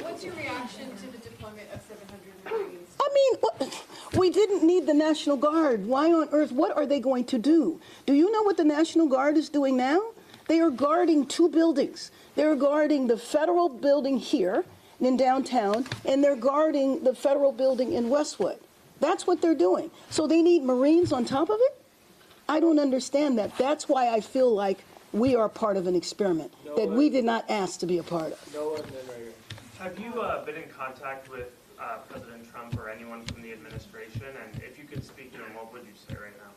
What's your reaction to the deployment of 700 Marines? I mean, we didn't need the National Guard. Why on earth? What are they going to do? Do you know what the National Guard is doing now? They are guarding two buildings. They're guarding the federal building here in downtown, and they're guarding the federal building in Westwood. That's what they're doing. So they need Marines on top of it? I don't understand that. That's why I feel like we are part of an experiment that we did not ask to be a part of. Have you been in contact with President Trump or anyone from the administration? And if you could speak to them, what would you say right now?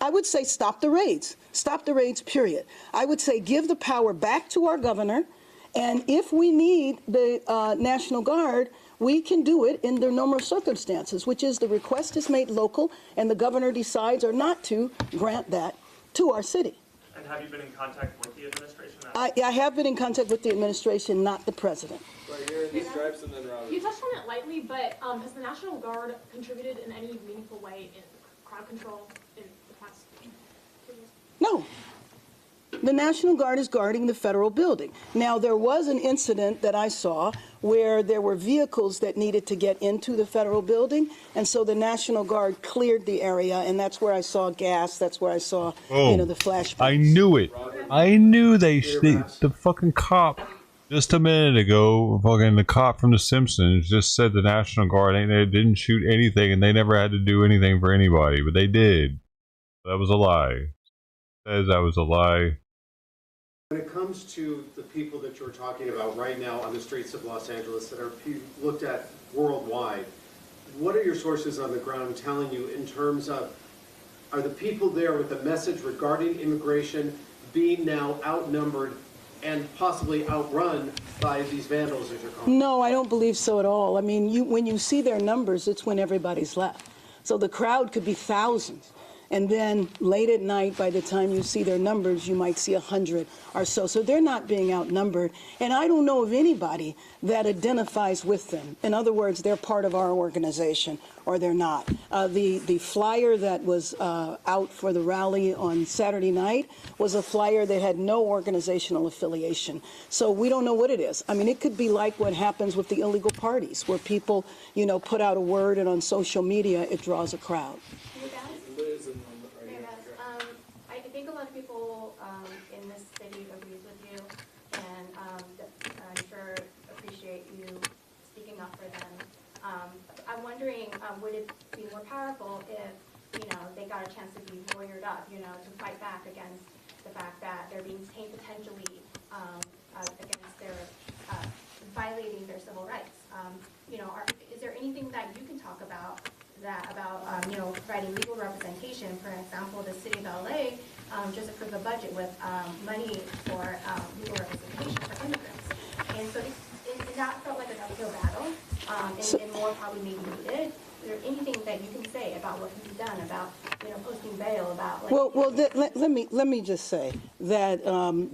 I would say stop the raids. Stop the raids, period. I would say give the power back to our governor. And if we need the National Guard, we can do it in the normal circumstances, which is the request is made local and the governor decides or not to grant that to our city. And have you been in contact with the administration? I have been in contact with the administration, not the president. Right here in these stripes and then Robert. You touched on it lightly, but has the National Guard contributed in any meaningful way in crowd control in the past 2 years? No. The National Guard is guarding the federal building. Now, there was an incident that I saw where there were vehicles that needed to get into the federal building, and so the National Guard cleared the area, and that's where I saw gas, that's where I saw, the flashbangs. I knew it. I knew the fucking cop, just a minute ago, the cop from The Simpsons just said the National Guard didn't shoot anything, and they never had to do anything for anybody, but they did. That was a lie. Says that was a lie. When it comes to the people that you're talking about right now on the streets of Los Angeles that are looked at worldwide, what are your sources on the ground telling you in terms of, are the people there with a message regarding immigration being now outnumbered and possibly outrun by these vandals, as you're calling them? No, I don't believe so at all. I mean, when you see their numbers, it's when everybody's left. So the crowd could be thousands. And then late at night, by the time you see their numbers, you might see 100 or so. So they're not being outnumbered. And I don't know of anybody that identifies with them. In other words, they're part of our organization or they're not. The flyer that was out for the rally on Saturday night was a flyer that had no organizational affiliation. So we don't know what it is. I mean, it could be like what happens with the illegal parties, where people, you know, put out a word and on social media it draws a crowd. I think a lot of people in this city agrees with you, and I'm sure appreciate you speaking up for them. I'm wondering, would it be more powerful if, you know, they got a chance to be lawyered up, you know, to fight back against the fact that they're being potentially against their violating their civil rights? You know, is there anything that you can talk about you know, providing legal representation? For example, the city of LA just approved a budget with money for legal representation for immigrants, and so and that felt like an uphill battle, and more probably maybe needed. Is there anything that you can say about what can be done about, you know, posting bail, about like? Let me just say that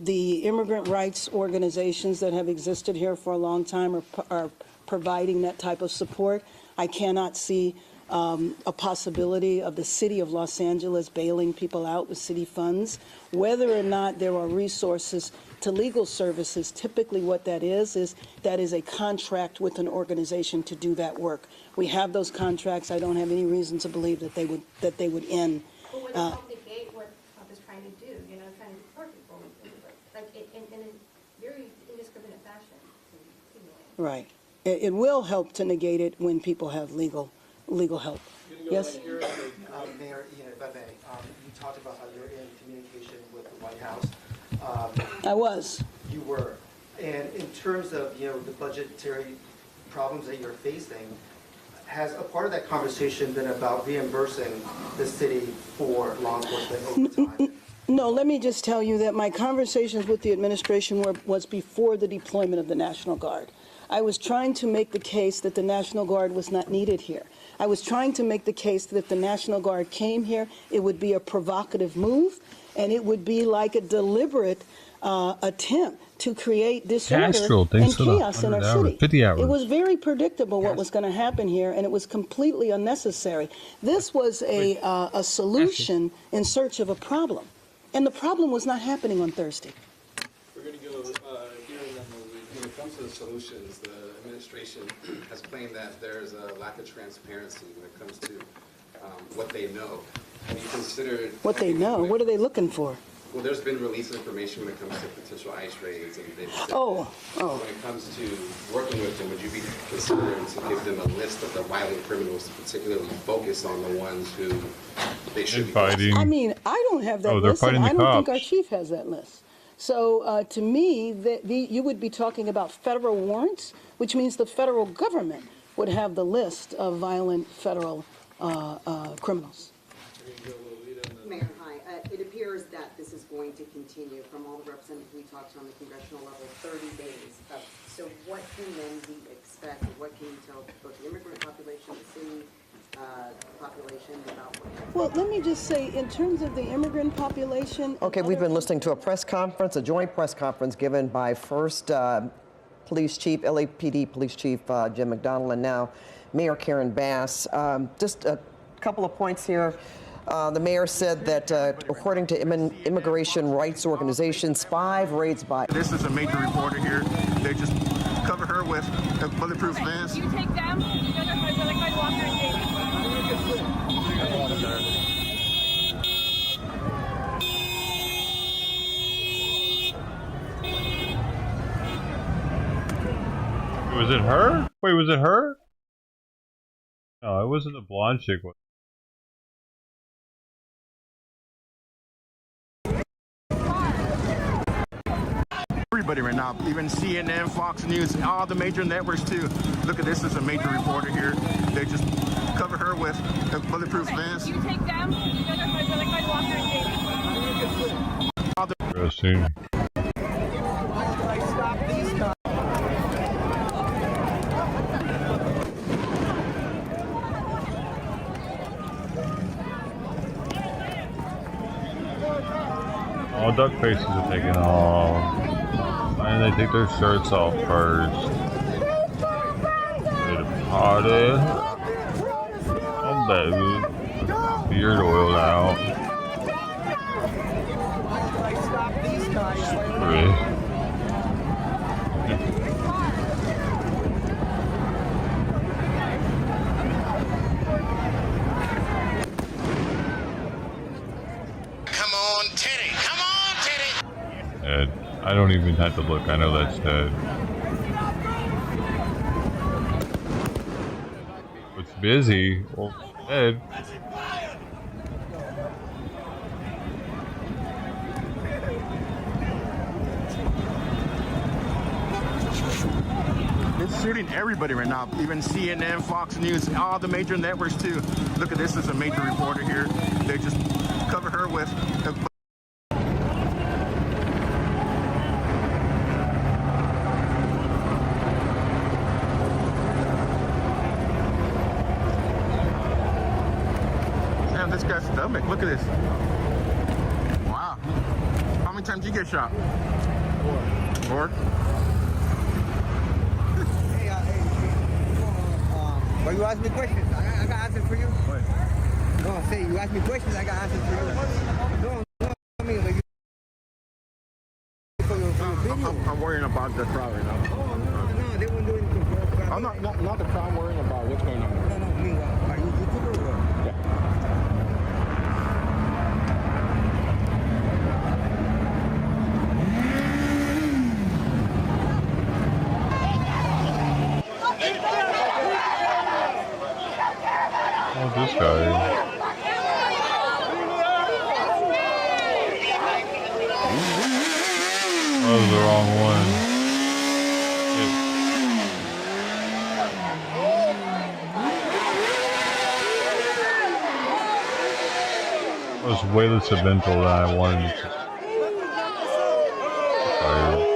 the immigrant rights organizations that have existed here for a long time are providing that type of support. I cannot see a possibility of the city of Los Angeles bailing people out with city funds. Whether or not there are resources to legal services, typically what that is a contract with an organization to do that work. We have those contracts. I don't have any reason to believe that they would end. But would it help negate what Trump is trying to do? You know, trying to deport people, like in a very indiscriminate fashion, seemingly. Right. It will help to negate it when people have legal help. Yes? Mayor, if I may, you talked about how you're in communication with the White House. I was. You were. And in terms of, you know, the budgetary problems that you're facing, has a part of that conversation been about reimbursing the city for law enforcement overtime? No, let me just tell you that my conversations with the administration was before the deployment of the National Guard. I was trying to make the case that the National Guard was not needed here. I was trying to make the case that if the National Guard came here, it would be a provocative move, and it would be like a deliberate attempt to create disorder and chaos in our city. 50 hours. It was very predictable what was going to happen here, and it was completely unnecessary. This was a solution in search of a problem, and the problem was not happening on Thursday. We're going to go here and then when it comes to the solutions, the administration has claimed that there's a lack of transparency when it comes to what they know. Have you considered what they know? What are they looking for? Well, there's been released information when it comes to potential ICE raids, and they've said when it comes to working with them, would you be considering to give them a list of the violent criminals to particularly focus on the ones who they should be fighting? I mean, I don't have that list, and I don't think our chief has that list. So to me, you would be talking about federal warrants, which means the federal government would have the list of violent federal criminals. Mayor, hi. It appears that this is going to continue from all the representatives we talked to on the congressional level, 30 days. So what can then we expect, or what can you tell both the immigrant population, the city population about what? Well, let me just say, in terms of the immigrant population. Okay, we've been listening to a press conference, a joint press conference given by first Police Chief, LAPD Police Chief Jim McDonnell, and now Mayor Karen Bass. Just a couple of points here. The mayor said that according to immigration rights organizations, 5 raids by... This is a major reporter here. They just cover her with a bulletproof vest. You take them, you guys are like my walker and David. Was it her? Wait, was it her? No, it wasn't the blonde chick. Everybody right now, even CNN, Fox News, all the major networks too. Look at this, is a major reporter here. They just cover her with a bulletproof vest. You take them, you guys are like my walker and David. Interesting. duck faces are taken off. And they take their shirts off first. They party. Oh baby. Beard oil out. Really? Ed. I don't even have to look. I know that's Ted. It's busy. Well, Ed. It's shooting everybody right now, even CNN, Fox News, all the major networks too. Look at this, there's a major reporter here. They just cover her with... Damn, this guy's stomach, look at this. Wow. How many times did you get shot? Four. But you ask me questions, I got answers for you. What? No, I say you ask me questions, I got answers for you. No, I mean, like for your video. I'm worrying about the crowd right now. Oh, no, they won't do anything for the crowd. I'm not the crowd, I'm worrying about what's going on. No, meanwhile, are you YouTuber or what? Yeah. Oh, this guy. Oh, the wrong one. It was way less eventful than I wanted it to. Sorry.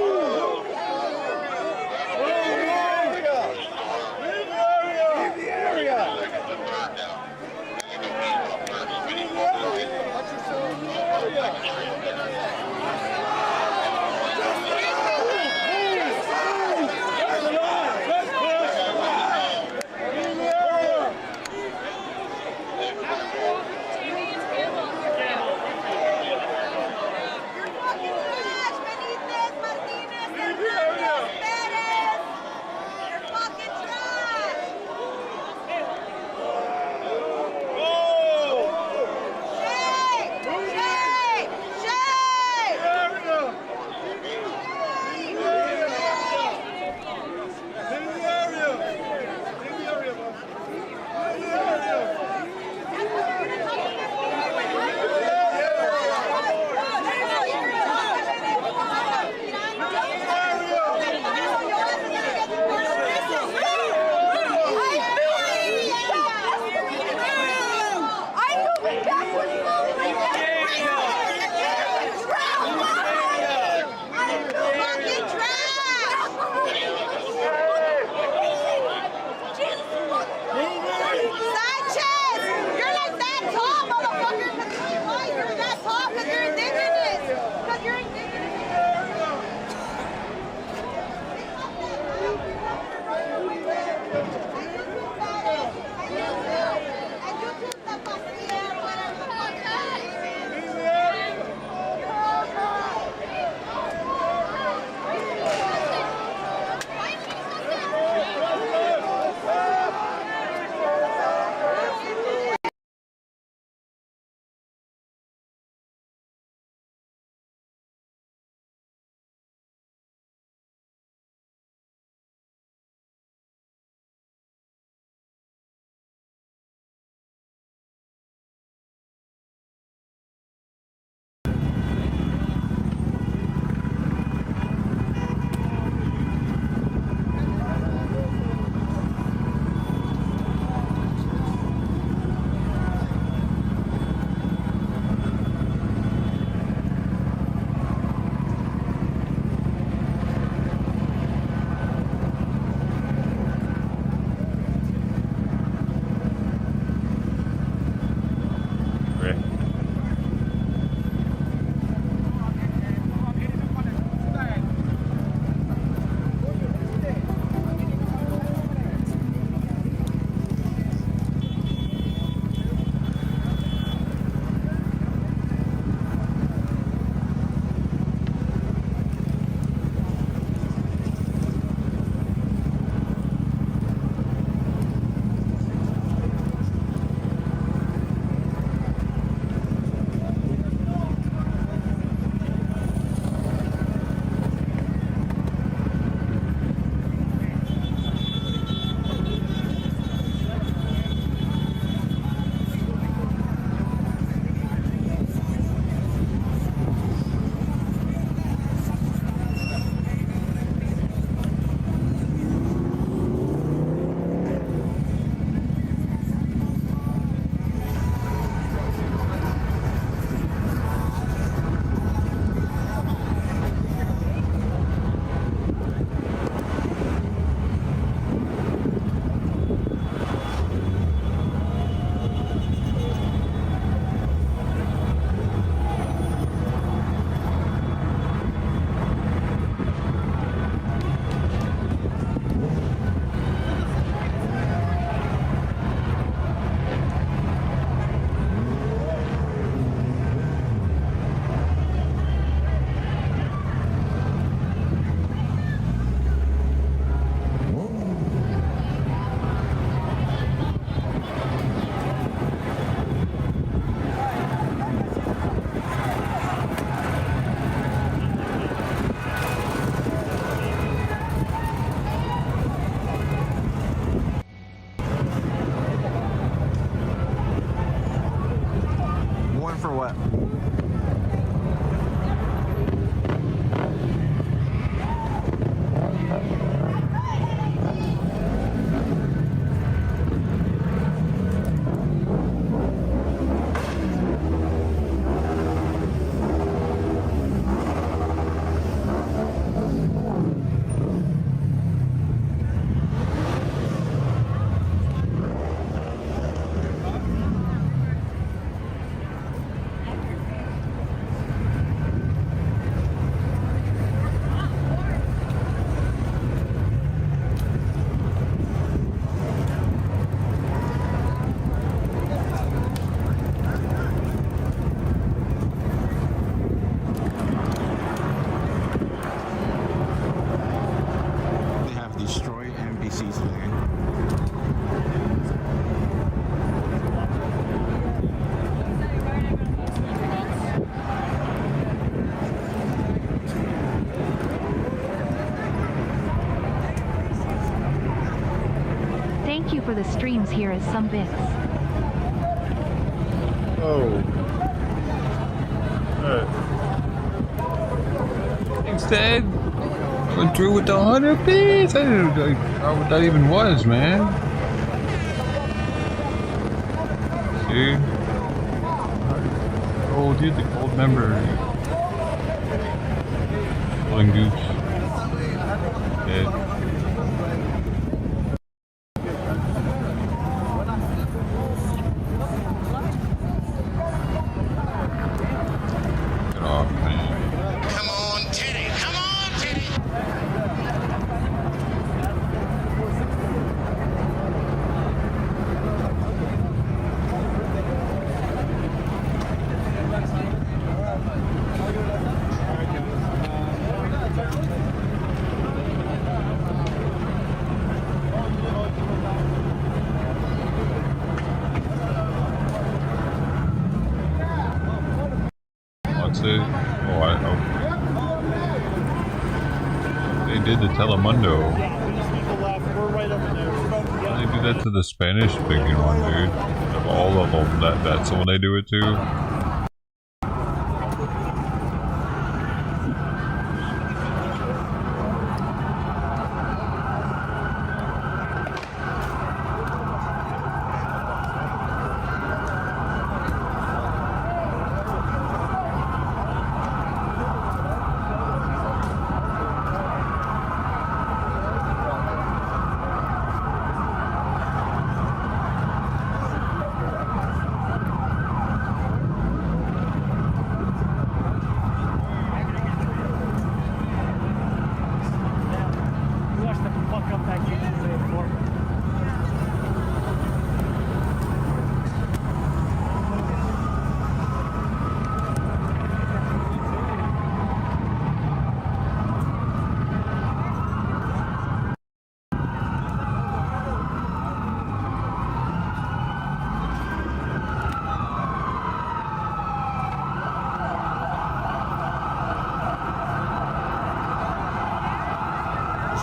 Thank you for the streams here as some bits. Oh. Thanks, Dad. I went through with the 100 bits. I didn't know what that even was, man. See? Gold, dude, the gold member. Golden Goose. Dead. They did the Telemundo. They do that to the Spanish speaking one, dude. Of all of them, that's the one they do it to.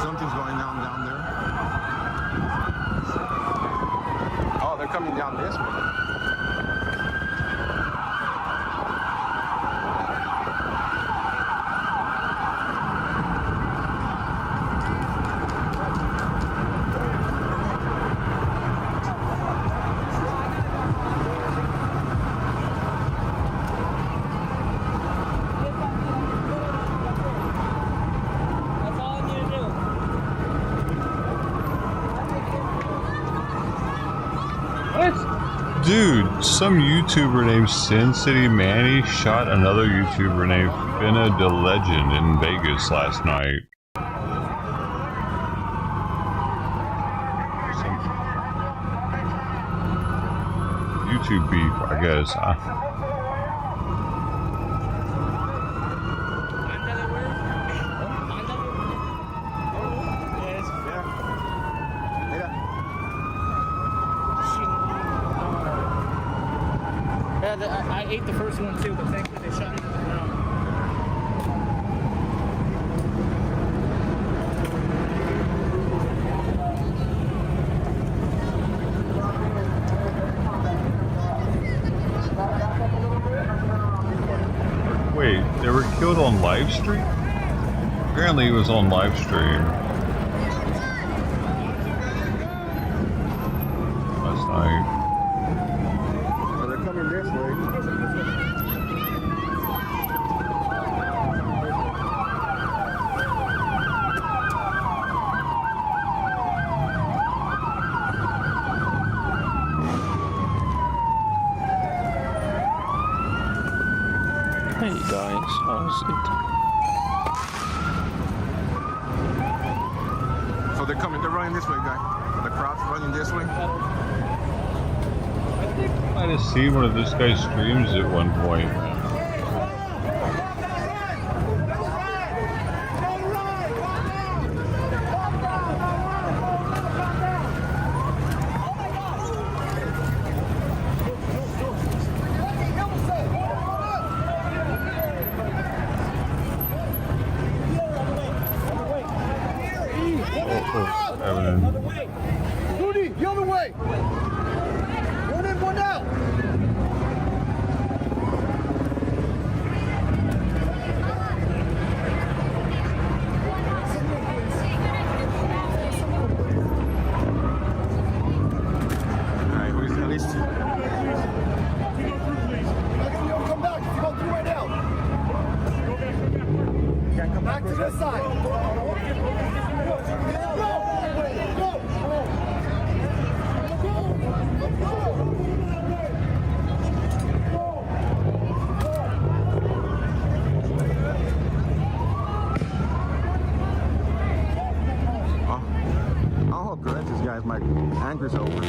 Something's going down there. Oh, they're coming down this way. Dude, some YouTuber named Sin City Manny shot another YouTuber named Finna the Legend in Vegas last night. Some YouTube beef, I guess. I ate the first one too, but thankfully they shot it in the ground. Wait, they were killed on live stream? Apparently it was on live stream. Last night. Hey guys, how's it? So they're running this way, guy. The crowd's running this way. I think I might have seen one of this guy's streams at one point. The other way. One in, one out. All right, who's at least? You'll come back. You go through right now. Come back to this side. I'll hope correct this guys. My anchor's over.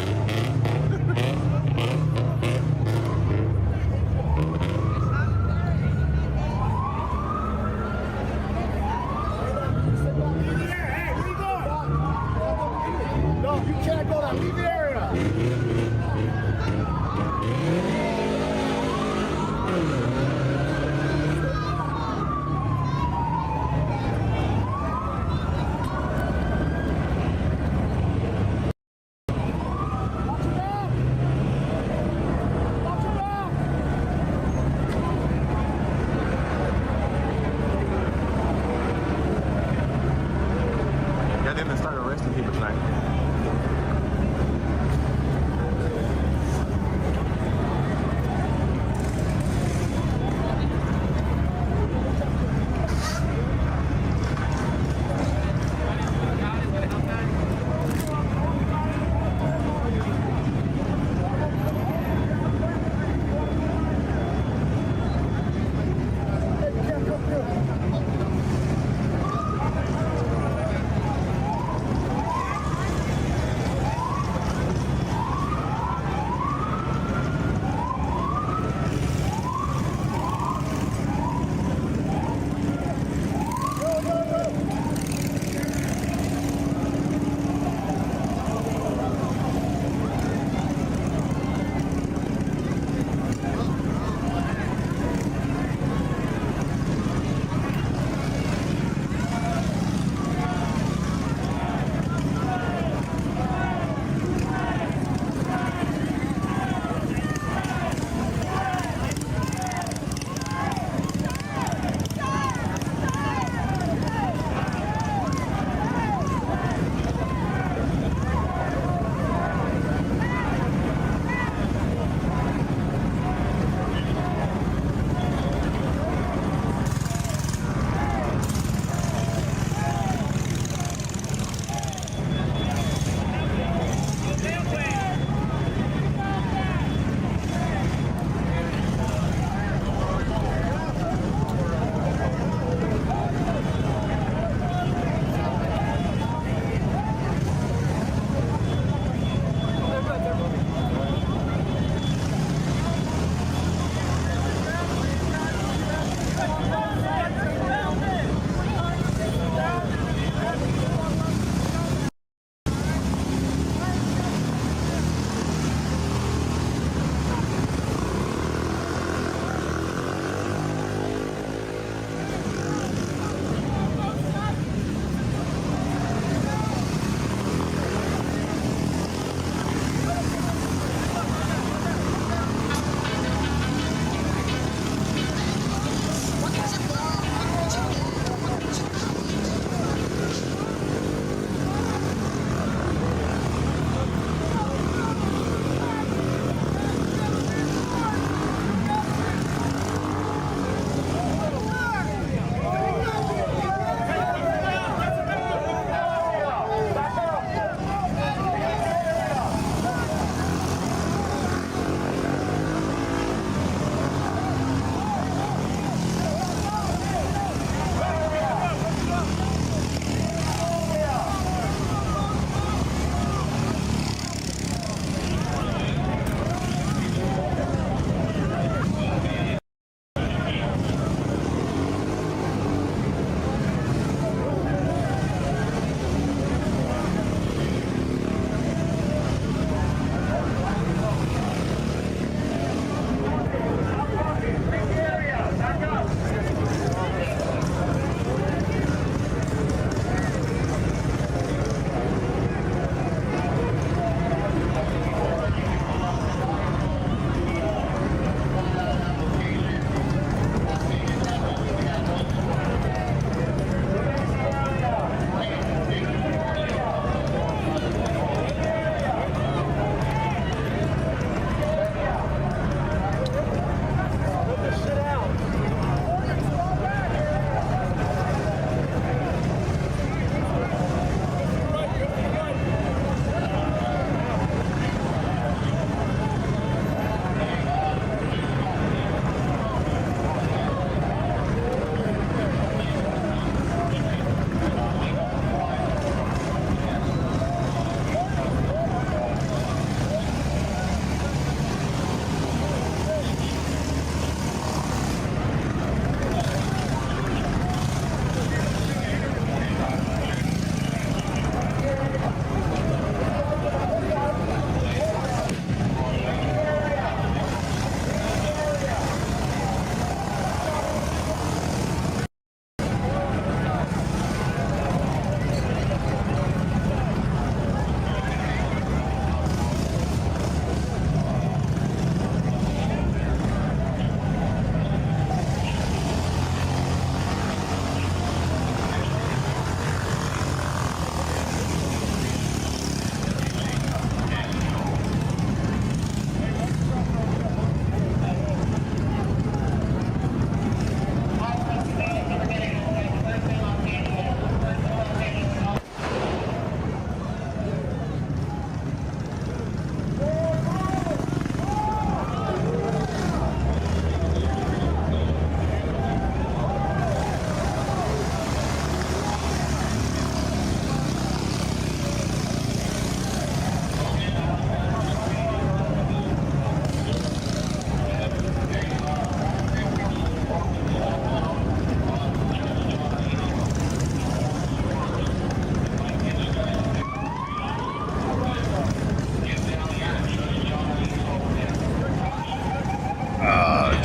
No, you can't go down. Leave the area. Yeah, they're gonna start arresting people tonight.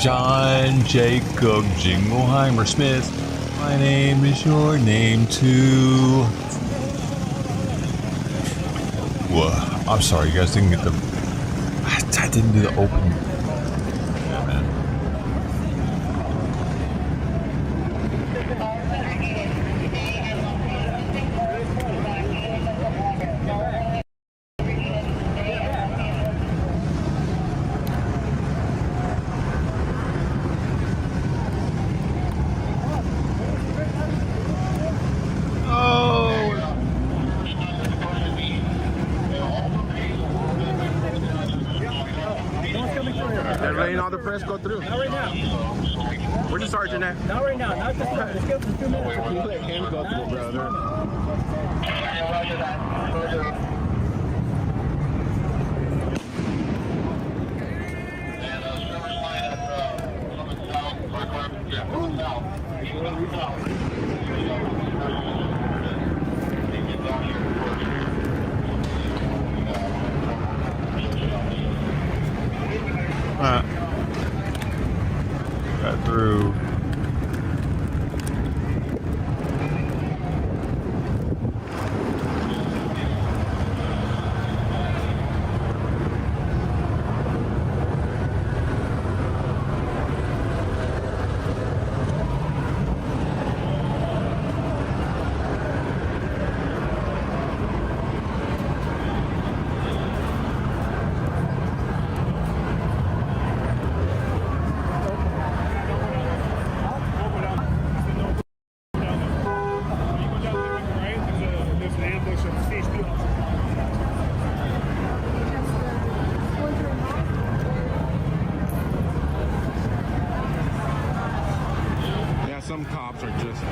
John Jacob Jingleheimer Smith. My name is your name too. Whoa, I'm sorry, you guys didn't get the. I didn't do the open. Yeah, man. They're letting all the press go through. Not right now. Where's the sergeant at? Not right now. Not this time. Let's give him 2 minutes. You let him go through, brother. Got through. Yeah, some cops are just.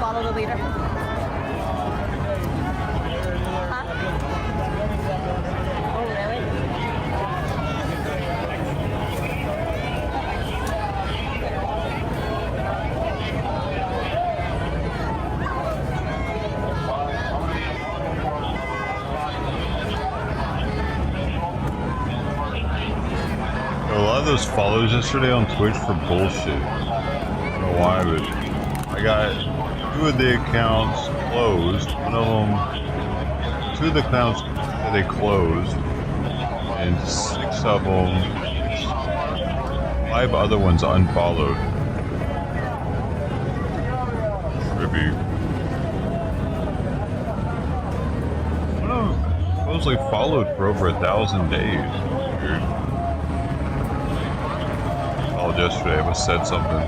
Follow the leader. Huh? Oh, really? A lot of those follows yesterday on Twitch for bullshit. I don't know why, but I got 2 of the accounts closed. One of them, 2 of the accounts that they closed, and 6 of them, 5 other ones unfollowed. Review. One of them supposedly followed for over 1,000 days. Weird. Called yesterday. I must have said something.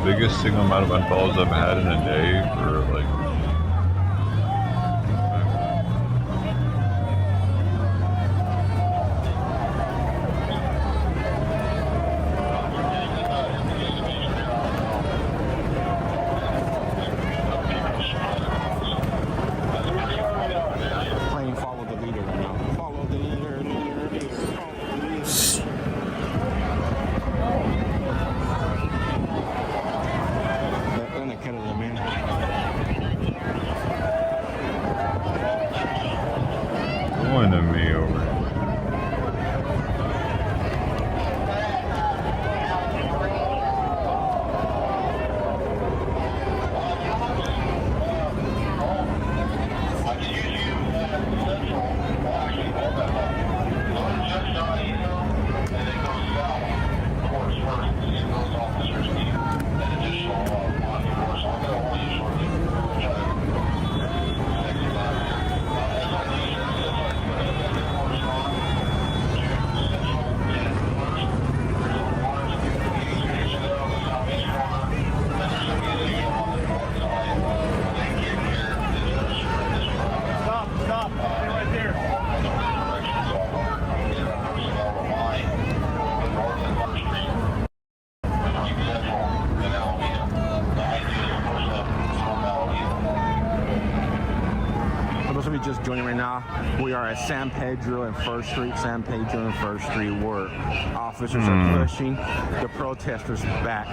Biggest single amount of unfollows I've had in a day for like now we are at San Pedro and First Street. San Pedro and First Street, where officers are pushing the protesters back.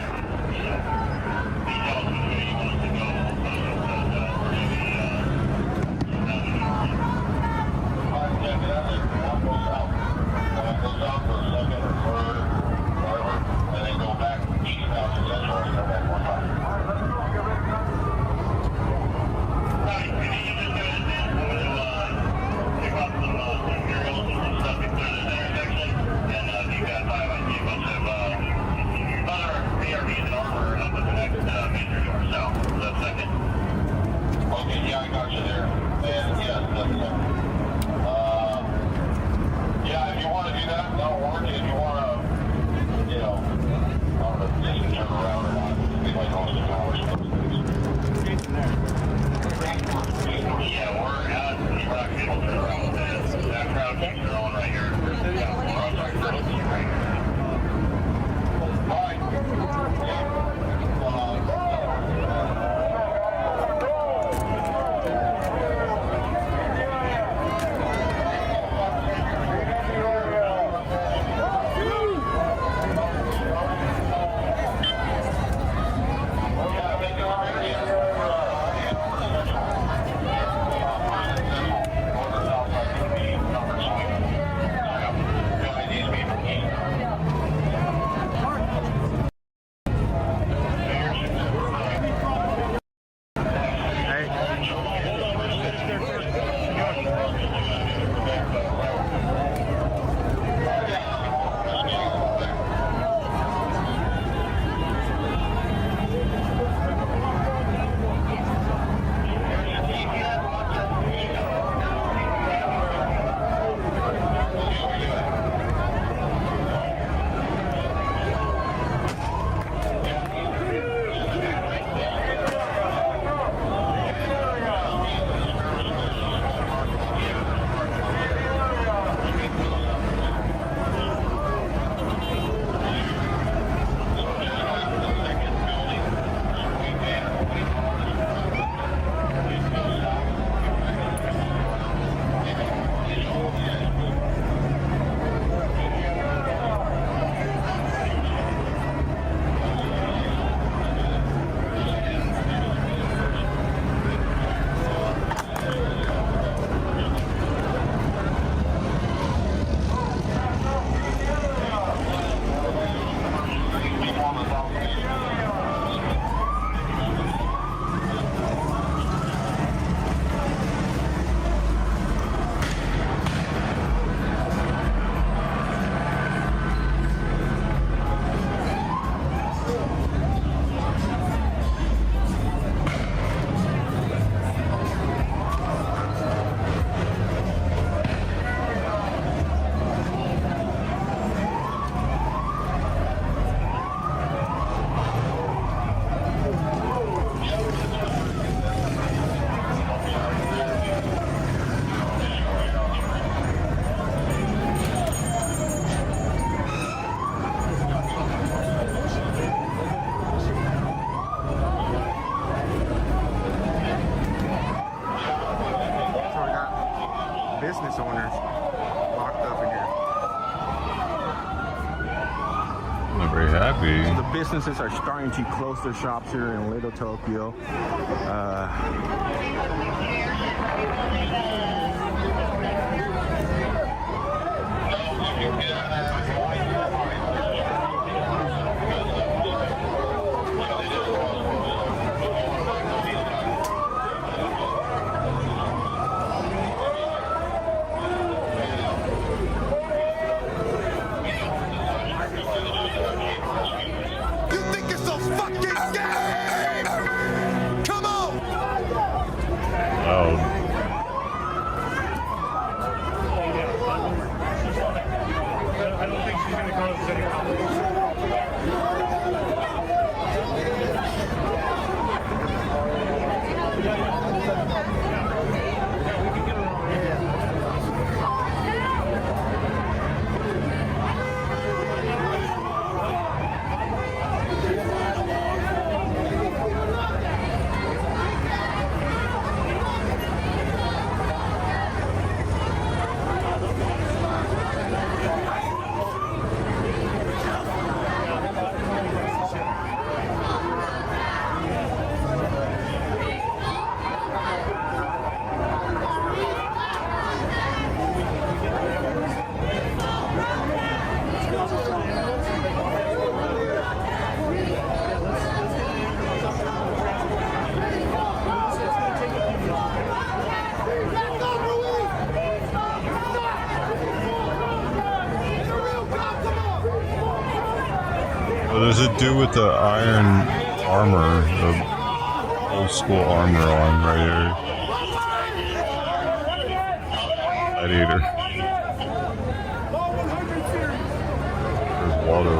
Business owners locked up in here. I'm not very happy. So the businesses are starting to close their shops here in Little Tokyo. I don't think Oh, there's a dude with the iron armor, the old school armor on right here. Gladiator. There's Waldo.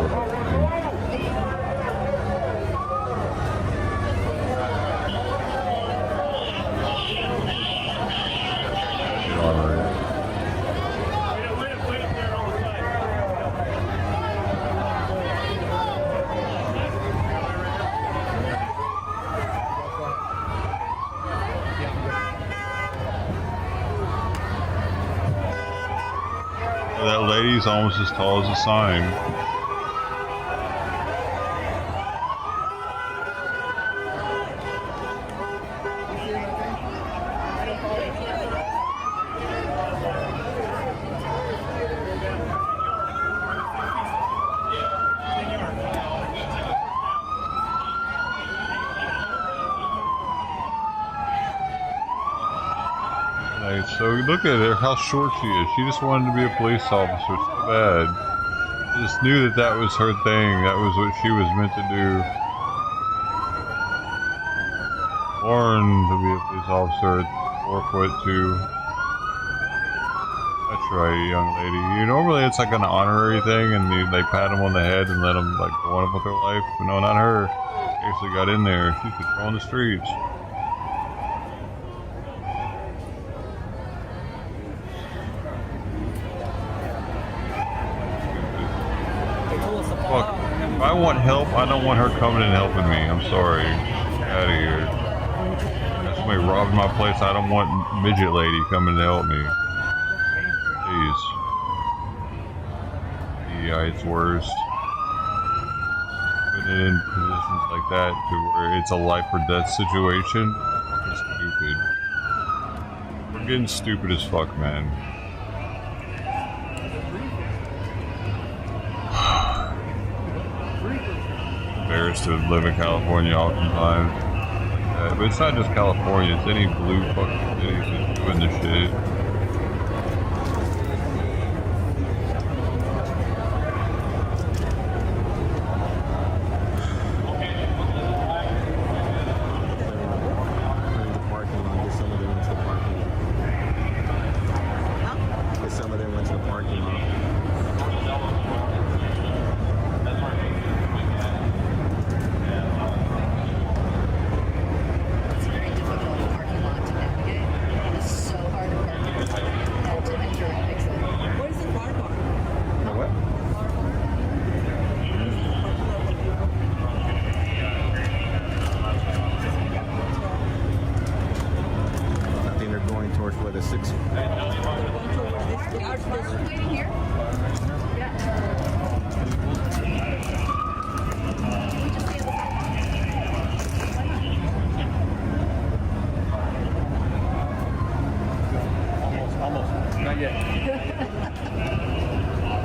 That lady's almost as tall as a sign. So look at her, how short she is. She just wanted to be a police officer so bad. She just knew that that was her thing. That was what she was meant to do. Born to be a police officer at 4'2". That's right, young lady. Normally it's like an honorary thing, and they pat them on the head and let them like go on with their life. But no, not her. She actually got in there. She's patrolling the streets. Fuck. If I want help, I don't want her coming and helping me. I'm sorry. Get out of here. If somebody robbed my place, I don't want midget lady coming to help me. Please. Yeah, it's worse. Putting it in positions like that to where it's a life or death situation. It's stupid. We're getting stupid as fuck, man. Embarrassed to live in California oftentimes. But it's not just California, it's any blue fucking city that's doing this shit.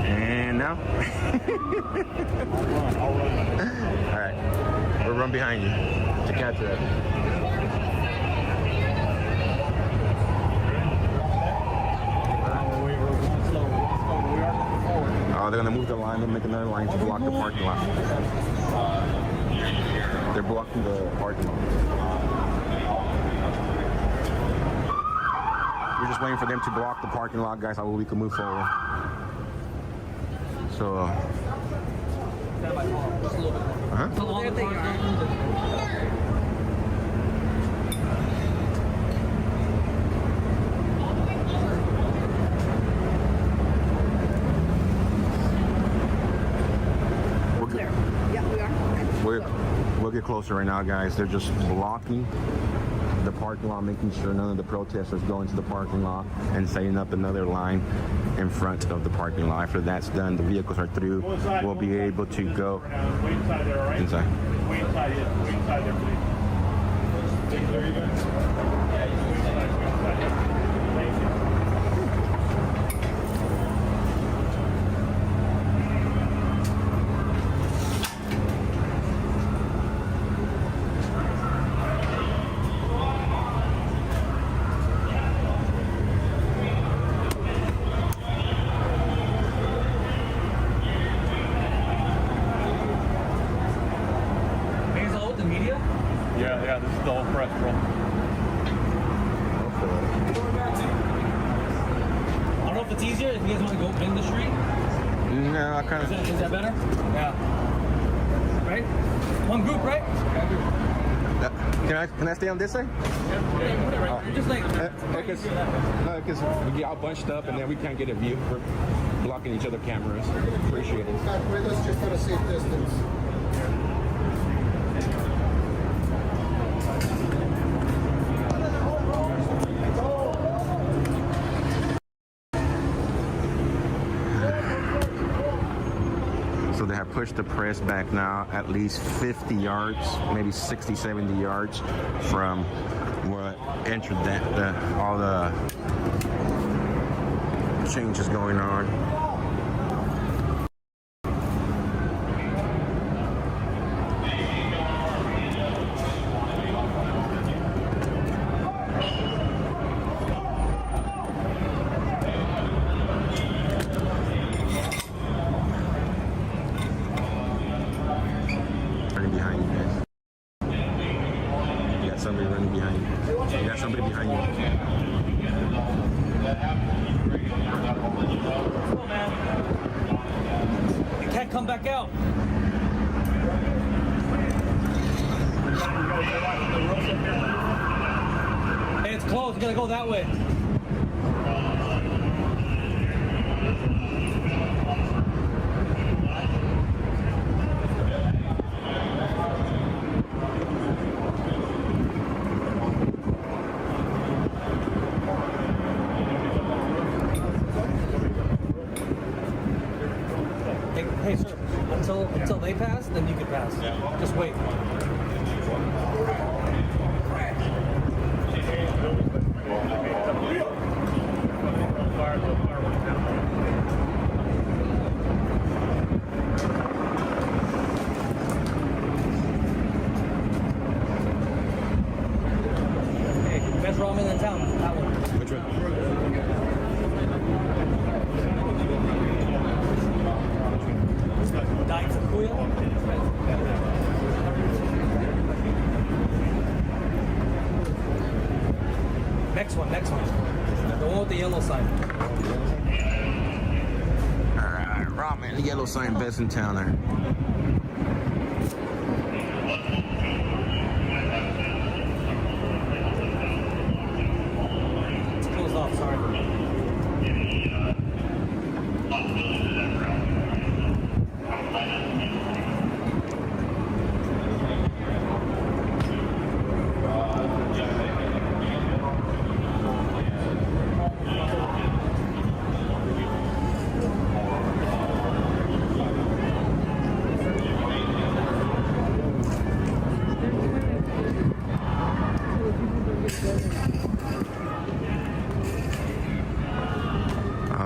And now? Alright. We'll run behind you to capture that. They're gonna move the line and make another line to block the parking lot. They're blocking the parking lot. We're just waiting for them to block the parking lot, guys, so we can move forward. So, There they are. We'll get closer right now, guys. They're just blocking the parking lot, making sure none of the protesters go into the parking lot and setting up another line in front of the parking lot. After that's done, the vehicles are through. We'll be able to go inside. Wait inside there, please. There you go. Yeah, this is the whole press, bro. I don't know if it's easier if you guys want to go in the street. No, I kind of. Is that better? Yeah. Right? One group, right? Can I stay on this side? Yeah, just like. Because we get all bunched up and then we can't get a view. We're blocking each other cameras. Appreciate it. Let's just at a safe distance. So they have pushed the press back now at least 50 yards, maybe 60, 70 yards from what entered all the changes going on. Come back out. Hey, it's closed. You gotta go that way. Hey, sir, until they pass, then you can pass. Yeah. Just wait. Hey, best ramen in town. That one. Which one? Next one. The one with the yellow sign. Alright, ramen, the yellow sign, best in town there. It's closed off, sorry.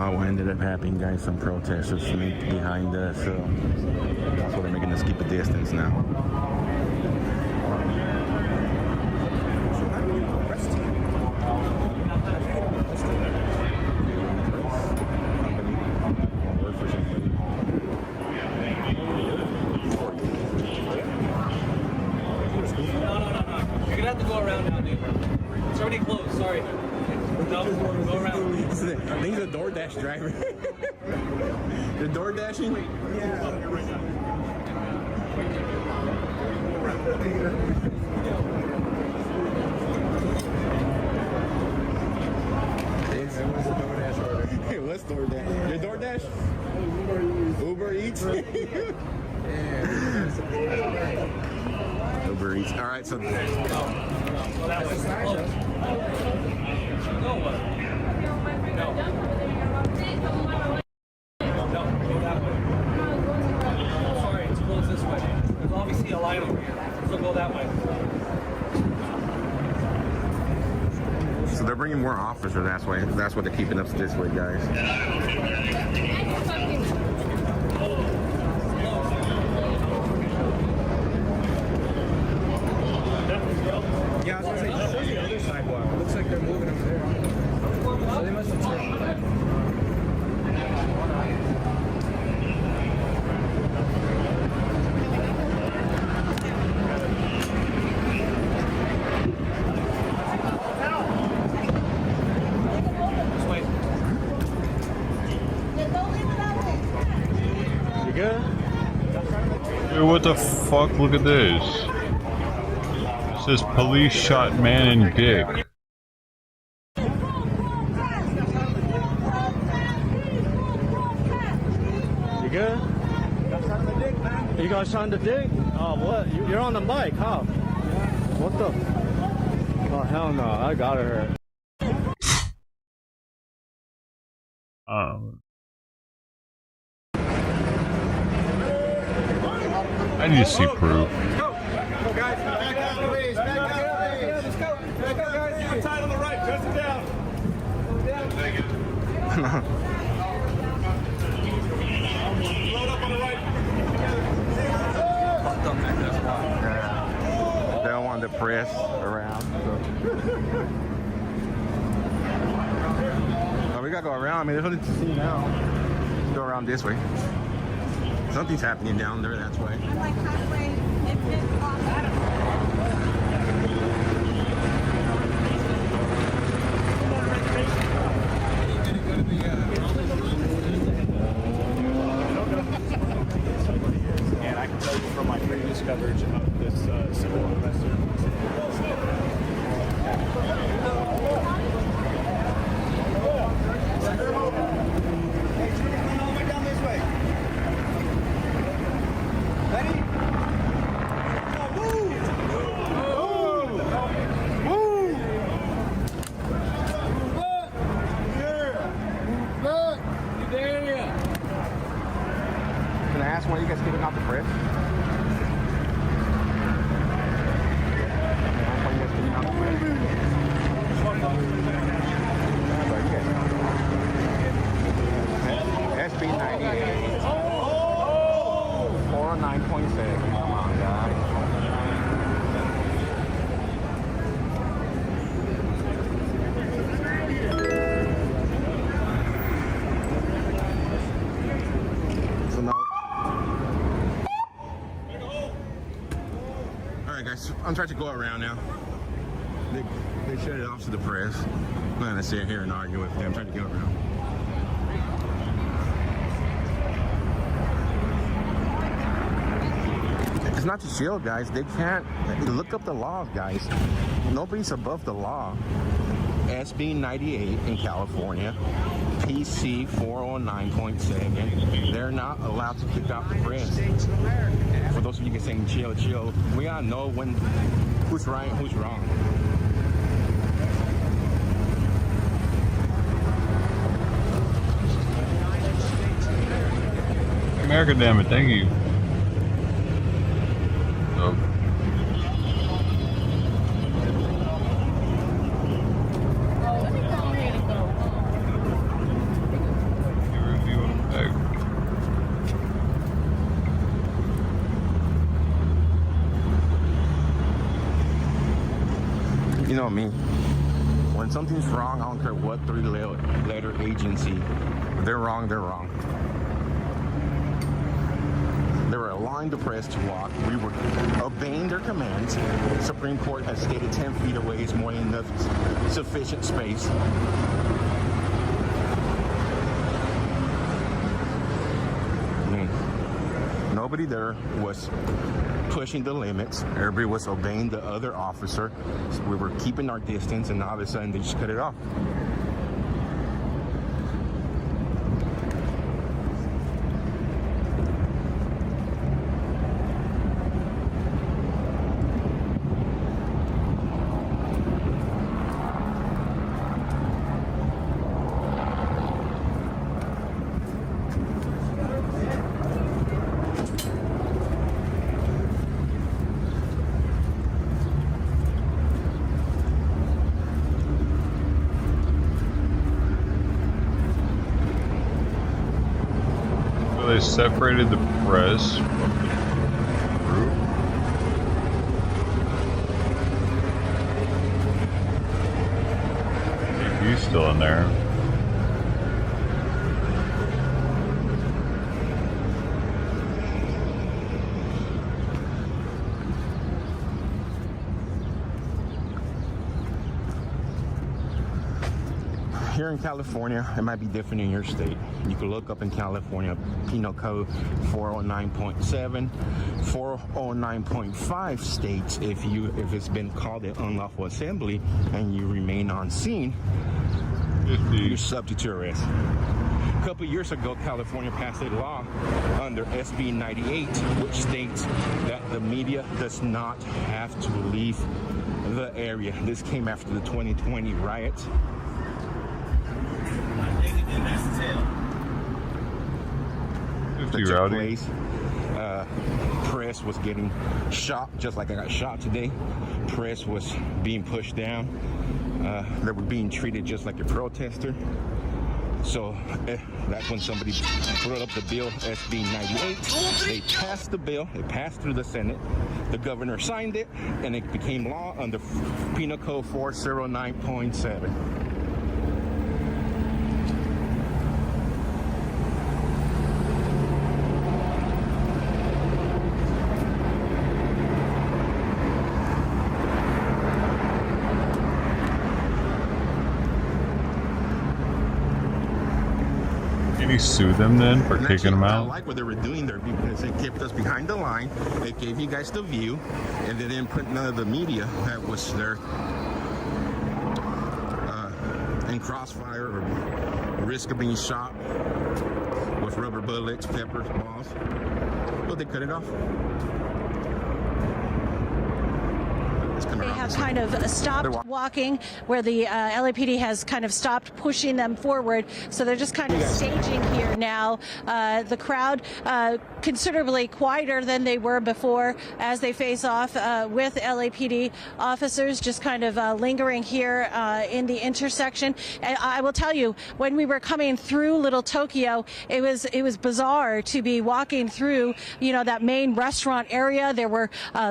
What ended up happening, guys, some protesters sneaked behind us, so that's why they're making us keep a distance now. No. You're gonna have to go around now, dude. It's already closed, sorry. No, go around. I think he's a DoorDash driver. You're door dashing? Yeah. Hey, what's DoorDash? Your DoorDash? Uber Eats? Uber Eats. All right, so. Sorry, it's closed this way. There's obviously a line over here, so go that way. So they're bringing more officers. That's why. That's what they're keeping us this way, guys. Yeah, I was gonna say, just show the other sidewalk. It looks like they're moving over there. So they must have turned. Dude, what the fuck? Look at this. It says police shot man in dick. You good? You guys trying to dig? Oh, what? You're on the mic, huh? What the? Oh, hell no. I got her. I need to see proof. Let's go, guys. Back out, please. Back out, please. Let's go. Back out, guys. You're tied on the right. Press it down. Load up on the right. They don't want to press around. So. Oh, we gotta go around. I mean, there's nothing to see now. Let's go around this way. Something's happening down there, that's why. I'm like halfway in his And I can tell you from my previous coverage of this civil investor. Can I ask why you guys giving out the press? SB 98. 409.7. Come on, guys. So now, all right, guys. I'm trying to go around now. They shut it off to the press. I'm not gonna sit here and argue with them. I'm trying to go around. It's not to shield, guys. They can't look up the laws, guys. Nobody's above the law. SB 98 in California, PC 409.7. They're not allowed to kick out the press. For those of you guys saying chill, chill, we gotta know when who's right and who's wrong. America, damn it, thank you. Oh. You know me. When something's wrong, I don't care what three-letter agency. If they're wrong, they're wrong. They were allowing the press to walk. We were obeying their commands. The Supreme Court has stated 10 feet away is more than enough sufficient space. Nobody there was pushing the limits. Everybody was obeying the other officer. So we were keeping our distance, and all of a sudden they just cut it off. They separated the press from the group. He's still in there. here in California, it might be different in your state. You can look up in California, Penal Code 409.7, 409.5 states if it's been called an unlawful assembly and you remain on scene, you're subject to arrest. A couple years ago, California passed a law under SB 98, which states that the media does not have to leave the area. This came after the 2020 riots. Place. Press was getting shot, just like I got shot today. Press was being pushed down. They were being treated just like a protester. So that's when somebody brought up the bill, SB 98. They passed the bill. It passed through the Senate. The governor signed it, and it became law under Penal Code 409.7. Did he sue them then for kicking them out? I like what they were doing there because they kept us behind the line. They gave you guys the view, and they didn't put none of the media that was there in crossfire or risk of being shot with rubber bullets, pepper balls. But they cut it off. They have kind of stopped walking, where the LAPD has kind of stopped pushing them forward. So they're just kind of staging here now. The crowd considerably quieter than they were before as they face off with LAPD officers, just kind of lingering here in the intersection. And I will tell you, when we were coming through Little Tokyo, it was bizarre to be walking through, that main restaurant area. There were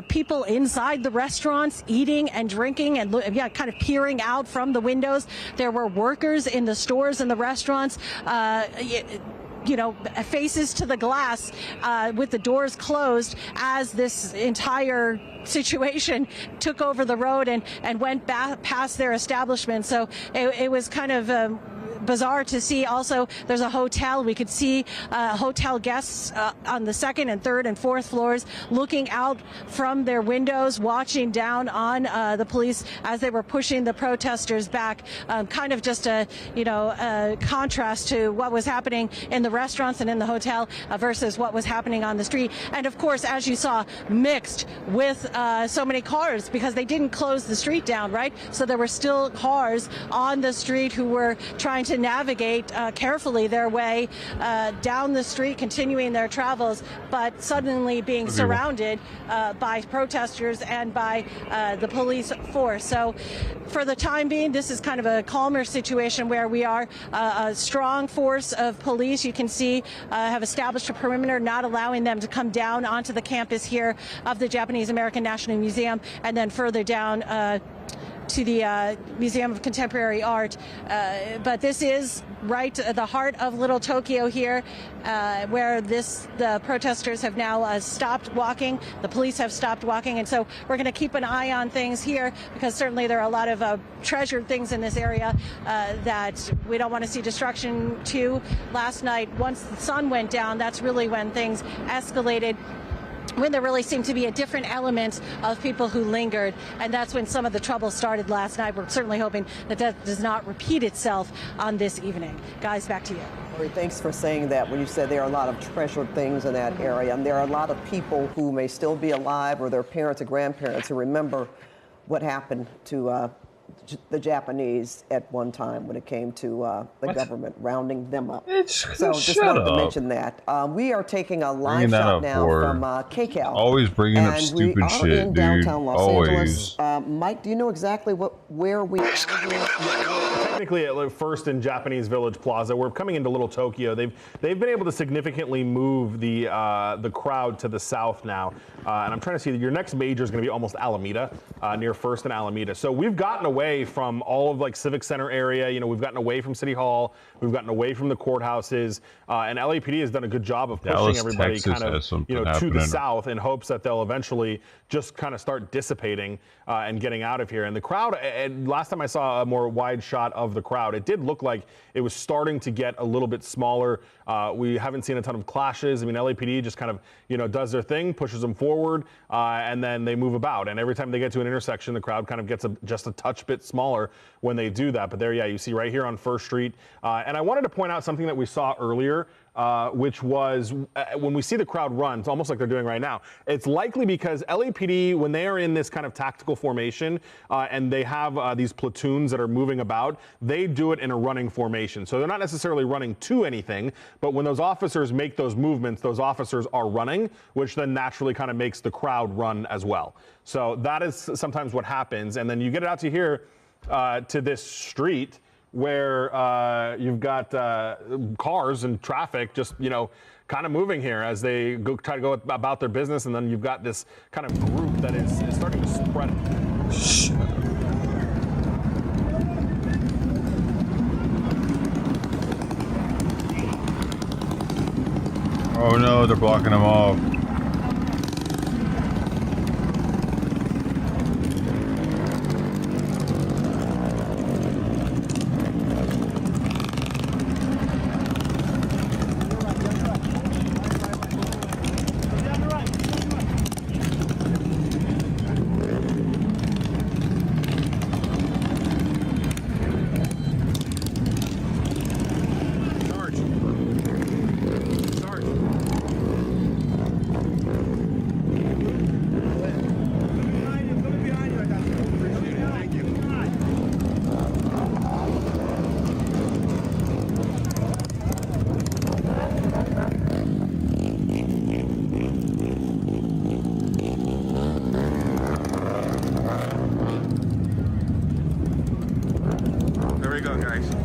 people inside the restaurants eating and drinking and kind of peering out from the windows. There were workers in the stores and the restaurants, faces to the glass with the doors closed as this entire situation took over the road and went past their establishment. So it was kind of bizarre to see. Also, there's a hotel. We could see hotel guests on the second and third and fourth floors looking out from their windows, watching down on the police as they were pushing the protesters back. Kind of just a contrast to what was happening in the restaurants and in the hotel versus what was happening on the street. And of course, as you saw, mixed with so many cars, because they didn't close the street down, right? So there were still cars on the street who were trying to navigate carefully their way down the street, continuing their travels, but suddenly being surrounded by protesters and by the police force. So for the time being, this is kind of a calmer situation where we are a strong force of police. You can see have established a perimeter, not allowing them to come down onto the campus here of the Japanese American National Museum, and then further down to the Museum of Contemporary Art. But this is right at the heart of Little Tokyo here, where the protesters have now stopped walking. The police have stopped walking, and so we're going to keep an eye on things here, because certainly there are a lot of treasured things in this area that we don't want to see destruction to. Last night, once the sun went down, that's really when things escalated, when there really seemed to be a different element of people who lingered, and that's when some of the trouble started last night. We're certainly hoping that that does not repeat itself on this evening. Guys, back to you. Lori, thanks for saying that. When you said there are a lot of treasured things in that area, and there are a lot of people who may still be alive, or their parents or grandparents, who remember what happened to the Japanese at one time when it came to the government rounding them up. So just wanted to mention that. We are taking a live shot now from KCAL. Always bringing up stupid shit, in downtown Los Always. Angeles. Mike, do you know exactly where we are? Technically at First and Japanese Village Plaza. We're coming into Little Tokyo. They've been able to significantly move the crowd to the south now. And I'm trying to see that your next major is going to be almost Alameda, near First and Alameda. So we've gotten away from all of Civic Center area. We've gotten away from City Hall. We've gotten away from the courthouses. And LAPD has done a good job of pushing Dallas, everybody Texas kind of to the south in hopes that they'll eventually just kind of start dissipating and getting out of here. And the crowd, and last time I saw a more wide shot of the crowd. It did look like it was starting to get a little bit smaller. We haven't seen a ton of clashes. I mean, LAPD just kind of, does their thing, pushes them forward, and then they move about. And every time they get to an intersection, the crowd kind of gets just a touch bit smaller when they do that. But there, yeah, you see right here on First Street. And I wanted to point out something that we saw earlier, which was when we see the crowd run, it's almost like they're doing right now. It's likely because LAPD, when they are in this kind of tactical formation and they have these platoons that are moving about, they do it in a running formation. So they're not necessarily running to anything, but when those officers make those movements, those officers are running, which then naturally kind of makes the crowd run as well. So that is sometimes what happens. And then you get it out to here to this street where you've got cars and traffic just, kind of moving here as they try to go about their business. And then you've got this kind of group that is starting to spread. Oh no, they're blocking them off.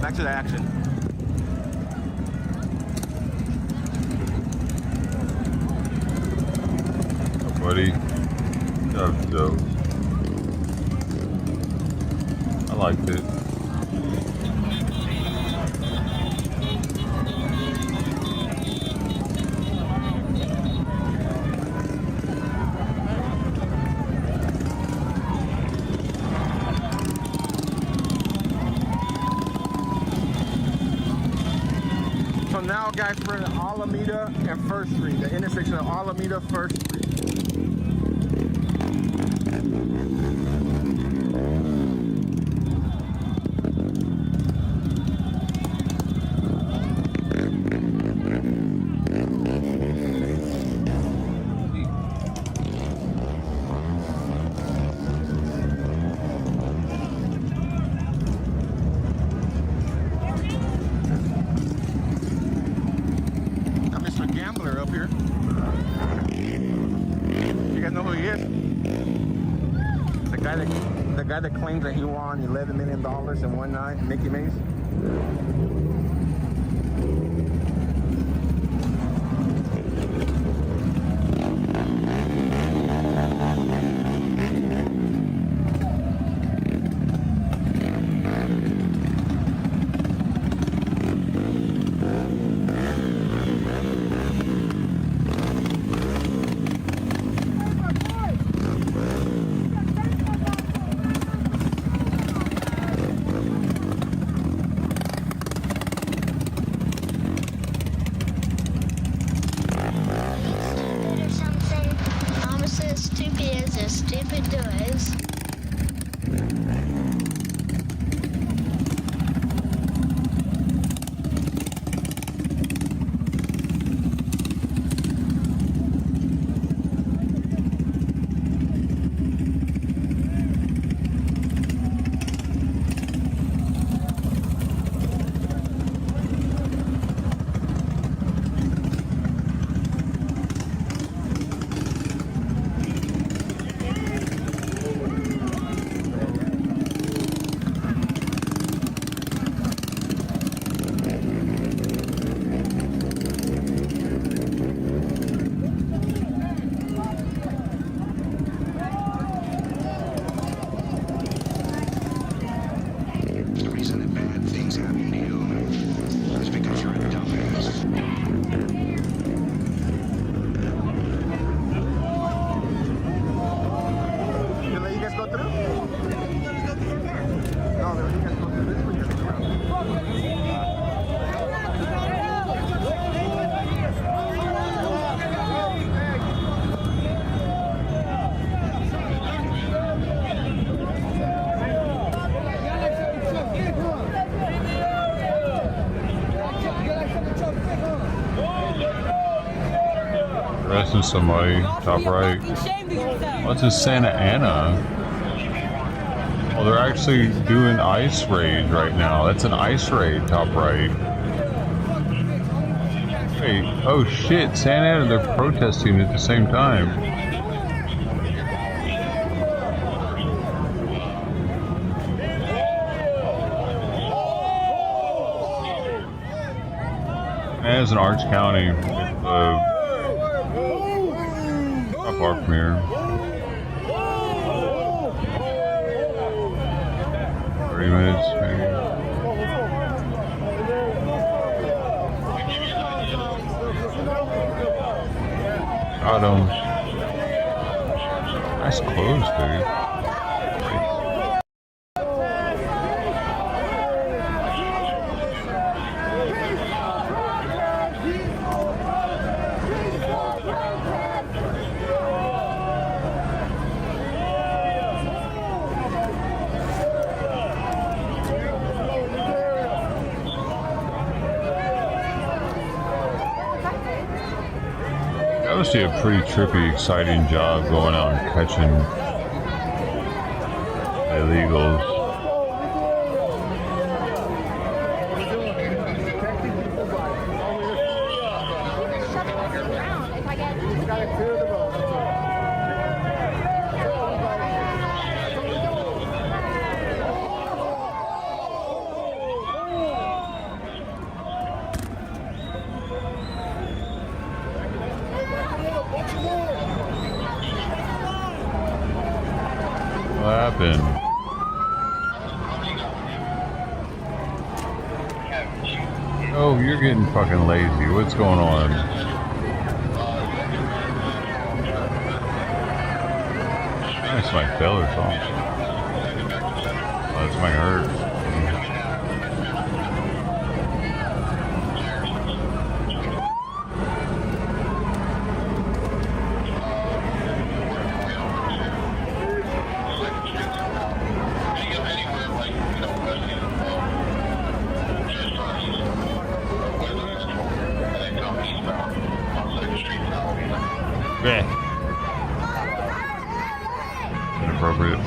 Back to the action. Oh, buddy. That was dope. I liked it. So now, guys, we're in Alameda and First Street, the intersection of Alameda, First Street. Gambler up here. You guys know who he is? The guy that claims that he won $11 million in one night, Mickey Mays. Stupid doers. Arresting somebody, top right. What's in Santa Ana? Oh, they're actually doing ICE raids right now. That's an ICE raid, top right. Wait, oh shit, Santa Ana, they're protesting at the same time. As in Orange County, not far from here. 30 minutes, maybe. Got him. Nice clothes, dude. That must be a pretty trippy, exciting job going out and catching illegals. What happened? Oh, you're getting fucking lazy. What's going on? That's my tail or something. Oh, that's my hurt. Yeah. Inappropriate.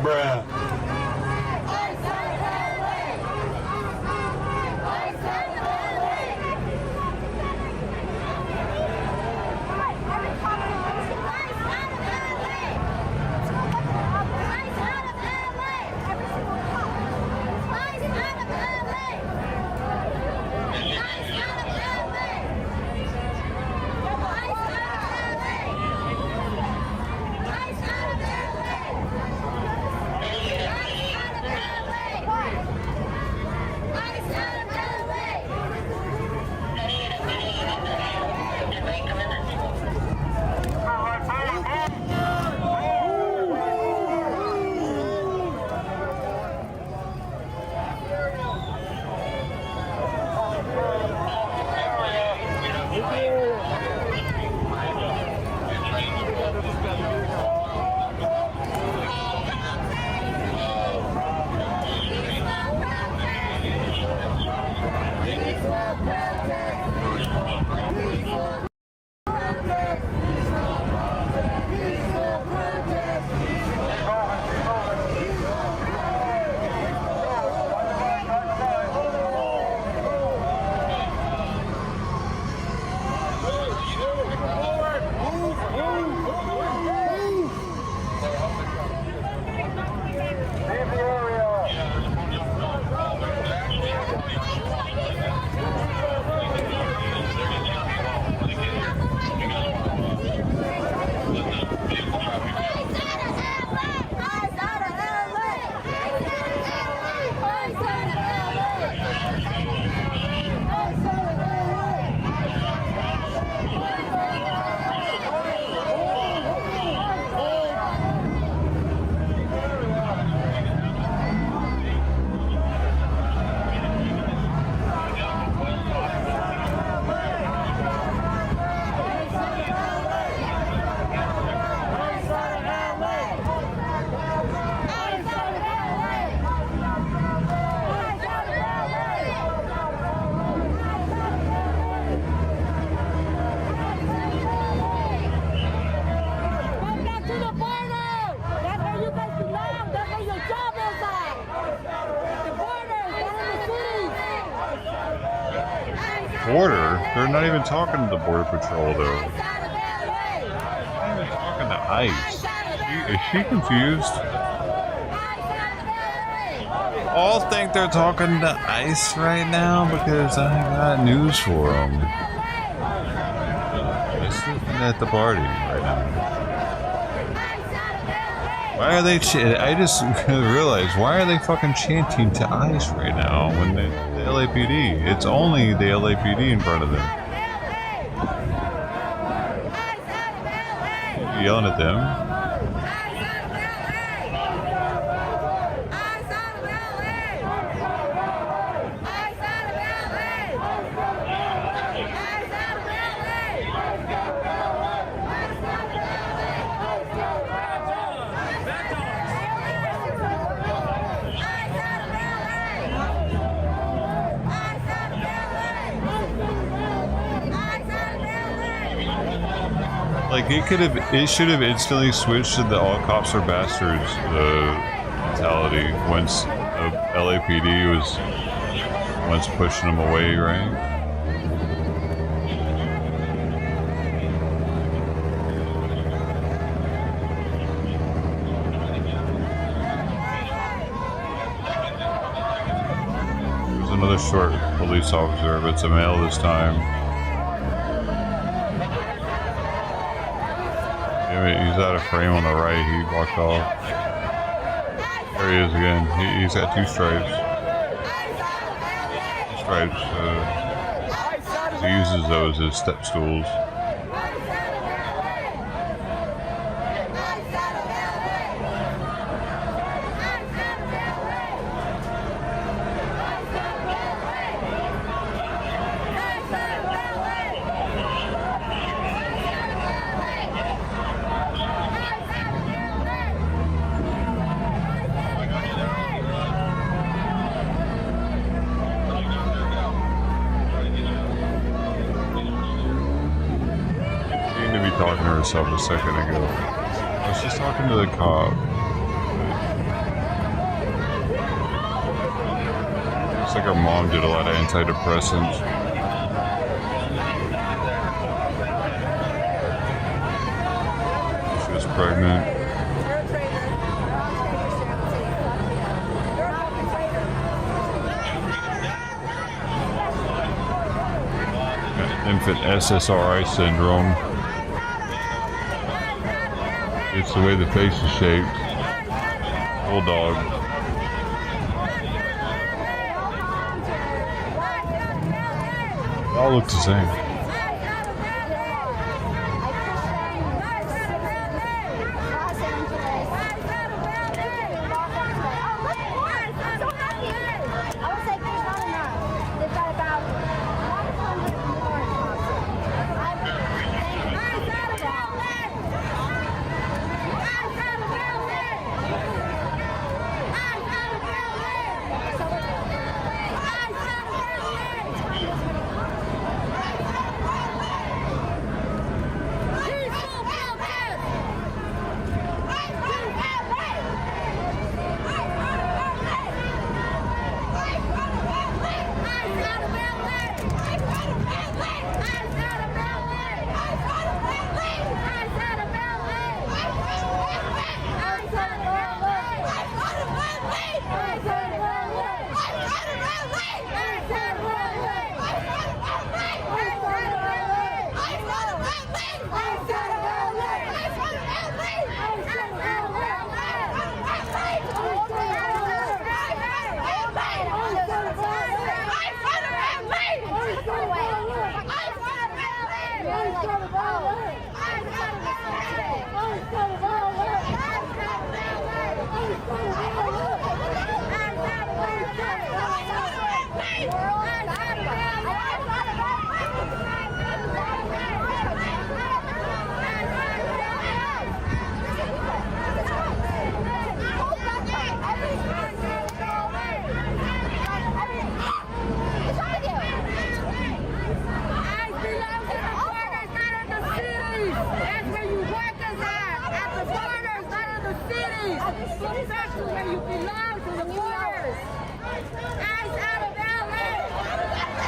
Bruh. border. They're not even talking to the Border Patrol, though. They're not even talking to ICE. Is she confused? All think they're talking to ICE right now because I got news for them. They're sleeping at the party right now. Why are they? I just realized, why are they fucking chanting to ICE right now when the LAPD? It's only the LAPD in front of them. Yelling at them. Like it should have instantly switched to the all cops are bastards mentality once the LAPD was once pushing them away, right? There's another short police officer, but it's a male this time. He's out of frame on the right. He walked off. There he is again. He's got two stripes. He uses those as step stools. Talking to herself a second ago. I was just talking to the cop. Looks like her mom did a lot of antidepressants. She was pregnant. Got infant SSRI syndrome. It's the way the face is shaped. Bulldog. They all look the same. Where you belong to the borders. ICE out of LA.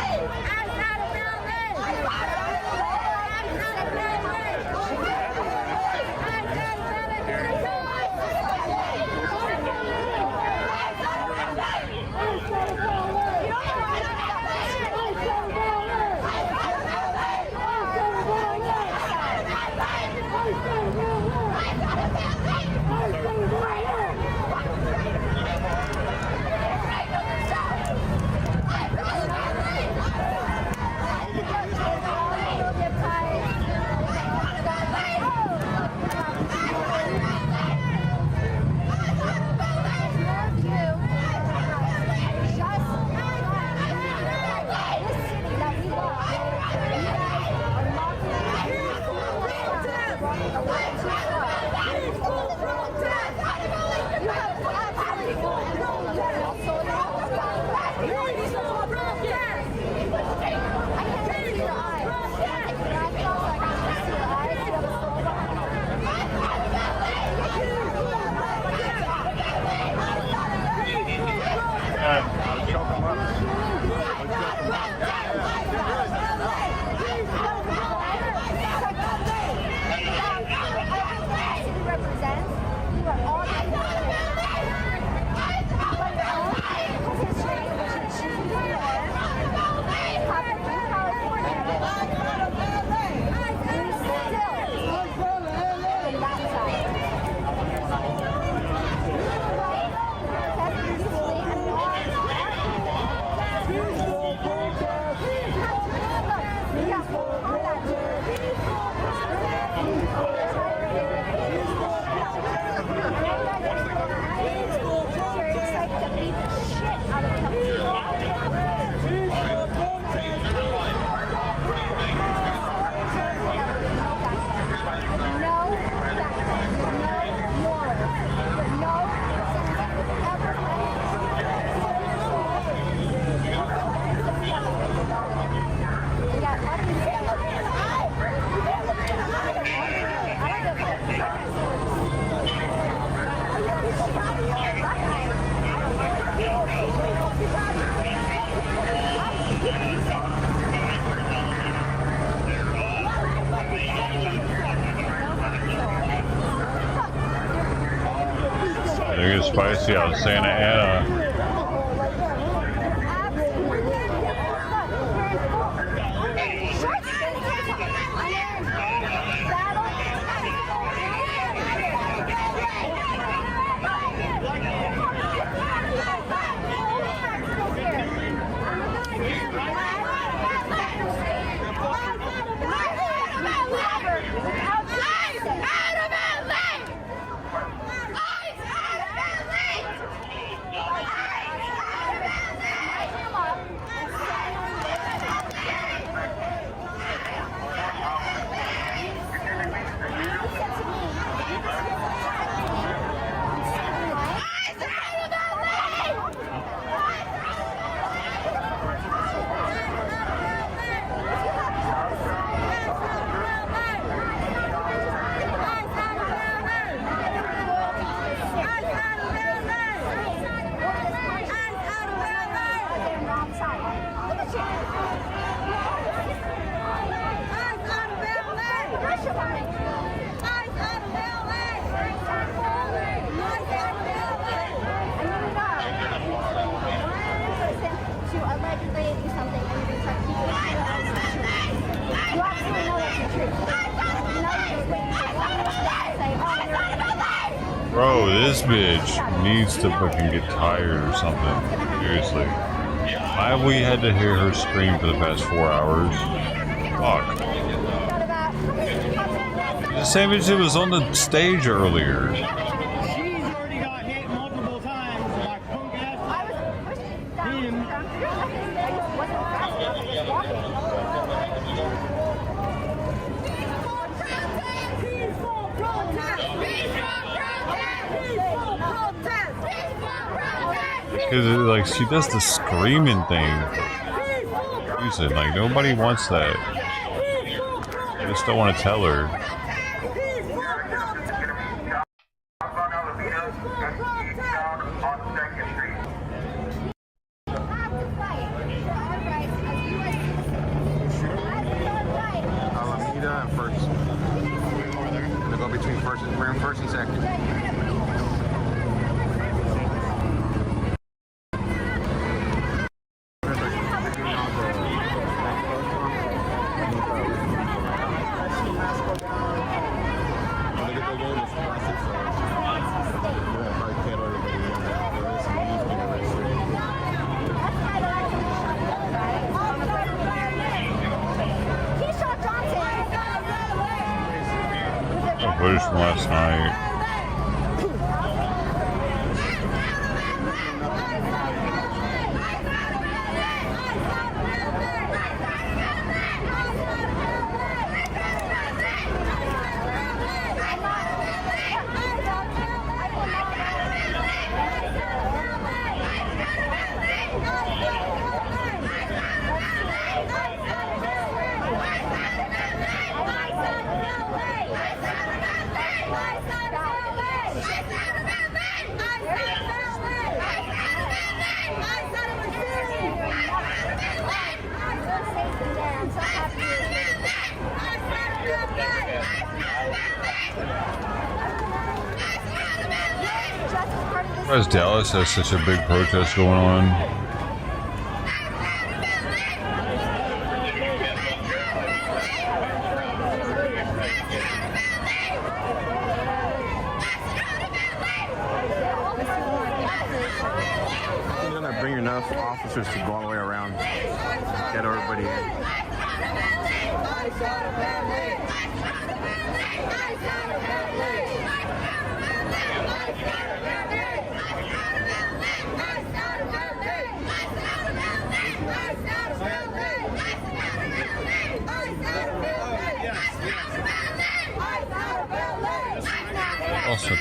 It gets spicy out of Santa Ana. Bro, this bitch needs to fucking get tired or something. Seriously. Why have we had to hear her scream for the past 4 hours? Fuck. The same bitch that was on the stage earlier. She's already got hit multiple times by punk ass him. Because like she does the screaming thing. Like nobody wants that. I just don't want to tell her. from last night. Because Dallas has such a big protest going on. You're gonna bring enough officers to go all the way around, get everybody in. Awesome.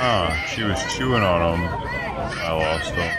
Ah, she was chewing on him. I lost him.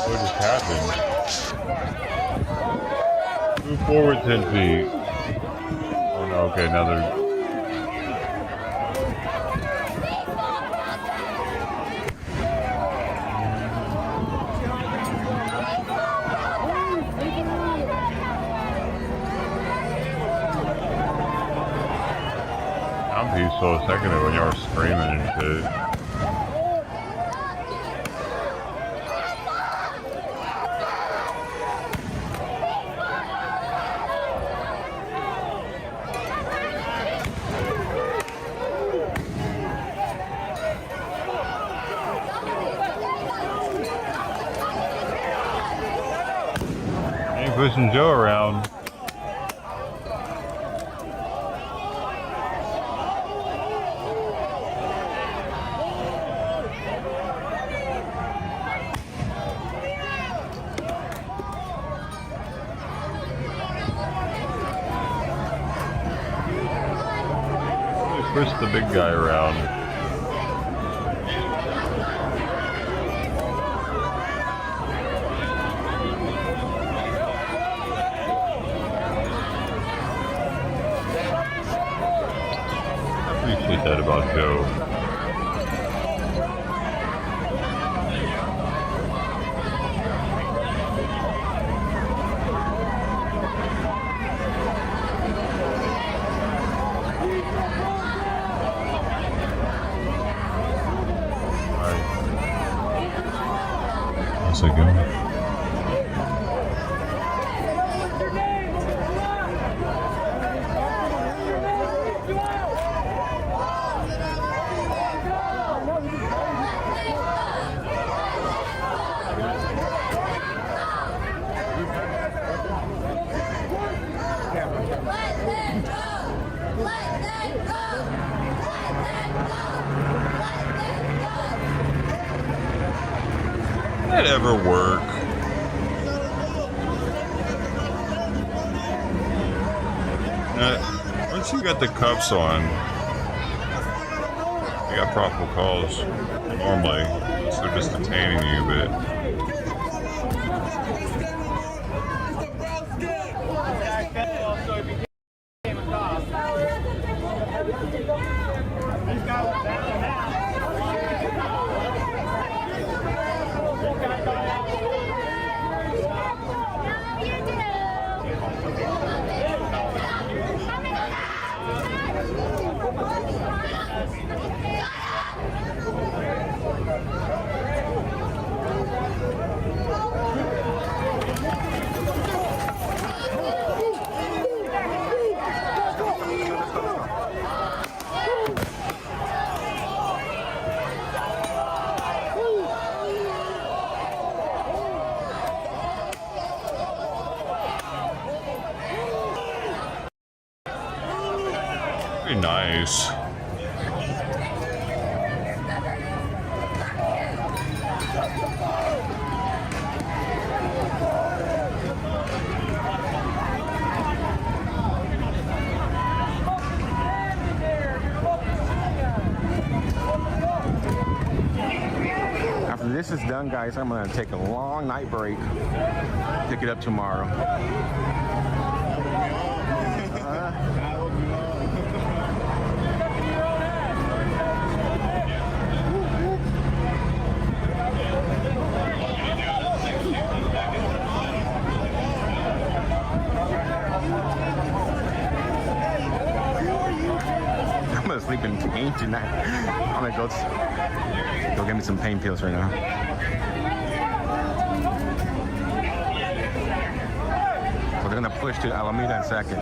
What just happened? Move forward 10 feet. Oh no, okay, now they're... I'm peaceful a second ago when y'all were screaming and shit. Pushing Joe around. Push the big guy around. Appreciate that about Joe. Alright. How's it going? that ever work? Once you got the cuffs on, you got probable cause normally, so they're just detaining you, but very nice. After this is done, guys, I'm gonna take a long night break. Pick it up tomorrow. I'm gonna sleep in pain tonight. I'm gonna go get me some pain pills right now. So they're gonna push to Alameda in a second.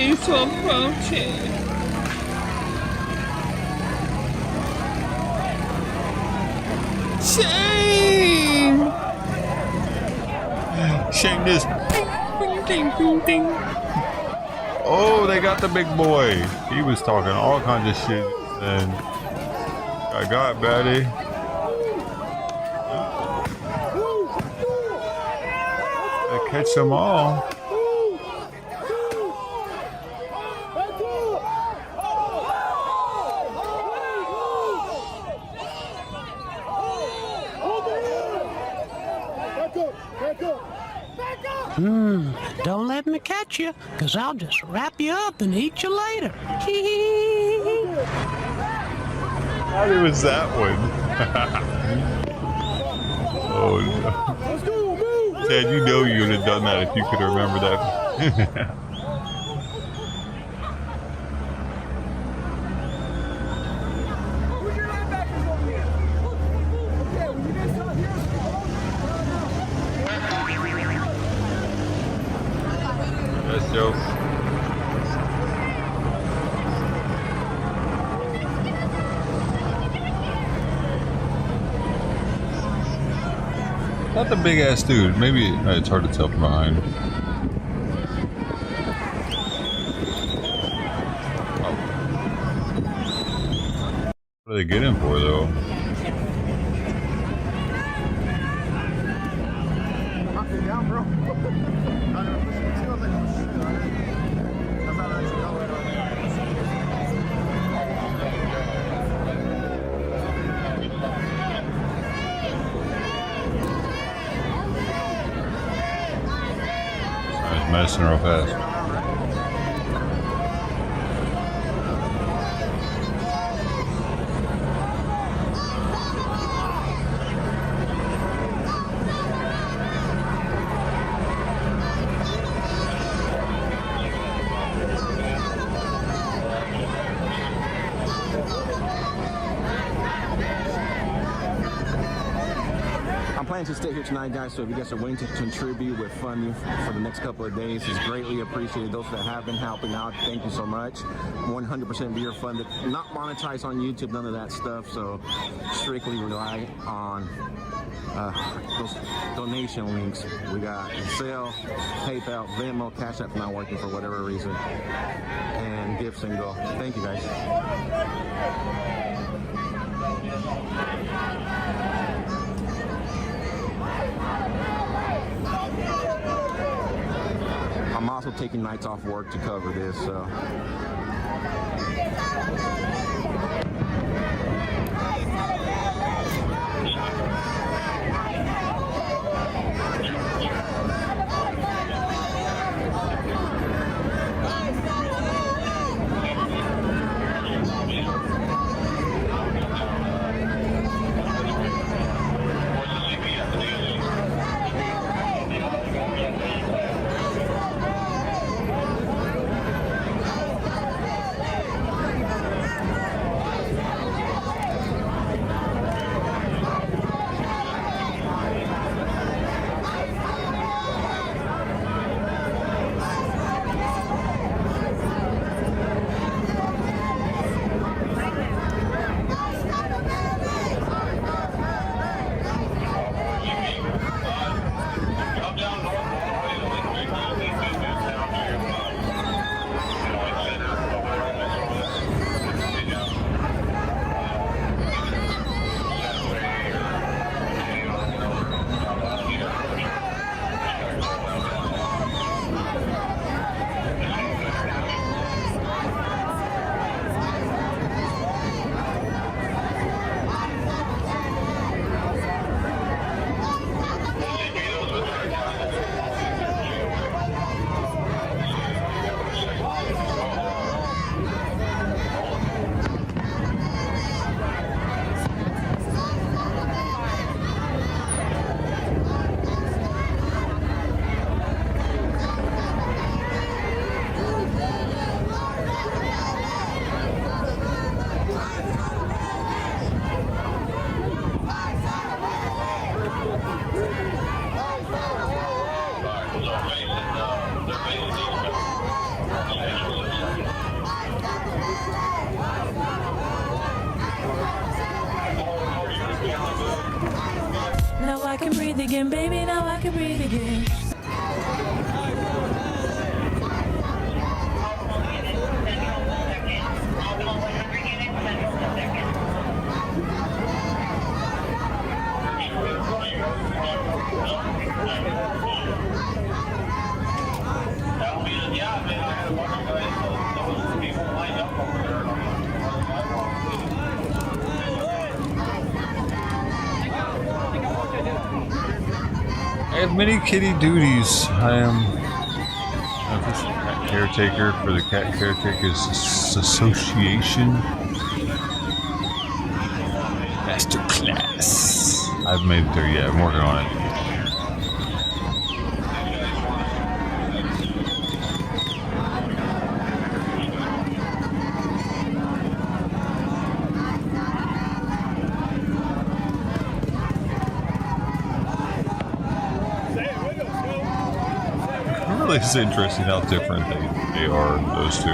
It's approaching. Shame! Shame this. Oh, they got the big boy. He was talking all kinds of shit. And I got Betty. I catch them all. Don't let me catch you, because I'll just wrap you up and eat you later. How was that one? Oh no. Ted, you know you would have done that if you could remember that. That's Joe. Not the big ass dude. Maybe it's hard to tell from behind. Oh. What do they get him for though? Medicine real fast. planning to stay here tonight, guys, so if you guys are willing to contribute with funding for the next couple of days, it's greatly appreciated. Those that have been helping out, thank you so much. 100% viewer funded, not monetized on YouTube, none of that stuff, so strictly rely on those donation links. We got Zelle, PayPal, Venmo, Cash App not working for whatever reason, and Gifts and Go. Thank you, guys. I'm also taking nights off work to cover this, so. Now I can breathe again, baby, now I can breathe again. I have many kitty duties. I am a cat caretaker for the Cat Caretakers Association. Masterclass. I've made it there yet. I'm working on it. It's interesting how different they are, those two.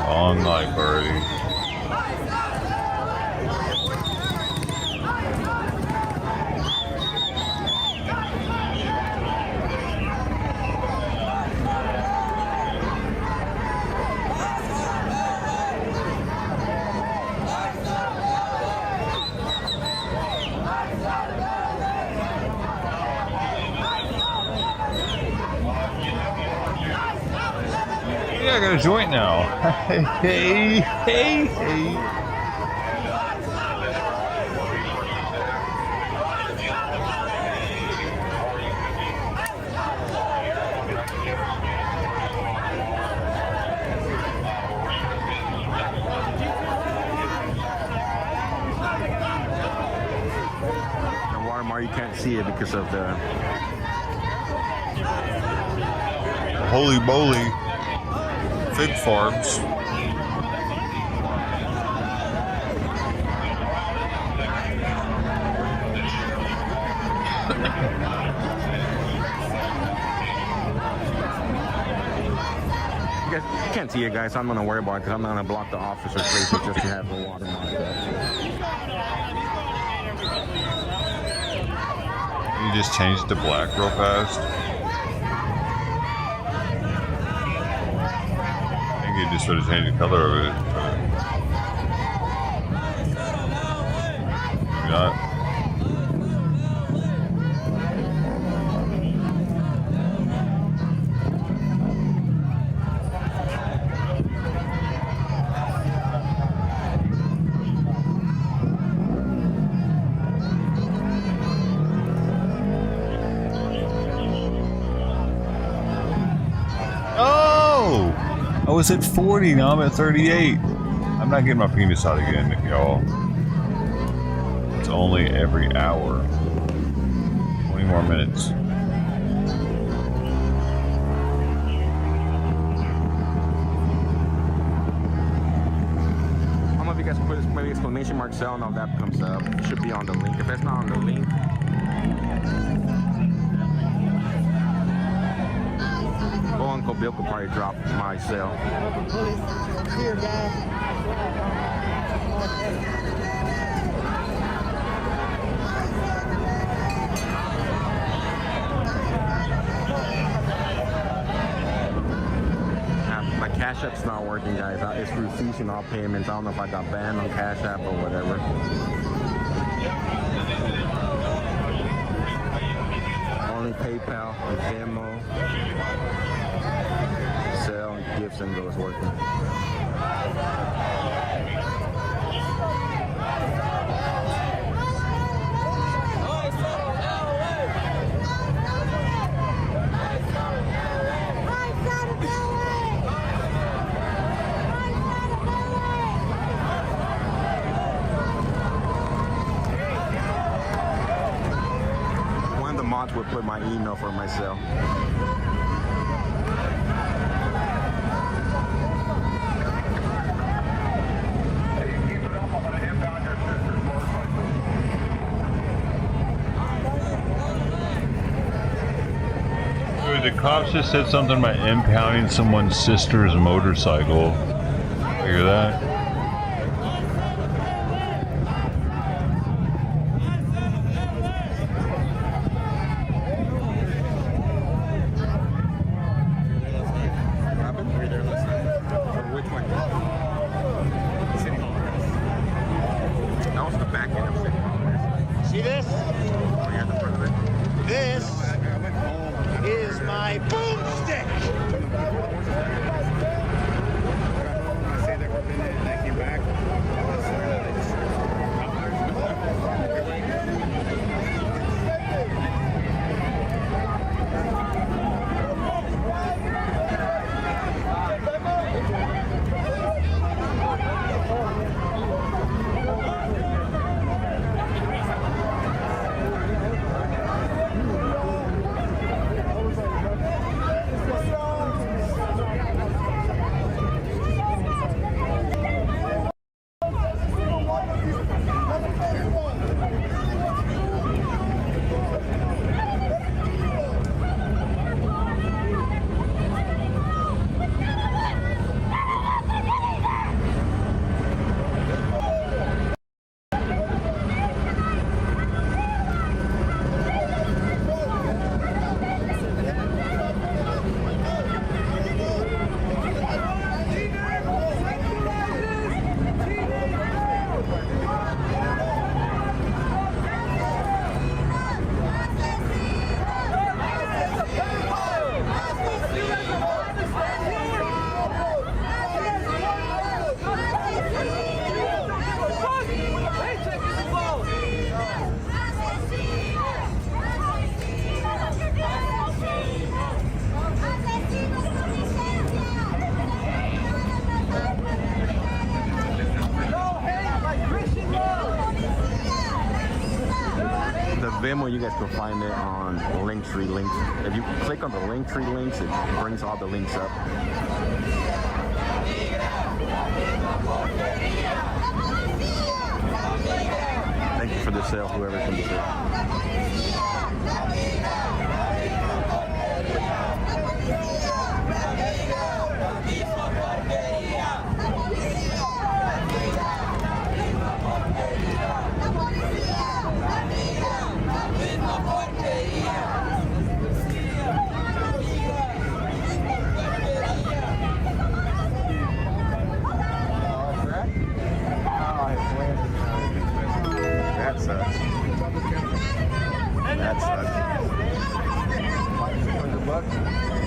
Long life already. I got a joint now. Hey. Watermark, you can't see it because of the holy moly. fig farms. You guys can't see it, guys, so I'm gonna worry about it because I'm not gonna block the officer's faces just to have the water mark up. You just changed it to black real fast. I think you just sort of changed the color of it. Maybe not. I was at 40, now I'm at 38. I'm not getting my penis out again, y'all. It's only every hour. 20 more minutes. I don't know if you guys put maybe exclamation mark sell, now that comes up. It should be on the link. If that's not on the link, Uncle Bill could probably drop my sale. Here, guys. My Cash App's not working, guys. It's refusing all payments. I don't know if I got banned on Cash App or whatever. Only PayPal, Venmo, Sell, Gifts, and Go is working. Would put my email for myself. The cops just said something about impounding someone's sister's motorcycle. Hear that? See this? This is my boomstick. Venmo, you guys can find it on Linktree links. If you click on the Linktree links, it brings all the links up. Thank you for the sale, whoever can sell. That sucks. That sucks. $100.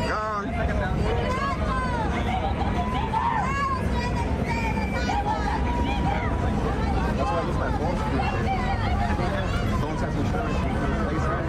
Gone. That's why I use my phone to do it. Phones have insurance. You can replace that.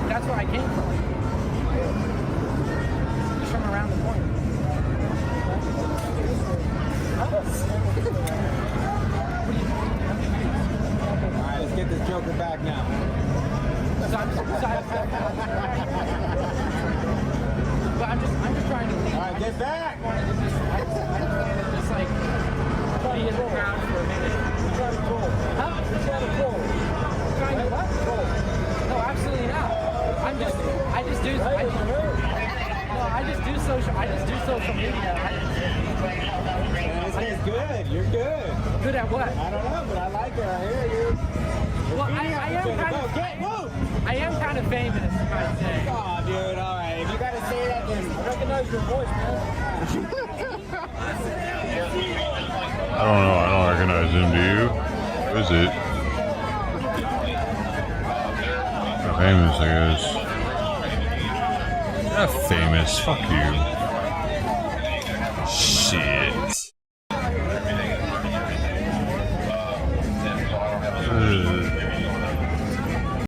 That's where I came from. Just from around the corner. Alright, let's get this joker back now. But I'm just trying to leave. Alright, get back! I just wanted to just like be in the crowd for a minute. Trying to pull. Huh? Trying to pull. Trying to what? Pull. No, absolutely not. I just do social media. Man, this is good. You're good. Good at what? I don't know, but I like it. I hear you. Well, I am kind of famous, you might say. Oh, dude, all right. If you gotta say that, then I recognize your voice, man. I don't know. I don't recognize him. Do you? Who is it? Famous, I guess. Not famous. Fuck you. Shit.